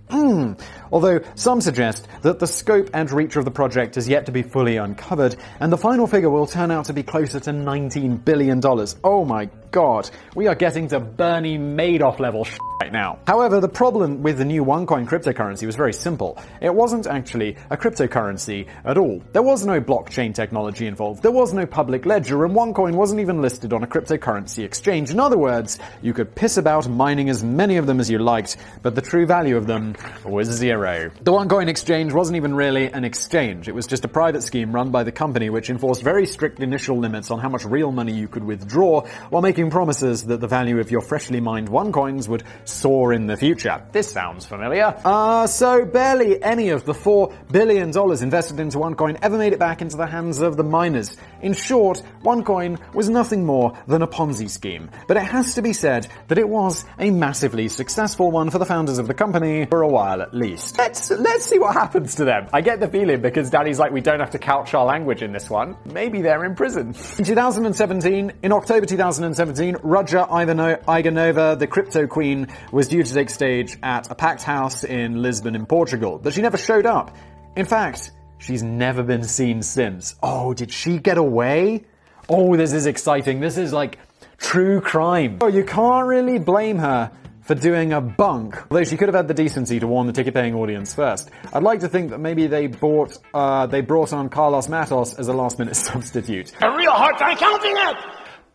Although some suggest that the scope and reach of the project is yet to be fully uncovered, and the final figure will turn out to be closer to $19 billion. Oh my god, we are getting to Bernie Madoff level right now. However, the problem with the new OneCoin cryptocurrency was very simple. It wasn't actually a cryptocurrency at all. There was no blockchain technology involved. There was no public ledger, and OneCoin wasn't even listed on a cryptocurrency exchange. In other words, you could piss about mining as many of them as you liked, but the true value of them was zero. The OneCoin exchange wasn't even really an exchange. It was just a private scheme run by the company which enforced very strict initial limits on how much real money you could withdraw, while making promises that the value of your freshly mined OneCoins would soar in the future. This sounds familiar. So barely any of the $4 billion invested into OneCoin ever made it back into the hands of the miners. In short, OneCoin was nothing more than a Ponzi scheme. But it has to be said that it was a massively successful one for the founders of the company, for a while at least. Let's see what happens to them. I get the feeling, because Daddy's like, we don't have to couch our language in this one, maybe they're in prison. In October 2017, Rudger Ivanova, the crypto queen, was due to take stage at a packed house in Lisbon in Portugal, but she never showed up. In fact, she's never been seen since. Oh, did she get away? Oh, this is exciting. This is like true crime. Oh, you can't really blame her for doing a bunk, although she could have had the decency to warn the ticket-paying audience first. I'd like to think that maybe they brought on Carlos Matos as a last-minute substitute. A real hard time counting it!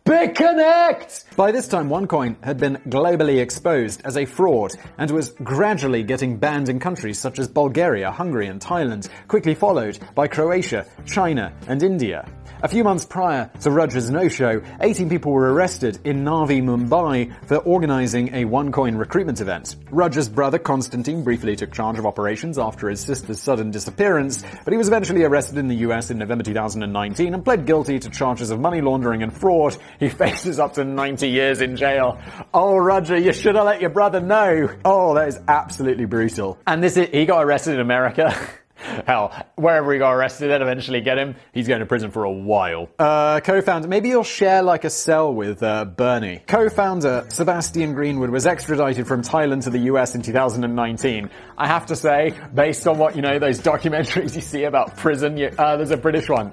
Big connect! By this time, OneCoin had been globally exposed as a fraud and was gradually getting banned in countries such as Bulgaria, Hungary, and Thailand, quickly followed by Croatia, China, and India. A few months prior to Rudger's no-show, 18 people were arrested in Navi, Mumbai for organizing a OneCoin recruitment event. Rudger's brother, Konstantin, briefly took charge of operations after his sister's sudden disappearance, but he was eventually arrested in the US in November 2019 and pled guilty to charges of money laundering and fraud. He faces up to 90 years in jail. Oh, Rudger, you should have let your brother know. Oh, that is absolutely brutal. And he got arrested in America. Hell, wherever he got arrested, they'd eventually get him. He's going to prison for a while. Co-founder, maybe you'll share like a cell with Bernie. Co-founder Sebastian Greenwood was extradited from Thailand to the US in 2019. I have to say, based on what, those documentaries you see about prison, there's a British one,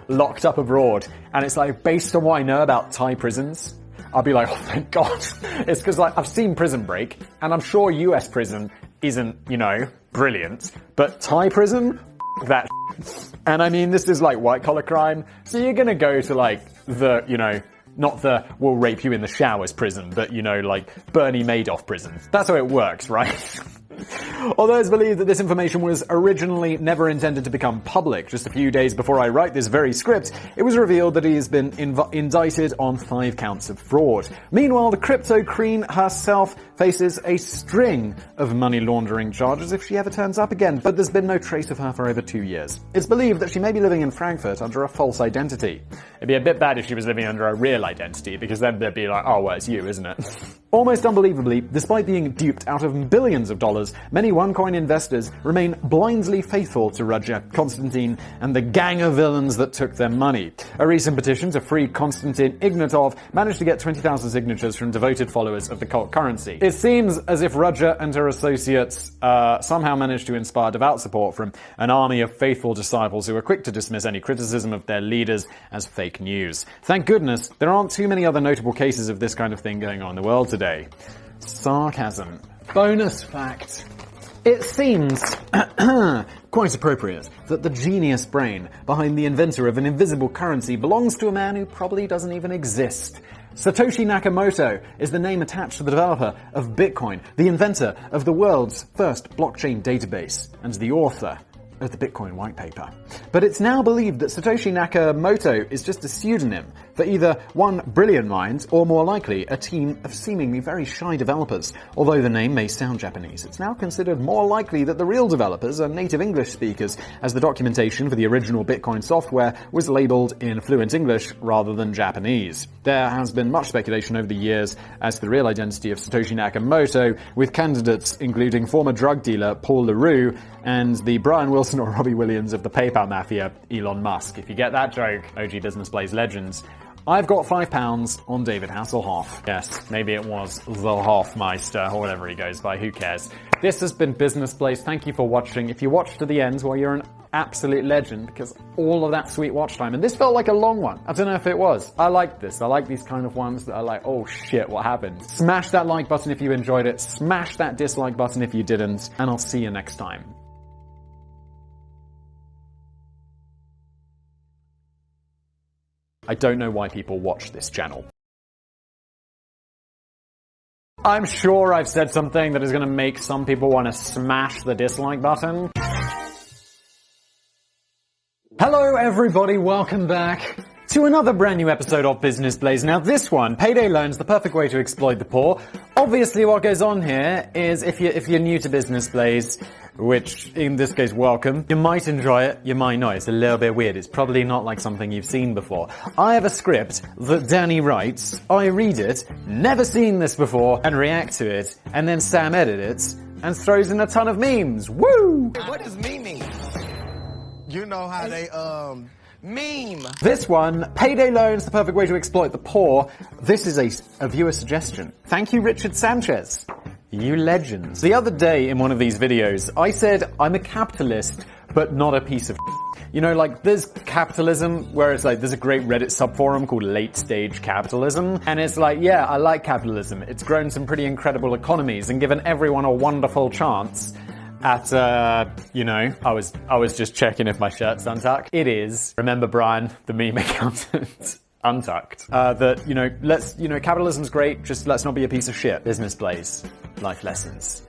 Locked Up Abroad. And it's like, based on what I know about Thai prisons, I'll be like, oh, thank God. It's because, I've seen Prison Break, and I'm sure US prison isn't, brilliant. But Thai prison? That And I mean, this is like white-collar crime, so you're gonna go to, the Not the we'll rape you in the showers prison, but, you know, like Bernie Madoff prison. That's how it works, right? Although it's believed that this information was originally never intended to become public, just a few days before I write this very script, it was revealed that he has been indicted on 5 counts of fraud. Meanwhile, the crypto queen herself faces a string of money laundering charges if she ever turns up again, but there's been no trace of her for over 2 years. It's believed that she may be living in Frankfurt under a false identity. It'd be a bit bad if she was living under a real identity, because then they'd be like, oh, well, it's you, isn't it? Almost unbelievably, despite being duped out of billions of dollars, many OneCoin investors remain blindly faithful to Roger, Konstantin, and the gang of villains that took their money. A recent petition to free Konstantin Ignatov managed to get 20,000 signatures from devoted followers of the cult currency. It seems as if Roger and her associates somehow managed to inspire devout support from an army of faithful disciples who are quick to dismiss any criticism of their leaders as fake news. Thank goodness there aren't too many other notable cases of this kind of thing going on in the world today. Sarcasm. Bonus fact. It seems quite appropriate that the genius brain behind the inventor of an invisible currency belongs to a man who probably doesn't even exist. Satoshi Nakamoto is the name attached to the developer of Bitcoin, the inventor of the world's first blockchain database, and the author of the Bitcoin white paper. But it's now believed that Satoshi Nakamoto is just a pseudonym for either one brilliant mind or, more likely, a team of seemingly very shy developers. Although the name may sound Japanese, it's now considered more likely that the real developers are native English speakers, as the documentation for the original Bitcoin software was labeled in fluent English rather than Japanese. There has been much speculation over the years as to the real identity of Satoshi Nakamoto, with candidates including former drug dealer Paul LaRue and the Brian Wilson or Robbie Williams of the PayPal mafia, Elon Musk. If you get that joke, OG Business Plays Legends. I've got £5 on David Hasselhoff. Yes, maybe it was the Hoffmeister or whatever he goes by, who cares. This has been Business Plays. Thank you for watching. If you watched to the end, well, you're an absolute legend, because all of that sweet watch time, and this felt like a long one. I don't know if it was. I like this. I like these kind of ones that are like, oh shit, what happened? Smash that like button if you enjoyed it. Smash that dislike button if you didn't, and I'll see you next time. I don't know why people watch this channel. I'm sure I've said something that is going to make some people want to smash the dislike button. Hello everybody, welcome back to another brand new episode of Business Plays. Now this one, payday loans, the perfect way to exploit the poor. Obviously what goes on here is if you're new to Business Plays, which in this case welcome, you might enjoy it, you might not. It's a little bit weird. It's probably not like something you've seen before. I have a script that Danny writes, I read it, never seen this before, and react to it, and then Sam edits it and throws in a ton of memes. Woo! What does meme mean? You know how they meme. This one, payday loans, the perfect way to exploit the poor. This is a viewer suggestion. Thank you, Richard Sanchez. You legends. The other day in one of these videos, I said I'm a capitalist, but not a piece of You know, like, there's capitalism, where it's like, there's a great Reddit subforum called Late Stage Capitalism, and it's like, yeah, I like capitalism. It's grown some pretty incredible economies and given everyone a wonderful chance at, you know, I was just checking if my shirt's untucked. It is. Remember Brian, the meme accountant? Untucked. That, you know, capitalism's great, just let's not be a piece of shit. Business Plays. Life lessons.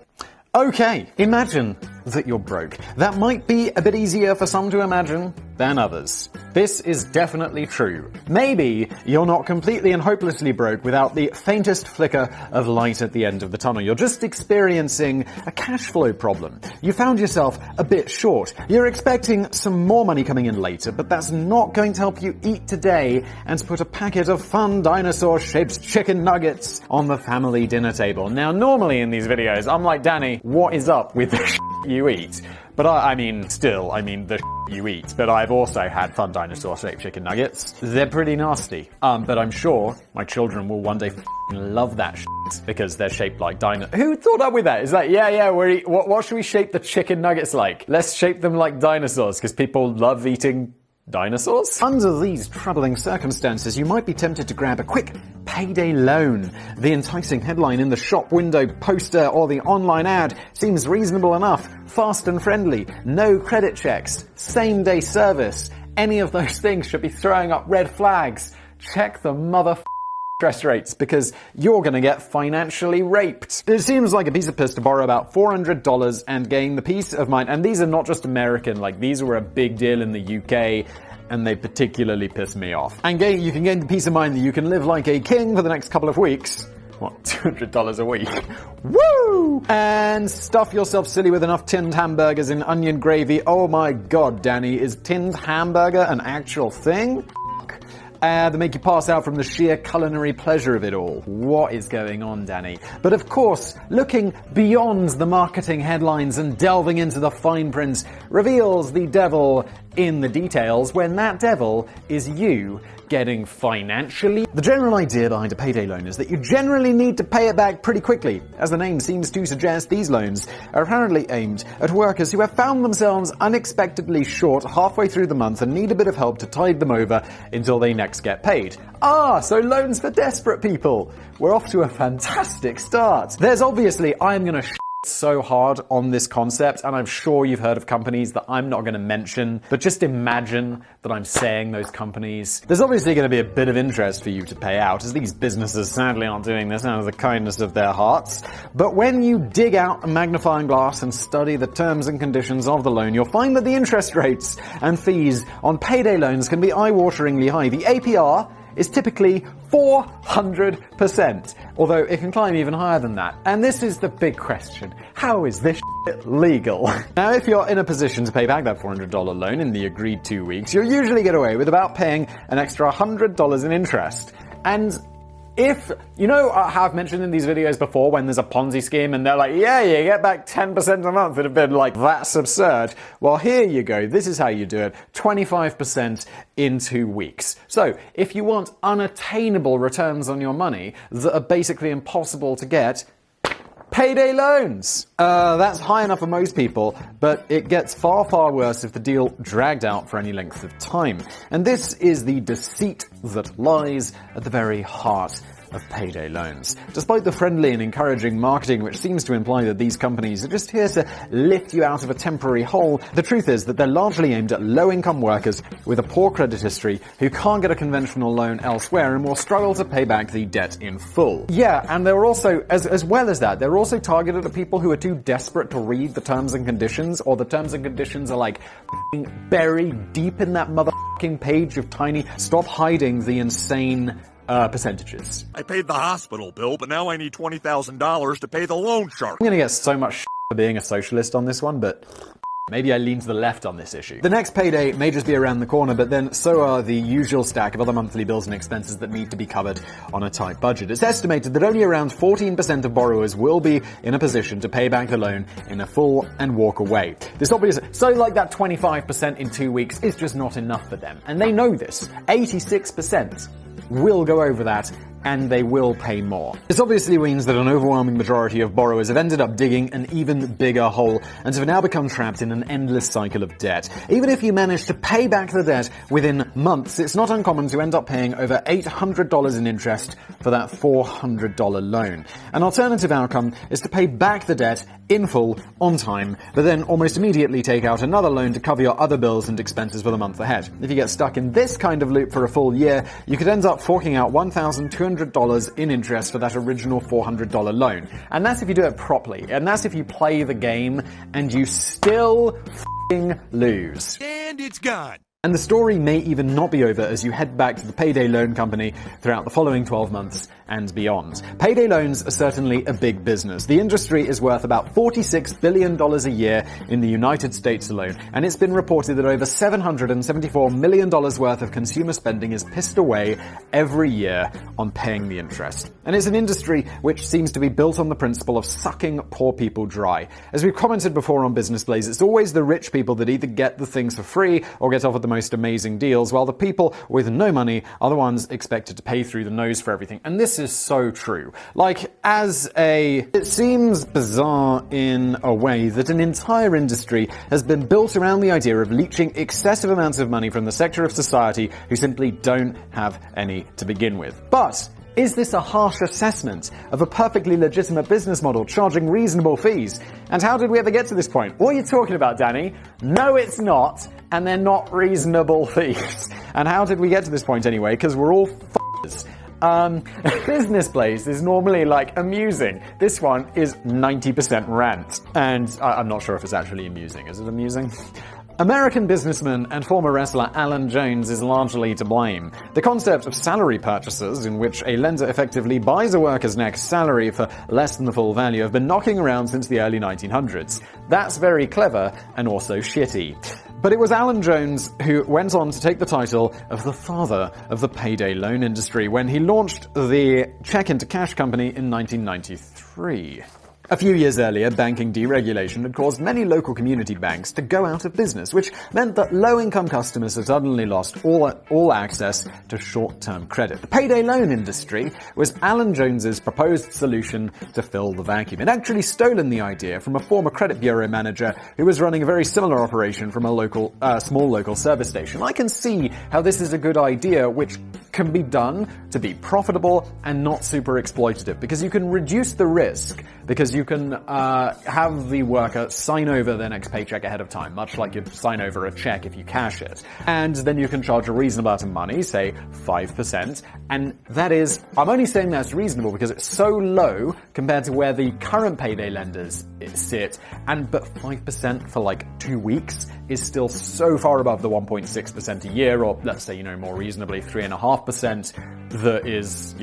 Okay, imagine that you're broke. That might be a bit easier for some to imagine than others. This is definitely true. Maybe you're not completely and hopelessly broke without the faintest flicker of light at the end of the tunnel. You're just experiencing a cash flow problem. You found yourself a bit short. You're expecting some more money coming in later, but that's not going to help you eat today and put a packet of fun dinosaur-shaped chicken nuggets on the family dinner table. Now, normally in these videos, I'm like, Danny, what is up with the you eat? But I mean the you eat. But I've also had fun dinosaur-shaped chicken nuggets. They're pretty nasty. But I'm sure my children will one day love that because they're shaped like dinosaurs. Who thought up with that? It's like, yeah, what should we shape the chicken nuggets like? Let's shape them like dinosaurs because people love eating dinosaurs? Under these troubling circumstances, you might be tempted to grab a quick payday loan. The enticing headline in the shop window poster or the online ad seems reasonable enough, fast and friendly, no credit checks, same-day service. Any of those things should be throwing up red flags. Check the interest rates because you're going to get financially raped. It seems like a piece of piss to borrow about $400 and gain the peace of mind. And these are not just American, like these were a big deal in the UK. And they particularly piss me off. And you can gain the peace of mind that you can live like a king for the next couple of weeks. What, $200 a week? Woo! And stuff yourself silly with enough tinned hamburgers in onion gravy. Oh my god, Danny, is tinned hamburger an actual thing? That make you pass out from the sheer culinary pleasure of it all. What is going on, Danny? But of course, looking beyond the marketing headlines and delving into the fine print reveals the devil in the details when that devil is you getting financially. The general idea behind a payday loan is that you generally need to pay it back pretty quickly. As the name seems to suggest, these loans are apparently aimed at workers who have found themselves unexpectedly short halfway through the month and need a bit of help to tide them over until they next get paid. So loans for desperate people. We're off to a fantastic start. There's obviously, I'm gonna so hard on this concept, and I'm sure you've heard of companies that I'm not going to mention, but just imagine that I'm saying those companies. There's obviously going to be a bit of interest for you to pay out, as these businesses sadly aren't doing this out of the kindness of their hearts. But when you dig out a magnifying glass and study the terms and conditions of the loan, you'll find that the interest rates and fees on payday loans can be eye-wateringly high. The APR is typically 400%, although it can climb even higher than that. And this is the big question. How is this shit legal? Now, if you're in a position to pay back that $400 loan in the agreed 2 weeks, you'll usually get away with about paying an extra $100 in interest. And if, you know how I've mentioned in these videos before when there's a Ponzi scheme and they're like, yeah, you get back 10% a month, it'd have been like, that's absurd. Well, here you go. This is how you do it. 25% in 2 weeks. So if you want unattainable returns on your money that are basically impossible to get, payday loans. That's high enough for most people, but it gets far, far worse if the deal dragged out for any length of time. And this is the deceit that lies at the very heart of payday loans. Despite the friendly and encouraging marketing which seems to imply that these companies are just here to lift you out of a temporary hole, the truth is that they're largely aimed at low-income workers with a poor credit history who can't get a conventional loan elsewhere and will struggle to pay back the debt in full. Yeah, and they're also, as well as that, they're also targeted at people who are too desperate to read the terms and conditions, or the terms and conditions are like buried deep in that motherfucking page of tiny. Stop hiding the insane percentages. I paid the hospital bill, but now I need $20,000 to pay the loan shark. I'm gonna get so much for being a socialist on this one, but maybe I lean to the left on this issue. The next payday may just be around the corner, but then so are the usual stack of other monthly bills and expenses that need to be covered on a tight budget. It's estimated that only around 14% of borrowers will be in a position to pay back the loan in a full and walk away. This obviously, so like that 25% in 2 weeks is just not enough for them. And they know this. 86% will go over that, and they will pay more. This obviously means that an overwhelming majority of borrowers have ended up digging an even bigger hole and have now become trapped in an endless cycle of debt. Even if you manage to pay back the debt within months, it's not uncommon to end up paying over $800 in interest for that $400 loan. An alternative outcome is to pay back the debt in full, on time, but then almost immediately take out another loan to cover your other bills and expenses for the month ahead. If you get stuck in this kind of loop for a full year, you could end up forking out $1,200 in interest for that original $400 loan. And that's if you do it properly. And that's if you play the game and you still f***ing lose. And it's gone. And the story may even not be over as you head back to the payday loan company throughout the following 12 months and beyond. Payday loans are certainly a big business. The industry is worth about $46 billion a year in the United States alone, and it's been reported that over $774 million worth of consumer spending is pissed away every year on paying the interest. And it's an industry which seems to be built on the principle of sucking poor people dry. As we've commented before on Business Blaze, it's always the rich people that either get the things for free or get offered the most amazing deals, while the people with no money are the ones expected to pay through the nose for everything. And this is so true. It seems bizarre in a way that an entire industry has been built around the idea of leeching excessive amounts of money from the sector of society who simply don't have any to begin with. But is this a harsh assessment of a perfectly legitimate business model charging reasonable fees? And how did we ever get to this point? What are you talking about, Danny? No, it's not. And they're not reasonable fees. And how did we get to this point anyway? Because we're all f***ers. Business place is normally like amusing. This one is 90% rant. And I'm not sure if it's actually amusing. Is it amusing? American businessman and former wrestler Alan Jones is largely to blame. The concept of salary purchases, in which a lender effectively buys a worker's next salary for less than the full value, have been knocking around since the early 1900s. That's very clever and also shitty. But it was Alan Jones who went on to take the title of the father of the payday loan industry when he launched the check-into-cash company in 1993. A few years earlier, banking deregulation had caused many local community banks to go out of business, which meant that low-income customers had suddenly lost all access to short-term credit. The payday loan industry was Alan Jones's proposed solution to fill the vacuum. He'd actually stolen the idea from a former credit bureau manager who was running a very similar operation from a small local service station. I can see how this is a good idea, which can be done to be profitable and not super exploitative, because you can reduce the risk, because you can have the worker sign over their next paycheck ahead of time, much like you'd sign over a check if you cash it. And then you can charge a reasonable amount of money, say 5%, and that is, I'm only saying that's reasonable because it's so low compared to where the current payday lenders sit, but 5% for like 2 weeks is still so far above the 1.6% a year, or let's say, more reasonably 3.5% that is,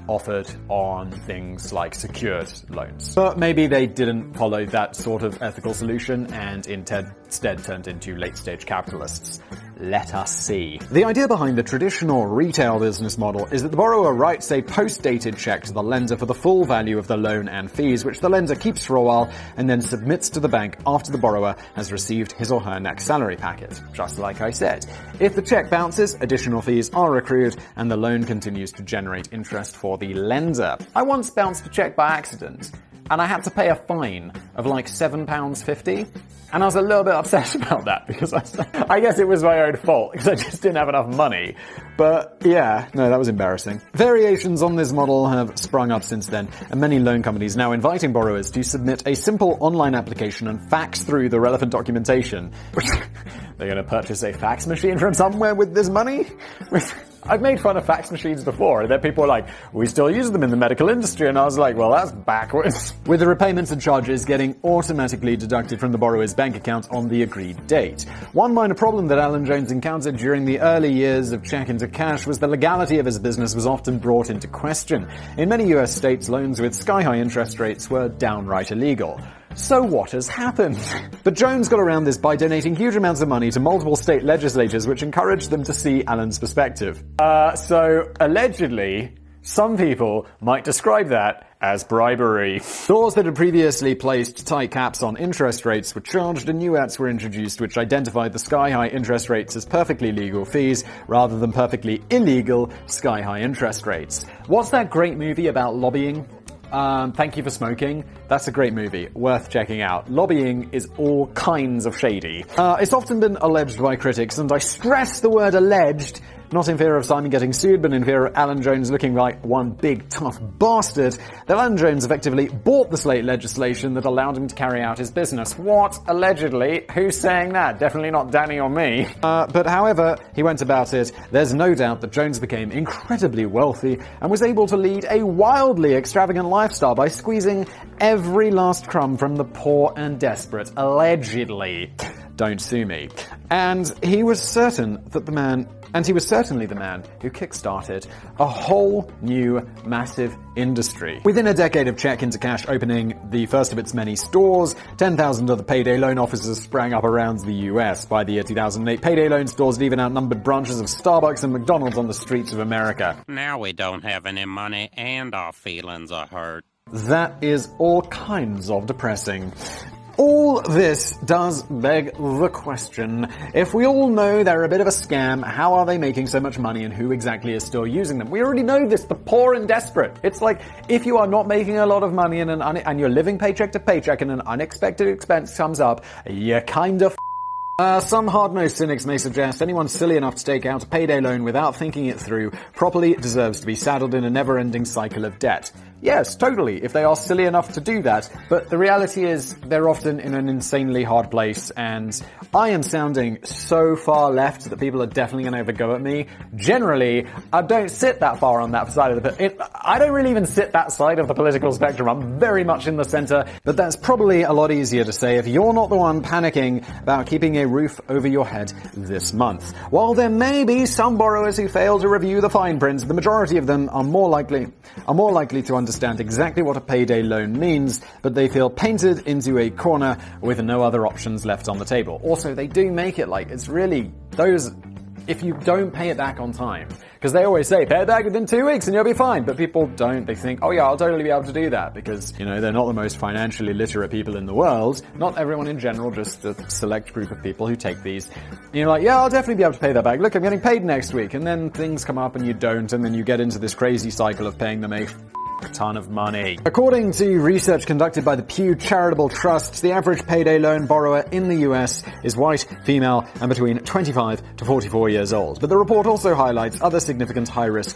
offered on things like secured loans. But maybe they didn't follow that sort of ethical solution and instead turned into late-stage capitalists. Let us see. The idea behind the traditional retail business model is that the borrower writes a post-dated check to the lender for the full value of the loan and fees, which the lender keeps for a while and then submits to the bank after the borrower has received his or her next salary packet. Just like I said. If the check bounces, additional fees are accrued and the loan continues to generate interest for the lender. I once bounced a check by accident, and I had to pay a fine of like £7.50. And I was a little bit upset about that because I guess it was my own fault because I just didn't have enough money. But yeah, no, that was embarrassing. Variations on this model have sprung up since then, and many loan companies now inviting borrowers to submit a simple online application and fax through the relevant documentation. They're going to purchase a fax machine from somewhere with this money? I've made fun of fax machines before, and then people are like, we still use them in the medical industry, and I was like, well, that's backwards. With the repayments and charges getting automatically deducted from the borrower's bank account on the agreed date. One minor problem that Alan Jones encountered during the early years of check-into-cash was the legality of his business was often brought into question. In many US states, loans with sky-high interest rates were downright illegal. So what has happened? But Jones got around this by donating huge amounts of money to multiple state legislatures, which encouraged them to see Alan's perspective. So allegedly, some people might describe that as bribery. Laws that had previously placed tight caps on interest rates were charged, and new acts were introduced which identified the sky-high interest rates as perfectly legal fees rather than perfectly illegal sky-high interest rates. What's that great movie about lobbying? Thank You for Smoking. That's a great movie. Worth checking out. Lobbying is all kinds of shady. It's often been alleged by critics, and I stress the word alleged, not in fear of Simon getting sued, but in fear of Alan Jones looking like one big tough bastard, that Alan Jones effectively bought the slate legislation that allowed him to carry out his business. What? Allegedly? Who's saying that? Definitely not Danny or me. But however he went about it, there's no doubt that Jones became incredibly wealthy and was able to lead a wildly extravagant lifestyle by squeezing every last crumb from the poor and desperate. Allegedly. Don't sue me. And he was certainly the man who kickstarted a whole new massive industry. Within a decade of check-into-cash opening the first of its many stores, 10,000 other payday loan offices sprang up around the US. By the year 2008, payday loan stores had even outnumbered branches of Starbucks and McDonald's on the streets of America. Now we don't have any money and our feelings are hurt. That is all kinds of depressing. All this does beg the question, if we all know they're a bit of a scam, how are they making so much money and who exactly is still using them? We already know this, the poor and desperate. It's like, if you are not making a lot of money and you're living paycheck to paycheck and an unexpected expense comes up, you're kind of Some hard-nosed cynics may suggest anyone silly enough to take out a payday loan without thinking it through properly deserves to be saddled in a never-ending cycle of debt. Yes, totally, if they are silly enough to do that, but the reality is they're often in an insanely hard place, and I am sounding so far left that people are definitely going to have a go at me. Generally, I don't sit that far on that side of I don't really even sit that side of the political spectrum. I'm very much in the center, but that's probably a lot easier to say if you're not the one panicking about keeping a roof over your head this month. While there may be some borrowers who fail to review the fine print, the majority of them are more likely to understand exactly what a payday loan means, but they feel painted into a corner with no other options left on the table. Also, they do make it like it's really those if you don't pay it back on time. Because they always say, pay it back within 2 weeks and you'll be fine. But people don't. They think, oh yeah, I'll totally be able to do that. Because, you know, they're not the most financially literate people in the world. Not everyone in general, just a select group of people who take these. And you're like, yeah, I'll definitely be able to pay that back. Look, I'm getting paid next week. And then things come up and you don't. And then you get into this crazy cycle of paying them a ton of money. According to research conducted by the Pew Charitable Trust, the average payday loan borrower in the US is white, female, and between 25 to 44 years old. But the report also highlights other significant high-risk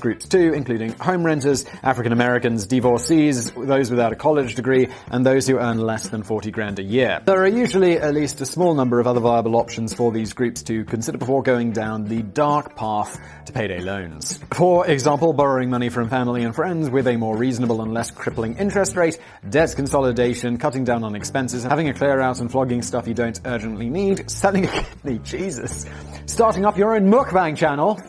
groups too, including home renters, African Americans, divorcees, those without a college degree, and those who earn less than 40 grand a year. There are usually at least a small number of other viable options for these groups to consider before going down the dark path to payday loans. For example, borrowing money from family and friends with a more reasonable and less crippling interest rate, debt consolidation, cutting down on expenses, having a clear out and flogging stuff you don't urgently need, selling a kidney, Jesus, starting up your own mukbang channel.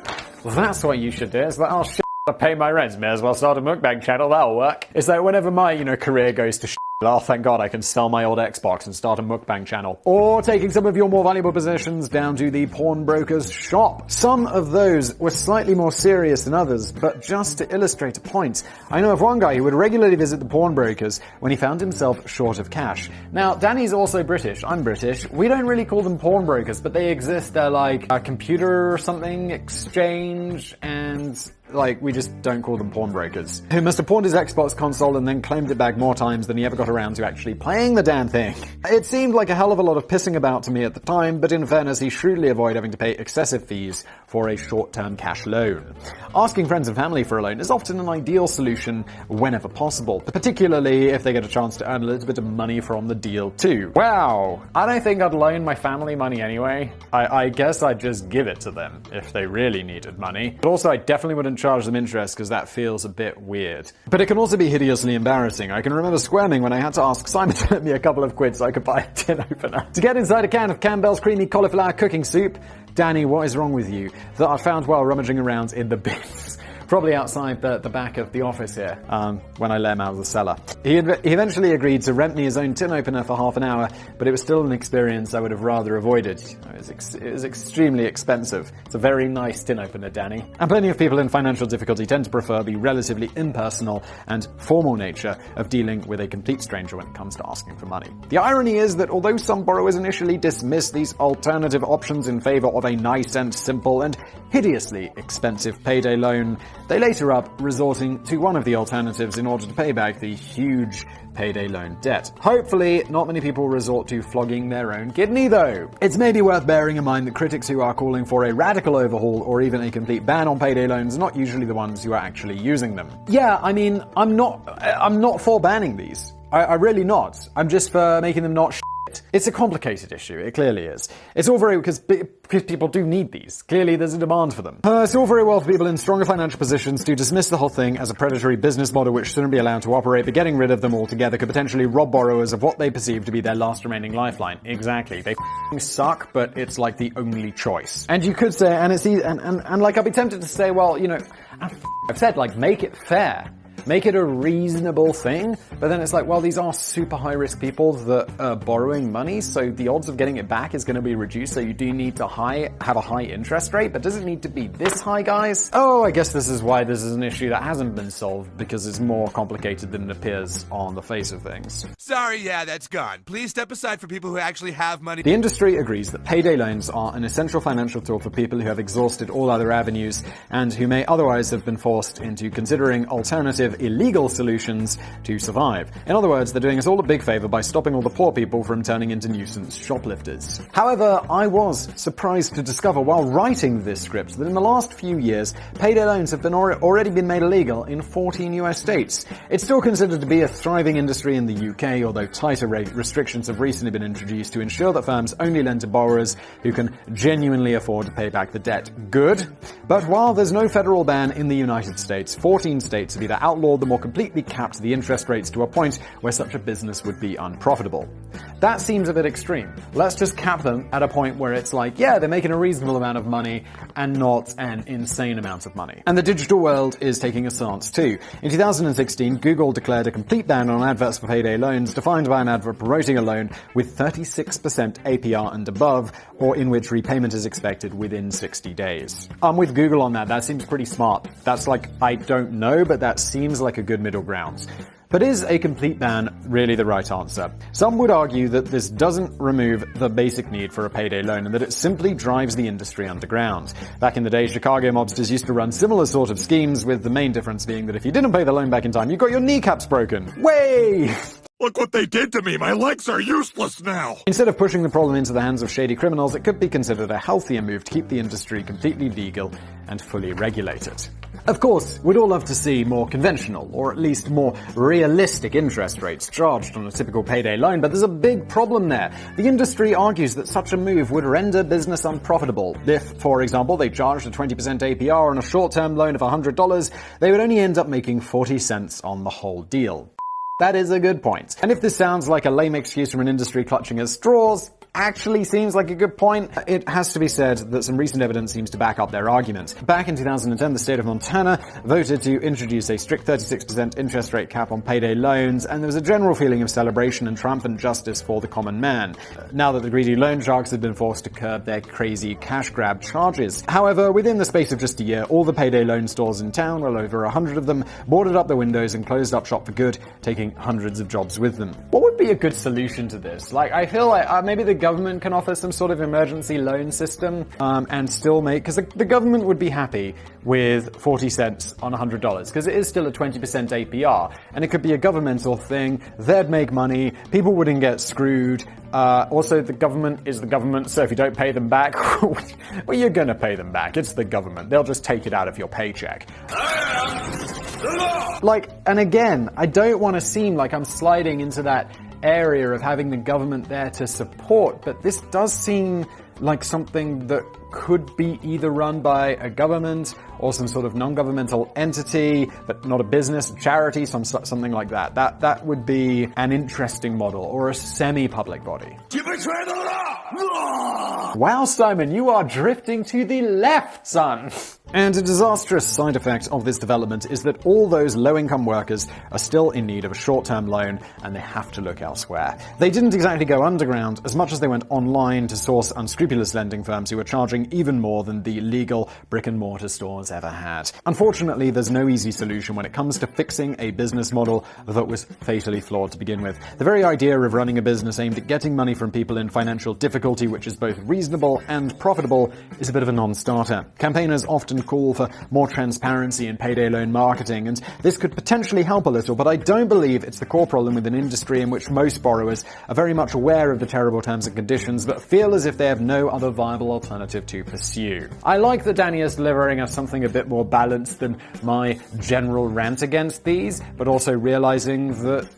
Well, that's what you should do. It's like, oh shit, I pay my rent, may as well start a mukbang channel, that'll work. It's like whenever my, career goes to shit, oh, thank God I can sell my old Xbox and start a mukbang channel. Or taking some of your more valuable possessions down to the pawnbroker's shop. Some of those were slightly more serious than others, but just to illustrate a point, I know of one guy who would regularly visit the pawnbrokers when he found himself short of cash. Now, Danny's also British. I'm British. We don't really call them pawnbrokers, but they exist. They're like a computer or something exchange, and we just don't call them pawnbrokers. Who must have pawned his Xbox console and then claimed it back more times than he ever got around to actually playing the damn thing. It seemed like a hell of a lot of pissing about to me at the time, but in fairness, he shrewdly avoided having to pay excessive fees for a short-term cash loan. Asking friends and family for a loan is often an ideal solution whenever possible, particularly if they get a chance to earn a little bit of money from the deal too. Wow, I don't think I'd loan my family money anyway. I guess I'd just give it to them if they really needed money. But also, I definitely wouldn't charge them interest because that feels a bit weird. But it can also be hideously embarrassing. I can remember squirming when I had to ask Simon to lend me a couple of quid so I could buy a tin opener to get inside a can of Campbell's creamy cauliflower cooking soup. Danny, what is wrong with you? That I found while rummaging around in the bins. Probably outside the back of the office here, when I let him out of the cellar. He eventually agreed to rent me his own tin opener for half an hour, but it was still an experience I would have rather avoided. It was extremely expensive. It's a very nice tin opener, Danny. And plenty of people in financial difficulty tend to prefer the relatively impersonal and formal nature of dealing with a complete stranger when it comes to asking for money. The irony is that although some borrowers initially dismiss these alternative options in favor of a nice and simple and hideously expensive payday loan, they later up resorting to one of the alternatives in order to pay back the huge payday loan debt. Hopefully, not many people resort to flogging their own kidney, though. It's maybe worth bearing in mind that critics who are calling for a radical overhaul or even a complete ban on payday loans are not usually the ones who are actually using them. Yeah, I mean, I'm not for banning these. I'm really not. I'm just for making them not It's a complicated issue, it clearly is. It's all very, because people do need these. Clearly there's a demand for them. It's all very well for people in stronger financial positions to dismiss the whole thing as a predatory business model which shouldn't be allowed to operate, but getting rid of them altogether could potentially rob borrowers of what they perceive to be their last remaining lifeline. Exactly. They suck, but it's like the only choice. And you could say, and it's easy, and like I'd be tempted to say, well, I've said, make it fair. Make it a reasonable thing, but then it's like, well, these are super high-risk people that are borrowing money, so the odds of getting it back is going to be reduced, so you do need to have a high interest rate, but does it need to be this high, guys? Oh, I guess this is why this is an issue that hasn't been solved, because it's more complicated than it appears on the face of things. Sorry, yeah, that's gone. Please step aside for people who actually have money. The industry agrees that payday loans are an essential financial tool for people who have exhausted all other avenues and who may otherwise have been forced into considering alternatives alternative illegal solutions to survive. In other words, they're doing us all a big favor by stopping all the poor people from turning into nuisance shoplifters. However, I was surprised to discover while writing this script that in the last few years, payday loans have already been made illegal in 14 US states. It's still considered to be a thriving industry in the UK, although tighter restrictions have recently been introduced to ensure that firms only lend to borrowers who can genuinely afford to pay back the debt. Good. But while there's no federal ban in the United States, 14 states have either outlawed them or completely capped the interest rates to a point where such a business would be unprofitable. That seems a bit extreme. Let's just cap them at a point where it's like, yeah, they're making a reasonable amount of money and not an insane amount of money. And the digital world is taking a stance too. In 2016, Google declared a complete ban on adverts for payday loans, defined by an advert promoting a loan with 36% APR and above, or in which repayment is expected within 60 days. I'm with Google on that. That seems pretty smart. That's like, I don't know, but that seems like a good middle ground. But is a complete ban really the right answer? Some would argue that this doesn't remove the basic need for a payday loan and that it simply drives the industry underground. Back in the day, Chicago mobsters used to run similar sort of schemes, with the main difference being that if you didn't pay the loan back in time, you got your kneecaps broken. Way! Look what they did to me! My legs are useless now! Instead of pushing the problem into the hands of shady criminals, it could be considered a healthier move to keep the industry completely legal and fully regulated. Of course, we'd all love to see more conventional, or at least more realistic interest rates charged on a typical payday loan, but there's a big problem there. The industry argues that such a move would render business unprofitable. If, for example, they charged a 20% APR on a short-term loan of $100, they would only end up making 40 cents on the whole deal. That is a good point. And if this sounds like a lame excuse from an industry clutching at straws, actually seems like a good point, it has to be said that some recent evidence seems to back up their argument. Back in 2010, the state of Montana voted to introduce a strict 36% interest rate cap on payday loans, and there was a general feeling of celebration and triumphant justice for the common man, now that the greedy loan sharks had been forced to curb their crazy cash grab charges. However, within the space of just a year, all the payday loan stores in town, well over 100 of them, boarded up their windows and closed up shop for good, taking hundreds of jobs with them. What would be a good solution to this? Like, I feel like maybe the government can offer some sort of emergency loan system and still make, because the government would be happy with 40 cents on $100 because it is still a 20% APR, and it could be a governmental thing. They'd make money, people wouldn't get screwed. Also, the government is the government, so if you don't pay them back, well, you're gonna pay them back. It's the government. They'll just take it out of your paycheck. Like, and again, I don't want to seem like I'm sliding into that area of having the government there to support, but this does seem like something that could be either run by a government or some sort of non-governmental entity, but not a business, a charity, something like that. That would be an interesting model, or a semi-public body. You betray the law! Wow, Simon, you are drifting to the left, son! And a disastrous side effect of this development is that all those low-income workers are still in need of a short-term loan, and they have to look elsewhere. They didn't exactly go underground as much as they went online to source unscrupulous lending firms who were charging even more than the legal brick-and-mortar stores ever had. Unfortunately, there's no easy solution when it comes to fixing a business model that was fatally flawed to begin with. The very idea of running a business aimed at getting money from people in financial difficulty, which is both reasonable and profitable, is a bit of a non-starter. Campaigners often call for more transparency in payday loan marketing, and this could potentially help a little, but I don't believe it's the core problem with an industry in which most borrowers are very much aware of the terrible terms and conditions, but feel as if they have no other viable alternative to pursue. I like that Danny is delivering us something a bit more balanced than my general rant against these, but also realizing that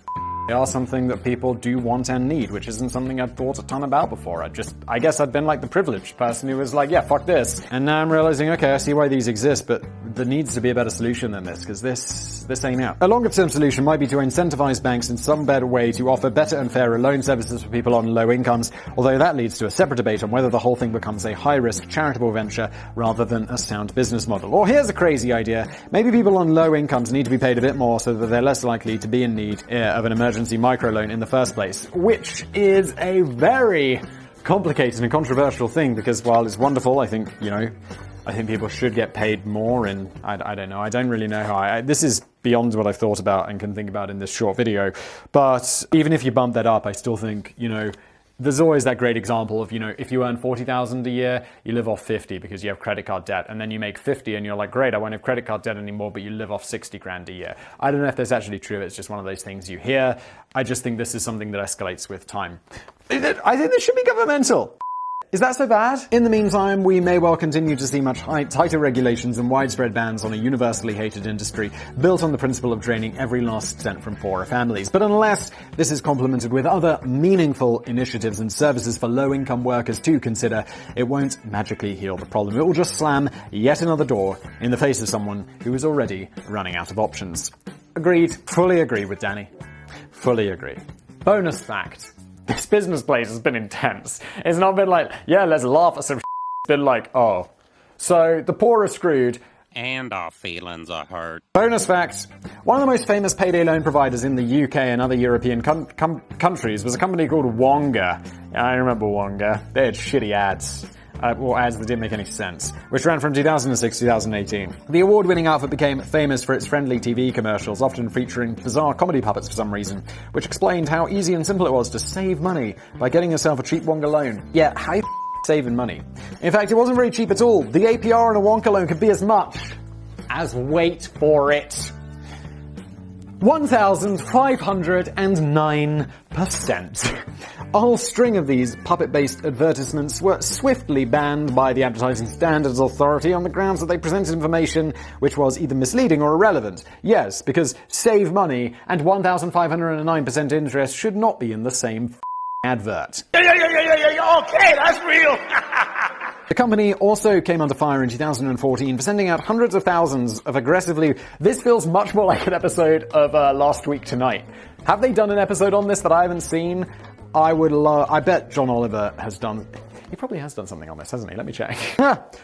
they are something that people do want and need, which isn't something I've thought a ton about before. I guess I'd been like the privileged person who was like, yeah, fuck this. And now I'm realizing, okay, I see why these exist, but there needs to be a better solution than this, because this ain't out. A longer-term solution might be to incentivize banks in some better way to offer better and fairer loan services for people on low incomes, although that leads to a separate debate on whether the whole thing becomes a high-risk charitable venture rather than a sound business model. Or here's a crazy idea. Maybe people on low incomes need to be paid a bit more so that they're less likely to be in need of an emergency microloan in the first place, which is a very complicated and controversial thing, because while it's wonderful, I think people should get paid more, and I don't know. I don't really know how this is beyond what I've thought about and can think about in this short video. But even if you bump that up, I still think, There's always that great example of, if you earn 40,000 a year, you live off 50 because you have credit card debt, and then you make 50 and you're like, great, I won't have credit card debt anymore, but you live off 60 grand a year. I don't know if that's actually true. It's just one of those things you hear. I just think this is something that escalates with time. I think this should be governmental. Is that so bad? In the meantime, we may well continue to see much tighter regulations and widespread bans on a universally hated industry built on the principle of draining every last cent from poorer families. But unless this is complemented with other meaningful initiatives and services for low-income workers to consider, it won't magically heal the problem. It will just slam yet another door in the face of someone who is already running out of options. Agreed. Fully agree with Danny. Fully agree. Bonus fact. This business place has been intense. It's not been like, yeah, let's laugh at some shit. It's been like, oh. So, the poor are screwed. And our feelings are hurt. Bonus fact. One of the most famous payday loan providers in the UK and other European countries was a company called Wonga. Yeah, I remember Wonga. They had shitty ads. Ads that didn't make any sense, which ran from 2006 to 2018. The award-winning outfit became famous for its friendly TV commercials, often featuring bizarre comedy puppets for some reason, which explained how easy and simple it was to save money by getting yourself a cheap Wonga loan. Yeah, how you saving money? In fact, it wasn't very cheap at all. The APR on a Wonga loan could be as much as, wait for it, 1,509%. A whole string of these puppet-based advertisements were swiftly banned by the Advertising Standards Authority on the grounds that they presented information which was either misleading or irrelevant. Yes, because save money and 1,509% interest should not be in the same advert. Yeah, okay, that's real. The company also came under fire in 2014 for sending out hundreds of thousands of aggressively... This feels much more like an episode of Last Week Tonight. Have they done an episode on this that I haven't seen? I bet John Oliver has done... He probably has done something on this, hasn't he? Let me check.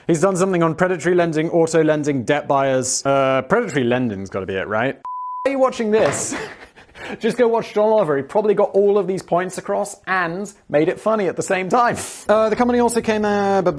He's done something on predatory lending, auto lending, debt buyers. Predatory lending's got to be it, right? Why are you watching this? Just go watch John Oliver. He probably got all of these points across and made it funny at the same time. The company also came under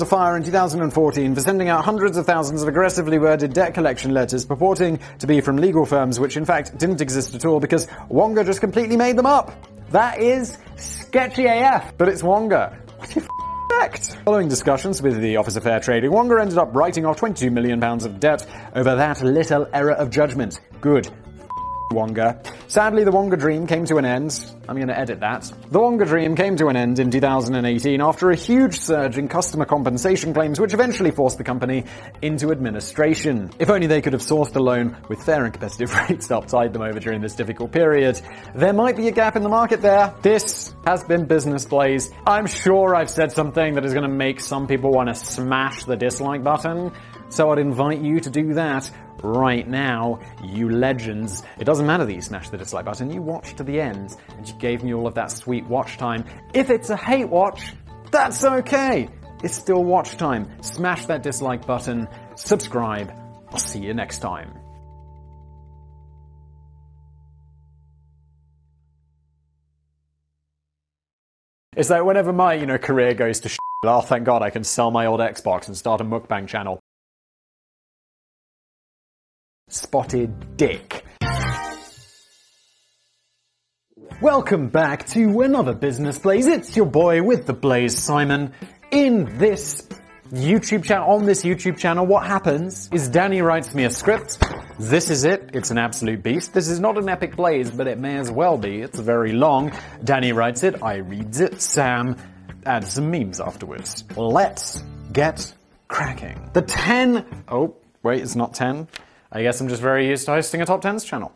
fire in 2014 for sending out hundreds of thousands of aggressively worded debt collection letters purporting to be from legal firms which in fact didn't exist at all because Wonga just completely made them up. That is sketchy AF, but it's Wonga. What do you expect? Following discussions with the Office of Fair Trading, Wonga ended up writing off £22 million of debt over that little error of judgment. Good. Wonga. Sadly, the Wonga dream came to an end. I'm going to edit that. The Wonga dream came to an end in 2018 after a huge surge in customer compensation claims, which eventually forced the company into administration. If only they could have sourced a loan with fair and competitive rates to help tide them over during this difficult period. There might be a gap in the market there. This has been Business Blaze. I'm sure I've said something that is going to make some people want to smash the dislike button, so I'd invite you to do that right now, you legends. It doesn't matter that you smashed the dislike button, you watched to the end, and you gave me all of that sweet watch time. If it's a hate watch, that's okay. It's still watch time. Smash that dislike button, subscribe. I'll see you next time. It's like whenever my, career goes to shit, oh, thank God I can sell my old Xbox and start a mukbang channel. Spotted dick. Welcome back to another Business Blaze. It's your boy with the Blaze, Simon. In this YouTube channel, on this YouTube channel, what happens is Danny writes me a script. This is it. It's an absolute beast. This is not an epic Blaze, but it may as well be. It's very long. Danny writes it. I reads it. Sam adds some memes afterwards. Let's get cracking. The 10... Oh, wait, it's not 10. I guess I'm just very used to hosting a top 10s channel.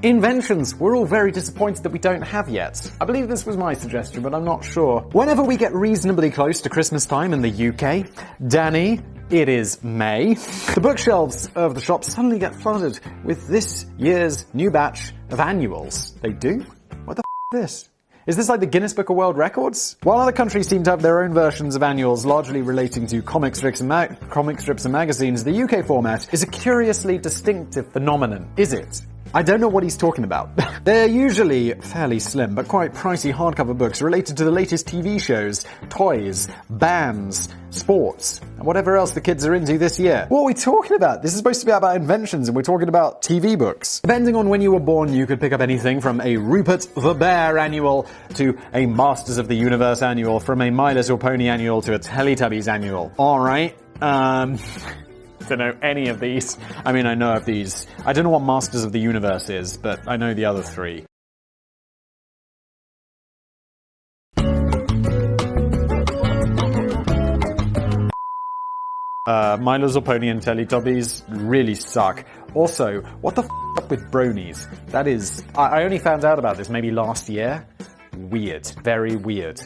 Inventions we're all very disappointed that we don't have yet. I believe this was my suggestion, but I'm not sure. Whenever we get reasonably close to Christmas time in the UK, Danny, it is May, the bookshelves of the shops suddenly get flooded with this year's new batch of annuals. They do? What the f*** is this? Is this like the Guinness Book of World Records? While other countries seem to have their own versions of annuals largely relating to comic strips and magazines, the UK format is a curiously distinctive phenomenon. Is it? I don't know what he's talking about. They're usually fairly slim, but quite pricey hardcover books related to the latest TV shows, toys, bands, sports, and whatever else the kids are into this year. What are we talking about? This is supposed to be about inventions, and we're talking about TV books. Depending on when you were born, you could pick up anything from a Rupert the Bear annual to a Masters of the Universe annual, from a My Little Pony annual to a Teletubbies annual. Alright, don't know any of these. I mean, I know of these. I don't know what Masters of the Universe is, but I know the other three. My Little Pony and Teletubbies really suck. Also, what the f*** up with bronies? That is... I only found out about this maybe last year. Weird. Very weird.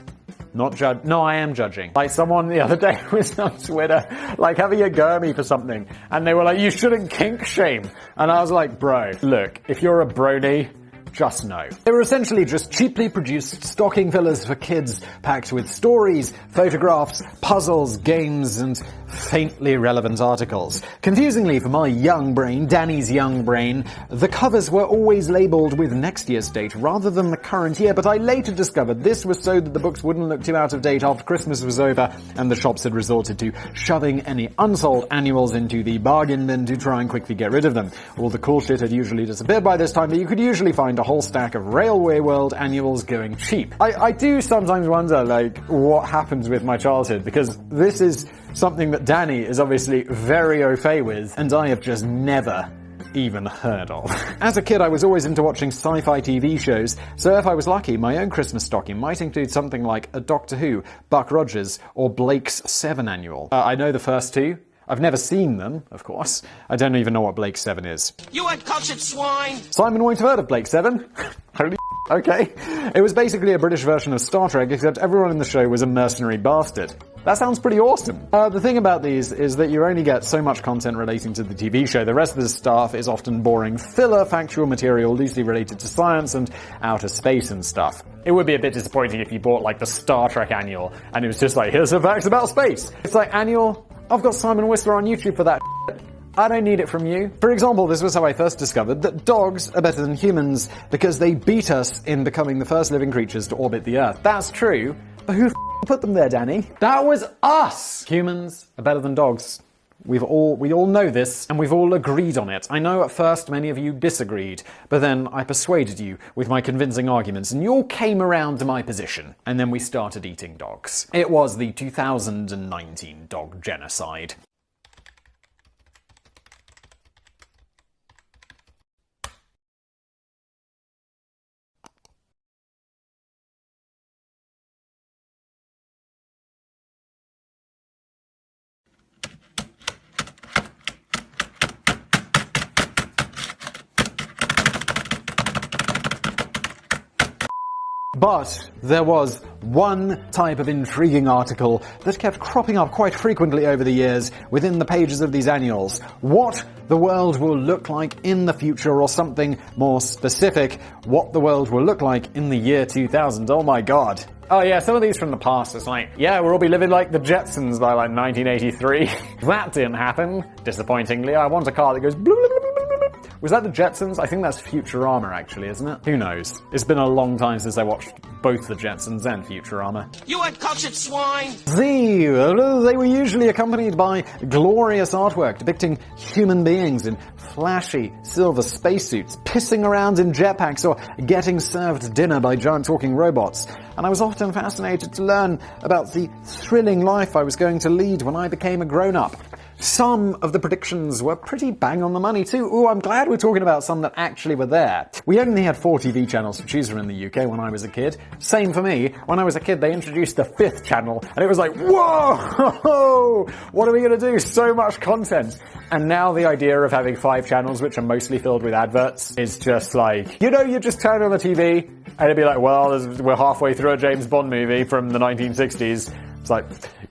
No, I am judging. Like, someone the other day was on Twitter, like, having a go at me for something, and they were like, you shouldn't kink shame. And I was like, bro, look, if you're a brony, just know. They were essentially just cheaply produced stocking fillers for kids, packed with stories, photographs, puzzles, games, and faintly relevant articles. Confusingly for my young brain, Danny's young brain, the covers were always labelled with next year's date rather than the current year, but I later discovered this was so that the books wouldn't look too out of date after Christmas was over and the shops had resorted to shoving any unsold annuals into the bargain bin to try and quickly get rid of them. All the cool shit had usually disappeared by this time, but you could usually find a whole stack of Railway World annuals going cheap. I do sometimes wonder, like, what happens with my childhood, because this is something that Danny is obviously very au fait with, and I have just never even heard of. As a kid, I was always into watching sci-fi TV shows, so if I was lucky, my own Christmas stocking might include something like a Doctor Who, Buck Rogers, or Blake's 7 annual. I know the first two. I've never seen them, of course. I don't even know what Blake 7 is. You uncultured swine! Simon won't have heard of Blake 7? Holy okay. It was basically a British version of Star Trek, except everyone in the show was a mercenary bastard. That sounds pretty awesome. The thing about these is that you only get so much content relating to the TV show. The rest of the stuff is often boring filler, factual material loosely related to science and outer space and stuff. It would be a bit disappointing if you bought, like, the Star Trek annual, and it was just like, here's some facts about space. It's like, annual, I've got Simon Whistler on YouTube for that shit. I don't need it from you. For example, this was how I first discovered that dogs are better than humans because they beat us in becoming the first living creatures to orbit the Earth. That's true, but who put them there, Danny? That was us! Humans are better than dogs. We all know this, and we've all agreed on it. I know at first many of you disagreed, but then I persuaded you with my convincing arguments, and you all came around to my position. And then we started eating dogs. It was the 2019 dog genocide. But there was one type of intriguing article that kept cropping up quite frequently over the years within the pages of these annuals. What the world will look like in the future, or something more specific, what the world will look like in the year 2000. Oh my god. Oh yeah, some of these from the past, it's like, yeah, we'll all be living like the Jetsons by like 1983. That didn't happen, disappointingly. I want a car that goes blue, blue, blue, blue, blue. Was that the Jetsons? I think that's Futurama, actually, isn't it? Who knows? It's been a long time since I watched both the Jetsons and Futurama. You uncultured swine! They were usually accompanied by glorious artwork depicting human beings in flashy silver spacesuits, pissing around in jetpacks, or getting served dinner by giant talking robots. And I was often fascinated to learn about the thrilling life I was going to lead when I became a grown-up. Some of the predictions were pretty bang on the money too. Ooh, I'm glad we're talking about some that actually were there. We only had 4 TV channels to choose from in the UK when I was a kid. Same for me. When I was a kid, they introduced the 5th channel, and it was like, whoa! What are we going to do? So much content. And now the idea of having 5 channels, which are mostly filled with adverts, is just like, you know, you just turn on the TV, and it'd be like, well, we're halfway through a James Bond movie from the 1960s. It's like,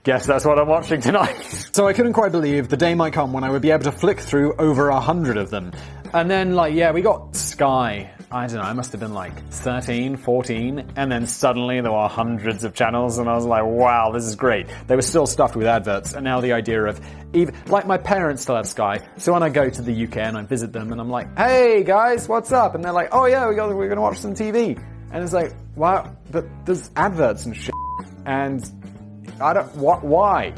guess that's what I'm watching tonight. So I couldn't quite believe the day might come when I would be able to flick through over 100 of them. And then, like, yeah, we got Sky. I don't know, I must have been like 13, 14, and then suddenly there were hundreds of channels, and I was like, wow, this is great. They were still stuffed with adverts, and now the idea of, even like my parents still have Sky, so when I go to the UK and I visit them, and I'm like, hey guys, what's up? And they're like, oh yeah, we're going to watch some TV. And it's like, wow, but there's adverts and shit, and I don't, why?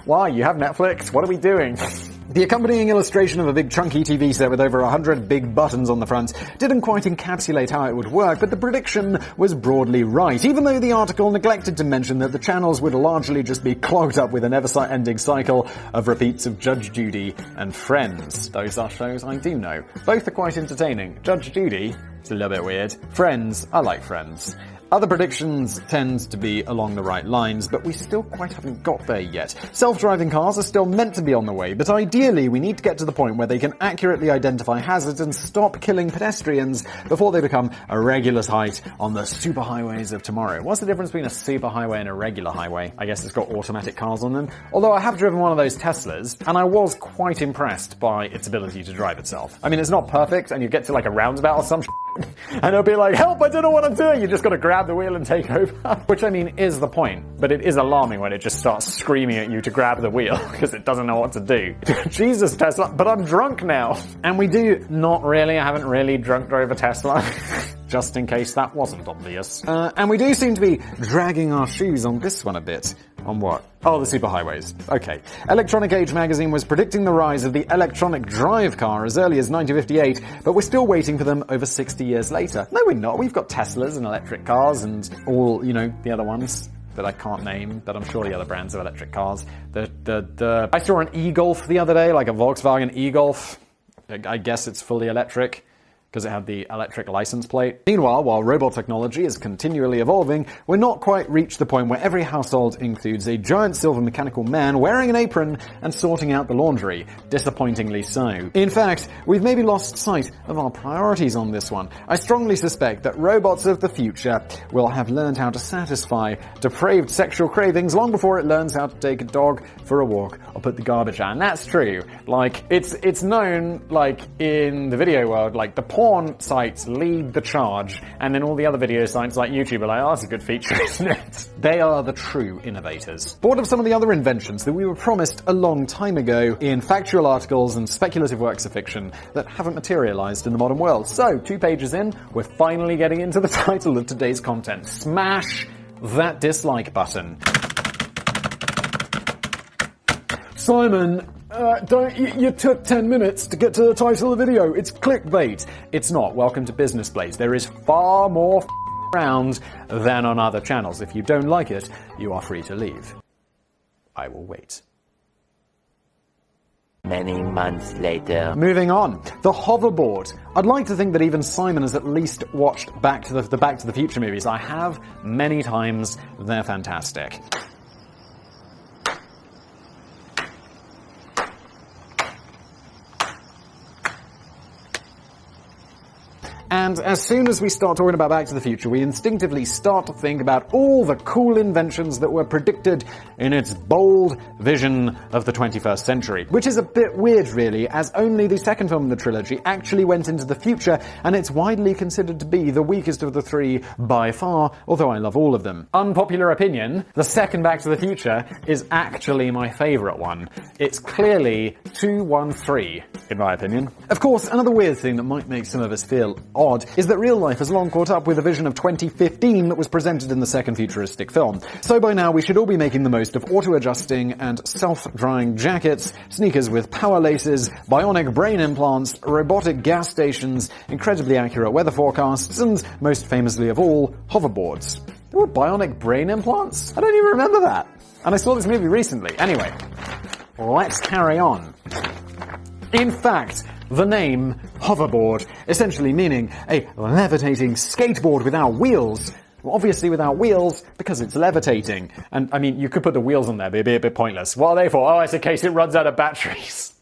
Why? You have Netflix? What are we doing? The accompanying illustration of a big chunky TV set with over 100 big buttons on the front didn't quite encapsulate how it would work, but the prediction was broadly right, even though the article neglected to mention that the channels would largely just be clogged up with a never-ending cycle of repeats of Judge Judy and Friends. Those are shows I do know. Both are quite entertaining. Judge Judy, it's a little bit weird. Friends, I like Friends. Other predictions tend to be along the right lines, but we still quite haven't got there yet. Self-driving cars are still meant to be on the way, but ideally we need to get to the point where they can accurately identify hazards and stop killing pedestrians before they become a regular sight on the superhighways of tomorrow. What's the difference between a superhighway and a regular highway? I guess it's got automatic cars on them. Although I have driven one of those Teslas, and I was quite impressed by its ability to drive itself. I mean, it's not perfect, and you get to like a roundabout or some and it'll be like, help, I don't know what I'm doing. You just got to grab the wheel and take over. Which, I mean, is the point. But it is alarming when it just starts screaming at you to grab the wheel because it doesn't know what to do. Jesus, Tesla, but I'm drunk now. And we do, not really, I haven't really drunk drove a Tesla. Just in case that wasn't obvious. And we do seem to be dragging our shoes on this one a bit. On what? Oh, the superhighways. Okay. Electronic Age magazine was predicting the rise of the electronic drive car as early as 1958, but we're still waiting for them over 60 years later. No, we're not. We've got Teslas and electric cars and all, you know, the other ones that I can't name, but I'm sure the other brands of electric cars. I saw an e-Golf the other day, like a Volkswagen e-Golf. I guess it's fully electric, because it had the electric license plate. Meanwhile, while robot technology is continually evolving, we're not quite reached the point where every household includes a giant silver mechanical man wearing an apron and sorting out the laundry. Disappointingly so. In fact, we've maybe lost sight of our priorities on this one. I strongly suspect that robots of the future will have learned how to satisfy depraved sexual cravings long before it learns how to take a dog for a walk or put the garbage out. And that's true. Like, it's known, like, in the video world, like, the porn sites lead the charge, and then all the other video sites like YouTube are like, oh, that's a good feature, isn't it? They are the true innovators. Bored of some of the other inventions that we were promised a long time ago in factual articles and speculative works of fiction that haven't materialized in the modern world. So, 2 pages in, we're finally getting into the title of today's content. Smash that dislike button. Simon, you took 10 minutes to get to the title of the video. It's clickbait. It's not. Welcome to Business Blaze. There is far more around than on other channels. If you don't like it, you are free to leave. I will wait. Many months later. Moving on. The hoverboard. I'd like to think that even Simon has at least watched the Back to the Future movies. I have many times. They're fantastic. And as soon as we start talking about Back to the Future, we instinctively start to think about all the cool inventions that were predicted in its bold vision of the 21st century. Which is a bit weird, really, as only the second film in the trilogy actually went into the future, and it's widely considered to be the weakest of the 3 by far, although I love all of them. Unpopular opinion, the second Back to the Future is actually my favourite one. It's clearly 2-1-3, in my opinion. Of course, another weird thing that might make some of us feel odd is that real life has long caught up with the vision of 2015 that was presented in the second futuristic film. So by now we should all be making the most of auto-adjusting and self-drying jackets, sneakers with power laces, bionic brain implants, robotic gas stations, incredibly accurate weather forecasts, and most famously of all, hoverboards. There were bionic brain implants? I don't even remember that. And I saw this movie recently. Anyway, let's carry on. In fact, the name hoverboard, essentially meaning a levitating skateboard without wheels. Well, obviously without wheels, because it's levitating. And, I mean, you could put the wheels on there, but it'd be a bit pointless. What are they for? Oh, it's in case it runs out of batteries.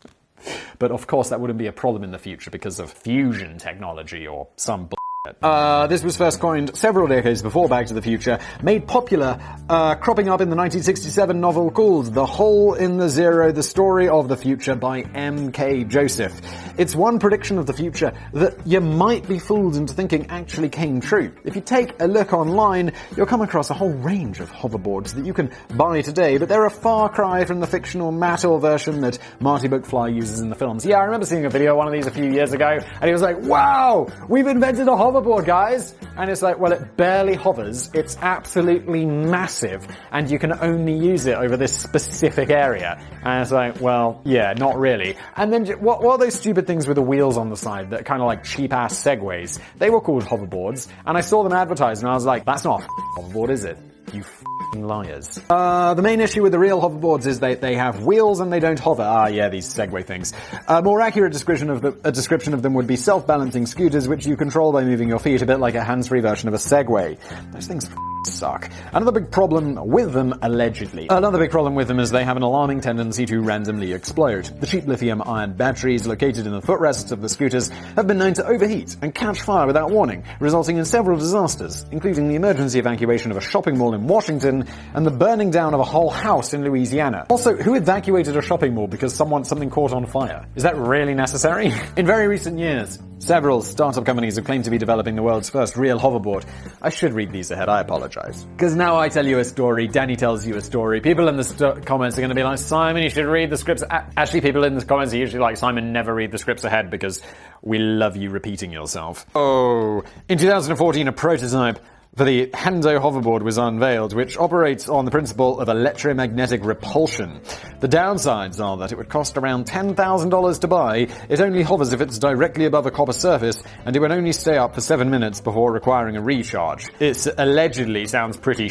But, of course, that wouldn't be a problem in the future because of fusion technology or some This was first coined several decades before Back to the Future, made popular, cropping up in the 1967 novel called The Hole in the Zero, The Story of the Future by M.K. Joseph. It's one prediction of the future that you might be fooled into thinking actually came true. If you take a look online, you'll come across a whole range of hoverboards that you can buy today, but they're a far cry from the fictional Mattel version that Marty McFly uses in the films. Yeah, I remember seeing a video of one of these a few years ago, and he was like, wow, we've invented a hoverboard, guys! And it's like, well, it barely hovers, it's absolutely massive, and you can only use it over this specific area. And it's like, well, yeah, not really. And then, what are those stupid things with the wheels on the side that are kind of like cheap-ass segways? They were called hoverboards, and I saw them advertised, and I was like, that's not a hoverboard, is it? You f***ing liars. The main issue with the real hoverboards is they have wheels and they don't hover. Ah, yeah, these Segway things. A more accurate description of them would be self-balancing scooters which you control by moving your feet, a bit like a hands-free version of a Segway. Those things suck. Another big problem with them, allegedly. Another big problem with them is they have an alarming tendency to randomly explode. The cheap lithium-ion batteries located in the footrests of the scooters have been known to overheat and catch fire without warning, resulting in several disasters, including the emergency evacuation of a shopping mall in Washington and the burning down of a whole house in Louisiana. Also, who evacuated a shopping mall because something caught on fire? Is that really necessary? In very recent years, several startup companies have claimed to be developing the world's first real hoverboard. I should read these ahead, I apologize. Because now I tell you a story, Danny tells you a story, people in the comments are going to be like, Simon, you should read the scripts. Actually, people in the comments are usually like, Simon, never read the scripts ahead because we love you repeating yourself. Oh, in 2014, a prototype for the Hendo hoverboard was unveiled, which operates on the principle of electromagnetic repulsion. The downsides are that it would cost around $10,000 to buy, it only hovers if it's directly above a copper surface, and it would only stay up for 7 minutes before requiring a recharge. It allegedly sounds pretty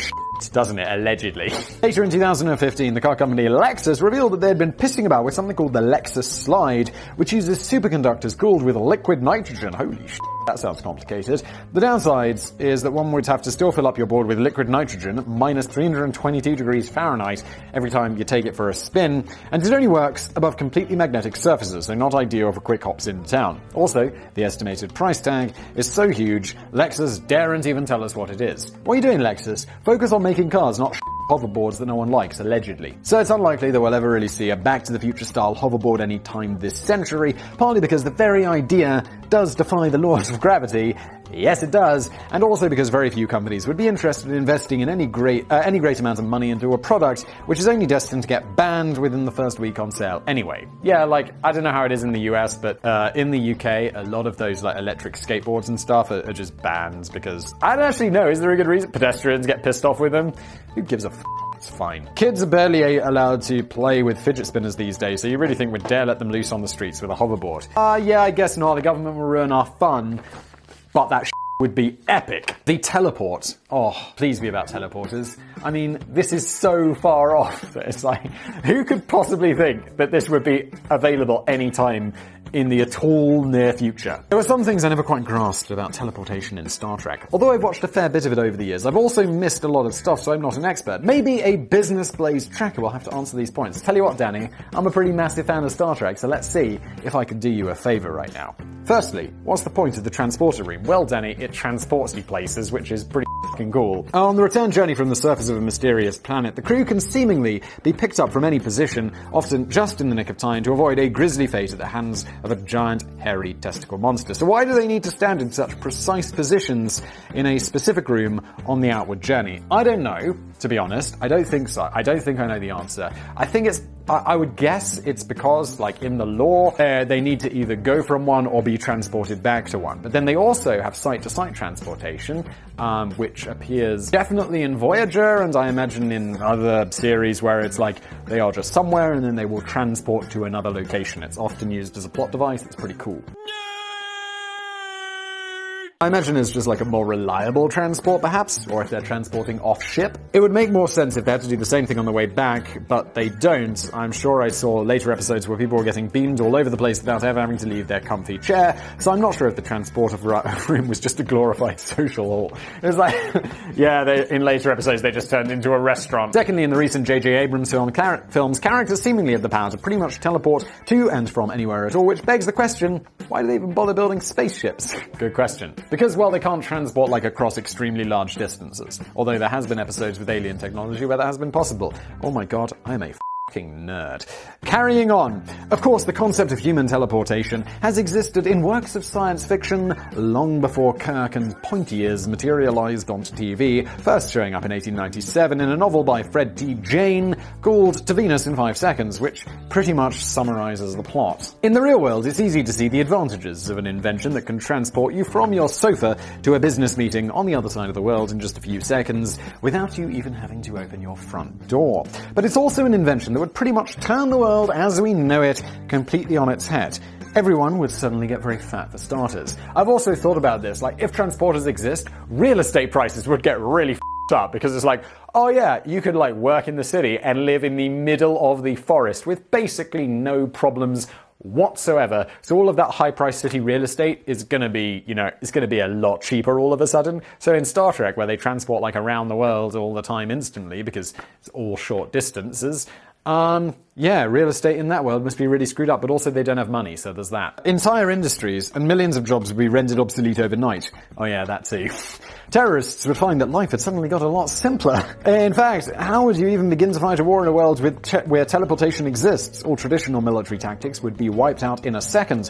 doesn't it? Allegedly. Later in 2015, the car company Lexus revealed that they had been pissing about with something called the Lexus Slide, which uses superconductors cooled with liquid nitrogen. Holy shit. That sounds complicated. The downsides is that one would have to still fill up your board with liquid nitrogen, minus 322 degrees Fahrenheit, every time you take it for a spin, and it only works above completely magnetic surfaces, so not ideal for quick hops into town. Also, the estimated price tag is so huge, Lexus daren't even tell us what it is. What are you doing, Lexus? Focus on making cars, not hoverboards that no one likes, allegedly. So it's unlikely that we'll ever really see a Back to the Future style hoverboard anytime this century, partly because the very idea does defy the laws of gravity. Yes, it does, and also because very few companies would be interested in investing in any great amount of money into a product which is only destined to get banned within the first week on sale anyway. Yeah, like, I don't know how it is in the US, but in the UK, a lot of those like electric skateboards and stuff are just banned because, I don't actually know, is there a good reason? Pedestrians get pissed off with them? Who gives a f***? It's fine. Kids are barely allowed to play with fidget spinners these days, so you really think we'd dare let them loose on the streets with a hoverboard? Yeah, I guess not. The government will ruin our fun. But that would be epic. The teleport. Oh, please be about teleporters. I mean, this is so far off that it's like, who could possibly think that this would be available anytime in the at all near future? There were some things I never quite grasped about teleportation in Star Trek. Although I've watched a fair bit of it over the years, I've also missed a lot of stuff, so I'm not an expert. Maybe a Business Blaze tracker will have to answer these points. Tell you what, Danny, I'm a pretty massive fan of Star Trek, so let's see if I can do you a favor right now. Firstly, what's the point of the transporter room? Well, Danny, it transports you places, which is pretty fucking cool. On the return journey from the surface of a mysterious planet, the crew can seemingly be picked up from any position, often just in the nick of time, to avoid a grisly fate at the hands of a giant, hairy testicle monster. So why do they need to stand in such precise positions in a specific room on the outward journey? I don't know, to be honest. I don't think so. I don't think I know the answer. I would guess it's because, like, in the lore, they need to either go from one or be transported back to one. But then they also have site-to-site transportation, which appears definitely in Voyager, and I imagine in other series where it's like, they are just somewhere and then they will transport to another location. It's often used as a plot device. It's pretty cool. I imagine it's just like a more reliable transport, perhaps, or if they're transporting off-ship. It would make more sense if they had to do the same thing on the way back, but they don't. I'm sure I saw later episodes where people were getting beamed all over the place without ever having to leave their comfy chair, so I'm not sure if the transporter room was just a glorified social hall. It was like, yeah, in later episodes they just turned into a restaurant. Secondly, in the recent J.J. Abrams films, characters seemingly have the power to pretty much teleport to and from anywhere at all, which begs the question, why do they even bother building spaceships? Good question. Because, well, they can't transport like across extremely large distances. Although there has been episodes with alien technology where that has been possible. Oh my god, I'm a fucking nerd. Carrying on. Of course, the concept of human teleportation has existed in works of science fiction long before Kirk and pointy ears materialized onto TV, first showing up in 1897 in a novel by Fred T. Jane called To Venus in 5 Seconds, which pretty much summarizes the plot. In the real world, it's easy to see the advantages of an invention that can transport you from your sofa to a business meeting on the other side of the world in just a few seconds without you even having to open your front door. But it's also an invention that would pretty much turn the world as we know it completely on its head. Everyone would suddenly get very fat for starters. I've also thought about this, like if transporters exist, real estate prices would get really f***ed up because it's like, oh yeah, you could like work in the city and live in the middle of the forest with basically no problems whatsoever. So all of that high-priced city real estate is gonna be, it's gonna be a lot cheaper all of a sudden. So in Star Trek, where they transport like around the world all the time instantly because it's all short distances, yeah, real estate in that world must be really screwed up, but also they don't have money, so there's that. Entire industries and millions of jobs would be rendered obsolete overnight. Oh yeah, that too. Terrorists would find that life had suddenly got a lot simpler. In fact, how would you even begin to fight a war in a world where teleportation exists? All traditional military tactics would be wiped out in a second.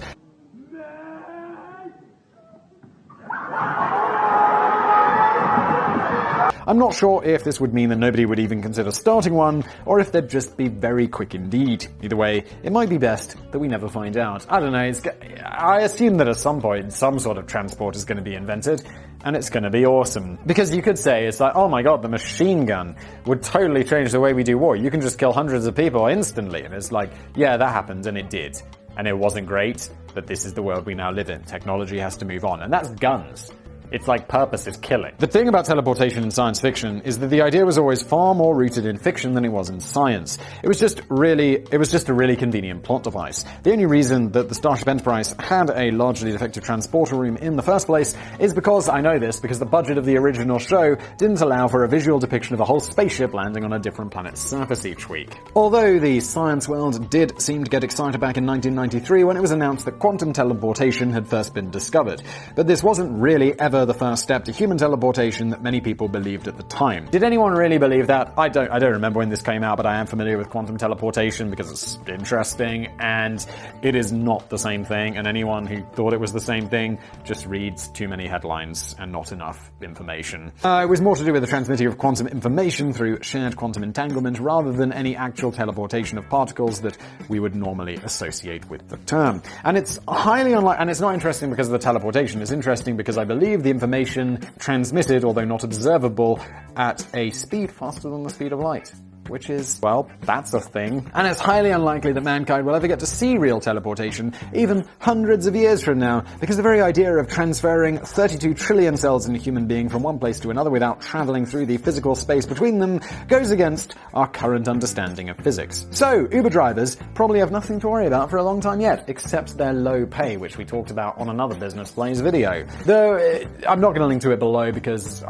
I'm not sure if this would mean that nobody would even consider starting one, or if they'd just be very quick indeed. Either way, it might be best that we never find out. I don't know, I assume that at some point, some sort of transport is going to be invented, and it's going to be awesome. Because you could say, it's like, oh my god, the machine gun would totally change the way we do war. You can just kill hundreds of people instantly. And it's like, yeah, that happened, and it did. And it wasn't great, but this is the world we now live in. Technology has to move on, and that's guns. It's like purpose is killing. The thing about teleportation in science fiction is that the idea was always far more rooted in fiction than it was in science. It was just a really convenient plot device. The only reason that the Starship Enterprise had a largely defective transporter room in the first place is because, I know this, because the budget of the original show didn't allow for a visual depiction of a whole spaceship landing on a different planet's surface each week. Although the science world did seem to get excited back in 1993 when it was announced that quantum teleportation had first been discovered. But this wasn't really ever the first step to human teleportation that many people believed at the time. Did anyone really believe that? I don't remember when this came out, but I am familiar with quantum teleportation because it's interesting, and it is not the same thing, and anyone who thought it was the same thing just reads too many headlines and not enough information. It was more to do with the transmitting of quantum information through shared quantum entanglement rather than any actual teleportation of particles that we would normally associate with the term. And it's highly unlikely, and it's not interesting because of the teleportation, it's interesting because I believe the information transmitted, although not observable, at a speed faster than the speed of light. Which is, well, that's a thing. And it's highly unlikely that mankind will ever get to see real teleportation, even hundreds of years from now, because the very idea of transferring 32 trillion cells in a human being from one place to another without traveling through the physical space between them goes against our current understanding of physics. So, Uber drivers probably have nothing to worry about for a long time yet, except their low pay, which we talked about on another Business Plays video. Though, I'm not going to link to it below because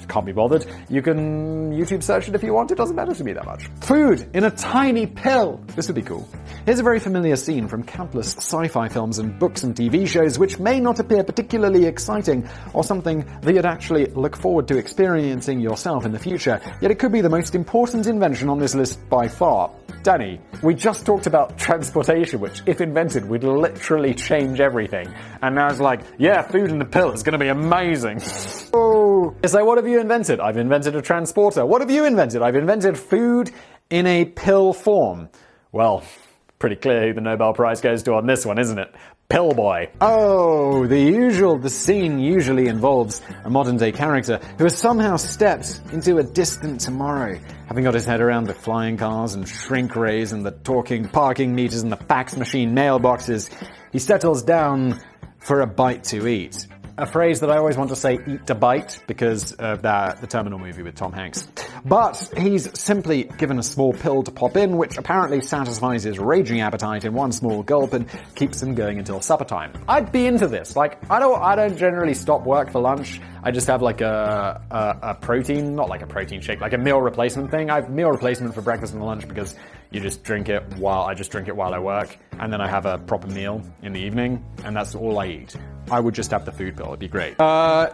can't be bothered. You can YouTube search it if you want, it doesn't matter to me that much. Food in a tiny pill! This would be cool. Here's a very familiar scene from countless sci-fi films and books and TV shows which may not appear particularly exciting or something that you'd actually look forward to experiencing yourself in the future, yet it could be the most important invention on this list by far. Danny, we just talked about transportation, which, if invented, would literally change everything. And now it's like, yeah, food in a pill is going to be amazing. Oh. So what have you invented? I've invented a transporter. What have you invented? I've invented food in a pill form. Well, pretty clear who the Nobel Prize goes to on this one, isn't it? Pill Boy. Oh, the scene usually involves a modern-day character who has somehow stepped into a distant tomorrow, having got his head around the flying cars and shrink rays and the talking parking meters and the fax machine mailboxes. He settles down for a bite to eat. A phrase that I always want to say, eat to bite, because of the Terminal movie with Tom Hanks. But he's simply given a small pill to pop in, which apparently satisfies his raging appetite in one small gulp and keeps him going until supper time. I'd be into this. Like, I don't generally stop work for lunch. I just have like a protein, not like a protein shake, like a meal replacement thing. I have meal replacement for breakfast and lunch because you just drink it while I work, and then I have a proper meal in the evening, and that's all I eat. I would just have the food pill, it'd be great.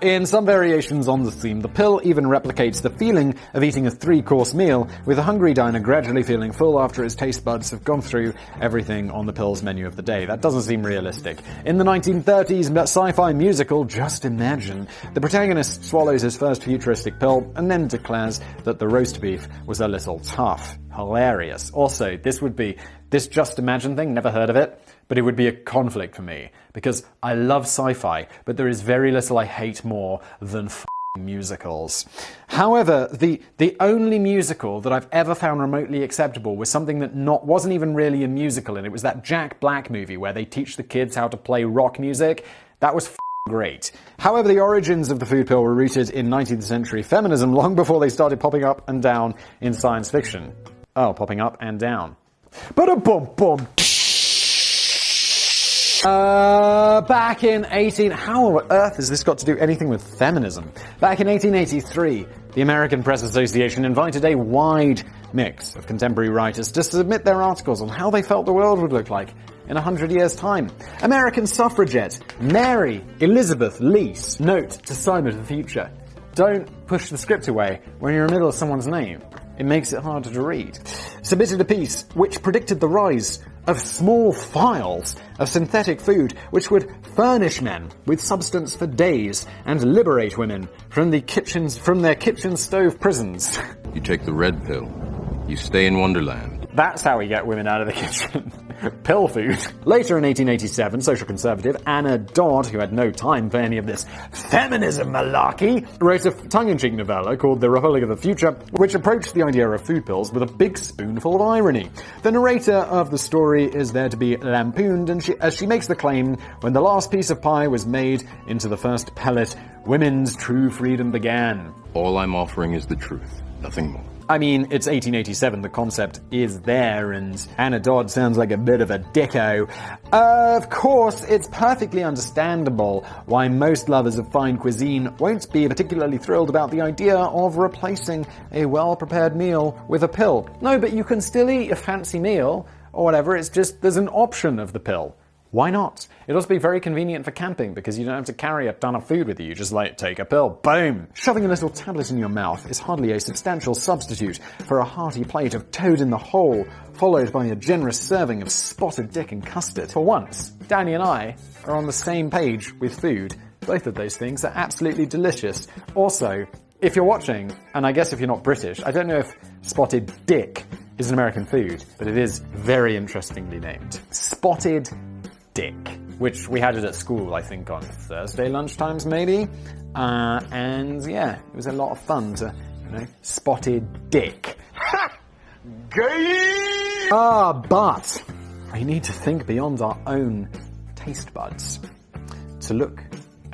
In some variations on the theme, the pill even replicates the feeling of eating a 3-course meal, with a hungry diner gradually feeling full after his taste buds have gone through everything on the pill's menu of the day. That doesn't seem realistic. In the 1930s sci-fi musical, Just Imagine, the protagonist swallows his first futuristic pill and then declares that the roast beef was a little tough. Hilarious. Also, this Just Imagine thing, never heard of it, but it would be a conflict for me, because I love sci-fi, but there is very little I hate more than musicals. However, the only musical that I've ever found remotely acceptable was something that wasn't even really a musical, and it was that Jack Black movie where they teach the kids how to play rock music. That was great. However, the origins of the food pill were rooted in 19th century feminism long before they started popping up and down in science fiction. Oh, popping up and down. Ba-da-bum-bum. Back in how on earth has this got to do anything with feminism? Back in 1883, the American Press Association invited a wide mix of contemporary writers to submit their articles on how they felt the world would look like in 100 years' time. American suffragette Mary Elizabeth Lease. Note to Simon of the future: don't push the script away when you're in the middle of someone's name. It makes it harder to read. Submitted a piece which predicted the rise of small phials of synthetic food which would furnish men with substance for days and liberate women from their kitchen stove prisons. You take the red pill. You stay in Wonderland. That's how we get women out of the kitchen. Pill food. Later in 1887, social conservative Anna Dodd, who had no time for any of this feminism malarkey, wrote a tongue-in-cheek novella called The Republic of the Future, which approached the idea of food pills with a big spoonful of irony. The narrator of the story is there to be lampooned, and as she makes the claim, when the last piece of pie was made into the first pellet, women's true freedom began. All I'm offering is the truth, nothing more. I mean, it's 1887, the concept is there, and Anna Dodd sounds like a bit of a dicko. Of course, it's perfectly understandable why most lovers of fine cuisine won't be particularly thrilled about the idea of replacing a well-prepared meal with a pill. No, but you can still eat a fancy meal, or whatever, it's just there's an option of the pill. Why not? It'll also be very convenient for camping because you don't have to carry a ton of food with you. You just take a pill. Boom! Shoving a little tablet in your mouth is hardly a substantial substitute for a hearty plate of toad in the hole, followed by a generous serving of spotted dick and custard. For once, Danny and I are on the same page with food. Both of those things are absolutely delicious. Also, if you're watching, and I guess if you're not British, I don't know if spotted dick is an American food, but it is very interestingly named. Spotted dick, which we had it at school, I think, on Thursday lunchtimes, maybe. And yeah, it was a lot of fun to, spotted dick. Ha! Gay! But we need to think beyond our own taste buds to look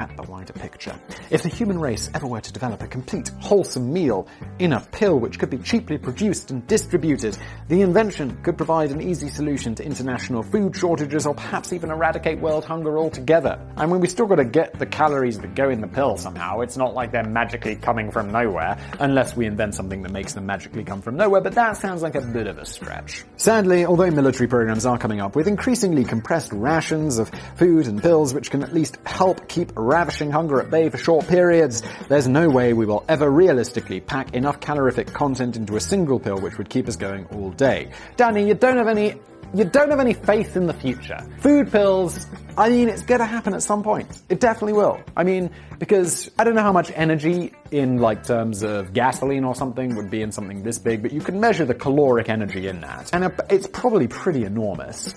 at the wider picture. If the human race ever were to develop a complete, wholesome meal in a pill which could be cheaply produced and distributed, the invention could provide an easy solution to international food shortages or perhaps even eradicate world hunger altogether. I mean, we still got to get the calories that go in the pill somehow. It's not like they're magically coming from nowhere, unless we invent something that makes them magically come from nowhere, but that sounds like a bit of a stretch. Sadly, although military programs are coming up with increasingly compressed rations of food and pills which can at least help keep ravishing hunger at bay for short periods, there's no way we will ever realistically pack enough calorific content into a single pill which would keep us going all day. Danny, you don't have any faith in the future. Food pills, I mean, it's gonna happen at some point. It definitely will. I mean, because I don't know how much energy in terms of gasoline or something would be in something this big, but you can measure the caloric energy in that. And it's probably pretty enormous.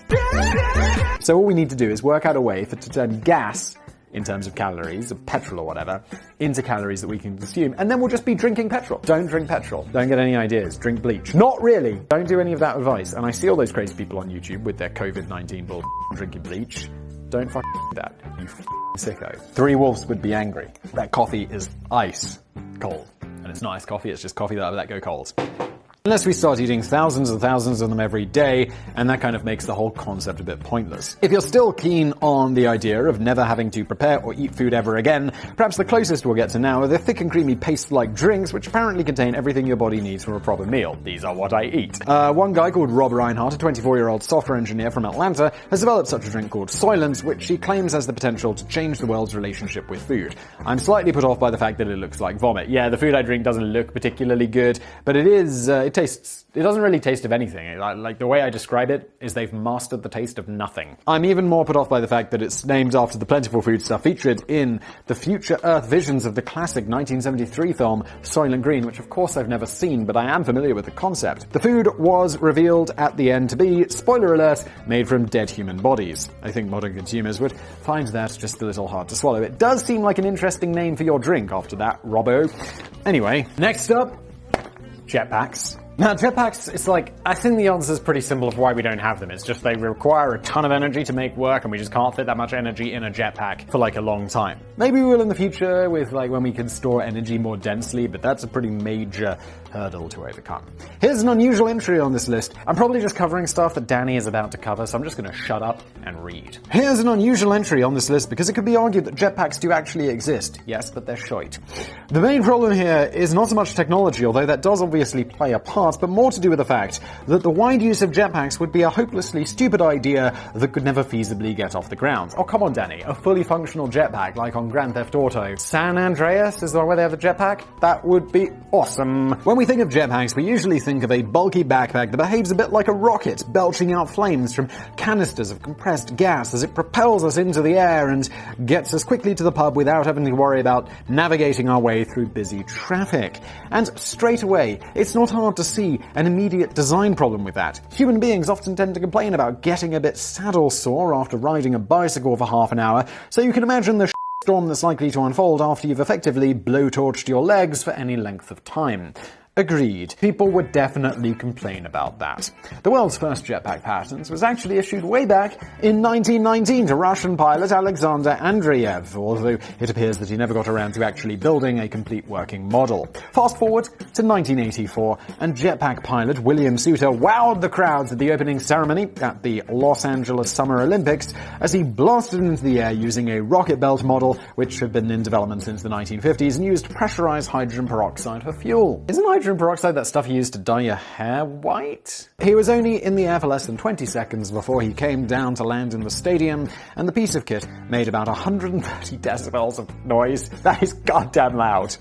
So all we need to do is work out a way to turn gas, in terms of calories, of petrol or whatever, into calories that we can consume, and then we'll just be drinking petrol. Don't drink petrol. Don't get any ideas. Drink bleach. Not really. Don't do any of that advice. And I see all those crazy people on YouTube with their COVID-19 bull drinking bleach. Don't do that, you sicko. Three Wolves would be angry. That coffee is ice cold. And it's not iced coffee, it's just coffee that I let go cold. Unless we start eating thousands and thousands of them every day, and that kind of makes the whole concept a bit pointless. If you're still keen on the idea of never having to prepare or eat food ever again, perhaps the closest we'll get to now are the thick and creamy paste-like drinks, which apparently contain everything your body needs for a proper meal. These are what I eat. One guy called Rob Reinhardt, a 24-year-old software engineer from Atlanta, has developed such a drink called Soylent, which he claims has the potential to change the world's relationship with food. I'm slightly put off by the fact that it looks like vomit. Yeah, the food I drink doesn't look particularly good, but it doesn't really taste of anything. Like, the way I describe it is they've mastered the taste of nothing. I'm even more put off by the fact that it's named after the plentiful food stuff featured in the future Earth visions of the classic 1973 film Soylent Green, which of course I've never seen, but I am familiar with the concept. The food was revealed at the end to be, spoiler alert, made from dead human bodies. I think modern consumers would find that just a little hard to swallow. It does seem like an interesting name for your drink after that, Robbo. Anyway, next up, jetpacks. Now, jetpacks, it's like, I think the answer is pretty simple of why we don't have them. It's just they require a ton of energy to make work, and we just can't fit that much energy in a jetpack for like a long time. Maybe we will in the future with like when we can store energy more densely, but that's a pretty major hurdle to overcome. Here's an unusual entry on this list. I'm probably just covering stuff that Danny is about to cover, so I'm just going to shut up and read. Here's an unusual entry on this list because it could be argued that jetpacks do actually exist. Yes, but they're shite. The main problem here is not so much technology, although that does obviously play a part, but more to do with the fact that the wide use of jetpacks would be a hopelessly stupid idea that could never feasibly get off the ground. Oh, come on, Danny. A fully functional jetpack, like on Grand Theft Auto. San Andreas is the one where they have a jetpack? That would be awesome. When we think of jetpacks, we usually think of a bulky backpack that behaves a bit like a rocket, belching out flames from canisters of compressed gas as it propels us into the air and gets us quickly to the pub without having to worry about navigating our way through busy traffic. And straight away, it's not hard to see an immediate design problem with that. Human beings often tend to complain about getting a bit saddle sore after riding a bicycle for half an hour, so you can imagine the storm that's likely to unfold after you've effectively blowtorched your legs for any length of time. Agreed. People would definitely complain about that. The world's first jetpack patent was actually issued way back in 1919 to Russian pilot Alexander Andreev, although it appears that he never got around to actually building a complete working model. Fast forward to 1984, and jetpack pilot William Suter wowed the crowds at the opening ceremony at the Los Angeles Summer Olympics as he blasted into the air using a rocket belt model which had been in development since the 1950s and used pressurized hydrogen peroxide for fuel. Isn't hydrogen peroxide that stuff you use to dye your hair white? He was only in the air for less than 20 seconds before he came down to land in the stadium, and the piece of kit made about 130 decibels of noise. That is goddamn loud.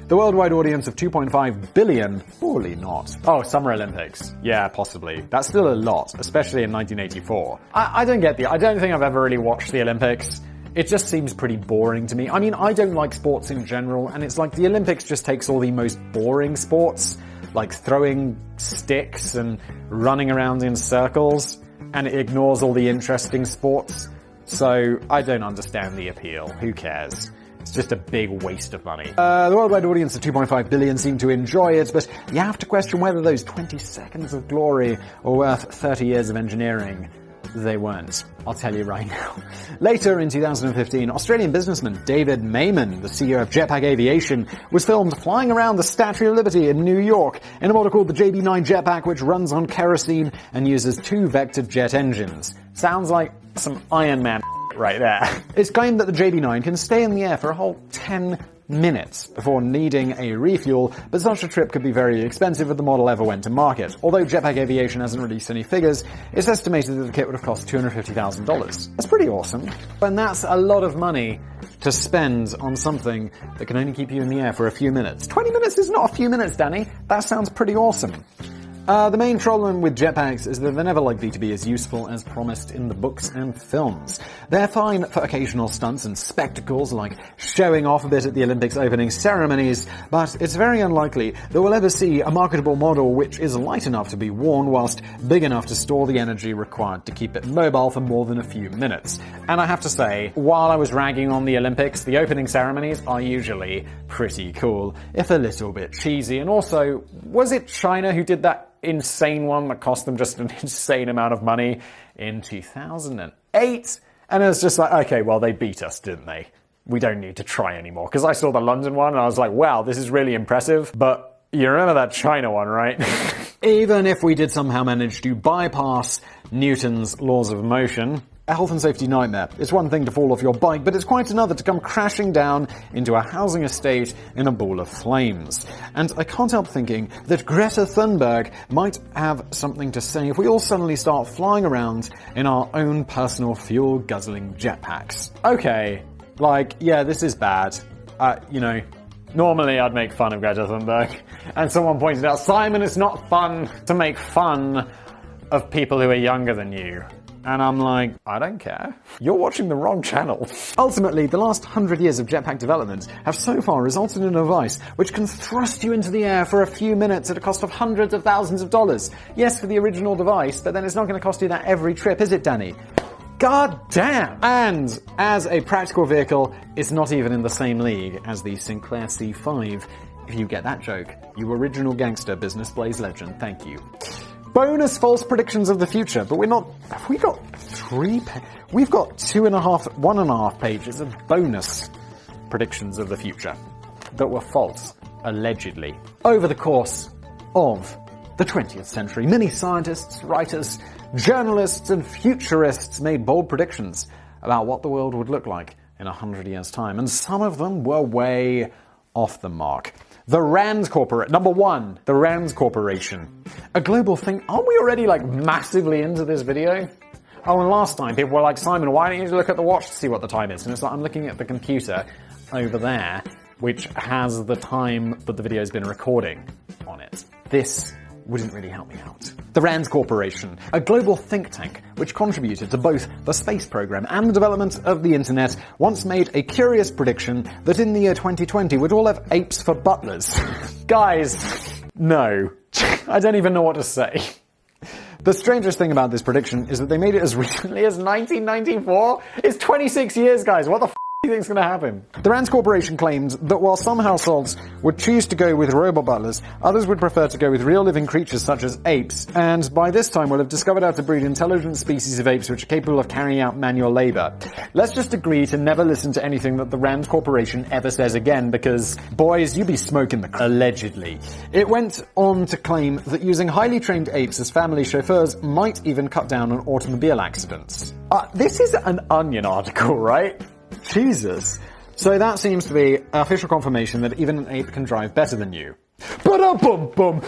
The worldwide audience of 2.5 billion, surely not. Oh, Summer Olympics. Yeah, possibly. That's still a lot, especially in 1984. I don't get I don't think I've ever really watched the Olympics. It just seems pretty boring to me. I mean, I don't like sports in general, and it's like the Olympics just takes all the most boring sports, like throwing sticks and running around in circles, and it ignores all the interesting sports. So I don't understand the appeal. Who cares? It's just a big waste of money. The worldwide audience of 2.5 billion seem to enjoy it, but you have to question whether those 20 seconds of glory are worth 30 years of engineering. They weren't. I'll tell you right now. Later in 2015, Australian businessman David Mayman, the CEO of Jetpack Aviation, was filmed flying around the Statue of Liberty in New York in a model called the JB9 jetpack, which runs on kerosene and uses 2 vector jet engines. Sounds like some Iron Man right there. It's claimed that the JB9 can stay in the air for a whole 10 minutes before needing a refuel, but such a trip could be very expensive if the model ever went to market. Although Jetpack Aviation hasn't released any figures, it's estimated that the kit would have cost $250,000. That's pretty awesome. And that's a lot of money to spend on something that can only keep you in the air for a few minutes. 20 minutes is not a few minutes, Danny. That sounds pretty awesome. The main problem with jetpacks is that they're never likely to be as useful as promised in the books and films. They're fine for occasional stunts and spectacles, like showing off a bit at the Olympics opening ceremonies, but it's very unlikely that we'll ever see a marketable model which is light enough to be worn whilst big enough to store the energy required to keep it mobile for more than a few minutes. And I have to say, while I was ragging on the Olympics, the opening ceremonies are usually pretty cool, if a little bit cheesy. And also, was it China who did that insane one that cost them just an insane amount of money in 2008? And it was just like, okay, well, they beat us, didn't they? we don't need to try anymore. Because I saw the London one and I was like, wow, this is really impressive. But you remember that China one, right? Even if we did somehow manage to bypass Newton's laws of motion, a health and safety nightmare. It's one thing to fall off your bike, but it's quite another to come crashing down into a housing estate in a ball of flames. And I can't help thinking that Greta Thunberg might have something to say if we all suddenly start flying around in our own personal fuel-guzzling jetpacks. Okay, yeah, this is bad. Normally I'd make fun of Greta Thunberg, and someone pointed out, Simon, it's not fun to make fun of people who are younger than you. And I'm like, I don't care. You're watching the wrong channel. Ultimately, the last 100 years of jetpack development have so far resulted in a device which can thrust you into the air for a few minutes at a cost of hundreds of thousands of dollars. Yes, for the original device, but then it's not going to cost you that every trip, is it, Danny? God damn! And as a practical vehicle, it's not even in the same league as the Sinclair C5. If you get that joke, you original gangster business blaze legend, thank you. Bonus false predictions of the future, but we're not... Have we got we've got 1.5 pages of bonus predictions of the future that were false, allegedly. Over the course of the 20th century, many scientists, writers, journalists, and futurists made bold predictions about what the world would look like in 100 years' time, and some of them were way off the mark. The Rand Corporation. Number one, the Rand Corporation. A global thing. Aren't we already massively into this video? Oh, and last time people were like, Simon, why don't you look at the watch to see what the time is? And it's like, I'm looking at the computer over there, which has the time that the video's been recording on it. This wouldn't really help me out. The Rand Corporation, a global think tank which contributed to both the space program and the development of the internet, once made a curious prediction that in the year 2020 we'd all have apes for butlers. Guys, no. I don't even know what to say. The strangest thing about this prediction is that they made it as recently as 1994. It's 26 years, guys. What the do you think's going to happen? The Rand Corporation claimed that while some households would choose to go with robot butlers, others would prefer to go with real living creatures such as apes, and by this time we'll have discovered how to breed intelligent species of apes which are capable of carrying out manual labor. Let's just agree to never listen to anything that the Rand Corporation ever says again, because, boys, you be smoking the allegedly. It went on to claim that using highly trained apes as family chauffeurs might even cut down on automobile accidents. This is an Onion article, right? Jesus. So that seems to be official confirmation that even an ape can drive better than you. Ba-da-bum-bum!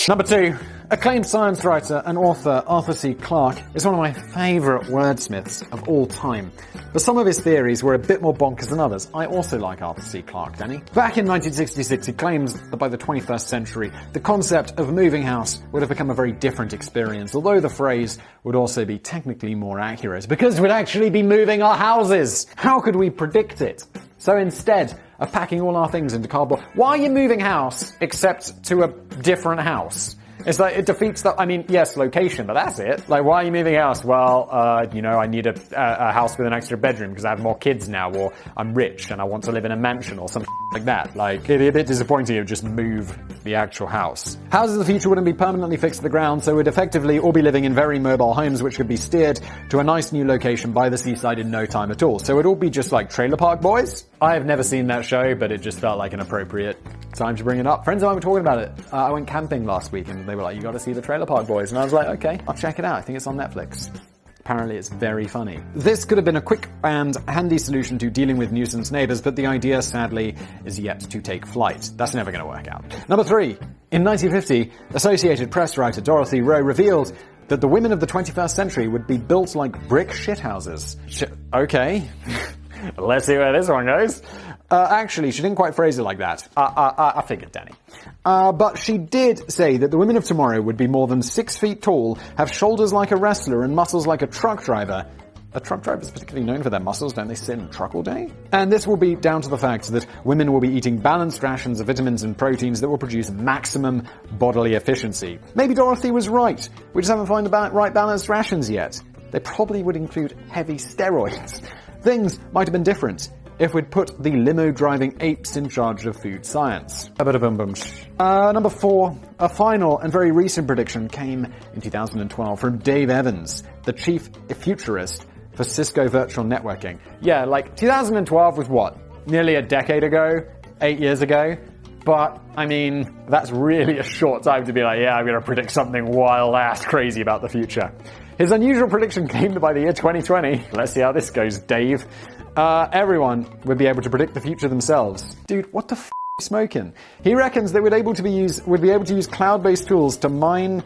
Number two, acclaimed science writer and author Arthur C. Clarke is one of my favourite wordsmiths of all time. But some of his theories were a bit more bonkers than others. I also like Arthur C. Clarke, Danny. Back in 1966, he claimed that by the 21st century, the concept of moving house would have become a very different experience, although the phrase would also be technically more accurate, because we'd actually be moving our houses. How could we predict it? So instead of packing all our things into cardboard, why are you moving house except to a different house? It's like, it defeats the, yes, location, but that's it. Like, why are you moving house? Well, I need a house with an extra bedroom because I have more kids now, or I'm rich and I want to live in a mansion or something like that. Like, it'd be a bit disappointing to just move the actual house. Houses of the future wouldn't be permanently fixed to the ground, so we'd effectively all be living in very mobile homes which could be steered to a nice new location by the seaside in no time at all. So it'd all be just like Trailer Park Boys. I have never seen that show, but it just felt like an appropriate time to bring it up. Friends of mine were talking about it. I went camping last week and they were like, you gotta see the Trailer Park Boys. And I was like, okay, I'll check it out. I think it's on Netflix. Apparently it's very funny. This could have been a quick and handy solution to dealing with nuisance neighbors, but the idea, sadly, is yet to take flight. That's never going to work out. Number 3. In 1950, Associated Press writer Dorothy Rowe revealed that the women of the 21st century would be built like brick shithouses. Okay. Let's see where this one goes. Actually, she didn't quite phrase it like that. I figured, Danny. But she did say that the women of tomorrow would be more than 6 feet tall, have shoulders like a wrestler and muscles like a truck driver. A truck driver is particularly known for their muscles, don't they sit in a truck all day? And this will be down to the fact that women will be eating balanced rations of vitamins and proteins that will produce maximum bodily efficiency. Maybe Dorothy was right. We just haven't found the right balanced rations yet. They probably would include heavy steroids. Things might have been different if we'd put the limo-driving apes in charge of food science. Number 4, a final and very recent prediction came in 2012 from Dave Evans, the chief futurist for Cisco Virtual Networking. Yeah, like 2012 was what? Nearly a decade ago? 8 years ago? But, I mean, that's really a short time to be like, yeah, I'm going to predict something wild-ass crazy about the future. His unusual prediction came by the year 2020. Let's see how this goes, Dave. Everyone would be able to predict the future themselves. Dude, what the f*** are you smoking? He reckons they would be able to use cloud-based tools to mine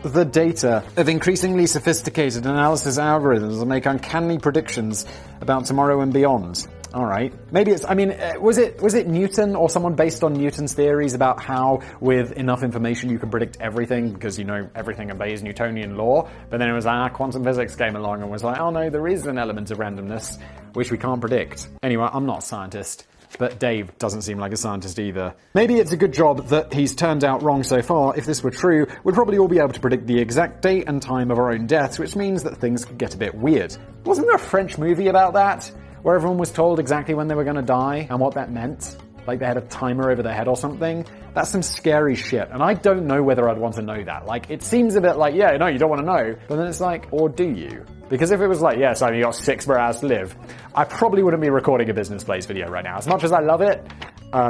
the data of increasingly sophisticated analysis algorithms and make uncanny predictions about tomorrow and beyond. All right. Maybe it's, I mean, was it Newton or someone based on Newton's theories about how with enough information you can predict everything because, you know, everything obeys Newtonian law? But then it was quantum physics came along and was like, oh no, there is an element of randomness which we can't predict. Anyway, I'm not a scientist, but Dave doesn't seem like a scientist either. Maybe it's a good job that he's turned out wrong so far. If this were true, we'd probably all be able to predict the exact date and time of our own deaths, which means that things could get a bit weird. Wasn't there a French movie about that? Where everyone was told exactly when they were going to die and what that meant? Like they had a timer over their head or something? That's some scary shit, and I don't know whether I'd want to know that. Like, it seems a bit like, yeah, no, you don't want to know, but then it's like, or do you? Because if it was like, yeah, so you got 6 more hours to live, I probably wouldn't be recording a Business Plays video right now. As much as I love it,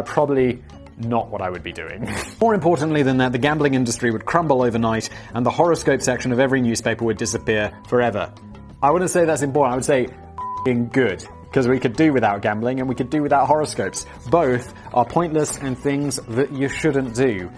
probably not what I would be doing. More importantly than that, the gambling industry would crumble overnight, and the horoscope section of every newspaper would disappear forever. I wouldn't say that's important, I would say good. Because we could do without gambling and we could do without horoscopes. Both are pointless and things that you shouldn't do,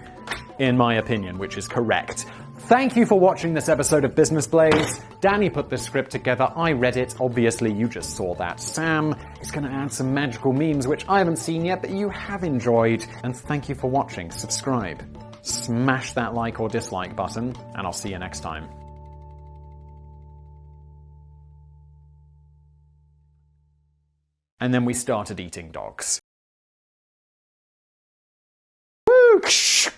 in my opinion, which is correct. Thank you for watching this episode of Business Plays. Danny put this script together. I read it. Obviously, you just saw that. Sam is going to add some magical memes, which I haven't seen yet, but you have enjoyed. And thank you for watching. Subscribe. Smash that like or dislike button, and I'll see you next time. And then we started eating dogs. Woo!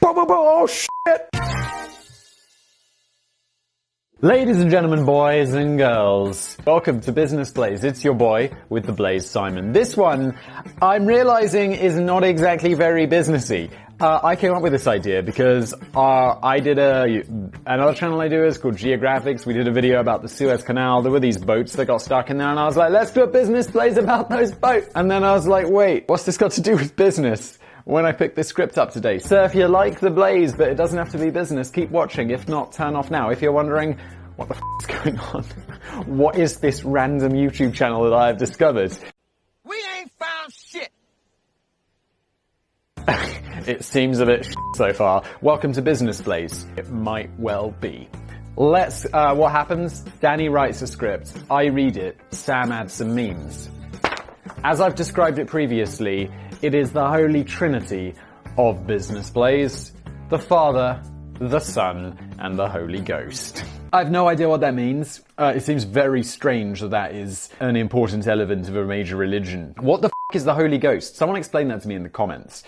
Oh, shit! Ladies and gentlemen, boys and girls, welcome to Business Plays. It's your boy with the Blaze, Simon. This one, I'm realizing, is not exactly very businessy. I came up with this idea because I did another channel I do is called Geographics. We did a video about the Suez Canal. There were these boats that got stuck in there, and I was like, let's do a Business Plays about those boats. And then I was like, wait, what's this got to do with business? When I picked this script up today. So if you like the Blaze, but it doesn't have to be business, keep watching. If not, turn off now. If you're wondering, what the f*** is going on? What is this random YouTube channel that I have discovered? We ain't found shit. It seems a bit shit so far. Welcome to Business Plays. It might well be. Let's, what happens? Danny writes a script. I read it. Sam adds some memes. As I've described it previously, it is the holy trinity of Business Plays. The Father, the Son, and the Holy Ghost. I have no idea what that means. It seems very strange that that is an important element of a major religion. What the f*** is the Holy Ghost? Someone explain that to me in the comments.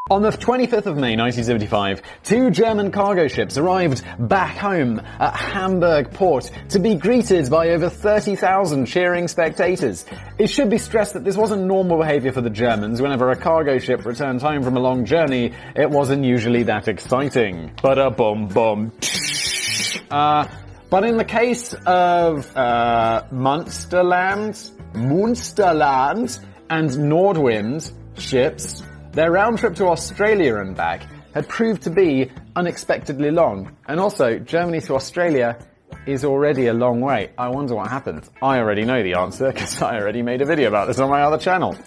On the 25th of May 1975, 2 German cargo ships arrived back home at Hamburg port to be greeted by over 30,000 cheering spectators. It should be stressed that this wasn't normal behavior for the Germans. Whenever a cargo ship returned home from a long journey, it wasn't usually that exciting. Ba-da-bum-bum. But in the case of Munsterland, and Nordwind ships, their round trip to Australia and back had proved to be unexpectedly long. And also, Germany to Australia is already a long way. I wonder what happened. I already know the answer because I already made a video about this on my other channel.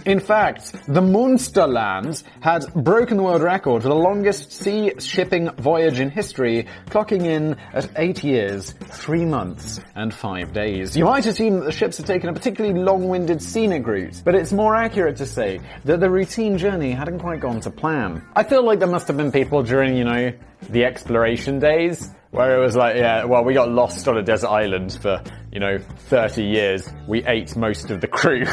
In fact, the Munsterland had broken the world record for the longest sea shipping voyage in history, clocking in at 8 years, 3 months, and 5 days. You might assume that the ships had taken a particularly long-winded scenic route, but it's more accurate to say that the routine journey hadn't quite gone to plan. I feel like there must have been people during, the exploration days, where it was like, yeah, well, we got lost on a desert island for, 30 years. We ate most of the crew,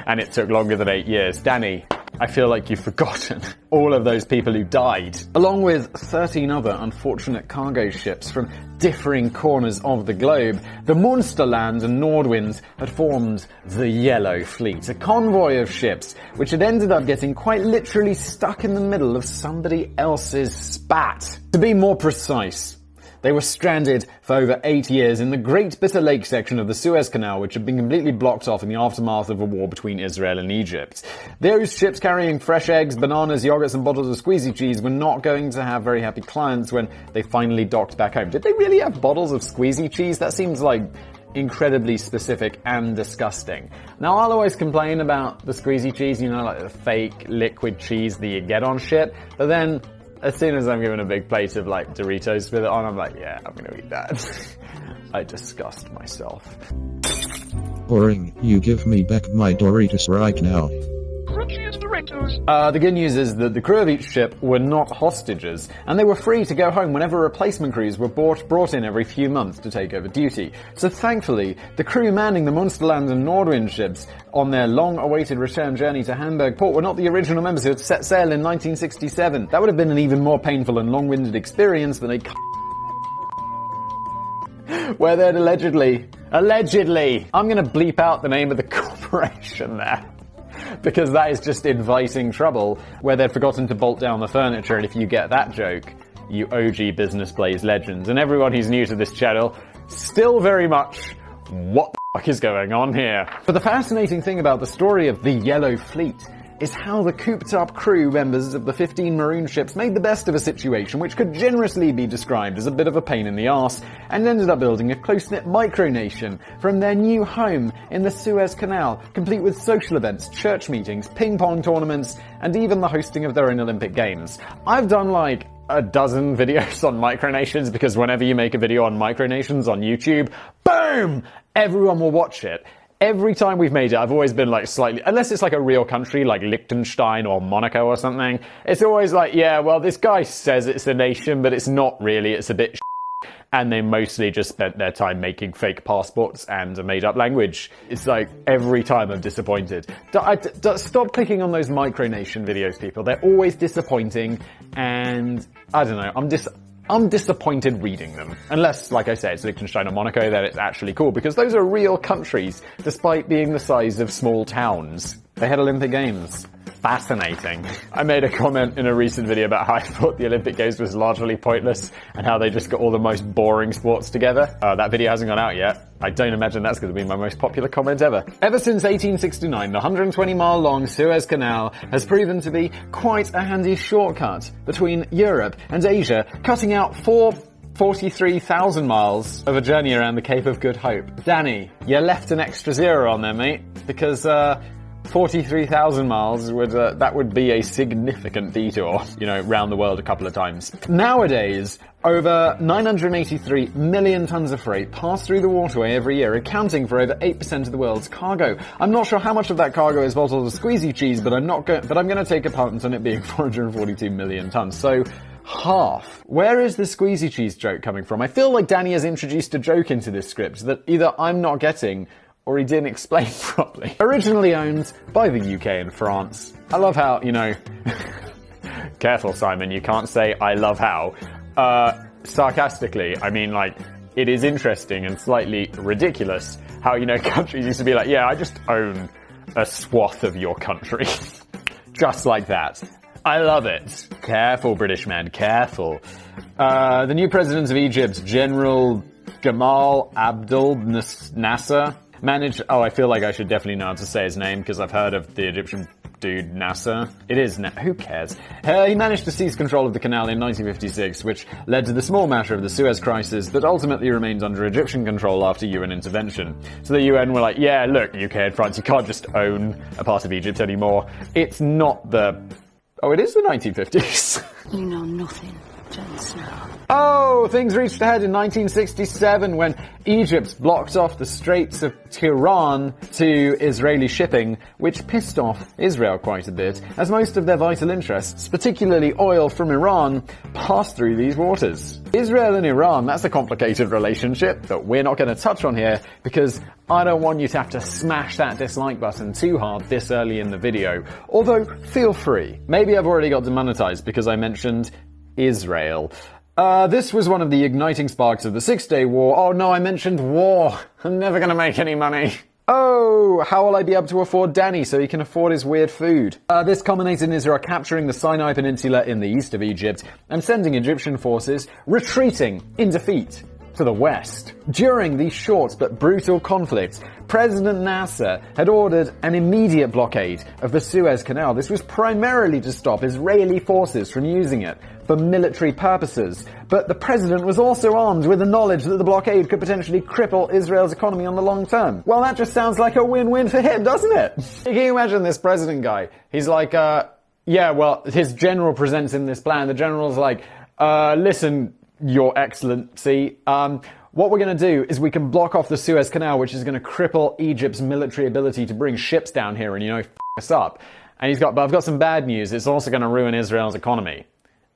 and it took longer than 8 years. Danny, I feel like you've forgotten all of those people who died, along with 13 other unfortunate cargo ships from differing corners of the globe. The Munsterland and Nordwind had formed the Yellow Fleet, a convoy of ships which had ended up getting quite literally stuck in the middle of somebody else's spat. To be more precise, they were stranded for over 8 years in the Great Bitter Lake section of the Suez Canal, which had been completely blocked off in the aftermath of a war between Israel and Egypt. Those ships carrying fresh eggs, bananas, yogurts, and bottles of squeezy cheese were not going to have very happy clients when they finally docked back home. Did they really have bottles of squeezy cheese? That seems like incredibly specific and disgusting. Now, I'll always complain about the squeezy cheese, like the fake liquid cheese that you get on shit, but then as soon as I'm given a big plate of Doritos with it on, I'm like, yeah, I'm gonna eat that. I disgust myself. Boring. You give me back my Doritos right now. Crunchiest Doritos. The good news is that the crew of each ship were not hostages, and they were free to go home whenever replacement crews were brought in every few months to take over duty. So thankfully, the crew manning the Munsterland and Nordwind ships on their long-awaited return journey to Hamburg port were not the original members who had set sail in 1967. That would have been an even more painful and long-winded experience than a where they'd allegedly, I'm gonna bleep out the name of the corporation there, because that is just inviting trouble, where they'd forgotten to bolt down the furniture, and if you get that joke, you OG Business Plays legends. And everyone who's new to this channel, still very much, what the fuck is going on here? But the fascinating thing about the story of the Yellow Fleet is how the cooped-up crew members of the 15 maroon ships made the best of a situation which could generously be described as a bit of a pain in the arse, and ended up building a close-knit micronation from their new home in the Suez Canal, complete with social events, church meetings, ping-pong tournaments, and even the hosting of their own Olympic Games. I've done a dozen videos on micronations, because whenever you make a video on micronations on YouTube, boom! Everyone will watch it. Every time we've made it, I've always been slightly, unless it's a real country like Liechtenstein or Monaco or something, it's always yeah, well, this guy says it's a nation, but it's not really, it's a bit and they mostly just spent their time making fake passports and a made-up language. It's every time I'm disappointed. Stop clicking on those micronation videos, people. They're always disappointing, and I don't know, I'm disappointed reading them. Unless, like I say, it's Liechtenstein or Monaco, then it's actually cool, because those are real countries, despite being the size of small towns. They had Olympic Games. Fascinating. I made a comment in a recent video about how I thought the Olympic Games was largely pointless, and how they just got all the most boring sports together. That video hasn't gone out yet. I don't imagine that's going to be my most popular comment ever. Ever since 1869, the 120-mile-long Suez Canal has proven to be quite a handy shortcut between Europe and Asia, cutting out 43,000 miles of a journey around the Cape of Good Hope. Danny, you left an extra zero on there, mate, because 43,000 miles that would be a significant detour, round the world a couple of times. Nowadays, over 983 million tons of freight pass through the waterway every year, accounting for over 8% of the world's cargo. I'm not sure how much of that cargo is bottles of squeezy cheese, but I'm going to take a punt on it being 442 million tons. So half. Where is the squeezy cheese joke coming from? I feel like Danny has introduced a joke into this script that either I'm not getting or he didn't explain properly. Originally owned by the UK and France. I love how, careful, Simon, you can't say I love how. Sarcastically, I mean, it is interesting and slightly ridiculous how, countries used to be yeah, I just own a swath of your country. Just like that. I love it. Careful, British man, careful. The new president of Egypt, General Gamal Abdel Nasser, managed... Oh, I feel like I should definitely know how to say his name, because I've heard of the Egyptian dude, Nasser. It is who cares? He managed to seize control of the canal in 1956, which led to the small matter of the Suez Crisis that ultimately remained under Egyptian control after UN intervention. So the UN were like, yeah, look, UK and France, you can't just own a part of Egypt anymore. It's not the... Oh, it is the 1950s. You know nothing, Jon Snow. Oh, things reached a head in 1967 when Egypt blocked off the Straits of Tiran to Israeli shipping, which pissed off Israel quite a bit, as most of their vital interests, particularly oil from Iran, passed through these waters. Israel and Iran, that's a complicated relationship that we're not going to touch on here because I don't want you to have to smash that dislike button too hard this early in the video. Although, feel free. Maybe I've already got demonetized because I mentioned Israel. This was one of the igniting sparks of the Six-Day War. Oh no, I mentioned war. I'm never gonna make any money. Oh, how will I be able to afford Danny so he can afford his weird food? This culminated in Israel capturing the Sinai Peninsula in the east of Egypt and sending Egyptian forces retreating in defeat to the west. During these short but brutal conflicts, President Nasser had ordered an immediate blockade of the Suez Canal. This was primarily to stop Israeli forces from using it for military purposes. But the president was also armed with the knowledge that the blockade could potentially cripple Israel's economy on the long term. Well, that just sounds like a win-win for him, doesn't it? Can you imagine this president guy? He's like, yeah, well, his general presents him this plan. The general's like, listen, Your Excellency, what we're going to do is we can block off the Suez Canal, which is going to cripple Egypt's military ability to bring ships down here and, f us up. And but I've got some bad news. It's also going to ruin Israel's economy.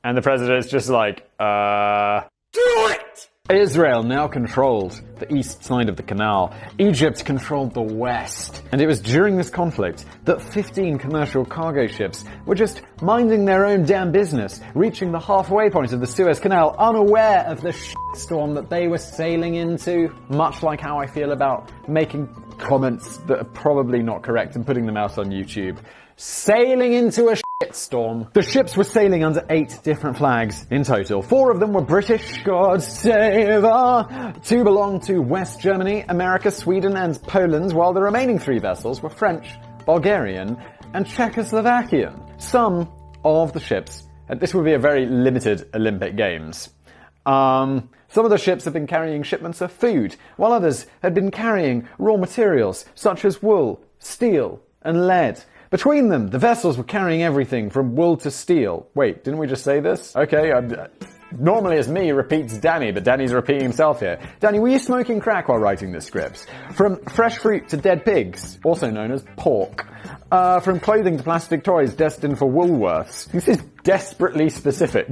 And the president's just like, do it! Israel now controlled the east side of the canal. Egypt controlled the west. And it was during this conflict that 15 commercial cargo ships were just minding their own damn business, reaching the halfway point of the Suez Canal, unaware of the shitstorm that they were sailing into. Much like how I feel about making comments that are probably not correct and putting them out on YouTube. Sailing into a shitstorm. The ships were sailing under 8 different flags in total. 4 of them were British, God save her. 2 belonged to West Germany, America, Sweden and Poland, while the remaining 3 vessels were French, Bulgarian and Czechoslovakian. Some of the ships, and this would be a very limited Olympic Games, some of the ships had been carrying shipments of food, while others had been carrying raw materials such as wool, steel and lead. Between them, the vessels were carrying everything from wool to steel. Wait, didn't we just say this? Okay, normally it's me repeats Danny, but Danny's repeating himself here. Danny, were you smoking crack while writing this script? From fresh fruit to dead pigs, also known as pork. From clothing to plastic toys destined for Woolworths. This is desperately specific.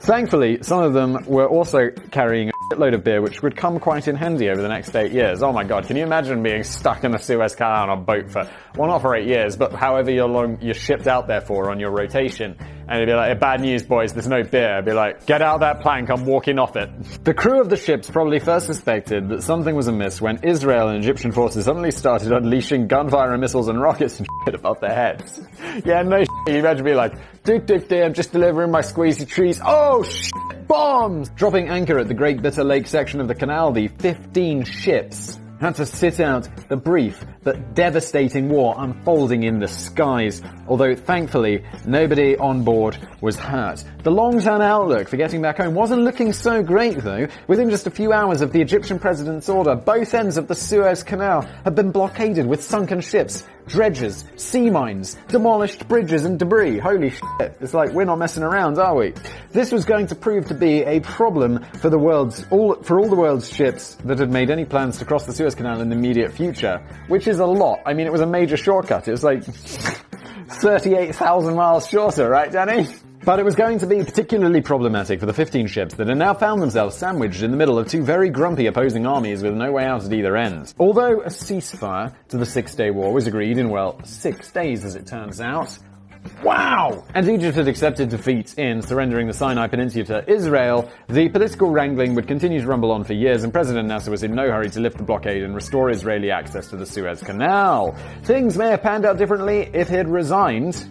Thankfully, some of them were also carrying a shitload of beer, which would come quite in handy over the next 8 years. Oh my god, can you imagine being stuck in the Suez Canal on a boat for, well, not for 8 years, but however long you're shipped out there for on your rotation. And it'd be like, bad news, boys, there's no beer. It'd be like, get out that plank, I'm walking off it. The crew of the ships probably first suspected that something was amiss when Israel and Egyptian forces suddenly started unleashing gunfire and missiles and rockets and shit above their heads. Yeah, no shit. You imagine being like, I'm just delivering my squeezy trees. Oh, shit, bombs! Dropping anchor at the Great Bitter Lake section of the canal, the 15 ships had to sit out the brief but devastating war unfolding in the skies, although thankfully nobody on board was hurt. The long-term outlook for getting back home wasn't looking so great though. Within just a few hours of the Egyptian president's order, both ends of the Suez Canal had been blockaded with sunken ships, dredges, sea mines, demolished bridges and debris. Holy shit, it's like we're not messing around, are we? This was going to prove to be a problem for all the world's ships that had made any plans to cross the Suez Canal in the immediate future, which is a lot. I mean, it was a major shortcut. It was like 38,000 miles shorter, right, Danny? But it was going to be particularly problematic for the 15 ships that had now found themselves sandwiched in the middle of 2 very grumpy opposing armies with no way out at either end. Although a ceasefire to the Six-Day War was agreed in, well, 6 days as it turns out. Wow! And Egypt had accepted defeat in surrendering the Sinai Peninsula to Israel. The political wrangling would continue to rumble on for years, and President Nasser was in no hurry to lift the blockade and restore Israeli access to the Suez Canal. Things may have panned out differently if he had resigned.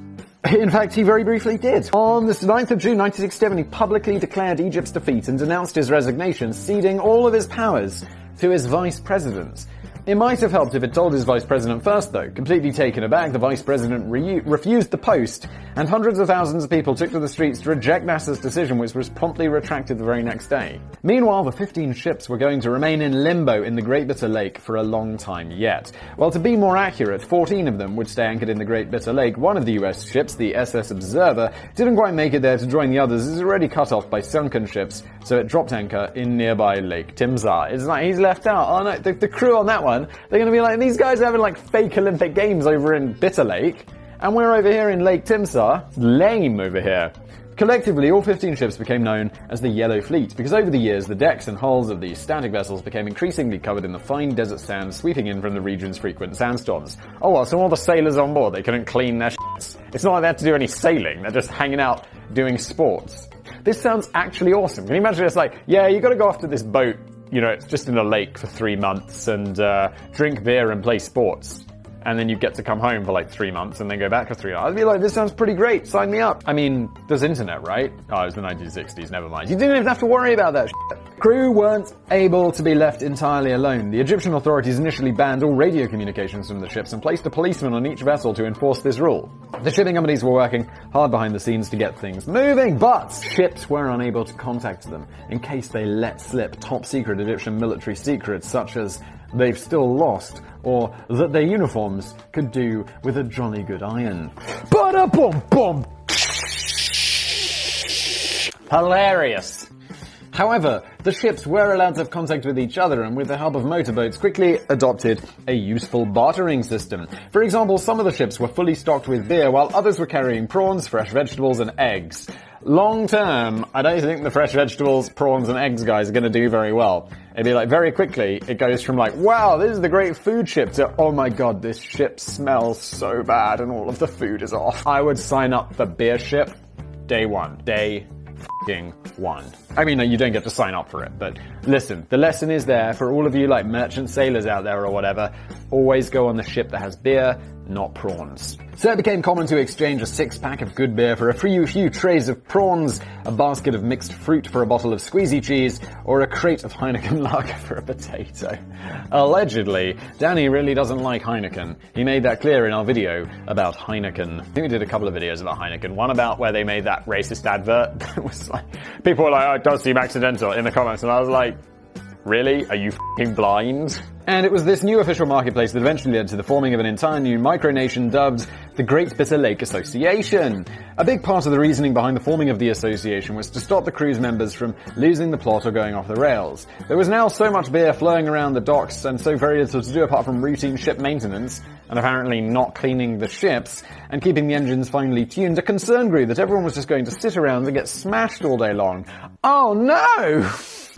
In fact, he very briefly did. On the 9th of June 1967, he publicly declared Egypt's defeat and announced his resignation, ceding all of his powers to his vice president. It might have helped if it told his vice president first, though. Completely taken aback, the vice president refused the post, and hundreds of thousands of people took to the streets to reject NASA's decision, which was promptly retracted the very next day. Meanwhile, the 15 ships were going to remain in limbo in the Great Bitter Lake for a long time yet. Well, to be more accurate, 14 of them would stay anchored in the Great Bitter Lake. One of the US ships, the SS Observer, didn't quite make it there to join the others. It was already cut off by sunken ships, so it dropped anchor in nearby Lake Timsah. It's like he's left out. Oh no, the crew on that one, they're going to be like, these guys are having like fake Olympic Games over in Bitter Lake, and we're over here in Lake Timsah. Lame over here. Collectively, all 15 ships became known as the Yellow Fleet, because over the years, the decks and hulls of these static vessels became increasingly covered in the fine desert sand sweeping in from the region's frequent sandstorms. Oh well, so all the sailors on board, they couldn't clean their shits. It's not like they had to do any sailing, they're just hanging out doing sports. This sounds actually awesome. Can you imagine it's like, yeah, you gotta go off to this boat, you know, it's just in a lake for 3 months and drink beer and play sports. And then you get to come home for like 3 months and then go back for 3 months. I'd be like, this sounds pretty great, sign me up. I mean, there's internet, right? Oh, it was the 1960s, never mind. You didn't even have to worry about that shit. Crew weren't able to be left entirely alone. The Egyptian authorities initially banned all radio communications from the ships and placed a policeman on each vessel to enforce this rule. The shipping companies were working hard behind the scenes to get things moving, but ships were unable to contact them in case they let slip top secret Egyptian military secrets such as they've still lost, or that their uniforms could do with a jolly good iron. Ba-da-bum-bum! Hilarious. However, the ships were allowed to have contact with each other and with the help of motorboats quickly adopted a useful bartering system. For example, some of the ships were fully stocked with beer while others were carrying prawns, fresh vegetables and eggs. Long term, I don't think the fresh vegetables, prawns and eggs guys are going to do very well. It'd be like very quickly, it goes from like, wow, this is the great food ship to, oh my god, this ship smells so bad and all of the food is off. I would sign up for beer ship day one. Day f***ing one. I mean, you don't get to sign up for it, but listen, the lesson is there for all of you like merchant sailors out there or whatever. Always go on the ship that has beer, not prawns. So it became common to exchange a 6-pack of good beer for a few trays of prawns, a basket of mixed fruit for a bottle of squeezy cheese, or a crate of Heineken lager for a potato. Allegedly, Danny really doesn't like Heineken. He made that clear in our video about Heineken. I think we did a couple of videos about Heineken. One about where they made that racist advert that was like, people were like, oh, it does seem accidental in the comments, and I was like, really? Are you f***ing blind? And it was this new official marketplace that eventually led to the forming of an entire new micronation dubbed the Great Bitter Lake Association. A big part of the reasoning behind the forming of the association was to stop the crew's members from losing the plot or going off the rails. There was now so much beer flowing around the docks and so very little to do apart from routine ship maintenance, and apparently not cleaning the ships, and keeping the engines finely tuned, a concern grew that everyone was just going to sit around and get smashed all day long. Oh no!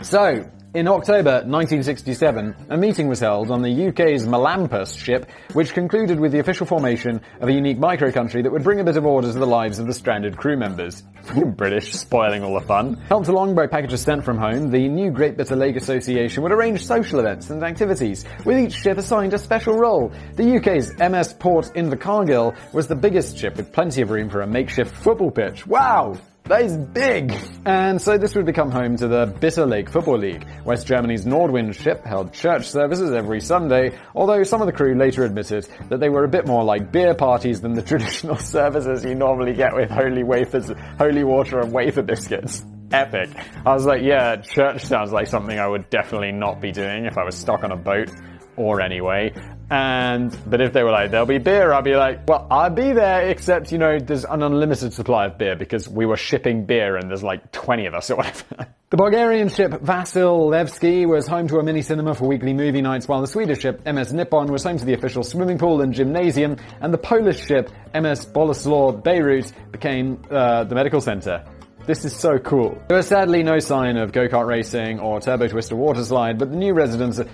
So, in October 1967, a meeting was held on the UK's Melampus ship, which concluded with the official formation of a unique micro-country that would bring a bit of order to the lives of the stranded crew members. British, spoiling all the fun. Helped along by packages sent from home, the new Great Bitter Lake Association would arrange social events and activities, with each ship assigned a special role. The UK's MS Port Invercargill was the biggest ship with plenty of room for a makeshift football pitch. Wow! That is big! And so this would become home to the Bitter Lake Football League. West Germany's Nordwind ship held church services every Sunday, although some of the crew later admitted that they were a bit more like beer parties than the traditional services you normally get with holy water and wafer biscuits. Epic. I was like, yeah, church sounds like something I would definitely not be doing if I was stuck on a boat, or anyway. But if they were like, there'll be beer, I'd be like, well, I'd be there, except, you know, there's an unlimited supply of beer because we were shipping beer and there's like 20 of us or whatever. The Bulgarian ship Vasilevsky was home to a mini cinema for weekly movie nights, while the Swedish ship MS Nippon was home to the official swimming pool and gymnasium, and the Polish ship MS Boleslaw Beirut became the medical center. This is so cool. There was sadly no sign of go-kart racing or turbo twister water slide, but the residents of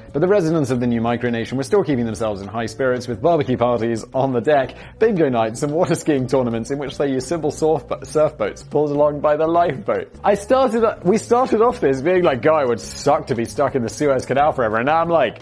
the new micronation were still keeping themselves in high spirits with barbecue parties on the deck, bingo nights, and water skiing tournaments in which they used simple surfboats pulled along by the lifeboat. We started off this being like, God, it would suck to be stuck in the Suez Canal forever, and now I'm like,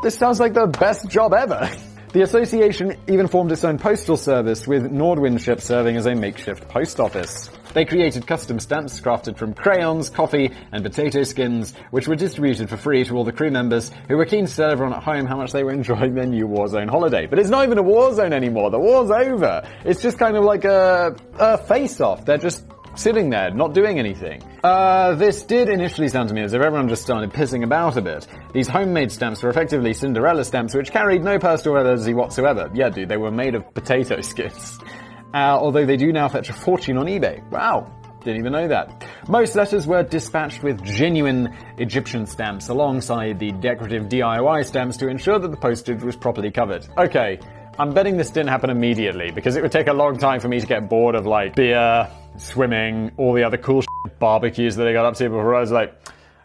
this sounds like the best job ever. The association even formed its own postal service, with Nordwind ships serving as a makeshift post office. They created custom stamps crafted from crayons, coffee, and potato skins, which were distributed for free to all the crew members who were keen to tell everyone at home how much they were enjoying their new Warzone holiday. But it's not even a Warzone anymore. The war's over. It's just kind of like a face-off. They're just sitting there, not doing anything. This did initially sound to me as if everyone just started pissing about a bit. These homemade stamps were effectively Cinderella stamps, which carried no postal validity whatsoever. Yeah, dude, they were made of potato skins. Although they do now fetch a fortune on eBay. Wow, didn't even know that. Most letters were dispatched with genuine Egyptian stamps alongside the decorative DIY stamps to ensure that the postage was properly covered. Okay, I'm betting this didn't happen immediately, because it would take a long time for me to get bored of, like, beer, swimming, all the other cool barbecues that I got up to before I was like,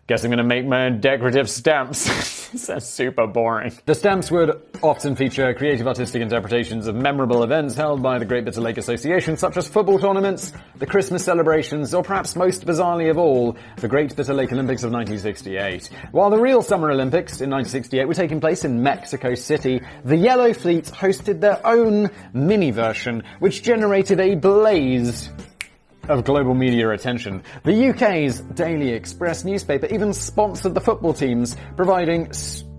guess I'm gonna make my own decorative stamps. That's super boring. The stamps would often feature creative artistic interpretations of memorable events held by the Great Bitter Lake Association, such as football tournaments, the Christmas celebrations, or perhaps most bizarrely of all, the Great Bitter Lake Olympics of 1968. While the real Summer Olympics in 1968 were taking place in Mexico City, the Yellow Fleet hosted their own mini version, which generated a blaze of global media attention. The UK's Daily Express newspaper even sponsored the football teams, providing strips.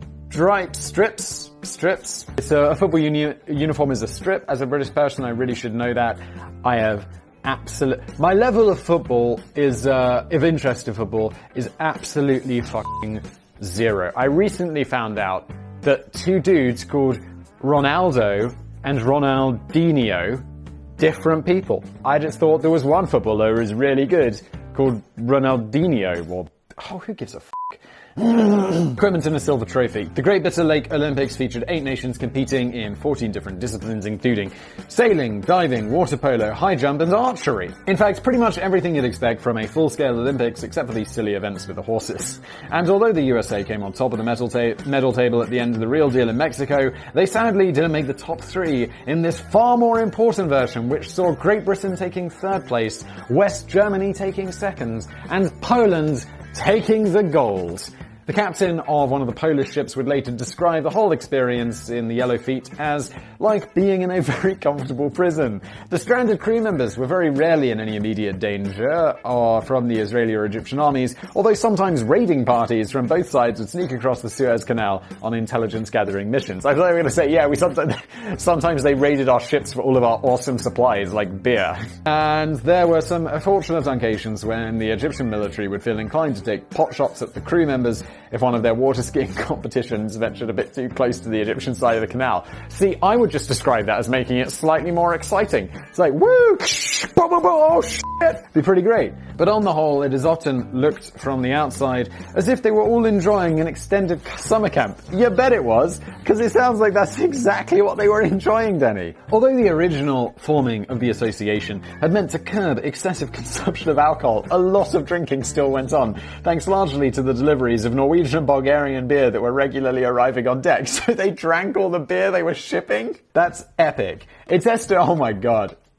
It's a football uniform is a strip. As a British person, I really should know that. I have my level of football is, of interest in football, is absolutely fucking zero. I recently found out that two dudes called Ronaldo and Ronaldinho, different people. I just thought there was one footballer who was really good called Ronaldinho. Well, who gives a f***? Equipment and a silver trophy. The Great Bitter Lake Olympics featured 8 nations competing in 14 different disciplines, including sailing, diving, water polo, high jump, and archery. In fact, pretty much everything you'd expect from a full-scale Olympics, except for these silly events with the horses. And although the USA came on top of the medal table at the end of the real deal in Mexico, they sadly didn't make the top 3 in this far more important version, which saw Great Britain taking 3rd place, West Germany taking 2nd, and Poland taking the gold. The captain of one of the Polish ships would later describe the whole experience in the Yellow Fleet as like being in a very comfortable prison. The stranded crew members were very rarely in any immediate danger from the Israeli or Egyptian armies, although sometimes raiding parties from both sides would sneak across the Suez Canal on intelligence gathering missions. I thought they were going to say, yeah, sometimes they raided our ships for all of our awesome supplies, like beer. And there were some unfortunate occasions when the Egyptian military would feel inclined to take pot shots at the crew members if one of their water skiing competitions ventured a bit too close to the Egyptian side of the canal. See, I would just describe that as making it slightly more exciting. It's like, woo, oh shit, be pretty great. But on the whole, it is often looked from the outside as if they were all enjoying an extended summer camp. You bet it was, because it sounds like that's exactly what they were enjoying, Denny. Although the original forming of the association had meant to curb excessive consumption of alcohol, a lot of drinking still went on, thanks largely to the deliveries of Norwegian and Bulgarian beer that were regularly arriving on deck. So they drank all the beer they were shipping? That's epic.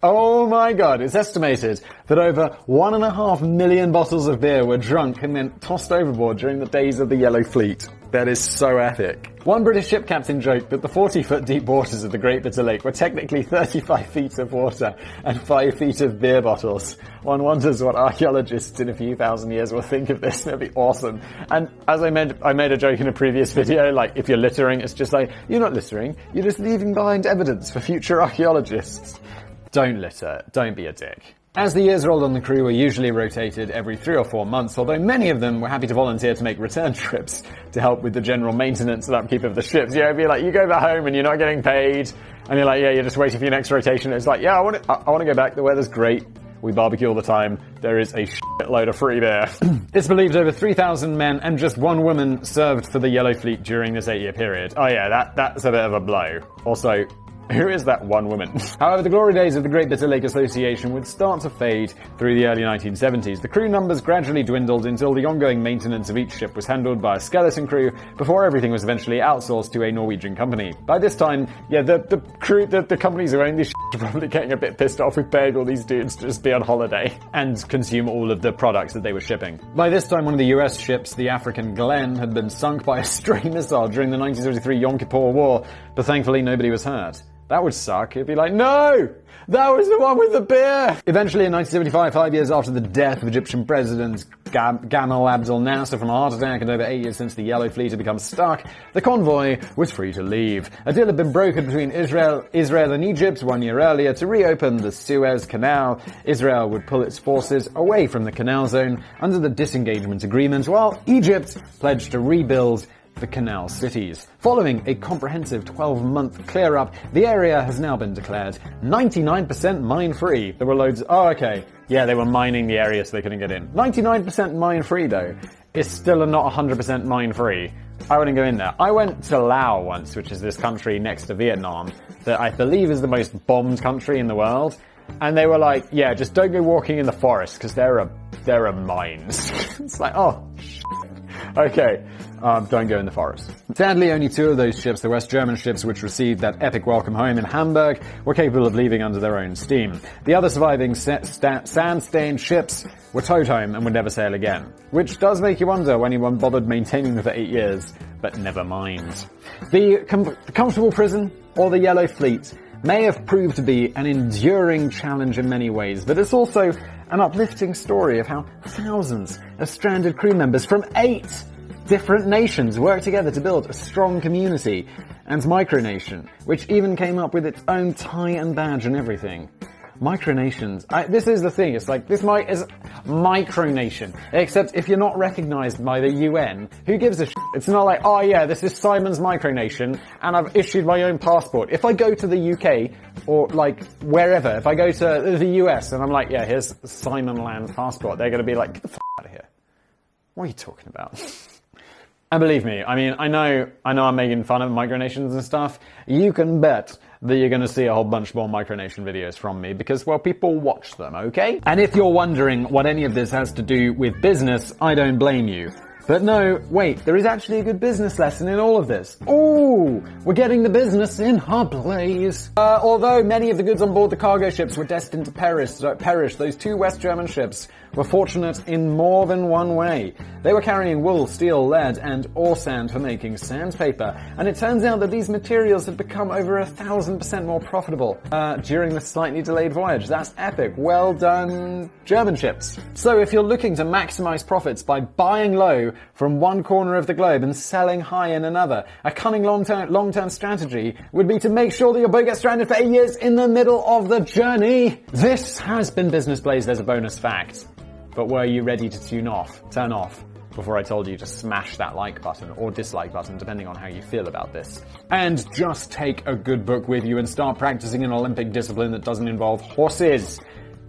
Oh my god, it's estimated that over 1.5 million bottles of beer were drunk and then tossed overboard during the days of the Yellow Fleet. That is so epic. One British ship captain joked that the 40-foot deep waters of the Great Bitter Lake were technically 35 feet of water and 5 feet of beer bottles. One wonders what archaeologists in a few thousand years will think of this. That'd be awesome. And as I made a joke in a previous video, like, if you're littering, it's just like, you're not littering, you're just leaving behind evidence for future archaeologists. Don't litter. Don't be a dick. As the years rolled on, the crew were usually rotated every 3 or 4 months, although many of them were happy to volunteer to make return trips to help with the general maintenance and upkeep of the ships. It'd be like, you go back home and you're not getting paid, and you're like, yeah, you're just waiting for your next rotation. It's like, yeah, I want to go back. The weather's great. We barbecue all the time. There is a shitload of free beer. It's believed over 3,000 men and just 1 woman served for the Yellow Fleet during this 8-year period. Oh yeah, that's a bit of a blow. Also, Who is that one woman? However, the glory days of the Great Bitter Lake Association would start to fade through the early 1970s. The crew numbers gradually dwindled until the ongoing maintenance of each ship was handled by a skeleton crew before everything was eventually outsourced to a Norwegian company. By this time, yeah, the companies who own these ships are probably getting a bit pissed off with paying all these dudes to just be on holiday and consume all of the products that they were shipping. By this time, one of the US ships, the African Glen, had been sunk by a stray missile during the 1973 Yom Kippur War, but thankfully nobody was hurt. That would suck. It'd be like, no! That was the one with the beer! Eventually, in 1975, 5 years after the death of Egyptian President Gamal Abdel Nasser from a heart attack and over 8 years since the Yellow Fleet had become stuck, the convoy was free to leave. A deal had been brokered between Israel and Egypt 1 year earlier to reopen the Suez Canal. Israel would pull its forces away from the canal zone under the disengagement agreement, while Egypt pledged to rebuild the canal cities. Following a comprehensive 12-month clear-up, the area has now been declared 99% mine-free. There were loads... Oh, okay. Yeah, they were mining the area so they couldn't get in. 99% mine-free, though, is still not 100% mine-free. I wouldn't go in there. I went to Laos once, which is this country next to Vietnam, that I believe is the most bombed country in the world. And they were like, yeah, just don't go walking in the forest, because there are mines. It's like, oh, okay. Don't go in the forest. Sadly, only 2 of those ships, the West German ships which received that epic welcome home in Hamburg, were capable of leaving under their own steam. The other surviving sand-stained ships were towed home and would never sail again. Which does make you wonder when anyone bothered maintaining them for 8 years, but never mind. The comfortable prison, or the Yellow Fleet, may have proved to be an enduring challenge in many ways, but it's also an uplifting story of how thousands of stranded crew members from 8 different nations work together to build a strong community, and Micronation, which even came up with its own tie and badge and everything. Micronations. This is the thing, it's like, this is Micronation. Except if you're not recognized by the UN, who gives a shit? It's not like, oh yeah, this is Simon's Micronation, and I've issued my own passport. If I go to the UK, or like, wherever, if I go to the US, and I'm like, yeah, here's Simon Land's passport, they're gonna be like, get the f*** out of here. What are you talking about? And believe me, I mean, I know I'm making fun of micronations and stuff. You can bet that you're going to see a whole bunch more micronation videos from me because, well, people watch them, okay? And if you're wondering what any of this has to do with business, I don't blame you. But no, wait, there is actually a good business lesson in all of this. Ooh, we're getting the business in our place. Although many of the goods on board the cargo ships were destined to perish, those 2 West German ships were fortunate in more than one way. They were carrying wool, steel, lead, and ore sand for making sandpaper, and it turns out that these materials had become over 1,000% more profitable during the slightly delayed voyage. That's epic. Well done, German ships. So if you're looking to maximize profits by buying low from one corner of the globe and selling high in another, a cunning long-term strategy would be to make sure that your boat gets stranded for 8 years in the middle of the journey. This has been Business Blaze as a bonus fact. But were you ready to turn off, before I told you to smash that like button or dislike button, depending on how you feel about this? And just take a good book with you and start practicing an Olympic discipline that doesn't involve horses.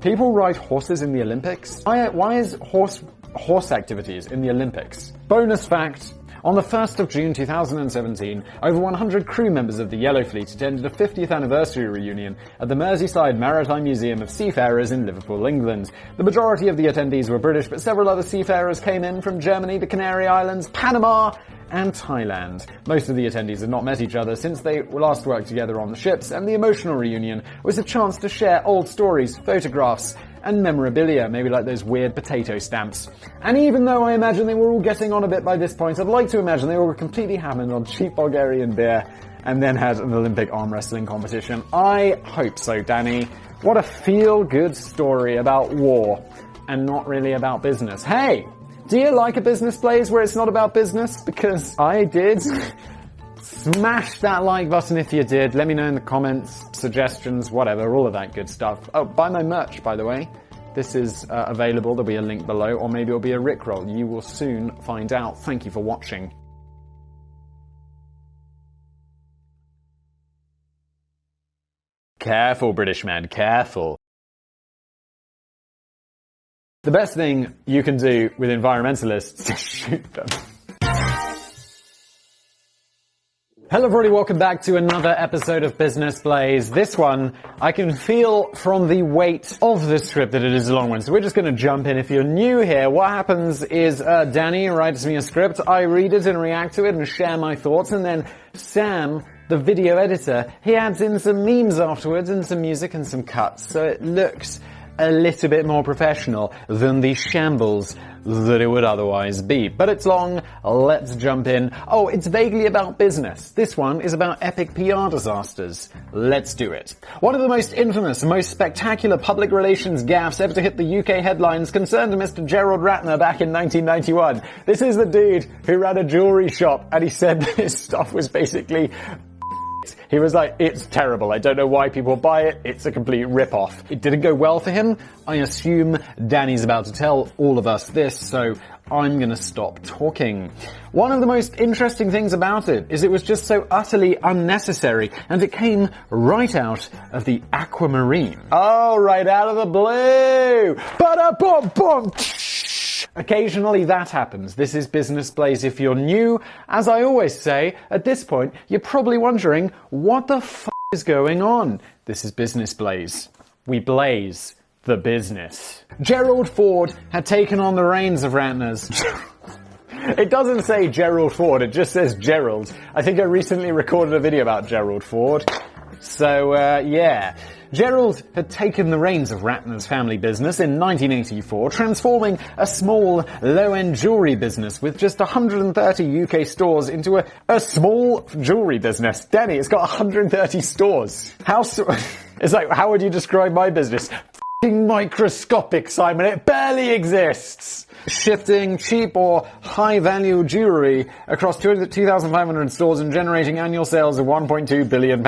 People ride horses in the Olympics? Why is horse activities in the Olympics? Bonus fact. On the 1st of June 2017, over 100 crew members of the Yellow Fleet attended a 50th anniversary reunion at the Merseyside Maritime Museum of Seafarers in Liverpool, England. The majority of the attendees were British, but several other seafarers came in from Germany, the Canary Islands, Panama, and Thailand. Most of the attendees had not met each other since they last worked together on the ships, and the emotional reunion was a chance to share old stories, photographs, and memorabilia, maybe like those weird potato stamps. And even though I imagine they were all getting on a bit by this point, I'd like to imagine they all were completely hammered on cheap Bulgarian beer and then had an Olympic arm wrestling competition. I hope so, Danny. What a feel-good story about war and not really about business. Hey, do you like a business plays where it's not about business? Because I did. Smash that like button if you did. Let me know in the comments, suggestions, whatever, all of that good stuff. Oh, buy my merch, by the way. This is available. There'll be a link below, or maybe it'll be a Rickroll. You will soon find out. Thank you for watching. Careful, British man, careful. The best thing you can do with environmentalists is shoot them. Hello everybody, welcome back to another episode of Business Blaze. This one, I can feel from the weight of the script that it is a long one, so we're just going to jump in. If you're new here, what happens is Danny writes me a script, I read it and react to it and share my thoughts, and then Sam, the video editor, he adds in some memes afterwards and some music and some cuts, so it looks a little bit more professional than the shambles that it would otherwise be. But it's long, let's jump in. Oh, it's vaguely about business. This one is about epic PR disasters. Let's do it. One of the most infamous and most spectacular public relations gaffes ever to hit the UK headlines concerned Mr. Gerald Ratner back in 1991. This is the dude who ran a jewelry shop and he said that his stuff was basically... He was like, it's terrible. I don't know why people buy it. It's a complete rip-off. It didn't go well for him. I assume Danny's about to tell all of us this, so I'm gonna stop talking. One of the most interesting things about it is it was just so utterly unnecessary, and it came right out of the aquamarine. Oh, right out of the blue! Ba-da-bum-bum! Occasionally that happens. This is Business Blaze. If you're new, as I always say, at this point, you're probably wondering, what the f*** is going on? This is Business Blaze. We blaze the business. Gerald Ford had taken on the reins of Ratner's. It doesn't say Gerald Ford, it just says Gerald. I think I recently recorded a video about Gerald Ford. So, yeah. Gerald had taken the reins of Ratner's family business in 1984, transforming a small, low-end jewelry business with just 130 UK stores into a small jewelry business. Danny, it's got 130 stores. It's like, how would you describe my business? F***ing microscopic, Simon. It barely exists. Shifting cheap or high-value jewelry across 2,500 stores and generating annual sales of £1.2 billion.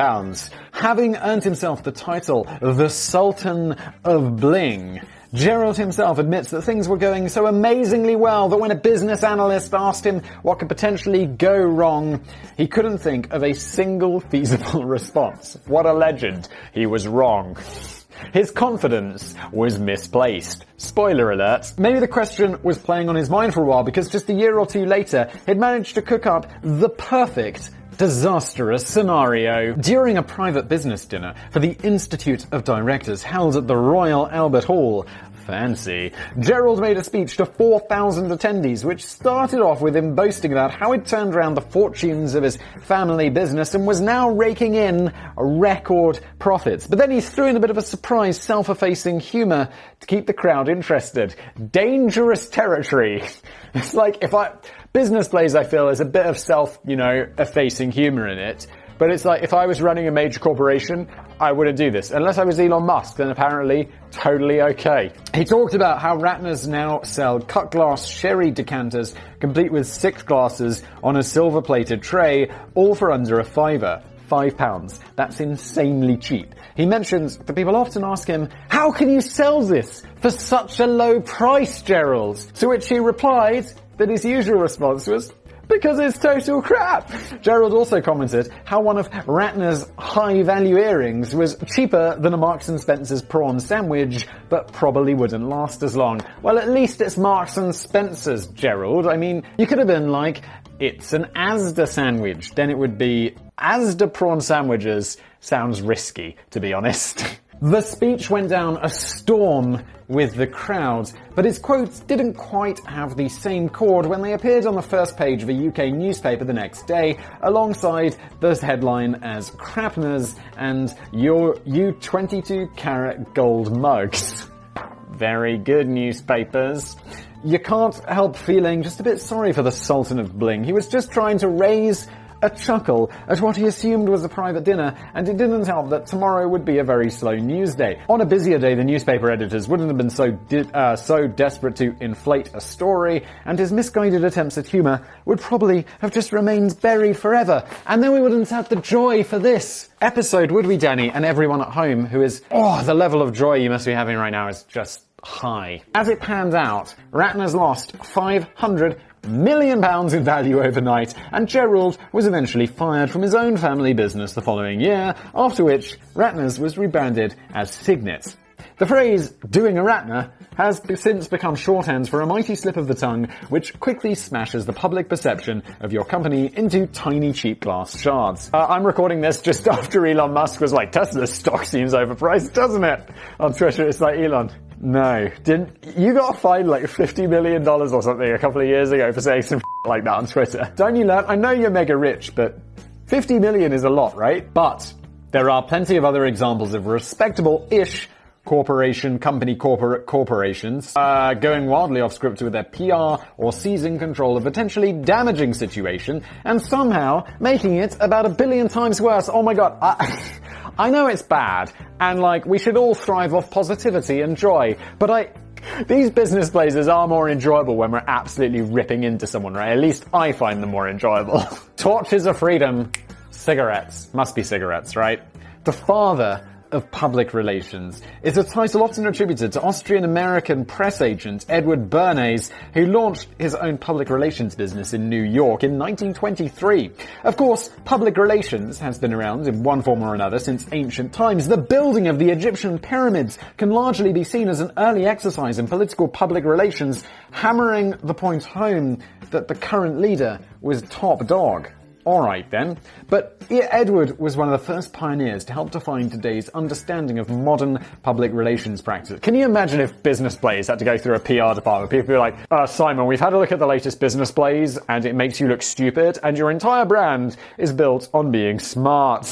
Having earned himself the title, the Sultan of Bling, Gerald himself admits that things were going so amazingly well that when a business analyst asked him what could potentially go wrong, he couldn't think of a single feasible response. What a legend. He was wrong. His confidence was misplaced. Spoiler alert. Maybe the question was playing on his mind for a while because just a year or two later, he'd managed to cook up the perfect disastrous scenario. During a private business dinner for the Institute of Directors held at the Royal Albert Hall, fancy, Gerald made a speech to 4,000 attendees, which started off with him boasting about how he'd turned around the fortunes of his family business and was now raking in record profits. But then he threw in a bit of a surprise, self-effacing humour to keep the crowd interested. Dangerous territory. It's like, Business Blaze, I feel, is a bit of effacing humour in it. But it's like, if I was running a major corporation, I wouldn't do this. Unless I was Elon Musk, then apparently totally okay. He talked about how Ratner's now sell cut glass sherry decanters, complete with 6 glasses on a silver-plated tray, all for under a fiver. £5. That's insanely cheap. He mentions that people often ask him, how can you sell this for such a low price, Gerald? To which he replied that his usual response was, because it's total crap. Gerald also commented how one of Ratner's high-value earrings was cheaper than a Marks & Spencer's prawn sandwich, but probably wouldn't last as long. Well, at least it's Marks & Spencer's, Gerald. I mean, you could have been like, it's an Asda sandwich. Then it would be Asda prawn sandwiches. Sounds risky, to be honest. The speech went down a storm with the crowd, but his quotes didn't quite have the same chord when they appeared on the first page of a UK newspaper the next day, alongside the headline as crapners and you 22 karat gold mugs. Very good, newspapers. You can't help feeling just a bit sorry for the Sultan of Bling. He was just trying to raise a chuckle at what he assumed was a private dinner, and it didn't help that tomorrow would be a very slow news day. On a busier day, the newspaper editors wouldn't have been so desperate to inflate a story, and his misguided attempts at humour would probably have just remained buried forever. And then we wouldn't have the joy for this episode, would we, Danny? And everyone at home who is, the level of joy you must be having right now is just high. As it pans out, Ratner's lost £500 million in value overnight, and Gerald was eventually fired from his own family business the following year, after which Ratner's was rebranded as Signet. The phrase, doing a Ratner, has since become shorthand for a mighty slip of the tongue which quickly smashes the public perception of your company into tiny cheap glass shards. I'm recording this just after Elon Musk was like, Tesla's stock seems overpriced, doesn't it? On Twitter, it's like, Elon, no, you got fined like $50 million or something a couple of years ago for saying some like that on Twitter. Don't you learn? I know you're mega rich, but 50 million is a lot, right? But there are plenty of other examples of respectable-ish corporations going wildly off script with their PR or seizing control of a potentially damaging situation and somehow making it about 1 billion times worse. Oh my god, I know it's bad, and like, we should all thrive off positivity and joy, but these business places are more enjoyable when we're absolutely ripping into someone, right? At least I find them more enjoyable. Torches of freedom. Cigarettes. Must be cigarettes, right? The father of public relations is a title often attributed to Austrian-American press agent Edward Bernays, who launched his own public relations business in New York in 1923. Of course, public relations has been around in one form or another since ancient times. The building of the Egyptian pyramids can largely be seen as an early exercise in political public relations, hammering the point home that the current leader was top dog. Alright then, but Edward was one of the first pioneers to help define today's understanding of modern public relations practice. Can you imagine if business plays had to go through a PR department? People would be like, Simon, we've had a look at the latest business plays and it makes you look stupid and your entire brand is built on being smart.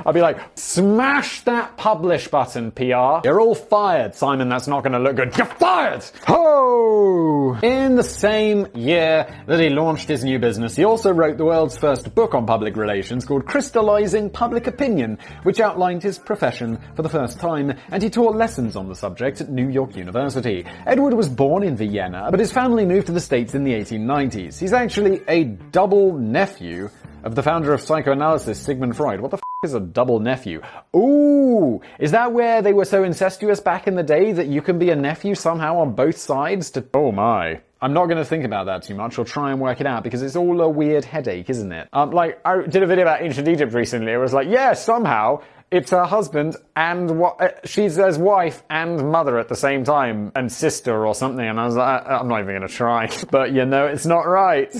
I'd be like, smash that publish button, PR. You're all fired. Simon, that's not going to look good. You're fired! Ho! In the same year that he launched his new business, he also wrote the world's first book on public relations called Crystallizing Public Opinion, which outlined his profession for the first time, and he taught lessons on the subject at New York University. Edward was born in Vienna, but his family moved to the States in the 1890s. He's actually a double nephew of the founder of psychoanalysis, Sigmund Freud. What the is a double nephew? Ooh, is that where they were so incestuous back in the day that you can be a nephew somehow on both sides? Oh my. I'm not going to think about that too much or try and work it out because it's all a weird headache, isn't it? Like, I did a video about ancient Egypt recently. It was like, yeah, somehow it's her husband and she's his wife and mother at the same time and sister or something. And I was like, I'm not even going to try. But you know, it's not right.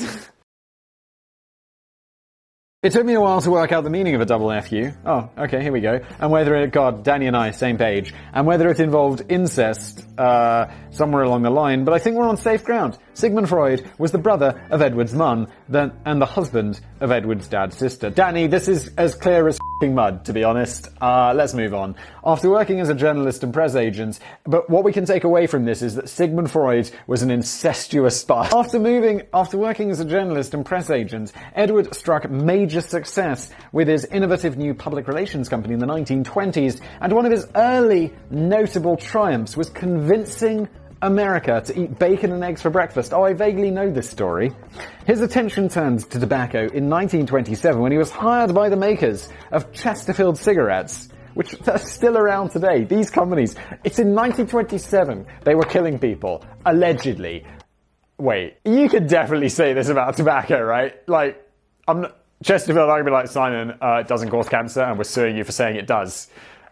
It took me a while to work out the meaning of a double FU. Oh, okay, here we go. And whether it, God, Danny and I, same page. And whether it involved incest, somewhere along the line, but I think we're on safe ground. Sigmund Freud was the brother of Edward's mum, and the husband of Edward's dad's sister. Danny, this is as clear as f***ing mud, to be honest. Let's move on. After working as a journalist and press agent, but what we can take away from this is that Sigmund Freud was an incestuous spy. After working as a journalist and press agent, Edward struck major success with his innovative new public relations company in the 1920s, and one of his early notable triumphs was convincing America to eat bacon and eggs for breakfast. Oh, I vaguely know this story. His attention turned to tobacco in 1927 when he was hired by the makers of Chesterfield cigarettes, which are still around today. These companies, it's in 1927, they were killing people, allegedly. Wait, you could definitely say this about tobacco, right? Like, Chesterfield, I'm going to be like, Simon, it doesn't cause cancer, and we're suing you for saying it does.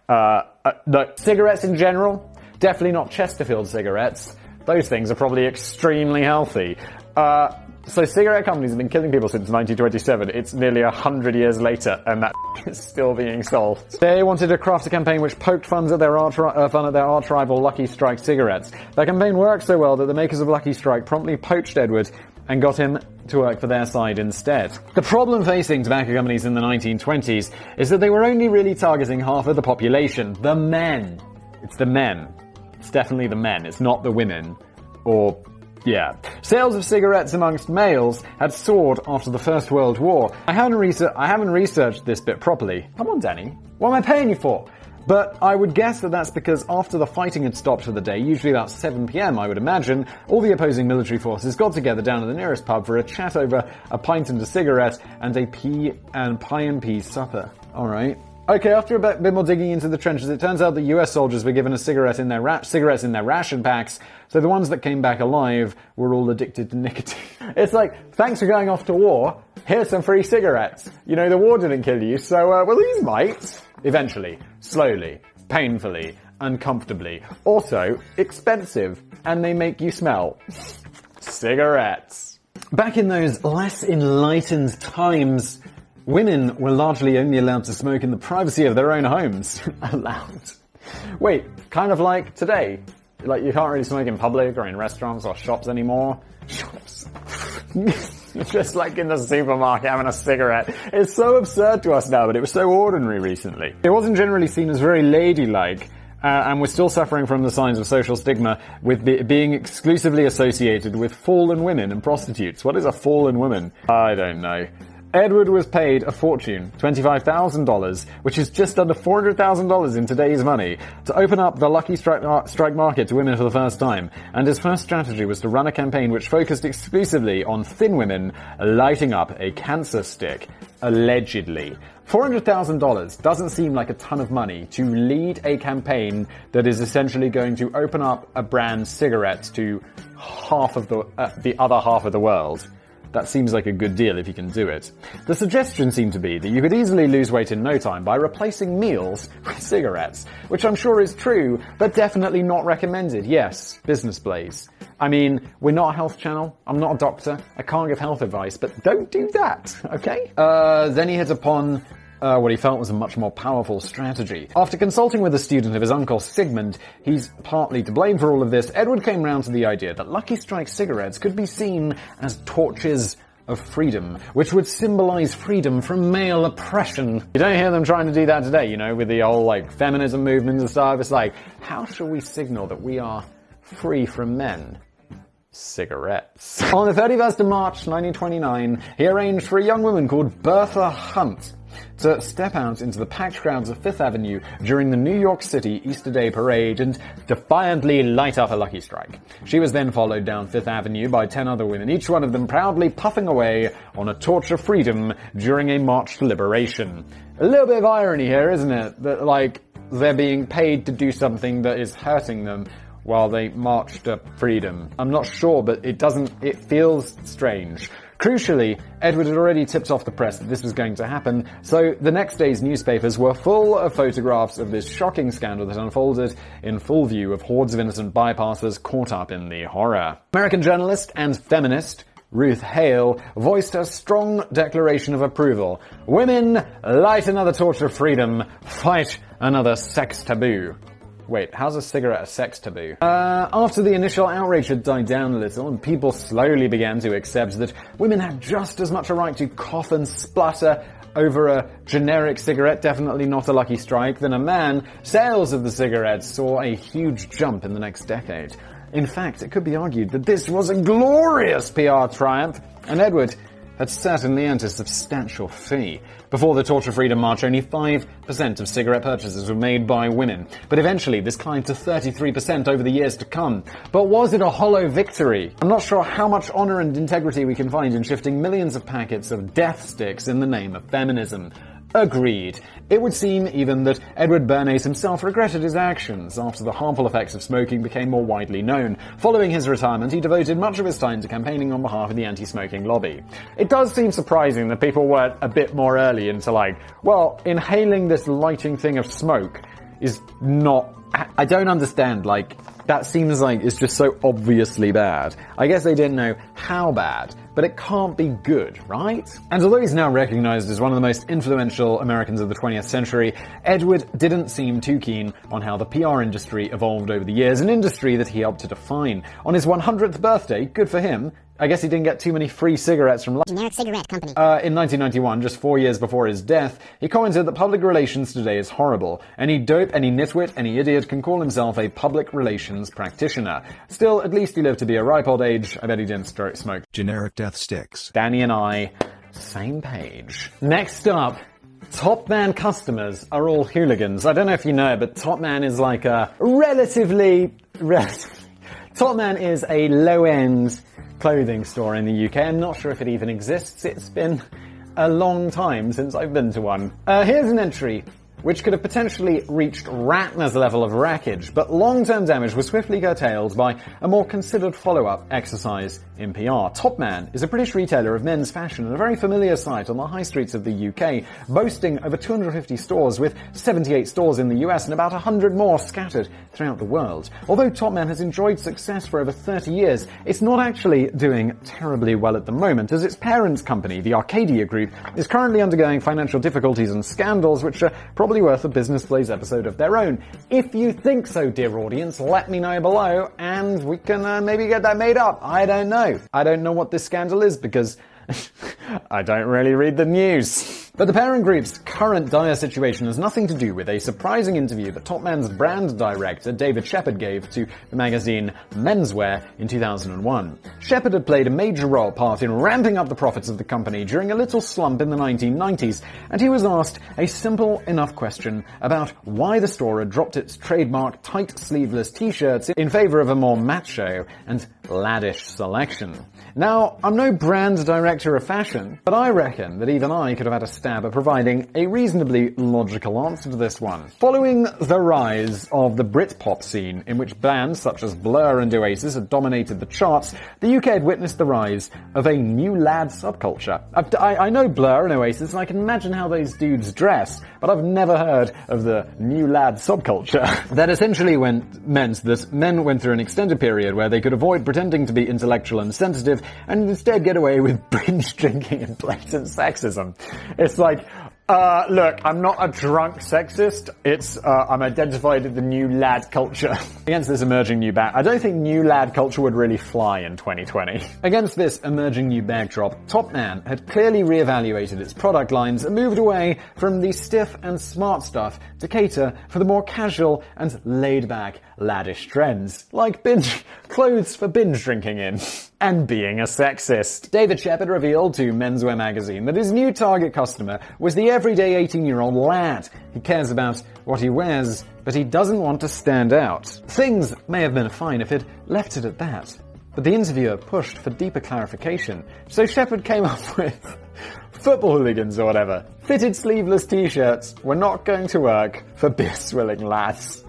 No, cigarettes in general, definitely not Chesterfield cigarettes. Those things are probably extremely healthy. So cigarette companies have been killing people since 1927. It's nearly 100 years later, and that is still being sold. They wanted to craft a campaign which poked fun at their arch rival Lucky Strike cigarettes. Their campaign worked so well that the makers of Lucky Strike promptly poached Edward and got him to work for their side instead. The problem facing tobacco companies in the 1920s is that they were only really targeting half of the population, the men. It's the men. It's definitely the men. It's not the women. Or, yeah. Sales of cigarettes amongst males had soared after the First World War. I haven't researched this bit properly. Come on, Danny. What am I paying you for? But I would guess that that's because after the fighting had stopped for the day, usually about 7 p.m, I would imagine, all the opposing military forces got together down at the nearest pub for a chat over a pint and a cigarette and a pie and peas supper. Alright. Okay, after a bit more digging into the trenches, it turns out that US soldiers were given cigarettes in their ration packs, so the ones that came back alive were all addicted to nicotine. It's like, thanks for going off to war, here's some free cigarettes. You know, the war didn't kill you, so, well, these might. Eventually, slowly, painfully, uncomfortably. Also, expensive, and they make you smell. Cigarettes. Back in those less enlightened times, women were largely only allowed to smoke in the privacy of their own homes. Allowed. Wait, kind of like today. Like, you can't really smoke in public or in restaurants or shops anymore. Shops. Just like in the supermarket having a cigarette. It's so absurd to us now, but it was so ordinary recently. It wasn't generally seen as very ladylike, and we're still suffering from the signs of social stigma with being exclusively associated with fallen women and prostitutes. What is a fallen woman? I don't know. Edward was paid a fortune, $25,000, which is just under $400,000 in today's money, to open up the Lucky Strike market to women for the first time. And his first strategy was to run a campaign which focused exclusively on thin women lighting up a cancer stick. Allegedly. $400,000 doesn't seem like a ton of money to lead a campaign that is essentially going to open up a brand's cigarettes to half of the other half of the world. That seems like a good deal if you can do it. The suggestion seemed to be that you could easily lose weight in no time by replacing meals with cigarettes, which I'm sure is true, but definitely not recommended. Yes, business blaze. I mean, we're not a health channel. I'm not a doctor. I can't give health advice, but don't do that, okay? Then he hit upon what he felt was a much more powerful strategy. After consulting with a student of his uncle Sigmund, he's partly to blame for all of this, Edward came round to the idea that Lucky Strike cigarettes could be seen as torches of freedom, which would symbolize freedom from male oppression. You don't hear them trying to do that today, you know, with the whole, like, feminism movement and stuff. It's like, how shall we signal that we are free from men? Cigarettes. On the 31st of March, 1929, he arranged for a young woman called Bertha Hunt to step out into the packed crowds of Fifth Avenue during the New York City Easter Day Parade and defiantly light up a Lucky Strike. She was then followed down Fifth Avenue by 10 other women, each one of them proudly puffing away on a torch of freedom during a march to liberation. A little bit of irony here, isn't it? That, like, they're being paid to do something that is hurting them while they march to freedom. I'm not sure, but it feels strange. Crucially, Edward had already tipped off the press that this was going to happen, so the next day's newspapers were full of photographs of this shocking scandal that unfolded in full view of hordes of innocent bypassers caught up in the horror. American journalist and feminist Ruth Hale voiced a strong declaration of approval. Women, light another torch of freedom, fight another sex taboo. Wait, how's a cigarette a sex taboo? After the initial outrage had died down a little and people slowly began to accept that women had just as much a right to cough and splutter over a generic cigarette, definitely not a Lucky Strike, than a man, sales of the cigarettes saw a huge jump in the next decade. In fact, it could be argued that this was a glorious PR triumph, and Edward had certainly earned a substantial fee. Before the Torch of Freedom March, only 5% of cigarette purchases were made by women, but eventually this climbed to 33% over the years to come. But was it a hollow victory? I'm not sure how much honor and integrity we can find in shifting millions of packets of death sticks in the name of feminism. Agreed. It would seem even that Edward Bernays himself regretted his actions after the harmful effects of smoking became more widely known. Following his retirement, he devoted much of his time to campaigning on behalf of the anti-smoking lobby. It does seem surprising that people weren't a bit more early into like, well, inhaling this lighting thing of smoke is not... I don't understand, like, that seems like it's just so obviously bad. I guess they didn't know how bad, but it can't be good, right? And although he's now recognized as one of the most influential Americans of the 20th century, Edward didn't seem too keen on how the PR industry evolved over the years, an industry that he helped to define. On his 100th birthday, good for him, I guess he didn't get too many free cigarettes from generic cigarette company. In 1991, just 4 years before his death, he commented that public relations today is horrible. Any dope, any nitwit, any idiot can call himself a public relations practitioner. Still, at least he lived to be a ripe old age. I bet he didn't smoke generic death sticks. Danny and I, same page. Next up, Top Man customers are all hooligans. I don't know if you know, but Top Man is like a relatively Top Man is a low-end clothing store in the UK. I'm not sure if it even exists. It's been a long time since I've been to one. Here's an entry which could have potentially reached Ratner's level of wreckage, but long-term damage was swiftly curtailed by a more considered follow-up exercise in PR. Topman is a British retailer of men's fashion and a very familiar sight on the high streets of the UK, boasting over 250 stores with 78 stores in the US and about 100 more scattered throughout the world. Although Topman has enjoyed success for over 30 years, it's not actually doing terribly well at the moment, as its parent company, the Arcadia Group, is currently undergoing financial difficulties and scandals which are probably worth a Business Plays episode of their own. If you think so, dear audience, let me know below and we can maybe get that made up. I don't know. I don't know what this scandal is because I don't really read the news. But the parent group's current dire situation has nothing to do with a surprising interview that Topman's brand director David Shepard gave to the magazine Menswear in 2001. Shepard had played a major part in ramping up the profits of the company during a little slump in the 1990s, and he was asked a simple enough question about why the store had dropped its trademark tight sleeveless t-shirts in favor of a more macho and laddish selection. Now, I'm no brand director of fashion, but I reckon that even I could have had a stab at providing a reasonably logical answer to this one. Following the rise of the Britpop scene, in which bands such as Blur and Oasis had dominated the charts, the UK had witnessed the rise of a new lad subculture. I know Blur and Oasis, and I can imagine how those dudes dress, but I've never heard of the new lad subculture. That essentially meant that men went through an extended period where they could avoid pretending to be intellectual and sensitive, and instead get away with binge drinking and blatant sexism. It's like, look, I'm not a drunk sexist. I'm identified as the new lad culture. Against this emerging new I don't think new lad culture would really fly in 2020. Against this emerging new backdrop, Topman had clearly reevaluated its product lines and moved away from the stiff and smart stuff to cater for the more casual and laid-back laddish trends, like clothes for binge drinking in, and being a sexist. David Shepard revealed to Menswear magazine that his new target customer was the everyday 18-year-old lad. He cares about what he wears, but he doesn't want to stand out. Things may have been fine if he'd left it at that, but the interviewer pushed for deeper clarification, so Shepard came up with football hooligans or whatever. Fitted sleeveless t-shirts were not going to work for beer-swilling lads.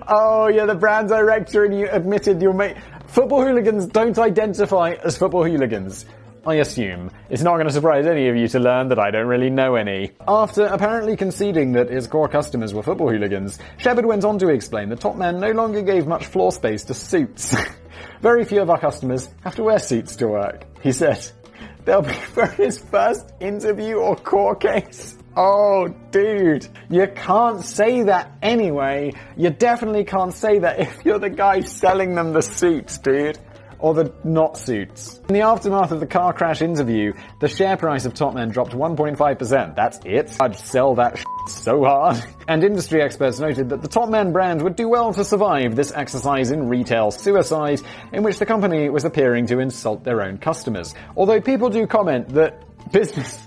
Oh yeah, the brand director and you admitted you'll make... Football hooligans don't identify as football hooligans. I assume. It's not going to surprise any of you to learn that I don't really know any. After apparently conceding that his core customers were football hooligans, Shepard went on to explain that Topman no longer gave much floor space to suits. Very few of our customers have to wear suits to work, he said. They'll be for his first interview or court case. Oh, dude, you can't say that anyway. You definitely can't say that if you're the guy selling them the suits, dude. Or the not suits. In the aftermath of the car crash interview, the share price of Topman dropped 1.5%. That's it. I'd sell that so hard. And industry experts noted that the Topman brand would do well to survive this exercise in retail suicide, in which the company was appearing to insult their own customers. Although people do comment that business...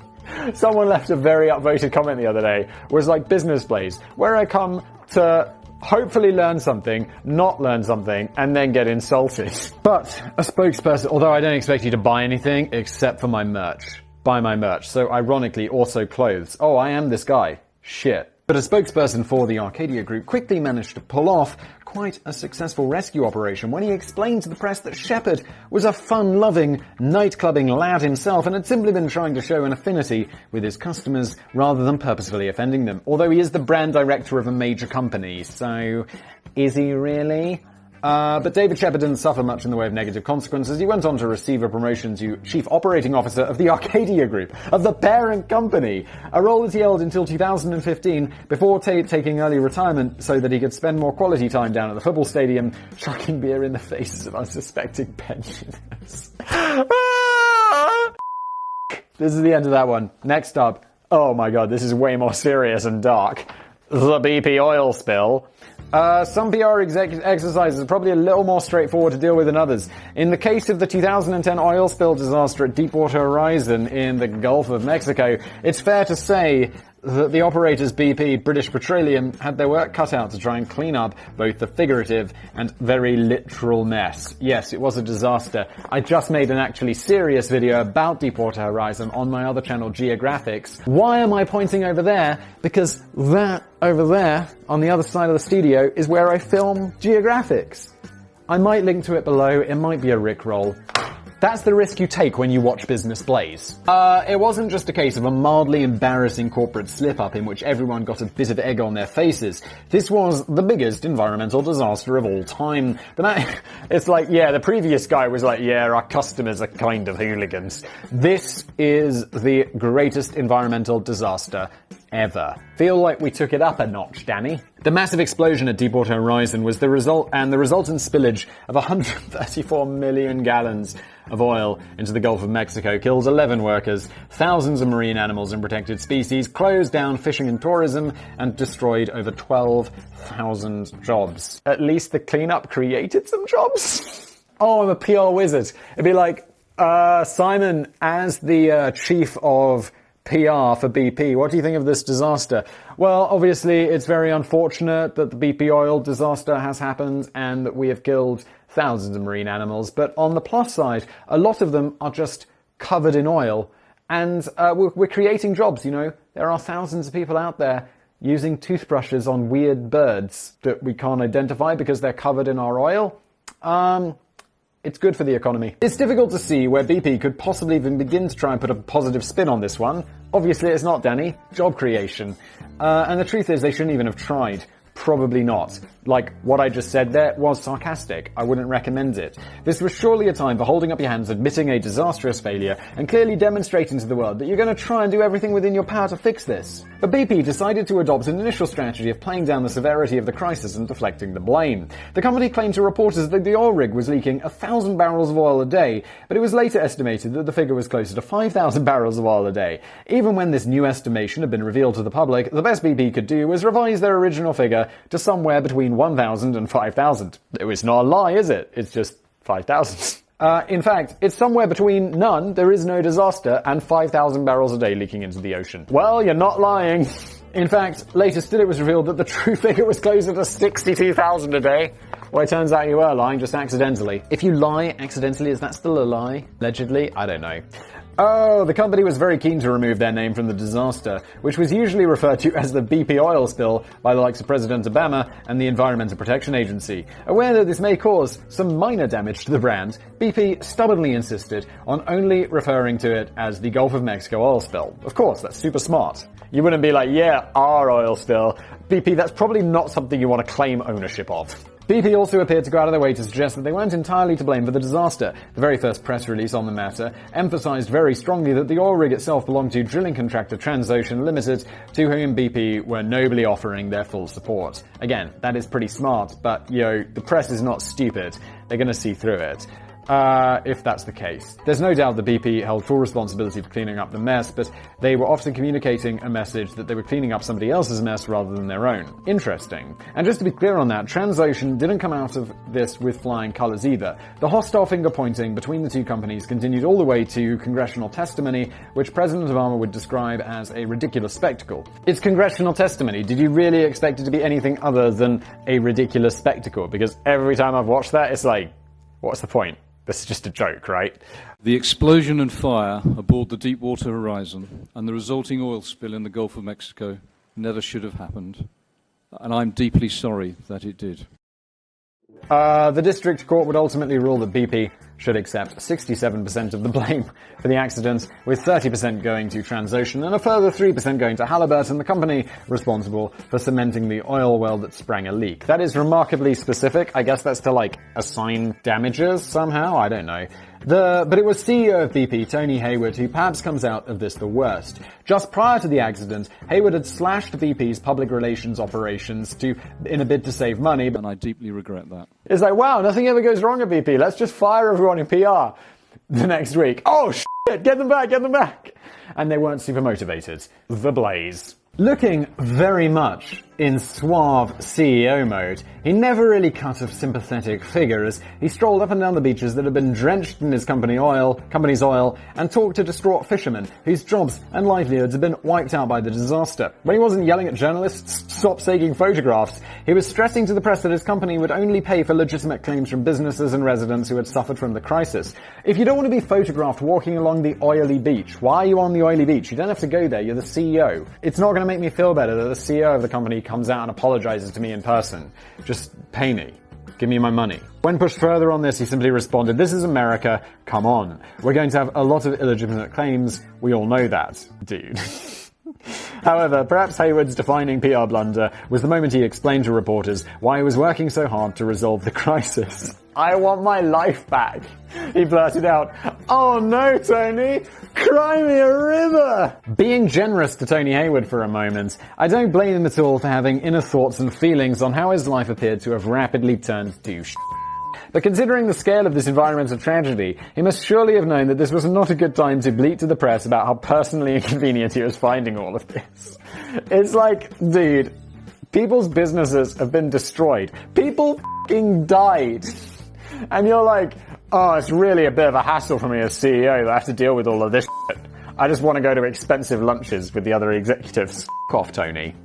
Someone left a very upvoted comment the other day, was like Business Plays, where I come to hopefully learn something, not learn something, and then get insulted. But a spokesperson, although I don't expect you to buy anything except for my merch. Buy my merch. So ironically, also clothes. Oh, I am this guy. Shit. But a spokesperson for the Arcadia Group quickly managed to pull off quite a successful rescue operation when he explained to the press that Shepard was a fun-loving, night-clubbing lad himself and had simply been trying to show an affinity with his customers rather than purposefully offending them. Although he is the brand director of a major company, so is he really? But David Shepard didn't suffer much in the way of negative consequences. He went on to receive a promotion to Chief Operating Officer of the Arcadia Group, of the parent company, a role that he held until 2015 before taking early retirement so that he could spend more quality time down at the football stadium, chucking beer in the faces of unsuspecting pensioners. This is the end of that one. Next up. Oh my god, this is way more serious and dark. The BP oil spill. Some PR exercises are probably a little more straightforward to deal with than others. In the case of the 2010 oil spill disaster at Deepwater Horizon in the Gulf of Mexico, it's fair to say that the operators BP, British Petroleum, had their work cut out to try and clean up both the figurative and very literal mess. Yes, it was a disaster. I just made an actually serious video about Deepwater Horizon on my other channel, Geographics. Why am I pointing over there? Because that over there, on the other side of the studio, is where I film Geographics. I might link to it below, it might be a rickroll. That's the risk you take when you watch business blaze. It wasn't just a case of a mildly embarrassing corporate slip-up in which everyone got a bit of egg on their faces. This was the biggest environmental disaster of all time. It's like, yeah, the previous guy was like, yeah, our customers are kind of hooligans. This is the greatest environmental disaster ever. Feel like we took it up a notch, Danny. The massive explosion at Deepwater Horizon was the resultant spillage of 134 million gallons of oil into the Gulf of Mexico killed 11 workers, thousands of marine animals and protected species, closed down fishing and tourism, and destroyed over 12,000 jobs. At least the cleanup created some jobs? Oh, I'm a PR wizard. It'd be like, Simon, as the chief of PR for BP, what do you think of this disaster? Well, obviously, it's very unfortunate that the BP oil disaster has happened and that we have killed thousands of marine animals. But on the plus side, a lot of them are just covered in oil. And we're creating jobs, you know. There are thousands of people out there using toothbrushes on weird birds that we can't identify because they're covered in our oil. It's good for the economy. It's difficult to see where BP could possibly even begin to try and put a positive spin on this one. Obviously it's not, Danny. Job creation. And the truth is they shouldn't even have tried. Probably not. Like, what I just said there was sarcastic. I wouldn't recommend it. This was surely a time for holding up your hands, admitting a disastrous failure, and clearly demonstrating to the world that you're going to try and do everything within your power to fix this. But BP decided to adopt an initial strategy of playing down the severity of the crisis and deflecting the blame. The company claimed to reporters that the oil rig was leaking 1,000 barrels of oil a day, but it was later estimated that the figure was closer to 5,000 barrels of oil a day. Even when this new estimation had been revealed to the public, the best BP could do was revise their original figure to somewhere between 1,000 and 5,000. It's not a lie, is it? It's just 5,000. In fact, it's somewhere between none, there is no disaster, and 5,000 barrels a day leaking into the ocean. Well, you're not lying. In fact, later still it was revealed that the true figure was closer to 62,000 a day. Well, it turns out you were lying, just accidentally. If you lie accidentally, is that still a lie? Allegedly? I don't know. Oh, the company was very keen to remove their name from the disaster, which was usually referred to as the BP oil spill by the likes of President Obama and the Environmental Protection Agency. Aware that this may cause some minor damage to the brand, BP stubbornly insisted on only referring to it as the Gulf of Mexico oil spill. Of course, that's super smart. You wouldn't be like, yeah, our oil spill. BP, that's probably not something you want to claim ownership of. BP also appeared to go out of their way to suggest that they weren't entirely to blame for the disaster. The very first press release on the matter emphasized very strongly that the oil rig itself belonged to drilling contractor Transocean Limited, to whom BP were nobly offering their full support. Again, that is pretty smart, but, the press is not stupid. They're gonna see through it. If that's the case. There's no doubt that BP held full responsibility for cleaning up the mess, but they were often communicating a message that they were cleaning up somebody else's mess rather than their own. Interesting. And just to be clear on that, Transocean didn't come out of this with flying colors either. The hostile finger-pointing between the two companies continued all the way to congressional testimony, which President Obama would describe as a ridiculous spectacle. It's congressional testimony. Did you really expect it to be anything other than a ridiculous spectacle? Because every time I've watched that, it's like, what's the point? This is just a joke, right? The explosion and fire aboard the Deepwater Horizon and the resulting oil spill in the Gulf of Mexico never should have happened. And I'm deeply sorry that it did. The district court would ultimately rule that BP should accept 67% of the blame for the accident, with 30% going to Transocean and a further 3% going to Halliburton, the company responsible for cementing the oil well that sprang a leak. That is remarkably specific. I guess that's to, assign damages somehow? I don't know. But it was CEO of BP, Tony Hayward, who perhaps comes out of this the worst. Just prior to the accident, Hayward had slashed BP's public relations operations in a bid to save money. And I deeply regret that. It's like, wow, nothing ever goes wrong at BP. Let's just fire everyone in PR the next week. Oh, shit, get them back. And they weren't super motivated. The blaze. Looking very much In suave CEO mode, he never really cut a sympathetic figure as he strolled up and down the beaches that had been drenched in his company's oil, and talked to distraught fishermen whose jobs and livelihoods had been wiped out by the disaster. When he wasn't yelling at journalists, stop taking photographs, he was stressing to the press that his company would only pay for legitimate claims from businesses and residents who had suffered from the crisis. If you don't want to be photographed walking along the oily beach, why are you on the oily beach? You don't have to go there, you're the CEO. It's not going to make me feel better that the CEO of the company comes out and apologizes to me in person. Just pay me. Give me my money. When pushed further on this, he simply responded, "This is America, come on. We're going to have a lot of illegitimate claims, we all know that, dude." However, perhaps Hayward's defining PR blunder was the moment he explained to reporters why he was working so hard to resolve the crisis. "I want my life back," he blurted out. "Oh no, Tony! Cry me a river!" Being generous to Tony Hayward for a moment, I don't blame him at all for having inner thoughts and feelings on how his life appeared to have rapidly turned to shit. But considering the scale of this environmental tragedy, he must surely have known that this was not a good time to bleat to the press about how personally inconvenient he was finding all of this. It's like, dude, people's businesses have been destroyed. People f***ing died. And you're like, oh, it's really a bit of a hassle for me as CEO that I have to deal with all of this shit. I just want to go to expensive lunches with the other executives. F*** off, Tony.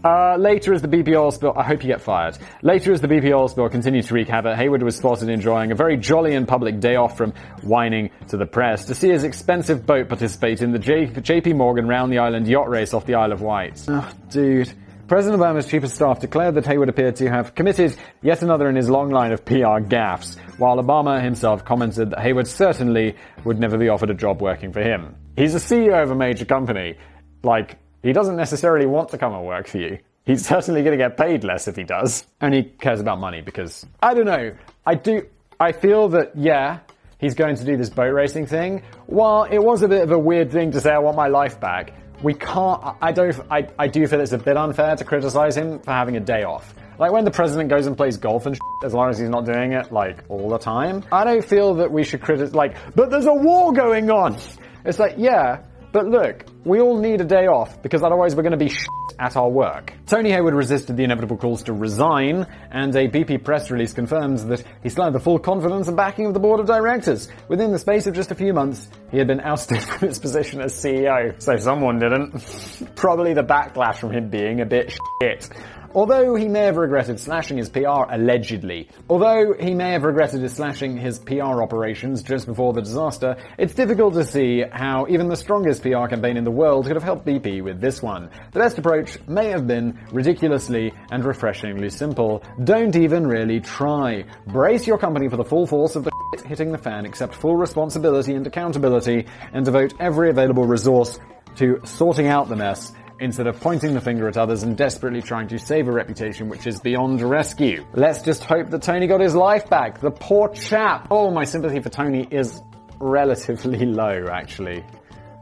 Later as the BP oil spill... I hope you get fired. Later as the BP oil spill continued to wreak havoc, Hayward was spotted enjoying a very jolly and public day off from whining to the press to see his expensive boat participate in the JP Morgan round the island yacht race off the Isle of Wight. Oh, dude. President Obama's chief of staff declared that Hayward appeared to have committed yet another in his long line of PR gaffes, while Obama himself commented that Hayward certainly would never be offered a job working for him. He's a CEO of a major company. Like, he doesn't necessarily want to come and work for you. He's certainly going to get paid less if he does. And he cares about money because, I don't know, I feel that, yeah, he's going to do this boat racing thing. While it was a bit of a weird thing to say, I want my life back, we can't, I do feel it's a bit unfair to criticize him for having a day off. Like when the president goes and plays golf and shit, as long as he's not doing it, like, all the time. I don't feel that we should criticize, like, but there's a war going on! It's like, yeah, but look, we all need a day off, because otherwise we're going to be shit at our work. Tony Hayward resisted the inevitable calls to resign, and a BP press release confirms that he still had the full confidence and backing of the board of directors. Within the space of just a few months, he had been ousted from his position as CEO. So someone didn't. Probably the backlash from him being a bit shit. Although he may have regretted slashing his PR allegedly. Although he may have regretted slashing his PR operations just before the disaster, it's difficult to see how even the strongest PR campaign in the world could have helped BP with this one. The best approach may have been ridiculously and refreshingly simple. Don't even really try. Brace your company for the full force of the shit hitting the fan, accept full responsibility and accountability, and devote every available resource to sorting out the mess, instead of pointing the finger at others and desperately trying to save a reputation which is beyond rescue. Let's just hope that Tony got his life back. The poor chap. Oh, my sympathy for Tony is relatively low, actually,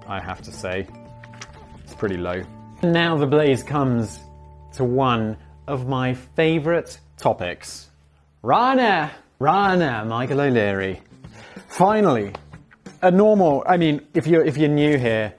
I have to say. It's pretty low. Now the blaze comes to one of my favourite topics. Ryanair, Michael O'Leary. Finally, a normal, I mean, if you're new here,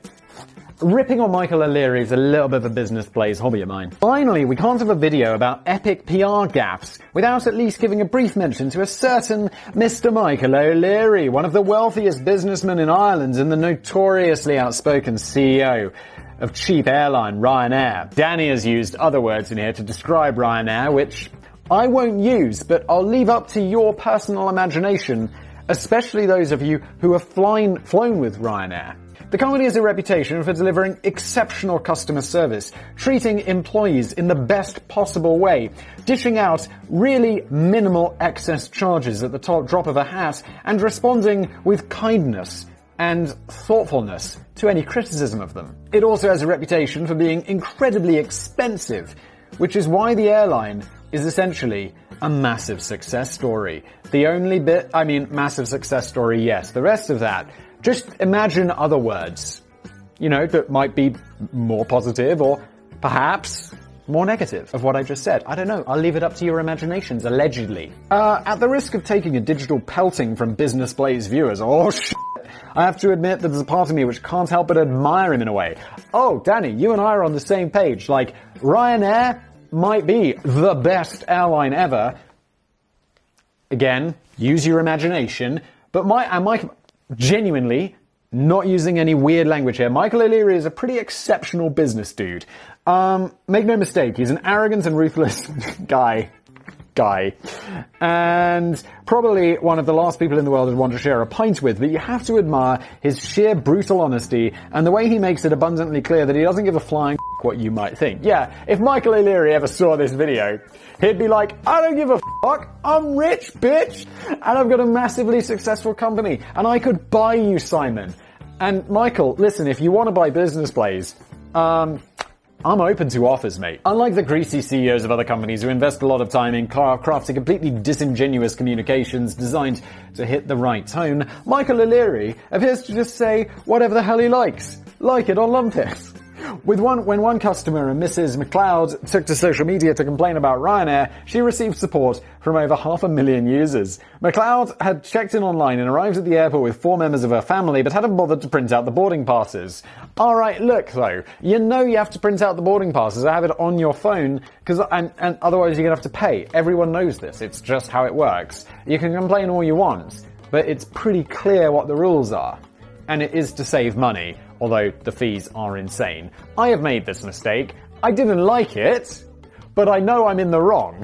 ripping on Michael O'Leary is a little bit of a business plays hobby of mine. Finally, we can't have a video about epic PR gaffes without at least giving a brief mention to a certain Mr. Michael O'Leary, one of the wealthiest businessmen in Ireland and the notoriously outspoken CEO of cheap airline Ryanair. Danny has used other words in here to describe Ryanair, which I won't use, but I'll leave up to your personal imagination, especially those of you who have flown with Ryanair. The company has a reputation for delivering exceptional customer service, treating employees in the best possible way, dishing out really minimal excess charges at the drop of a hat, and responding with kindness and thoughtfulness to any criticism of them. It also has a reputation for being incredibly expensive, which is why the airline is essentially a massive success story. The only bit, massive success story, yes. The rest of that, just imagine other words, that might be more positive or perhaps more negative of what I just said. I don't know. I'll leave it up to your imaginations, allegedly. At the risk of taking a digital pelting from Business Blaze viewers, I have to admit that there's a part of me which can't help but admire him in a way. Oh, Danny, you and I are on the same page. Like, Ryanair, might be the best airline ever. Again, use your imagination. But Mike, genuinely, not using any weird language here, Michael O'Leary is a pretty exceptional business dude. Make no mistake, he's an arrogant and ruthless guy. And probably one of the last people in the world I'd want to share a pint with, but you have to admire his sheer brutal honesty and the way he makes it abundantly clear that he doesn't give a flying what you might think. Yeah, if Michael O'Leary ever saw this video, he'd be like, I don't give a fuck, I'm rich, bitch, and I've got a massively successful company, and I could buy you, Simon. And Michael, listen, if you want to buy business plays, I'm open to offers, mate. Unlike the greasy CEOs of other companies who invest a lot of time in crafting completely disingenuous communications designed to hit the right tone, Michael O'Leary appears to just say whatever the hell he likes. Like it or lump it. When one customer, Mrs. McLeod, took to social media to complain about Ryanair, she received support from over 500,000 users. McLeod had checked in online and arrived at the airport with 4 members of her family, but hadn't bothered to print out the boarding passes. Alright, look though, you know you have to print out the boarding passes or have it on your phone, and otherwise you're going to have to pay. Everyone knows this, it's just how it works. You can complain all you want, but it's pretty clear what the rules are. And it is to save money, although the fees are insane. I have made this mistake. I didn't like it, but I know I'm in the wrong.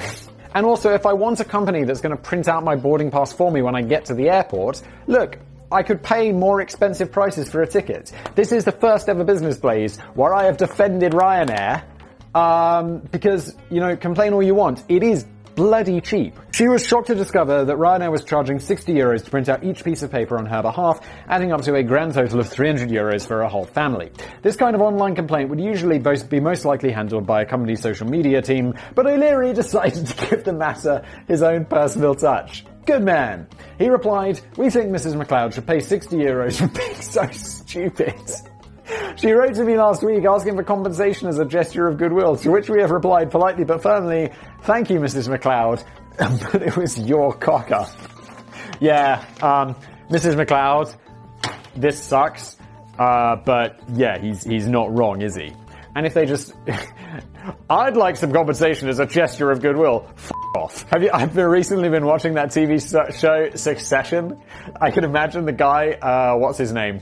And also, if I want a company that's going to print out my boarding pass for me when I get to the airport, look, I could pay more expensive prices for a ticket. This is the first ever business blaze where I have defended Ryanair, because, you know, complain all you want. It is bloody cheap. She was shocked to discover that Ryanair was charging €60 to print out each piece of paper on her behalf, adding up to a grand total of €300 for a whole family. This kind of online complaint would usually be most likely handled by a company's social media team, but O'Leary decided to give the matter his own personal touch. Good man. He replied, "We think Mrs. McLeod should pay €60 for being so stupid." She wrote to me last week asking for compensation as a gesture of goodwill, to which we have replied politely but firmly, "Thank you, Mrs. McLeod, but it was your cocker." Yeah, Mrs. McLeod, this sucks, but yeah, he's not wrong, is he? And if they just... I'd like some compensation as a gesture of goodwill. F*** off. I've recently been watching that TV show, Succession. I can imagine the guy, what's his name?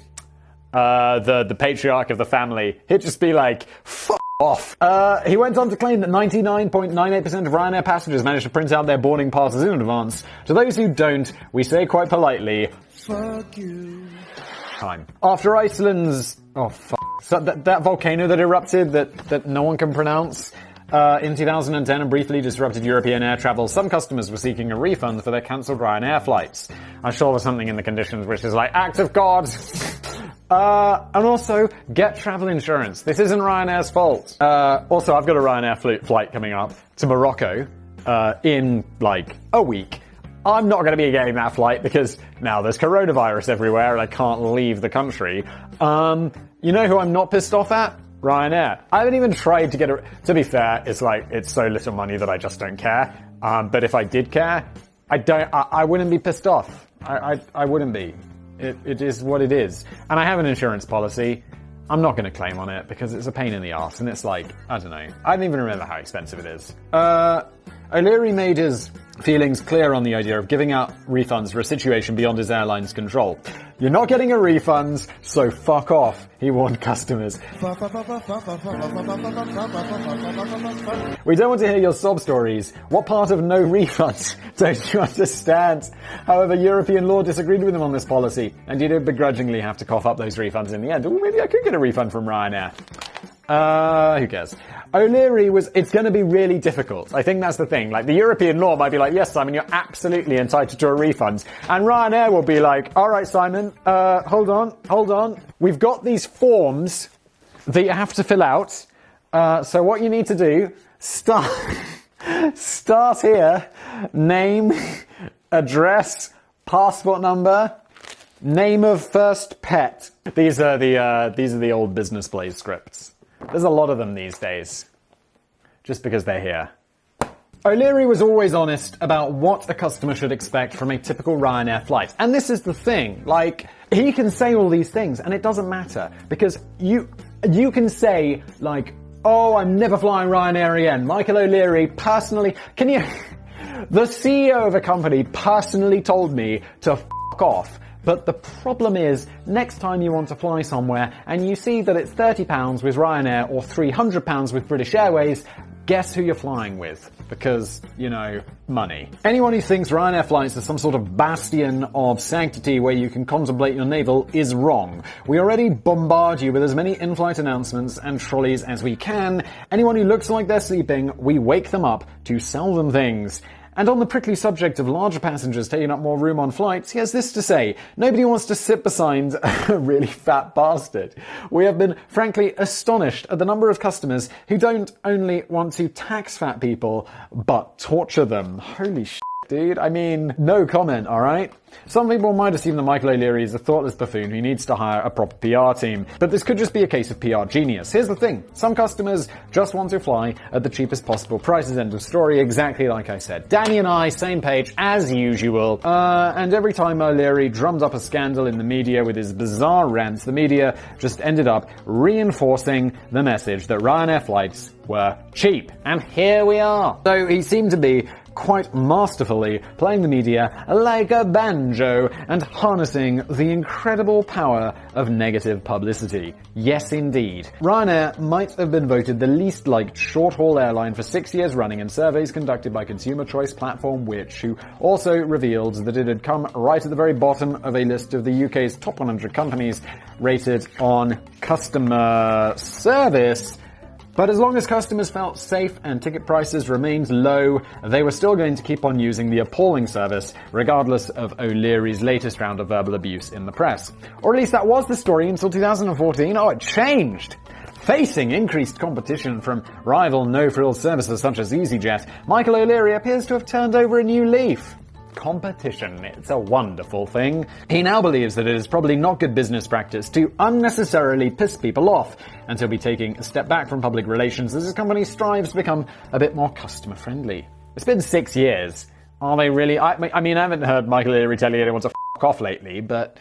The patriarch of the family. He'd just be like, F*** off. He went on to claim that 99.98% of Ryanair passengers managed to print out their boarding passes in advance. To those who don't, we say quite politely, fuck you. Time. After Iceland's... Oh, fuck. So that volcano that erupted that no one can pronounce in 2010 and briefly disrupted European air travel, some customers were seeking a refund for their cancelled Ryanair flights. I'm sure there's something in the conditions which is like, act of God. And also, get travel insurance. This isn't Ryanair's fault. Also, I've got a Ryanair flight coming up to Morocco in like a week. I'm not going to be getting that flight because now there's coronavirus everywhere and I can't leave the country. You know who I'm not pissed off at? Ryanair. I haven't even tried to get a... To be fair, it's like, it's so little money that I just don't care. But if I did care, I wouldn't be pissed off. I wouldn't be. It is what it is. And I have an insurance policy. I'm not going to claim on it because it's a pain in the arse. And it's like, I don't know. I don't even remember how expensive it is. O'Leary made his feelings clear on the idea of giving out refunds for a situation beyond his airline's control. You're not getting a refund, so fuck off, he warned customers. We don't want to hear your sob stories. What part of no refunds don't you understand? However, European law disagreed with him on this policy, and he did begrudgingly have to cough up those refunds in the end. Or maybe I could get a refund from Ryanair. Who cares? O'Leary it's going to be really difficult. I think that's the thing. Like, the European law might be like, yes, Simon, you're absolutely entitled to a refund. And Ryanair will be like, all right, Simon, hold on. We've got these forms that you have to fill out. So what you need to do, start here, name, address, passport number, name of first pet. These are the old business blaze scripts. There's a lot of them these days, just because they're here. O'Leary was always honest about what a customer should expect from a typical Ryanair flight. And this is the thing, like, he can say all these things, and it doesn't matter, because you can say, like, Oh, I'm never flying Ryanair again. Michael O'Leary personally, the CEO of a company personally told me to f*** off. But the problem is, next time you want to fly somewhere and you see that it's £30 with Ryanair or £300 with British Airways, guess who you're flying with? Because, you know, money. Anyone who thinks Ryanair flights are some sort of bastion of sanctity where you can contemplate your navel is wrong. We already bombard you with as many in-flight announcements and trolleys as we can. Anyone who looks like they're sleeping, we wake them up to sell them things. And on the prickly subject of larger passengers taking up more room on flights, he has this to say: nobody wants to sit beside a really fat bastard. We have been, frankly, astonished at the number of customers who don't only want to tax fat people, but torture them. Holy shit, dude. I mean, no comment, alright? Some people might assume that Michael O'Leary is a thoughtless buffoon who needs to hire a proper PR team, but this could just be a case of PR genius. Here's the thing: some customers just want to fly at the cheapest possible prices, end of story, exactly like I said. Danny and I, same page as usual. And every time O'Leary drummed up a scandal in the media with his bizarre rants, the media just ended up reinforcing the message that Ryanair flights were cheap. And here we are. So he seemed to be quite masterfully playing the media like a banjo and harnessing the incredible power of negative publicity. Yes, indeed. Ryanair might have been voted the least liked short-haul airline for 6 years running in surveys conducted by consumer choice platform Which, who also revealed that it had come right at the very bottom of a list of the UK's top 100 companies rated on customer service. But as long as customers felt safe and ticket prices remained low, they were still going to keep on using the appalling service, regardless of O'Leary's latest round of verbal abuse in the press. Or at least that was the story until 2014. Oh, it changed! Facing increased competition from rival no-frills services such as EasyJet, Michael O'Leary appears to have turned over a new leaf. Competition. It's a wonderful thing. He now believes that it is probably not good business practice to unnecessarily piss people off, and he'll be taking a step back from public relations as his company strives to become a bit more customer-friendly. It's been 6 years. Are they really? I mean, I haven't heard Michael O'Leary tell you anyone to f*** off lately, but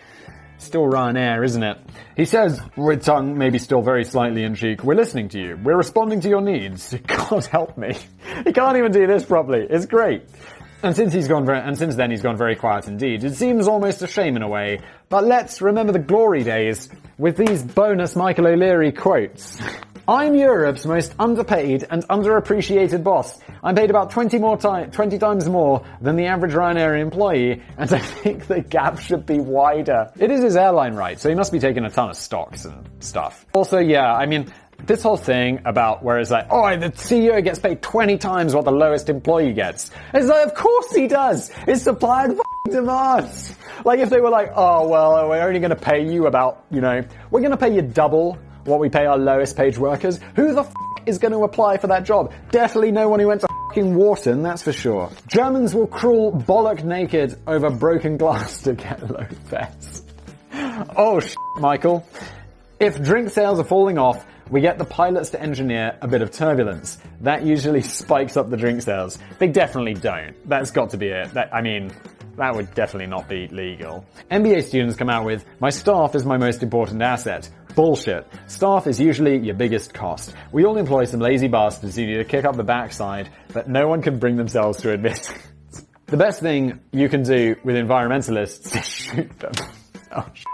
still Ryanair, isn't it? He says, with tongue maybe still very slightly in cheek, "We're listening to you. We're responding to your needs." God help me. He can't even do this properly. It's great. And since then he's gone very quiet indeed. It seems almost a shame in a way. But let's remember the glory days with these bonus Michael O'Leary quotes. "I'm Europe's most underpaid and underappreciated boss. I'm paid about 20 times more than the average Ryanair employee, and I think the gap should be wider." It is his airline, right? So he must be taking a ton of stocks and stuff. Also, yeah, I mean, this whole thing about where it's like, oh, the CEO gets paid 20 times what the lowest employee gets. It's like, of course he does. It's supply and demand. Like if they were like, oh, well, we're only going to pay you about, we're going to pay you double what we pay our lowest paid workers. Who the is going to apply for that job? Definitely no one who went to fucking Wharton, that's for sure. Germans will crawl bollock naked over broken glass to get low fares. Oh, Michael. If drink sales are falling off, we get the pilots to engineer a bit of turbulence. That usually spikes up the drink sales. They definitely don't. That's got to be it. That would definitely not be legal. MBA students come out with, "My staff is my most important asset." Bullshit. Staff is usually your biggest cost. We all employ some lazy bastards who need to kick up the backside, but no one can bring themselves to admit it. The best thing you can do with environmentalists is shoot them. Oh, shit.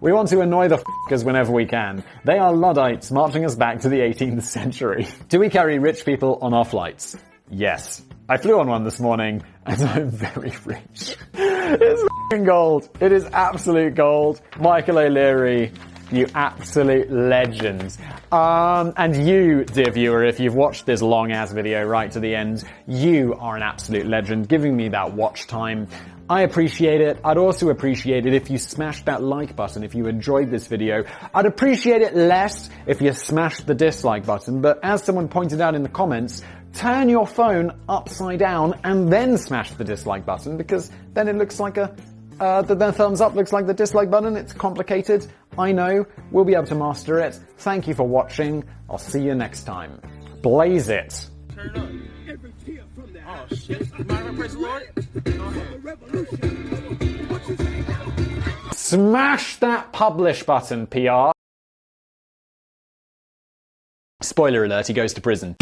We want to annoy the f***ers whenever we can. They are Luddites marching us back to the 18th century. Do we carry rich people on our flights? Yes. I flew on one this morning, and I'm very rich. It's f***ing gold. It is absolute gold. Michael O'Leary, you absolute legend. And you, dear viewer, if you've watched this long-ass video right to the end, you are an absolute legend, giving me that watch time. I appreciate it. I'd also appreciate it if you smashed that like button if you enjoyed this video. I'd appreciate it less if you smashed the dislike button, but as someone pointed out in the comments, turn your phone upside down and then smash the dislike button, because then it looks like the thumbs up looks like the dislike button. It's complicated. I know. We'll be able to master it. Thank you for watching. I'll see you next time. Blaze it. Turn up. Every tear from that. Oh shit. Am I press Lord? Smash that publish button, PR. Spoiler alert, he goes to prison.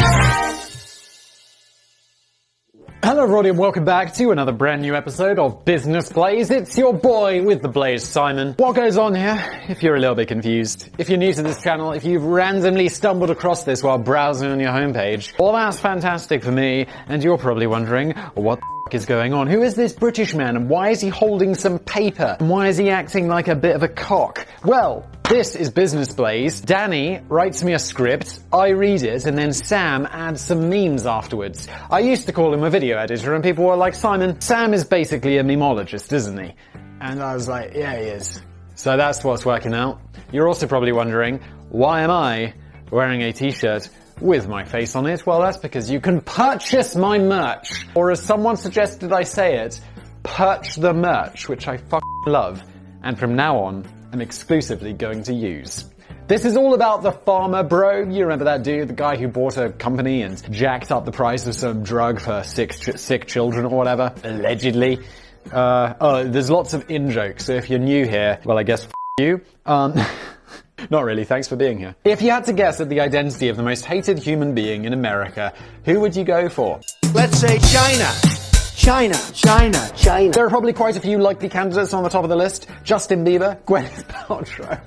Hello everybody and welcome back to another brand new episode of Business Blaze. It's your boy with the Blaze, Simon. What goes on here, if you're a little bit confused, if you're new to this channel, if you've randomly stumbled across this while browsing on your homepage, well that's fantastic for me, and you're probably wondering, what the f*** is going on? Who is this British man and why is he holding some paper? And why is he acting like a bit of a cock? Well, this is Business Blaze. Danny writes me a script, I read it, and then Sam adds some memes afterwards. I used to call him a video editor, and people were like, Simon, Sam is basically a memologist, isn't he? And I was like, yeah, he is. So that's what's working out. You're also probably wondering, why am I wearing a t-shirt with my face on it? Well, that's because you can purchase my merch. Or as someone suggested I say it, perch the merch, which I f***ing love. And from now on, I'm exclusively going to use. This is all about the farmer bro. You remember that dude, the guy who bought a company and jacked up the price of some drug for sick children or whatever, allegedly. There's lots of in-jokes, so if you're new here, well, I guess f*** you. Not really, thanks for being here. If you had to guess at the identity of the most hated human being in America, who would you go for? Let's say China. China. There are probably quite a few likely candidates on the top of the list. Justin Bieber, Gwyneth Paltrow.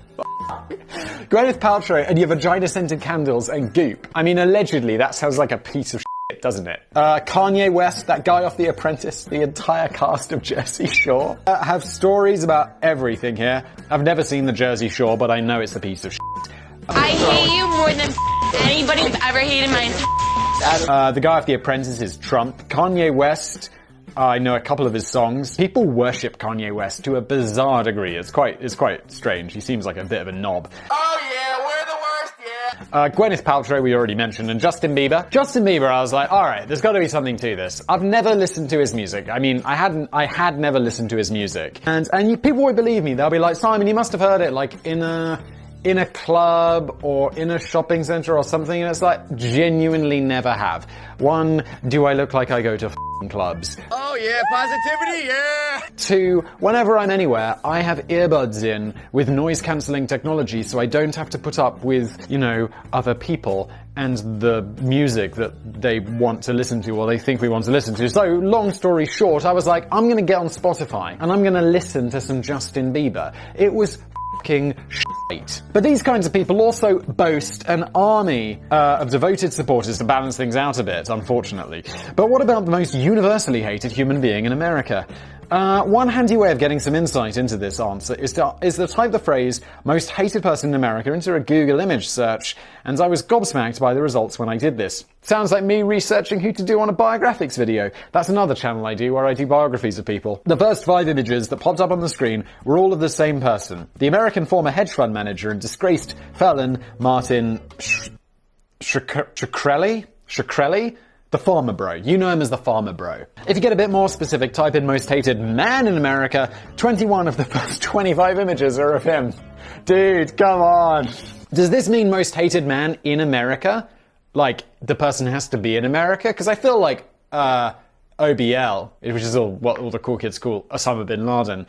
Gwyneth Paltrow and your vagina-scented candles and goop. I mean, allegedly, that sounds like a piece of shit, doesn't it? Kanye West, that guy off The Apprentice, the entire cast of Jersey Shore. Have stories about everything here. I've never seen the Jersey Shore, but I know it's a piece of shit. I hate you more than anybody who's ever hated my entire... The guy off The Apprentice is Trump. Kanye West... I know a couple of his songs. People worship Kanye West to a bizarre degree. It's quite strange. He seems like a bit of a knob. Oh yeah, we're the worst, yeah. Gwyneth Paltrow we already mentioned, and Justin Bieber. Justin Bieber, I was like, alright, there's gotta be something to this. I've never listened to his music. I mean, I had never listened to his music. And people would believe me. They'll be like, Simon, you must have heard it like in a club or in a shopping center or something, and it's like, genuinely never have. One, do I look like I go to f***ing clubs? Oh yeah, positivity, yeah! 2, whenever I'm anywhere, I have earbuds in with noise-cancelling technology so I don't have to put up with, you know, other people and the music that they want to listen to or they think we want to listen to. So, long story short, I was like, I'm gonna get on Spotify and I'm gonna listen to some Justin Bieber. It was f***ing shite. But these kinds of people also boast an army of devoted supporters to balance things out a bit, unfortunately. But what about the most universally hated human being in America? One handy way of getting some insight into this answer is to type the phrase most hated person in America into a Google image search, and I was gobsmacked by the results when I did this. Sounds like me researching who to do on a biographics video. That's another channel I do where I do biographies of people. The first 5 images that popped up on the screen were all of the same person. The American former hedge fund manager and disgraced felon Martin Shkreli? The farmer bro. You know him as the farmer bro. If you get a bit more specific, type in most hated man in America. 21 of the first 25 images are of him. Dude, come on. Does this mean most hated man in America? Like, the person has to be in America? Because I feel like, OBL, which is what all the cool kids call Osama bin Laden,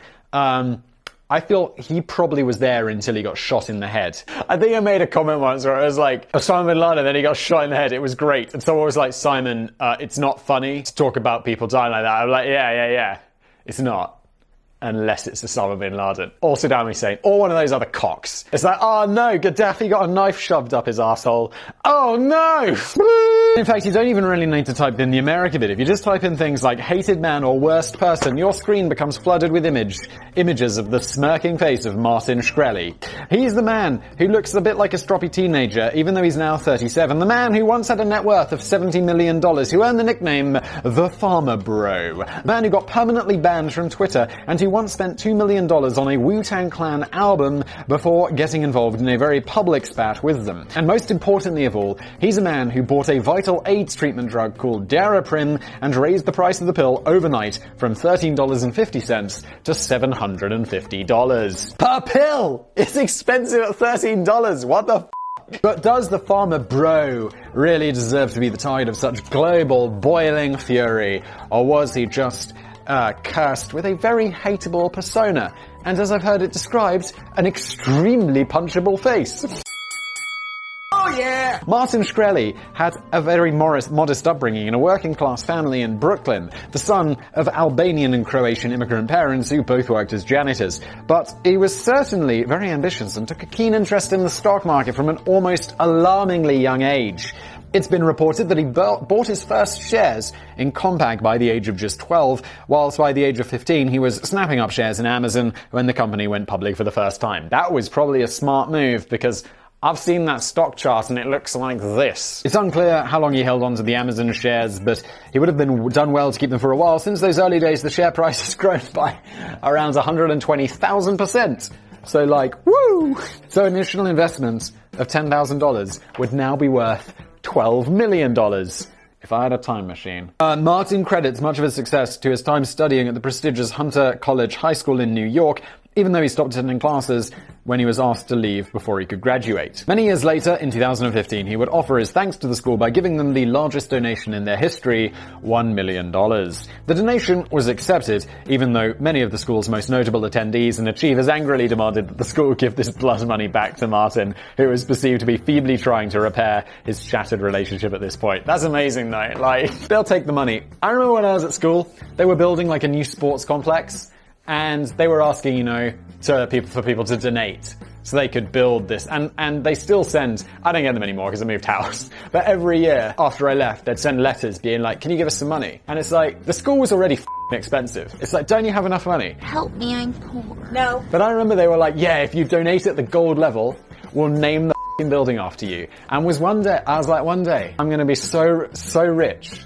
I feel he probably was there until he got shot in the head. I think I made a comment once where it was like, Osama bin Laden, then he got shot in the head. It was great. And someone was like, Simon, it's not funny to talk about people dying like that. I'm like, yeah. It's not. Unless it's Osama bin Laden. Or Saddam Hussein. Or one of those other cocks. It's like, oh no, Gaddafi got a knife shoved up his asshole. Oh no! In fact, you don't even really need to type in the America bit. If you just type in things like hated man or worst person, your screen becomes flooded with images of the smirking face of Martin Shkreli. He's the man who looks a bit like a stroppy teenager, even though he's now 37. The man who once had a net worth of $70 million, who earned the nickname The Farmer Bro. The man who got permanently banned from Twitter, and who once spent $2 million on a Wu-Tang Clan album before getting involved in a very public spat with them. And most importantly of all, he's a man who bought a vital AIDS treatment drug called Daraprim and raised the price of the pill overnight from $13.50 to $750. Per pill! It's expensive at $13! What the f***? But does the farmer bro really deserve to be the tide of such global boiling fury? Or was he just cursed with a very hateable persona, and as I've heard it described, an extremely punchable face? Oh Oh, yeah! Martin Shkreli had a very modest upbringing in a working-class family in Brooklyn, the son of Albanian and Croatian immigrant parents who both worked as janitors. But he was certainly very ambitious and took a keen interest in the stock market from an almost alarmingly young age. It's been reported that he bought his first shares in Compaq by the age of just 12, whilst by the age of 15 he was snapping up shares in Amazon when the company went public for the first time. That was probably a smart move because I've seen that stock chart and it looks like this. It's unclear how long he held on to the Amazon shares, but he would have done well to keep them for a while. Since those early days, the share price has grown by around 120,000%. So like, woo! So initial investments of $10,000 would now be worth $12 million. If I had a time machine. Martin credits much of his success to his time studying at the prestigious Hunter College High School in New York, even though he stopped attending classes when he was asked to leave before he could graduate. Many years later, in 2015, he would offer his thanks to the school by giving them the largest donation in their history, $1 million. The donation was accepted, even though many of the school's most notable attendees and achievers angrily demanded that the school give this blood money back to Martin, who was perceived to be feebly trying to repair his shattered relationship at this point. That's amazing though, like, they'll take the money. I remember when I was at school, they were building like a new sports complex, and they were asking, you know, for people to donate so they could build this. And they still send, I don't get them anymore because I moved house, but every year after I left, they'd send letters being like, can you give us some money? And it's like, the school was already expensive. It's like, don't you have enough money? Help me, I'm poor. No. But I remember they were like, yeah, if you donate at the gold level, we'll name the building after you. And one day, I'm going to be so rich,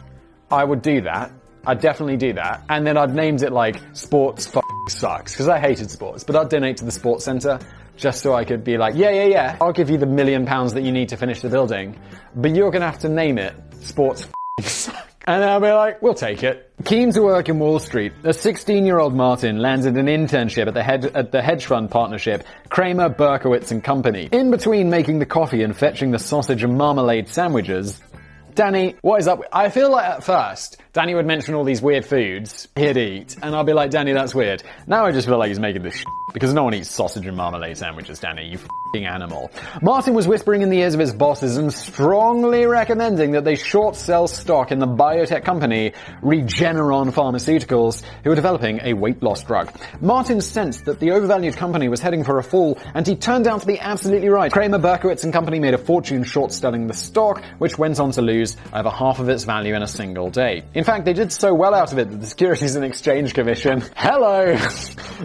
I would do that. I'd definitely do that. And then I'd named it like Sports Sucks, because I hated sports. But I'd donate to the sports centre just so I could be like, yeah, I'll give you the £1 million that you need to finish the building, but you're going to have to name it Sports Sucks. And I'll be like, we'll take it. Keen to work in Wall Street, a 16-year-old Martin landed an internship at the hedge fund partnership Kramer, Berkowitz and Company. In between making the coffee and fetching the sausage and marmalade sandwiches, Danny, what is up? I feel like at first, Danny would mention all these weird foods he'd eat, and I'll be like, Danny, that's weird. Now I just feel like he's making this shit, because no one eats sausage and marmalade sandwiches, Danny, you f***ing animal. Martin was whispering in the ears of his bosses and strongly recommending that they short sell stock in the biotech company Regeneron Pharmaceuticals, who were developing a weight loss drug. Martin sensed that the overvalued company was heading for a fall, and he turned out to be absolutely right. Kramer, Berkowitz and Company made a fortune short selling the stock, which went on to lose over half of its value in a single day. In fact, they did so well out of it that the Securities and Exchange Commission,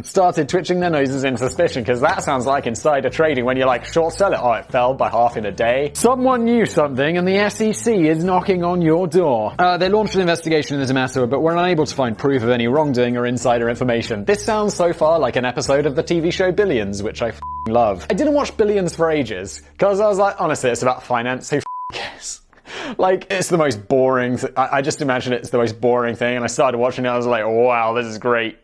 started twitching their noses in suspicion, because that sounds like insider trading when you're like, short sell it. Oh, it fell by half in a day. Someone knew something, and the SEC is knocking on your door. They launched an investigation into this matter, but were unable to find proof of any wrongdoing or insider information. This sounds so far like an episode of the TV show Billions, which I love. I didn't watch Billions for ages, because I was like, honestly, it's about finance. Who cares? Like, it's the most boring I just imagine it's the most boring thing, and I started watching it, I was like, wow, this is great.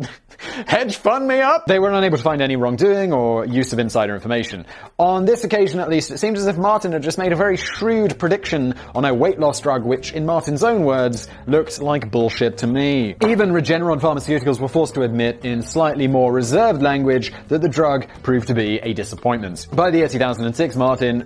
Hedge fund me up! They were unable to find any wrongdoing or use of insider information. On this occasion, at least, it seems as if Martin had just made a very shrewd prediction on a weight loss drug, which, in Martin's own words, looked like bullshit to me. Even Regeneron Pharmaceuticals were forced to admit, in slightly more reserved language, that the drug proved to be a disappointment. By the year 2006, Martin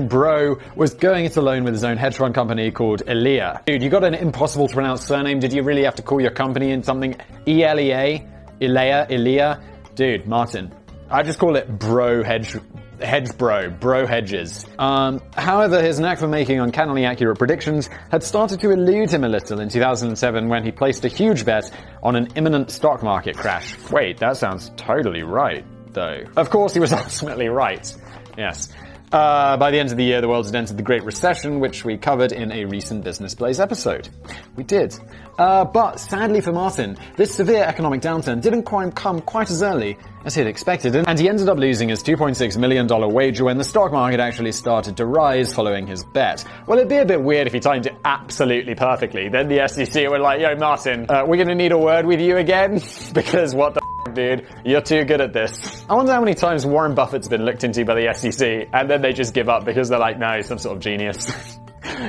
Bro was going it alone with his own hedge fund company called Elia. Dude, you got an impossible to pronounce surname. Did you really have to call your company in something? E-L-E-A? Elia? Dude, Martin. I just call it Bro Bro Hedges. However, his knack for making uncannily accurate predictions had started to elude him a little in 2007 when he placed a huge bet on an imminent stock market crash. Wait, that sounds totally right, though. Of course, he was ultimately right. Yes. By the end of the year, the world had entered the Great Recession, which we covered in a recent Business Blaze episode. We did. But sadly for Martin, this severe economic downturn didn't come quite as early as he'd expected, and he ended up losing his $2.6 million wager when the stock market actually started to rise following his bet. Well, it'd be a bit weird if he timed it absolutely perfectly. Then the SEC were like, yo, Martin, we're gonna need a word with you again? Because what the dude, you're too good at this. I wonder how many times Warren Buffett's been looked into by the SEC, and then they just give up because they're like, no, he's some sort of genius.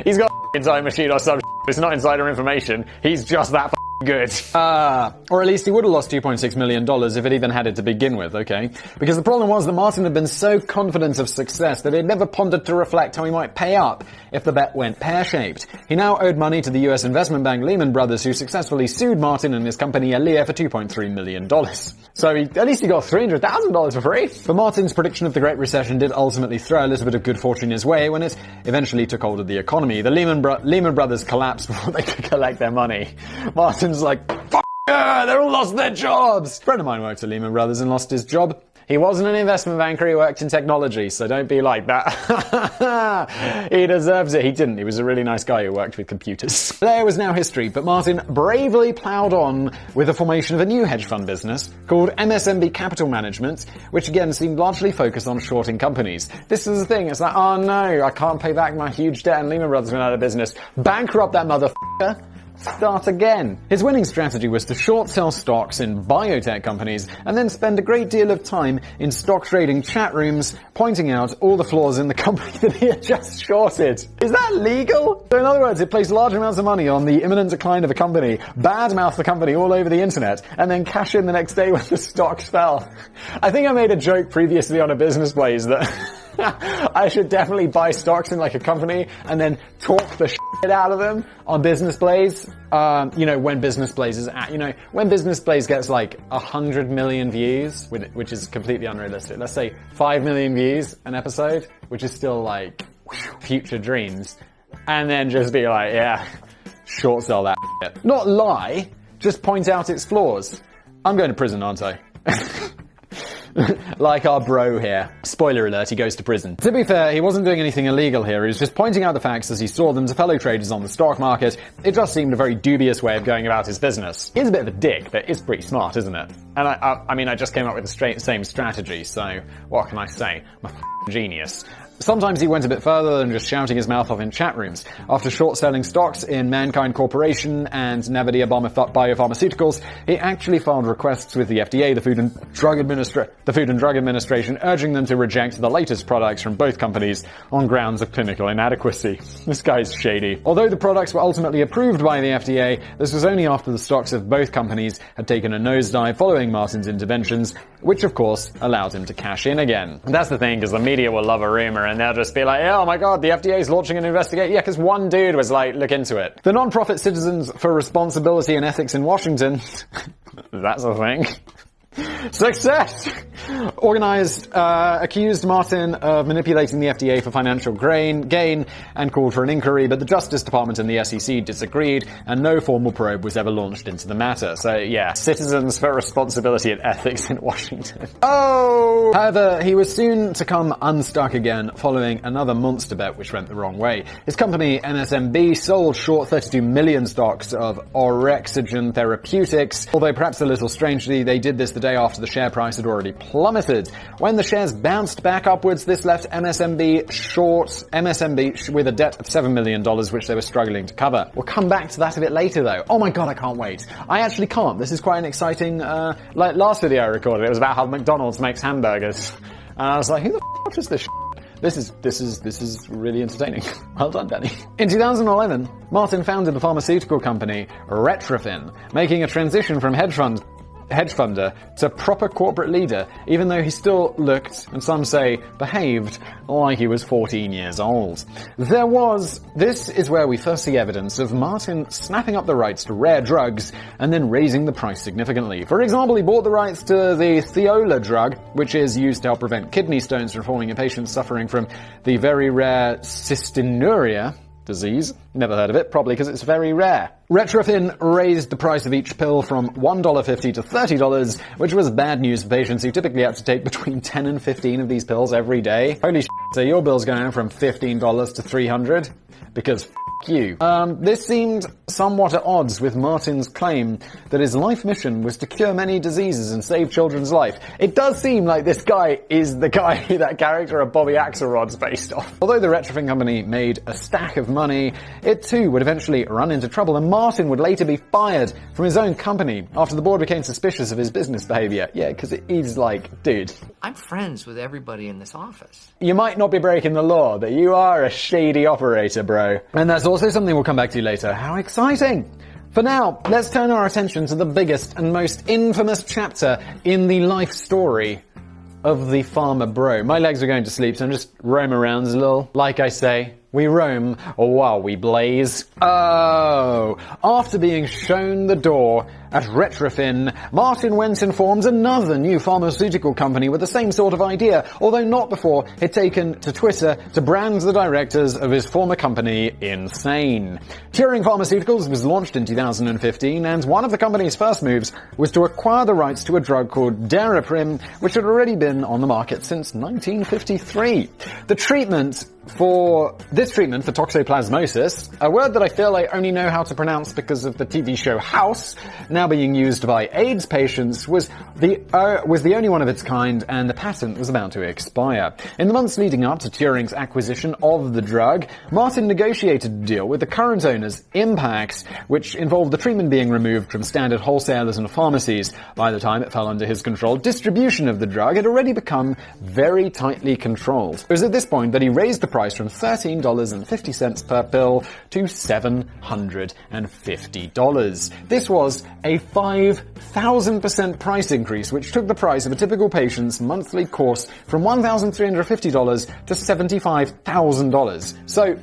He's got a time machine or some shit. It's not insider information. He's just that good. Or at least he would have lost $2.6 million if it even had it to begin with, okay? Because the problem was that Martin had been so confident of success that he had never pondered to reflect how he might pay up if the bet went pear-shaped. He now owed money to the US investment bank Lehman Brothers, who successfully sued Martin and his company Alia for $2.3 million. So at least he got $300,000 for free. But Martin's prediction of the Great Recession did ultimately throw a little bit of good fortune his way when it eventually took hold of the economy. The Lehman Brothers collapsed before they could collect their money. Martin's like, "F*** yeah, they all lost their jobs." A friend of mine worked at Lehman Brothers and lost his job. He wasn't an investment banker, he worked in technology, so don't be like that. He deserves it. He didn't. He was a really nice guy who worked with computers. There was now history, but Martin bravely ploughed on with the formation of a new hedge fund business called MSMB Capital Management, which again seemed largely focused on shorting companies. This is the thing, it's like, oh no, I can't pay back my huge debt and Lehman Brothers went out of business. Bankrupt that motherfucker. Start again. His winning strategy was to short sell stocks in biotech companies and then spend a great deal of time in stock trading chat rooms pointing out all the flaws in the company that he had just shorted. Is that legal? So in other words, it placed large amounts of money on the imminent decline of a company, badmouth the company all over the internet, and then cash in the next day when the stocks fell. I think I made a joke previously on a business blaze that I should definitely buy stocks in like a company and then talk the shit out of them on Business Blaze. When Business Blaze is at, when Business Blaze gets like 100 million views, which is completely unrealistic. Let's say 5 million views an episode, which is still like future dreams. And then just be like, yeah, short sell that shit. Not lie, just point out its flaws. I'm going to prison, aren't I? Like our bro here. Spoiler alert, he goes to prison. To be fair, he wasn't doing anything illegal here, he was just pointing out the facts as he saw them to fellow traders on the stock market. It just seemed a very dubious way of going about his business. He's a bit of a dick, but it's pretty smart, isn't it? And I just came up with the same strategy, so what can I say? I'm a genius. Sometimes he went a bit further than just shouting his mouth off in chat rooms. After short-selling stocks in Mankind Corporation and Navidia Biopharmaceuticals, he actually filed requests with the FDA, the Food and Drug Administration, urging them to reject the latest products from both companies on grounds of clinical inadequacy. This guy's shady. Although the products were ultimately approved by the FDA, this was only after the stocks of both companies had taken a nosedive following Martin's interventions, which of course allowed him to cash in again. And that's the thing, because the media will love a rumor and they'll just be like, oh my god, the FDA is launching an investigation. Yeah, because one dude was like, look into it. The non-profit Citizens for Responsibility and Ethics in Washington, that's a thing. Success! Accused Martin of manipulating the FDA for financial gain and called for an inquiry, but the Justice Department and the SEC disagreed, and no formal probe was ever launched into the matter. So yeah, Citizens for Responsibility and Ethics in Washington. Oh! However, he was soon to come unstuck again following another monster bet which went the wrong way. His company, MSMB, sold short 32 million stocks of Orexogen Therapeutics, although perhaps a little strangely, they did this the day after the share price had already plummeted. When the shares bounced back upwards, this left MSMB with a debt of $7 million, which they were struggling to cover. We'll come back to that a bit later, though. Oh my god, I can't wait. I actually can't. This is quite an exciting, like last video I recorded, it was about how McDonald's makes hamburgers. And I was like, who the f*** is this shit? This is really entertaining. Well done, Danny. In 2011, Martin founded the pharmaceutical company Retrofin, making a transition from hedge funder to proper corporate leader, even though he still looked, and some say behaved, like he was 14 years old. This is where we first see evidence of Martin snapping up the rights to rare drugs and then raising the price significantly. For example, he bought the rights to the Thiola drug, which is used to help prevent kidney stones from forming in patients suffering from the very rare cystinuria disease. Never heard of it, probably because it's very rare. Retrofin raised the price of each pill from $1.50 to $30, which was bad news for patients who typically have to take between 10 and 15 of these pills every day. Holy shit, so your bill's going from $15 to $300? Because you. This seemed somewhat at odds with Martin's claim that his life mission was to cure many diseases and save children's life. It does seem like this guy is the guy that character of Bobby Axelrod's based off. Although the Retrofin company made a stack of money, it too would eventually run into trouble, and Martin would later be fired from his own company after the board became suspicious of his business behavior. Yeah, because he's like, dude, I'm friends with everybody in this office. You might not be breaking the law, but you are a shady operator, bro. And that's also something we'll come back to later. How exciting! For now, let's turn our attention to the biggest and most infamous chapter in the life story of the farmer bro. My legs are going to sleep, so I'm just roam around a little. Like I say, we roam while we blaze. Oh, after being shown the door at Retrofin, Martin went and formed another new pharmaceutical company with the same sort of idea, although not before he'd taken to Twitter to brand the directors of his former company insane. Turing Pharmaceuticals was launched in 2015, and one of the company's first moves was to acquire the rights to a drug called Daraprim, which had already been on the market since 1953. This treatment for toxoplasmosis, a word that I feel I only know how to pronounce because of the TV show House, now being used by AIDS patients, was the only one of its kind, and the patent was about to expire. In the months leading up to Turing's acquisition of the drug, Martin negotiated a deal with the current owners, Impax, which involved the treatment being removed from standard wholesalers and pharmacies. By the time it fell under his control, distribution of the drug had already become very tightly controlled. It was at this point that he raised the price from $13.50 per pill to $750. This was a 5,000% price increase, which took the price of a typical patient's monthly course from $1,350 to $75,000. So,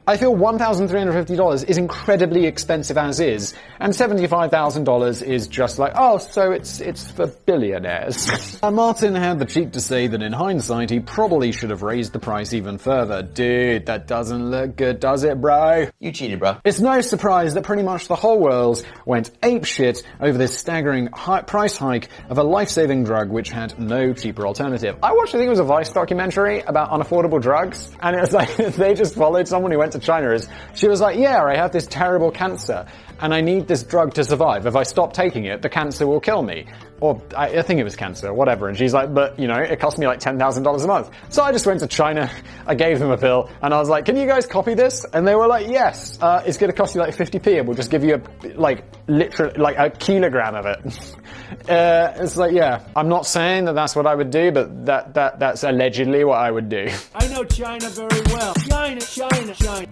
I feel $1,350 is incredibly expensive as is, and $75,000 is just like, oh, so it's for billionaires. Martin had the cheek to say that in hindsight he probably should have raised the price even further. Dude, that doesn't look good, does it, bro? You cheated, bro. It's no surprise that pretty much the whole world went apeshit over this staggering price hike of a life-saving drug which had no cheaper alternative. I watched, I think it was a Vice documentary about unaffordable drugs, and it was like, they just followed someone who went to China. She was like, yeah, I have this terrible cancer and I need this drug to survive. If I stop taking it, the cancer will kill me. Or I think it was cancer, whatever. And she's like, but it cost me like $10,000 a month. So I just went to China, I gave them a pill, and I was like, can you guys copy this? And they were like, yes, it's going to cost you like 50p, and we'll just give you literally a kilogram of it. It's like, yeah, I'm not saying that that's what I would do, but that's allegedly what I would do. I know China very well. China.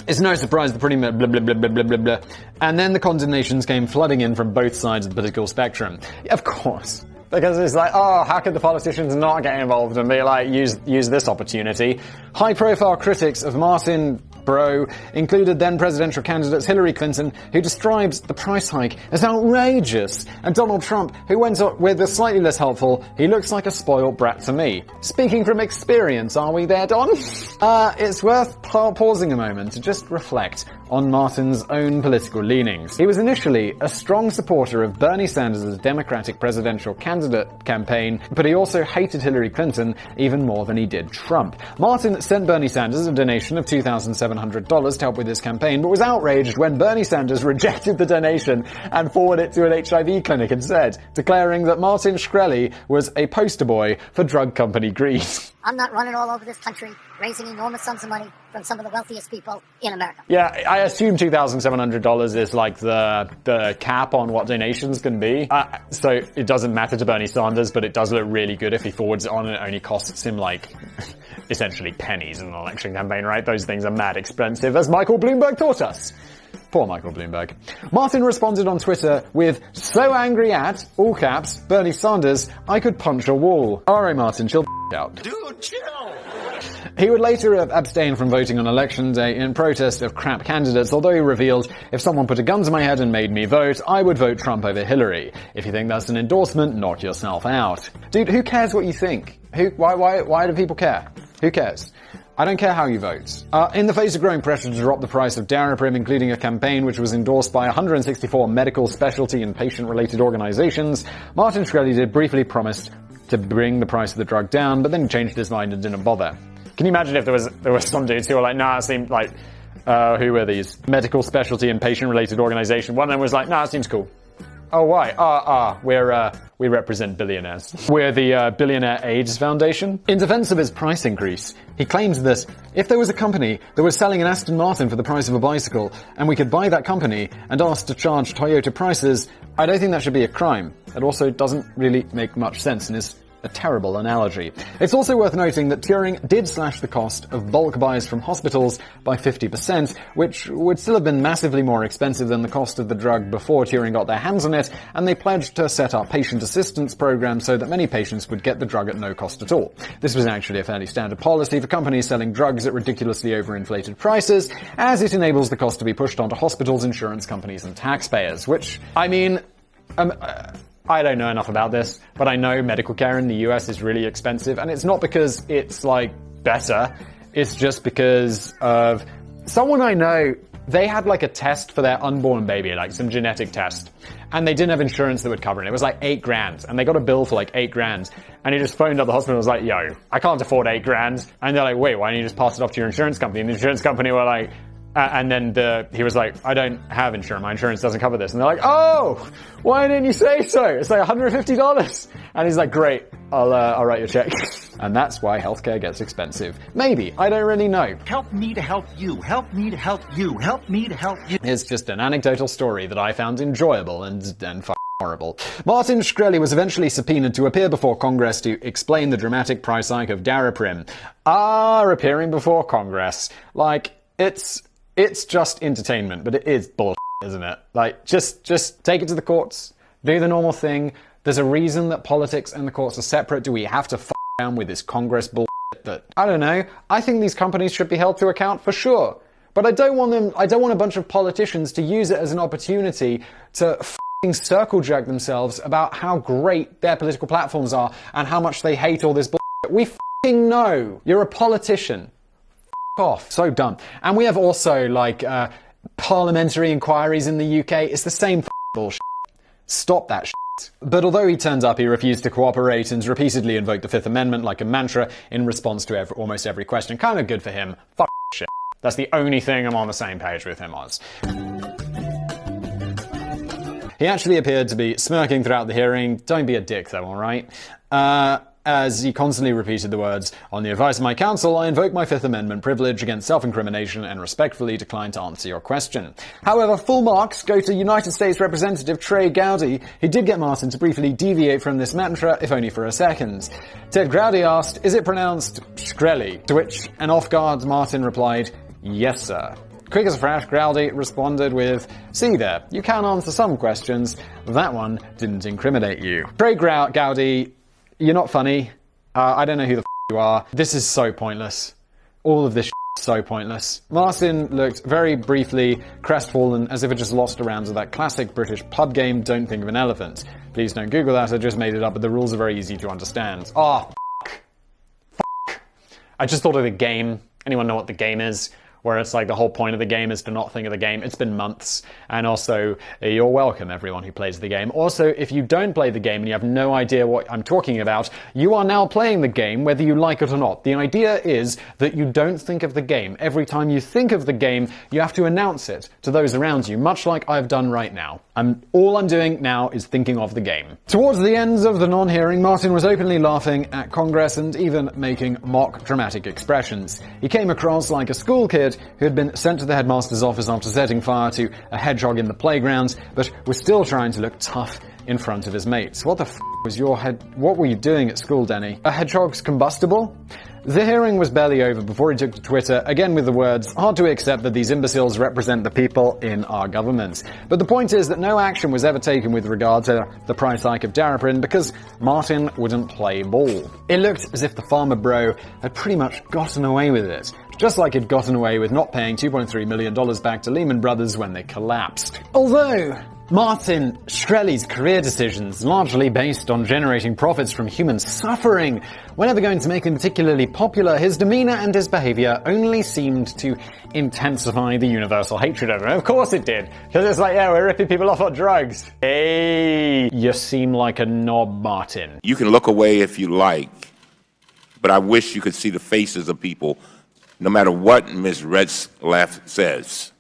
It's no surprise the pretty much blah, blah, blah, blah, blah, blah, blah. And then the condemnations came flooding in from both sides of the political spectrum. Of course. Because it's like, oh, how could the politicians not get involved and be like, use this opportunity? High-profile critics of Martin Bro included then presidential candidates Hillary Clinton, who described the price hike as outrageous, and Donald Trump, who went up with a slightly less helpful, he looks like a spoiled brat to me. Speaking from experience, are we there, Don? It's worth pausing a moment to just reflect on Martin's own political leanings. He was initially a strong supporter of Bernie Sanders' Democratic presidential candidate campaign, but he also hated Hillary Clinton even more than he did Trump. Martin sent Bernie Sanders a donation of $2,700 to help with his campaign, but was outraged when Bernie Sanders rejected the donation and forwarded it to an HIV clinic instead, declaring that Martin Shkreli was a poster boy for drug company greed. I'm not running all over this country, raising enormous sums of money from some of the wealthiest people in America. Yeah, I assume $2,700 is like the cap on what donations can be. So it doesn't matter to Bernie Sanders, but it does look really good if he forwards it on and it only costs him essentially pennies in an election campaign, right? Those things are mad expensive, as Michael Bloomberg taught us. Poor Michael Bloomberg. Martin responded on Twitter with, so angry at, all caps, Bernie Sanders, I could punch a wall. Alright Martin, chill out. Dude, chill! He would later have abstained from voting on election day in protest of crap candidates, although he revealed, if someone put a gun to my head and made me vote, I would vote Trump over Hillary. If you think that's an endorsement, knock yourself out. Dude, who cares what you think? Why do people care? Who cares? I don't care how you vote. In the face of growing pressure to drop the price of Daraprim, including a campaign which was endorsed by 164 medical, specialty and patient-related organizations, Martin Shkreli did briefly promise to bring the price of the drug down, but then changed his mind and didn't bother. Can you imagine if there was some dudes who were like, nah, it seemed like, who were these? Medical, specialty and patient-related organization. One of them was like, nah, it seems cool. Oh, why? We represent billionaires. We're the Billionaire AIDS Foundation. In defense of his price increase, he claims that if there was a company that was selling an Aston Martin for the price of a bicycle, and we could buy that company and ask to charge Toyota prices, I don't think that should be a crime. It also doesn't really make much sense and is a terrible analogy. It's also worth noting that Turing did slash the cost of bulk buys from hospitals by 50%, which would still have been massively more expensive than the cost of the drug before Turing got their hands on it, and they pledged to set up patient assistance programs so that many patients would get the drug at no cost at all. This was actually a fairly standard policy for companies selling drugs at ridiculously overinflated prices, as it enables the cost to be pushed onto hospitals, insurance companies, and taxpayers, which, I mean, I don't know enough about this, but I know medical care in the US is really expensive, and it's not because it's, like, better. It's just because of someone I know. They had like a test for their unborn baby, like some genetic test, and they didn't have insurance that would cover it. It was like $8,000, and they got a bill for like $8,000, and he just phoned up the hospital and was like, yo, I can't afford $8,000. And they're like, wait, why don't you just pass it off to your insurance company? And the insurance company were like, and then he was like, I don't have insurance. My insurance doesn't cover this. And they're like, oh, why didn't you say so? It's like $150. And he's like, great, I'll write you a check. And that's why healthcare gets expensive. Maybe. I don't really know. Help me to help you. Help me to help you. Help me to help you. It's just an anecdotal story that I found enjoyable and horrible. Martin Shkreli was eventually subpoenaed to appear before Congress to explain the dramatic price hike of Daraprim. Appearing before Congress. Like, it's just entertainment, but it is bullshit, isn't it? Like, just take it to the courts, do the normal thing. There's a reason that politics and the courts are separate. Do we have to down with this Congress bullshit that, I don't know, I think these companies should be held to account for sure. But I don't want a bunch of politicians to use it as an opportunity to circle jerk themselves about how great their political platforms are and how much they hate all this bullshit. We know. You're a politician. Off. So dumb. And we have also, like, parliamentary inquiries in the UK. It's the same bullshit. Stop that shit. But although he turned up, he refused to cooperate and repeatedly invoked the Fifth Amendment like a mantra in response to almost every question. Kind of good for him. Shit. That's the only thing I'm on the same page with him on. He actually appeared to be smirking throughout the hearing. Don't be a dick, though, alright? As he constantly repeated the words, on the advice of my counsel, I invoke my Fifth Amendment privilege against self-incrimination and respectfully decline to answer your question. However, full marks go to United States Representative Trey Gowdy. He did get Martin to briefly deviate from this mantra, if only for a second. Ted Gowdy asked, is it pronounced Shkreli? To which an off-guard Martin replied, yes, sir. Quick as a flash, Gowdy responded with, see there, you can answer some questions. That one didn't incriminate you. Trey Gowdy, you're not funny. I don't know who the you are. This is so pointless. All of this is so pointless. Martin looked very briefly crestfallen, as if it just lost a round of that classic British pub game, Don't Think of an Elephant. Please don't Google that, I just made it up, but the rules are very easy to understand. I just thought of the game. Anyone know what the game is? Where it's like the whole point of the game is to not think of the game. It's been months. And also, you're welcome, everyone who plays the game. Also, if you don't play the game and you have no idea what I'm talking about, you are now playing the game whether you like it or not. The idea is that you don't think of the game. Every time you think of the game, you have to announce it to those around you, much like I've done right now. All I'm doing now is thinking of the game. Towards the ends of the non-hearing, Martin was openly laughing at Congress and even making mock dramatic expressions. He came across like a school kid who had been sent to the headmaster's office after setting fire to a hedgehog in the playground, but was still trying to look tough in front of his mates. What the was your head? What were you doing at school, Denny? A hedgehog's combustible? The hearing was barely over before he took to Twitter, again with the words, hard to accept that these imbeciles represent the people in our government. But the point is that no action was ever taken with regard to the price hike of Daraprim because Martin wouldn't play ball. It looked as if the farmer bro had pretty much gotten away with it. Just like he'd gotten away with not paying $2.3 million back to Lehman Brothers when they collapsed. Although Martin Shkreli's career decisions, largely based on generating profits from human suffering, were never going to make him particularly popular. His demeanor and his behavior only seemed to intensify the universal hatred of him. Of course it did. Because it's like, yeah, we're ripping people off on drugs. Hey, you seem like a knob, Martin. You can look away if you like, but I wish you could see the faces of people, no matter what Ms. Retzlaff says.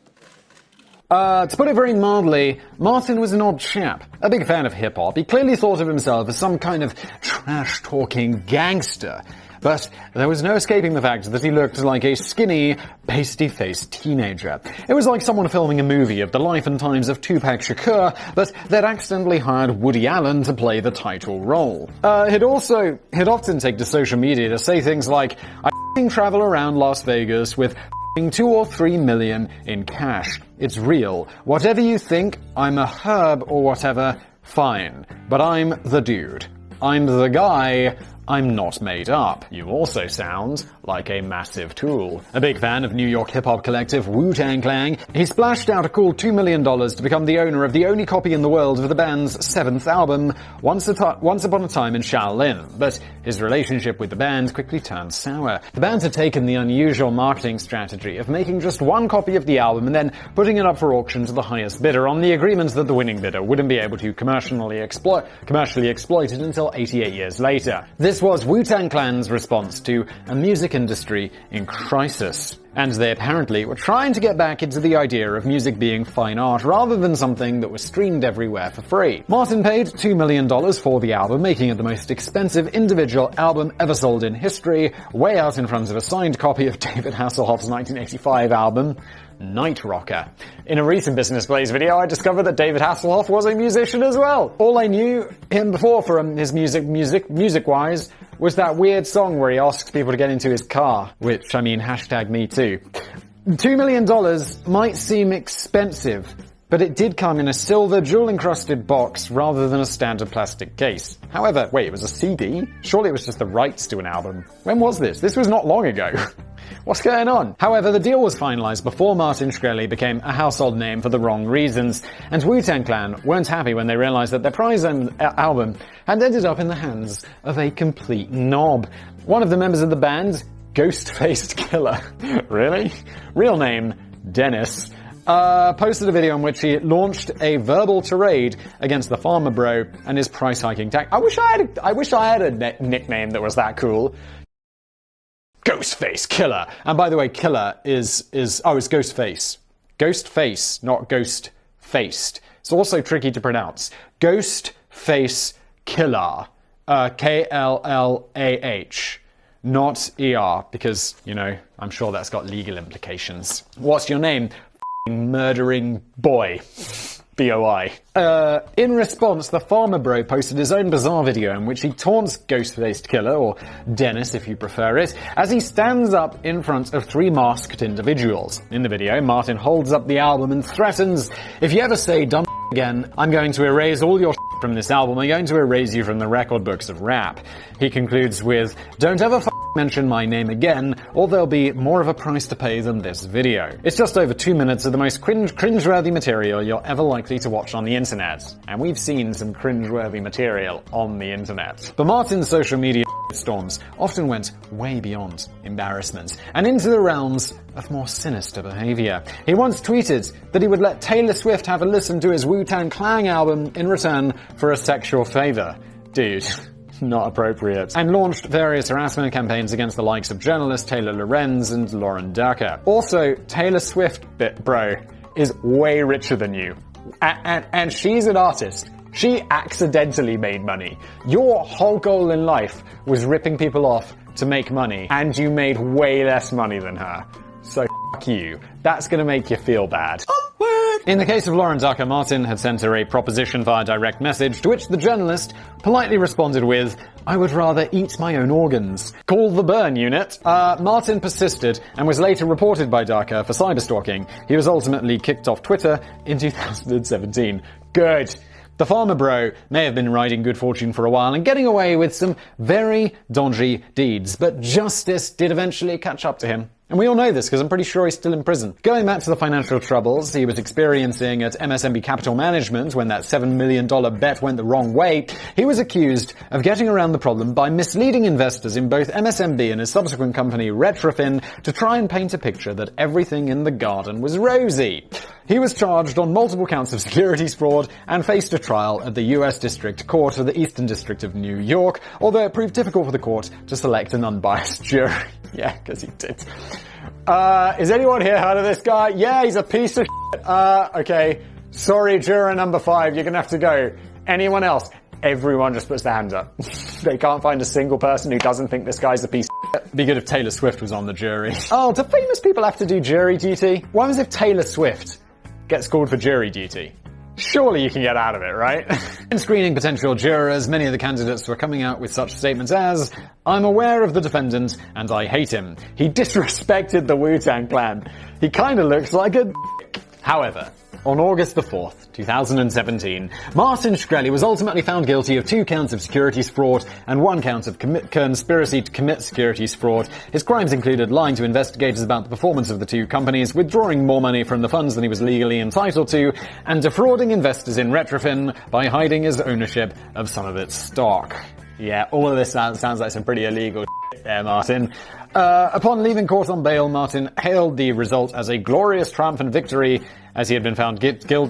To put it very mildly, Martin was an odd chap. A big fan of hip-hop. He clearly thought of himself as some kind of trash-talking gangster. But there was no escaping the fact that he looked like a skinny, pasty-faced teenager. It was like someone filming a movie of the life and times of Tupac Shakur, but they'd accidentally hired Woody Allen to play the title role. He'd often take to social media to say things like, I travel around Las Vegas with 2 or 3 million in cash. It's real. Whatever you think, I'm a herb or whatever, fine. But I'm the dude. I'm the guy. I'm not made up. You also sound like a massive tool. A big fan of New York hip-hop collective Wu-Tang Clan, he splashed out a cool $2 million to become the owner of the only copy in the world of the band's 7th album, Once Upon a Time in Shaolin. But his relationship with the band quickly turned sour. The band had taken the unusual marketing strategy of making just one copy of the album and then putting it up for auction to the highest bidder on the agreement that the winning bidder wouldn't be able to commercially exploit it until 88 years later. This was Wu-Tang Clan's response to a music industry in crisis. And they apparently were trying to get back into the idea of music being fine art rather than something that was streamed everywhere for free. Martin paid $2 million for the album, making it the most expensive individual album ever sold in history, way out in front of a signed copy of David Hasselhoff's 1985 album, Night Rocker. In a recent Business Blaze video, I discovered that David Hasselhoff was a musician as well. All I knew him before from his music-wise, was that weird song where he asks people to get into his car, which, I mean, hashtag me too. $2 million might seem expensive, but it did come in a silver jewel-encrusted box rather than a standard plastic case. However, wait, it was a CD? Surely it was just the rights to an album. When was this? This was not long ago. What's going on? However, the deal was finalized before Martin Shkreli became a household name for the wrong reasons, and Wu-Tang Clan weren't happy when they realized that their prize album had ended up in the hands of a complete knob. One of the members of the band, Ghost-Faced Killer, really? Real name, Dennis, posted a video in which he launched a verbal tirade against the farmer bro and his price hiking tactic. I wish I had a nickname that was that cool. Ghostface Killer. And by the way, killer is it's Ghostface. Ghostface, not ghost-faced. It's also tricky to pronounce. Ghostface Killer. K-L-L-A-H. Not E-R, because, you know, I'm sure that's got legal implications. What's your name? Murdering boy. B-O-I. In response, the farmer bro posted his own bizarre video in which he taunts Ghost-Faced Killer, or Dennis if you prefer it, as he stands up in front of 3 masked individuals. In the video, Martin holds up the album and threatens, if you ever say dumb again, I'm going to erase all your from this album, I'm going to erase you from the record books of rap. He concludes with, don't ever mention my name again, or there'll be more of a price to pay than this video. It's just over 2 minutes of the most cringe-worthy material you're ever likely to watch on the internet. And we've seen some cringe-worthy material on the internet. But Martin's social media storms often went way beyond embarrassment, and into the realms of more sinister behavior. He once tweeted that he would let Taylor Swift have a listen to his Wu-Tang Clan album in return for a sexual favor. Dude. Not appropriate. And launched various harassment campaigns against the likes of journalist Taylor Lorenz and Lauren Durker. Also, Taylor Swift, bro, is way richer than you. And she's an artist. She accidentally made money. Your whole goal in life was ripping people off to make money, and you made way less money than her. So f*** you. That's gonna make you feel bad. In the case of Lauren Durker, Martin had sent her a proposition via direct message, to which the journalist politely responded with, I would rather eat my own organs. Call the burn unit. Martin persisted and was later reported by Durker for cyberstalking. He was ultimately kicked off Twitter in 2017. Good. The farmer bro may have been riding good fortune for a while and getting away with some very dodgy deeds, but justice did eventually catch up to him. And we all know this because I'm pretty sure he's still in prison. Going back to the financial troubles he was experiencing at MSNB Capital Management when that $7 million bet went the wrong way, he was accused of getting around the problem by misleading investors in both MSNB and his subsequent company Retrofin to try and paint a picture that everything in the garden was rosy. He was charged on multiple counts of securities fraud and faced a trial at the U.S. District Court for the Eastern District of New York, although it proved difficult for the court to select an unbiased jury. Yeah, because he did. Is anyone here heard of this guy? Yeah, he's a piece of shit. Okay. Sorry, juror number 5, you're gonna have to go. Anyone else? Everyone just puts their hand up. They can't find a single person who doesn't think this guy's a piece of shit. It'd be good if Taylor Swift was on the jury. Oh, do famous people have to do jury duty? What happens if Taylor Swift gets called for jury duty? Surely you can get out of it, right? In screening potential jurors, many of the candidates were coming out with such statements as, "I'm aware of the defendant and I hate him. He disrespected the Wu-Tang Clan. He kinda looks like a d-." However, on August the 4th, 2017, Martin Shkreli was ultimately found guilty of 2 counts of securities fraud and 1 count of conspiracy to commit securities fraud. His crimes included lying to investigators about the performance of the 2 companies, withdrawing more money from the funds than he was legally entitled to, and defrauding investors in Retrofin by hiding his ownership of some of its stock. Yeah, all of this sounds like some pretty illegal shit there, Martin. Upon leaving court on bail, Martin hailed the result as a glorious triumphant victory, as he had been found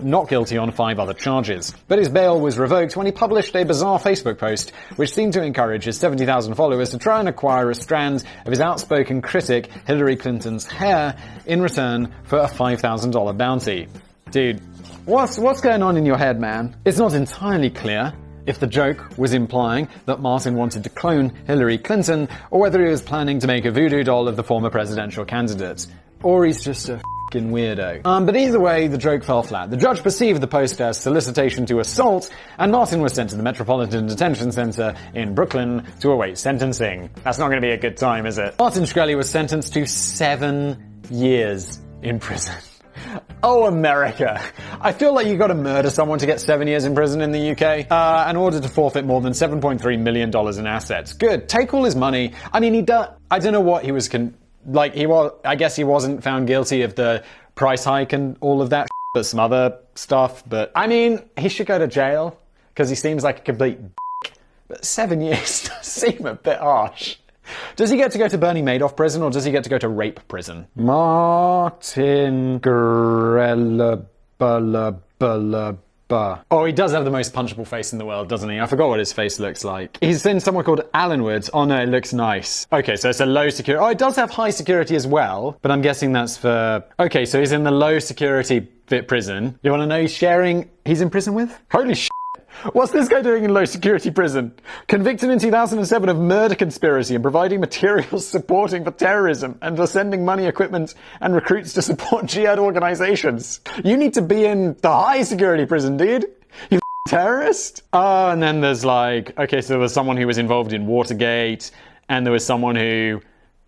not guilty on 5 other charges. But his bail was revoked when he published a bizarre Facebook post, which seemed to encourage his 70,000 followers to try and acquire a strand of his outspoken critic Hillary Clinton's hair in return for a $5,000 bounty. Dude, what's going on in your head, man? It's not entirely clear if the joke was implying that Martin wanted to clone Hillary Clinton, or whether he was planning to make a voodoo doll of the former presidential candidate. Or he's just a f***ing weirdo. But either way, the joke fell flat. The judge perceived the post as solicitation to assault, and Martin was sent to the Metropolitan Detention Center in Brooklyn to await sentencing. That's not going to be a good time, is it? Martin Shkreli was sentenced to 7 years in prison. Oh, America. I feel like you gotta murder someone to get 7 years in prison in the UK, in order to forfeit more than $7.3 million in assets. Good. Take all his money. I mean, I don't know what he was I guess he wasn't found guilty of the price hike and all of that, but some other stuff. But, I mean, he should go to jail, because he seems like a complete But 7 years does seem a bit harsh. Does he get to go to Bernie Madoff prison, or does he get to go to rape prison? Martin Oh, he does have the most punchable face in the world, doesn't he? I forgot what his face looks like. He's in somewhere called Allenwood. Oh no, it looks nice. Okay, so it's a low security. Oh, it does have high security as well, but I'm guessing that's for... Okay, so he's in the low security prison. You want to know he's in prison with? Holy shit. What's this guy doing in low security prison? Convicted in 2007 of murder conspiracy and providing materials supporting for terrorism and for sending money, equipment and recruits to support jihad organizations. You need to be in the high security prison, dude. You terrorist? Oh, and then there's okay, so there was someone who was involved in Watergate, and there was someone who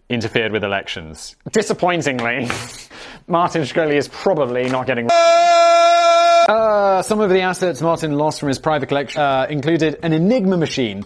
interfered with elections. Disappointingly, Martin Shkreli is probably not getting... Some of the assets Martin lost from his private collection included an Enigma machine.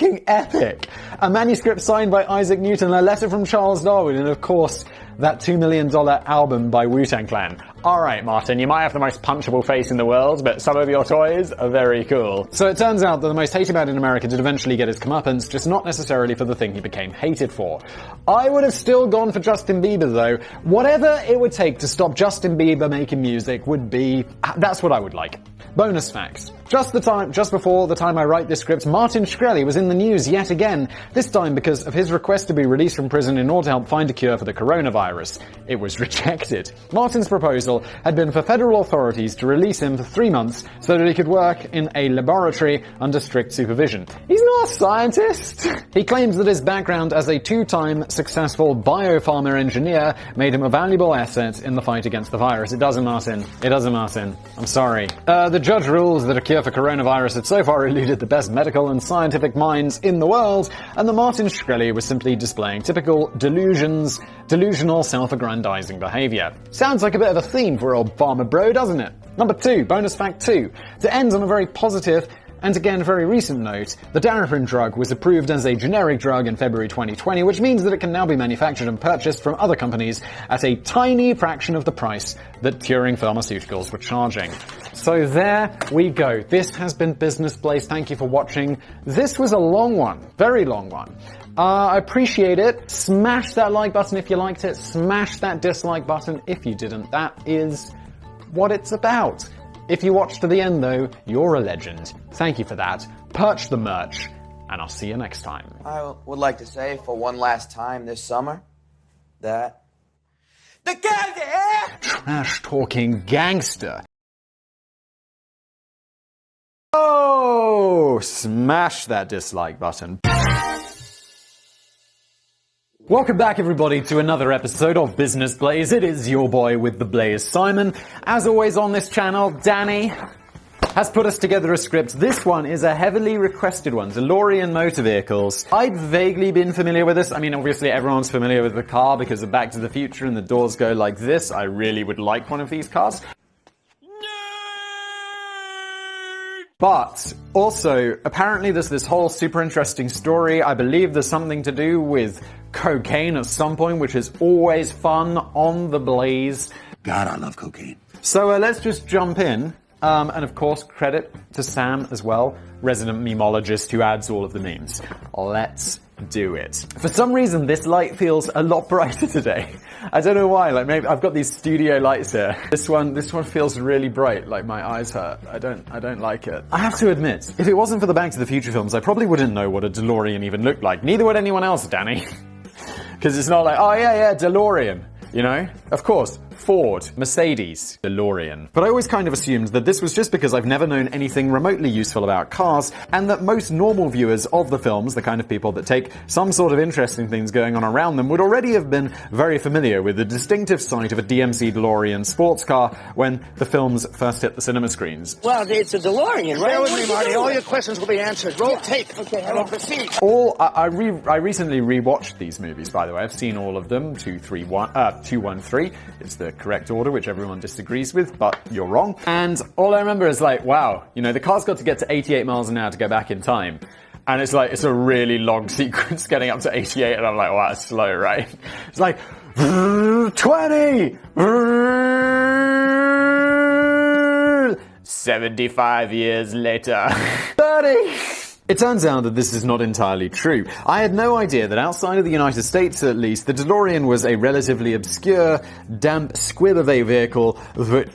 F***ing epic! A manuscript signed by Isaac Newton, a letter from Charles Darwin, and of course, that $2 million album by Wu-Tang Clan. Alright, Martin, you might have the most punchable face in the world, but some of your toys are very cool. So it turns out that the most hated man in America did eventually get his comeuppance, just not necessarily for the thing he became hated for. I would have still gone for Justin Bieber, though. Whatever it would take to stop Justin Bieber making music would be... That's what I would like. Bonus facts. Just before the time I write this script, Martin Shkreli was in the news yet again, this time because of his request to be released from prison in order to help find a cure for the coronavirus. It was rejected. Martin's proposal had been for federal authorities to release him for 3 months so that he could work in a laboratory under strict supervision. He's not a scientist! He claims that his background as a 2-time successful biopharma engineer made him a valuable asset in the fight against the virus. It doesn't, Martin. It doesn't, Martin. I'm sorry. The judge rules that a cure for coronavirus had so far eluded the best medical and scientific minds in the world, and that Martin Shkreli was simply displaying typical delusional self-aggrandizing behavior. Sounds like a bit of a theme for old Farmer Bro, doesn't it? Number 2, bonus fact 2. To end on a very positive and again very recent note, the Daraprim drug was approved as a generic drug in February 2020, which means that it can now be manufactured and purchased from other companies at a tiny fraction of the price that Turing Pharmaceuticals were charging. So there we go. This has been Business Blaze. Thank you for watching. This was a long one. Very long one. I appreciate it. Smash that like button if you liked it. Smash that dislike button if you didn't. That is what it's about. If you watched to the end, though, you're a legend. Thank you for that. Purchase the merch, and I'll see you next time. I would like to say for one last time this summer that... Trash-talking gangster. Oh, smash that dislike button. Welcome back, everybody, to another episode of Business Blaze. It is your boy with the Blaze, Simon. As always on this channel, Danny has put us together a script. This one is a heavily requested one, DeLorean Motor Vehicles. I'd vaguely been familiar with this. I mean, obviously everyone's familiar with the car because of Back to the Future and the doors go like this. I really would like one of these cars. But also, apparently there's this whole super interesting story. I believe there's something to do with cocaine at some point, which is always fun on the Blaze. God, I love cocaine. So let's just jump in. And of course, credit to Sam as well, resident memologist who adds all of the memes. Let's do it. For some reason, this light feels a lot brighter today. I don't know why. Like, maybe I've got these studio lights here. This one feels really bright. Like, my eyes hurt. I don't like it. I have to admit, if it wasn't for the Back to the Future films, I probably wouldn't know what a DeLorean even looked like. Neither would anyone else, Danny. Because it's not like, oh yeah, DeLorean. You know? Of course. Ford, Mercedes, DeLorean. But I always kind of assumed that this was just because I've never known anything remotely useful about cars, and that most normal viewers of the films, the kind of people that take some sort of interesting things going on around them, would already have been very familiar with the distinctive sight of a DMC DeLorean sports car when the films first hit the cinema screens. Well, it's a DeLorean, right? Bear with me, Marty. All your questions will be answered. Roll tape. Okay, I will proceed. I recently rewatched these movies, by the way. I've seen all of them. 2, 1, 3. It's the correct order, which everyone disagrees with, but you're wrong. And all I remember is like, wow, you know, the car's got to get to 88 miles an hour to go back in time. And it's like, it's a really long sequence getting up to 88, and I'm like, wow, it's slow, right? It's like, 20! 75 years later. 30! It turns out that this is not entirely true. I had no idea that outside of the United States, at least, the DeLorean was a relatively obscure, damp squib of a vehicle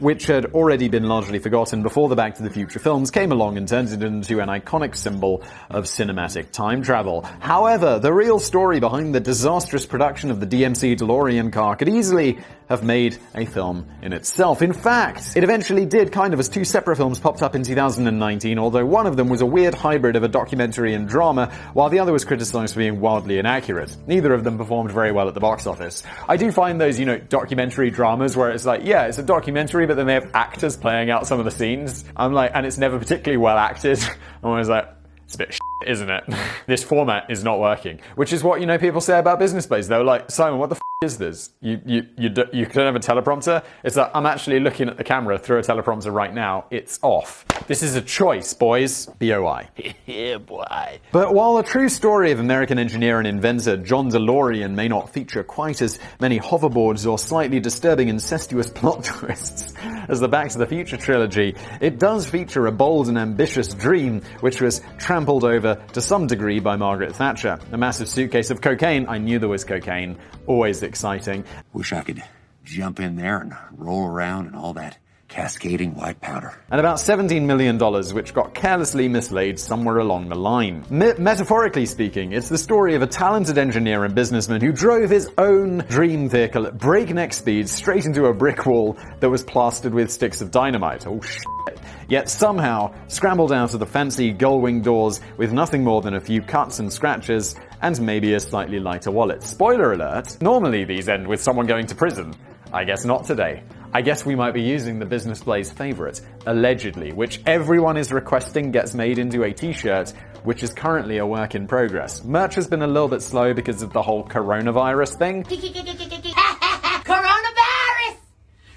which had already been largely forgotten before the Back to the Future films came along and turned it into an iconic symbol of cinematic time travel. However, the real story behind the disastrous production of the DMC DeLorean car could easily have made a film in itself. In fact, it eventually did, kind of, as two separate films popped up in 2019, although one of them was a weird hybrid of a documentary and drama, while the other was criticized for being wildly inaccurate. Neither of them performed very well at the box office. I do find those, documentary dramas where it's like, yeah, it's a documentary, but then they have actors playing out some of the scenes. I'm like, and it's never particularly well acted. I'm always like, it's a bit shit, isn't it? This format is not working. Which is what, people say about Business Blaze. They're like, Simon, what the is this? You don't have a teleprompter? It's like, I'm actually looking at the camera through a teleprompter right now. It's off. This is a choice, boys. B-O-I. Yeah, boy. But while the true story of American engineer and inventor John DeLorean may not feature quite as many hoverboards or slightly disturbing incestuous plot twists as the Back to the Future trilogy, it does feature a bold and ambitious dream which was trampled over to some degree by Margaret Thatcher. A massive suitcase of cocaine. I knew there was cocaine. Always exciting. Wish I could jump in there and roll around in all that cascading white powder. And about $17 million, which got carelessly mislaid somewhere along the line. Metaphorically speaking, it's the story of a talented engineer and businessman who drove his own dream vehicle at breakneck speed straight into a brick wall that was plastered with sticks of dynamite. Oh shit. Yet somehow scrambled out of the fancy gull-wing doors with nothing more than a few cuts and scratches and maybe a slightly lighter wallet. Spoiler alert, normally these end with someone going to prison. I guess not today. I guess we might be using the Business Blaze favorite, allegedly, which everyone is requesting gets made into a t-shirt, which is currently a work in progress. Merch has been a little bit slow because of the whole coronavirus thing.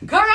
Coronavirus!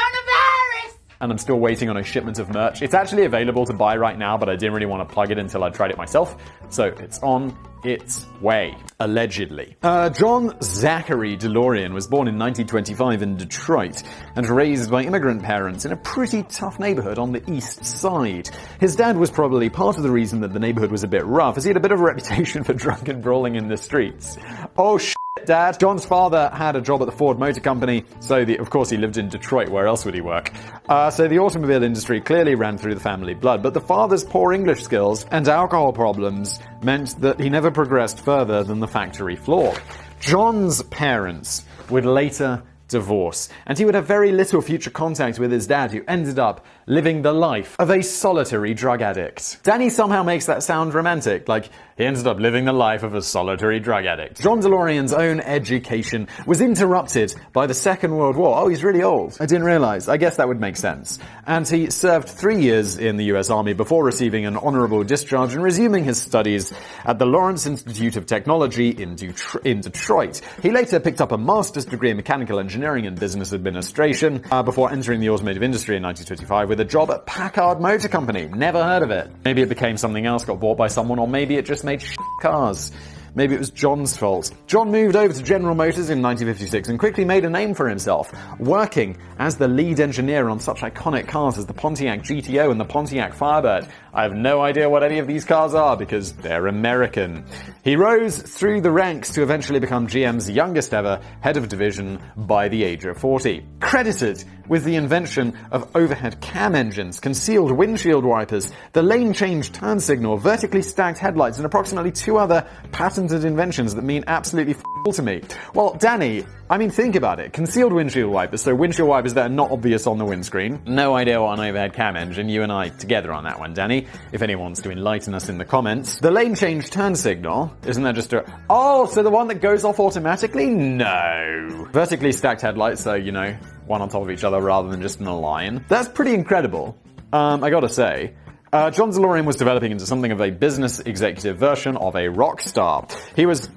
And I'm still waiting on a shipment of merch. It's actually available to buy right now, but I didn't really want to plug it until I tried it myself. So it's on its way, allegedly. John Zachary DeLorean was born in 1925 in Detroit and raised by immigrant parents in a pretty tough neighborhood on the east side. His dad was probably part of the reason that the neighborhood was a bit rough, as he had a bit of a reputation for drunken brawling in the streets. Oh shit, Dad. John's father had a job at the Ford Motor Company, so of course he lived in Detroit. Where else would he work? So the automobile industry clearly ran through the family blood, but the father's poor English skills and alcohol problems meant that he never progressed further than the factory floor. John's parents would later divorce, and he would have very little future contact with his dad, who ended up living the life of a solitary drug addict. Danny somehow makes that sound romantic, like he ended up living the life of a solitary drug addict. John DeLorean's own education was interrupted by the Second World War. Oh, he's really old. I didn't realize. I guess that would make sense. And he served 3 years in the US Army before receiving an honorable discharge and resuming his studies at the Lawrence Institute of Technology in Detroit. He later picked up a master's degree in mechanical engineering and business administration before entering the automotive industry in 1925 with a job at Packard Motor Company. Never heard of it. Maybe it became something else, got bought by someone, or maybe it just made cars. Maybe it was John's fault. John moved over to General Motors in 1956 and quickly made a name for himself, working as the lead engineer on such iconic cars as the Pontiac GTO and the Pontiac Firebird. I have no idea what any of these cars are because they're American. He rose through the ranks to eventually become GM's youngest ever head of division by the age of 40. Credited with the invention of overhead cam engines, concealed windshield wipers, the lane change turn signal, vertically stacked headlights, and approximately 2 other patented inventions that mean absolutely f***ing to me. Well, Danny, I mean, think about it. Concealed windshield wipers, so windshield wipers that are not obvious on the windscreen. No idea what an overhead cam engine. You and I together on that one, Danny. If anyone wants to enlighten us in the comments. The lane change turn signal, isn't that just a... Oh, so the one that goes off automatically? No. Vertically stacked headlights, so, you know, one on top of each other rather than just in a line. That's pretty incredible. I gotta say. John DeLorean was developing into something of a business executive version of a rock star. He was...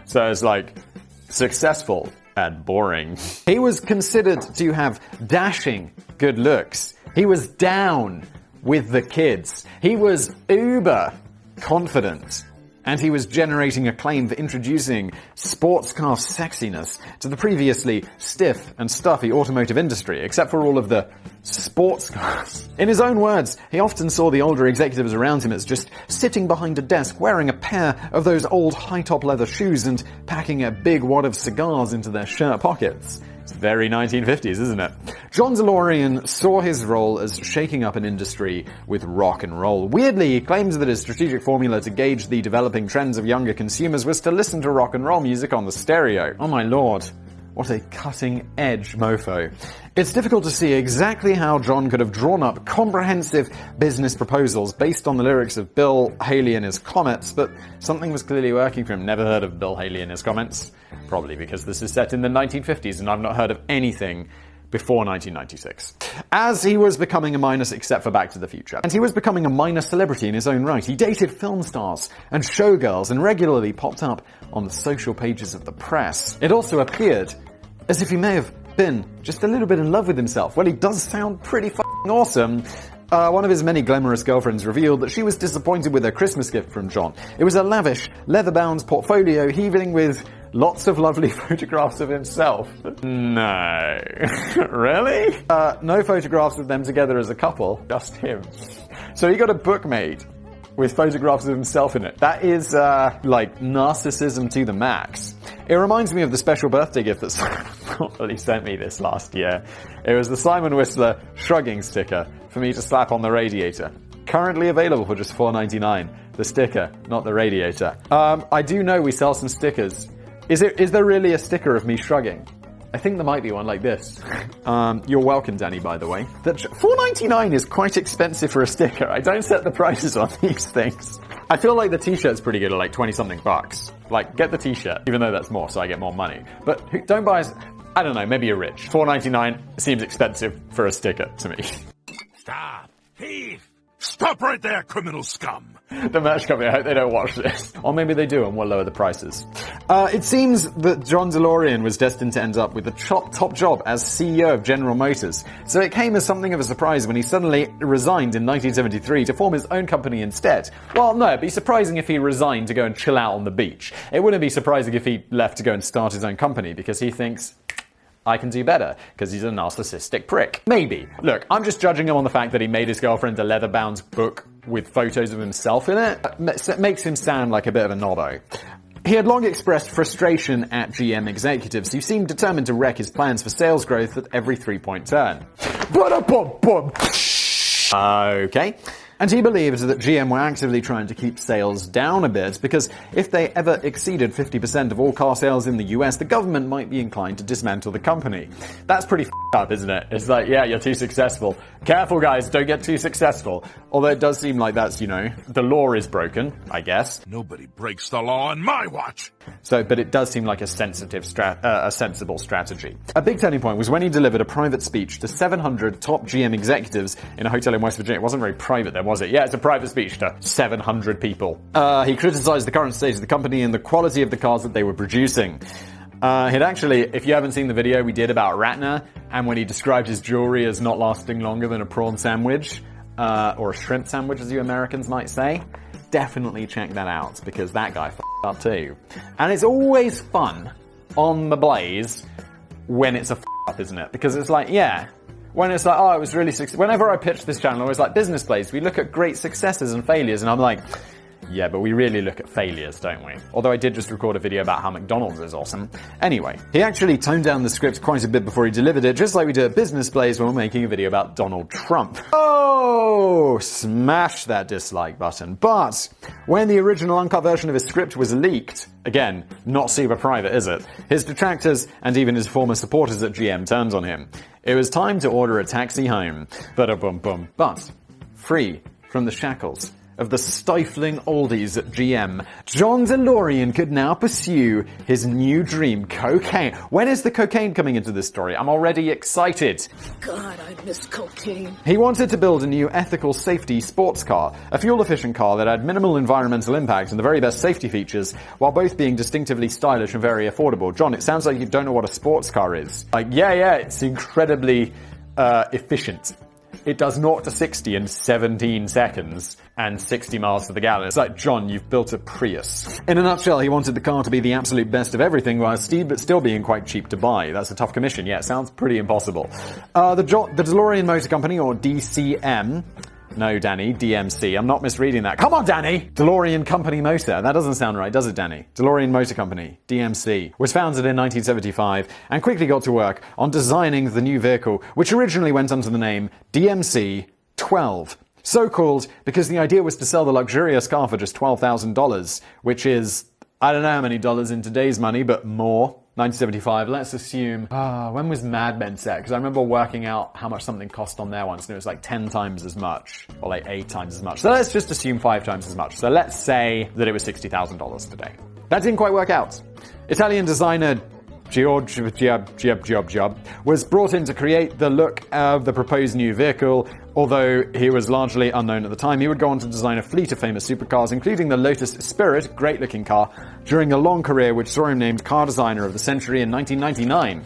so it's like... successful and boring. He was considered to have dashing good looks. He was down with the kids. He was uber confident. And he was generating acclaim for introducing sports car sexiness to the previously stiff and stuffy automotive industry, except for all of the sports cars. In his own words, he often saw the older executives around him as just sitting behind a desk wearing a pair of those old high-top leather shoes and packing a big wad of cigars into their shirt pockets. It's very 1950s, isn't it? John DeLorean saw his role as shaking up an industry with rock and roll. Weirdly, he claims that his strategic formula to gauge the developing trends of younger consumers was to listen to rock and roll music on the stereo. Oh my lord. What a cutting-edge mofo. It's difficult to see exactly how John could have drawn up comprehensive business proposals based on the lyrics of Bill Haley and his Comets, but something was clearly working for him. Never heard of Bill Haley and his Comets. Probably because this is set in the 1950s and I've not heard of anything before 1996. As he was becoming a minor, except for Back to the Future. And he was becoming a minor celebrity in his own right. He dated film stars and showgirls and regularly popped up on the social pages of the press. It also appeared as if he may have been just a little bit in love with himself. Well, he does sound pretty f***ing awesome. One of his many glamorous girlfriends revealed that she was disappointed with her Christmas gift from John. It was a lavish, leather-bound portfolio heaving with lots of lovely photographs of himself. No. Really? No photographs of them together as a couple, just him. So he got a book made with photographs of himself in it. That is, like, narcissism to the max. It reminds me of the special birthday gift that Simon thoughtfully sent me this last year. It was the Simon Whistler shrugging sticker for me to slap on the radiator. Currently available for just $4.99. The sticker, not the radiator. I do know we sell some stickers. Is there really a sticker of me shrugging? I think there might be one like this. You're welcome, Danny, by the way. That $4.99 is quite expensive for a sticker. I don't set the prices on these things. I feel like the t-shirt's pretty good at like 20-something bucks. Like, get the t-shirt, even though that's more, so I get more money. But don't buy I don't know, maybe you're rich. $4.99 seems expensive for a sticker to me. Stop. Thief. Stop right there, criminal scum. The merch company, I hope they don't watch this. Or maybe they do and we'll lower the prices. It seems that John DeLorean was destined to end up with the top job as CEO of General Motors. So it came as something of a surprise when he suddenly resigned in 1973 to form his own company instead. Well, no, it'd be surprising if he resigned to go and chill out on the beach. It wouldn't be surprising if he left to go and start his own company because he thinks, I can do better, because he's a narcissistic prick. Maybe. Look, I'm just judging him on the fact that he made his girlfriend a leather-bound book with photos of himself in it. It makes him sound like a bit of a nobbo. He had long expressed frustration at GM executives who seemed determined to wreck his plans for sales growth at every three-point turn. Okay. And he believed that GM were actively trying to keep sales down a bit because if they ever exceeded 50% of all car sales in the US, the government might be inclined to dismantle the company. That's pretty f***ed up, isn't it? It's like, yeah, you're too successful. Careful, guys, don't get too successful. Although it does seem like that's, the law is broken, I guess. Nobody breaks the law on my watch. So, but it does seem like a sensible strategy. A big turning point was when he delivered a private speech to 700 top GM executives in a hotel in West Virginia. It wasn't very private then, was it? Yeah, it's a private speech to 700 people. He criticized the current state of the company and the quality of the cars that they were producing. He'd actually, if you haven't seen the video we did about Ratner, and when he described his jewelry as not lasting longer than a prawn sandwich, or a shrimp sandwich as you Americans might say, definitely check that out, because that guy f***ed up too. And it's always fun on the Blaze when it's a f***up, isn't it? Because it's like, yeah, when it's like, oh, it was really successful. Whenever I pitch this channel, it's like Business Blaze. We look at great successes and failures, and I'm like, yeah, but we really look at failures, don't we? Although I did just record a video about how McDonald's is awesome. Anyway, he actually toned down the script quite a bit before he delivered it, just like we did at Business Blaze when we're making a video about Donald Trump. Oh, smash that dislike button. But when the original uncut version of his script was leaked, again, not super private, is it? His detractors and even his former supporters at GM turned on him. It was time to order a taxi home. But free from the shackles of the stifling oldies at GM, John DeLorean could now pursue his new dream, cocaine. When is the cocaine coming into this story? I'm already excited. God, I miss cocaine. He wanted to build a new ethical safety sports car, a fuel-efficient car that had minimal environmental impact and the very best safety features, while both being distinctively stylish and very affordable. John, it sounds like you don't know what a sports car is. Like, yeah, it's incredibly efficient. It does 0 to 60 in 17 seconds and 60 miles to the gallon. It's like, John, you've built a Prius. In a nutshell, he wanted the car to be the absolute best of everything while still being quite cheap to buy. That's a tough commission. Yeah, it sounds pretty impossible. The DeLorean Motor Company, or DCM... No, Danny, DMC. I'm not misreading that. Come on, Danny! DeLorean Company Motor. That doesn't sound right, does it, Danny? DeLorean Motor Company, DMC, was founded in 1975 and quickly got to work on designing the new vehicle, which originally went under the name DMC-12. So called because the idea was to sell the luxurious car for just $12,000, which is, I don't know how many dollars in today's money, but more. 1975, let's assume, when was Mad Men set? Because I remember working out how much something cost on there once, and it was like 10 times as much, or like 8 times as much. So let's just assume 5 times as much. So let's say that it was $60,000 today. That didn't quite work out. Italian designer Giorgio was brought in to create the look of the proposed new vehicle. Although he was largely unknown at the time, he would go on to design a fleet of famous supercars, including the Lotus Spirit, great-looking car, during a long career which saw him named Car Designer of the Century in 1999.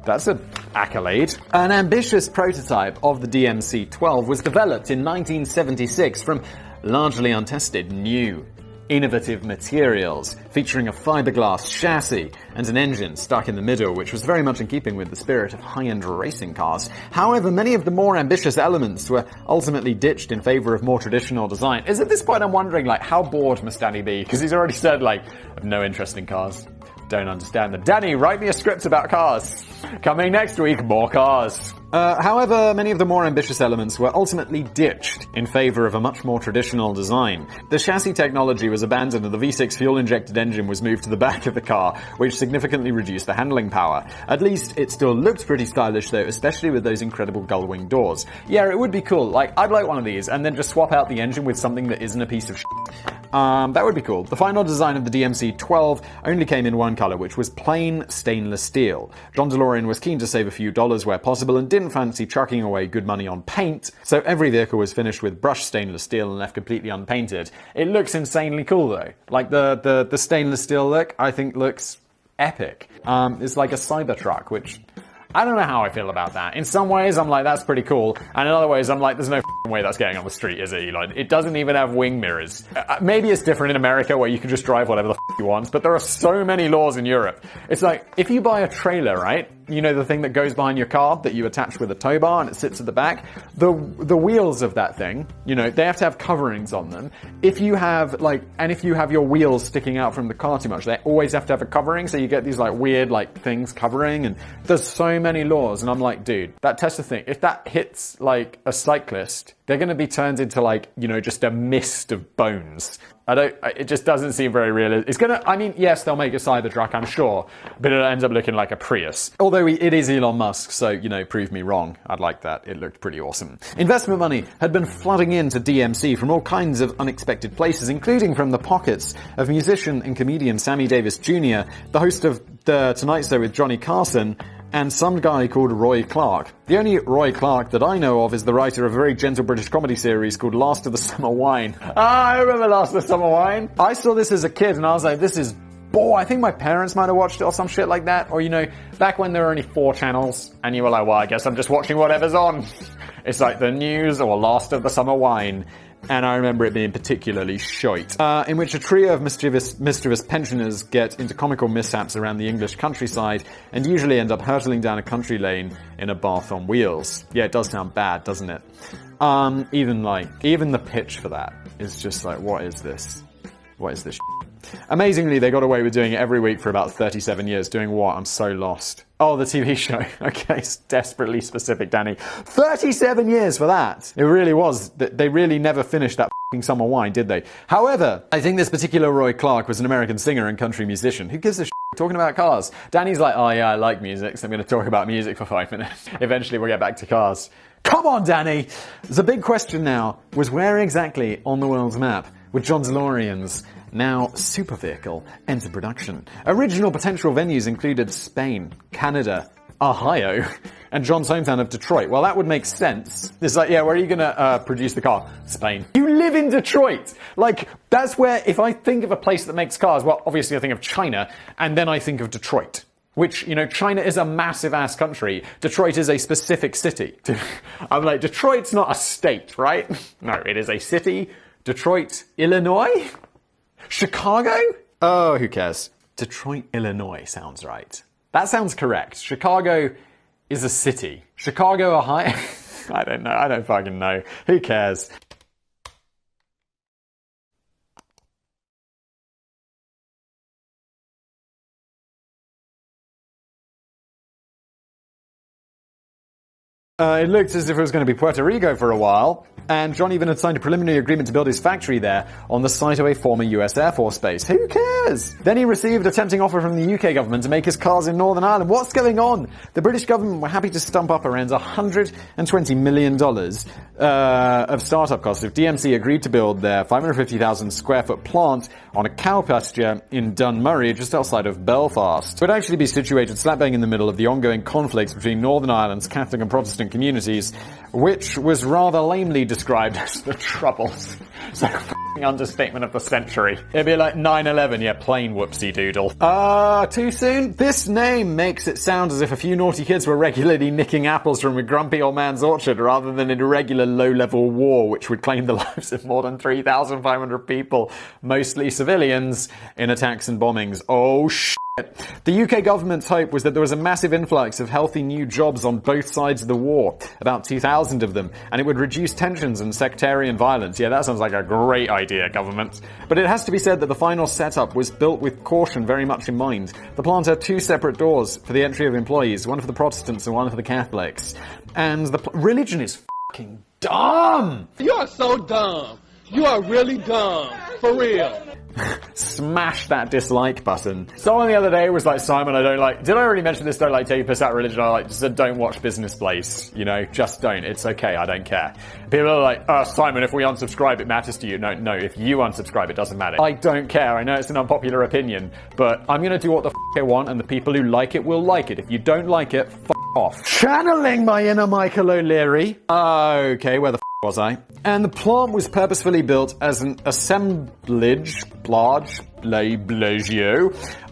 That's an accolade. An ambitious prototype of the DMC-12 was developed in 1976 from largely untested new innovative materials, featuring a fiberglass chassis and an engine stuck in the middle, which was very much in keeping with the spirit of high-end racing cars. However, many of the more ambitious elements were ultimately ditched in favor of more traditional design. At this point I'm wondering, how bored must Danny be? Because he's already said, I have no interest in cars. Don't understand them. Danny, write me a script about cars. Coming next week, more cars. However, many of the more ambitious elements were ultimately ditched in favor of a much more traditional design. The chassis technology was abandoned and the V6 fuel-injected engine was moved to the back of the car, which significantly reduced the handling power. At least, it still looked pretty stylish though, especially with those incredible gull-wing doors. Yeah, it would be cool. I'd like one of these and then just swap out the engine with something that isn't a piece of shit. That would be cool. The final design of the DMC-12 only came in one color, which was plain stainless steel. John DeLorean was keen to save a few dollars where possible and didn't fancy chucking away good money on paint, so every vehicle was finished with brushed stainless steel and left completely unpainted. It looks insanely cool though. The stainless steel look, I think looks epic. It's like a Cybertruck, which I don't know how I feel about that. In some ways, I'm like, that's pretty cool. And in other ways, I'm like, there's no way that's getting on the street, is it, Elon? It doesn't even have wing mirrors. Maybe it's different in America where you can just drive whatever the you want, but there are so many laws in Europe. It's like, if you buy a trailer, right? you know, the thing that goes behind your car that you attach with a tow bar and it sits at the back? The wheels of that thing, you know, they have to have coverings on them. If you have your wheels sticking out from the car too much, they always have to have a covering, so you get these like weird like things covering, and there's so many laws, and I'm like, dude, that Tesla thing, if that hits like a cyclist, they're going to be turned into like, you know, just a mist of bones. It just doesn't seem very real. It's gonna, I mean, yes, they'll make a Cybertruck, I'm sure, but it ends up looking like a Prius. Although it is Elon Musk, so, you know, prove me wrong. I'd like that. It looked pretty awesome. Investment money had been flooding into DMC from all kinds of unexpected places, including from the pockets of musician and comedian Sammy Davis Jr., the host of the Tonight Show with Johnny Carson, and some guy called Roy Clark. The only Roy Clark that I know of is the writer of a very gentle British comedy series called Last of the Summer Wine. I remember Last of the Summer Wine. I saw this as a kid and I was like, this is I think my parents might have watched it or some shit like that. Or, you know, back when there were only 4 channels and you were like, well, I guess I'm just watching whatever's on. It's like the news or Last of the Summer Wine. And I remember it being particularly shite, in which a trio of mischievous pensioners get into comical mishaps around the English countryside and usually end up hurtling down a country lane in a bath on wheels. Yeah, it does sound bad, doesn't it? Even the pitch for that is just like, what is this? What is this shit? Amazingly, they got away with doing it every week for about 37 years. Doing what? I'm so lost. Oh, the TV show. Okay, it's desperately specific, Danny. 37 years for that. It really was. They really never finished that f***ing summer wine, did they? However, I think this particular Roy Clark was an American singer and country musician. Who gives a shit? Talking about cars. Danny's like, oh yeah, I like music, so I'm going to talk about music for 5 minutes. Eventually we'll get back to cars. Come on, Danny! The big question now was where exactly on the world's map would John DeLorean's now super vehicle enter production? Original potential venues included Spain, Canada, Ohio, and John's hometown of Detroit. Well, that would make sense. It's like, yeah, where are you gonna produce the car? Spain. You live in Detroit! Like, that's where, if I think of a place that makes cars, well, obviously I think of China, and then I think of Detroit. Which, you know, China is a massive-ass country. Detroit is a specific city. I'm like, Detroit's not a state, right? No, it is a city. Detroit, Illinois? Chicago? Oh, who cares? Detroit, Illinois sounds right. That sounds correct. Chicago is a city. Chicago, Ohio? I don't know. I don't fucking know. Who cares? It looked as if it was going to be Puerto Rico for a while, and John even had signed a preliminary agreement to build his factory there on the site of a former US Air Force base. Who cares? Then he received a tempting offer from the UK government to make his cars in Northern Ireland. What's going on? The British government were happy to stump up around $120 million of startup costs if DMC agreed to build their 550,000 square foot plant on a cow pasture in Dunmurry, just outside of Belfast. It would actually be situated slap bang in the middle of the ongoing conflicts between Northern Ireland's Catholic and Protestant communities, which was rather lamely described as the Troubles. So, f***ing understatement of the century. It'd be like 9/11, yeah, plain whoopsie doodle. Too soon? This name makes it sound as if a few naughty kids were regularly nicking apples from a grumpy old man's orchard rather than an irregular low-level war which would claim the lives of more than 3,500 people, mostly civilians, in attacks and bombings. Oh, shit. The UK government's hope was that there was a massive influx of healthy new jobs on both sides of the war, about 2,000 of them, and it would reduce tensions and sectarian violence. Yeah, that sounds like a great idea, government. But it has to be said that the final setup was built with caution very much in mind. The plant had 2 separate doors for the entry of employees, one for the Protestants and one for the Catholics. And the religion is fucking dumb! You are so dumb. You are really dumb. For real. Smash that dislike button. Someone the other day was like, Simon, I don't like... Did I already mention this? Don't like taking piss out of religion. I just said, don't watch Business Place. You know, just don't. It's okay. I don't care. People are like, Simon, if we unsubscribe, it matters to you. No, if you unsubscribe, it doesn't matter. I don't care. I know it's an unpopular opinion, but I'm going to do what the f*** I want, and the people who like it will like it. If you don't like it, f*** off. Channeling my inner Michael O'Leary. Okay, where the f*** was I? And the plant was purposefully built as an assemblage,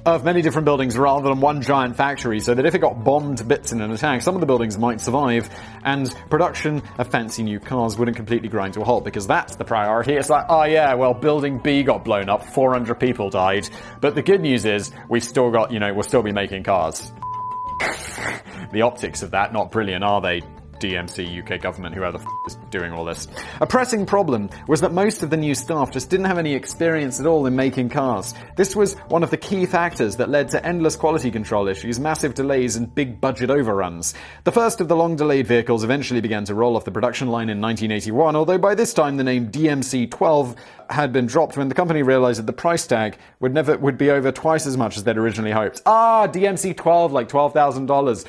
of many different buildings rather than one giant factory, so that if it got bombed to bits in an attack, some of the buildings might survive, and production of fancy new cars wouldn't completely grind to a halt, because that's the priority. It's like, oh yeah, well, building B got blown up, 400 people died, but the good news is, we've still got, we'll still be making cars. The optics of that, not brilliant, are they? DMC, UK government, whoever the is doing all this. A pressing problem was that most of the new staff just didn't have any experience at all in making cars. This was one of the key factors that led to endless quality control issues, massive delays, and big budget overruns. The first of the long-delayed vehicles eventually began to roll off the production line in 1981, although by this time the name DMC-12 had been dropped when the company realized that the price tag would be over twice as much as they'd originally hoped. DMC-12, like $12,000.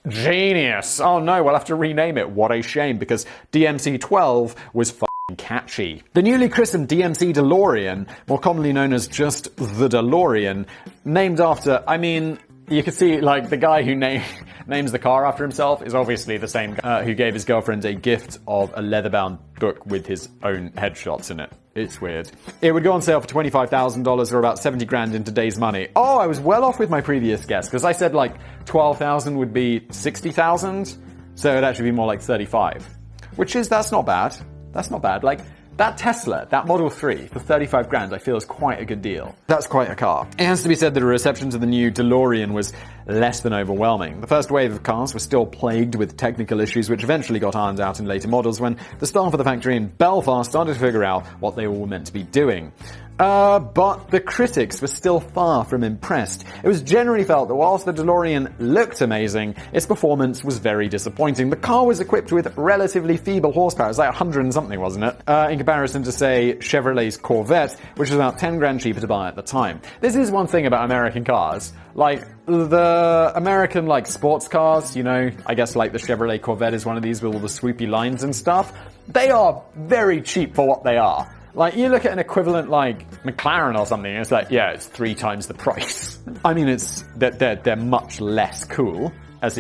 Genius. Oh no, we'll have to rename it. What a shame, because DMC-12 was f***ing catchy. The newly christened DMC DeLorean, more commonly known as just the DeLorean, named after, you can see, like, the guy who names the car after himself is obviously the same guy who gave his girlfriend a gift of a leather-bound book with his own headshots in it. It's weird. It would go on sale for $25,000 or about 70 grand in today's money. Oh, I was well off with my previous guess, because I said, like, 12,000 would be 60,000, so it'd actually be more like 35. That's not bad. That's not bad. Like, that Tesla, that Model 3, for 35 grand, I feel is quite a good deal. That's quite a car. It has to be said that a reception to the new DeLorean was less than overwhelming. The first wave of cars was still plagued with technical issues, which eventually got ironed out in later models when the staff of the factory in Belfast started to figure out what they all were meant to be doing. But the critics were still far from impressed. It was generally felt that whilst the DeLorean looked amazing, its performance was very disappointing. The car was equipped with relatively feeble horsepower. It was like 100 and something, wasn't it? In comparison to, say, Chevrolet's Corvette, which was about 10 grand cheaper to buy at the time. This is one thing about American cars. Like, the American, like, sports cars, I guess, like, the Chevrolet Corvette is one of these with all the swoopy lines and stuff. They are very cheap for what they are. Like, you look at an equivalent, like, McLaren or something, and it's like, yeah, it's 3 times the price. They're much less cool. I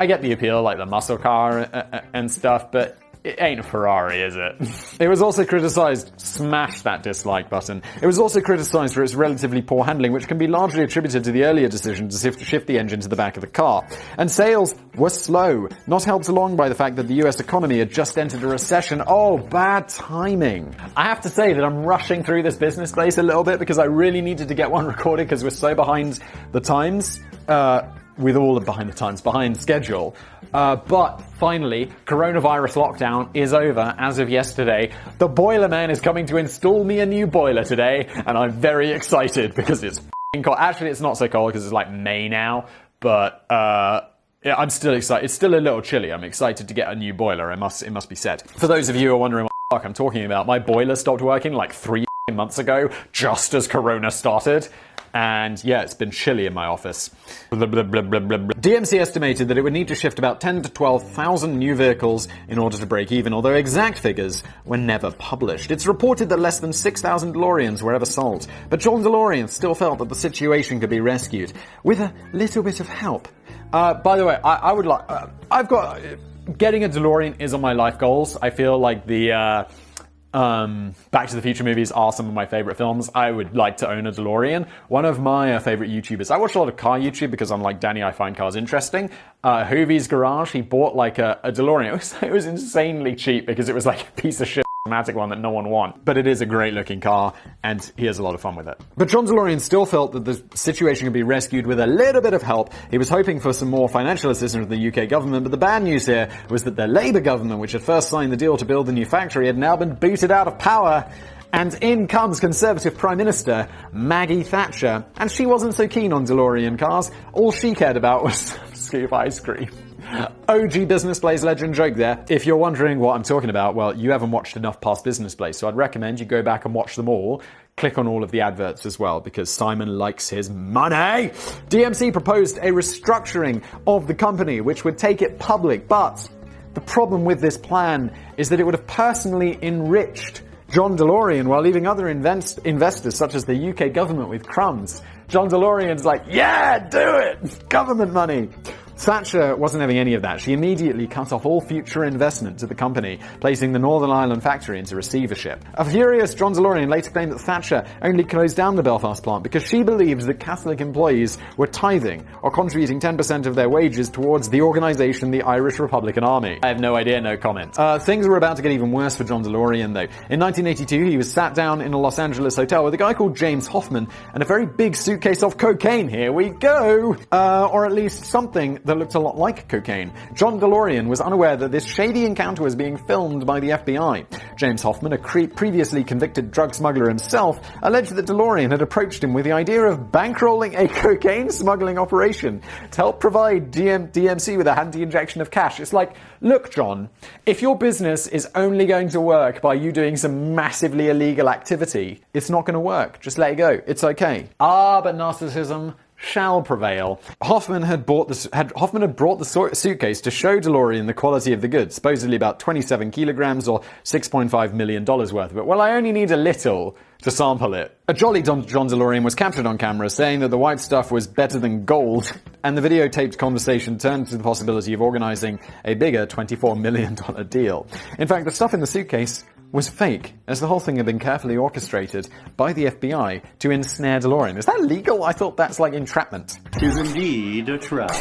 get the appeal, like the muscle car and stuff, but it ain't a Ferrari, is it? It was also criticized, smash that dislike button. It was also criticized for its relatively poor handling, which can be largely attributed to the earlier decision to shift the engine to the back of the car. And sales were slow, not helped along by the fact that the US economy had just entered a recession. Oh, bad timing. I have to say that I'm rushing through this business place a little bit because I really needed to get one recorded because we're so behind the times. With all of behind schedule. But finally, coronavirus lockdown is over as of yesterday. The boiler man is coming to install me a new boiler today, and I'm very excited because it's f***ing cold. Actually, it's not so cold because it's like May now, but yeah, I'm still excited. It's still a little chilly. I'm excited to get a new boiler, it must be said. For those of you who are wondering what the fuck I'm talking about, my boiler stopped working like 3 months ago, just as Corona started. And yeah, it's been chilly in my office. DMC estimated that it would need to shift about 10 to 12,000 new vehicles in order to break even, although exact figures were never published. It's reported that less than 6,000 DeLoreans were ever sold, but John DeLorean still felt that the situation could be rescued with a little bit of help. By the way, I would like... getting a DeLorean is on my life goals. I feel like the... Back to the Future movies are some of my favorite films. I would like to own a DeLorean. One of my favorite YouTubers, I watch a lot of car YouTube because I'm like Danny, I find cars interesting. Hoovie's Garage, he bought like a DeLorean. It was insanely cheap because it was like a piece of shit automatic one that no one wants. But it is a great looking car and he has a lot of fun with it. But John DeLorean still felt that the situation could be rescued with a little bit of help. He was hoping for some more financial assistance from the UK government, but the bad news here was that the Labour government, which had first signed the deal to build the new factory, had now been booted out of power. And in comes Conservative Prime Minister Maggie Thatcher. And she wasn't so keen on DeLorean cars. All she cared about was scoop ice cream. OG Business Blaze legend joke there. If you're wondering what I'm talking about, well, you haven't watched enough past Business Blaze, so I'd recommend you go back and watch them all. Click on all of the adverts as well, because Simon likes his money. DMC proposed a restructuring of the company, which would take it public, but the problem with this plan is that it would have personally enriched John DeLorean while leaving other investors, such as the UK government, with crumbs. John DeLorean's like, yeah, do it! Government money! Thatcher wasn't having any of that. She immediately cut off all future investment to the company, placing the Northern Ireland factory into receivership. A furious John DeLorean later claimed that Thatcher only closed down the Belfast plant because she believed that Catholic employees were tithing or contributing 10% of their wages towards the organisation the Irish Republican Army. I have no idea, no comment. Things were about to get even worse for John DeLorean, though. In 1982, he was sat down in a Los Angeles hotel with a guy called James Hoffman and a very big suitcase of cocaine. Here we go! Or at least something that looked a lot like cocaine. John DeLorean was unaware that this shady encounter was being filmed by the FBI. James Hoffman, a previously convicted drug smuggler himself, alleged that DeLorean had approached him with the idea of bankrolling a cocaine smuggling operation to help provide DMC with a handy injection of cash. It's like, look, John, if your business is only going to work by you doing some massively illegal activity, it's not going to work. Just let it go. It's okay. But narcissism shall prevail. Hoffman had brought the suitcase to show DeLorean the quality of the goods, supposedly about 27 kilograms or $6.5 million worth of it. Well, I only need a little to sample it. A jolly John DeLorean was captured on camera saying that the white stuff was better than gold, and the videotaped conversation turned to the possibility of organizing a bigger $24 million deal. In fact, the stuff in the suitcase was fake, as the whole thing had been carefully orchestrated by the FBI to ensnare DeLorean. Is that legal? I thought that's like entrapment. Is indeed a trap.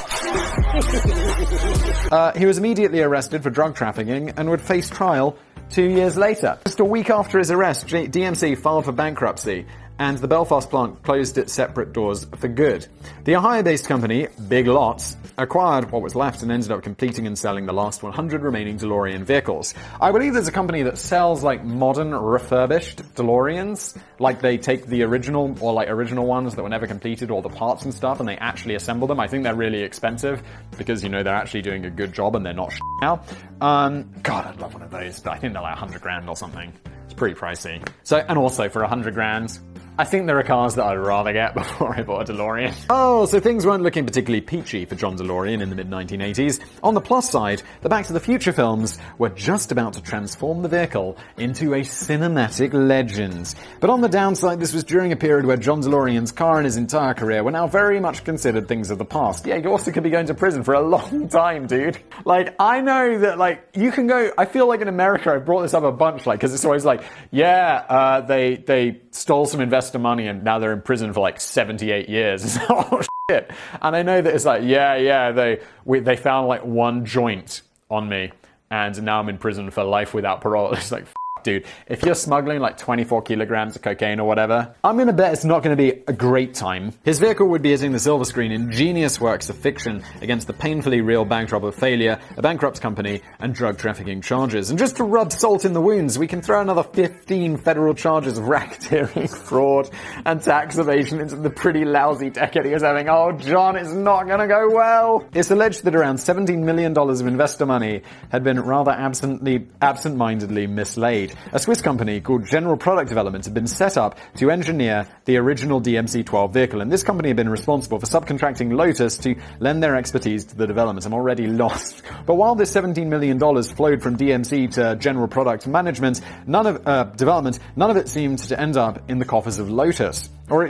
He was immediately arrested for drug trafficking and would face trial 2 years later. Just a week after his arrest, DMC filed for bankruptcy, and the Belfast plant closed its separate doors for good. The Ohio-based company, Big Lots, acquired what was left and ended up completing and selling the last 100 remaining DeLorean vehicles. I believe there's a company that sells like modern refurbished DeLoreans, like they take the original or like original ones that were never completed, all the parts and stuff, and they actually assemble them. I think they're really expensive because, you know, they're actually doing a good job and they're not now. God, I'd love one of those, but I think they're like 100 grand or something. It's pretty pricey. So, and also for 100 grand, I think there are cars that I'd rather get before I bought a DeLorean. Oh, so things weren't looking particularly peachy for John DeLorean in the mid-1980s. On the plus side, the Back to the Future films were just about to transform the vehicle into a cinematic legend. But on the downside, this was during a period where John DeLorean's car and his entire career were now very much considered things of the past. Yeah, you also could be going to prison for a long time, dude. Like, I know that, like, you can go, I feel like in America, I've brought this up a bunch, like, because it's always like, yeah, they stole some investor money and now they're in prison for like 78 years. It's like, oh shit. And I know that it's like, yeah, they found like one joint on me and now I'm in prison for life without parole. It's like, dude, if you're smuggling like 24 kilograms of cocaine or whatever, I'm gonna bet it's not gonna be a great time. His vehicle would be hitting the silver screen in genius works of fiction against the painfully real backdrop of failure, a bankrupt company, and drug trafficking charges. And just to rub salt in the wounds, we can throw another 15 federal charges of racketeering, fraud, and tax evasion into the pretty lousy decade he was having. Oh, John, it's not gonna go well. It's alleged that around $17 million of investor money had been rather absent-mindedly mislaid. A Swiss company called General Product Development had been set up to engineer the original DMC-12 vehicle, and this company had been responsible for subcontracting Lotus to lend their expertise to the development. I'm already lost. But while this $17 million flowed from DMC to General Product Management, development, none of it seemed to end up in the coffers of Lotus. Or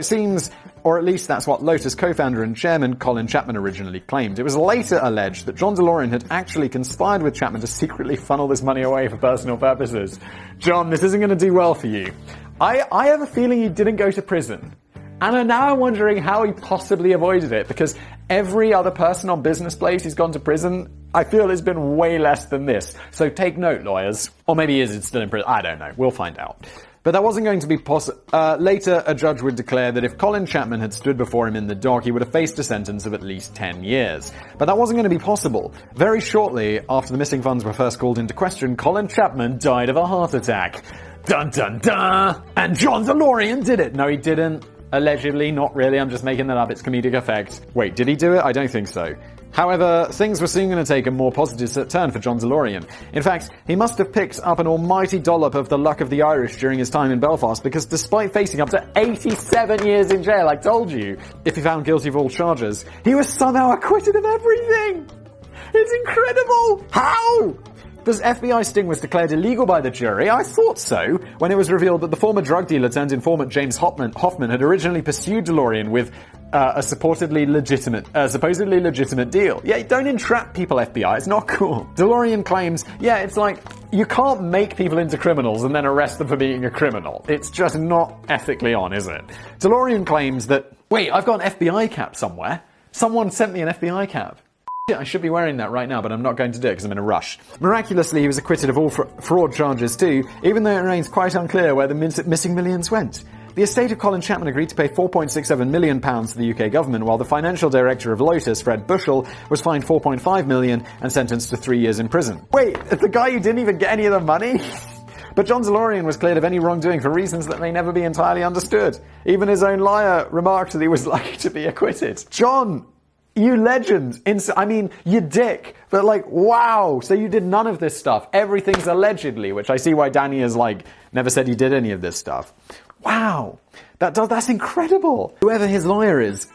at least that's what Lotus co-founder and chairman Colin Chapman originally claimed. It was later alleged that John DeLorean had actually conspired with Chapman to secretly funnel this money away for personal purposes. John, this isn't going to do well for you. I have a feeling he didn't go to prison. And now I'm wondering how he possibly avoided it, because every other person on Business Place who's gone to prison, I feel it's been way less than this. So take note, lawyers. Or maybe he is still in prison. I don't know. We'll find out. But that wasn't going to be possible. Later, a judge would declare that if Colin Chapman had stood before him in the dock, he would have faced a sentence of at least 10 years. But that wasn't going to be possible. Very shortly after the missing funds were first called into question, Colin Chapman died of a heart attack. Dun dun dun! And John DeLorean did it! No, he didn't. Allegedly, not really. I'm just making that up. It's comedic effect. Wait, did he do it? I don't think so. However, things were soon going to take a more positive turn for John DeLorean. In fact, he must have picked up an almighty dollop of the luck of the Irish during his time in Belfast, because despite facing up to 87 years in jail, I told you, if he found guilty of all charges, he was somehow acquitted of everything! It's incredible! How? The FBI sting was declared illegal by the jury. I thought so, when it was revealed that the former drug dealer turned informant James Hoffman had originally pursued DeLorean with a supposedly legitimate deal. Yeah, don't entrap people, FBI. It's not cool. DeLorean claims, yeah, it's like, you can't make people into criminals and then arrest them for being a criminal. It's just not ethically on, is it? DeLorean claims that, wait, I've got an FBI cap somewhere. Someone sent me an FBI cap. I should be wearing that right now, but I'm not going to do it because I'm in a rush. Miraculously, he was acquitted of all fraud charges too, even though it remains quite unclear where the missing millions went. The estate of Colin Chapman agreed to pay £4.67 million to the UK government, while the financial director of Lotus, Fred Bushell, was fined £4.5 million and sentenced to 3 years in prison. Wait, the guy who didn't even get any of the money? But John DeLorean was cleared of any wrongdoing for reasons that may never be entirely understood. Even his own lawyer remarked that he was lucky to be acquitted. John! You legend. You dick. But wow. So you did none of this stuff. Everything's allegedly, which I see why Danny is never said he did any of this stuff. Wow. That's incredible. Whoever his lawyer is,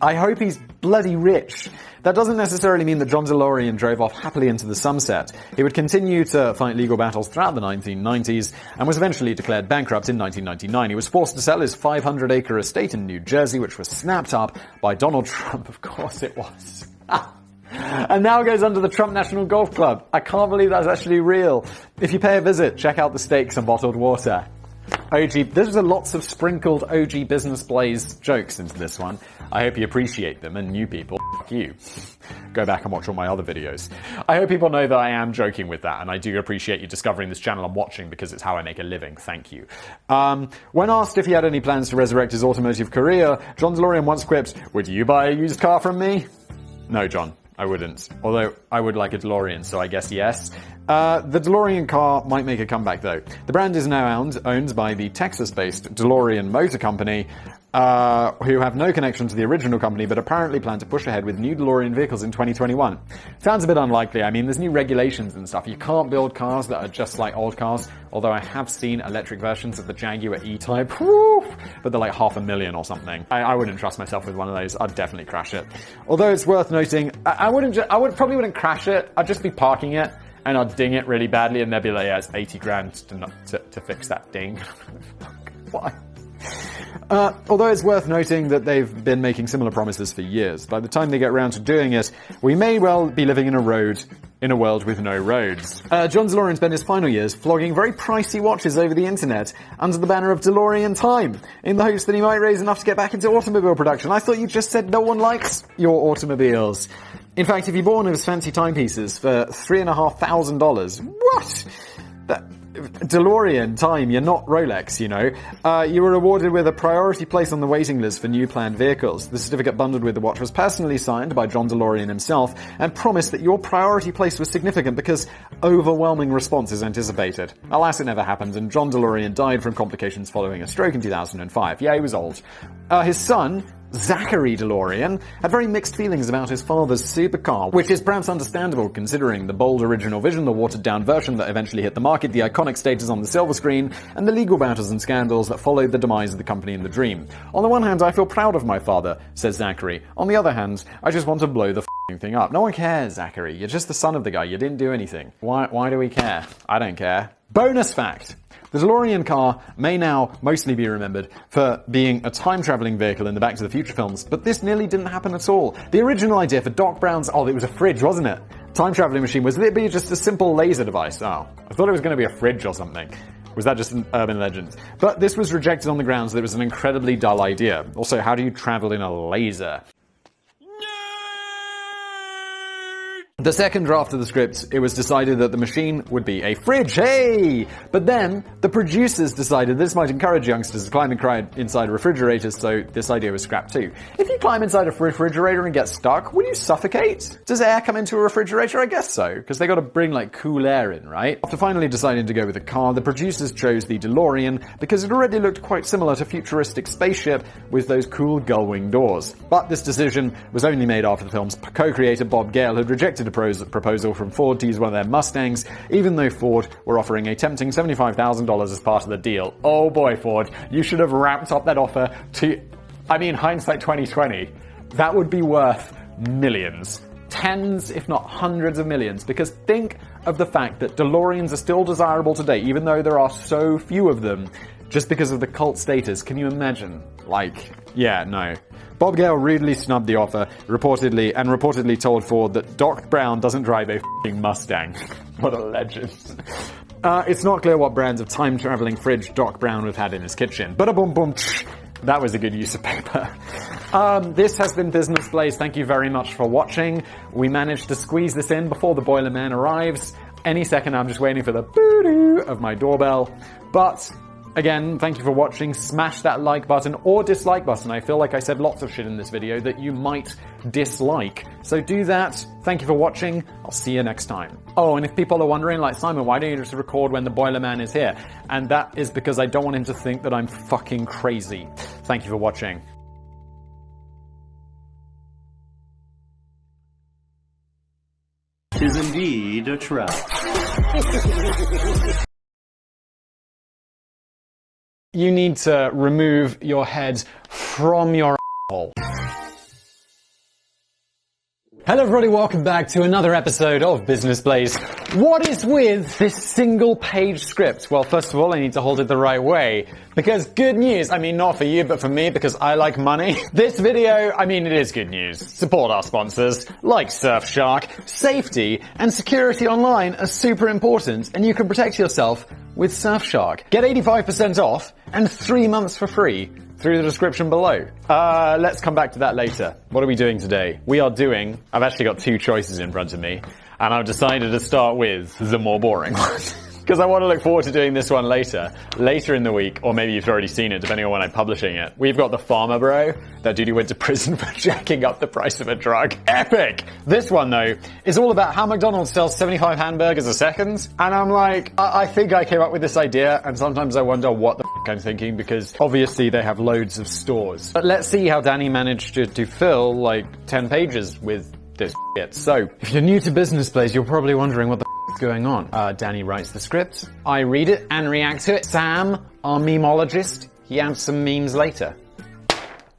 I hope he's bloody rich. That doesn't necessarily mean that John DeLorean drove off happily into the sunset. He would continue to fight legal battles throughout the 1990s and was eventually declared bankrupt in 1999. He was forced to sell his 500-acre estate in New Jersey, which was snapped up by Donald Trump. Of course it was. And now goes under the Trump National Golf Club. I can't believe that's actually real. If you pay a visit, check out the steaks and bottled water. There's lots of sprinkled OG Business Blaze jokes into this one. I hope you appreciate them, and new people, f*** you. Go back and watch all my other videos. I hope people know that I am joking with that, and I do appreciate you discovering this channel and watching because it's how I make a living. Thank you. When asked if he had any plans to resurrect his automotive career, John DeLorean once quipped, "Would you buy a used car from me?" No, John, I wouldn't. Although I would like a DeLorean, so I guess yes. The DeLorean car might make a comeback, though. The brand is now owned by the Texas-based DeLorean Motor Company, who have no connection to the original company, but apparently plan to push ahead with new DeLorean vehicles in 2021. Sounds a bit unlikely. I mean, there's new regulations and stuff. You can't build cars that are just like old cars, although I have seen electric versions of the Jaguar E-Type, but they're like $500,000 or something. I wouldn't trust myself with one of those. I'd definitely crash it. Although it's worth noting, I probably wouldn't crash it. I'd just be parking it, and I'd ding it really badly, and they'd be like, yeah, it's 80 grand to fix that ding. Why? Although it's worth noting that they've been making similar promises for years. By the time they get around to doing it, we may well be living in a world with no roads. John DeLorean spent his final years flogging very pricey watches over the internet under the banner of DeLorean Time, in the hopes that he might raise enough to get back into automobile production. I thought you just said no one likes your automobiles. In fact, if you bought one of his fancy timepieces for $3,500, what? DeLorean Time, you're not Rolex, you know. You were awarded with a priority place on the waiting list for new planned vehicles. The certificate bundled with the watch was personally signed by John DeLorean himself and promised that your priority place was significant because overwhelming response is anticipated. Alas, it never happened, and John DeLorean died from complications following a stroke in 2005. Yeah, he was old. His son, Zachary DeLorean, had very mixed feelings about his father's supercar, which is perhaps understandable considering the bold original vision, the watered-down version that eventually hit the market, the iconic status on the silver screen, and the legal battles and scandals that followed the demise of the company in the dream. On the one hand, I feel proud of my father, says Zachary. On the other hand, I just want to blow the thing up. No one cares, Zachary. You're just the son of the guy. You didn't do anything. Why do we care? I don't care. Bonus fact. The DeLorean car may now mostly be remembered for being a time-traveling vehicle in the Back to the Future films, but this nearly didn't happen at all. The original idea for Doc Brown's... Oh, it was a fridge, wasn't it? Time-traveling machine. Was it be just a simple laser device? Oh, I thought it was going to be a fridge or something. Was that just an urban legend? But this was rejected on the grounds that it was an incredibly dull idea. Also, how do you travel in a laser? The second draft of the script, it was decided that the machine would be a fridge. Hey! But then, the producers decided this might encourage youngsters to climb inside refrigerators, so this idea was scrapped too. If you climb inside a refrigerator and get stuck, will you suffocate? Does air come into a refrigerator? I guess so, because they got to bring cool air in, right? After finally deciding to go with a car, the producers chose the DeLorean because it already looked quite similar to futuristic spaceship with those cool gull-wing doors. But this decision was only made after the film's co-creator Bob Gale had rejected a proposal from Ford to use one of their Mustangs, even though Ford were offering a tempting $75,000 as part of the deal. Oh boy, Ford, you should have ramped up that offer to... I mean, hindsight 2020, that would be worth millions. Tens, if not hundreds of millions, because think of the fact that DeLoreans are still desirable today, even though there are so few of them, just because of the cult status. Can you imagine? Like, yeah, no. Bob Gale rudely snubbed the offer, reportedly told Ford that Doc Brown doesn't drive a f***ing Mustang. What a legend. It's not clear what brands of time-traveling fridge Doc Brown would have had in his kitchen. Ba-da-boom-boom. That was a good use of paper. This has been Business Blaze. Thank you very much for watching. We managed to squeeze this in before the Boiler Man arrives. Any second, I'm just waiting for the boo-doo of my doorbell. But again, thank you for watching. Smash that like button or dislike button. I feel like I said lots of shit in this video that you might dislike. So do that. Thank you for watching. I'll see you next time. Oh, and if people are wondering, like, Simon, why don't you just record when the Boiler Man is here? And that is because I don't want him to think that I'm fucking crazy. Thank you for watching. Tis indeed a trap. You need to remove your head from your asshole. Hello everybody, welcome back to another episode of Business Blaze. What is with this single page script? Well, first of all, I need to hold it the right way. Because good news, I mean not for you, but for me, because I like money. This video, I mean it is good news. Support our sponsors, like Surfshark. Safety and security online are super important, and you can protect yourself with Surfshark. Get 85% off and 3 months for free through the description below. Let's come back to that later. What are we doing today? I've actually got two choices in front of me, and I've decided to start with the more boring one. Because I want to look forward to doing this one later in the week, or maybe you've already seen it, depending on when I'm publishing it. We've got the farmer bro, that dude who went to prison for jacking up the price of a drug. Epic! This one, though, is all about how McDonald's sells 75 hamburgers a second, and I'm like, I think I came up with this idea, and sometimes I wonder what the f*** I'm thinking, because obviously they have loads of stores. But let's see how Danny managed to fill, like, 10 pages with this shit. So, if you're new to Business Blaze, you're probably wondering what the f*** is going on. Danny writes the script, I read it and react to it. Sam, our memeologist, he adds some memes later.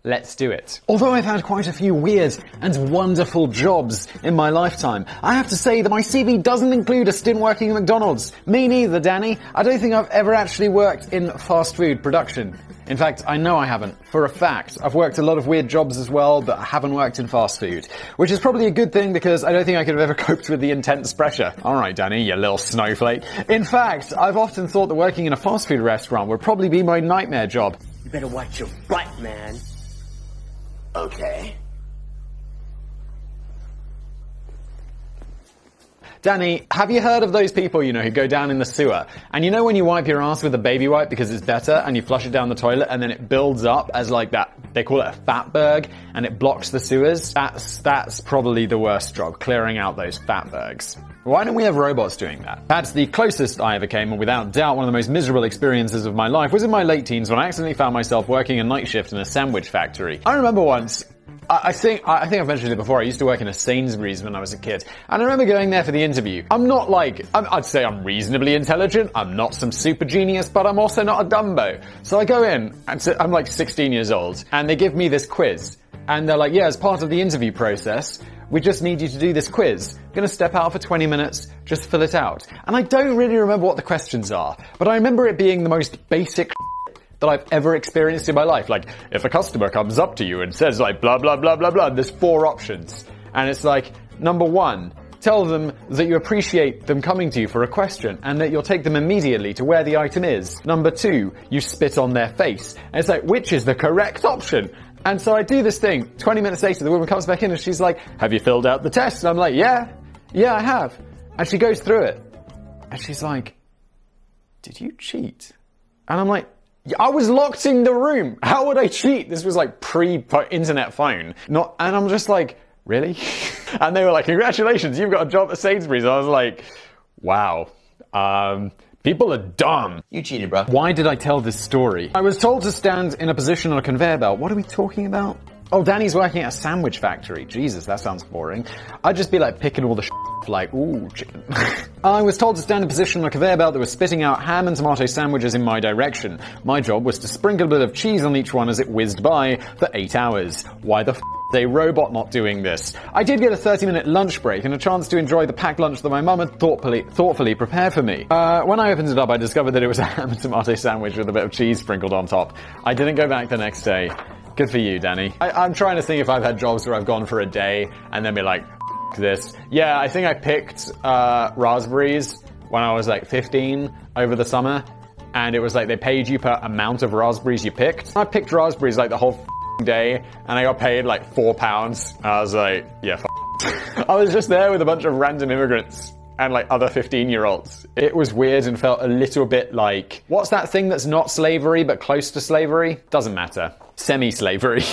Let's do it. Although I've had quite a few weird and wonderful jobs in my lifetime, I have to say that my CV doesn't include a stint working at McDonald's. Me neither, Danny. I don't think I've ever actually worked in fast food production. In fact, I know I haven't. For a fact. I've worked a lot of weird jobs as well, but I haven't worked in fast food. Which is probably a good thing because I don't think I could have ever coped with the intense pressure. Alright, Danny, you little snowflake. In fact, I've often thought that working in a fast food restaurant would probably be my nightmare job. You better watch your butt, man. Okay. Danny, have you heard of those people, who go down in the sewer? And when you wipe your ass with a baby wipe because it's better, and you flush it down the toilet, and then it builds up as like that, they call it a fatberg, and it blocks the sewers? That's probably the worst job, clearing out those fatbergs. Why don't we have robots doing that? That's the closest I ever came, and without doubt one of the most miserable experiences of my life was in my late teens when I accidentally found myself working a night shift in a sandwich factory. I remember once, I think I've mentioned it before, I used to work in a Sainsbury's when I was a kid, and I remember going there for the interview. I'd say I'm reasonably intelligent, I'm not some super genius, but I'm also not a Dumbo. So I go in, and I'm like 16 years old, and they give me this quiz. And they're like, yeah, as part of the interview process, we just need you to do this quiz. You're gonna step out for 20 minutes, just fill it out. And I don't really remember what the questions are, but I remember it being the most basic that I've ever experienced in my life. Like, if a customer comes up to you and says like, blah, blah, blah, blah, blah, there's 4 options. And it's like, number 1, tell them that you appreciate them coming to you for a question and that you'll take them immediately to where the item is. Number 2, you spit on their face. And it's like, which is the correct option? And so I do this thing. 20 minutes later, the woman comes back in and she's like, have you filled out the test? And I'm like, yeah, I have. And she goes through it. And she's like, did you cheat? And I'm like, I was locked in the room. How would I cheat? This was like pre-internet phone. And I'm just like, really? And they were like, congratulations, you've got a job at Sainsbury's. And I was like, wow. People are dumb. You cheated, bro. Why did I tell this story? I was told to stand in a position on a conveyor belt. What are we talking about? Oh, Danny's working at a sandwich factory. Jesus, that sounds boring. I'd just be like picking all the like, ooh, chicken. I was told to stand in position on a conveyor belt that was spitting out ham and tomato sandwiches in my direction. My job was to sprinkle a bit of cheese on each one as it whizzed by for 8 hours. Why the f*** is a robot not doing this? I did get a 30-minute lunch break and a chance to enjoy the packed lunch that my mum had thoughtfully prepared for me. When I opened it up, I discovered that it was a ham and tomato sandwich with a bit of cheese sprinkled on top. I didn't go back the next day. Good for you, Danny. I'm trying to think if I've had jobs where I've gone for a day and then be like, this. Yeah, I think I picked raspberries when I was like 15 over the summer, and it was like they paid you per amount of raspberries you picked. I picked raspberries like the whole day, and I got paid like £4. I was like, yeah, I was just there with a bunch of random immigrants and like other 15-year-olds. It was weird and felt a little bit like, what's that thing that's not slavery but close to slavery? Doesn't matter. Semi-slavery.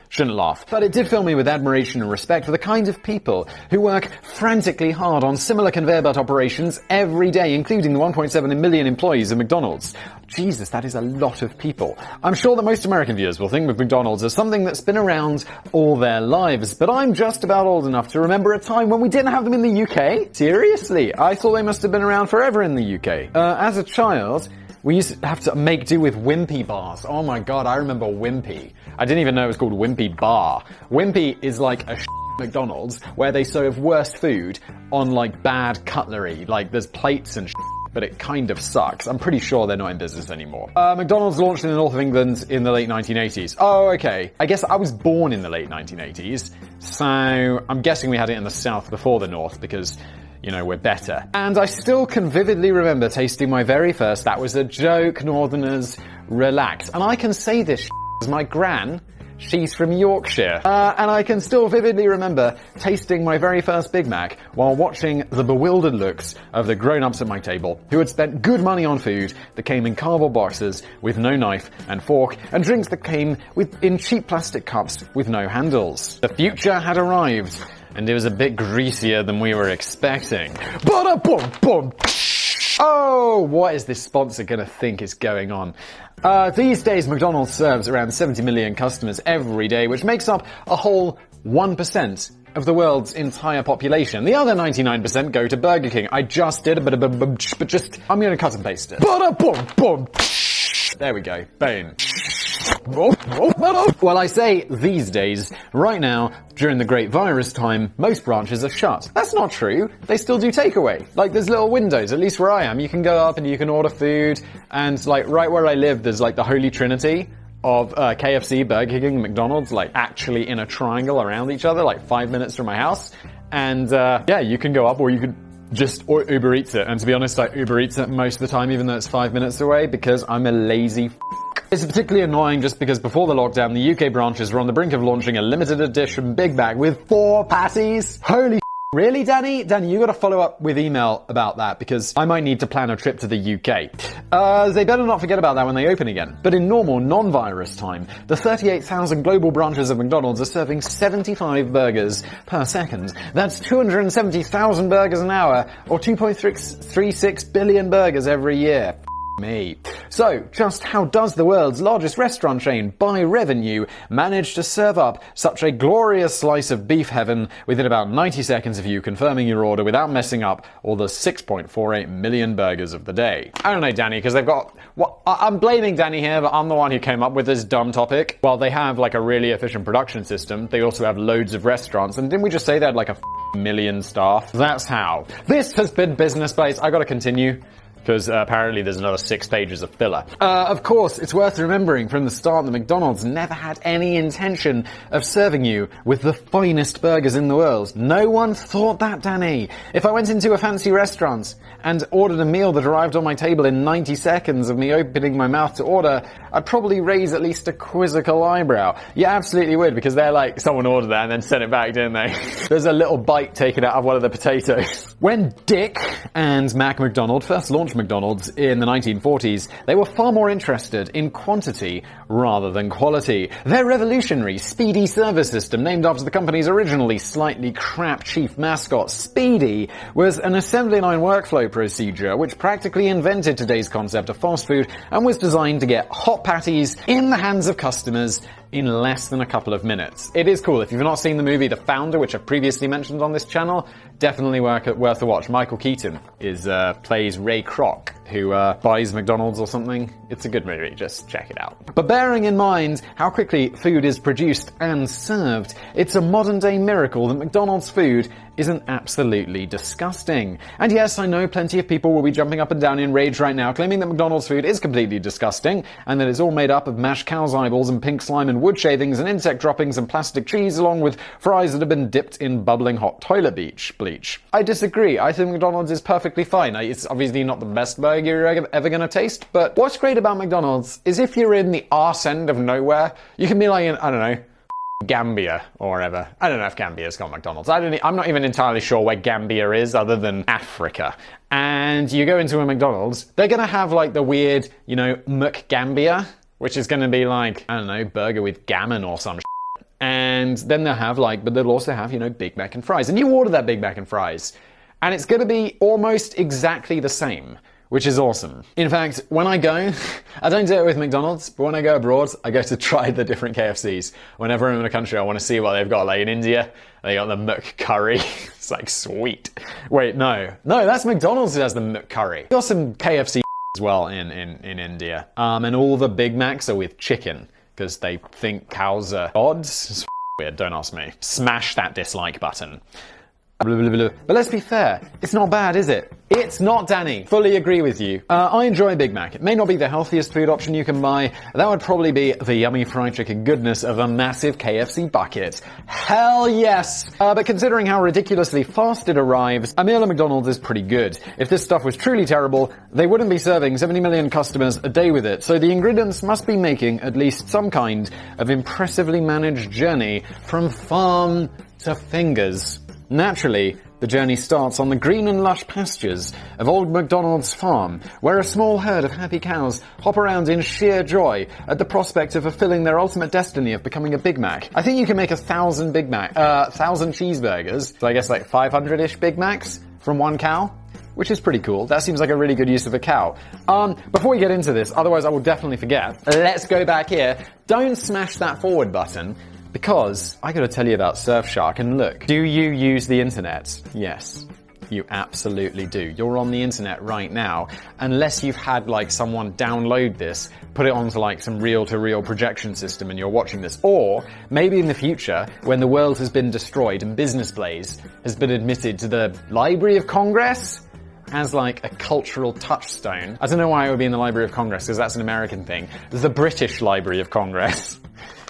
Shouldn't laugh. But it did fill me with admiration and respect for the kind of people who work frantically hard on similar conveyor belt operations every day, including the 1.7 million employees of McDonald's. Jesus, that is a lot of people. I'm sure that most American viewers will think of McDonald's as something that's been around all their lives, but I'm just about old enough to remember a time when we didn't have them in the UK. Seriously, I thought they must have been around forever in the UK. As a child, we used to have to make do with Wimpy bars. Oh my god, I remember Wimpy. I didn't even know it was called Wimpy Bar. Wimpy is like a McDonald's where they serve worst food on like bad cutlery. Like there's plates and but it kind of sucks. I'm pretty sure they're not in business anymore. McDonald's launched in the north of England in the late 1980s. Oh, okay. I guess I was born in the late 1980s, so I'm guessing we had it in the south before the north because, you know, we're better. And I still can vividly remember tasting my very first, that was a joke, Northerners, relax. And I can say this as my gran, she's from Yorkshire. And I can still vividly remember tasting my very first Big Mac while watching the bewildered looks of the grown-ups at my table who had spent good money on food that came in cardboard boxes with no knife and fork and drinks that came in cheap plastic cups with no handles. The future had arrived, and it was a bit greasier than we were expecting. Ba-da-bum-bum! Oh, what is this sponsor gonna think is going on? These days, McDonald's serves around 70 million customers every day, which makes up a whole 1% of the world's entire population. The other 99% go to Burger King. I just did but just, I'm gonna cut and paste it. Ba-da-bum-bum! There we go. Boom. Well, I say these days. Right now, during the great virus time, most branches are shut. That's not true. They still do takeaway. Like, there's little windows, at least where I am. You can go up and you can order food. And, like, right where I live, there's, like, the holy trinity of KFC, Burger King, McDonald's, like, actually in a triangle around each other, like 5 minutes from my house. And, yeah, you can go up or you could just Uber Eats it. And to be honest, I Uber Eats it most of the time, even though it's 5 minutes away, because I'm a lazy It's particularly annoying just because before the lockdown, the UK branches were on the brink of launching a limited edition Big Mac with 4 patties. Holy really, Danny? Danny, you gotta follow up with email about that because I might need to plan a trip to the UK. They better not forget about that when they open again. But in normal, non-virus time, the 38,000 global branches of McDonald's are serving 75 burgers per second. That's 270,000 burgers an hour, or 2.36 billion burgers every year. Me. So, just how does the world's largest restaurant chain, by revenue, manage to serve up such a glorious slice of beef heaven within about 90 seconds of you confirming your order without messing up all the 6.48 million burgers of the day? I don't know, Danny, because they've got... I'm blaming Danny here, but I'm the one who came up with this dumb topic. Well, they have, like, a really efficient production system. They also have loads of restaurants. And didn't we just say they had, like, a million staff? That's how. This has been Business Space. I gotta continue, because apparently there's another 6 pages of filler. Of course, it's worth remembering from the start that McDonald's never had any intention of serving you with the finest burgers in the world. No one thought that, Danny. If I went into a fancy restaurant and ordered a meal that arrived on my table in 90 seconds of me opening my mouth to order, I'd probably raise at least a quizzical eyebrow. You absolutely would, because they're like, someone ordered that and then sent it back, didn't they? There's a little bite taken out of one of the potatoes. When Dick and Mac McDonald first launched McDonald's in the 1940s, they were far more interested in quantity rather than quality. Their revolutionary Speedy service system, named after the company's originally slightly crap chief mascot, Speedy, was an assembly line workflow procedure which practically invented today's concept of fast food and was designed to get hot patties in the hands of customers in less than a couple of minutes. It is cool. If you've not seen the movie The Founder, which I've previously mentioned on this channel, definitely worth a watch. Michael Keaton plays Ray Kroc, who buys McDonald's or something. It's a good movie, just check it out. But bearing in mind how quickly food is produced and served, it's a modern day miracle that McDonald's food isn't absolutely disgusting. And yes, I know plenty of people will be jumping up and down in rage right now, claiming that McDonald's food is completely disgusting, and that it's all made up of mashed cow's eyeballs and pink slime and wood shavings and insect droppings and plastic cheese, along with fries that have been dipped in bubbling hot toilet bleach. I disagree. I think McDonald's is perfectly fine. It's obviously not the best burger you're ever gonna taste, but what's great about McDonald's is if you're in the arse end of nowhere, you can be like in, I don't know, Gambia or whatever. I don't know if Gambia's got McDonald's. I'm not even entirely sure where Gambia is other than Africa. And you go into a McDonald's, they're gonna have like the weird, McGambia, which is gonna be like, I don't know, burger with gammon or some shit. And then they'll have but they'll also have, Big Mac and fries. And you order that Big Mac and fries, and it's gonna be almost exactly the same, which is awesome. In fact, when I go, I don't do it with McDonald's, but when I go abroad, I go to try the different KFCs. Whenever I'm in a country, I want to see what they've got. Like in India, they got the McCurry. It's like, sweet. Wait, no, that's McDonald's that has the McCurry. Got some KFC as well in India. And all the Big Macs are with chicken, because they think cows are gods. It's weird, don't ask me. Smash that dislike button. But let's be fair, it's not bad, is it? It's not, Danny. Fully agree with you. I enjoy Big Mac. It may not be the healthiest food option you can buy. That would probably be the yummy fried chicken goodness of a massive KFC bucket. Hell yes! But considering how ridiculously fast it arrives, a meal at McDonald's is pretty good. If this stuff was truly terrible, they wouldn't be serving 70 million customers a day with it. So the ingredients must be making at least some kind of impressively managed journey from farm to fingers. Naturally, the journey starts on the green and lush pastures of Old MacDonald's farm, where a small herd of happy cows hop around in sheer joy at the prospect of fulfilling their ultimate destiny of becoming a Big Mac. I think you can make 1,000 1,000 cheeseburgers, so I guess like 500-ish Big Macs from one cow, which is pretty cool. That seems like a really good use of a cow. Before we get into this, otherwise I will definitely forget, let's go back here. Don't smash that forward button, because I gotta tell you about Surfshark. And look, do you use the internet? Yes, you absolutely do. You're on the internet right now. Unless you've had someone download this, put it onto some reel-to-reel projection system and you're watching this. Or maybe in the future, when the world has been destroyed and Business Blaze has been admitted to the Library of Congress as a cultural touchstone. I don't know why it would be in the Library of Congress, because that's an American thing. The British Library of Congress.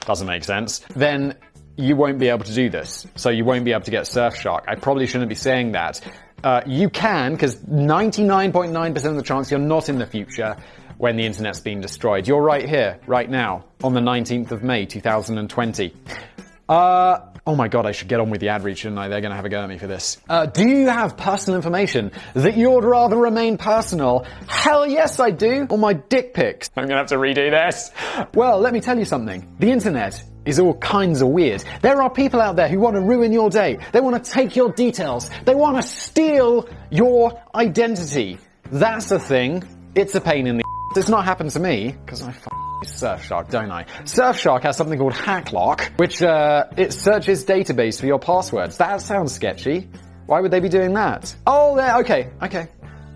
Doesn't make sense. Then you won't be able to do this. So you won't be able to get Surfshark. I probably shouldn't be saying that. You can, because 99.9% of the chance you're not in the future when the internet's been destroyed. You're right here, right now, on the 19th of May, 2020. Oh my god, I should get on with the ad read, shouldn't I? They're going to have a go at me for this. Do you have personal information that you'd rather remain personal? Hell yes, I do. Or my dick pics. I'm going to have to redo this. Well, let me tell you something. The internet is all kinds of weird. There are people out there who want to ruin your day. They want to take your details. They want to steal your identity. That's a thing. It's a pain in the ass. It's not happened to me, because I Surfshark, don't I? Surfshark has something called HackLock, which it searches database for your passwords. That sounds sketchy. Why would they be doing that? Oh, okay.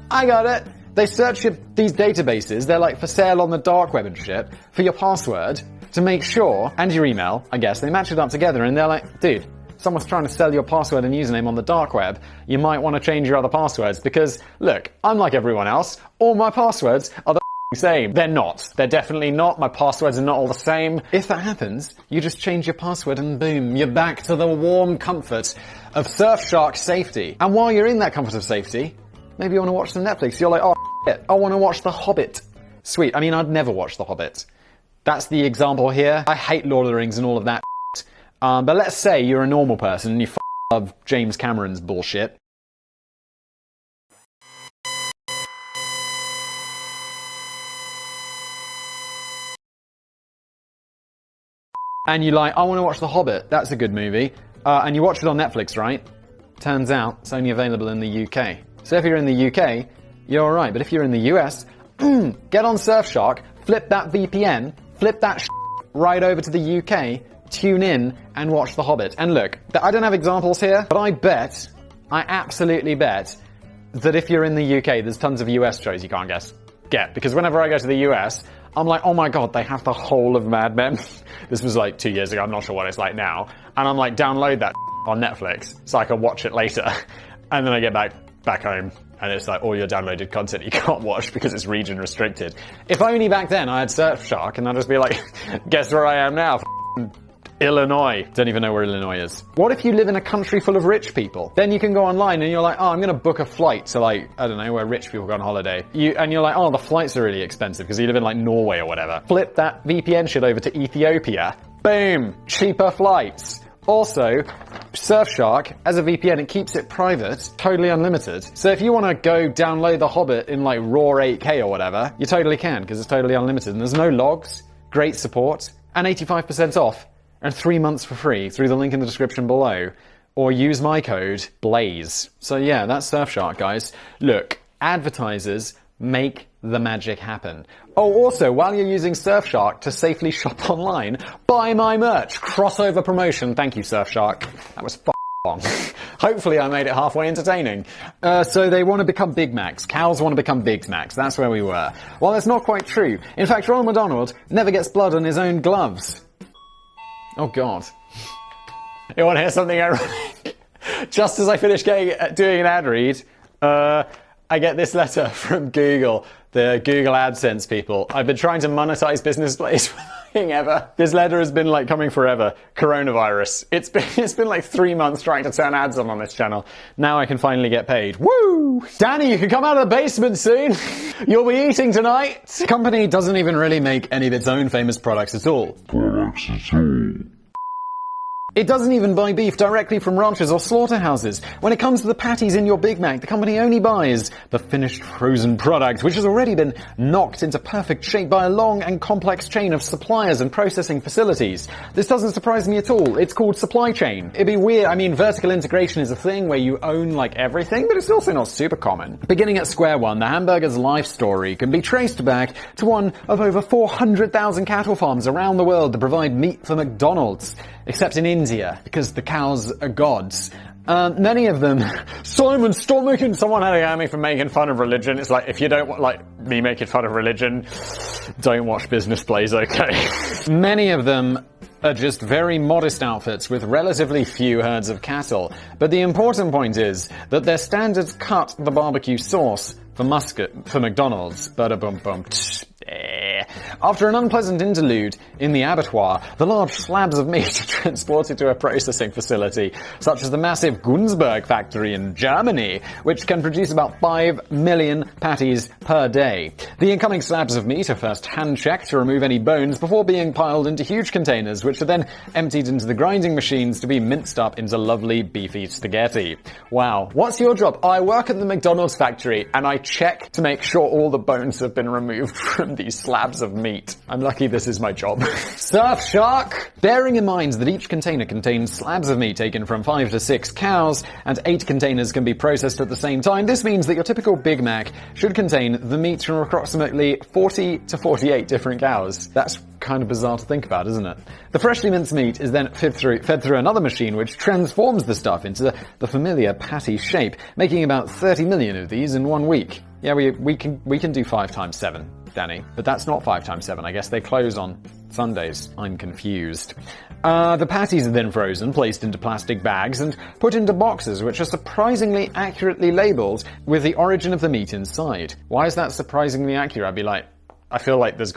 I got it. They search these databases. They're for sale on the dark web and shit for your password to make sure, and your email, I guess. They match it up together and they're like, dude, someone's trying to sell your password and username on the dark web. You might want to change your other passwords because, look, unlike everyone else, all my passwords are the same. They're not. They're definitely not. My passwords are not all the same. If that happens, you just change your password and boom, you're back to the warm comfort of Surfshark safety. And while you're in that comfort of safety, maybe you want to watch some Netflix. You're like, oh, shit, I want to watch The Hobbit. Sweet. I mean, I'd never watch The Hobbit. That's the example here. I hate Lord of the Rings and all of that shit. But let's say you're a normal person and you love James Cameron's bullshit. And you're like, I want to watch The Hobbit. That's a good movie. And you watch it on Netflix, right? Turns out it's only available in the UK. So if you're in the UK, you're alright. But if you're in the US, get on Surfshark, flip that VPN, flip that right over to the UK, tune in and watch The Hobbit. And look, I don't have examples here, but I absolutely bet that if you're in the UK, there's tons of US shows you can't get. Because whenever I go to the US, I'm like, oh my god, they have the whole of Mad Men. This was like 2 years ago, I'm not sure what it's like now. And I'm like, download that on Netflix so I can watch it later. And then I get back home and it's like all your downloaded content you can't watch because it's region restricted. If only back then I had Surfshark and I'd just be like, guess where I am now? Illinois. Don't even know where Illinois is. What if you live in a country full of rich people? Then you can go online and you're like, oh, I'm going to book a flight to like, I don't know, where rich people go on holiday. And you're like, oh, the flights are really expensive because you live in like Norway or whatever. Flip that VPN shit over to Ethiopia. Boom. Cheaper flights. Also, Surfshark, as a VPN, it keeps it private, totally unlimited. So if you want to go download The Hobbit in like raw 8K or whatever, you totally can because it's totally unlimited. And there's no logs, great support, and 85% off. And 3 months for free through the link in the description below. Or use my code, BLAZE. So yeah, that's Surfshark, guys. Look, advertisers make the magic happen. Oh, also, while you're using Surfshark to safely shop online, buy my merch. Crossover promotion. Thank you, Surfshark. That was long. Hopefully I made it halfway entertaining. So they want to become Big Macs. Cows want to become Big Macs. That's where we were. Well, that's not quite true. In fact, Ronald McDonald never gets blood on his own gloves. Oh, God. You want to hear something ironic? Just as I finish doing an ad read, I get this letter from Google, the Google AdSense people. I've been trying to monetize business plays for nothing ever. This letter has been like coming forever. Coronavirus. It's been like 3 months trying to turn ads on this channel. Now I can finally get paid. Woo! Danny, you can come out of the basement soon. You'll be eating tonight. The company doesn't even really make any of its own famous products at all. It doesn't even buy beef directly from ranchers or slaughterhouses. When it comes to the patties in your Big Mac, the company only buys the finished frozen product, which has already been knocked into perfect shape by a long and complex chain of suppliers and processing facilities. This doesn't surprise me at all. It's called supply chain. It'd be weird. I mean, vertical integration is a thing where you own like everything, but it's also not super common. Beginning at square one, the hamburger's life story can be traced back to one of over 400,000 cattle farms around the world that provide meat for McDonald's. Except in India, because the cows are gods. Many of them... Simon, stop making... Someone had at me for making fun of religion. It's like, if you don't like me making fun of religion, don't watch business plays, okay? Many of them are just very modest outfits with relatively few herds of cattle. But the important point is that their standards cut the barbecue sauce for McDonald's. Bada-bum-bum. After an unpleasant interlude in the abattoir, the large slabs of meat are transported to a processing facility, such as the massive Günzburg factory in Germany, which can produce about 5 million patties per day. The incoming slabs of meat are first hand-checked to remove any bones before being piled into huge containers, which are then emptied into the grinding machines to be minced up into lovely beefy spaghetti. Wow. What's your job? I work at the McDonald's factory, and I check to make sure all the bones have been removed from these slabs of meat. I'm lucky this is my job. Surfshark! Bearing in mind that each container contains slabs of meat taken from 5 to 6 cows, and 8 containers can be processed at the same time, this means that your typical Big Mac should contain the meat from approximately 40 to 48 different cows. That's kind of bizarre to think about, isn't it? The freshly minced meat is then fed through another machine which transforms the stuff into the familiar patty shape, making about 30 million of these in 1 week. Yeah, we can do 5 times 7, Danny. But that's not 5 times 7. I guess they close on Sundays. I'm confused. The patties are then frozen, placed into plastic bags, and put into boxes which are surprisingly accurately labeled with the origin of the meat inside. Why is that surprisingly accurate? I'd be like, I feel like there's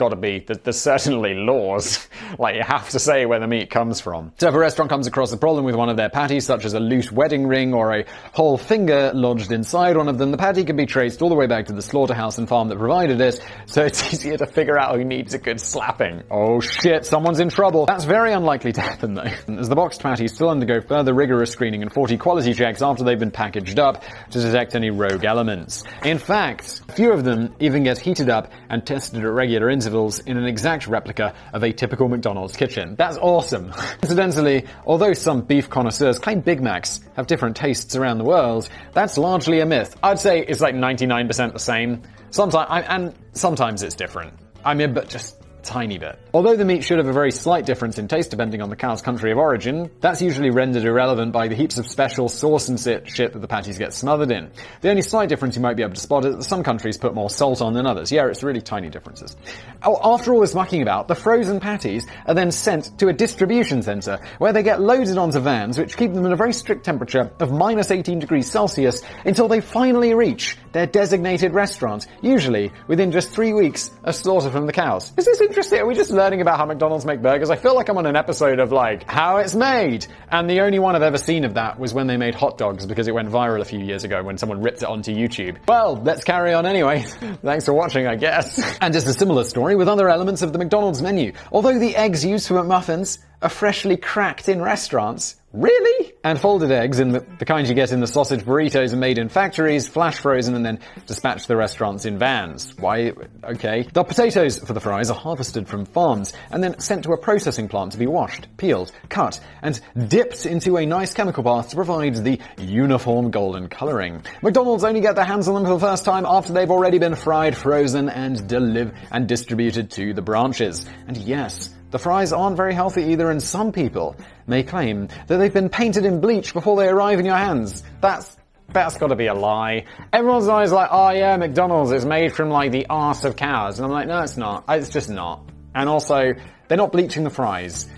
certainly laws. Like, you have to say where the meat comes from. So if a restaurant comes across a problem with one of their patties, such as a loose wedding ring or a whole finger lodged inside one of them, the patty can be traced all the way back to the slaughterhouse and farm that provided it, so it's easier to figure out who needs a good slapping. Oh shit, someone's in trouble. That's very unlikely to happen though, as the boxed patties still undergo further rigorous screening and 40 quality checks after they've been packaged up to detect any rogue elements. In fact, a few of them even get heated up and tested at regular intervals in an exact replica of a typical McDonald's kitchen. That's awesome. Incidentally, although some beef connoisseurs claim Big Macs have different tastes around the world, that's largely a myth. I'd say it's like 99% the same. Sometimes it's different. I mean, but just tiny bit. Although the meat should have a very slight difference in taste depending on the cow's country of origin, that's usually rendered irrelevant by the heaps of special sauce and shit that the patties get smothered in. The only slight difference you might be able to spot is that some countries put more salt on than others. Yeah, it's really tiny differences. After all this mucking about, the frozen patties are then sent to a distribution centre where they get loaded onto vans which keep them at a very strict temperature of minus 18 degrees Celsius until they finally reach their designated restaurant, usually within just 3 weeks of slaughter from the cows. Is this interesting? Are we just learning about how McDonald's make burgers? I feel like I'm on an episode of, like, how it's made. And the only one I've ever seen of that was when they made hot dogs, because it went viral a few years ago when someone ripped it onto YouTube. Well, let's carry on anyway. Thanks for watching, I guess. And it's a similar story with other elements of the McDonald's menu. Although the eggs used for McMuffins are freshly cracked in restaurants. Really? And folded eggs, in the kind you get in the sausage burritos, are made in factories, flash frozen, and then dispatched to the restaurants in vans. Why? Okay. The potatoes for the fries are harvested from farms and then sent to a processing plant to be washed, peeled, cut, and dipped into a nice chemical bath to provide the uniform golden colouring. McDonald's only get their hands on them for the first time after they've already been fried, frozen, and distributed to the branches. And yes, the fries aren't very healthy either, and some people may claim that they've been painted in bleach before they arrive in your hands. That's gotta be a lie. Everyone's always like, oh yeah, McDonald's is made from, like, the arse of cows. And I'm like, no, it's not. It's just not. And also, they're not bleaching the fries.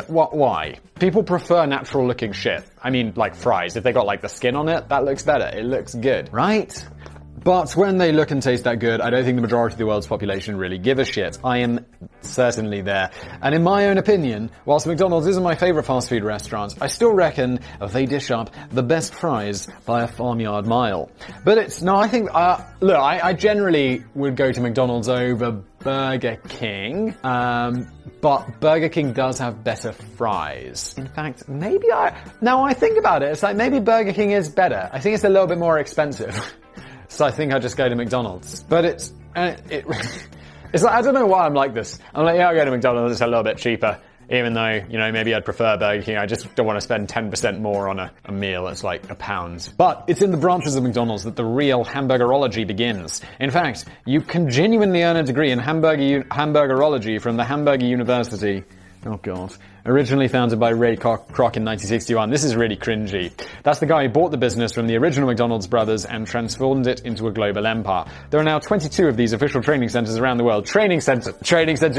Why? People prefer natural looking shit. I mean, like fries. If they got, like, the skin on it, that looks better. It looks good, right? But when they look and taste that good, I don't think the majority of the world's population really give a shit. I am certainly there. And in my own opinion, whilst McDonald's isn't my favourite fast food restaurant, I still reckon they dish up the best fries by a farmyard mile. But I think, look, I generally would go to McDonald's over Burger King, but Burger King does have better fries. In fact, now I think about it, it's like maybe Burger King is better. I think it's a little bit more expensive. So I think I'll just go to McDonald's. But it's like, I don't know why I'm like this. I'm like, yeah, I'll go to McDonald's, it's a little bit cheaper. Even though, maybe I'd prefer Burger King. I just don't want to spend 10% more on a meal. It's like £1. But it's in the branches of McDonald's that the real hamburgerology begins. In fact, you can genuinely earn a degree in hamburgerology from the Hamburger University. Oh god. Originally founded by Ray Kroc in 1961. This is really cringy. That's the guy who bought the business from the original McDonald's brothers and transformed it into a global empire. There are now 22 of these official training centers around the world. Training center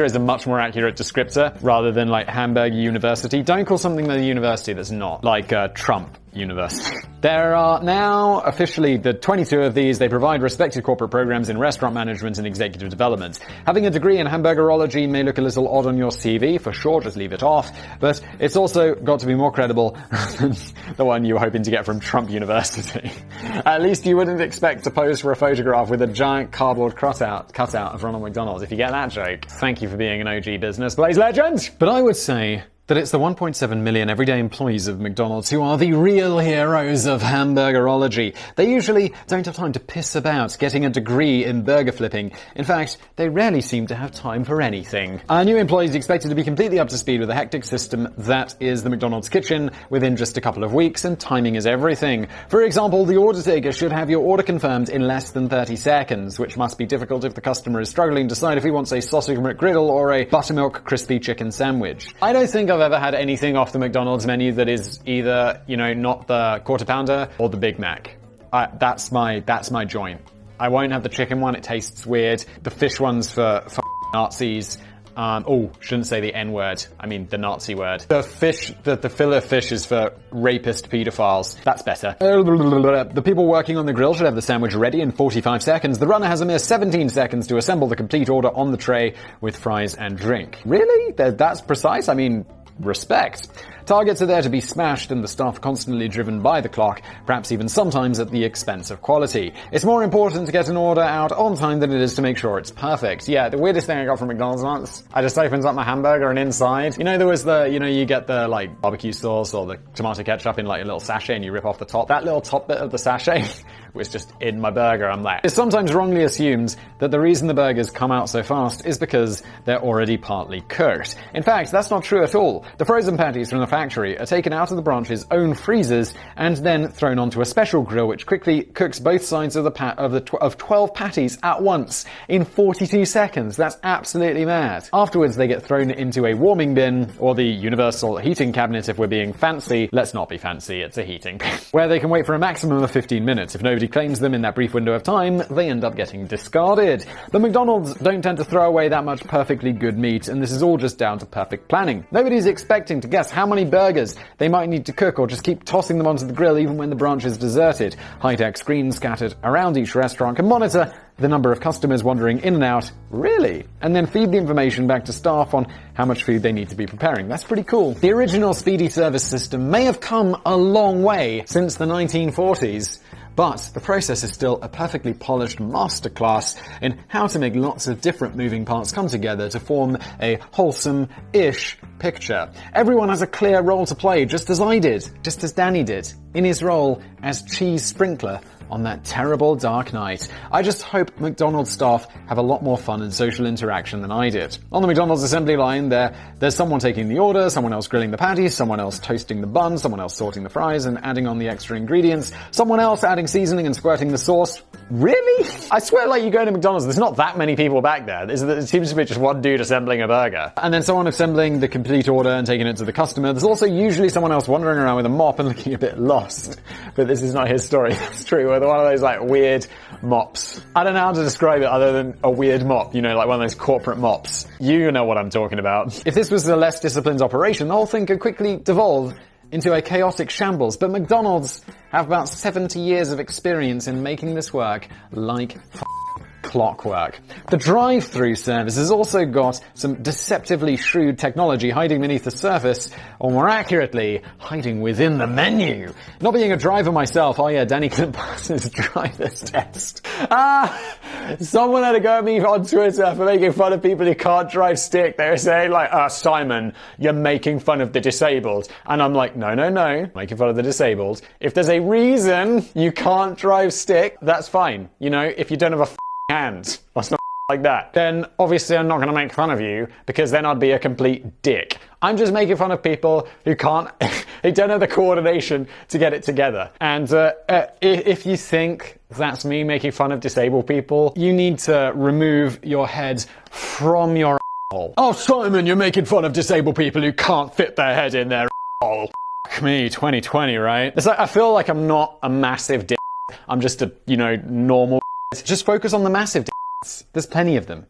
is a much more accurate descriptor rather than like Hamburger University. Don't call something a university that's not. Like Trump University. There are now officially the 22 of these. They provide respected corporate programs in restaurant management and executive development. Having a degree in hamburgerology may look a little odd on your CV, for sure, just leave it off. But it's also got to be more credible than the one you were hoping to get from Trump University. At least you wouldn't expect to pose for a photograph with a giant cardboard cutout of Ronald McDonald. If you get that joke, thank you for being an OG business Blaze legend. But I would say that it's the 1.7 million everyday employees of McDonald's who are the real heroes of hamburgerology. They usually don't have time to piss about getting a degree in burger flipping. In fact, they rarely seem to have time for anything. Our new employees are expected to be completely up to speed with the hectic system that is the McDonald's kitchen within just a couple of weeks, and timing is everything. For example, the order taker should have your order confirmed in less than 30 seconds, which must be difficult if the customer is struggling to decide if he wants a sausage McGriddle or a buttermilk crispy chicken sandwich. I don't think I've ever had anything off the McDonald's menu that is either, not the Quarter Pounder or the Big Mac. That's my joint. I won't have the chicken one, it tastes weird. The fish one's for Nazis. Shouldn't say the N-word. I mean the Nazi word. The fillet fish is for rapist pedophiles. That's better. The people working on the grill should have the sandwich ready in 45 seconds. The runner has a mere 17 seconds to assemble the complete order on the tray with fries and drink. Really? That's precise? I mean, respect. Targets are there to be smashed, and the staff are constantly driven by the clock, perhaps even sometimes at the expense of quality. It's more important to get an order out on time than it is to make sure it's perfect. Yeah, the weirdest thing I got from McDonald's once, I just opened up my hamburger and inside, there was you get the barbecue sauce or the tomato ketchup in like a little sachet and you rip off the top. That little top bit of the sachet was just in my burger. I'm like, it's sometimes wrongly assumed that the reason the burgers come out so fast is because they're already partly cooked. In fact, that's not true at all. The frozen patties from the factory are taken out of the branch's own freezers and then thrown onto a special grill which quickly cooks both sides of 12 patties at once in 42 seconds. That's absolutely mad. Afterwards, they get thrown into a warming bin, or the universal heating cabinet if we're being fancy. Let's not be fancy, it's a heating bin, where they can wait for a maximum of 15 minutes. If nobody claims them in that brief window of time, they end up getting discarded. But McDonald's don't tend to throw away that much perfectly good meat, and this is all just down to perfect planning. Nobody's expecting to guess how many burgers they might need to cook, or just keep tossing them onto the grill even when the branch is deserted. High-tech screens scattered around each restaurant can monitor the number of customers wandering in and out, really, and then feed the information back to staff on how much food they need to be preparing. That's pretty cool. The original speedy service system may have come a long way since the 1940s, but the process is still a perfectly polished masterclass in how to make lots of different moving parts come together to form a wholesome-ish picture. Everyone has a clear role to play, just as I did, just as Danny did, in his role as cheese sprinkler on that terrible dark night. I just hope McDonald's staff have a lot more fun and social interaction than I did. On the McDonald's assembly line, there's someone taking the order, someone else grilling the patties, someone else toasting the bun, someone else sorting the fries and adding on the extra ingredients, someone else adding seasoning and squirting the sauce. Really? I swear, like, you go to McDonald's, there's not that many people back there. It seems to be just one dude assembling a burger. And then someone assembling the complete order and taking it to the customer. There's also usually someone else wandering around with a mop and looking a bit lost. But this is not his story, that's true. One of those, like, weird mops. I don't know how to describe it other than a weird mop, you know, like one of those corporate mops. You know what I'm talking about. If this was a less disciplined operation, the whole thing could quickly devolve into a chaotic shambles, but McDonald's have about 70 years of experience in making this work like clockwork. The drive-through service has also got some deceptively shrewd technology hiding beneath the surface, or more accurately, hiding within the menu. Not being a driver myself, oh yeah, Danny couldn't pass his driver's test. Someone had to go at me on Twitter for making fun of people who can't drive stick. They were saying like, Simon, you're making fun of the disabled. And I'm like, no, making fun of the disabled. If there's a reason you can't drive stick, that's fine. You know, if you don't have a hand, that's not like that, then obviously I'm not going to make fun of you, because then I'd be a complete dick. I'm just making fun of people who can't, who don't have the coordination to get it together. And if you think that's me making fun of disabled people, you need to remove your head from your hole. Oh, Simon, you're making fun of disabled people who can't fit their head in their hole. Fuck me, 2020, right? It's like, I feel like I'm not a massive dick. I'm just a, you know, normal. Just focus on the massive dicks. There's plenty of them.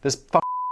There's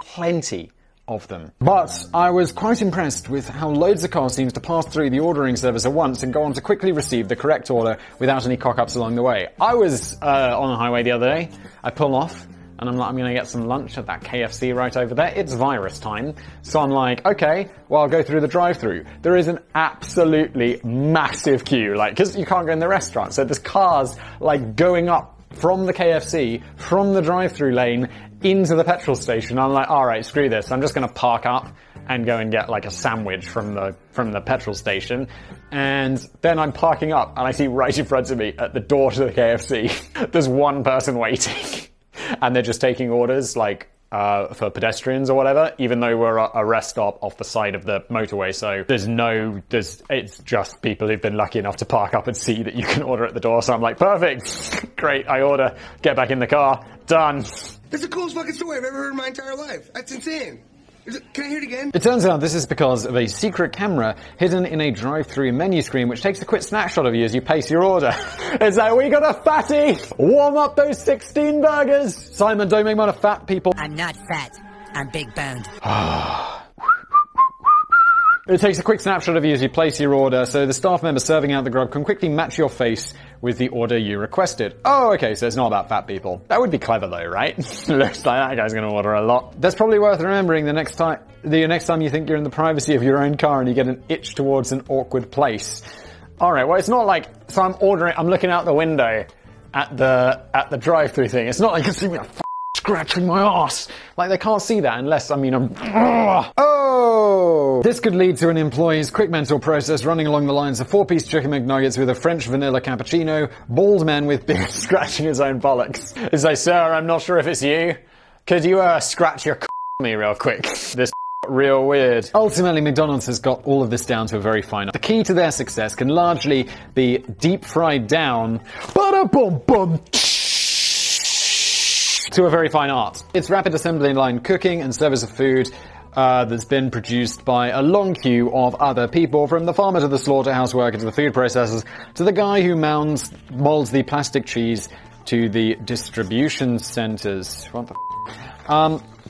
plenty of them. But I was quite impressed with how loads of cars seems to pass through the ordering service at once and go on to quickly receive the correct order without any cock-ups along the way. I was on the highway the other day. I pull off, and I'm like, I'm going to get some lunch at that KFC right over there. It's virus time. So I'm like, okay, well, I'll go through the drive-thru. There is an absolutely massive queue, like, because you can't go in the restaurant. So there's cars, like, going up from the KFC, from the drive-thru lane, into the petrol station. I'm like, all right, screw this. I'm just going to park up and go and get, like, a sandwich from the petrol station. And then I'm parking up, and I see right in front of me, at the door to the KFC, there's one person waiting. And they're just taking orders, like, for pedestrians or whatever, even though we're a rest stop off the side of the motorway. So it's just people who've been lucky enough to park up and see that you can order at the door. So I'm like, perfect. Great. I order, get back in the car. Done. That's the coolest fucking story I've ever heard in my entire life. That's insane. Can I hear it again? It turns out this is because of a secret camera hidden in a drive-thru menu screen which takes a quick snapshot of you as you place your order. It's like, we got a fatty! Warm up those 16 burgers! Simon, don't make fun of fat people. I'm not fat. I'm big boned. It takes a quick snapshot of you as you place your order, so the staff member serving out the grub can quickly match your face with the order you requested. Oh, okay, so it's not about fat people. That would be clever though, right? Looks like that guy's gonna order a lot. That's probably worth remembering the next time you think you're in the privacy of your own car and you get an itch towards an awkward place. Alright, well, it's not like, so I'm looking out the window at the drive-thru thing. It's not like you can see me scratching my ass. Like, they can't see that unless, I'm... Oh! Whoa! This could lead to an employee's quick mental process running along the lines of 4-piece chicken McNuggets with a French vanilla cappuccino, bald man with beard scratching his own bollocks. It's like, sir, I'm not sure if it's you. Could you, scratch your me real quick? This real weird. Ultimately, McDonald's has got all of this down to a very fine art. The key to their success can largely be deep fried down to a very fine art. It's rapid assembly line cooking and service of food that's been produced by a long queue of other people, from the farmer to the slaughterhouse worker to the food processors to the guy who molds the plastic cheese to the distribution centers. What the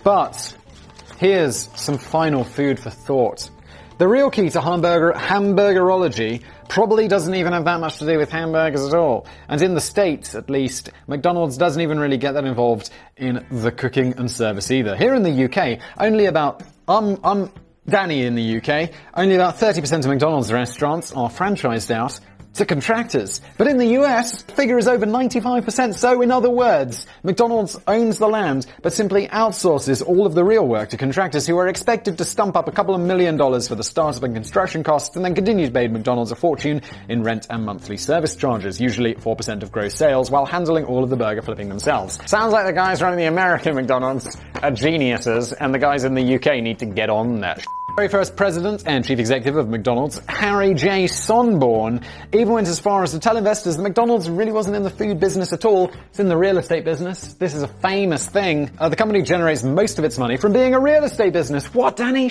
but here's some final food for thought. The real key to hamburgerology probably doesn't even have that much to do with hamburgers at all. And in the States, at least, McDonald's doesn't even really get that involved in the cooking and service either. Here in the UK, only about, Danny in the UK, only about 30% of McDonald's restaurants are franchised out to contractors. But in the US, the figure is over 95%. So in other words, McDonald's owns the land, but simply outsources all of the real work to contractors who are expected to stump up a couple of $1 million for the startup and construction costs, and then continue to pay McDonald's a fortune in rent and monthly service charges, usually 4% of gross sales, while handling all of the burger flipping themselves. Sounds like the guys running the American McDonald's are geniuses, and the guys in the UK need to get on that. Very first president and chief executive of McDonald's, Harry J. Sonborn, even went as far as to tell investors that McDonald's really wasn't in the food business at all. It's in the real estate business. This is a famous thing. The company generates most of its money from being a real estate business. What, Danny?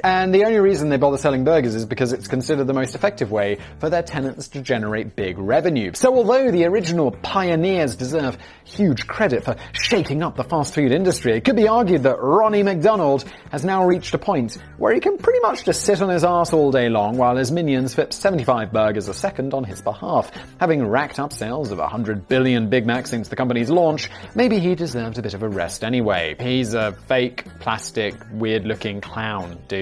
And the only reason they bother selling burgers is because it's considered the most effective way for their tenants to generate big revenue. So although the original pioneers deserve huge credit for shaking up the fast food industry, it could be argued that Ronnie McDonald has now reached a point where he can pretty much just sit on his arse all day long while his minions flip 75 burgers a second on his behalf. Having racked up sales of 100 billion Big Macs since the company's launch, maybe he deserves a bit of a rest anyway. He's a fake, plastic, weird-looking clown, dude.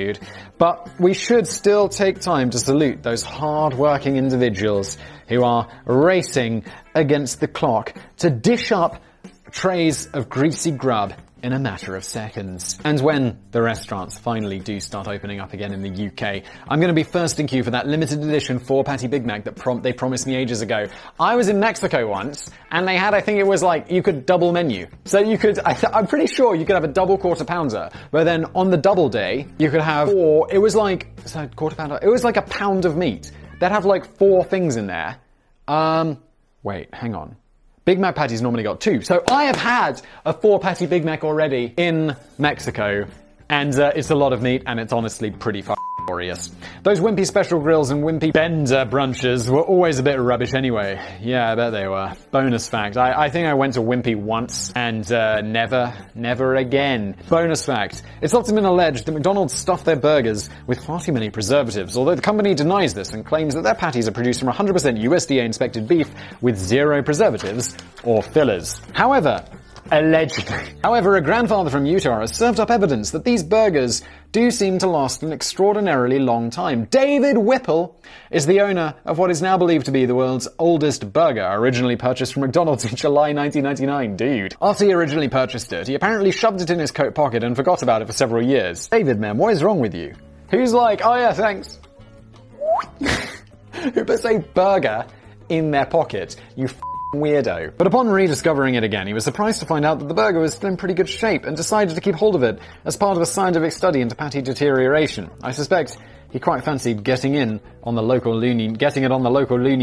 But we should still take time to salute those hard-working individuals who are racing against the clock to dish up trays of greasy grub in a matter of seconds. And when the restaurants finally do start opening up again in the UK, I'm going to be first in queue for that limited edition 4-patty Big Mac that they promised me ages ago. I was in Mexico once, and they had, I think it was like, you could double menu. So you could, I'm pretty sure you could have a double quarter pounder, but then on the double day, you could have, or it was like, so quarter pounder, it was like a pound of meat. They'd have like 4 things in there. Wait, hang on. Big Mac patties normally got 2. So I have had a 4-patty Big Mac already in Mexico, and it's a lot of meat, and it's honestly pretty glorious. Those wimpy special grills and wimpy bender brunches were always a bit rubbish anyway. Yeah, I bet they were. Bonus fact, I think I went to Wimpy once, and never again. Bonus fact, it's often been alleged that McDonald's stuffed their burgers with far too many preservatives, although the company denies this and claims that their patties are produced from 100% USDA-inspected beef with 0 preservatives or fillers. However, allegedly. However, a grandfather from Utah has served up evidence that these burgers do seem to last an extraordinarily long time. David Whipple is the owner of what is now believed to be the world's oldest burger, originally purchased from McDonald's in July 1999. Dude. After he originally purchased it, he apparently shoved it in his coat pocket and forgot about it for several years. David, man, what is wrong with you? Who's like, oh yeah, thanks. Who puts a burger in their pocket? You weirdo. But upon rediscovering it again, he was surprised to find out that the burger was still in pretty good shape and decided to keep hold of it as part of a scientific study into patty deterioration. I suspect he quite fancied getting it on the local loony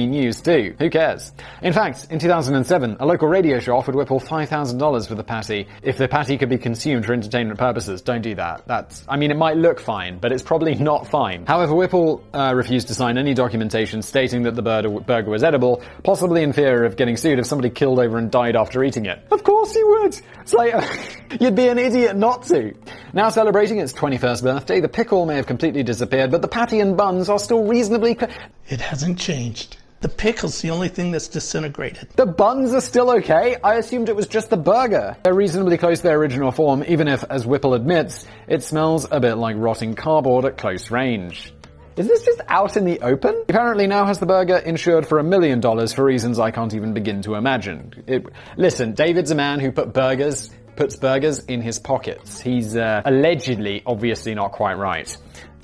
news too. Who cares? In fact, in 2007, a local radio show offered Whipple $5,000 for the patty if the patty could be consumed for entertainment purposes. Don't do that. It might look fine, but it's probably not fine. However, Whipple refused to sign any documentation stating that the burger was edible, possibly in fear of getting sued if somebody killed over and died after eating it. Of course you would! It's like, you'd be an idiot not to. Now celebrating its 21st birthday, the pickle may have completely disappeared, but the patty and buns are still reasonably It hasn't changed. The pickle's the only thing that's disintegrated. The buns are still okay? I assumed it was just the burger. They're reasonably close to their original form, even if, as Whipple admits, it smells a bit like rotting cardboard at close range. Is this just out in the open? He apparently now has the burger insured for $1 million for reasons I can't even begin to imagine. Listen, David's a man who puts burgers in his pockets. He's allegedly obviously not quite right.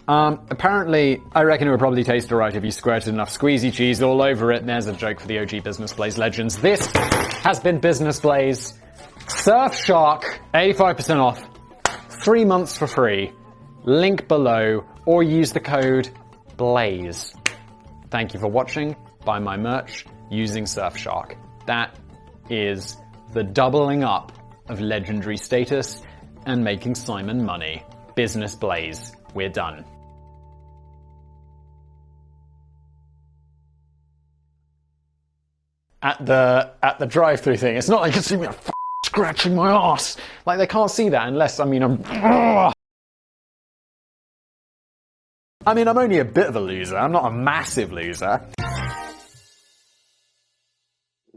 Apparently, I reckon it would probably taste alright if you squirted enough squeezy cheese all over it. And there's a joke for the OG Business Blaze legends. This has been Business Blaze. Surfshark, 85% off. 3 months for free. Link below, or use the code BLAZE. Thank you for watching. Buy my merch using Surfshark. That is the doubling up of legendary status and making Simon money. Business Blaze. We're done. At the drive-thru thing, it's not like you can see me scratching my ass. Like, they can't see that unless, I'm only a bit of a loser. I'm not a massive loser.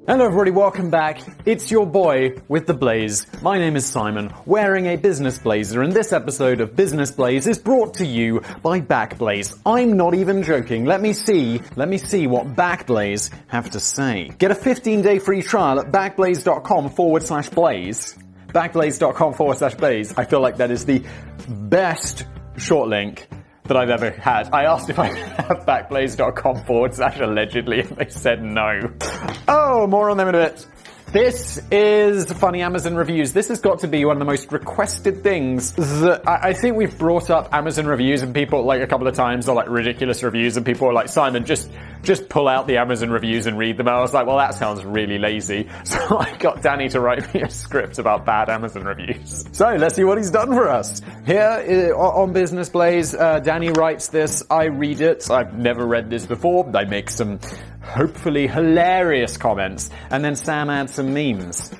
Hello everybody, welcome back. It's your boy with the blaze. My name is Simon, wearing a business blazer, and this episode of Business Blaze is brought to you by Backblaze. I'm not even joking. Let me see what Backblaze have to say. Get a 15-day free trial at backblaze.com/blaze. Backblaze.com/blaze. I feel like that is the best short link that I've ever had. I asked if I could have backblaze.com/allegedly, and they said no. Oh, more on them in a bit. This is funny Amazon reviews. This has got to be one of the most requested things that I think we've brought up Amazon reviews, and people like a couple of times are like ridiculous reviews, and people are like, Simon, just pull out the Amazon reviews and read them. And I was like, well, that sounds really lazy. So I got Danny to write me a script about bad Amazon reviews. So let's see what he's done for us. Here on Business Blaze, Danny writes this. I read it. I've never read this before. I make some hopefully hilarious comments, and then Sam adds some memes.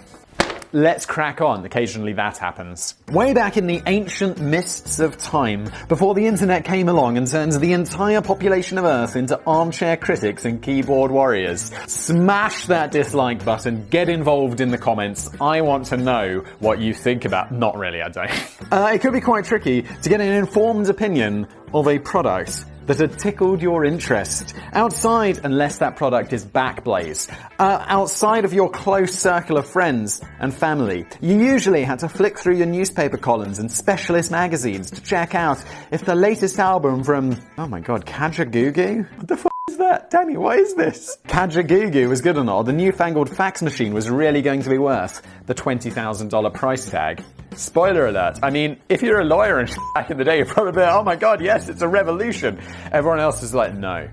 Let's crack on. Occasionally that happens. Way back in the ancient mists of time, before the internet came along and turned the entire population of Earth into armchair critics and keyboard warriors, smash that dislike button, get involved in the comments. I want to know what you think about... Not really, I don't. It could be quite tricky to get an informed opinion of a product that had tickled your interest. Outside, unless that product is Backblaze, outside of your close circle of friends and family, you usually had to flick through your newspaper columns and specialist magazines to check out if the latest album from, oh my god, Kajagoogoo? What the f*** is that? Danny, what is this? Kajagoogoo was good or not, the newfangled fax machine was really going to be worth the $20,000 price tag. Spoiler alert. I mean, if you're a lawyer and back in the day, you're probably like, oh my god, yes, it's a revolution. Everyone else is like, no.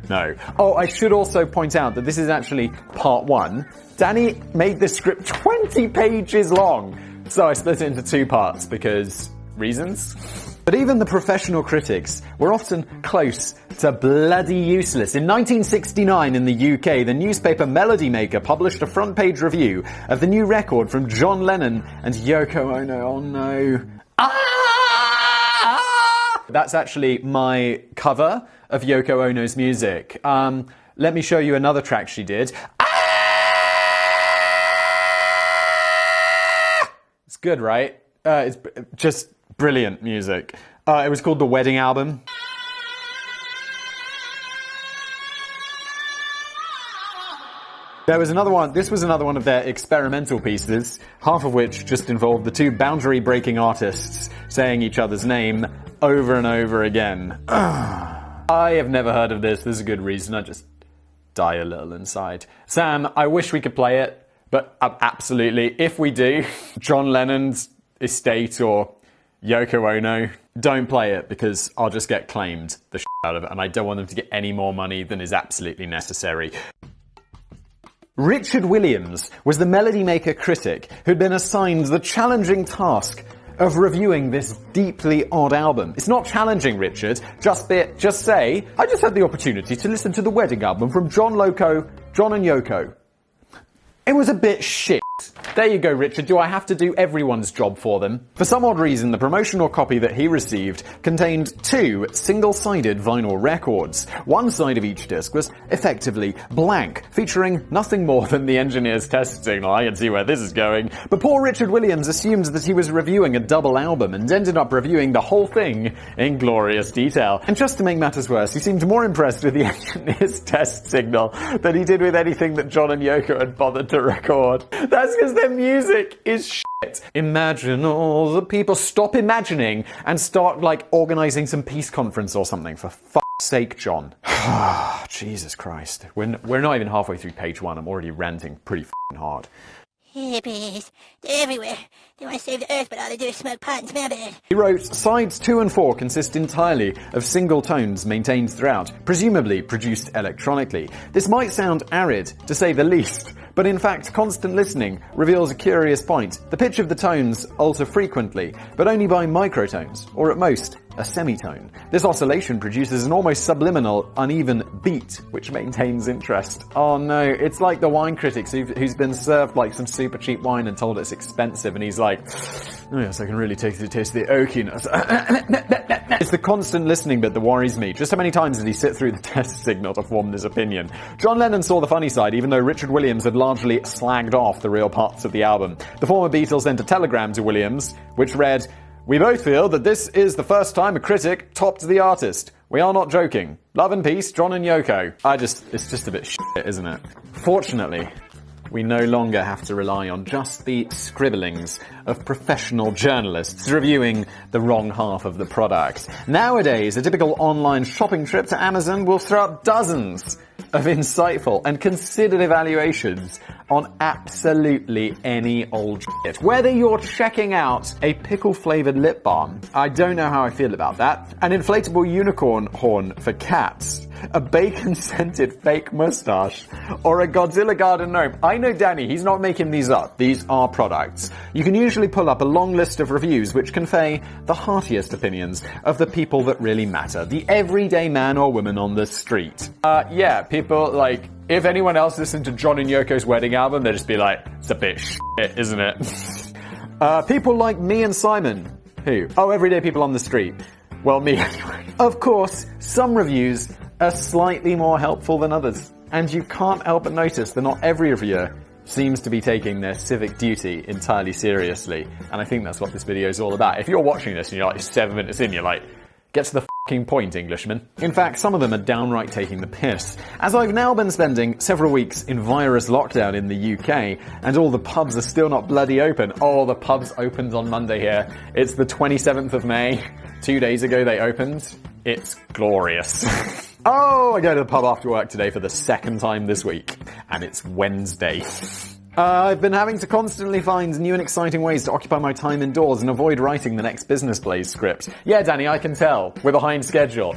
Oh, I should also point out that this is actually part 1. Danny made this script 20 pages long. So I split it into 2 parts because reasons. But even the professional critics were often close to bloody useless. In 1969 in the UK, the newspaper Melody Maker published a front-page review of the new record from John Lennon and Yoko Ono. Oh no. That's actually my cover of Yoko Ono's music. Let me show you another track she did. It's good, right? It's just brilliant music. It was called The Wedding Album. There was another one. This was another one of their experimental pieces, half of which just involved the 2 boundary-breaking artists saying each other's name over and over again. I have never heard of this. There's a good reason. I just die a little inside. Sam, I wish we could play it, but absolutely. If we do, John Lennon's estate or Yoko Ono, don't play it because I'll just get claimed the shit out of it, and I don't want them to get any more money than is absolutely necessary. Richard Williams was the Melody Maker critic who'd been assigned the challenging task of reviewing this deeply odd album. It's not challenging, Richard. Just say, I just had the opportunity to listen to the wedding album from John and Yoko. It was a bit shit. There you go, Richard. Do I have to do everyone's job for them? For some odd reason, the promotional copy that he received contained 2 single-sided vinyl records. One side of each disc was effectively blank, featuring nothing more than the engineer's test signal. I can see where this is going. But poor Richard Williams assumed that he was reviewing a double album and ended up reviewing the whole thing in glorious detail. And just to make matters worse, he seemed more impressed with the engineer's test signal than he did with anything that John and Yoko had bothered to record. That's because their music is shit. Imagine all the people. Stop imagining and start, like, organizing some peace conference or something, for fuck's sake, John. Jesus Christ. We're not even halfway through page 1. I'm already ranting pretty f***ing hard. Hippies. They're everywhere. They want to save the earth, but all they do is smoke pot and smell bad. He wrote, sides 2 and 4 consist entirely of single tones maintained throughout, presumably produced electronically. This might sound arid, to say the least, but in fact, constant listening reveals a curious point. The pitch of the tones alter frequently, but only by microtones, or at most, a semitone. This oscillation produces an almost subliminal, uneven beat, which maintains interest. Oh no, it's like the wine critics who's been served like some super cheap wine and told it's expensive, and he's like, oh yes, I can really taste the oakiness. It's the constant listening bit that worries me. Just how many times did he sit through the test signal to form this opinion? John Lennon saw the funny side, even though Richard Williams had largely slagged off the real parts of the album. The former Beatle sent a telegram to Williams, which read, "We both feel that this is the first time a critic topped the artist. We are not joking. Love and peace, John and Yoko." It's just a bit shit, isn't it? Fortunately, we no longer have to rely on just the scribblings of professional journalists reviewing the wrong half of the product. Nowadays, a typical online shopping trip to Amazon will throw up dozens of insightful and considered evaluations on absolutely any old shit. Whether you're checking out a pickle-flavored lip balm, I don't know how I feel about that, an inflatable unicorn horn for cats, a bacon-scented fake mustache, or a Godzilla garden gnome. I know Danny, he's not making these up. These are products. You can usually pull up a long list of reviews which convey the heartiest opinions of the people that really matter, the everyday man or woman on the street. Yeah, people, like, if anyone else listened to John and Yoko's wedding album, they'd just be like, it's a bit shit, isn't it? People like me and Simon. Who? Oh, everyday people on the street. Well, me anyway. Of course, some reviews are slightly more helpful than others. And you can't help but notice that not every reviewer seems to be taking their civic duty entirely seriously. And I think that's what this video is all about. If you're watching this and you're like 7 minutes in, you're like, get to the f***ing point, Englishman. In fact, some of them are downright taking the piss. As I've now been spending several weeks in virus lockdown in the UK, and all the pubs are still not bloody open. Oh, the pubs opened on Monday here. It's the 27th of May. 2 days ago they opened. It's glorious. Oh, I go to the pub after work today for the second time this week. And it's Wednesday. I've been having to constantly find new and exciting ways to occupy my time indoors and avoid writing the next Business Blaze script. Yeah, Danny, I can tell. We're behind schedule.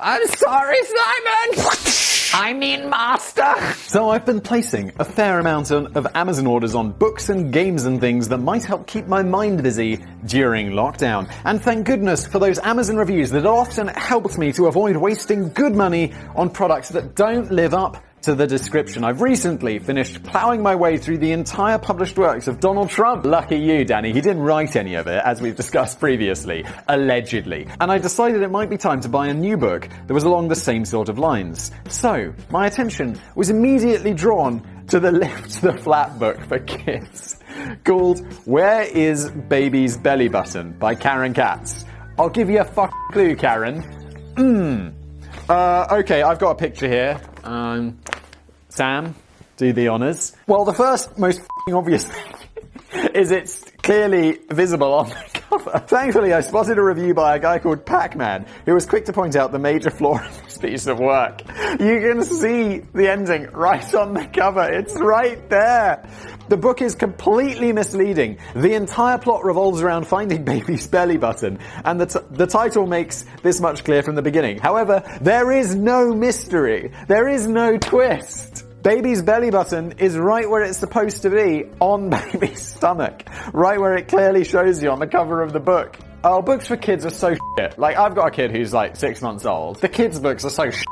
I'm sorry, Simon! I mean, master! So I've been placing a fair amount of Amazon orders on books and games and things that might help keep my mind busy during lockdown. And thank goodness for those Amazon reviews that often helped me to avoid wasting good money on products that don't live up to the description. I've recently finished plowing my way through the entire published works of Donald Trump. Lucky you, Danny. He didn't write any of it, as we've discussed previously. Allegedly. And I decided it might be time to buy a new book that was along the same sort of lines. So, my attention was immediately drawn to the Lift the Flat book for kids, called Where is Baby's Belly Button by Karen Katz. I'll give you a clue, Karen. Okay, I've got a picture here. Sam, do the honors. Well, the first most obvious thing is it's clearly visible on the cover. Thankfully, I spotted a review by a guy called Pac-Man, who was quick to point out the major flaw in this piece of work. You can see the ending right on the cover. It's right there. The book is completely misleading. The entire plot revolves around finding baby's belly button, and the title makes this much clear from the beginning. However, there is no mystery. There is no twist. Baby's belly button is right where it's supposed to be, on baby's stomach. Right where it clearly shows you on the cover of the book. Oh, books for kids are so shit. Like, I've got a kid who's like 6 months old. The kids' books are so shit.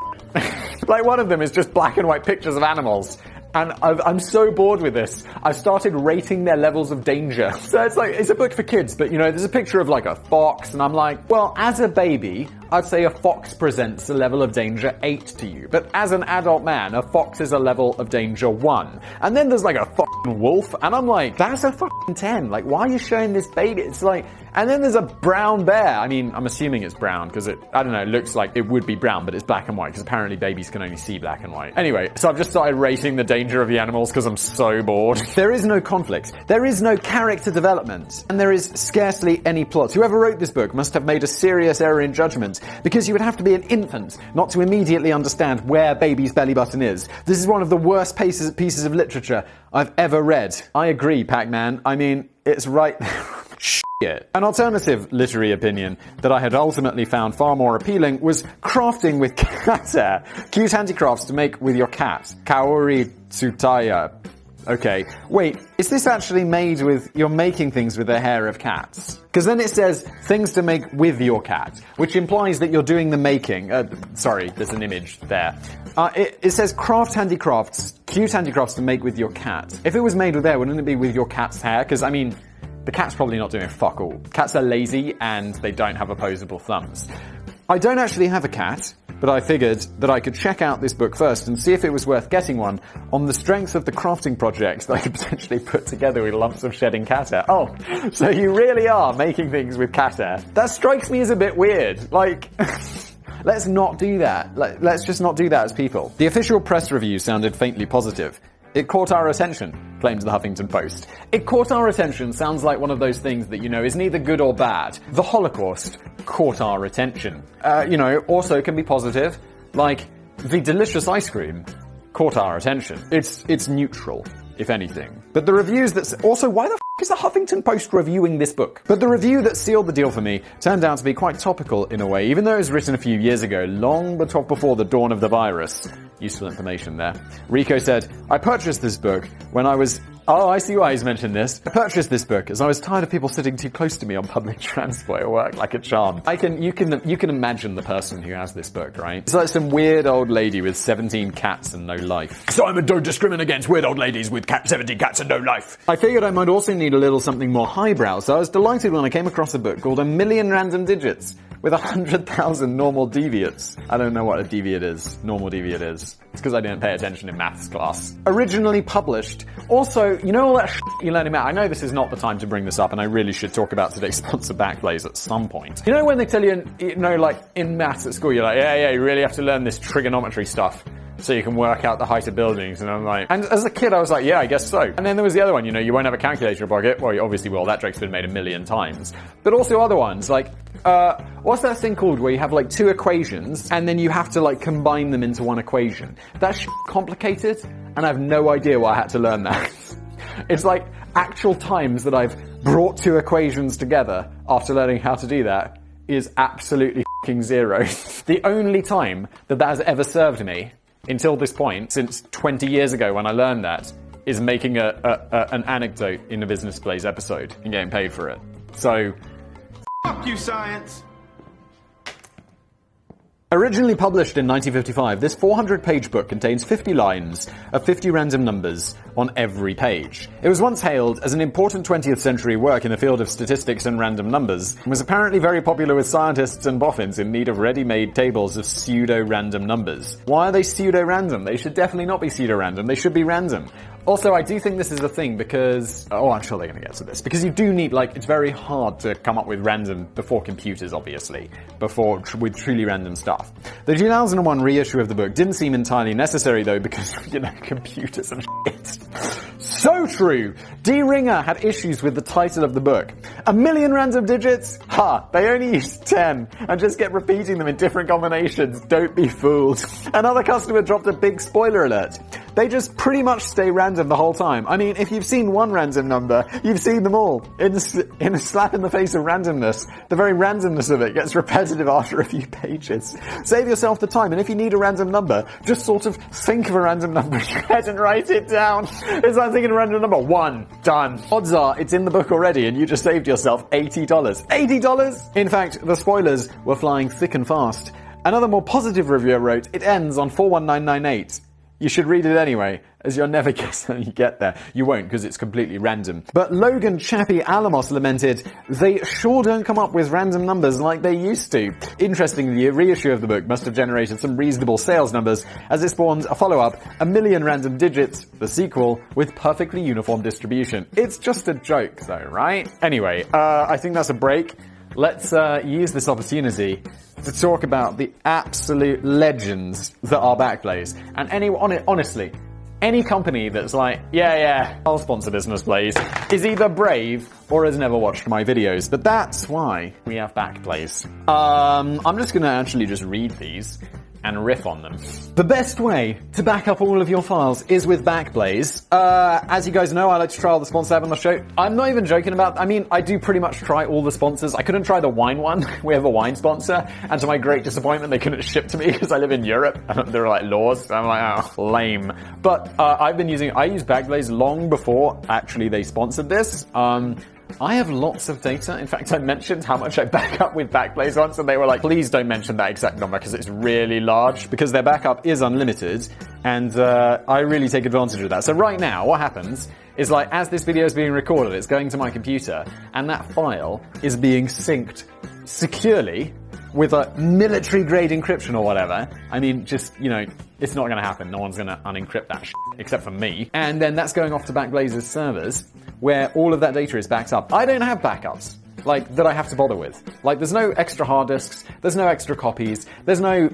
Like, one of them is just black and white pictures of animals. And I'm so bored with this. I've started rating their levels of danger. So it's like, it's a book for kids, but you know, there's a picture of like a fox, and I'm like, well, as a baby, I'd say a fox presents a level of danger 8 to you. But as an adult man, a fox is a level of danger 1. And then there's like a fucking wolf, and I'm like, that's a fucking 10. Like, why are you showing this baby? It's like, and then there's a brown bear. I mean, I'm assuming it's brown because it, I don't know, it looks like it would be brown, but it's black and white because apparently babies can only see black and white. Anyway, so I've just started rating the danger of the animals because I'm so bored. There is no conflict. There is no character development. And there is scarcely any plot. Whoever wrote this book must have made a serious error in judgment because you would have to be an infant not to immediately understand where baby's belly button is. This is one of the worst pieces of literature I've ever read. I agree, Pac-Man. I mean, it's right shit. An alternative literary opinion that I had ultimately found far more appealing was crafting with cat hair. Cute handicrafts to make with your cat. Kaori Tsutaya. Okay, wait, is this actually made with, you're making things with the hair of cats? Because then it says things to make with your cat, which implies that you're doing the making. Sorry, there's an image there. It says craft handicrafts, cute handicrafts to make with your cat. If it was made with hair, wouldn't it be with your cat's hair? Because, I mean, the cat's probably not doing fuck all. Cats are lazy and they don't have opposable thumbs. I don't actually have a cat, but I figured that I could check out this book first and see if it was worth getting one on the strength of the crafting projects that I could potentially put together with lumps of shedding cat hair. Oh, so you really are making things with cat hair? That strikes me as a bit weird. Like, let's not do that. Let's just not do that as people. The official press review sounded faintly positive. It caught our attention, claims the Huffington Post. It caught our attention sounds like one of those things that, you know, is neither good or bad. The Holocaust caught our attention. Also can be positive, like the delicious ice cream caught our attention. It's neutral, if anything. But the reviews that... Also, why the f*** is the Huffington Post reviewing this book? But the review that sealed the deal for me turned out to be quite topical in a way, even though it was written a few years ago, long before the dawn of the virus. Useful information there. Rico said, I purchased this book when I was... Oh, I see why he's mentioned this. I purchased this book as I was tired of people sitting too close to me on public transport. It worked like a charm. You can imagine the person who has this book, right? It's like some weird old lady with 17 cats and no life. Simon, don't discriminate against weird old ladies with 17 cats and no life. I figured I might also need a little something more highbrow, so I was delighted when I came across a book called 1,000,000 Random Digits with 100,000 normal deviates. I don't know what a deviate is. Normal deviate is. It's because I didn't pay attention in maths class. Originally published. Also, you know all that shit you learn in math? I know this is not the time to bring this up, and I really should talk about today's sponsor, Backblaze, at some point. You know when they tell you, like in maths at school, you're like, yeah, you really have to learn this trigonometry stuff so you can work out the height of buildings. And I'm like, and as a kid, I was like, yeah, I guess so. And then there was the other one, you won't have a calculator in your pocket. Well, you obviously will. That joke's been made 1,000,000 times. But also other ones, like, what's that thing called where you have like two equations and then you have to like combine them into one equation? That's complicated, and I have no idea why I had to learn that. It's like actual times that I've brought two equations together after learning how to do that is absolutely f***ing zero. The only time that has ever served me until this point, since 20 years ago when I learned that, is making an anecdote in a Business Blaze episode and getting paid for it. So, fuck you, science! Originally published in 1955, this 400-page book contains 50 lines of 50 random numbers on every page. It was once hailed as an important 20th century work in the field of statistics and random numbers, and was apparently very popular with scientists and boffins in need of ready-made tables of pseudo-random numbers. Why are they pseudo-random? They should definitely not be pseudo-random. They should be random. Also, I do think this is a thing because... Oh, I'm sure they're going to get to this. Because you do need, it's very hard to come up with random before computers, obviously. With truly random stuff. The 2001 reissue of the book didn't seem entirely necessary, though, because, computers and shit. So true! D. Ringer had issues with the title of the book. 1,000,000 Random Digits? Ha! They only use 10, and just kept repeating them in different combinations. Don't be fooled. Another customer dropped a big spoiler alert. They just pretty much stay random the whole time. I mean, if you've seen one random number, you've seen them all. In a slap in the face of randomness, the very randomness of it gets repetitive after a few pages. Save yourself the time, and if you need a random number, just sort of think of a random number in your head and write it down. It's like thinking of a random number. 1. Done. Odds are it's in the book already, and you just saved yourself $80. $80? In fact, the spoilers were flying thick and fast. Another more positive reviewer wrote, it ends on 41998. You should read it anyway, as you'll never guess how you get there. You won't, because it's completely random. But Logan Chappie Alamos lamented, they sure don't come up with random numbers like they used to. Interestingly, a reissue of the book must have generated some reasonable sales numbers, as it spawned a follow-up, A Million Random Digits, the sequel, with perfectly uniform distribution. It's just a joke, though, right? Anyway, I think that's a break. Let's use this opportunity to talk about the absolute legends that are Backblaze. And honestly, any company that's like, yeah, I'll sponsor Business Blaze, is either brave or has never watched my videos. But that's why we have Backblaze. I'm just gonna actually just read these and riff on them. The best way to back up all of your files is with Backblaze. As you guys know, I like to try all the sponsors I have on the show. I'm not even joking about, I do pretty much try all the sponsors. I couldn't try the wine one. We have a wine sponsor, and to my great disappointment, they couldn't ship to me because I live in Europe, and there are like laws. I'm like, oh, lame. But I used Backblaze long before actually they sponsored this. I have lots of data. In fact, I mentioned how much I back up with Backblaze once, and they were like, please don't mention that exact number because it's really large, because their backup is unlimited, and I really take advantage of that. So right now, what happens is, like, as this video is being recorded, it's going to my computer, and that file is being synced securely with a military-grade encryption or whatever. It's not going to happen. No one's going to unencrypt that shit, except for me. And then that's going off to Backblaze's servers, where all of that data is backed up. I don't have backups, that I have to bother with. There's no extra hard disks, there's no extra copies, there's no,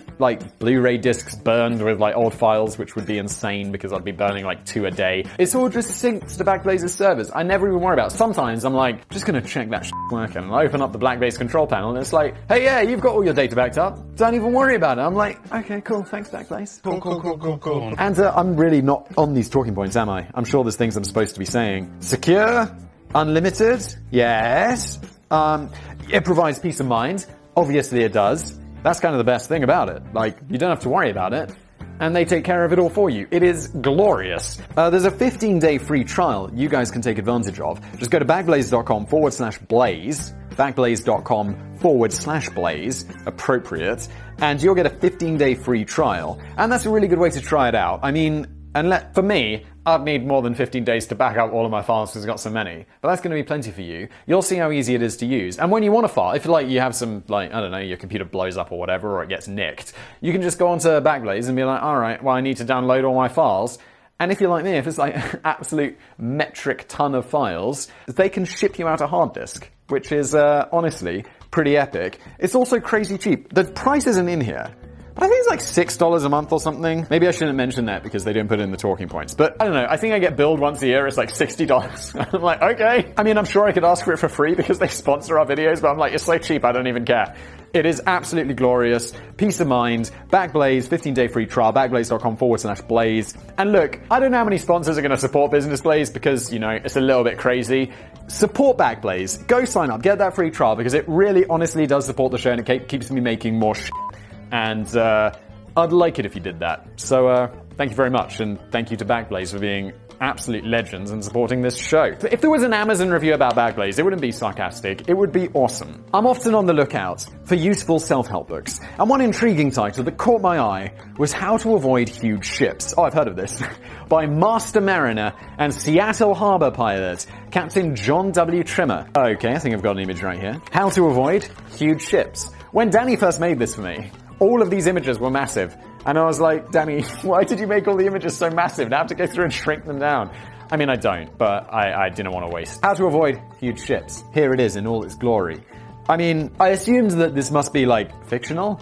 Blu-ray discs burned with, old files, which would be insane because I'd be burning, 2 a day. It's all just synced to Backblaze's servers. I never even worry about it. Sometimes I'm just gonna check that shit working, and I open up the Backblaze control panel, and it's like, hey, yeah, you've got all your data backed up. Don't even worry about it. I'm like, okay, cool, thanks, Backblaze. Cool. And I'm really not on these talking points, am I? I'm sure there's things I'm supposed to be saying. Secure? Unlimited? Yes. It provides peace of mind. Obviously it does. That's kind of the best thing about it. You don't have to worry about it, and they take care of it all for you. It is glorious. There's a 15-day free trial you guys can take advantage of. Just go to backblaze.com/blaze, backblaze.com/blaze, appropriate, and you'll get a 15-day free trial. And that's a really good way to try it out. For me, I'd need more than 15 days to back up all of my files because I've got so many. But that's going to be plenty for you. You'll see how easy it is to use. And when you want a file, if you have some, your computer blows up or whatever, or it gets nicked, you can just go onto Backblaze and be like, alright, well, I need to download all my files. And if you're like me, if it's an absolute metric ton of files, they can ship you out a hard disk, which is, honestly, pretty epic. It's also crazy cheap. The price isn't in here, but I think it's $6 a month or something. Maybe I shouldn't mention that because they don't put it in the talking points. But I don't know. I think I get billed once a year. It's $60. I'm like, okay. I'm sure I could ask for it for free because they sponsor our videos, but I'm like, it's so cheap, I don't even care. It is absolutely glorious. Peace of mind. Backblaze, 15-day free trial, backblaze.com/blaze. And look, I don't know how many sponsors are going to support Business Blaze because, it's a little bit crazy. Support Backblaze. Go sign up. Get that free trial because it really honestly does support the show and it keeps me making more shit. And I'd like it if you did that. So thank you very much, and thank you to Backblaze for being absolute legends and supporting this show. If there was an Amazon review about Backblaze, it wouldn't be sarcastic, it would be awesome. I'm often on the lookout for useful self-help books, and one intriguing title that caught my eye was How to Avoid Huge Ships. Oh, I've heard of this. By Master Mariner and Seattle Harbor pilot, Captain John W. Trimmer. Okay, I think I've got an image right here. How to Avoid Huge Ships. When Danny first made this for me, all of these images were massive. And I was like, Danny, why did you make all the images so massive? Now I have to go through and shrink them down. I don't, but I didn't want to waste. How to avoid huge ships. Here it is in all its glory. I assumed that this must be, fictional.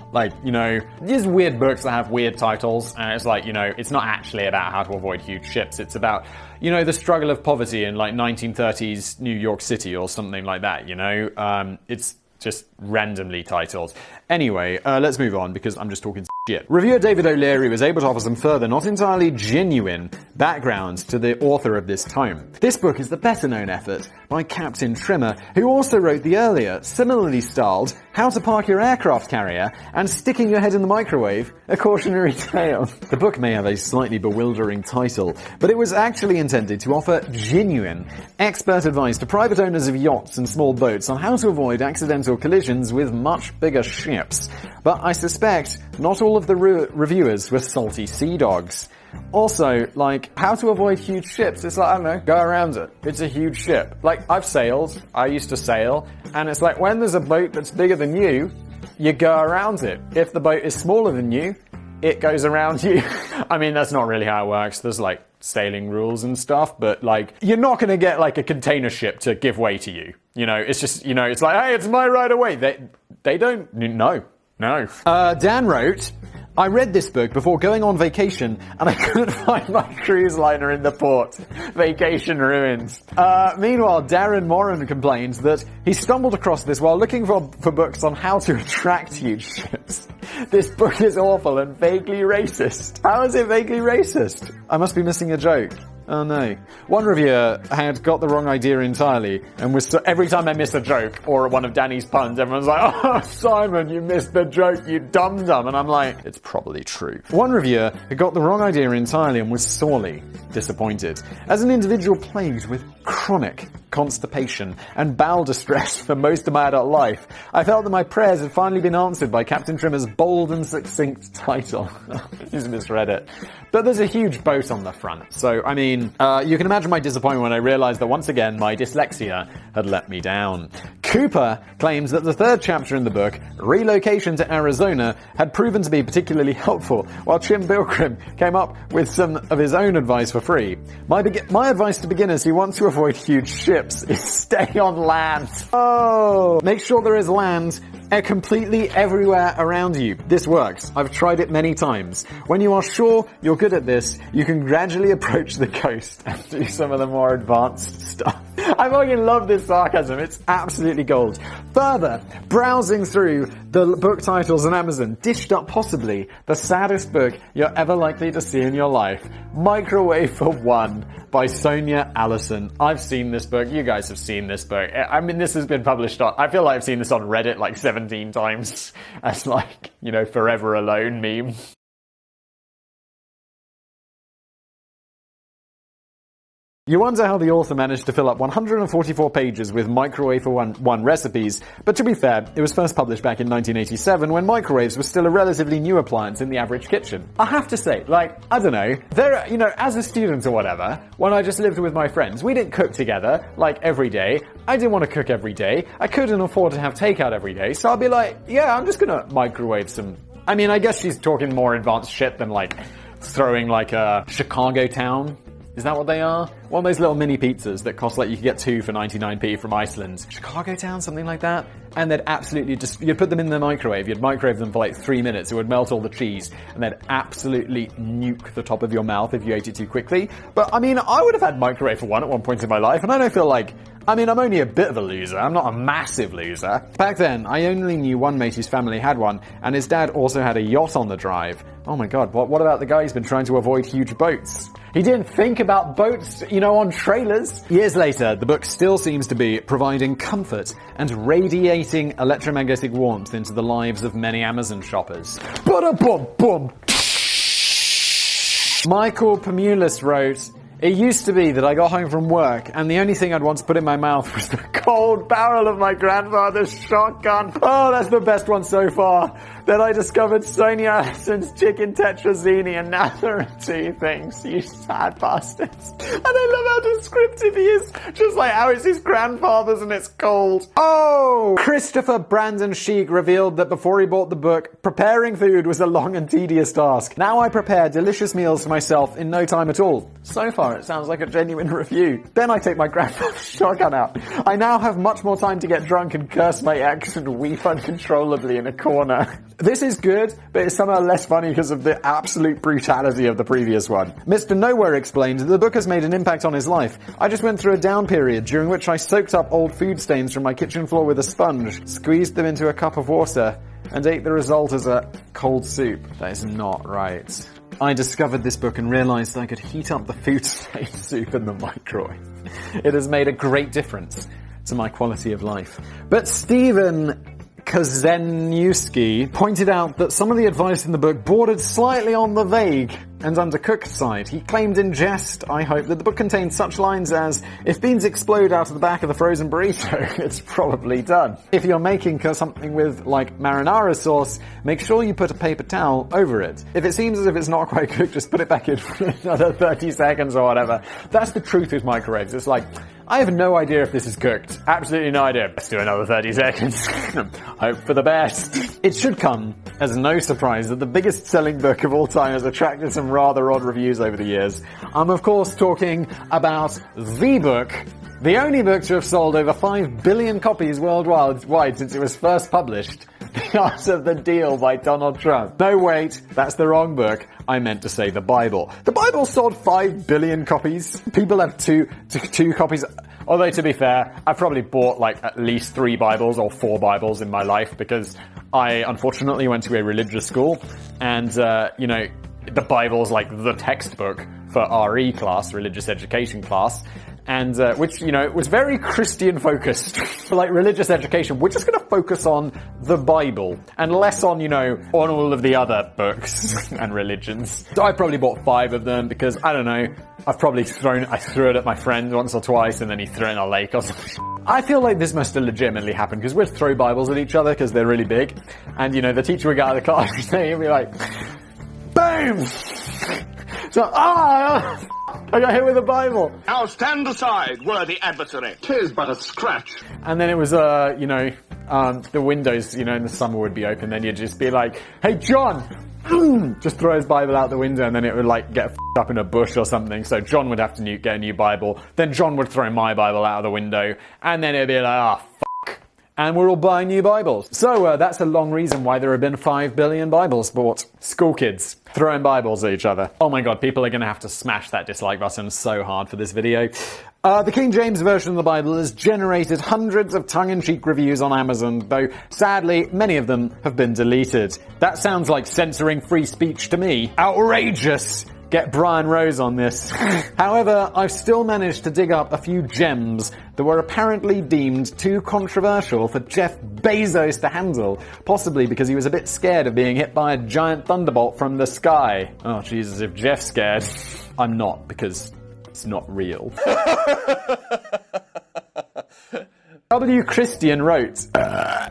These weird books that have weird titles, and it's it's not actually about how to avoid huge ships. It's about, the struggle of poverty in, 1930s New York City or something like that, It's just randomly titled. Anyway, let's move on because I'm just talking shit. Reviewer David O'Leary was able to offer some further, not entirely genuine, background to the author of this tome. This book is the better-known effort by Captain Trimmer, who also wrote the earlier, similarly styled How to Park Your Aircraft Carrier and Sticking Your Head in the Microwave, A Cautionary Tale. The book may have a slightly bewildering title, but it was actually intended to offer genuine, expert advice to private owners of yachts and small boats on how to avoid accidental collisions with much bigger ships. But I suspect not all of the reviewers were salty sea dogs. Also, like, how to avoid huge ships. It's like, I don't know, go around it. It's a huge ship. Like, I've sailed. I used to sail. And it's like, when there's a boat that's bigger than you go around it. If the boat is smaller than you, it goes around you. I mean, that's not really how it works. There's, like, sailing rules and stuff, but, like, you're not gonna get, like, a container ship to give way to you. You know, it's just, you know, it's like, hey, it's my right of way. They don't, no. Dan wrote, I read this book before going on vacation and I couldn't find my cruise liner in the port. Vacation ruins. Meanwhile, Darren Moran complains that he stumbled across this while looking for books on how to attract huge ships. This book is awful and vaguely racist. How is it vaguely racist? I must be missing a joke. Oh no. One reviewer had got the wrong idea entirely and was every time I missed a joke or one of Danny's puns, everyone's like, oh, Simon, you missed the joke, you dum-dum. And I'm like, it's probably true. One reviewer had got the wrong idea entirely and was sorely disappointed. As an individual plagued with chronic constipation and bowel distress for most of my adult life, I felt that my prayers had finally been answered by Captain Trimmer's bold and succinct title. He's misread it. But there's a huge boat on the front, so, I mean, you can imagine my disappointment when I realized that once again my dyslexia had let me down. Cooper claims that the third chapter in the book, Relocation to Arizona, had proven to be particularly helpful, while Chim Bilkrim came up with some of his own advice for free. My advice to beginners who want to avoid huge ships is stay on land. Oh! Make sure there is land completely everywhere around you. This works. I've tried it many times. When you are sure you're good at this, you can gradually approach the coast and do some of the more advanced stuff. I fucking love this sarcasm. It's absolutely gold. Further, browsing through the book titles on Amazon, dished up possibly the saddest book you're ever likely to see in your life. Microwave for One by Sonia Allison. I've seen this book. You guys have seen this book. I mean, this has been published on, I feel like I've seen this on Reddit like 17 times as like, you know, Forever Alone meme. You wonder how the author managed to fill up 144 pages with Microwave for One recipes, but to be fair, it was first published back in 1987 when microwaves were still a relatively new appliance in the average kitchen. I have to say, like, I don't know, you know, as a student or whatever, when I just lived with my friends, we didn't cook together, like, every day. I didn't want to cook every day. I couldn't afford to have takeout every day, so I'd be like, yeah, I'm just gonna microwave some... I mean, I guess she's talking more advanced shit than, like, throwing, like, a Chicago Town. Is that what they are? One of those little mini pizzas that cost, like, you could get 2 for 99p from Iceland. Chicago Town, something like that? And they'd absolutely just, you'd put them in the microwave, you'd microwave them for like 3 minutes, it would melt all the cheese, and they'd absolutely nuke the top of your mouth if you ate it too quickly. But, I mean, I would have had Microwave for One at one point in my life, and I don't feel like, I mean, I'm only a bit of a loser. I'm not a massive loser. Back then, I only knew one mate whose family had one, and his dad also had a yacht on the drive. Oh my god, what about the guy who's been trying to avoid huge boats? He didn't think about boats, you know, on trailers. Years later, the book still seems to be providing comfort and radiating electromagnetic warmth into the lives of many Amazon shoppers. Ba-da-bum-bum! Michael Pamulis wrote, it used to be that I got home from work and the only thing I'd want to put in my mouth was the cold barrel of my grandfather's shotgun. Oh, that's the best one so far. Then I discovered Sonia Allison's chicken tetrazzini, and now there are 2 things, you sad bastards. And I love how descriptive he is. Just like how it's his grandfather's and it's cold. Oh! Christopher Brandon Sheik revealed that before he bought the book, preparing food was a long and tedious task. Now I prepare delicious meals for myself in no time at all. So far, it sounds like a genuine review. Then I take my grandfather's shotgun out. I now have much more time to get drunk and curse my ex and weep uncontrollably in a corner. This is good, but it's somehow less funny because of the absolute brutality of the previous one. Mr. Nowhere explained that the book has made an impact on his life. I just went through a down period during which I soaked up old food stains from my kitchen floor with a sponge, squeezed them into a cup of water, and ate the result as a cold soup. That is not right. I discovered this book and realized I could heat up the food stain soup in the microwave. It has made a great difference to my quality of life. But Stephen Kozeniewski pointed out that some of the advice in the book bordered slightly on the vague. and undercooked side. He claimed in jest, I hope, that the book contained such lines as, if beans explode out of the back of the frozen burrito, it's probably done. If you're making something with, like, marinara sauce, make sure you put a paper towel over it. If it seems as if it's not quite cooked, just put it back in for another 30 seconds or whatever. That's the truth with microwaves. It's like, I have no idea if this is cooked. Absolutely no idea. Let's do another 30 seconds. Hope for the best. It should come as no surprise that the biggest selling book of all time has attracted some rather odd reviews over the years. I'm of course talking about the book, the only book to have sold over 5 billion copies worldwide since it was first published. The Art of the Deal by Donald Trump. No, wait, that's the wrong book. I meant to say the Bible. The Bible sold 5 billion copies. People have two copies. Although, to be fair, I've probably bought like at least 3 Bibles or 4 Bibles in my life because I unfortunately went to a religious school and, you know, the Bible's like the textbook for RE class, religious education class. And, which, you know, was very Christian focused. For, like, religious education, we're just gonna focus on the Bible. And less on, you know, on all of the other books and religions. So I probably bought 5 of them because, I don't know, I threw it at my friend once or twice and then he threw it in a lake or something. I feel like this must have legitimately happened because we'd throw Bibles at each other because they're really big. And, you know, the teacher would get out of the class and he'd be like, boom! So, I got hit with a Bible. Now stand aside, worthy adversary. 'Tis but a scratch. And then it was, you know, the windows, you know, in the summer would be open. Then you'd just be like, hey, John! Just throw his Bible out the window and then it would, like, get up in a bush or something. So John would have to get a new Bible. Then John would throw my Bible out of the window. And then it'd be like, and we're all buying new Bibles. So that's a long reason why there have been 5 billion Bibles bought. School kids throwing Bibles at each other. Oh my god, people are going to have to smash that dislike button so hard for this video. The King James Version of the Bible has generated hundreds of tongue-in-cheek reviews on Amazon, though sadly many of them have been deleted. That sounds like censoring free speech to me. Outrageous! Get Brian Rose on this. However, I've still managed to dig up a few gems that were apparently deemed too controversial for Jeff Bezos to handle, possibly because he was a bit scared of being hit by a giant thunderbolt from the sky. Oh Jesus, if Jeff's scared, I'm not, because it's not real. W. Christian wrote,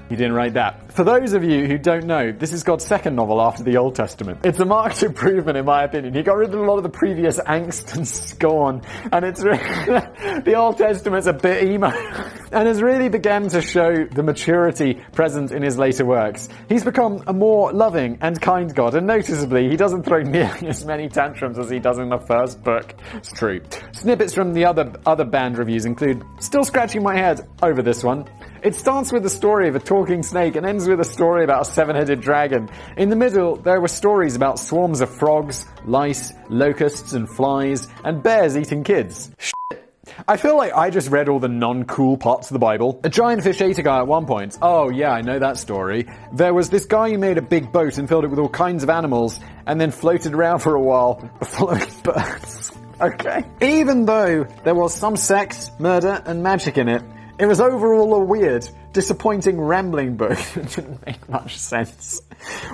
he didn't write that. For those of you who don't know, this is God's second novel after the Old Testament. It's a marked improvement in my opinion. He got rid of a lot of the previous angst and scorn, and it's the Old Testament's a bit emo, and has really begun to show the maturity present in his later works. He's become a more loving and kind God, and noticeably, he doesn't throw nearly as many tantrums as he does in the first book. It's true. Snippets from the other band reviews include, still scratching my head over this one. It starts with the story of a talking snake and ends with a story about a 7-headed dragon. In the middle, there were stories about swarms of frogs, lice, locusts and flies, and bears eating kids. Shit. I feel like I just read all the non-cool parts of the Bible. A giant fish ate a guy at one point. Oh yeah, I know that story. There was this guy who made a big boat and filled it with all kinds of animals, and then floated around for a while, following birds. Okay. Even though there was some sex, murder, and magic in it, it was overall a weird, disappointing rambling book that didn't make much sense.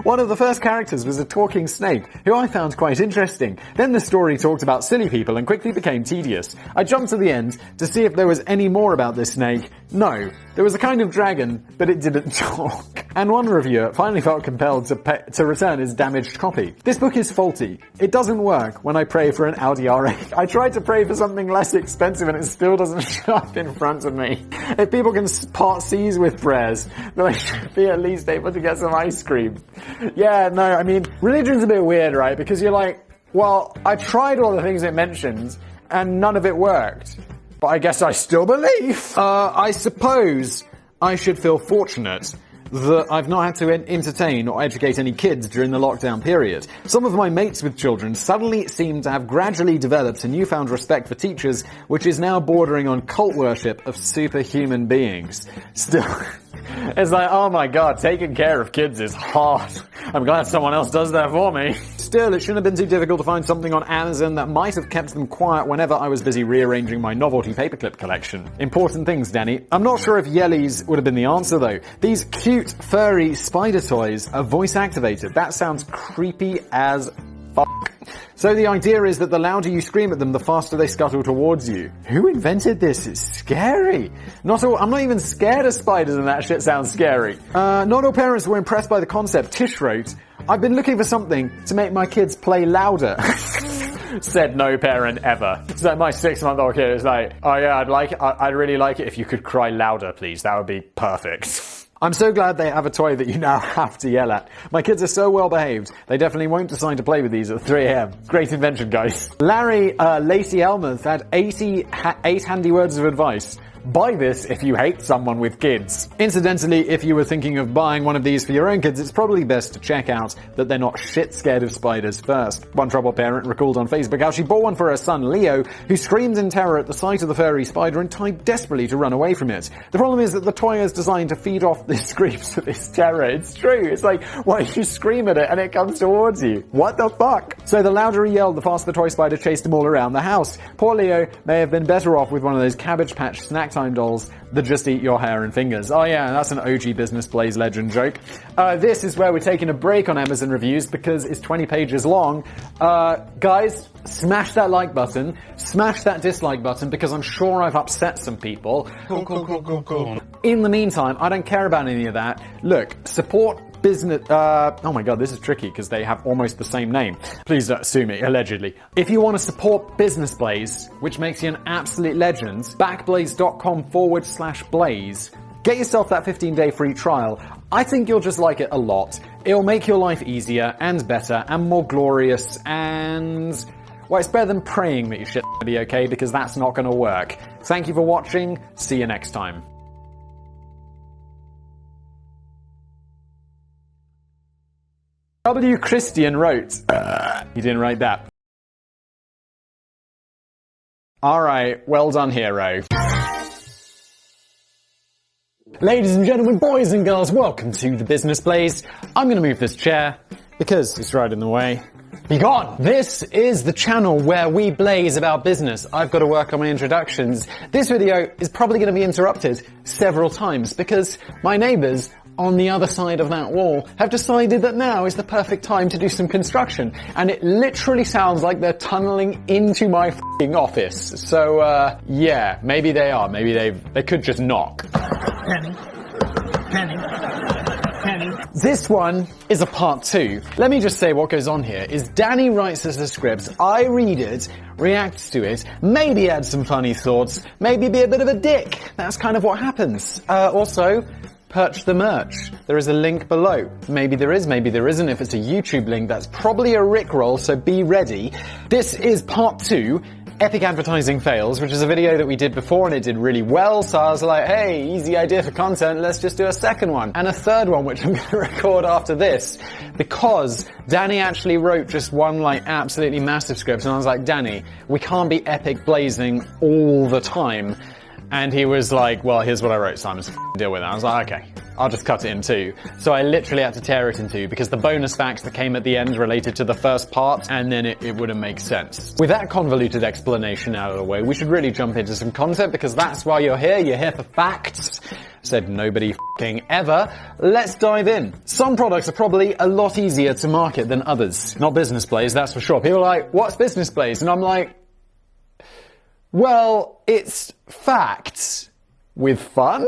One of the first characters was a talking snake, who I found quite interesting. Then the story talked about silly people and quickly became tedious. I jumped to the end to see if there was any more about this snake. No. There was a kind of dragon, but it didn't talk. And one reviewer finally felt compelled to return his damaged copy. This book is faulty. It doesn't work when I pray for an Audi R8. I tried to pray for something less expensive and it still doesn't show up in front of me. If people can part seas with prayers, then I should be at least able to get some ice cream. Yeah, no, I mean, religion's a bit weird, right? Because you're like, well, I tried all the things it mentions and none of it worked. But I guess I still believe. I suppose I should feel fortunate that I've not had to entertain or educate any kids during the lockdown period. Some of my mates with children suddenly seem to have gradually developed a newfound respect for teachers, which is now bordering on cult worship of superhuman beings. Still, it's like, oh my god, taking care of kids is hard. I'm glad someone else does that for me. Still, it shouldn't have been too difficult to find something on Amazon that might have kept them quiet whenever I was busy rearranging my novelty paperclip collection. Important things, Danny. I'm not sure if Yellies would have been the answer though. These cute, furry spider toys are voice activated. That sounds creepy as fuck. So the idea is that the louder you scream at them, the faster they scuttle towards you. Who invented this? It's scary. I'm not even scared of spiders and that shit sounds scary. Not all parents were impressed by the concept. Tish wrote, I've been looking for something to make my kids play louder. Said no parent ever. So my 6-month-old kid is like, oh yeah, I'd really like it if you could cry louder, please. That would be perfect. I'm so glad they have a toy that you now have to yell at. My kids are so well behaved, they definitely won't decide to play with these at 3 a.m. Great invention, guys. Larry Lacey Elmuth had 8 handy words of advice. Buy this if you hate someone with kids. Incidentally, if you were thinking of buying one of these for your own kids, it's probably best to check out that they're not shit scared of spiders first. One troubled parent recalled on Facebook how she bought one for her son Leo, who screamed in terror at the sight of the furry spider and tried desperately to run away from it. The problem is that the toy is designed to feed off the screams of his terror. It's true. It's like, why you scream at it and it comes towards you? What the fuck? So the louder he yelled, the faster the toy spider chased him all around the house. Poor Leo may have been better off with one of those Cabbage Patch snack time dolls that just eat your hair and fingers. Oh yeah, that's an OG Business Blaze legend joke. This is where we're taking a break on Amazon reviews because it's 20 pages long. Guys, smash that like button, smash that dislike button because I'm sure I've upset some people. Cool. In the meantime, I don't care about any of that. Look, support business, oh my god, this is tricky because they have almost the same name. Please don't sue me, allegedly. If you want to support Business Blaze, which makes you an absolute legend, backblaze.com/blaze. Get yourself that 15-day free trial. I think you'll just like it a lot. It'll make your life easier and better and more glorious and... well, it's better than praying that your shit's gonna be okay because that's not gonna work. Thank you for watching. See you next time. W. Christian wrote, he didn't write that. Alright, well done, hero. Ladies and gentlemen, boys and girls, welcome to the Business Blaze. I'm gonna move this chair because it's right in the way. Be gone! This is the channel where we blaze about business. I've got to work on my introductions. This video is probably going to be interrupted several times because my neighbours on the other side of that wall have decided that now is the perfect time to do some construction. And it literally sounds like they're tunneling into my f***ing office. So, yeah, maybe they are. Maybe they could just knock. Penny. This one is a part 2. Let me just say what goes on here is Danny writes us the scripts, I read it, react to it, maybe add some funny thoughts, maybe be a bit of a dick. That's kind of what happens. Also, purchase the merch. There is a link below. Maybe there is, maybe there isn't. If it's a YouTube link, that's probably a Rickroll, so be ready. This is part 2. Epic Advertising Fails, which is a video that we did before and it did really well, so I was like, hey, easy idea for content, let's just do a second one. And a third one, which I'm going to record after this, because Danny actually wrote just one, absolutely massive script, and I was like, Danny, we can't be epic blazing all the time. And he was like, well, here's what I wrote, Simon, so deal with it. I was like, okay, I'll just cut it in 2. So I literally had to tear it in 2 because the bonus facts that came at the end related to the first part, and then it wouldn't make sense. With that convoluted explanation out of the way, we should really jump into some content because that's why you're here. You're here for facts. Said nobody f***ing ever. Let's dive in. Some products are probably a lot easier to market than others. Not Business Blaze, that's for sure. People are like, what's Business Blaze? And I'm like, well, it's facts with fun.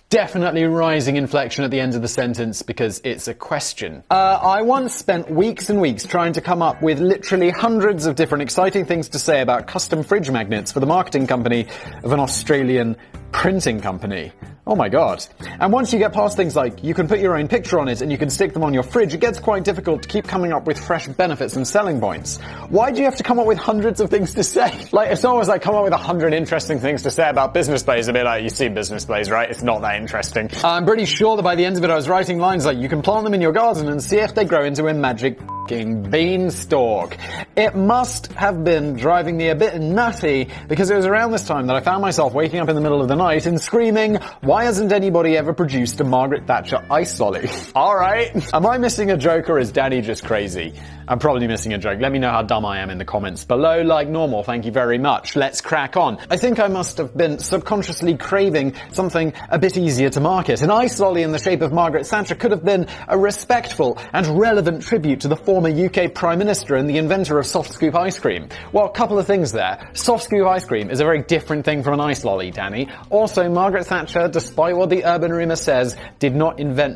Definitely rising inflection at the end of the sentence because it's a question. I once spent weeks and weeks trying to come up with literally hundreds of different exciting things to say about custom fridge magnets for the marketing company of an Australian printing company. Oh my god. And once you get past things like you can put your own picture on it and you can stick them on your fridge, it gets quite difficult to keep coming up with fresh benefits and selling points. Why do you have to come up with hundreds of things to say? If someone was come up with 100 interesting things to say about Business Blaze, I'd be like, you see Business Blaze, right? It's not that interesting. I'm pretty sure that by the end of it I was writing lines like, you can plant them in your garden and see if they grow into a magic f***ing beanstalk. It must have been driving me a bit nutty because it was around this time that I found myself waking up in the middle of the night and screaming, why hasn't anybody ever produced a Margaret Thatcher ice lolly? Alright. Am I missing a joke or is Danny just crazy? I'm probably missing a joke. Let me know how dumb I am in the comments below. Like normal, thank you very much. Let's crack on. I think I must have been subconsciously craving something a bit easier to market. An ice lolly in the shape of Margaret Thatcher could have been a respectful and relevant tribute to the former UK Prime Minister and the inventor of soft scoop ice cream. Well, a couple of things there. Soft scoop ice cream is a very different thing from an ice lolly, Danny. Also, Margaret Thatcher, despite what the urban rumour says, did not invent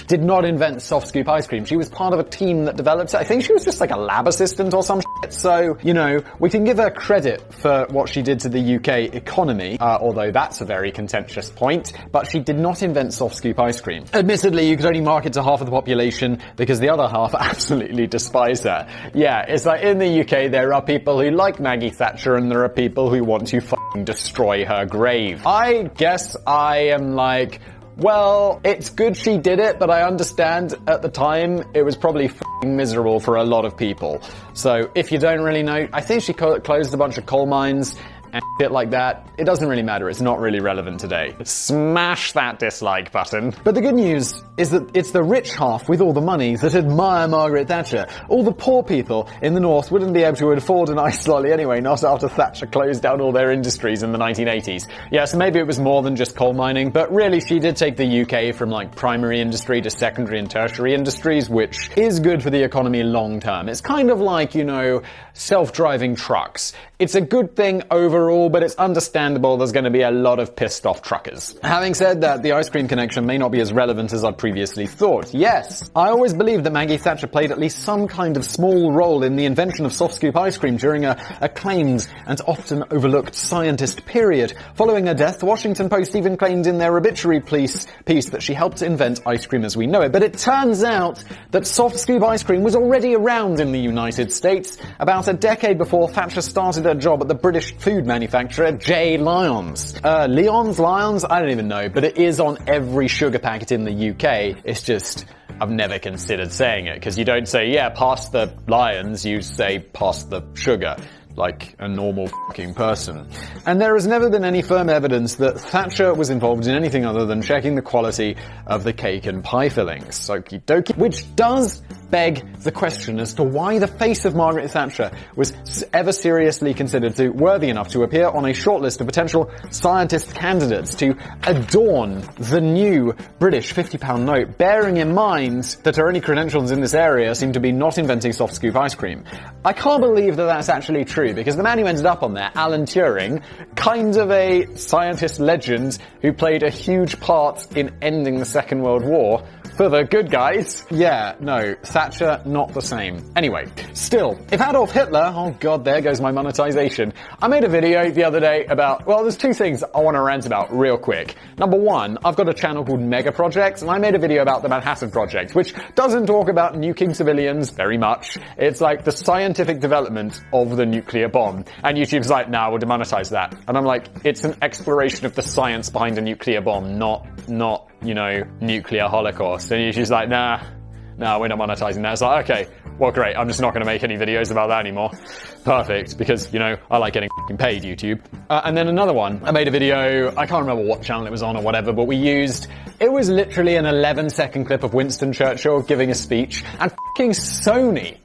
did not invent soft scoop ice cream. She was part of a team that developed it. I think she was just like a lab assistant or some shit. So, you know, we can give her credit for what she did to the UK economy, although that's a very contentious point, but she did not invent soft scoop ice cream. Admittedly, you could only market to half of the population because the other half absolutely despise her. Yeah, it's like in the UK there are people who like Maggie Thatcher and there are people who want to fucking destroy her grave. I guess I am like, well, it's good she did it, but I understand at the time it was probably f***ing miserable for a lot of people. So if you don't really know, I think she closed a bunch of coal mines and shit like that. It doesn't really matter. It's not really relevant today. Smash that dislike button. But the good news is that it's the rich half with all the money that admire Margaret Thatcher. All the poor people in the north wouldn't be able to afford an ice lolly anyway, not after Thatcher closed down all their industries in the 1980s. Yeah, so maybe it was more than just coal mining, but really she did take the UK from like primary industry to secondary and tertiary industries, which is good for the economy long term. It's kind of like, you know, self-driving trucks. It's a good thing overall, but it's understandable there's going to be a lot of pissed off truckers. Having said that, the ice cream connection may not be as relevant as I previously thought. Yes, I always believed that Maggie Thatcher played at least some kind of small role in the invention of soft scoop ice cream during a acclaimed and often overlooked scientist period. Following her death, the Washington Post even claimed in their obituary piece that she helped invent ice cream as we know it. But it turns out that soft scoop ice cream was already around in the United States about a decade before Thatcher started her job at the British food manufacturer J. Lyons. Lyons? I don't even know, but it is on every sugar packet in the UK. It's just, I've never considered saying it, because you don't say, yeah, pass the Lions, you say, pass the sugar, like a normal fucking person. And there has never been any firm evidence that Thatcher was involved in anything other than checking the quality of the cake and pie fillings. Okie dokie. Which does beg the question as to why the face of Margaret Thatcher was ever seriously considered worthy enough to appear on a shortlist of potential scientist candidates to adorn the new British £50 note, bearing in mind that her only credentials in this area seem to be not inventing soft scoop ice cream. I can't believe that that's actually true, because the man who ended up on there, Alan Turing, kind of a scientist legend who played a huge part in ending the Second World War, for the good guys. Yeah, no, Thatcher, not the same. Anyway, still, if Adolf Hitler, oh god, there goes my monetization. I made a video the other day about, well, there's two things I want to rant about real quick. Number one, I've got a channel called Mega Projects, and I made a video about the Manhattan Project, which doesn't talk about nuking civilians very much. It's like the scientific development of the nuclear bomb. And YouTube's like, nah, we'll demonetize that. And I'm like, it's an exploration of the science behind a nuclear bomb, not, you know, nuclear holocaust. And YouTube's like, nah, we're not monetizing that. It's like, okay, well, great. I'm just not going to make any videos about that anymore. Perfect, because, you know, I like getting paid, YouTube. And then another one, I made a video, I can't remember what channel it was on or whatever, but it was literally an 11-second clip of Winston Churchill giving a speech, and Sony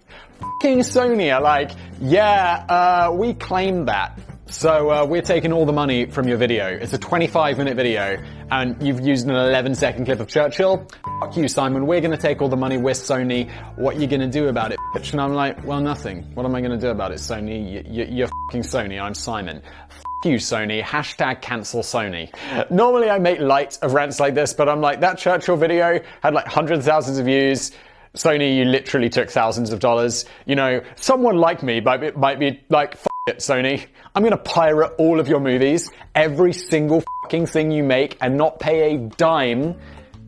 are like, yeah, we claimed that. So we're taking all the money from your video. It's a 25-minute video, and you've used an 11-second clip of Churchill. Fuck you, Simon. We're going to take all the money. We're Sony. What are you going to do about it, bitch? And I'm like, well, nothing. What am I going to do about it, Sony? You're fucking Sony. I'm Simon. Fuck you, Sony. Hashtag cancel Sony. Normally I make light of rants like this, but I'm like, that Churchill video had like hundreds of thousands of views. Sony, you literally took thousands of dollars. You know, someone like me might be like, f*** it, Sony. I'm gonna pirate all of your movies, every single fucking thing you make, and not pay a dime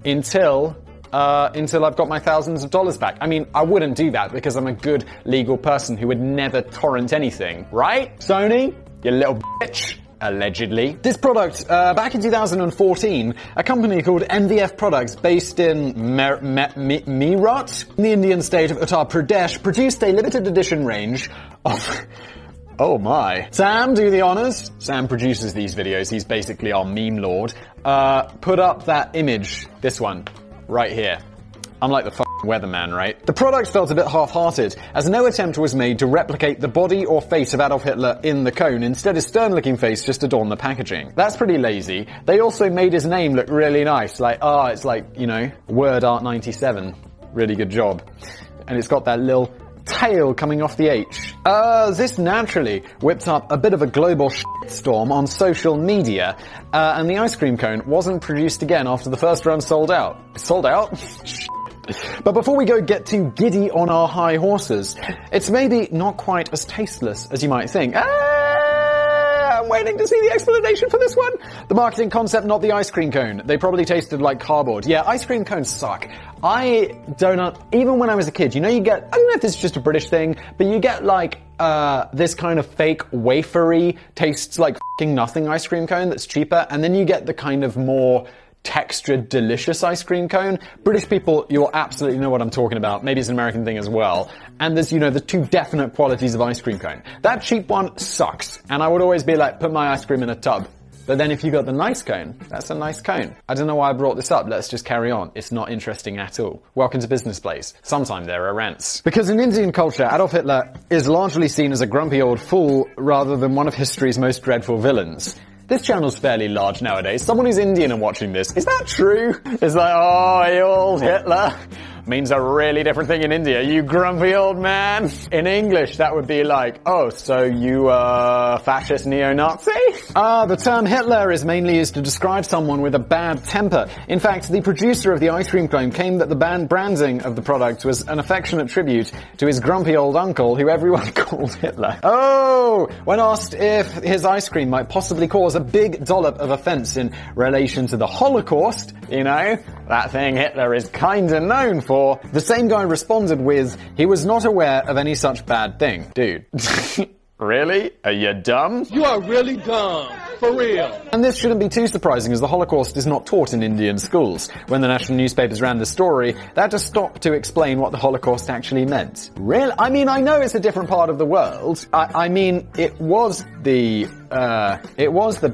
until I've got my thousands of dollars back. I mean, I wouldn't do that because I'm a good legal person who would never torrent anything, right? Sony, you little bitch. Allegedly. This product, back in 2014, a company called MVF Products, based in Meerut, in the Indian state of Uttar Pradesh, produced a limited edition range of... Oh my. Sam, do the honors. Sam produces these videos. He's basically our meme lord. Put up that image, this one, right here. I'm like the fucking weatherman, right? The product felt a bit half-hearted, as no attempt was made to replicate the body or face of Adolf Hitler in the cone. Instead, his stern-looking face just adorned the packaging. That's pretty lazy. They also made his name look really nice. Like, it's like, you know, Word Art 97. Really good job. And it's got that little tail coming off the H. This naturally whipped up a bit of a global shitstorm on social media, and the ice cream cone wasn't produced again after the first run sold out. Sold out? But before we get too giddy on our high horses, it's maybe not quite as tasteless as you might think. I'm waiting to see the explanation for this one. The marketing concept, not the ice cream cone. They probably tasted like cardboard. Yeah, ice cream cones suck. I don't, even when I was a kid, you know, you get, I don't know if this is just a British thing, but you get like, this kind of fake wafery, tastes like f***ing nothing ice cream cone that's cheaper, and then you get the kind of more textured, delicious ice cream cone. British people, you'll absolutely know what I'm talking about. Maybe it's an American thing as well. And there's, you know, the two definite qualities of ice cream cone. That cheap one sucks. And I would always be like, put my ice cream in a tub. But then if you got the nice cone, that's a nice cone. I don't know why I brought this up. Let's just carry on. It's not interesting at all. Welcome to Business Place. Sometime there are rants. Because in Indian culture, Adolf Hitler is largely seen as a grumpy old fool rather than one of history's most dreadful villains. This channel's fairly large nowadays. Someone who's Indian and watching this, is that true? It's like, oh, you old Hitler. Means a really different thing in India. You grumpy old man. In English, that would be like, oh, so you fascist neo-Nazi? The term Hitler is mainly used to describe someone with a bad temper. In fact, the producer of the ice cream cone claimed that the branding of the product was an affectionate tribute to his grumpy old uncle, who everyone called Hitler. Oh! When asked if his ice cream might possibly cause a big dollop of offense in relation to the Holocaust, you know, that thing Hitler is kinda known for, the same guy responded with, he was not aware of any such bad thing. Dude. Really? Are you dumb? You are really dumb. For real. And this shouldn't be too surprising, as the Holocaust is not taught in Indian schools. When the national newspapers ran the story, they had to stop to explain what the Holocaust actually meant. Really? I mean, I know it's a different part of the world. I mean, it was the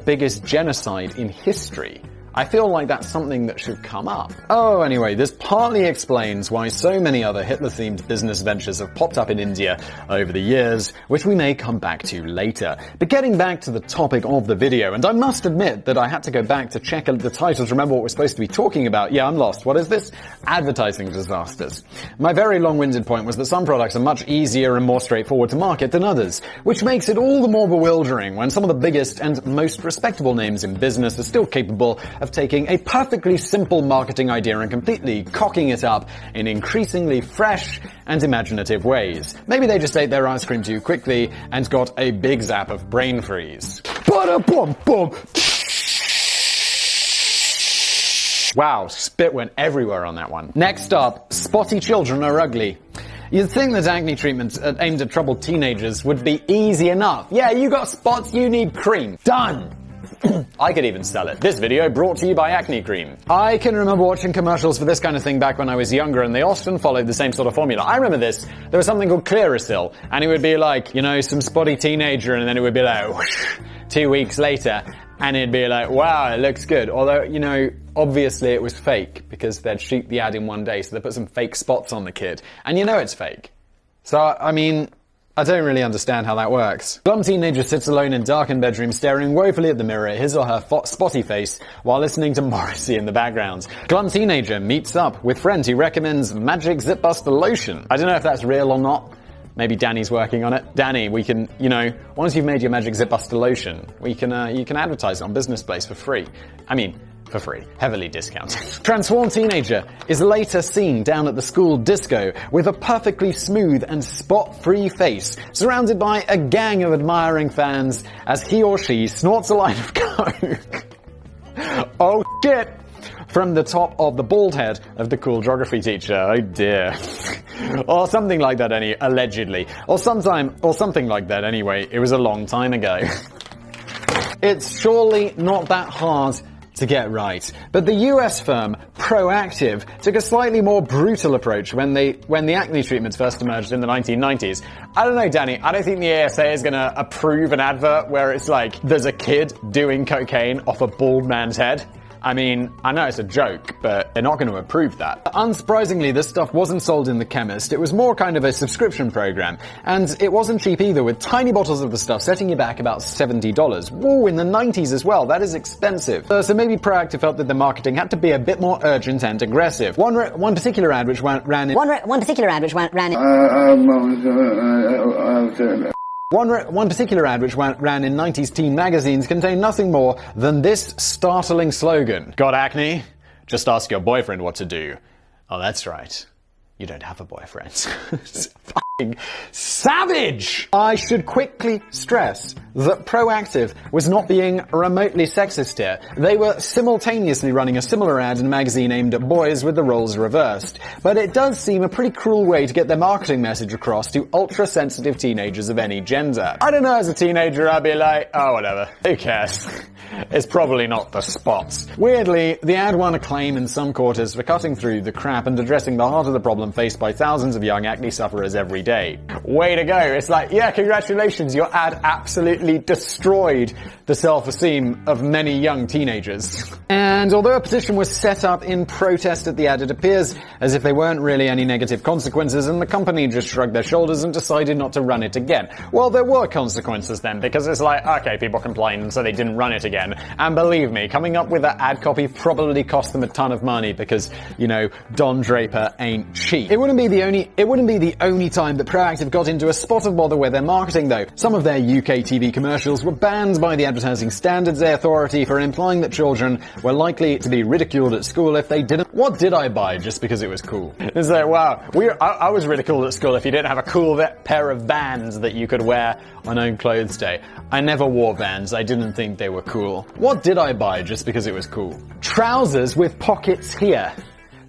biggest genocide in history. I feel like that's something that should come up. Oh, anyway, this partly explains why so many other Hitler-themed business ventures have popped up in India over the years, which we may come back to later. But getting back to the topic of the video, and I must admit that I had to go back to check the title to remember what we're supposed to be talking about. Yeah, I'm lost. What is this? Advertising disasters. My very long-winded point was that some products are much easier and more straightforward to market than others, which makes it all the more bewildering when some of the biggest and most respectable names in business are still capable of taking a perfectly simple marketing idea and completely cocking it up in increasingly fresh and imaginative ways. Maybe they just ate their ice cream too quickly and got a big zap of brain freeze. Ba-da-bum-bum! Wow, spit went everywhere on that one. Next up, spotty children are ugly. You'd think that acne treatments aimed at troubled teenagers would be easy enough. Yeah, you got spots, you need cream. Done! I could even sell it. This video brought to you by Acne Cream. I can remember watching commercials for this kind of thing back when I was younger, and they often followed the same sort of formula. I remember this. There was something called Clearasil, and it would be like, you know, some spotty teenager, and then it would be like, whoosh, 2 weeks later, and it'd be like, wow, it looks good. Although, you know, obviously it was fake, because they'd shoot the ad in one day, so they put some fake spots on the kid. And you know it's fake. So, I mean, I don't really understand how that works. Glum teenager sits alone in darkened bedroom staring woefully at the mirror, his or her spotty face, while listening to Morrissey in the background. Glum teenager meets up with friend who recommends Magic Zip Buster lotion. I don't know if that's real or not. Maybe Danny's working on it. Danny, we can, you know, once you've made your Magic Zip Buster lotion, you can advertise it on Business Place for free. I mean, for free. Heavily discounted. Transformed teenager is later seen down at the school disco with a perfectly smooth and spot-free face, surrounded by a gang of admiring fans as he or she snorts a line of coke. Oh shit! From the top of the bald head of the cool geography teacher. Oh dear. Or something like that allegedly. Or something like that anyway. It was a long time ago. It's surely not that hard to get right. But the US firm Proactive took a slightly more brutal approach when the acne treatments first emerged in the 1990s. I don't know, Danny, I don't think the ASA is gonna approve an advert where it's like, there's a kid doing cocaine off a bald man's head. I mean, I know it's a joke, but they're not going to approve that. Unsurprisingly, this stuff wasn't sold in the chemist. It was more kind of a subscription program. And it wasn't cheap either, with tiny bottles of the stuff setting you back about $70. Woo, in the 90s as well. That is expensive. So maybe Proactive felt that the marketing had to be a bit more urgent and aggressive. One particular ad which ran in... One particular ad which ran in... One particular ad which ran in 90s teen magazines contained nothing more than this startling slogan. Got acne? Just ask your boyfriend what to do. Oh, that's right. You don't have a boyfriend. It's fucking savage! I should quickly stress that Proactive was not being remotely sexist here. They were simultaneously running a similar ad in a magazine aimed at boys with the roles reversed. But it does seem a pretty cruel way to get their marketing message across to ultra-sensitive teenagers of any gender. I don't know, as a teenager I'd be like, oh whatever, who cares? It's probably not the spots. Weirdly, the ad won acclaim in some quarters for cutting through the crap and addressing the heart of the problem faced by thousands of young acne sufferers every day. Way to go. It's like, yeah, congratulations, your ad absolutely destroyed the self-esteem of many young teenagers. And although a petition was set up in protest at the ad, it appears as if there weren't really any negative consequences, and the company just shrugged their shoulders and decided not to run it again. Well, there were consequences then, because it's like, okay, people complained, so they didn't run it again. And believe me, coming up with that ad copy probably cost them a ton of money because, you know, Don Draper ain't cheap. It wouldn't be the only time that Proactive got into a spot of bother with their marketing, though. Some of their UK TV commercials were banned by the Advertising Standards Authority for implying that children were likely to be ridiculed at school if they didn't. What did I buy just because it was cool? It's like, wow, I was ridiculed at school if you didn't have a cool pair of Vans that you could wear on Own Clothes Day. I never wore Vans. I didn't think they were cool. What did I buy just because it was cool? Trousers with pockets here.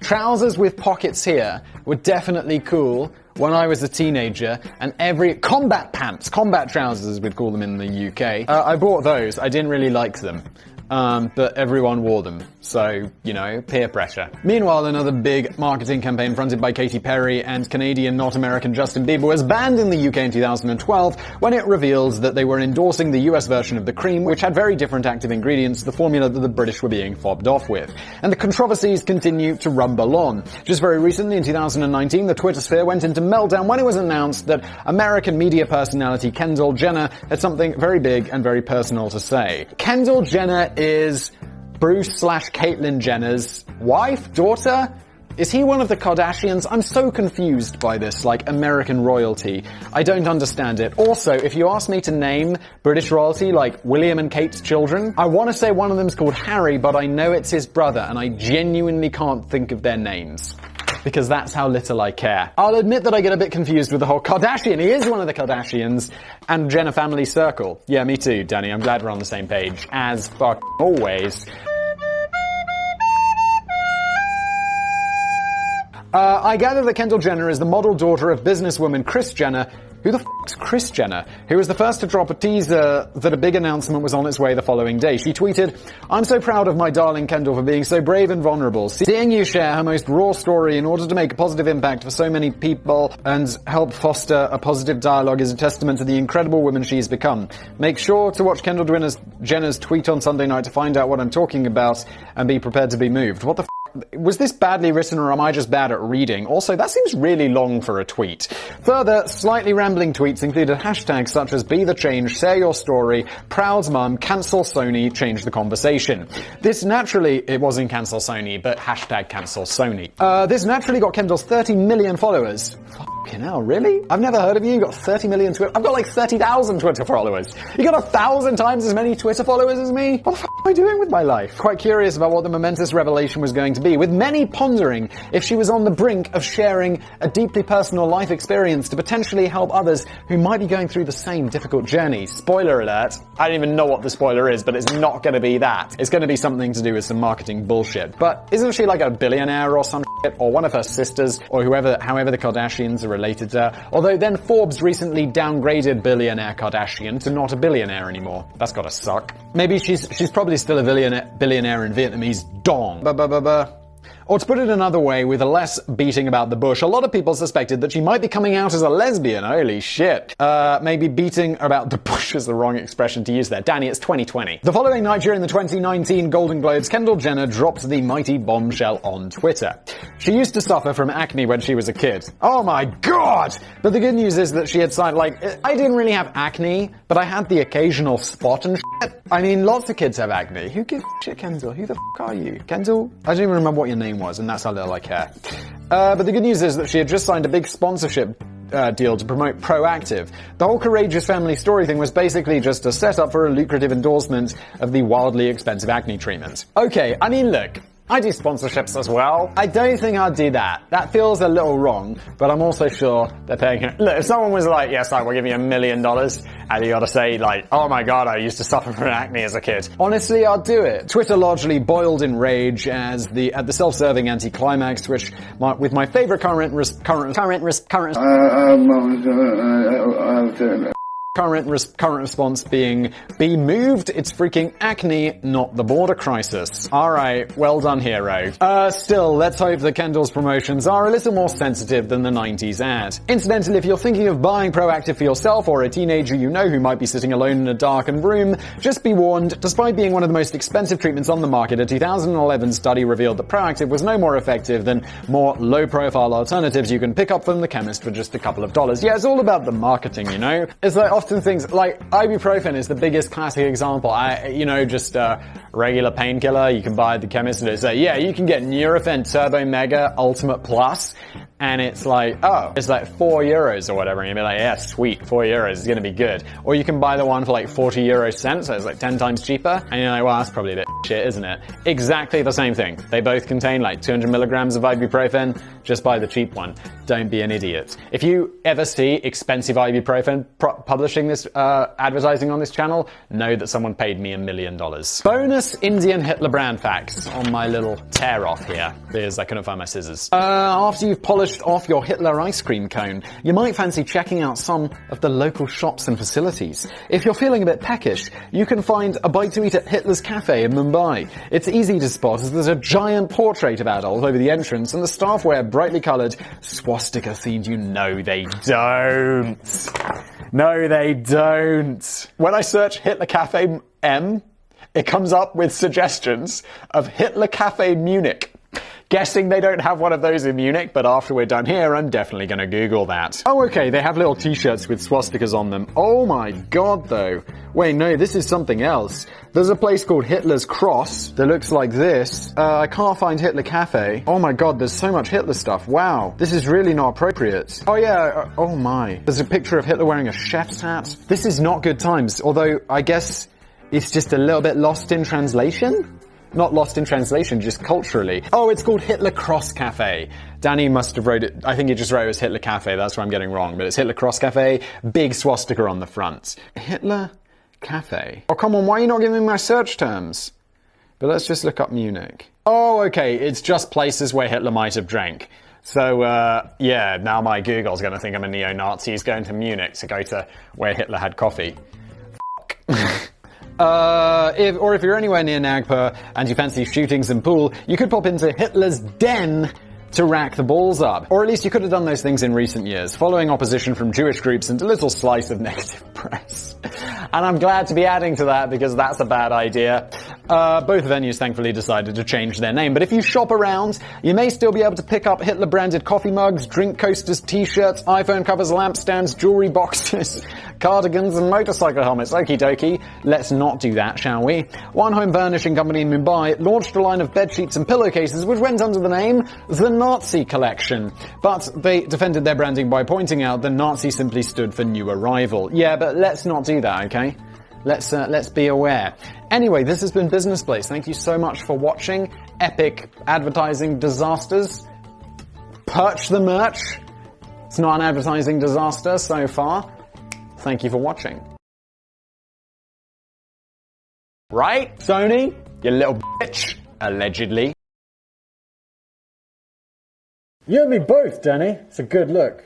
Trousers with pockets here were definitely cool when I was a teenager, and every combat pants, combat trousers as we'd call them in the UK. I bought those. I didn't really like them. But everyone wore them. So, you know, peer pressure. Meanwhile, another big marketing campaign fronted by Katy Perry and Canadian not American Justin Bieber was banned in the UK in 2012 when it revealed that they were endorsing the US version of the cream, which had very different active ingredients to the formula that the British were being fobbed off with. And the controversies continue to rumble on. Just very recently, in 2019, the Twitter sphere went into meltdown when it was announced that American media personality Kendall Jenner had something very big and very personal to say. Kendall Jenner is Bruce/Caitlyn Jenner's wife, daughter? Is he one of the Kardashians? I'm so confused by this, like, American royalty. I don't understand it. Also, if you ask me to name British royalty, like William and Kate's children, I want to say one of them's called Harry, but I know it's his brother, and I genuinely can't think of their names. Because that's how little I care. I'll admit that I get a bit confused with the whole Kardashian. He is one of the Kardashians and Jenner family circle. Yeah, me too, Danny. I'm glad we're on the same page. As fuck always. I gather that Kendall Jenner is the model daughter of businesswoman Kris Jenner. Who the f***'s Kris Jenner? Who was the first to drop a teaser that a big announcement was on its way the following day. She tweeted, "I'm so proud of my darling Kendall for being so brave and vulnerable. Seeing you share her most raw story in order to make a positive impact for so many people and help foster a positive dialogue is a testament to the incredible woman she's become. Make sure to watch Kendall Jenner's tweet on Sunday night to find out what I'm talking about and be prepared to be moved." What the f***? Was this badly written or am I just bad at reading? Also, that seems really long for a tweet. Further, slightly rambling tweets included hashtags such as Be the Change, Share Your Story, Proud Mum, Cancel Sony, Change the Conversation. This naturally, it wasn't Cancel Sony, but hashtag Cancel Sony. This naturally got Kendall's 30 million followers. Fucking hell, really? I've never heard of you. You got 30 million Twitter. I've got like 30,000 Twitter followers. You got 1,000 times as many Twitter followers as me? What the f*** am I doing with my life? Quite curious about what the momentous revelation was going to be, with many pondering if she was on the brink of sharing a deeply personal life experience to potentially help others who might be going through the same difficult journey. Spoiler alert. I don't even know what the spoiler is, but it's not going to be that. It's going to be something to do with some marketing bullshit. But isn't she like a billionaire or some shit? Or one of her sisters? Or however the Kardashians are related to her? Although then Forbes recently downgraded billionaire Kardashian to not a billionaire anymore. That's gotta suck. Maybe she's probably still a billionaire in Vietnamese dong. Or to put it another way, with a less beating about the bush, a lot of people suspected that she might be coming out as a lesbian. Holy shit. Maybe beating about the bush is the wrong expression to use there. Danny, it's 2020. The following night during the 2019 Golden Globes, Kendall Jenner dropped the mighty bombshell on Twitter. She used to suffer from acne when she was a kid. Oh my god! But the good news is that she had signed, like, I didn't really have acne, but I had the occasional spot and shit. I mean, lots of kids have acne. Who gives a shit, Kendall? Who the f*** are you? Kendall? I don't even remember what your name was, and that's how little I care. But the good news is that she had just signed a big sponsorship deal to promote Proactive. The whole Courageous Family Story thing was basically just a setup for a lucrative endorsement of the wildly expensive acne treatment. Okay, I mean, look, I do sponsorships as well. I don't think I'd do that. That feels a little wrong, but I'm also sure they're paying her. Look, if someone was like, yes, we'll give you $1 million, and you gotta say, like, oh my god, I used to suffer from acne as a kid. Honestly, I'd do it. Twitter largely boiled in rage at the self-serving anticlimax, which, with my favorite current response being, be moved, it's freaking acne, not the border crisis. Alright, well done, hero. Still, let's hope that Kendall's promotions are a little more sensitive than the 90s ad. Incidentally, if you're thinking of buying Proactive for yourself or a teenager you know who might be sitting alone in a darkened room, just be warned, despite being one of the most expensive treatments on the market, a 2011 study revealed that Proactive was no more effective than more low-profile alternatives you can pick up from the chemist for just a couple of dollars. Yeah, it's all about the marketing, you know? It's like often things like ibuprofen is the biggest classic example. Just a regular painkiller you can buy at the chemist, and it's like, yeah, you can get Nurofen Turbo Mega Ultimate Plus, and it's like, oh, it's like €4 or whatever, and you'll be like, yeah, sweet, €4 is gonna be good. Or you can buy the one for like 40 euro cents, so it's like 10 times cheaper, and you're like, well, that's probably a bit shit, isn't it? Exactly the same thing. They both contain like 200 milligrams of ibuprofen. Just buy the cheap one. Don't be an idiot. If you ever see expensive ibuprofen publishing this advertising on this channel, know that someone paid me $1 million. Bonus Indian Hitler brand facts on my little tear off here, because I couldn't find my scissors. After you've polished off your Hitler ice cream cone, you might fancy checking out some of the local shops and facilities. If you're feeling a bit peckish, you can find a bite to eat at Hitler's Cafe in Mumbai. It's easy to spot as there's a giant portrait of Adolf over the entrance, and the staff wear brightly coloured swastika themed. You know they don't. No, they don't. When I search Hitler Cafe M, it comes up with suggestions of Hitler Cafe Munich. Guessing they don't have one of those in Munich, but after we're done here, I'm definitely gonna Google that. Oh, okay, they have little t-shirts with swastikas on them. Oh my god, though. Wait, no, this is something else. There's a place called Hitler's Cross that looks like this. I can't find Hitler Cafe. Oh my god, there's so much Hitler stuff. Wow, this is really not appropriate. Oh yeah, oh my. There's a picture of Hitler wearing a chef's hat. This is not good times, although I guess it's just a little bit lost in translation? Not lost in translation, just culturally. Oh, it's called Hitler Cross Cafe. Danny must have wrote it, I think he just wrote it as Hitler Cafe, that's where I'm getting wrong, but it's Hitler Cross Cafe, big swastika on the front. Hitler Cafe. Oh, come on, why are you not giving me my search terms? But let's just look up Munich. Oh, okay, it's just places where Hitler might have drank. So, yeah, now my Google's gonna think I'm a neo-Nazi. He's going to Munich to go to where Hitler had coffee. If you're anywhere near Nagpur and you fancy shooting some pool, you could pop into Hitler's Den to rack the balls up. Or at least you could have done those things in recent years, following opposition from Jewish groups and a little slice of negative press. And I'm glad to be adding to that because that's a bad idea. Both venues thankfully decided to change their name, but if you shop around, you may still be able to pick up Hitler-branded coffee mugs, drink coasters, t-shirts, iPhone covers, lampstands, jewelry boxes, cardigans, and motorcycle helmets. Okie dokie, let's not do that, shall we? One home furnishing company in Mumbai launched a line of bedsheets and pillowcases which went under the name The Nazi Collection. But they defended their branding by pointing out the Nazi simply stood for new arrival. Yeah, but let's not do that, okay? Let's be aware. Anyway, this has been Business Place. Thank you so much for watching. Epic advertising disasters. Perch the merch. It's not an advertising disaster so far. Thank you for watching. Right, Sony? You little bitch. Allegedly. You and me both, Danny. It's a good look.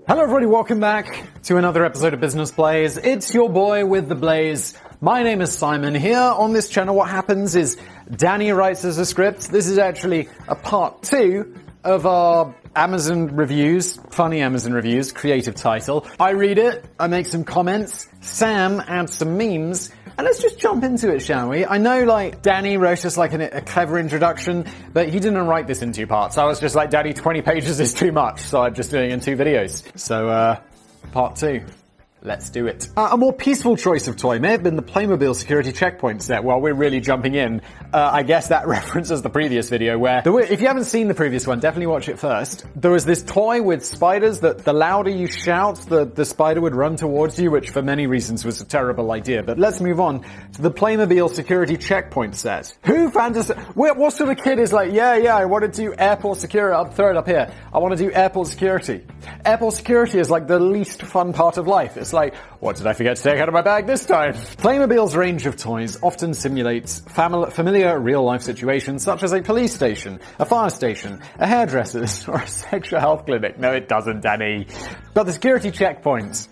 Hello everybody, welcome back to another episode of Business Plays. It's your boy with the blaze, My name is Simon. Here on this channel, what happens is Danny writes us a script. This is actually a part 2 of our Amazon reviews, funny Amazon reviews, creative title. I read it, I make some comments, Sam adds some memes, and let's just jump into it, shall we? I know, like, Danny wrote us, like, a clever introduction, but he didn't write this in 2 parts. I was just like, Danny, 20 pages is too much, so I'm just doing it in 2 videos. So, part 2. Let's do it. A more peaceful choice of toy may have been the Playmobil security checkpoint set. Well, we're really jumping in. I guess that references the previous video where, if you haven't seen the previous one, definitely watch it first. There was this toy with spiders that the louder you shout, the spider would run towards you, which for many reasons was a terrible idea. But let's move on to the Playmobil security checkpoint set. Who what sort of kid is like, yeah, I want to do airport security, I'll throw it up here. I want to do airport security. Airport security is like the least fun part of life. It's like, what did I forget to take out of my bag this time? Playmobil's range of toys often simulates familiar real-life situations such as a police station, a fire station, a hairdresser's, or a sexual health clinic. No, it doesn't, Danny. But the security checkpoints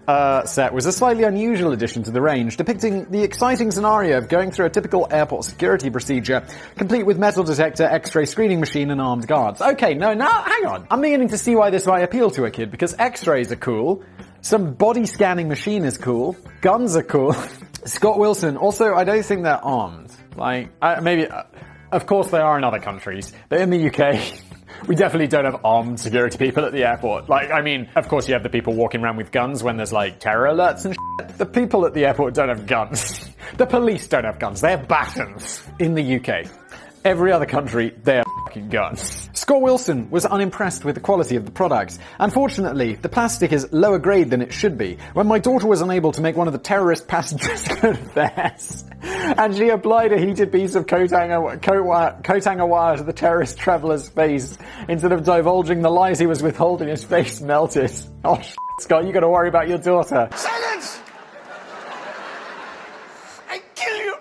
set was a slightly unusual addition to the range, depicting the exciting scenario of going through a typical airport security procedure, complete with metal detector, x-ray screening machine, and armed guards. Okay, no, hang on. I'm beginning to see why this might appeal to a kid, because x-rays are cool, some body scanning machine is cool, guns are cool. Scott Wilson, also, I don't think they're armed. Like, maybe, of course they are in other countries, but in the UK, we definitely don't have armed security people at the airport. Like, I mean, of course you have the people walking around with guns when there's, like, terror alerts and shit. The people at the airport don't have guns. The police don't have guns. They have batons in the UK. Every other country, they have fucking guns. Scott Wilson was unimpressed with the quality of the product. Unfortunately, the plastic is lower grade than it should be. When my daughter was unable to make one of the terrorist passengers go to theirs, and she applied a heated piece of coat hanger wire to the terrorist traveller's face, instead of divulging the lies he was withholding, his face melted. Oh, Scott, you gotta worry about your daughter. Silence! I kill you!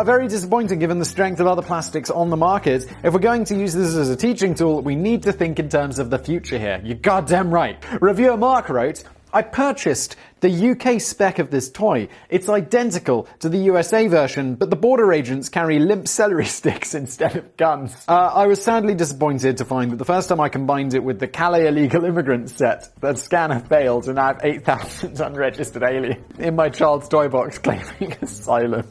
Very disappointing given the strength of other plastics on the market. If we're going to use this as a teaching tool, we need to think in terms of the future here. You're goddamn right. Reviewer Mark wrote, I purchased the UK spec of this toy. It's identical to the USA version, but the border agents carry limp celery sticks instead of guns. I was sadly disappointed to find that the first time I combined it with the Calais illegal immigrant set, the scanner failed and I have 8,000 unregistered aliens in my child's toy box claiming asylum.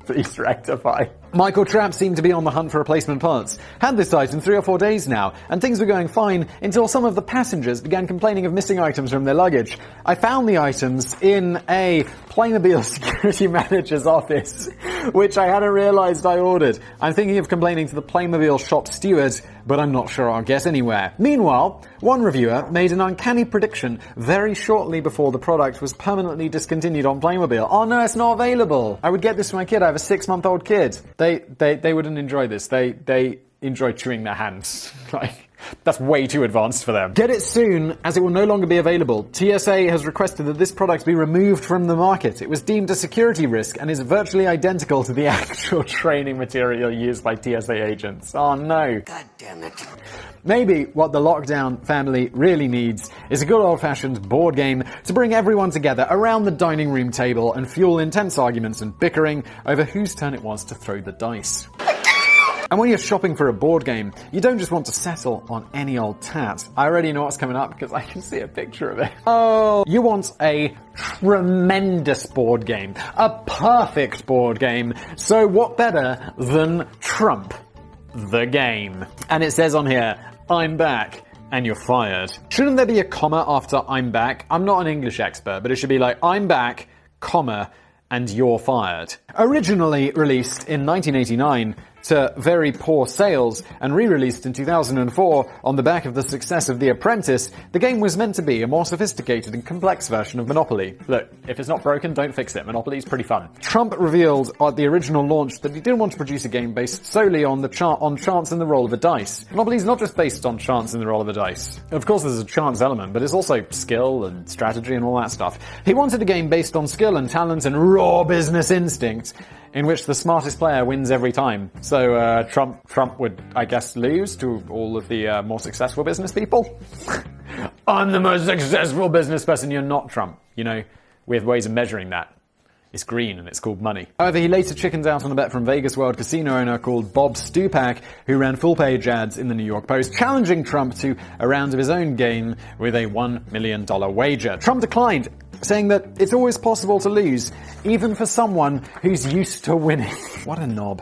Please rectify. Michael Trapp seemed to be on the hunt for replacement parts. Had this item 3 or 4 days now, and things were going fine until some of the passengers began complaining of missing items from their luggage. I found the items in a Playmobil security manager's office, which I hadn't realized I ordered. I'm thinking of complaining to the Playmobil shop steward, but I'm not sure I'll get anywhere. Meanwhile, one reviewer made an uncanny prediction very shortly before the product was permanently discontinued on Playmobil. Oh no, it's not available. I would get this for my kid. I have a 6-month-old kid. They wouldn't enjoy this. They enjoy chewing their hands. Like, that's way too advanced for them. Get it soon, as it will no longer be available. TSA has requested that this product be removed from the market. It was deemed a security risk and is virtually identical to the actual training material used by TSA agents. Oh no. God damn it. Maybe what the lockdown family really needs is a good old-fashioned board game to bring everyone together around the dining room table and fuel intense arguments and bickering over whose turn it was to throw the dice. And when you're shopping for a board game, you don't just want to settle on any old tat. I already know what's coming up because I can see a picture of it. Oh, you want a tremendous board game. A perfect board game. So what better than Trump the game? And it says on here, I'm back. And you're fired. Shouldn't there be a comma after I'm back? I'm not an English expert, but it should be like, I'm back, comma, and you're fired. Originally released in 1989 to very poor sales and re-released in 2004 on the back of the success of The Apprentice, the game was meant to be a more sophisticated and complex version of Monopoly. Look, if it's not broken, don't fix it. Monopoly's pretty fun. Trump revealed at the original launch that he didn't want to produce a game based solely on chance and the roll of a dice. Monopoly's not just based on chance and the roll of a dice. Of course there's a chance element, but it's also skill and strategy and all that stuff. He wanted a game based on skill and talent and raw business instinct, in which the smartest player wins every time. So Trump would, I guess, lose to all of the more successful business people. I'm the most successful business person. You're not Trump. You know, we have ways of measuring that. It's green and it's called money. However, he later chickens out on a bet from Vegas World casino owner called Bob Stupak, who ran full-page ads in the New York Post, challenging Trump to a round of his own game with a $1 million wager. Trump declined, saying that it's always possible to lose, even for someone who's used to winning. What a knob.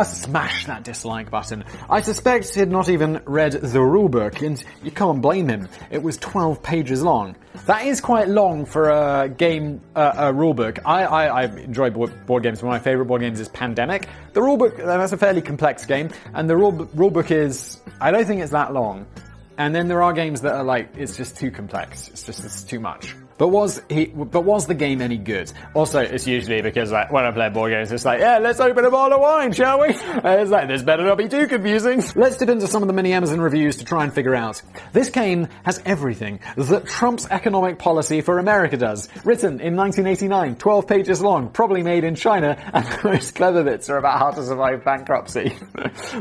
Smash that dislike button. I suspect he'd not even read the rulebook, and you can't blame him. It was 12 pages long. That is quite long for a game, a rulebook. I enjoy board games. One of my favorite board games is Pandemic. The rulebook, that's a fairly complex game, and the rulebook is, I don't think it's that long. And then there are games that are like, it's just too complex. It's too much. But was the game any good? Also, it's usually because like when I play board games, it's like, yeah, let's open a bottle of wine, shall we? It's like, this better not be too confusing. Let's dip into some of the mini Amazon reviews to try and figure out. This game has everything that Trump's economic policy for America does. Written in 1989, 12 pages long, probably made in China, and the most clever bits are about how to survive bankruptcy.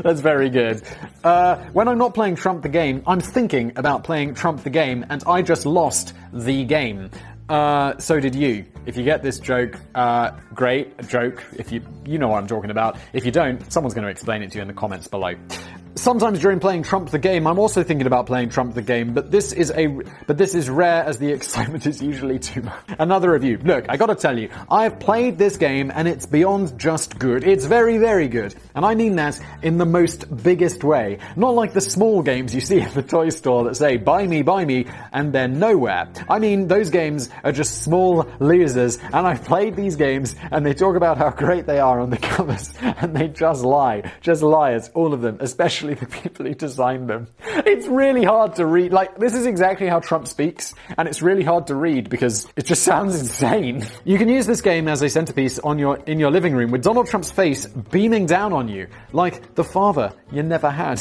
That's very good. When I'm not playing Trump the game, I'm thinking about playing Trump the game, and I just lost the game. So did you. If you get this joke, great, a joke. If you know what I'm talking about. If you don't, someone's going to explain it to you in the comments below. Sometimes during playing Trump the game, I'm also thinking about playing Trump the game, but this is rare as the excitement is usually too much. Another review. Look, I gotta tell you, I've played this game and it's beyond just good. It's very, very good. And I mean that in the most biggest way. Not like the small games you see in the toy store that say, buy me, and they're nowhere. I mean, those games are just small losers, and I've played these games and they talk about how great they are on the covers, and they just lie. Just liars, all of them, especially the people who designed them. It's really hard to read. Like, this is exactly how Trump speaks, and it's really hard to read because it just sounds insane. You can use this game as a centerpiece in your living room with Donald Trump's face beaming down on you, like the father you never had.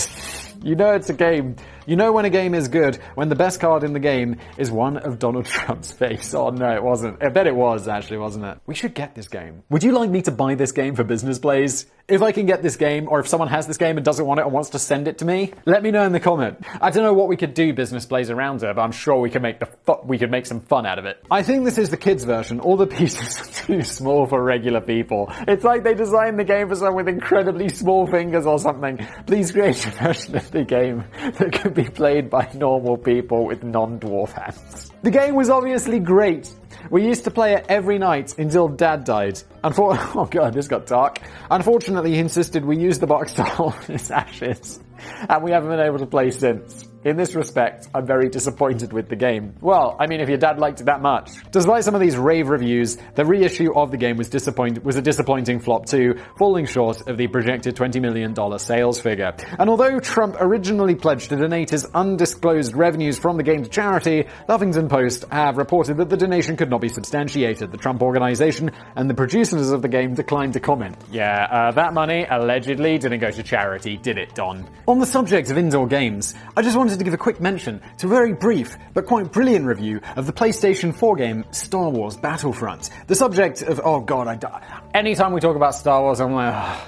You know it's a game. You know when a game is good when the best card in the game is one of Donald Trump's face. Oh no, it wasn't. I bet it was, actually, wasn't it? We should get this game. Would you like me to buy this game for business plays? If I can get this game, or if someone has this game and doesn't want it and wants to send it to me, let me know in the comment. I don't know what we could do business plays around it, but I'm sure we could make some fun out of it. I think this is the kids version. All the pieces are too small for regular people. It's like they designed the game for someone with incredibly small fingers or something. Please create a version of the game that can be played by normal people with non-dwarf hands. The game was obviously great. We used to play it every night until Dad died. Oh god, this got dark. Unfortunately, he insisted we use the box to hold his ashes, and we haven't been able to play since. In this respect, I'm very disappointed with the game. Well, I mean, if your dad liked it that much. Despite some of these rave reviews, the reissue of the game was a disappointing flop too, falling short of the projected $20 million sales figure. And although Trump originally pledged to donate his undisclosed revenues from the game to charity, the Huffington Post have reported that the donation could not be substantiated. The Trump organization and the producers of the game declined to comment. Yeah, that money allegedly didn't go to charity, did it, Don? On the subject of indoor games, I just wanted to give a quick mention to a very brief but quite brilliant review of the PlayStation 4 game Star Wars Battlefront. The subject of, oh god, anytime we talk about Star Wars, I'm like,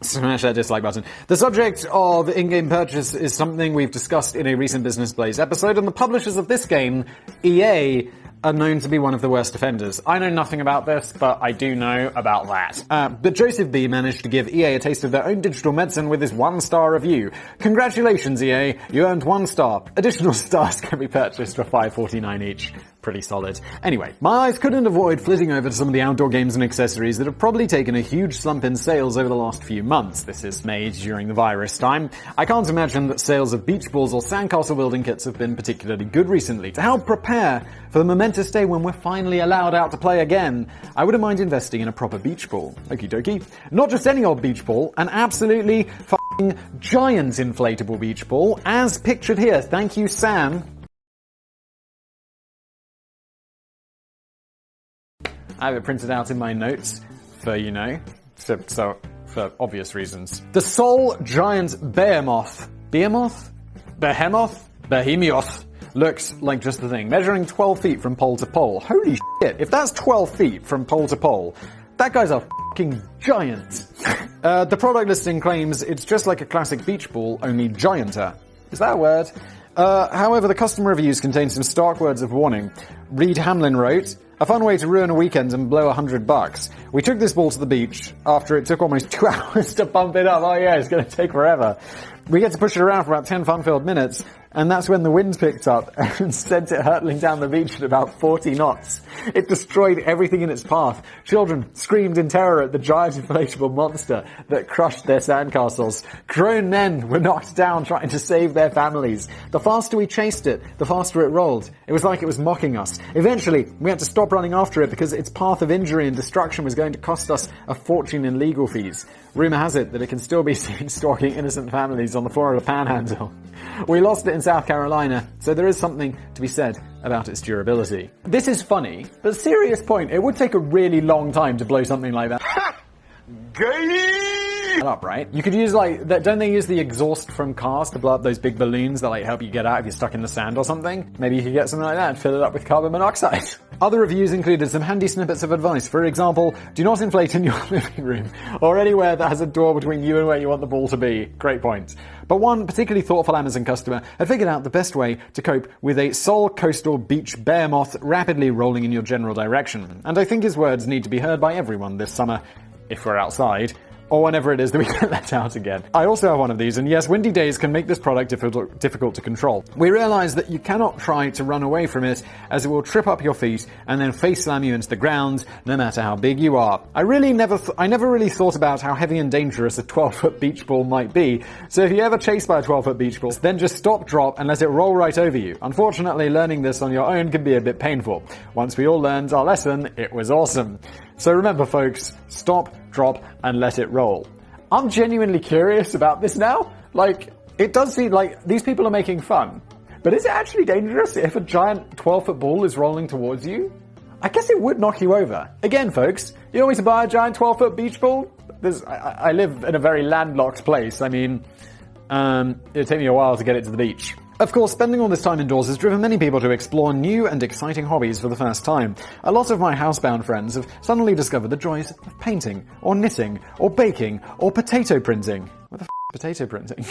smash that dislike button. The subject of in-game purchase is something we've discussed in a recent Business Plays episode, and the publishers of this game, EA, are known to be one of the worst offenders. I know nothing about this, but I do know about that. But Joseph B. managed to give EA a taste of their own digital medicine with his 1-star review. Congratulations, EA, you earned 1 star. Additional stars can be purchased for $5.49 each. Pretty solid. Anyway, my eyes couldn't avoid flitting over to some of the outdoor games and accessories that have probably taken a huge slump in sales over the last few months. This is made during the virus time. I can't imagine that sales of beach balls or sandcastle building kits have been particularly good recently. To help prepare for the momentous day when we're finally allowed out to play again, I wouldn't mind investing in a proper beach ball. Okie dokie. Not just any old beach ball, an absolutely f***ing giant inflatable beach ball, as pictured here. Thank you, Sam. I have it printed out in my notes for, so for obvious reasons. The Sol Giant Behemoth looks like just the thing, measuring 12 feet from pole to pole. Holy shit, if that's 12 feet from pole to pole, that guy's a fucking giant. The product listing claims it's just like a classic beach ball, only gianter. Is that a word? However, the customer reviews contain some stark words of warning. Reed Hamlin wrote, A fun way to ruin a weekend and blow $100. We took this ball to the beach after it took almost 2 hours to pump it up. Oh yeah, it's going to take forever. We get to push it around for about 10 fun-filled minutes, and that's when the wind picked up and sent it hurtling down the beach at about 40 knots. It destroyed everything in its path. Children screamed in terror at the giant inflatable monster that crushed their sandcastles. Grown men were knocked down trying to save their families. The faster we chased it, the faster it rolled. It was like it was mocking us. Eventually, we had to stop running after it because its path of injury and destruction was going to cost us a fortune in legal fees. Rumour has it that it can still be seen stalking innocent families on the Florida Panhandle. We lost it in South Carolina, so there is something to be said about its durability. This is funny, but serious point, it would take a really long time to blow something like that. Up, right? You could use don't they use the exhaust from cars to blow up those big balloons that help you get out if you're stuck in the sand or something? Maybe you could get something like that and fill it up with carbon monoxide. Other reviews included some handy snippets of advice. For example, do not inflate in your living room or anywhere that has a door between you and where you want the ball to be. Great point. But one particularly thoughtful Amazon customer had figured out the best way to cope with a Seoul coastal beach bear moth rapidly rolling in your general direction. And I think his words need to be heard by everyone this summer, if we're outside, or whenever it is that we get let out again. I also have one of these, and yes, windy days can make this product difficult to control. We realize that you cannot try to run away from it, as it will trip up your feet and then face slam you into the ground, no matter how big you are. I never really thought about how heavy and dangerous a 12-foot beach ball might be, so if you're ever chased by a 12-foot beach ball, then just stop, drop, and let it roll right over you. Unfortunately, learning this on your own can be a bit painful. Once we all learned our lesson, it was awesome. So remember, folks, stop, drop, and let it roll. I'm genuinely curious about this now. It does seem like these people are making fun. But is it actually dangerous if a giant 12-foot ball is rolling towards you? I guess it would knock you over. Again, folks, you want me to buy a giant 12-foot beach ball? I live in a very landlocked place. I mean, it'd take me a while to get it to the beach. Of course, spending all this time indoors has driven many people to explore new and exciting hobbies for the first time. A lot of my housebound friends have suddenly discovered the joys of painting, or knitting, or baking, or potato printing. What the f*** is potato printing?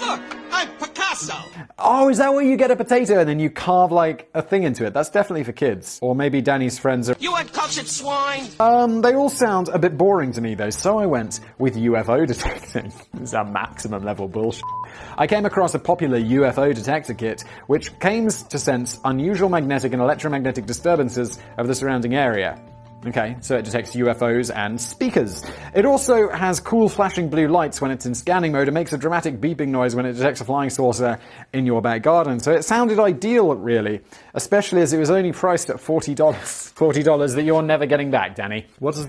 Look, I'm Picasso! Oh, is that where you get a potato and then you carve a thing into it? That's definitely for kids. Or maybe Danny's friends are... You uncultured swine! They all sound a bit boring to me though, so I went with UFO detecting. This is our maximum level bullshit. I came across a popular UFO detector kit, which claims to sense unusual magnetic and electromagnetic disturbances of the surrounding area. Okay, so it detects UFOs and speakers. It also has cool flashing blue lights when it's in scanning mode and makes a dramatic beeping noise when it detects a flying saucer in your back garden. So it sounded ideal, really, especially as it was only priced at $40. $40 that you're never getting back, Danny. What does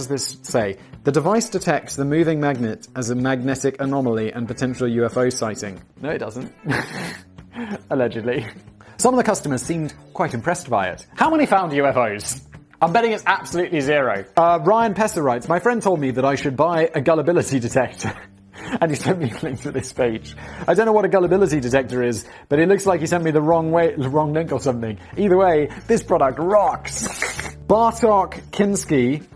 this say? The device detects the moving magnet as a magnetic anomaly and potential UFO sighting. No, it doesn't. Allegedly. Some of the customers seemed quite impressed by it. How many found UFOs? I'm betting it's absolutely zero. Ryan Pesser writes, my friend told me that I should buy a gullibility detector. And he sent me a link to this page. I don't know what a gullibility detector is, but it looks like he sent me the wrong link or something. Either way, this product rocks. Bartok Kinski,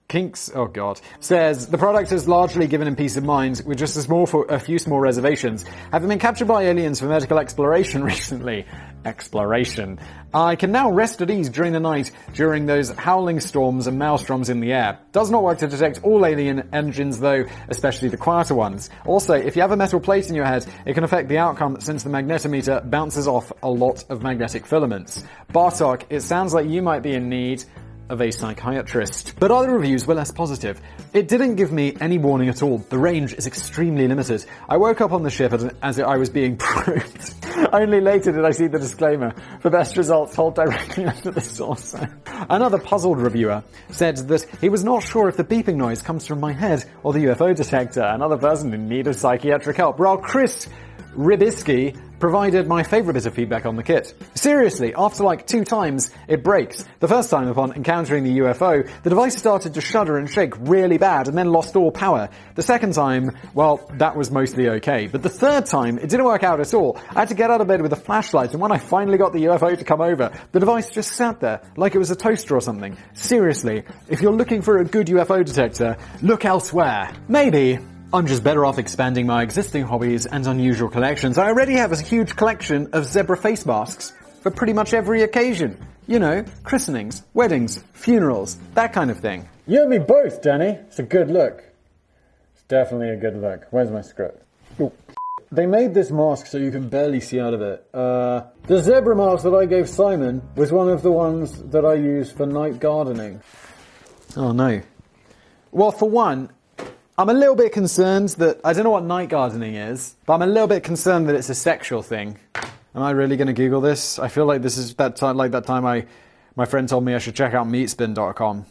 Kinks, oh god, says, the product has largely given him peace of mind with just a few small reservations. Having been captured by aliens for medical exploration recently. Exploration. I can now rest at ease during the night during those howling storms and maelstroms in the air. Does not work to detect all alien engines though, especially the quieter ones. Also, if you have a metal plate in your head, it can affect the outcome since the magnetometer bounces off a lot of magnetic filaments. Bartok, it sounds like you might be in need of a psychiatrist. But other reviews were less positive. It didn't give me any warning at all. The range is extremely limited. I woke up on the ship as I was being probed. Only later did I see the disclaimer. For best results, hold directly under the saucer. Another puzzled reviewer said that he was not sure if the beeping noise comes from my head or the UFO detector. Another person in need of psychiatric help. While Chris Ribisky provided my favourite bit of feedback on the kit. Seriously, after 2 times, it breaks. The first time upon encountering the UFO, the device started to shudder and shake really bad and then lost all power. The second time, well, that was mostly okay. But the third time, it didn't work out at all. I had to get out of bed with a flashlight, and when I finally got the UFO to come over, the device just sat there, like it was a toaster or something. Seriously, if you're looking for a good UFO detector, look elsewhere. Maybe I'm just better off expanding my existing hobbies and unusual collections. I already have a huge collection of zebra face masks for pretty much every occasion. You know, christenings, weddings, funerals, that kind of thing. You and me both, Danny. It's a good look. It's definitely a good look. Where's my script? Ooh. They made this mask so you can barely see out of it. The zebra mask that I gave Simon was one of the ones that I used for night gardening. Oh no. Well, for one, I'm a little bit concerned that, I don't know what night gardening is, but I'm a little bit concerned that it's a sexual thing. Am I really going to Google this? I feel like this is that time, like that time my friend told me I should check out meatspin.com.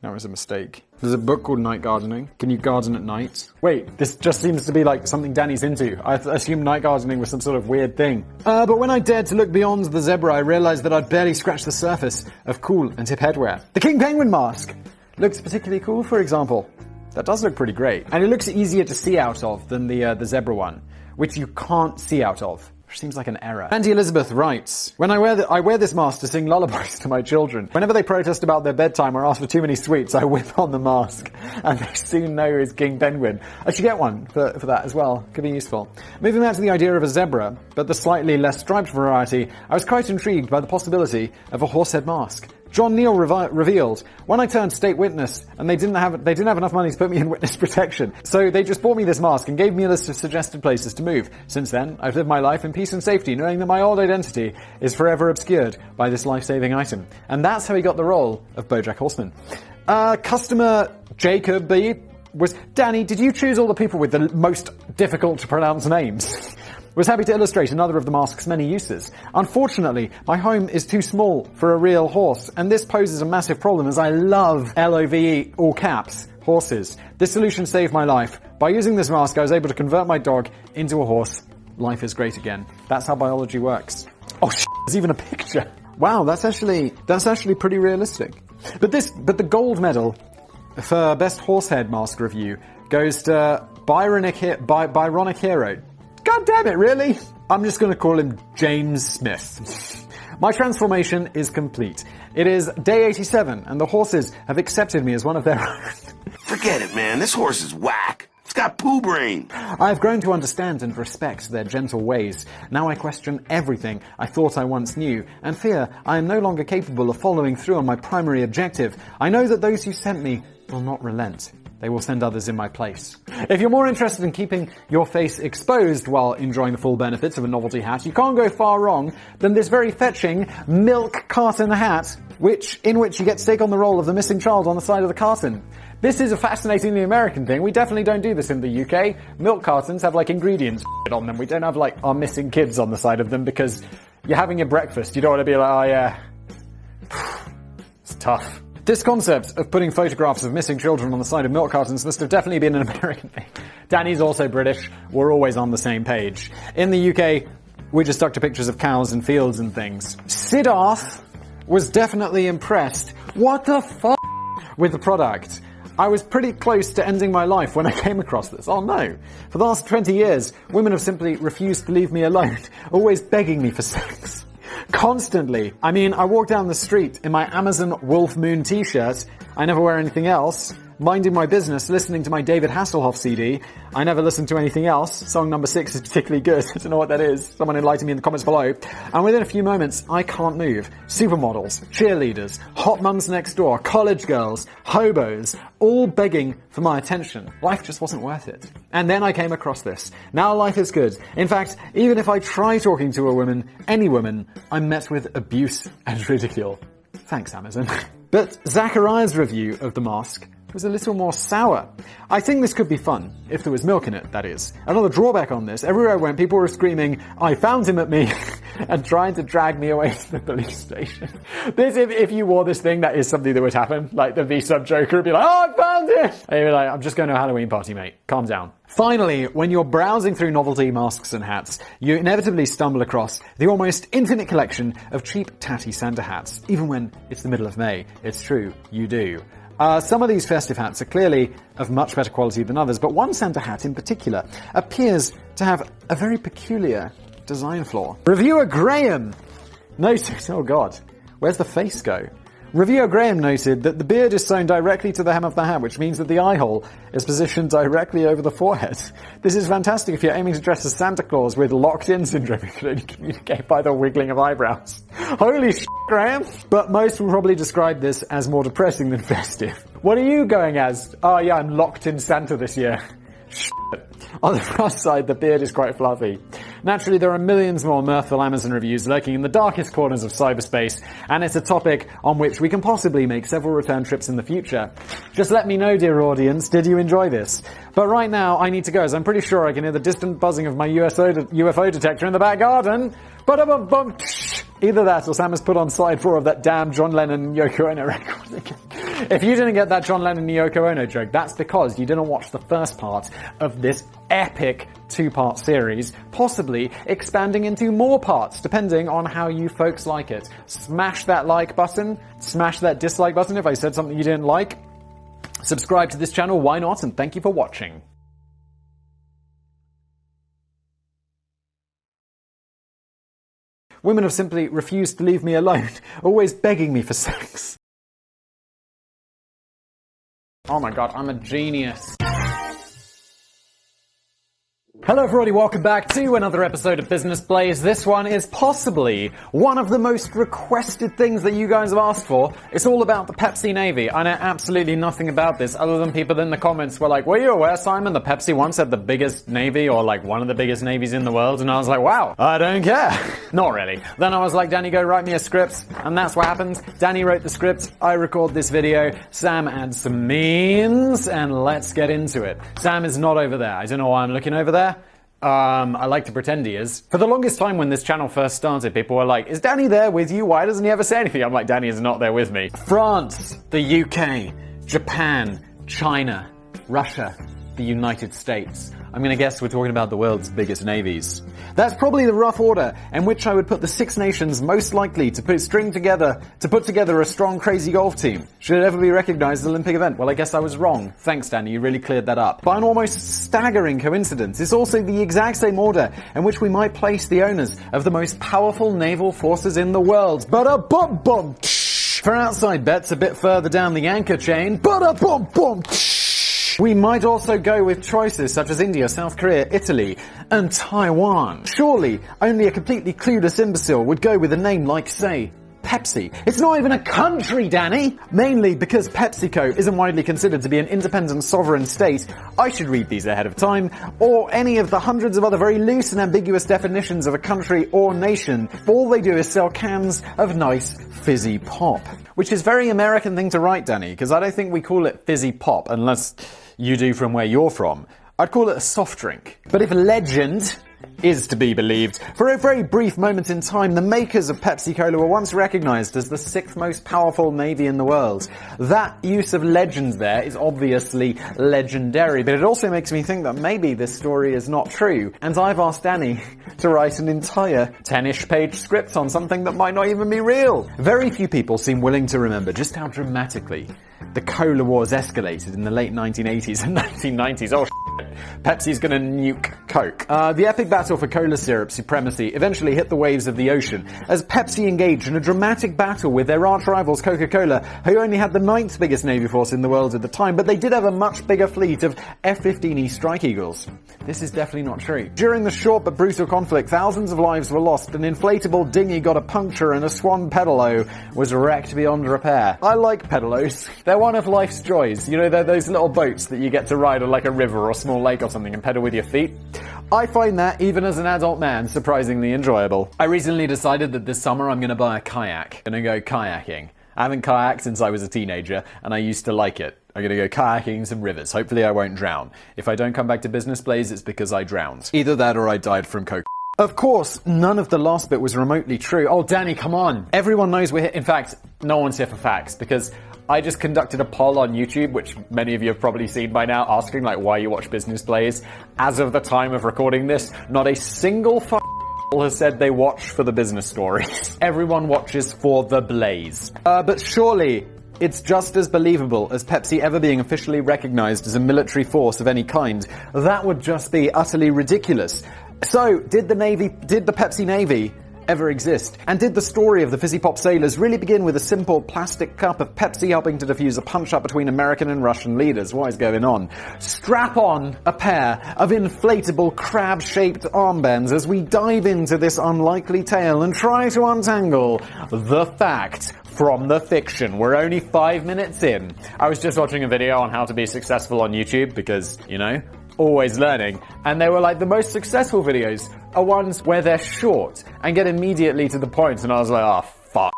That was a mistake. There's a book called Night Gardening. Can you garden at night? Wait, this just seems to be like something Danny's into. I assumed night gardening was some sort of weird thing. But when I dared to look beyond the zebra, I realized that I'd barely scratched the surface of cool and hip headwear. The King Penguin mask looks particularly cool, for example. That does look pretty great. And it looks easier to see out of than the zebra one, which you can't see out of. Seems like an error. Andy Elizabeth writes, when I wear this mask to sing lullabies to my children. Whenever they protest about their bedtime or ask for too many sweets, I whip on the mask, and they soon know it's King Penguin. I should get one for that as well. Could be useful. Moving back to the idea of a zebra, but the slightly less striped variety, I was quite intrigued by the possibility of a horsehead mask. John Neal revealed, when I turned state witness, and they didn't have enough money to put me in witness protection, so they just bought me this mask and gave me a list of suggested places to move. Since then, I've lived my life in peace and safety, knowing that my old identity is forever obscured by this life-saving item. And that's how he got the role of BoJack Horseman. Customer Jacob B was, Danny, did you choose all the people with the most difficult to pronounce names? Was happy to illustrate another of the mask's many uses. Unfortunately, my home is too small for a real horse, and this poses a massive problem as I love LOVE, all caps, horses. This solution saved my life. By using this mask, I was able to convert my dog into a horse. Life is great again. That's how biology works. Oh, there's even a picture. Wow, that's actually pretty realistic. But the gold medal for best horsehead mask review goes to Byronic Hero. God damn it, really? I'm just going to call him James Smith. My transformation is complete. It is day 87, and the horses have accepted me as one of their own. Forget it, man. This horse is whack. It's got poo brain. I have grown to understand and respect their gentle ways. Now I question everything I thought I once knew, and fear I am no longer capable of following through on my primary objective. I know that those who sent me will not relent. They will send others in my place. If you're more interested in keeping your face exposed while enjoying the full benefits of a novelty hat, you can't go far wrong than this very fetching milk carton hat, in which you get to take on the role of the missing child on the side of the carton. This is a fascinatingly American thing. We definitely don't do this in the UK. Milk cartons have ingredients on them. We don't have our missing kids on the side of them because you're having your breakfast. You don't want to be like, oh yeah, it's tough. This concept of putting photographs of missing children on the side of milk cartons must have definitely been an American thing. Danny's also British. We're always on the same page. In the UK, we just stuck to pictures of cows and fields and things. Siddharth was definitely impressed. What the fuck? With the product. I was pretty close to ending my life when I came across this. Oh no. For the last 20 years, women have simply refused to leave me alone, always begging me for sex. Constantly. I mean, I walk down the street in my Amazon Wolf Moon t-shirt. I never wear anything else. Minding my business, listening to my David Hasselhoff CD. I never listen to anything else. Song number 6 is particularly good. I don't know what that is. Someone enlighten me in the comments below. And within a few moments, I can't move. Supermodels, cheerleaders, hot mums next door, college girls, hobos, all begging for my attention. Life just wasn't worth it. And then I came across this. Now life is good. In fact, even if I try talking to a woman, any woman, I'm met with abuse and ridicule. Thanks, Amazon. But Zachariah's review of the mask was a little more sour. I think this could be fun, if there was milk in it, that is. Another drawback on this, everywhere I went, people were screaming, "I found him" at me, and trying to drag me away to the police station. If you wore this thing, that is something that would happen. Like the V-sub Joker would be like, "Oh, I found him!" And you'd be like, "I'm just going to a Halloween party, mate. Calm down." Finally, when you're browsing through novelty masks and hats, you inevitably stumble across the almost infinite collection of cheap, tatty Santa hats. Even when it's the middle of May. It's true, you do. Some of these festive hats are clearly of much better quality than others, but one Santa hat in particular appears to have a very peculiar design flaw. Reviewer Graham noticed, oh god, where's the face go? Reviewer Graham noted that the beard is sewn directly to the hem of the hat, which means that the eye hole is positioned directly over the forehead. This is fantastic if you're aiming to dress as Santa Claus with locked-in syndrome. You can only communicate by the wiggling of eyebrows. Holy shit, Graham! But most will probably describe this as more depressing than festive. What are you going as? Oh yeah, I'm locked-in Santa this year. Shit. On the plus side, the beard is quite fluffy. Naturally, there are millions more mirthful Amazon reviews lurking in the darkest corners of cyberspace, and it's a topic on which we can possibly make several return trips in the future. Just let me know, dear audience, did you enjoy this? But right now, I need to go, as I'm pretty sure I can hear the distant buzzing of my UFO detector in the back garden. Ba-da-bum-bum. Either that, or Sam has put on side 4 of that damn John Lennon and Yoko Ono record again. If you didn't get that John Lennon and Yoko Ono joke, that's because you didn't watch the first part of this epic 2-part series, possibly expanding into more parts, depending on how you folks like it. Smash that like button, smash that dislike button if I said something you didn't like. Subscribe to this channel, why not, and thank you for watching. Women have simply refused to leave me alone, always begging me for sex. Oh my god, I'm a genius. Hello everybody, welcome back to another episode of Business Blaze. This one is possibly one of the most requested things that you guys have asked for. It's all about the Pepsi Navy. I know absolutely nothing about this other than people in the comments were like, were you aware, Simon, that Pepsi once had the biggest navy, or like one of the biggest navies in the world? And I was like, wow, I don't care. Not really. Then I was like, Danny, go write me a script. And that's what happened. Danny wrote the script, I record this video, Sam adds some memes, and let's get into it. Sam is not over there. I don't know why I'm looking over there. I like to pretend he is. For the longest time when this channel first started, people were like, is Danny there with you? Why doesn't he ever say anything? I'm like, Danny is not there with me. France, the UK, Japan, China, Russia, the United States. I'm gonna guess we're talking about the world's biggest navies. That's probably the rough order in which I would put the 6 nations most likely to put together a strong, crazy golf team. Should it ever be recognized as an Olympic event? Well, I guess I was wrong. Thanks, Danny, you really cleared that up. By an almost staggering coincidence, it's also the exact same order in which we might place the owners of the most powerful naval forces in the world. Ba-da-bum-bum! For outside bets a bit further down the anchor chain, ba-da-bum-bum! We might also go with choices such as India, South Korea, Italy, and Taiwan. Surely, only a completely clueless imbecile would go with a name like, say, Pepsi. It's not even a country, Danny! Mainly because PepsiCo isn't widely considered to be an independent sovereign state. I should read these ahead of time, or any of the hundreds of other very loose and ambiguous definitions of a country or nation. All they do is sell cans of nice, fizzy pop. Which is a very American thing to write, Danny, because I don't think we call it fizzy pop, unless you do from where you're from. I'd call it a soft drink. But if legend is to be believed, for a very brief moment in time, the makers of Pepsi Cola were once recognized as the 6th most powerful navy in the world. That use of legend there is obviously legendary, but it also makes me think that maybe this story is not true, and I've asked Danny to write an entire 10-ish page script on something that might not even be real. Very few people seem willing to remember just how dramatically the Cola Wars escalated in the late 1980s and 1990s. Oh, Pepsi's gonna nuke Coke. The epic battle for cola syrup supremacy eventually hit the waves of the ocean as Pepsi engaged in a dramatic battle with their arch rivals Coca-Cola, who only had the 9th biggest navy force in the world at the time, but they did have a much bigger fleet of F-15E Strike Eagles. This is definitely not true. During the short but brutal conflict, thousands of lives were lost, an inflatable dinghy got a puncture, and a swan pedalo was wrecked beyond repair. I like pedalos. They're one of life's joys. You know, they're those little boats that you get to ride on like a river or small lake or something and pedal with your feet. I find that, even as an adult man, surprisingly enjoyable. I recently decided that this summer I'm gonna buy a kayak. I'm gonna go kayaking. I haven't kayaked since I was a teenager, and I used to like it. I'm gonna go kayaking in some rivers. Hopefully I won't drown. If I don't come back to Business Blaze, it's because I drowned. Either that or I died from coke. Of course, none of the last bit was remotely true. Oh, Danny, come on. Everyone knows we're here. In fact, no one's here for facts, because I just conducted a poll on YouTube, which many of you have probably seen by now, asking like why you watch Business Blaze. As of the time of recording this, not a single has said they watch for the business stories. Everyone watches for the blaze. But surely it's just as believable as Pepsi ever being officially recognized as a military force of any kind. That would just be utterly ridiculous. So, did the Pepsi Navy ever exist? And did the story of the fizzy pop sailors really begin with a simple plastic cup of Pepsi helping to defuse a punch-up between American and Russian leaders? What is going on? Strap on a pair of inflatable crab-shaped armbands as we dive into this unlikely tale and try to untangle the fact from the fiction. We're only 5 minutes in. I was just watching a video on how to be successful on YouTube because, you know, always learning. And they were like, the most successful videos are ones where they're short and get immediately to the point. And I was like, oh, fuck.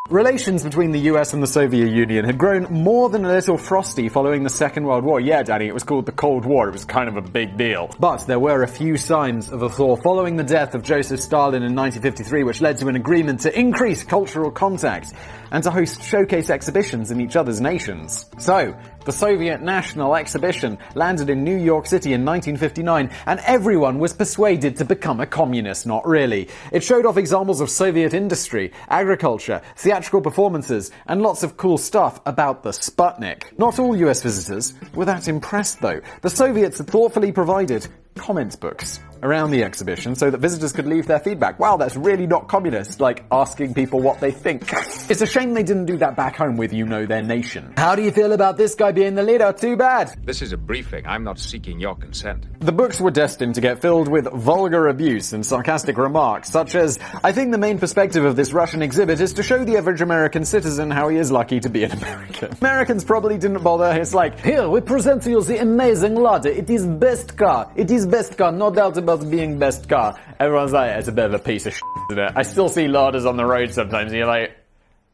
Relations between the US and the Soviet Union had grown more than a little frosty following the Second World War. Yeah, Danny, it was called the Cold War. It was kind of a big deal. But there were a few signs of a thaw following the death of Joseph Stalin in 1953, which led to an agreement to increase cultural contact and to host showcase exhibitions in each other's nations. So, the Soviet National Exhibition landed in New York City in 1959, and everyone was persuaded to become a communist. Not really. It showed off examples of Soviet industry, agriculture, theatrical performances, and lots of cool stuff about the Sputnik. Not all US visitors were that impressed, though. The Soviets had thoughtfully provided comment books around the exhibition so that visitors could leave their feedback. Wow, that's really not communist, like asking people what they think. It's a shame they didn't do that back home with, you know, their nation. How do you feel about this guy being the leader? Too bad. This is a briefing. I'm not seeking your consent. The books were destined to get filled with vulgar abuse and sarcastic remarks, such as, I think the main perspective of this Russian exhibit is to show the average American citizen how he is lucky to be an American. Americans probably didn't bother. It's like, here, we present to you the amazing Lada. It is best car. It is best car, no doubt about being best car. Everyone's like, it's a bit of a piece of shit, isn't it? I still see Ladas on the road sometimes, and you're like,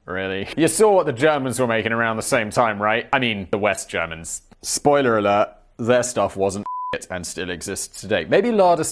really? You saw what the Germans were making around the same time, right? I mean, the West Germans. Spoiler alert, their stuff wasn't shit and still exists today. Maybe Lada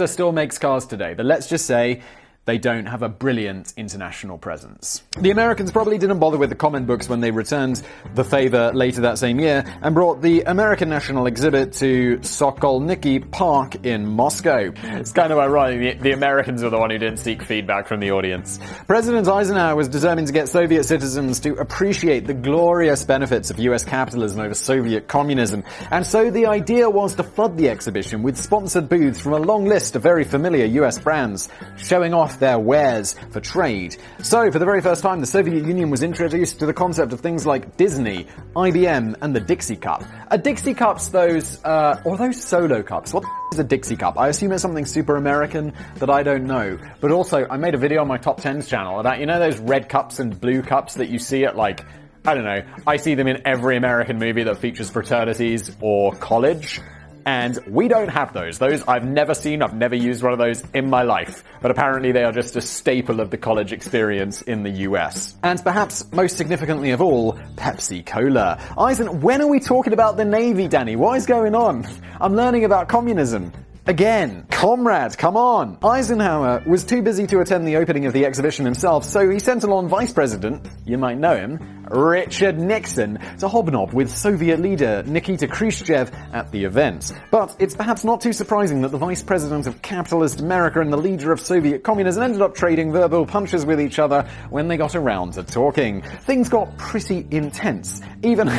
still makes cars today, but let's just say they don't have a brilliant international presence. The Americans probably didn't bother with the comment books when they returned the favor later that same year and brought the American National Exhibit to Sokolniki Park in Moscow. It's kind of ironic, the Americans were the one who didn't seek feedback from the audience. President Eisenhower was determined to get Soviet citizens to appreciate the glorious benefits of US capitalism over Soviet communism, and so the idea was to flood the exhibition with sponsored booths from a long list of very familiar US brands, showing off their wares for trade. So, for the very first time, the Soviet Union was introduced to the concept of things like Disney, IBM, and the Dixie Cup. Are Dixie Cups those, or those solo cups? What is a Dixie Cup? I assume it's something super American that I don't know. But also, I made a video on my Top 10s channel about, you know those red cups and blue cups that you see at, like, I don't know, I see them in every American movie that features fraternities or college. And we don't have those. Those I've never seen, I've never used one of those in my life. But apparently they are just a staple of the college experience in the US. And perhaps most significantly of all, Pepsi Cola. Eisen, when are we talking about the Navy, Danny? What is going on? I'm learning about communism. Again, comrade, come on! Eisenhower was too busy to attend the opening of the exhibition himself, so he sent along Vice President, you might know him, Richard Nixon, to hobnob with Soviet leader Nikita Khrushchev at the event. But it's perhaps not too surprising that the Vice President of capitalist America and the leader of Soviet communism ended up trading verbal punches with each other when they got around to talking. Things got pretty intense, even...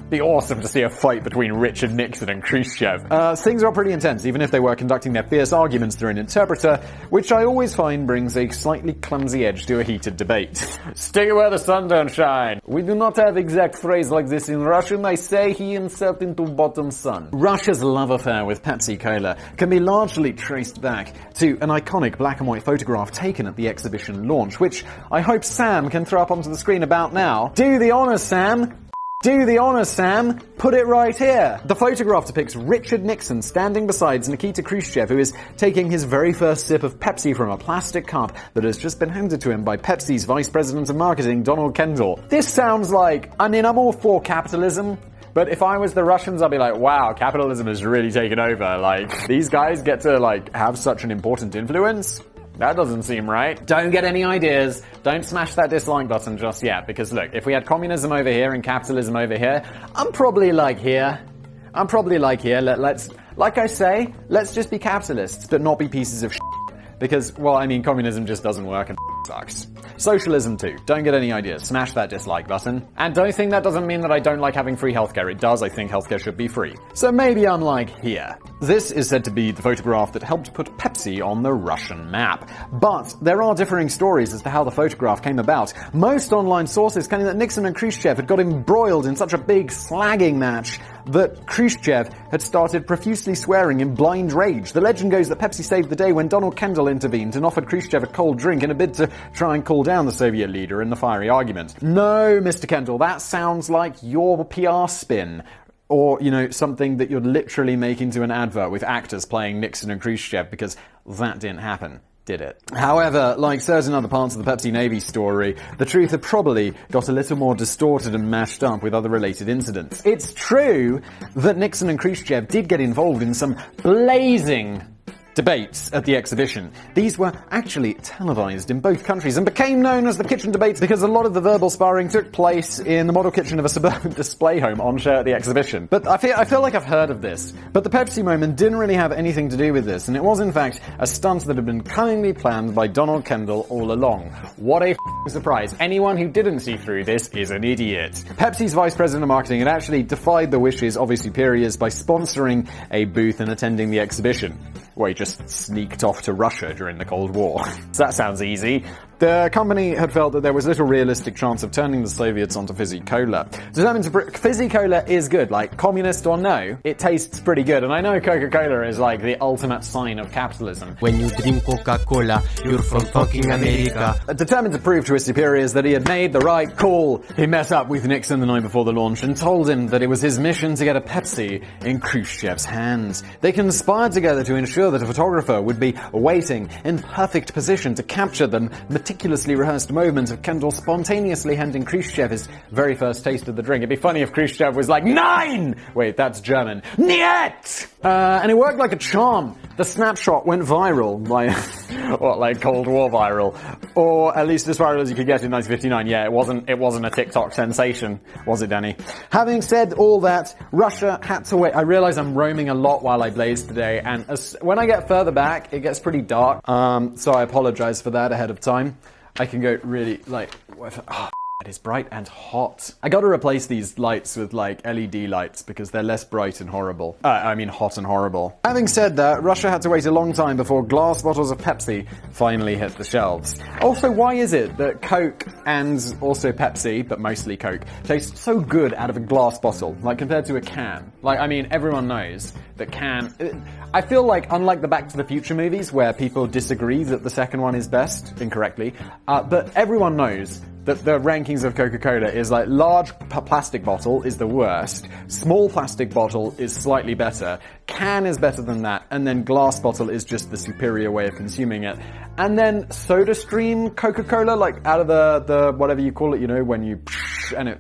Be awesome to see a fight between Richard Nixon and Khrushchev. Things are pretty intense, even if they were conducting their fierce arguments through an interpreter, which I always find brings a slightly clumsy edge to a heated debate. Stay where the sun don't shine. We do not have exact phrase like this in Russian. I say he himself into bottom sun. Russia's love affair with Pepsi Cola can be largely traced back to an iconic black and white photograph taken at the exhibition launch, which I hope Sam can throw up onto the screen about now. Do the honors, Sam! Do the honors, Sam! Put it right here! The photograph depicts Richard Nixon standing beside Nikita Khrushchev, who is taking his very first sip of Pepsi from a plastic cup that has just been handed to him by Pepsi's Vice President of Marketing, Donald Kendall. This sounds like... I mean, I'm all for capitalism, but if I was the Russians, I'd be like, wow, capitalism has really taken over. Like, these guys get to, like, have such an important influence? That doesn't seem right. Don't get any ideas. Don't smash that dislike button just yet, because look, if we had communism over here and capitalism over here, I'm probably like here. Let's, like I say, let's just be capitalists, but not be pieces of shit. Because, well, I mean, communism just doesn't work and sucks. Socialism too. Don't get any ideas. Smash that dislike button. And don't think that doesn't mean that I don't like having free healthcare. It does. I think healthcare should be free. So maybe I'm like here. This is said to be the photograph that helped put Pepsi on the Russian map. But there are differing stories as to how the photograph came about. Most online sources claim that Nixon and Khrushchev had got embroiled in such a big slagging match that Khrushchev had started profusely swearing in blind rage. The legend goes that Pepsi saved the day when Donald Kendall intervened and offered Khrushchev a cold drink in a bid to try and cool down the Soviet leader in the fiery argument. No, Mr. Kendall, that sounds like your PR spin. Or, something that you'd literally make into an advert with actors playing Nixon and Khrushchev, because that didn't happen, did it? However, like certain other parts of the Pepsi Navy story, the truth had probably got a little more distorted and mashed up with other related incidents. It's true that Nixon and Khrushchev did get involved in some blazing debates at the exhibition. These were actually televised in both countries and became known as the kitchen debates because a lot of the verbal sparring took place in the model kitchen of a suburban display home on show at the exhibition. But I feel like I've heard of this. But the Pepsi moment didn't really have anything to do with this, and it was in fact a stunt that had been cunningly planned by Donald Kendall all along. What a surprise. Anyone who didn't see through this is an idiot. Pepsi's vice president of marketing had actually defied the wishes of his superiors by sponsoring a booth and attending the exhibition, where he just sneaked off to Russia during the Cold War. So that sounds easy. The company had felt that there was little realistic chance of turning the Soviets onto fizzy cola. Determined to fizzy cola is good, like communist or no, it tastes pretty good. And I know Coca-Cola is like the ultimate sign of capitalism. When you drink Coca-Cola, you're from fucking America. Determined to prove to his superiors that he had made the right call, he met up with Nixon the night before the launch and told him that it was his mission to get a Pepsi in Khrushchev's hands. They conspired together to ensure that a photographer would be waiting in perfect position to capture the meticulously rehearsed moment of Kendall spontaneously handing Khrushchev his very first taste of the drink. It'd be funny if Khrushchev was like, 9! Wait, that's German. Niet! And it worked like a charm. The snapshot went viral, like Cold War viral, or at least as viral as you could get in 1959. Yeah, it wasn't a TikTok sensation, was it, Danny? Having said all that, Russia had to wait. I realize I'm roaming a lot while I blaze today, and when I get further back, it gets pretty dark. So I apologize for that ahead of time. I can go really it is bright and hot. I gotta replace these lights with LED lights because they're less bright and horrible. Hot and horrible. Having said that, Russia had to wait a long time before glass bottles of Pepsi finally hit the shelves. Also, why is it that Coke and also Pepsi, but mostly Coke, taste so good out of a glass bottle, compared to a can? Everyone knows that I feel like, unlike the Back to the Future movies, where people disagree that the second one is best, incorrectly, but everyone knows that the rankings of Coca-Cola is large plastic bottle is the worst, small plastic bottle is slightly better, can is better than that, and then glass bottle is just the superior way of consuming it. And then SodaStream Coca-Cola, out of the whatever you call it, when you and it,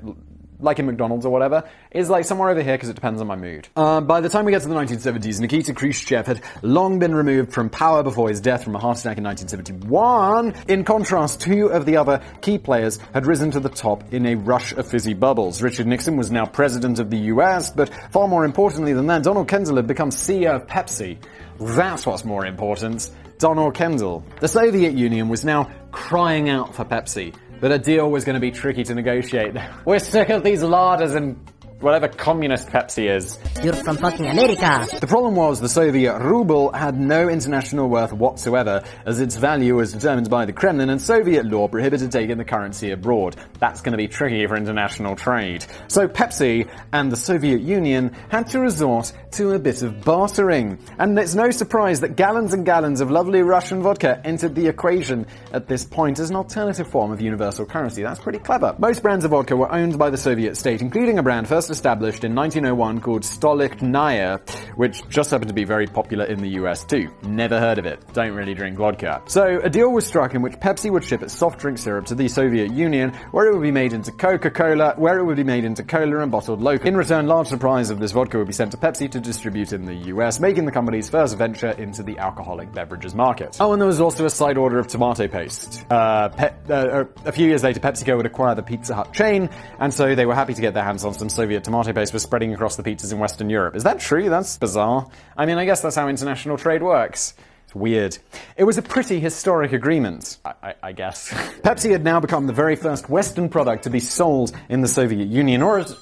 like in McDonald's or whatever, is somewhere over here because it depends on my mood. By the time we get to the 1970s, Nikita Khrushchev had long been removed from power before his death from a heart attack in 1971. In contrast, two of the other key players had risen to the top in a rush of fizzy bubbles. Richard Nixon was now president of the US, but far more importantly than that, Donald Kendall had become CEO of Pepsi. That's what's more important. Donald Kendall. The Soviet Union was now crying out for Pepsi, but a deal was going to be tricky to negotiate. We're sick of these larders and whatever communist Pepsi is. You're from fucking America. The problem was the Soviet ruble had no international worth whatsoever, as its value was determined by the Kremlin, and Soviet law prohibited taking the currency abroad. That's going to be tricky for international trade. So Pepsi and the Soviet Union had to resort to a bit of bartering. And it's no surprise that gallons and gallons of lovely Russian vodka entered the equation at this point as an alternative form of universal currency. That's pretty clever. Most brands of vodka were owned by the Soviet state, including a brand first established in 1901 called Stolichnaya, which just happened to be very popular in the US too. Never heard of it. Don't really drink vodka. So a deal was struck in which Pepsi would ship its soft drink syrup to the Soviet Union, where it would be made into Coca-Cola, where it would be made into cola and bottled locally. In return, large supplies of this vodka would be sent to Pepsi to distribute in the US, making the company's first venture into the alcoholic beverages market. Oh, and there was also a side order of tomato paste. A few years later, PepsiCo would acquire the Pizza Hut chain, and so they were happy to get their hands on some Soviet tomato paste for spreading across the pizzas in Western Europe. Is that true? That's bizarre. I guess that's how international trade works. It's weird. It was a pretty historic agreement, I guess. Pepsi had now become the very first Western product to be sold in the Soviet Union, or as...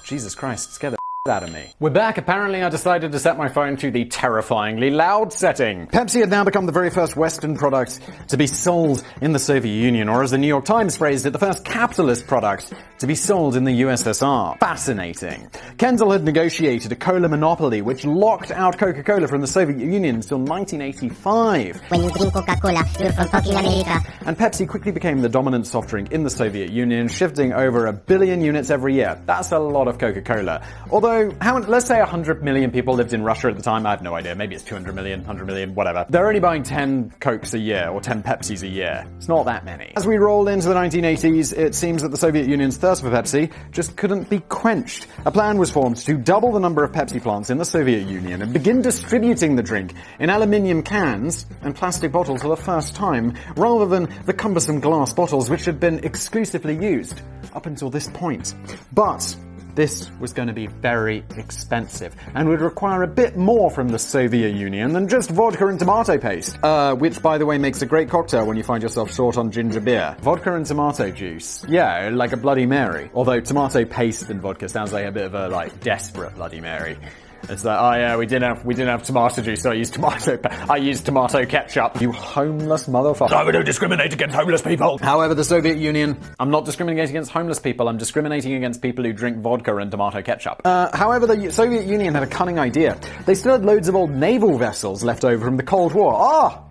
Jesus Christ, scare the out of me. We're back. Apparently I decided to set my phone to the terrifyingly loud setting. Pepsi had now become the very first Western product to be sold in the Soviet Union, or as the New York Times phrased it, the first capitalist product to be sold in the USSR. Fascinating. Kendall had negotiated a cola monopoly which locked out Coca-Cola from the Soviet Union until 1985. When you drink Coca-Cola, you're from fucking America. And Pepsi quickly became the dominant soft drink in the Soviet Union, shifting over 1 billion units every year. That's a lot of Coca-Cola. Although, let's say 100 million people lived in Russia at the time. I have no idea. Maybe it's 200 million, 100 million, whatever. They're only buying 10 Cokes a year, or 10 Pepsis a year. It's not that many. As we roll into the 1980s, it seems that the Soviet Union's thirst for Pepsi just couldn't be quenched. A plan was formed to double the number of Pepsi plants in the Soviet Union and begin distributing the drink in aluminium cans and plastic bottles for the first time, rather than the cumbersome glass bottles which had been exclusively used up until this point. But this was going to be very expensive and would require a bit more from the Soviet Union than just vodka and tomato paste. Which, by the way, makes a great cocktail when you find yourself short on ginger beer. Vodka and tomato juice. Yeah, like a Bloody Mary. Although tomato paste and vodka sounds like a bit of a, desperate Bloody Mary. It's like, oh yeah, we didn't have tomato juice, so I used tomato ketchup. You homeless motherfucker. No, we don't discriminate against homeless people. However, the Soviet Union, I'm not discriminating against homeless people, I'm discriminating against people who drink vodka and tomato ketchup. However, the Soviet Union had a cunning idea. They still had loads of old naval vessels left over from the Cold War.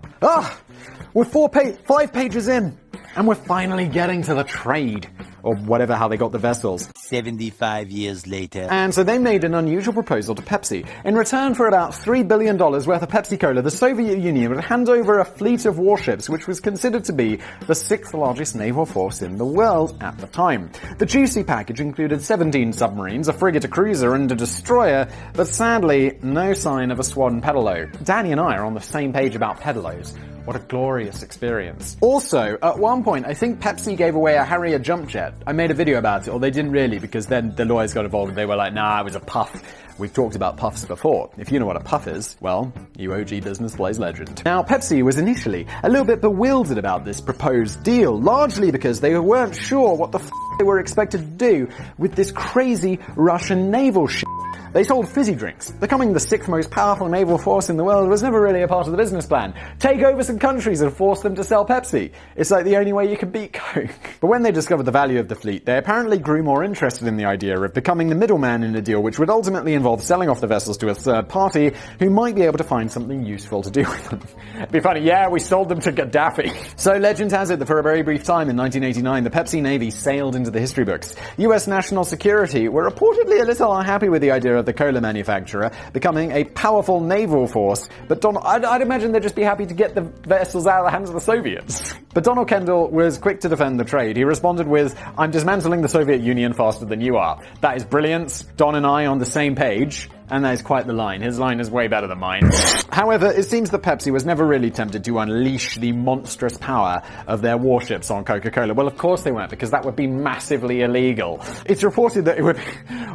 We're 5 pages in, and we're finally getting to the trade. Or whatever, how they got the vessels. 75 years later. And so they made an unusual proposal to Pepsi. In return for about $3 billion worth of Pepsi Cola, the Soviet Union would hand over a fleet of warships, which was considered to be the 6th largest naval force in the world at the time. The juicy package included 17 submarines, a frigate, a cruiser, and a destroyer, but sadly, no sign of a Swan Pedalo. Danny and I are on the same page about Pedalos. What a glorious experience. Also, at one point, I think Pepsi gave away a Harrier jump jet. I made a video about it, or they didn't really, because then the lawyers got involved and they were like, nah, it was a puff. We've talked about puffs before. If you know what a puff is, well, you OG business plays legend. Now, Pepsi was initially a little bit bewildered about this proposed deal, largely because they weren't sure what the they were expected to do with this crazy Russian naval shit. They sold fizzy drinks. Becoming the 6th most powerful naval force in the world was never really a part of the business plan. Take over some countries and force them to sell Pepsi. It's like the only way you can beat Coke. But when they discovered the value of the fleet, they apparently grew more interested in the idea of becoming the middleman in a deal which would ultimately involve selling off the vessels to a third party who might be able to find something useful to do with them. It'd be funny, yeah, we sold them to Gaddafi. So legend has it that for a very brief time in 1989, the Pepsi Navy sailed into the history books. US national security were reportedly a little unhappy with the idea of the cola manufacturer becoming a powerful naval force, but I'd imagine they'd just be happy to get the vessels out of the hands of the Soviets. But Donald Kendall was quick to defend the trade. He responded with, I'm dismantling the Soviet Union faster than you are. That is brilliant. Don and I on the same page. And that is quite the line. His line is way better than mine. However, it seems that Pepsi was never really tempted to unleash the monstrous power of their warships on Coca-Cola. Well, of course they weren't, because that would be massively illegal. It's reported that it would...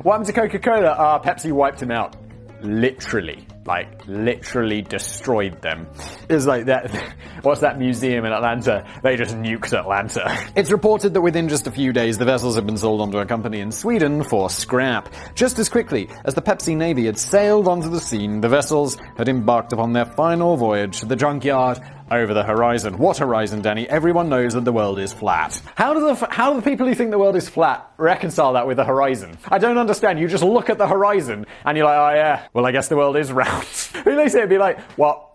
What happened to Coca-Cola? Pepsi wiped him out. Literally destroyed them. It's like that. What's that museum in Atlanta? They just nuked Atlanta. It's reported that within just a few days, the vessels had been sold onto a company in Sweden for scrap. Just as quickly as the Pepsi Navy had sailed onto the scene, the vessels had embarked upon their final voyage to the junkyard over the horizon. What horizon, Danny? Everyone knows that the world is flat. How do the people who think the world is flat reconcile that with the horizon? I don't understand. You just look at the horizon and you're like, oh yeah, well I guess the world is round. Who they say it'd be like, what?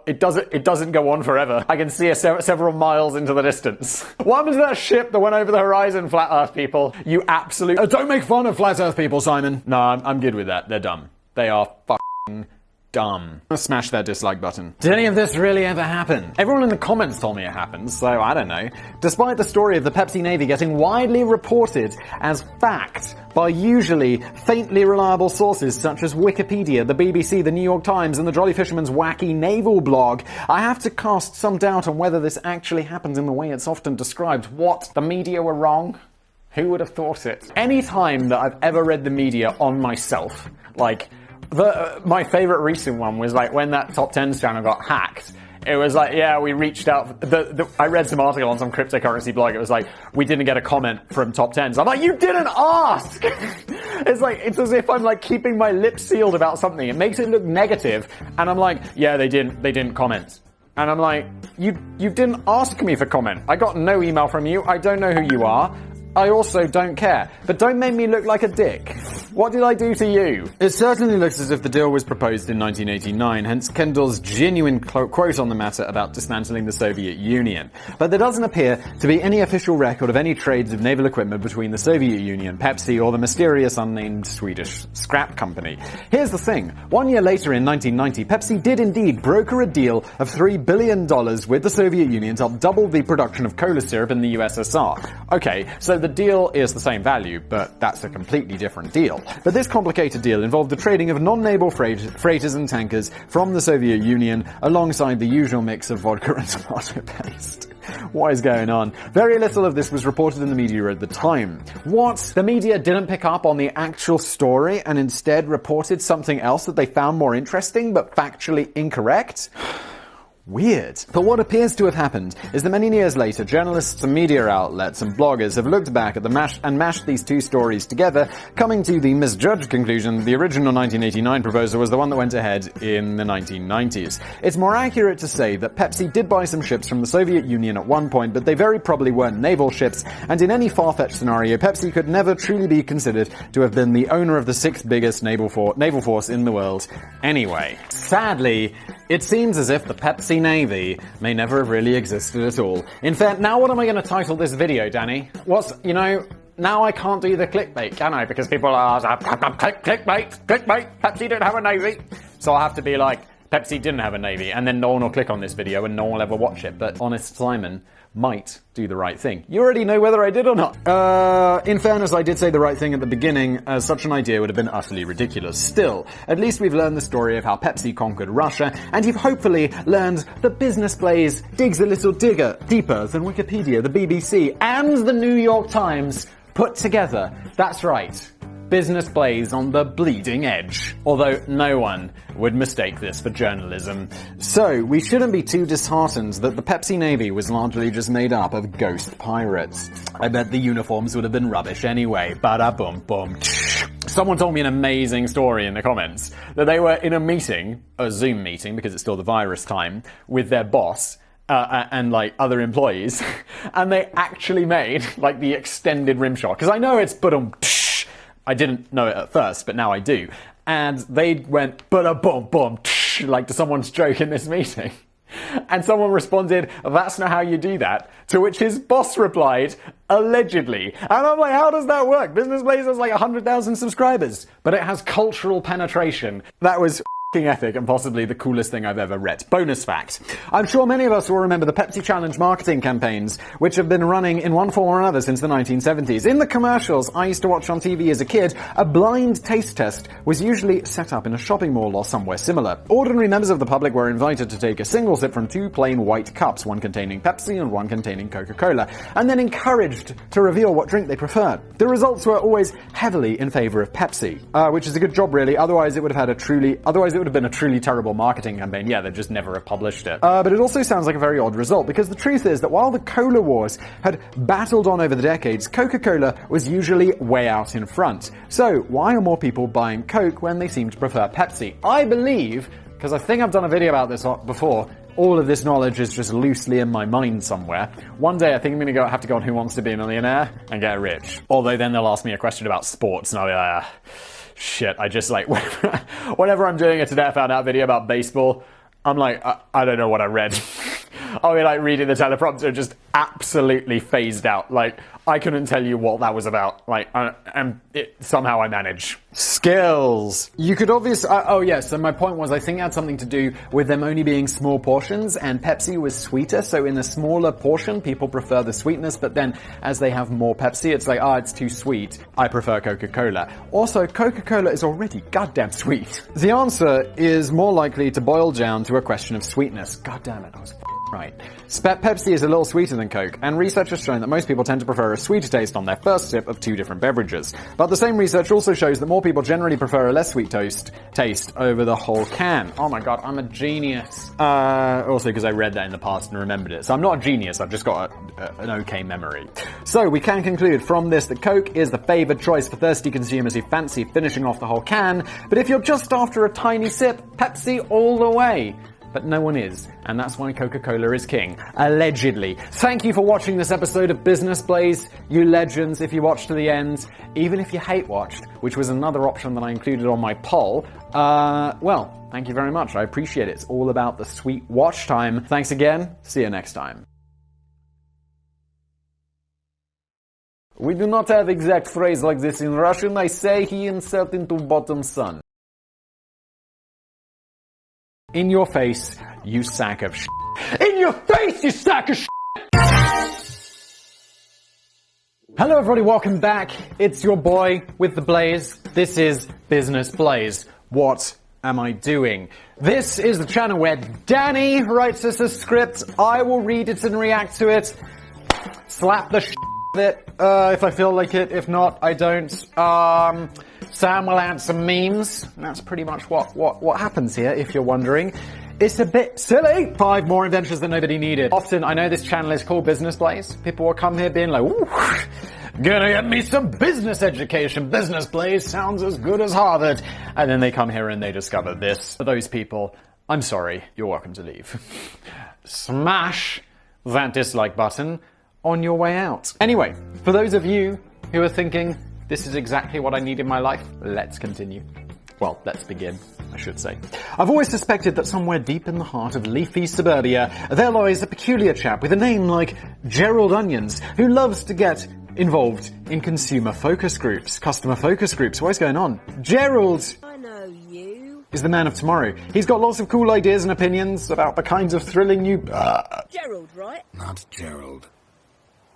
It doesn't go on forever. I can see several miles into the distance. What happened to that ship that went over the horizon, flat earth people? You absolute... don't make fun of flat earth people, Simon. No, I'm good with that. They're dumb. They are fucking dumb. Smash that dislike button. Did any of this really ever happen? Everyone in the comments told me it happened, so I don't know. Despite the story of the Pepsi Navy getting widely reported as fact by usually faintly reliable sources such as Wikipedia, the BBC, the New York Times, and the Jolly Fisherman's wacky naval blog, I have to cast some doubt on whether this actually happened in the way it's often described. What? The media were wrong? Who would have thought it? Any time that I've ever read the media on myself, like... my favorite recent one was like when that Top 10 channel got hacked. It was like, yeah, we reached out. I read some article on some cryptocurrency blog. It was like, we didn't get a comment from top 10s. I'm like, you didn't ask! It's as if I'm like keeping my lips sealed about something. It makes it look negative. And I'm like, yeah, they didn't comment. And I'm like, you didn't ask me for comment. I got no email from you. I don't know who you are. I also don't care. But don't make me look like a dick. What did I do to you? It certainly looks as if the deal was proposed in 1989, hence Kendall's genuine quote on the matter about dismantling the Soviet Union. But there doesn't appear to be any official record of any trades of naval equipment between the Soviet Union, Pepsi, or the mysterious unnamed Swedish scrap company. Here's the thing. 1 year later in 1990, Pepsi did indeed broker a deal of $3 billion with the Soviet Union to double the production of cola syrup in the USSR. Okay, so the deal is the same value, but that's a completely different deal. But this complicated deal involved the trading of non-naval freighters and tankers from the Soviet Union alongside the usual mix of vodka and tomato paste. What is going on? Very little of this was reported in the media at the time. What? The media didn't pick up on the actual story and instead reported something else that they found more interesting but factually incorrect? Weird. But what appears to have happened is that many years later, journalists and media outlets and bloggers have looked back at mashed these two stories together, coming to the misjudged conclusion the original 1989 proposal was the one that went ahead in the 1990s. It's more accurate to say that Pepsi did buy some ships from the Soviet Union at one point, but they very probably weren't naval ships, and in any far-fetched scenario, Pepsi could never truly be considered to have been the owner of the sixth biggest naval force in the world anyway. Sadly, it seems as if the Pepsi Navy may never have really existed at all. In fact, now what am I going to title this video, Danny? Now I can't do the clickbait, can I? Because people are clickbait, Pepsi didn't have a Navy. So I'll have to be like, Pepsi didn't have a Navy, and then no one will click on this video and no one will ever watch it. But honest Simon might do the right thing. You already know whether I did or not. In fairness, I did say the right thing at the beginning, as such an idea would have been utterly ridiculous. Still, at least we've learned the story of how Pepsi conquered Russia, and you've hopefully learned that Business Blaze digs a little deeper than Wikipedia, the BBC, and the New York Times put together. That's right. Business Blaze on the bleeding edge. Although no one would mistake this for journalism. So, we shouldn't be too disheartened that the Pepsi Navy was largely just made up of ghost pirates. I bet the uniforms would have been rubbish anyway. Bada-bum-bum. Someone told me an amazing story in the comments that they were in a meeting, a Zoom meeting because it's still the virus time, with their boss, and like other employees, and they actually made like the extended rim shot. Because I know it's I didn't know it at first, but now I do. And they went ba-da-bum-bum, like to someone's joke in this meeting. And someone responded, that's not how you do that. To which his boss replied, allegedly. And I'm like, how does that work? Business Blaze has like 100,000 subscribers, but it has cultural penetration. That was epic and possibly the coolest thing I've ever read. Bonus fact. I'm sure many of us will remember the Pepsi Challenge marketing campaigns, which have been running in one form or another since the 1970s. In the commercials I used to watch on TV as a kid, a blind taste test was usually set up in a shopping mall or somewhere similar. Ordinary members of the public were invited to take a single sip from two plain white cups, one containing Pepsi and one containing Coca-Cola, and then encouraged to reveal what drink they preferred. The results were always heavily in favor of Pepsi, which is a good job really, otherwise it would have been a truly terrible marketing campaign. Yeah, they'd just never have published it. But it also sounds like a very odd result, because the truth is that while the cola wars had battled on over the decades, Coca-Cola was usually way out in front. So why are more people buying Coke when they seem to prefer Pepsi? I believe, because I think I've done a video about this before, all of this knowledge is just loosely in my mind somewhere. One day I think I'm going to have to go on Who Wants to Be a Millionaire and get rich. Although then they'll ask me a question about sports and I'll be like, shit, I just like, whenever I'm doing a Today I Found Out video about baseball, I'm like, I don't know what I read. I'll be like reading the teleprompter just absolutely phased out. Like, I couldn't tell you what that was about. Like, somehow I manage. Skills. You could obviously... so my point was, I think it had something to do with them only being small portions, and Pepsi was sweeter, so in a smaller portion, people prefer the sweetness, but then as they have more Pepsi, it's like, it's too sweet. I prefer Coca-Cola. Also, Coca-Cola is already goddamn sweet. The answer is more likely to boil down to a question of sweetness. God damn it, I was Right. Pepsi is a little sweeter than Coke, and research has shown that most people tend to prefer a sweeter taste on their first sip of two different beverages. But the same research also shows that more people generally prefer a less sweet taste over the whole can. Oh my god, I'm a genius. Also because I read that in the past and remembered it. So I'm not a genius, I've just got an okay memory. So we can conclude from this that Coke is the favoured choice for thirsty consumers who fancy finishing off the whole can, but if you're just after a tiny sip, Pepsi all the way. But no one is, and that's why Coca-Cola is king. Allegedly. Thank you for watching this episode of Business Blaze, you legends, if you watched to the end. Even if you hate watched, which was another option that I included on my poll, well, thank you very much. I appreciate it. It's all about the sweet watch time. Thanks again. See you next time. We do not have exact phrase like this in Russian. I say he insert into bottom sun. In your face, you sack of shit. In your face, you sack of shit! Hello everybody, welcome back. It's your boy with the Blaze. This is Business Blaze. What am I doing? This is the channel where Danny writes us a script. I will read it and react to it. Slap the shit with it if I feel like it. If not, I don't. Sam will add some memes. And that's pretty much what happens here, if you're wondering. It's a bit silly. 5 more inventions that nobody needed. Often, I know this channel is called Business Blaze. People will come here being like, ooh, gonna get me some business education. Business Blaze sounds as good as Harvard. And then they come here and they discover this. For those people, I'm sorry, you're welcome to leave. Smash that dislike button on your way out. Anyway, for those of you who are thinking, this is exactly what I need in my life, let's continue. Well, let's begin, I should say. I've always suspected that somewhere deep in the heart of leafy suburbia, there lies a peculiar chap with a name like Gerald Onions, who loves to get involved in consumer focus groups, customer focus groups. What's going on? Gerald! I know you. Is the man of tomorrow. He's got lots of cool ideas and opinions about the kinds of thrilling new... Gerald, right? Not Gerald.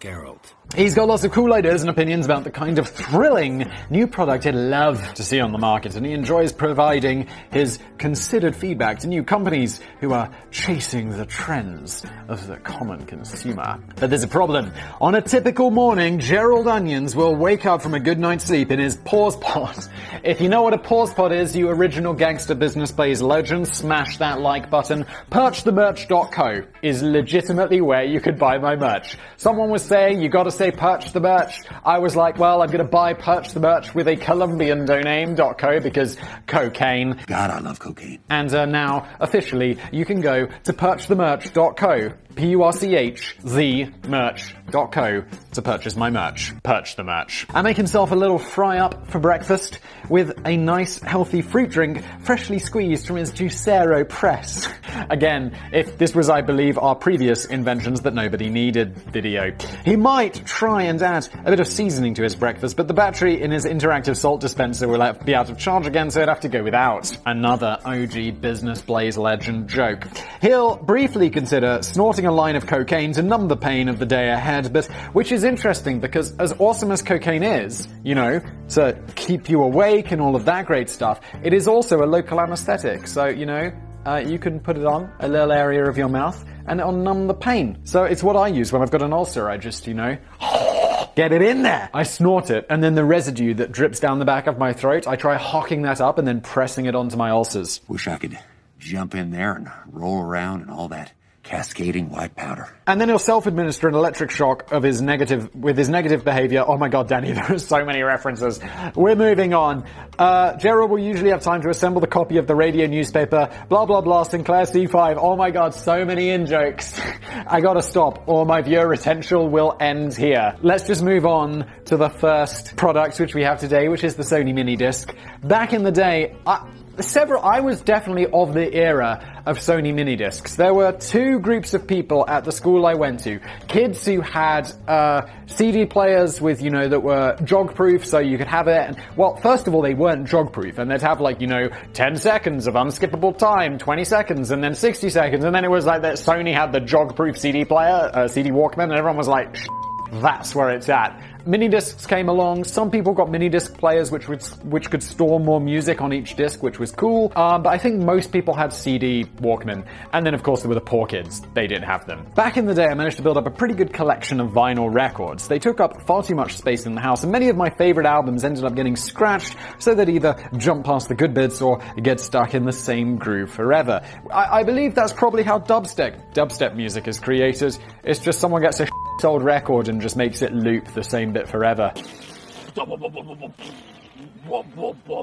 Gerald. He's got lots of cool ideas and opinions about the kind of thrilling new product he'd love to see on the market, and he enjoys providing his considered feedback to new companies who are chasing the trends of the common consumer. But there's a problem. On a typical morning, Gerald Onions will wake up from a good night's sleep in his pause pod. If you know what a pause pod is, you original gangster Business Blaze legend, smash that like button. Purchthemerch.co is legitimately where you could buy my merch. Someone was saying you gotta say Purch the Merch. I was like, well, I'm gonna buy Purch the Merch with a Colombian domain.co because cocaine. God, I love cocaine. And now, officially, you can go to purchthemerch.co. P-U-R-C-H, the merch.co to purchase my merch. Purch the merch. And make himself a little fry-up for breakfast with a nice, healthy fruit drink freshly squeezed from his Juicero press. Again, if this was, I believe, our previous inventions that nobody needed video. He might try and add a bit of seasoning to his breakfast, but the battery in his interactive salt dispenser will be out of charge again, so he'd have to go without. Another OG Business Blaze legend joke. He'll briefly consider snorting a line of cocaine to numb the pain of the day ahead, but which is interesting because as awesome as cocaine is, you know, to keep you awake and all of that great stuff, it is also a local anesthetic. So, you know, you can put it on a little area of your mouth and it'll numb the pain. So it's what I use when I've got an ulcer. I just, you know, get it in there. I snort it, and then the residue that drips down the back of my throat, I try hocking that up and then pressing it onto my ulcers. Wish I could jump in there and roll around and all that cascading white powder. And then he'll self-administer an electric shock with his negative behavior. Oh my god, Danny, there are so many references. We're moving on. Gerald will usually have time to assemble the copy of the radio newspaper, blah blah blah, Sinclair C5. Oh my god, so many in-jokes. I gotta stop, or my viewer retention will end here. Let's just move on to the first product which we have today, which is the Sony mini disc. Back in the day, I was definitely of the era of Sony mini discs. There were two groups of people at the school I went to. Kids who had CD players with, you know, that were jog-proof, so you could have it. And, well, first of all, they weren't jog-proof, and they'd have, like, you know, 10 seconds of unskippable time, 20 seconds, and then 60 seconds, and then it was like that Sony had the jog-proof CD player, CD Walkman, and everyone was like, that's where it's at. Minidiscs came along. Some people got minidisc players which could store more music on each disc, which was cool. But I think most people had CD Walkman. And then, of course, there were the poor kids. They didn't have them. Back in the day, I managed to build up a pretty good collection of vinyl records. They took up far too much space in the house, and many of my favorite albums ended up getting scratched, so they'd either jump past the good bits or get stuck in the same groove forever. I believe that's probably how dubstep music is created. It's just someone gets a old record and just makes it loop the same bit forever.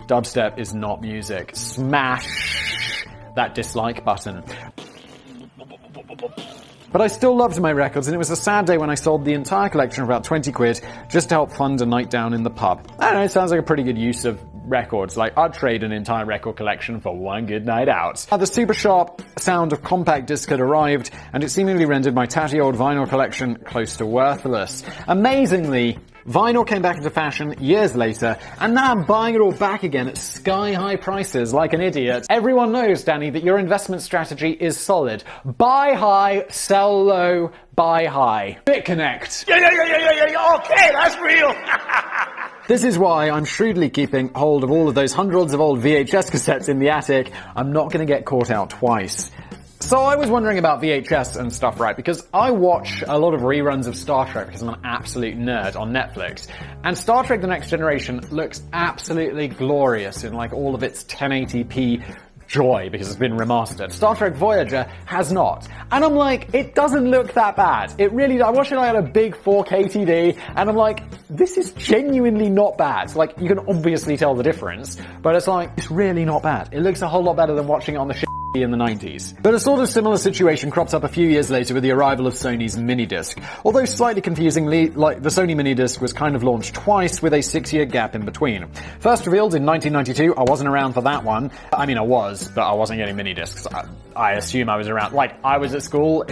Dubstep is not music. Smash that dislike button. But I still loved my records, and it was a sad day when I sold the entire collection for about 20 quid just to help fund a night down in the pub. I don't know, it sounds like a pretty good use of records. Like, I'd trade an entire record collection for one good night out. The super sharp sound of compact disc had arrived, and it seemingly rendered my tatty old vinyl collection close to worthless. Amazingly, vinyl came back into fashion years later, and now I'm buying it all back again at sky-high prices like an idiot. Everyone knows, Danny, that your investment strategy is solid. Buy high, sell low, buy high. BitConnect. Yeah, okay, that's real. This is why I'm shrewdly keeping hold of all of those hundreds of old VHS cassettes in the attic. I'm not going to get caught out twice. So I was wondering about VHS and stuff, right? Because I watch a lot of reruns of Star Trek because I'm an absolute nerd on Netflix. And Star Trek The Next Generation looks absolutely glorious in like all of its 1080p joy because it's been remastered. Star Trek Voyager has not. And I'm like, it doesn't look that bad. It really, I watched it on a big 4K TV and I'm like, this is genuinely not bad. Like, you can obviously tell the difference, but it's like, it's really not bad. It looks a whole lot better than watching it on the shit in the 90s. But a sort of similar situation cropped up a few years later with the arrival of Sony's minidisc. Although slightly confusingly, like the Sony minidisc was kind of launched twice with a 6-year gap in between. First revealed in 1992, I wasn't around for that one. I mean, I was, but I wasn't getting minidiscs. I assume I was around, like, I was at school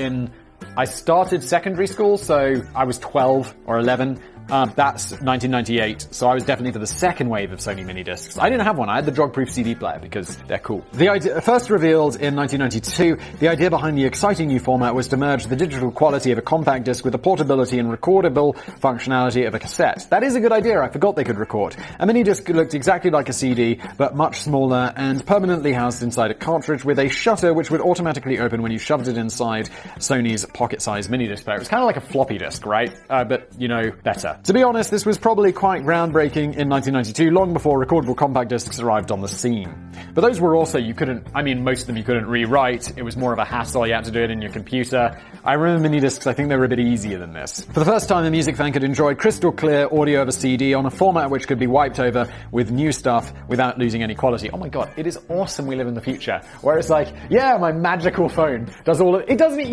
I started secondary school, so I was 12 or 11. That's 1998, so I was definitely for the second wave of Sony minidiscs. I didn't have one, I had the drug-proof CD player because they're cool. The idea, first revealed in 1992, the idea behind the exciting new format was to merge the digital quality of a compact disc with the portability and recordable functionality of a cassette. That is a good idea, I forgot they could record. A minidisc looked exactly like a CD, but much smaller and permanently housed inside a cartridge with a shutter which would automatically open when you shoved it inside Sony's pocket-sized minidisc player. It was kind of like a floppy disk, right? But, you know, better. To be honest, this was probably quite groundbreaking in 1992, long before recordable compact discs arrived on the scene. But those were also, most of them you couldn't rewrite. It was more of a hassle, you had to do it in your computer. I remember minidiscs, I think they were a bit easier than this. For the first time, a music fan could enjoy crystal clear audio of a CD on a format which could be wiped over with new stuff without losing any quality. Oh my god, it is awesome we live in the future. Where it's like, yeah, my magical phone does all of it. Doesn't,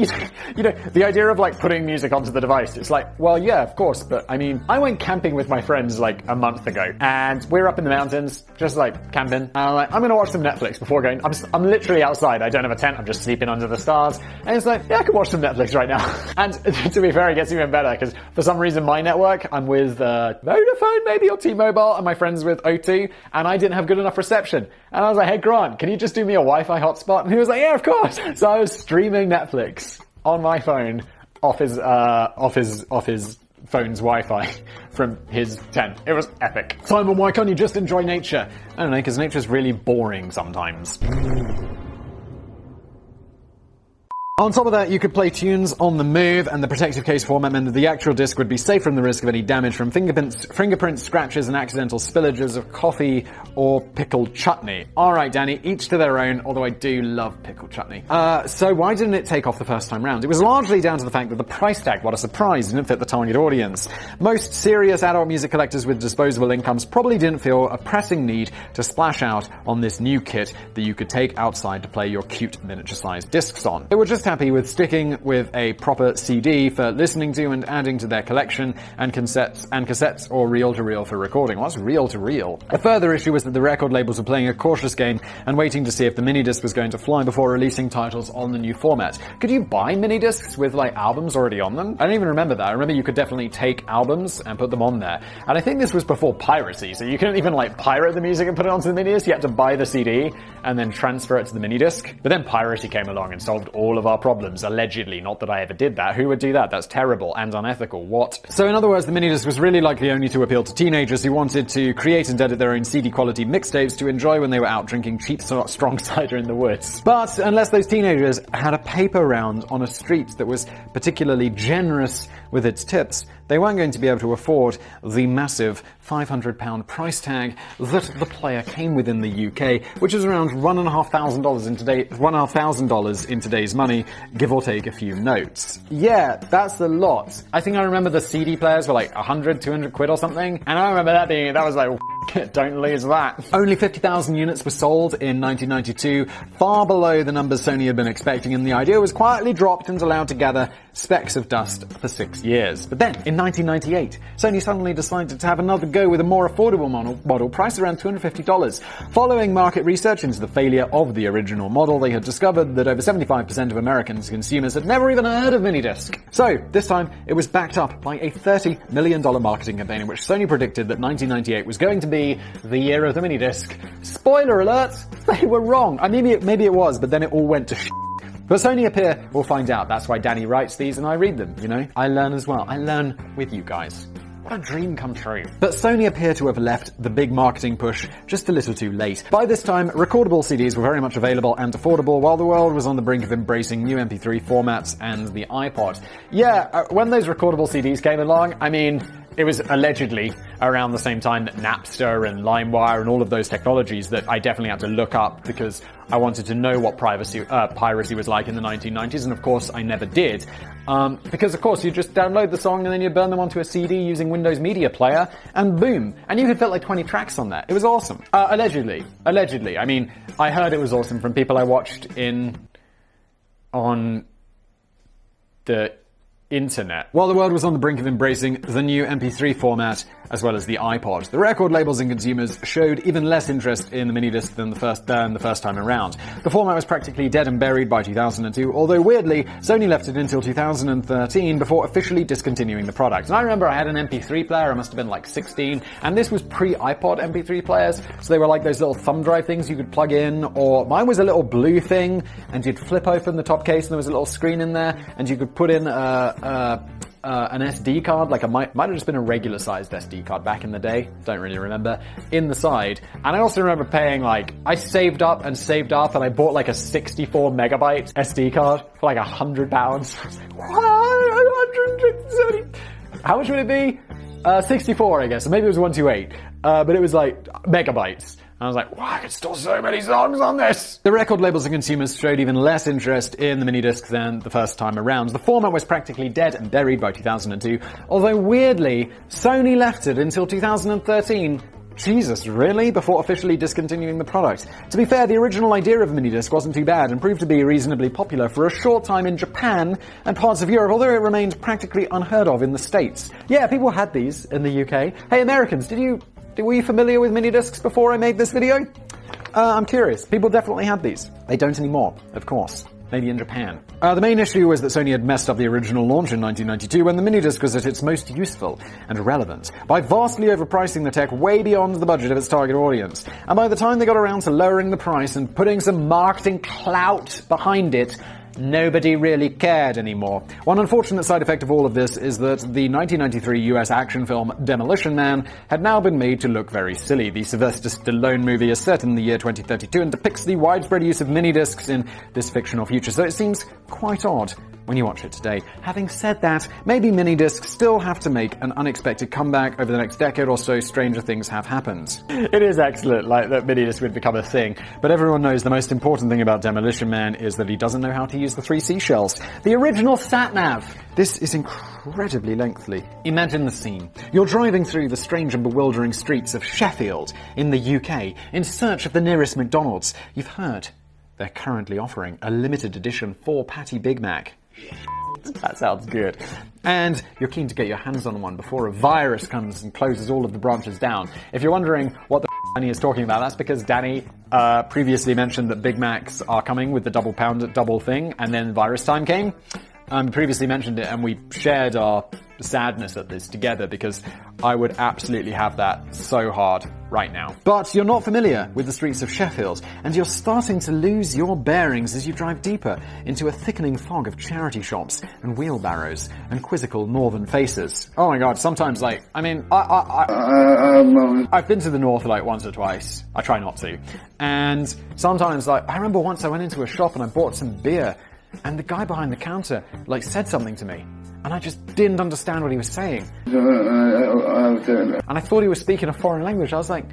you know, the idea of like putting music onto the device, it's like, well, yeah, of course, but I mean, I went camping with my friends like a month ago, and we're up in the mountains, just like camping, and I'm like, I'm gonna watch some Netflix before going. I'm literally outside, I don't have a tent, I'm just sleeping under the stars, and it's like, yeah, I could watch some Netflix right now. And to be fair, it gets even better, because for some reason my network, I'm with Vodafone maybe, or T-Mobile, and my friend's with O2, and I didn't have good enough reception. And I was like, hey Grant, can you just do me a Wi-Fi hotspot? And he was like, yeah, of course. So I was streaming Netflix on my phone off his phone's Wi-Fi from his tent. It was epic. Simon, why can't you just enjoy nature? I don't know, because nature's really boring sometimes. On top of that, you could play tunes on the move, and the protective case format meant that the actual disc would be safe from the risk of any damage from fingerprints, scratches, and accidental spillages of coffee or pickled chutney. Alright, Danny, each to their own, although I do love pickled chutney. So why didn't it take off the first time round? It was largely down to the fact that the price tag, what a surprise, didn't fit the target audience. Most serious adult music collectors with disposable incomes probably didn't feel a pressing need to splash out on this new kit that you could take outside to play your cute miniature-sized discs on. They were just happy with sticking with a proper CD for listening to and adding to their collection, and cassettes or reel-to-reel for recording. What's reel-to-reel? A further issue was that the record labels were playing a cautious game and waiting to see if the minidisc was going to fly before releasing titles on the new format. Could you buy minidiscs with like albums already on them? I don't even remember that. I remember you could definitely take albums and put them on there. And I think this was before piracy, so you couldn't even like pirate the music and put it onto the minidisc. You had to buy the CD and then transfer it to the minidisc. But then piracy came along and solved all of our our problems, allegedly. Not that I ever did that. Who would do that? That's terrible and unethical. What? So in other words, the minidisc was really likely only to appeal to teenagers who wanted to create and edit their own CD quality mixtapes to enjoy when they were out drinking cheap strong cider in the woods. But unless those teenagers had a paper round on a street that was particularly generous with its tips, they weren't going to be able to afford the massive £500 price tag that the player came with in the UK, which is around $1,500 in today's money, give or take a few notes. Yeah, that's a lot. I think I remember the CD players were like 100, 200 quid or something, and I remember that was like, don't lose that. Only 50,000 units were sold in 1992, far below the numbers Sony had been expecting, and the idea was quietly dropped and allowed to gather specks of dust for 6 years. But then, in 1998, Sony suddenly decided to have another go with a more affordable model priced around $250. Following market research into the failure of the original model, they had discovered that over 75% of American consumers had never even heard of minidisc. So, this time, it was backed up by a $30 million marketing campaign in which Sony predicted that 1998 was going to be the year of the minidisc. Spoiler alert! They were wrong. I mean, maybe it was, but then it all went to shit. But Sony appear, we'll find out. That's why Danny writes these and I read them, you know? I learn as well. I learn with you guys. What a dream come true. But Sony appear to have left the big marketing push just a little too late. By this time, recordable CDs were very much available and affordable, while the world was on the brink of embracing new MP3 formats and the iPod. Yeah, when those recordable CDs came along, I mean, it was allegedly around the same time that Napster and LimeWire and all of those technologies that I definitely had to look up because I wanted to know what piracy was like in the 1990s, and of course I never did. Because of course you just download the song and then you burn them onto a CD using Windows Media Player, and boom. And you could fit like 20 tracks on that. It was awesome. Allegedly. I mean, I heard it was awesome from people I watched on the internet. While the world was on the brink of embracing the new MP3 format as well as the iPod, the record labels and consumers showed even less interest in the minidisc than the first time around. The format was practically dead and buried by 2002, although weirdly, Sony left it until 2013 before officially discontinuing the product. And I remember I had an MP3 player, I must have been like 16, and this was pre-iPod MP3 players, so they were like those little thumb drive things you could plug in, or mine was a little blue thing, and you'd flip open the top case and there was a little screen in there, and you could put in an SD card, like might have just been a regular sized SD card back in the day, don't really remember, in the side. And I also remember paying I saved up and I bought like a 64 megabyte SD card for like £100. How much would it be? 64, I guess. Maybe it was 128. But it was like megabytes. I was like, wow, I could store so many songs on this! The record labels and consumers showed even less interest in the minidisc than the first time around. The format was practically dead and buried by 2002, although weirdly, Sony left it until 2013. Jesus, really? Before officially discontinuing the product. To be fair, the original idea of minidisc wasn't too bad and proved to be reasonably popular for a short time in Japan and parts of Europe, although it remained practically unheard of in the States. Yeah, people had these in the UK. Hey, Americans, were you familiar with minidiscs before I made this video? I'm curious. People definitely had these. They don't anymore, of course. Maybe in Japan. The main issue was that Sony had messed up the original launch in 1992 when the minidisc was at its most useful and relevant by vastly overpricing the tech way beyond the budget of its target audience. And by the time they got around to lowering the price and putting some marketing clout behind it, nobody really cared anymore. One unfortunate side effect of all of this is that the 1993 US action film Demolition Man had now been made to look very silly. The Sylvester Stallone movie is set in the year 2032 and depicts the widespread use of minidiscs in this fictional future, so it seems quite odd when you watch it today. Having said that, maybe minidiscs still have to make an unexpected comeback over the next decade or so. Stranger things have happened. It is excellent, that minidisc would become a thing, but everyone knows the most important thing about Demolition Man is that he doesn't know how to use the 3 seashells. The original sat-nav. This is incredibly lengthy. Imagine the scene. You're driving through the strange and bewildering streets of Sheffield in the UK in search of the nearest McDonald's. You've heard they're currently offering a limited edition 4-patty Big Mac. That sounds good. And you're keen to get your hands on one before a virus comes and closes all of the branches down. If you're wondering what the Danny is talking about, that's because Danny previously mentioned that Big Macs are coming with the double thing, and then virus time came. previously mentioned it, and we shared our sadness at this together because I would absolutely have that so hard right now. But you're not familiar with the streets of Sheffield, and you're starting to lose your bearings as you drive deeper into a thickening fog of charity shops and wheelbarrows and quizzical northern faces. Oh my god, sometimes I've been to the north like once or twice. I try not to. And sometimes I remember once I went into a shop and I bought some beer, and the guy behind the counter said something to me. And I just didn't understand what he was saying. And I thought he was speaking a foreign language. I was like,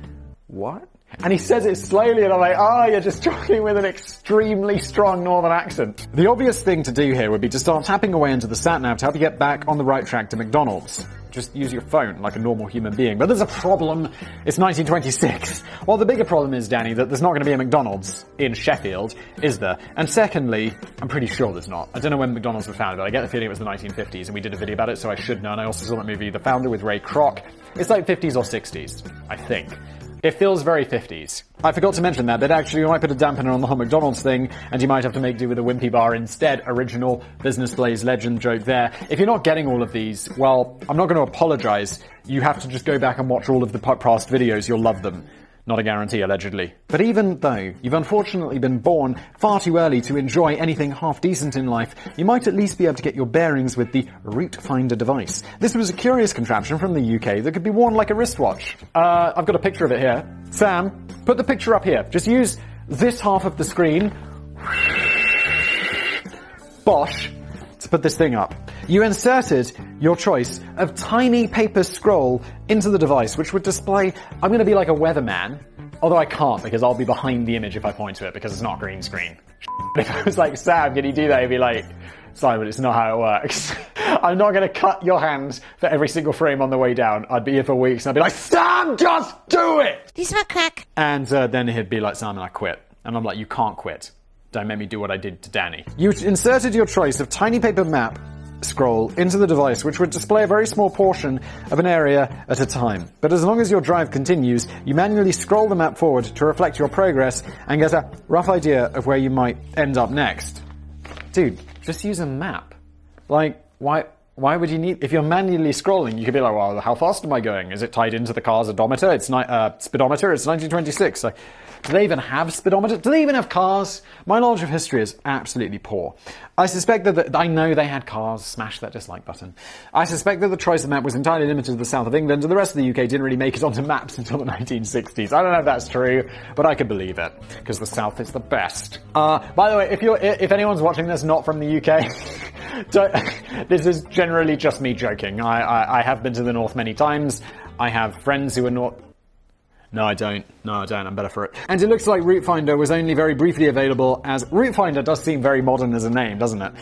what? And he says it slowly, and I'm like, you're just talking with an extremely strong northern accent. The obvious thing to do here would be to start tapping away into the sat-nav to help you get back on the right track to McDonald's. Just use your phone like a normal human being. But there's a problem. It's 1926. Well, the bigger problem is, Danny, that there's not going to be a McDonald's in Sheffield, is there? And secondly, I'm pretty sure there's not. I don't know when McDonald's was founded, but I get the feeling it was the 1950s, and we did a video about it, so I should know. And I also saw that movie, The Founder, with Ray Kroc. It's like 50s or 60s, I think. It feels very 50s. I forgot to mention that, but actually you might put a dampener on the whole McDonald's thing, and you might have to make do with a wimpy bar instead. Original Business Blaze legend joke there. If you're not getting all of these, well, I'm not going to apologize. You have to just go back and watch all of the past videos. You'll love them. Not a guarantee, allegedly. But even though you've unfortunately been born far too early to enjoy anything half decent in life, you might at least be able to get your bearings with the Route Finder device. This was a curious contraption from the UK that could be worn like a wristwatch. I've got a picture of it here. Sam, put the picture up here. Just use this half of the screen. Bosh. To put this thing up. You inserted your choice of tiny paper scroll into the device, which would display, I'm going to be like a weatherman, although I can't because I'll be behind the image if I point to it because it's not green screen. If I was like, Sam, can you do that? He'd be like, Simon, it's not how it works. I'm not going to cut your hand for every single frame on the way down. I'd be here for weeks and I'd be like, Sam, just do it! Do you smell crack? And then he'd be like, Simon, I quit. And I'm like, you can't quit. Don't make me do what I did to Danny. You inserted your choice of tiny paper map scroll into the device, which would display a very small portion of an area at a time. But as long as your drive continues, you manually scroll the map forward to reflect your progress and get a rough idea of where you might end up next. Dude, just use a map. Like, why would you need... If you're manually scrolling, you could be like, well, how fast am I going? Is it tied into the car's odometer? Speedometer? It's 1926. Like, do they even have speedometer? Do they even have cars? My knowledge of history is absolutely poor. I suspect that I know they had cars. Smash that dislike button. I suspect that the choice of map was entirely limited to the south of England, and the rest of the UK didn't really make it onto maps until the 1960s. I don't know if that's true, but I could believe it, because the south is the best. By the way, if anyone's watching this not from the UK, this is generally just me joking. I have been to the north many times. I have friends who are not... No, I don't. I'm better for it. And it looks like Route Finder was only very briefly available as... Route Finder does seem very modern as a name, doesn't it?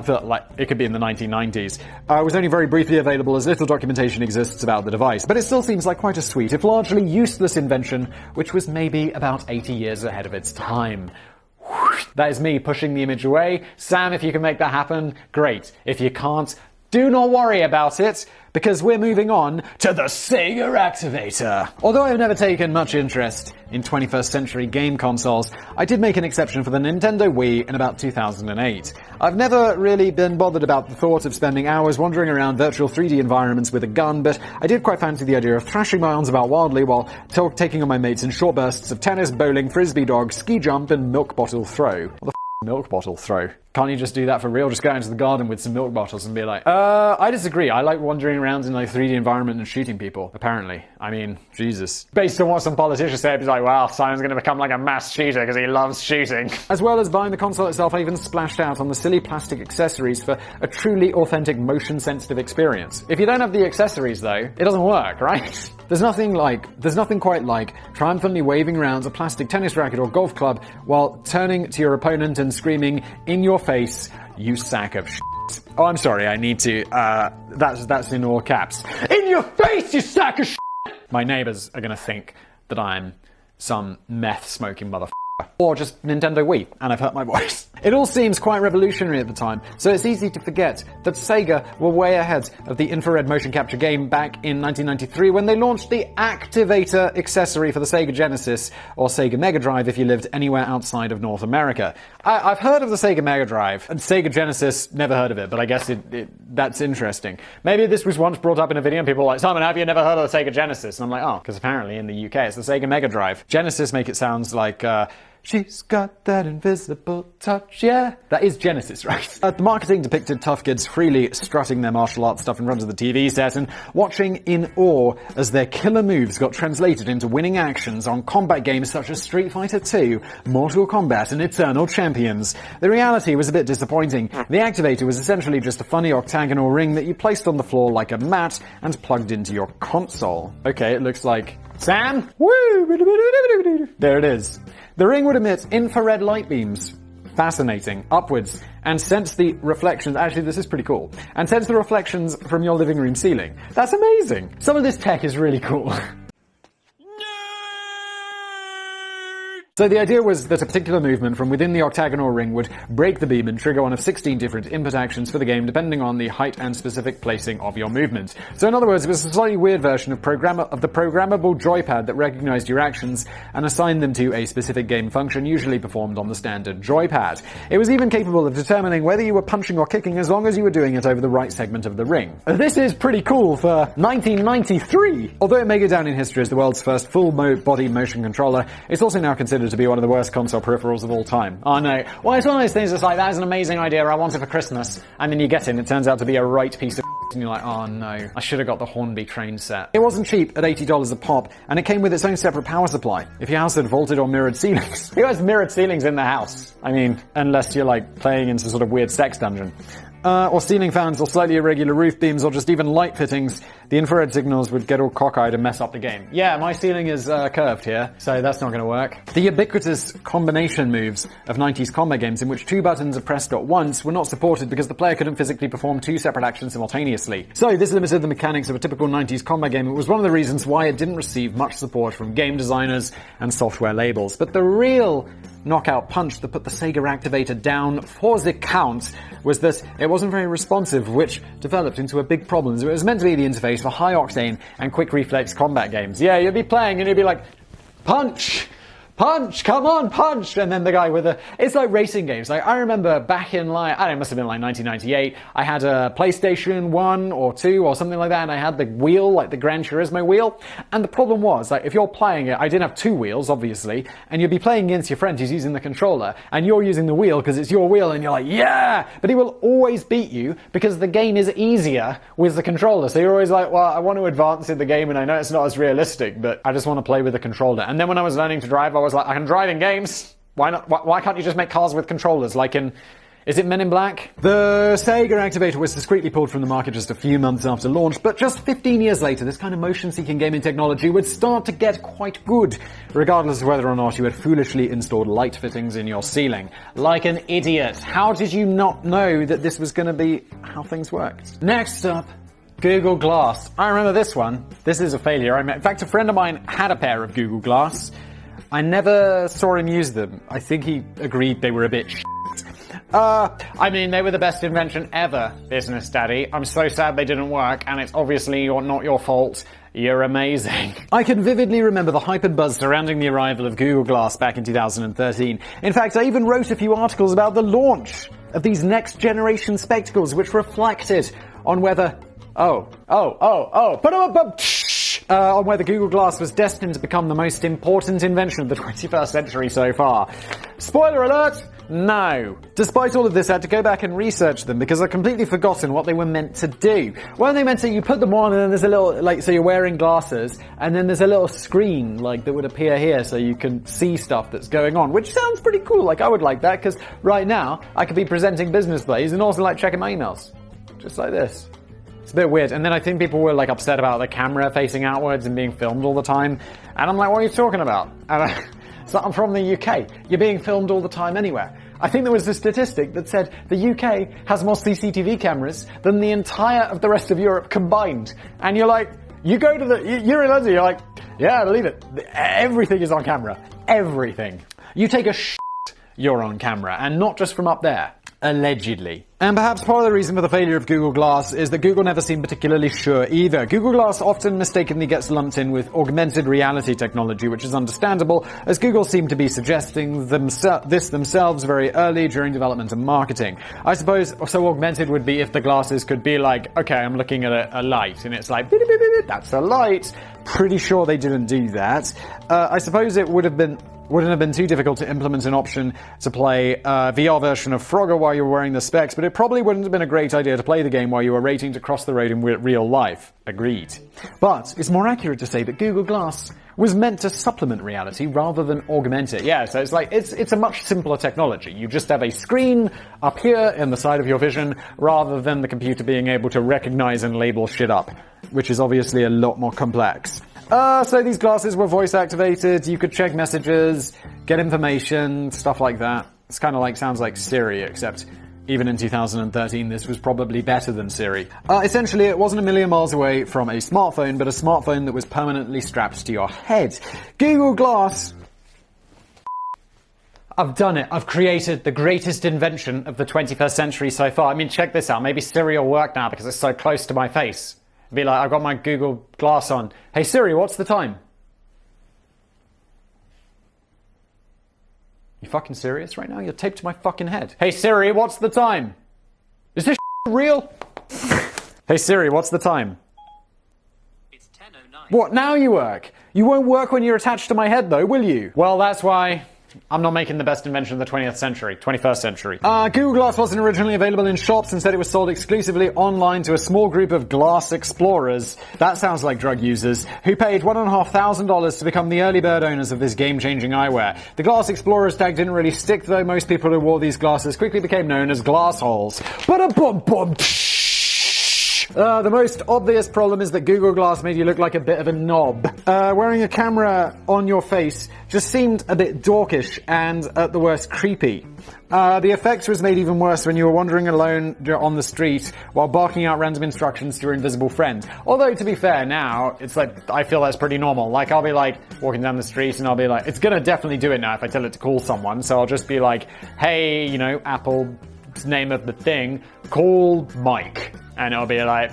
Feel like it could be in the 1990s. It was only very briefly available as little documentation exists about the device. But it still seems like quite a sweet, if largely useless invention, which was maybe about 80 years ahead of its time. That is me pushing the image away. Sam, if you can make that happen, great. If you can't, do not worry about it, because we're moving on to the Sega Activator. Although I've never taken much interest in 21st century game consoles, I did make an exception for the Nintendo Wii in about 2008. I've never really been bothered about the thought of spending hours wandering around virtual 3D environments with a gun, but I did quite fancy the idea of thrashing my arms about wildly while taking on my mates in short bursts of tennis, bowling, frisbee dog, ski jump, and milk bottle throw. What the milk bottle throw? Can't you just do that for real? Just go out into the garden with some milk bottles and be like, I disagree. I like wandering around in like 3D environment and shooting people, apparently. I mean, Jesus. Based on what some politicians say, it's like, wow, Simon's going to become like a mass shooter because he loves shooting. As well as buying the console itself, I even splashed out on the silly plastic accessories for a truly authentic motion-sensitive experience. If you don't have the accessories, though, it doesn't work, right? There's nothing quite like triumphantly waving around a plastic tennis racket or golf club while turning to your opponent and screaming in your face, "You sack of shit." Oh, I'm sorry, I need to, that's in all caps. In your face, you sack of shit! My neighbors are gonna think that I'm some meth-smoking motherfucker. Or just Nintendo Wii, and I've hurt my voice. It all seems quite revolutionary at the time, so it's easy to forget that Sega were way ahead of the infrared motion capture game back in 1993 when they launched the Activator accessory for the Sega Genesis, or Sega Mega Drive if you lived anywhere outside of North America. I've heard of the Sega Mega Drive, and Sega Genesis, never heard of it, but I guess that's interesting. Maybe this was once brought up in a video and people were like, Simon, have you never heard of the Sega Genesis? And I'm like, oh, because apparently in the UK it's the Sega Mega Drive. Genesis make it sound like, she's got that invisible touch, yeah. That is Genesis, right? The marketing depicted tough kids freely strutting their martial arts stuff in front of the TV set and watching in awe as their killer moves got translated into winning actions on combat games such as Street Fighter II, Mortal Kombat, and Eternal Champions. The reality was a bit disappointing. The Activator was essentially just a funny octagonal ring that you placed on the floor like a mat and plugged into your console. Okay, it looks like... Sam? Woo! There it is. The ring would emit infrared light beams, fascinating, upwards, and sense the reflections. Actually, this is pretty cool. And sense the reflections from your living room ceiling. That's amazing. Some of this tech is really cool. So the idea was that a particular movement from within the octagonal ring would break the beam and trigger one of 16 different input actions for the game depending on the height and specific placing of your movement. So in other words, it was a slightly weird version of the programmable joypad that recognized your actions and assigned them to a specific game function usually performed on the standard joypad. It was even capable of determining whether you were punching or kicking as long as you were doing it over the right segment of the ring. This is pretty cool for 1993! Although it may go down in history as the world's first full-body motion controller, it's also now considered to be one of the worst console peripherals of all time. I know. Well, it's one of those things that's like, that is an amazing idea, I want it for Christmas. And then you get it and it turns out to be a right piece of and you're like, oh no, I should have got the Hornby train set. It wasn't cheap at $80 a pop, and it came with its own separate power supply. If your house had vaulted or mirrored ceilings. Who has mirrored ceilings in the house? I mean, unless you're like playing in some sort of weird sex dungeon. Or ceiling fans, or slightly irregular roof beams, or just even light fittings, the infrared signals would get all cockeyed and mess up the game. Yeah, my ceiling is curved here, so that's not going to work. The ubiquitous combination moves of 90s combat games in which two buttons are pressed at once were not supported because the player couldn't physically perform two separate actions simultaneously. So this limited the mechanics of a typical 90s combat game. It was one of the reasons why it didn't receive much support from game designers and software labels. But the real knockout punch that put the Sega Activator down for the count was that it wasn't very responsive, which developed into a big problem. So it was meant to be the interface for high-octane and quick-reflex combat games. Yeah, you'd be playing and you'd be like, punch! Punch! Come on, punch! And then the guy with the... It's like racing games. Like, I remember back in, like, I don't know, it must have been like 1998, I had a PlayStation 1 or 2 or something like that, and I had the wheel, like the Gran Turismo wheel. And the problem was, like, if you're playing it, I didn't have two wheels, obviously, and you'd be playing against your friend who's using the controller, and you're using the wheel because it's your wheel, and you're like, yeah! But he will always beat you because the game is easier with the controller. So you're always like, well, I want to advance in the game, and I know it's not as realistic, but I just want to play with the controller. And then when I was learning to drive, I was like, I can drive in games. Why not? Why can't you just make cars with controllers? Like in, is it Men in Black? The Sega Activator was discreetly pulled from the market just a few months after launch, but just 15 years later, this kind of motion-seeking gaming technology would start to get quite good, regardless of whether or not you had foolishly installed light fittings in your ceiling. Like an idiot. How did you not know that this was going to be how things worked? Next up, Google Glass. I remember this one. This is a failure. In fact, a friend of mine had a pair of Google Glass. I never saw him use them. I think he agreed they were a bit shit. I mean, they were the best invention ever, Business Daddy. I'm so sad they didn't work, and it's obviously not your fault. You're amazing. I can vividly remember the hype and buzz surrounding the arrival of Google Glass back in 2013. In fact, I even wrote a few articles about the launch of these next-generation spectacles, which reflected on whether... on whether Google Glass was destined to become the most important invention of the 21st century so far. Spoiler alert! No. Despite all of this, I had to go back and research them because I'd completely forgotten what they were meant to do. Well, they meant to, you put them on and then there's a little, like, so you're wearing glasses and then there's a little screen, like, that would appear here so you can see stuff that's going on, which sounds pretty cool. Like, I would like that because right now I could be presenting business plays and also, like, checking my emails. Just like this. It's a bit weird. And then I think people were like upset about the camera facing outwards and being filmed all the time. And I'm like, what are you talking about? And so I'm from the UK. You're being filmed all the time anywhere. I think there was a statistic that said the UK has more CCTV cameras than the entire of the rest of Europe combined. And you're like, you go to you're in London, you're like, yeah, I believe it. Everything is on camera. Everything. You take a shit, you're on camera, and not just from up there. Allegedly. And perhaps part of the reason for the failure of Google Glass is that Google never seemed particularly sure either. Google Glass often mistakenly gets lumped in with augmented reality technology, which is understandable, as Google seemed to be suggesting this themselves very early during development and marketing. I suppose, so augmented would be if the glasses could be like, okay, I'm looking at a light, and it's like, that's a light. Pretty sure they didn't do that. I suppose it wouldn't have been too difficult to implement an option to play a VR version of Frogger while you were wearing the specs, but it probably wouldn't have been a great idea to play the game while you were racing to cross the road in real life. Agreed. But it's more accurate to say that Google Glass was meant to supplement reality rather than augment it. Yeah, so it's like, it's a much simpler technology. You just have a screen up here in the side of your vision rather than the computer being able to recognize and label shit up, which is obviously a lot more complex. So these glasses were voice activated, you could check messages, get information, stuff like that. It's kind of like, sounds like Siri, except even in 2013 this was probably better than Siri. Essentially it wasn't a million miles away from a smartphone, but a smartphone that was permanently strapped to your head. Google Glass... I've done it. I've created the greatest invention of the 21st century so far. I mean, check this out. Maybe Siri will work now because it's so close to my face. Be like, I've got my Google Glass on. Hey Siri, what's the time? You fucking serious right now? You're taped to my fucking head. Hey Siri, what's the time? Is this real? Hey Siri, what's the time? It's 10:09. What, now you work? You won't work when you're attached to my head though, will you? Well, that's why I'm not making the best invention of the 21st century. Google Glass wasn't originally available in shops. Instead, it was sold exclusively online to a small group of glass explorers. That sounds like drug users, who paid $1,500 to become the early bird owners of this game-changing eyewear. The glass explorers tag didn't really stick, though. Most people who wore these glasses quickly became known as glass holes. The most obvious problem is that Google Glass made you look like a bit of a knob. Wearing a camera on your face just seemed a bit dorkish and, at the worst, creepy. The effect was made even worse when you were wandering alone on the street while barking out random instructions to your invisible friend. Although, to be fair, now, it's like, I feel that's pretty normal. Like, I'll be like, walking down the street and I'll be like, it's gonna definitely do it now if I tell it to call someone, so I'll just be like, hey, you know, Apple, name of the thing, call Mike. And it'll be like,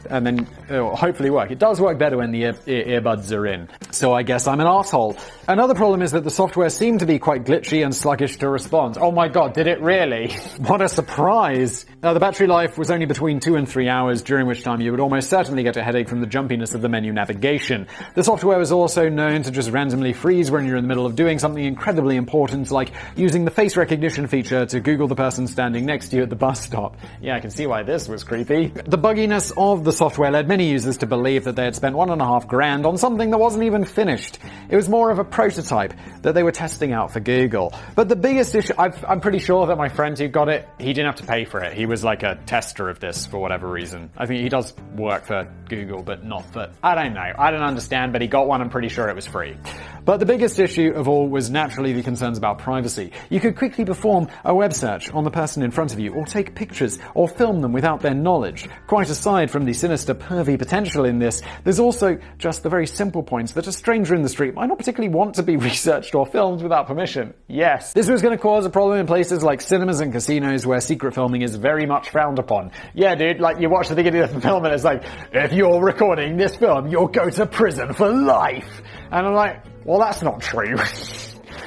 and then it'll hopefully work. It does work better when the earbuds are in. So I guess I'm an arsehole. Another problem is that the software seemed to be quite glitchy and sluggish to respond. Oh my god, did it really? What a surprise. The battery life was only between 2 and 3 hours, during which time you would almost certainly get a headache from the jumpiness of the menu navigation. The software was also known to just randomly freeze when you're in the middle of doing something incredibly important, like using the face recognition feature to Google the person standing next to you at the bus stop. Yeah, I can see why this was creepy. The bugginess of the software led many users to believe that they had spent $1,500 on something that wasn't even finished. It was more of a prototype that they were testing out for Google. But the biggest issue, I'm pretty sure that my friend who got it, he didn't have to pay for it. He was like a tester of this for whatever reason. I think he does work for Google, but not for, I don't know. I don't understand, but he got one. I'm pretty sure it was free. But the biggest issue of all was naturally the concerns about privacy. You could quickly perform a web search on the person in front of you, or take pictures, or film them without their knowledge. Quite aside from the sinister pervy potential in this, there's also just the very simple points that a stranger in the street might not particularly want to be researched or filmed without permission. Yes. This was going to cause a problem in places like cinemas and casinos where secret filming is very much frowned upon. Yeah, dude, like you watch the beginning of the film and it's like, if you're recording this film, you'll go to prison for life. And I'm like, well, that's not true.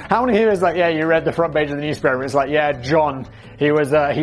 How many here is like, yeah, you read the front page of the newspaper, it's like, yeah, John, he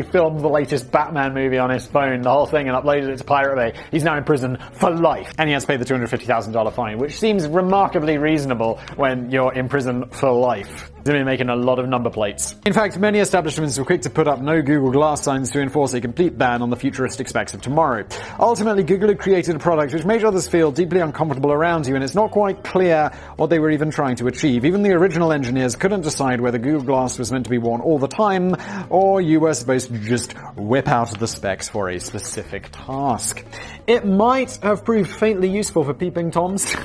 filmed the latest Batman movie on his phone, the whole thing, and uploaded it to Pirate Bay. He's now in prison for life. And he has to pay the $250,000 fine, which seems remarkably reasonable when you're in prison for life. They've been making a lot of number plates. In fact, many establishments were quick to put up no Google Glass signs to enforce a complete ban on the futuristic specs of tomorrow. Ultimately, Google had created a product which made others feel deeply uncomfortable around you, and it's not quite clear what they were even trying to achieve. Even the original engineers couldn't decide whether Google Glass was meant to be worn all the time, or you were supposed to just whip out the specs for a specific task. It might have proved faintly useful for peeping Toms.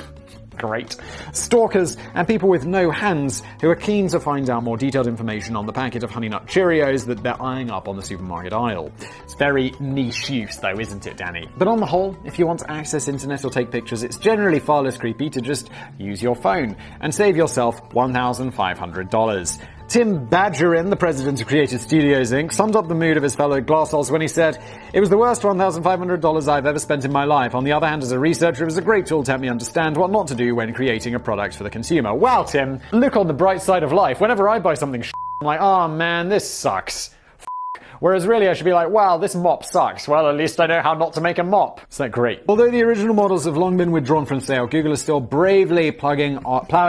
Great. Stalkers and people with no hands who are keen to find out more detailed information on the packet of Honey Nut Cheerios that they're eyeing up on the supermarket aisle. It's very niche use though, isn't it, Danny? But on the whole, if you want to access internet or take pictures, it's generally far less creepy to just use your phone and save yourself $1,500. Tim Badgerin, the president of Creative Studios Inc., summed up the mood of his fellow glassholes when he said, "It was the worst $1,500 I've ever spent in my life. On the other hand, as a researcher, it was a great tool to help me understand what not to do when creating a product for the consumer." Wow, Tim, look on the bright side of life. Whenever I buy something I'm like, oh man, this sucks. Whereas really I should be like, wow, this mop sucks. Well, at least I know how not to make a mop. Is that great? Although the original models have long been withdrawn from sale, Google is still bravely plowing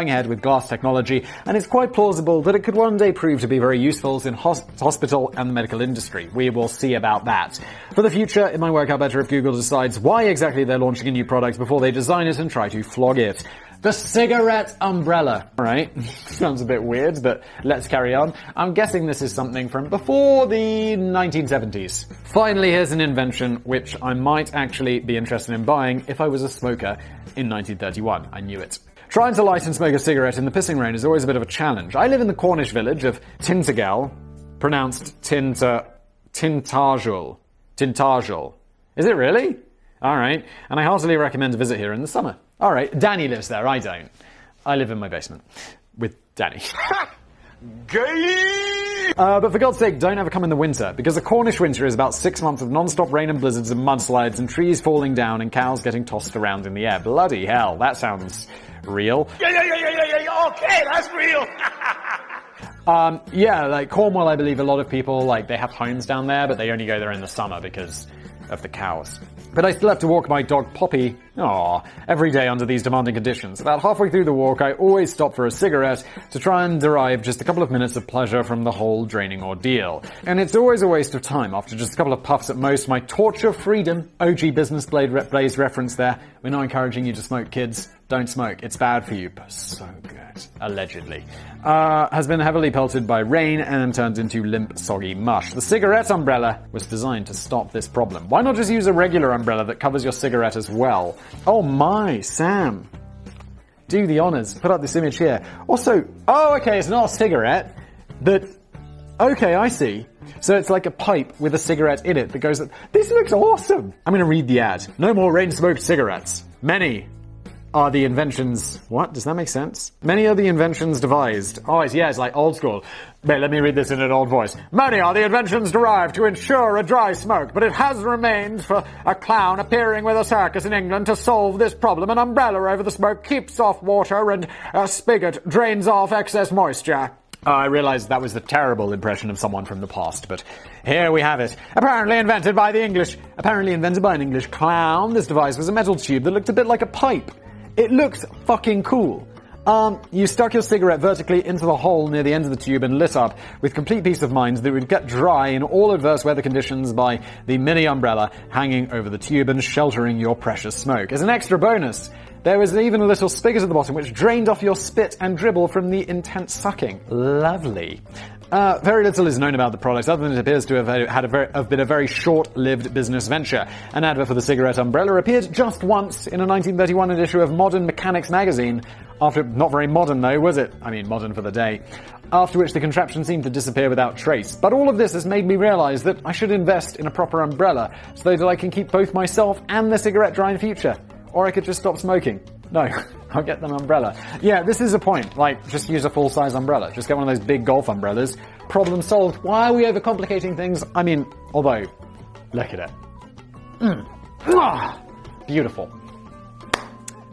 ahead with glass technology, and it's quite plausible that it could one day prove to be very useful in hospital and the medical industry. We will see about that. For the future, it might work out better if Google decides why exactly they're launching a new product before they design it and try to flog it. The cigarette umbrella. Alright, sounds a bit weird, but let's carry on. I'm guessing this is something from before the 1970s. Finally, here's an invention which I might actually be interested in buying if I was a smoker in 1931. I knew it. Trying to light and smoke a cigarette in the pissing rain is always a bit of a challenge. I live in the Cornish village of Tintagel, pronounced Tintagel. Tintagel. Is it really? Alright, and I heartily recommend a visit here in the summer. Alright, Danny lives there, I don't. I live in my basement. With Danny. Gay! But for God's sake, don't ever come in the winter, because the Cornish winter is about 6 months of non-stop rain and blizzards and mudslides and trees falling down and cows getting tossed around in the air. Bloody hell, that sounds real. Yeah, okay, that's real. Yeah, like Cornwall, I believe a lot of people, like, they have homes down there, but they only go there in the summer because of the cows. But I still have to walk my dog Poppy, every day under these demanding conditions. About halfway through the walk, I always stop for a cigarette to try and derive just a couple of minutes of pleasure from the whole draining ordeal. And it's always a waste of time. After just a couple of puffs at most, my torch of freedom, OG Business Blaze reference there. We're not encouraging you to smoke, kids. Don't smoke. It's bad for you, but so good. Allegedly. Has been heavily pelted by rain and turned into limp, soggy mush. The cigarette umbrella was designed to stop this problem. Why not just use a regular umbrella that covers your cigarette as well? Oh my, Sam. Do the honors. Put up this image here. Also, okay, it's not a cigarette. Okay, I see. So it's like a pipe with a cigarette in it that goes... This looks awesome! I'm gonna read the ad. No more rain-smoked cigarettes. Many are the inventions... What? Does that make sense? Many are the inventions devised. It's like old school. Wait, let me read this in an old voice. Many are the inventions derived to ensure a dry smoke, but it has remained for a clown appearing with a circus in England to solve this problem. An umbrella over the smoke keeps off water and a spigot drains off excess moisture. I realized that was the terrible impression of someone from the past, but here we have it. Apparently invented by an English clown, this device was a metal tube that looked a bit like a pipe. It looks fucking cool. You stuck your cigarette vertically into the hole near the end of the tube and lit up with complete peace of mind that it would get dry in all adverse weather conditions by the mini umbrella hanging over the tube and sheltering your precious smoke. As an extra bonus, there was even a little spigot at the bottom which drained off your spit and dribble from the intense sucking. Lovely. Very little is known about the product, other than it appears to have been a very short-lived business venture. An advert for the cigarette umbrella appeared just once in a 1931 issue of Modern Mechanics magazine. Not very modern though, was it? I mean, modern for the day. After which the contraption seemed to disappear without trace. But all of this has made me realize that I should invest in a proper umbrella so that I can keep both myself and the cigarette dry in future. Or I could just stop smoking. No, I'll get an umbrella. Yeah, this is a point. Like, just use a full-size umbrella. Just get one of those big golf umbrellas. Problem solved. Why are we overcomplicating things? I mean, although, look at it. Beautiful.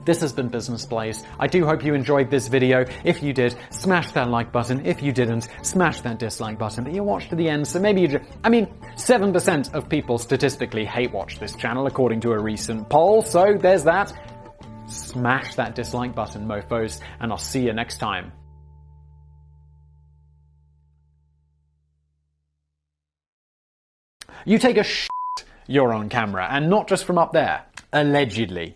This has been Business Blaze. I do hope you enjoyed this video. If you did, smash that like button. If you didn't, smash that dislike button. But you watched to the end, so maybe 7% of people statistically hate watch this channel, according to a recent poll. So there's that. Smash that dislike button, mofos, and I'll see you next time. You take a shit, you're on camera, and not just from up there. Allegedly.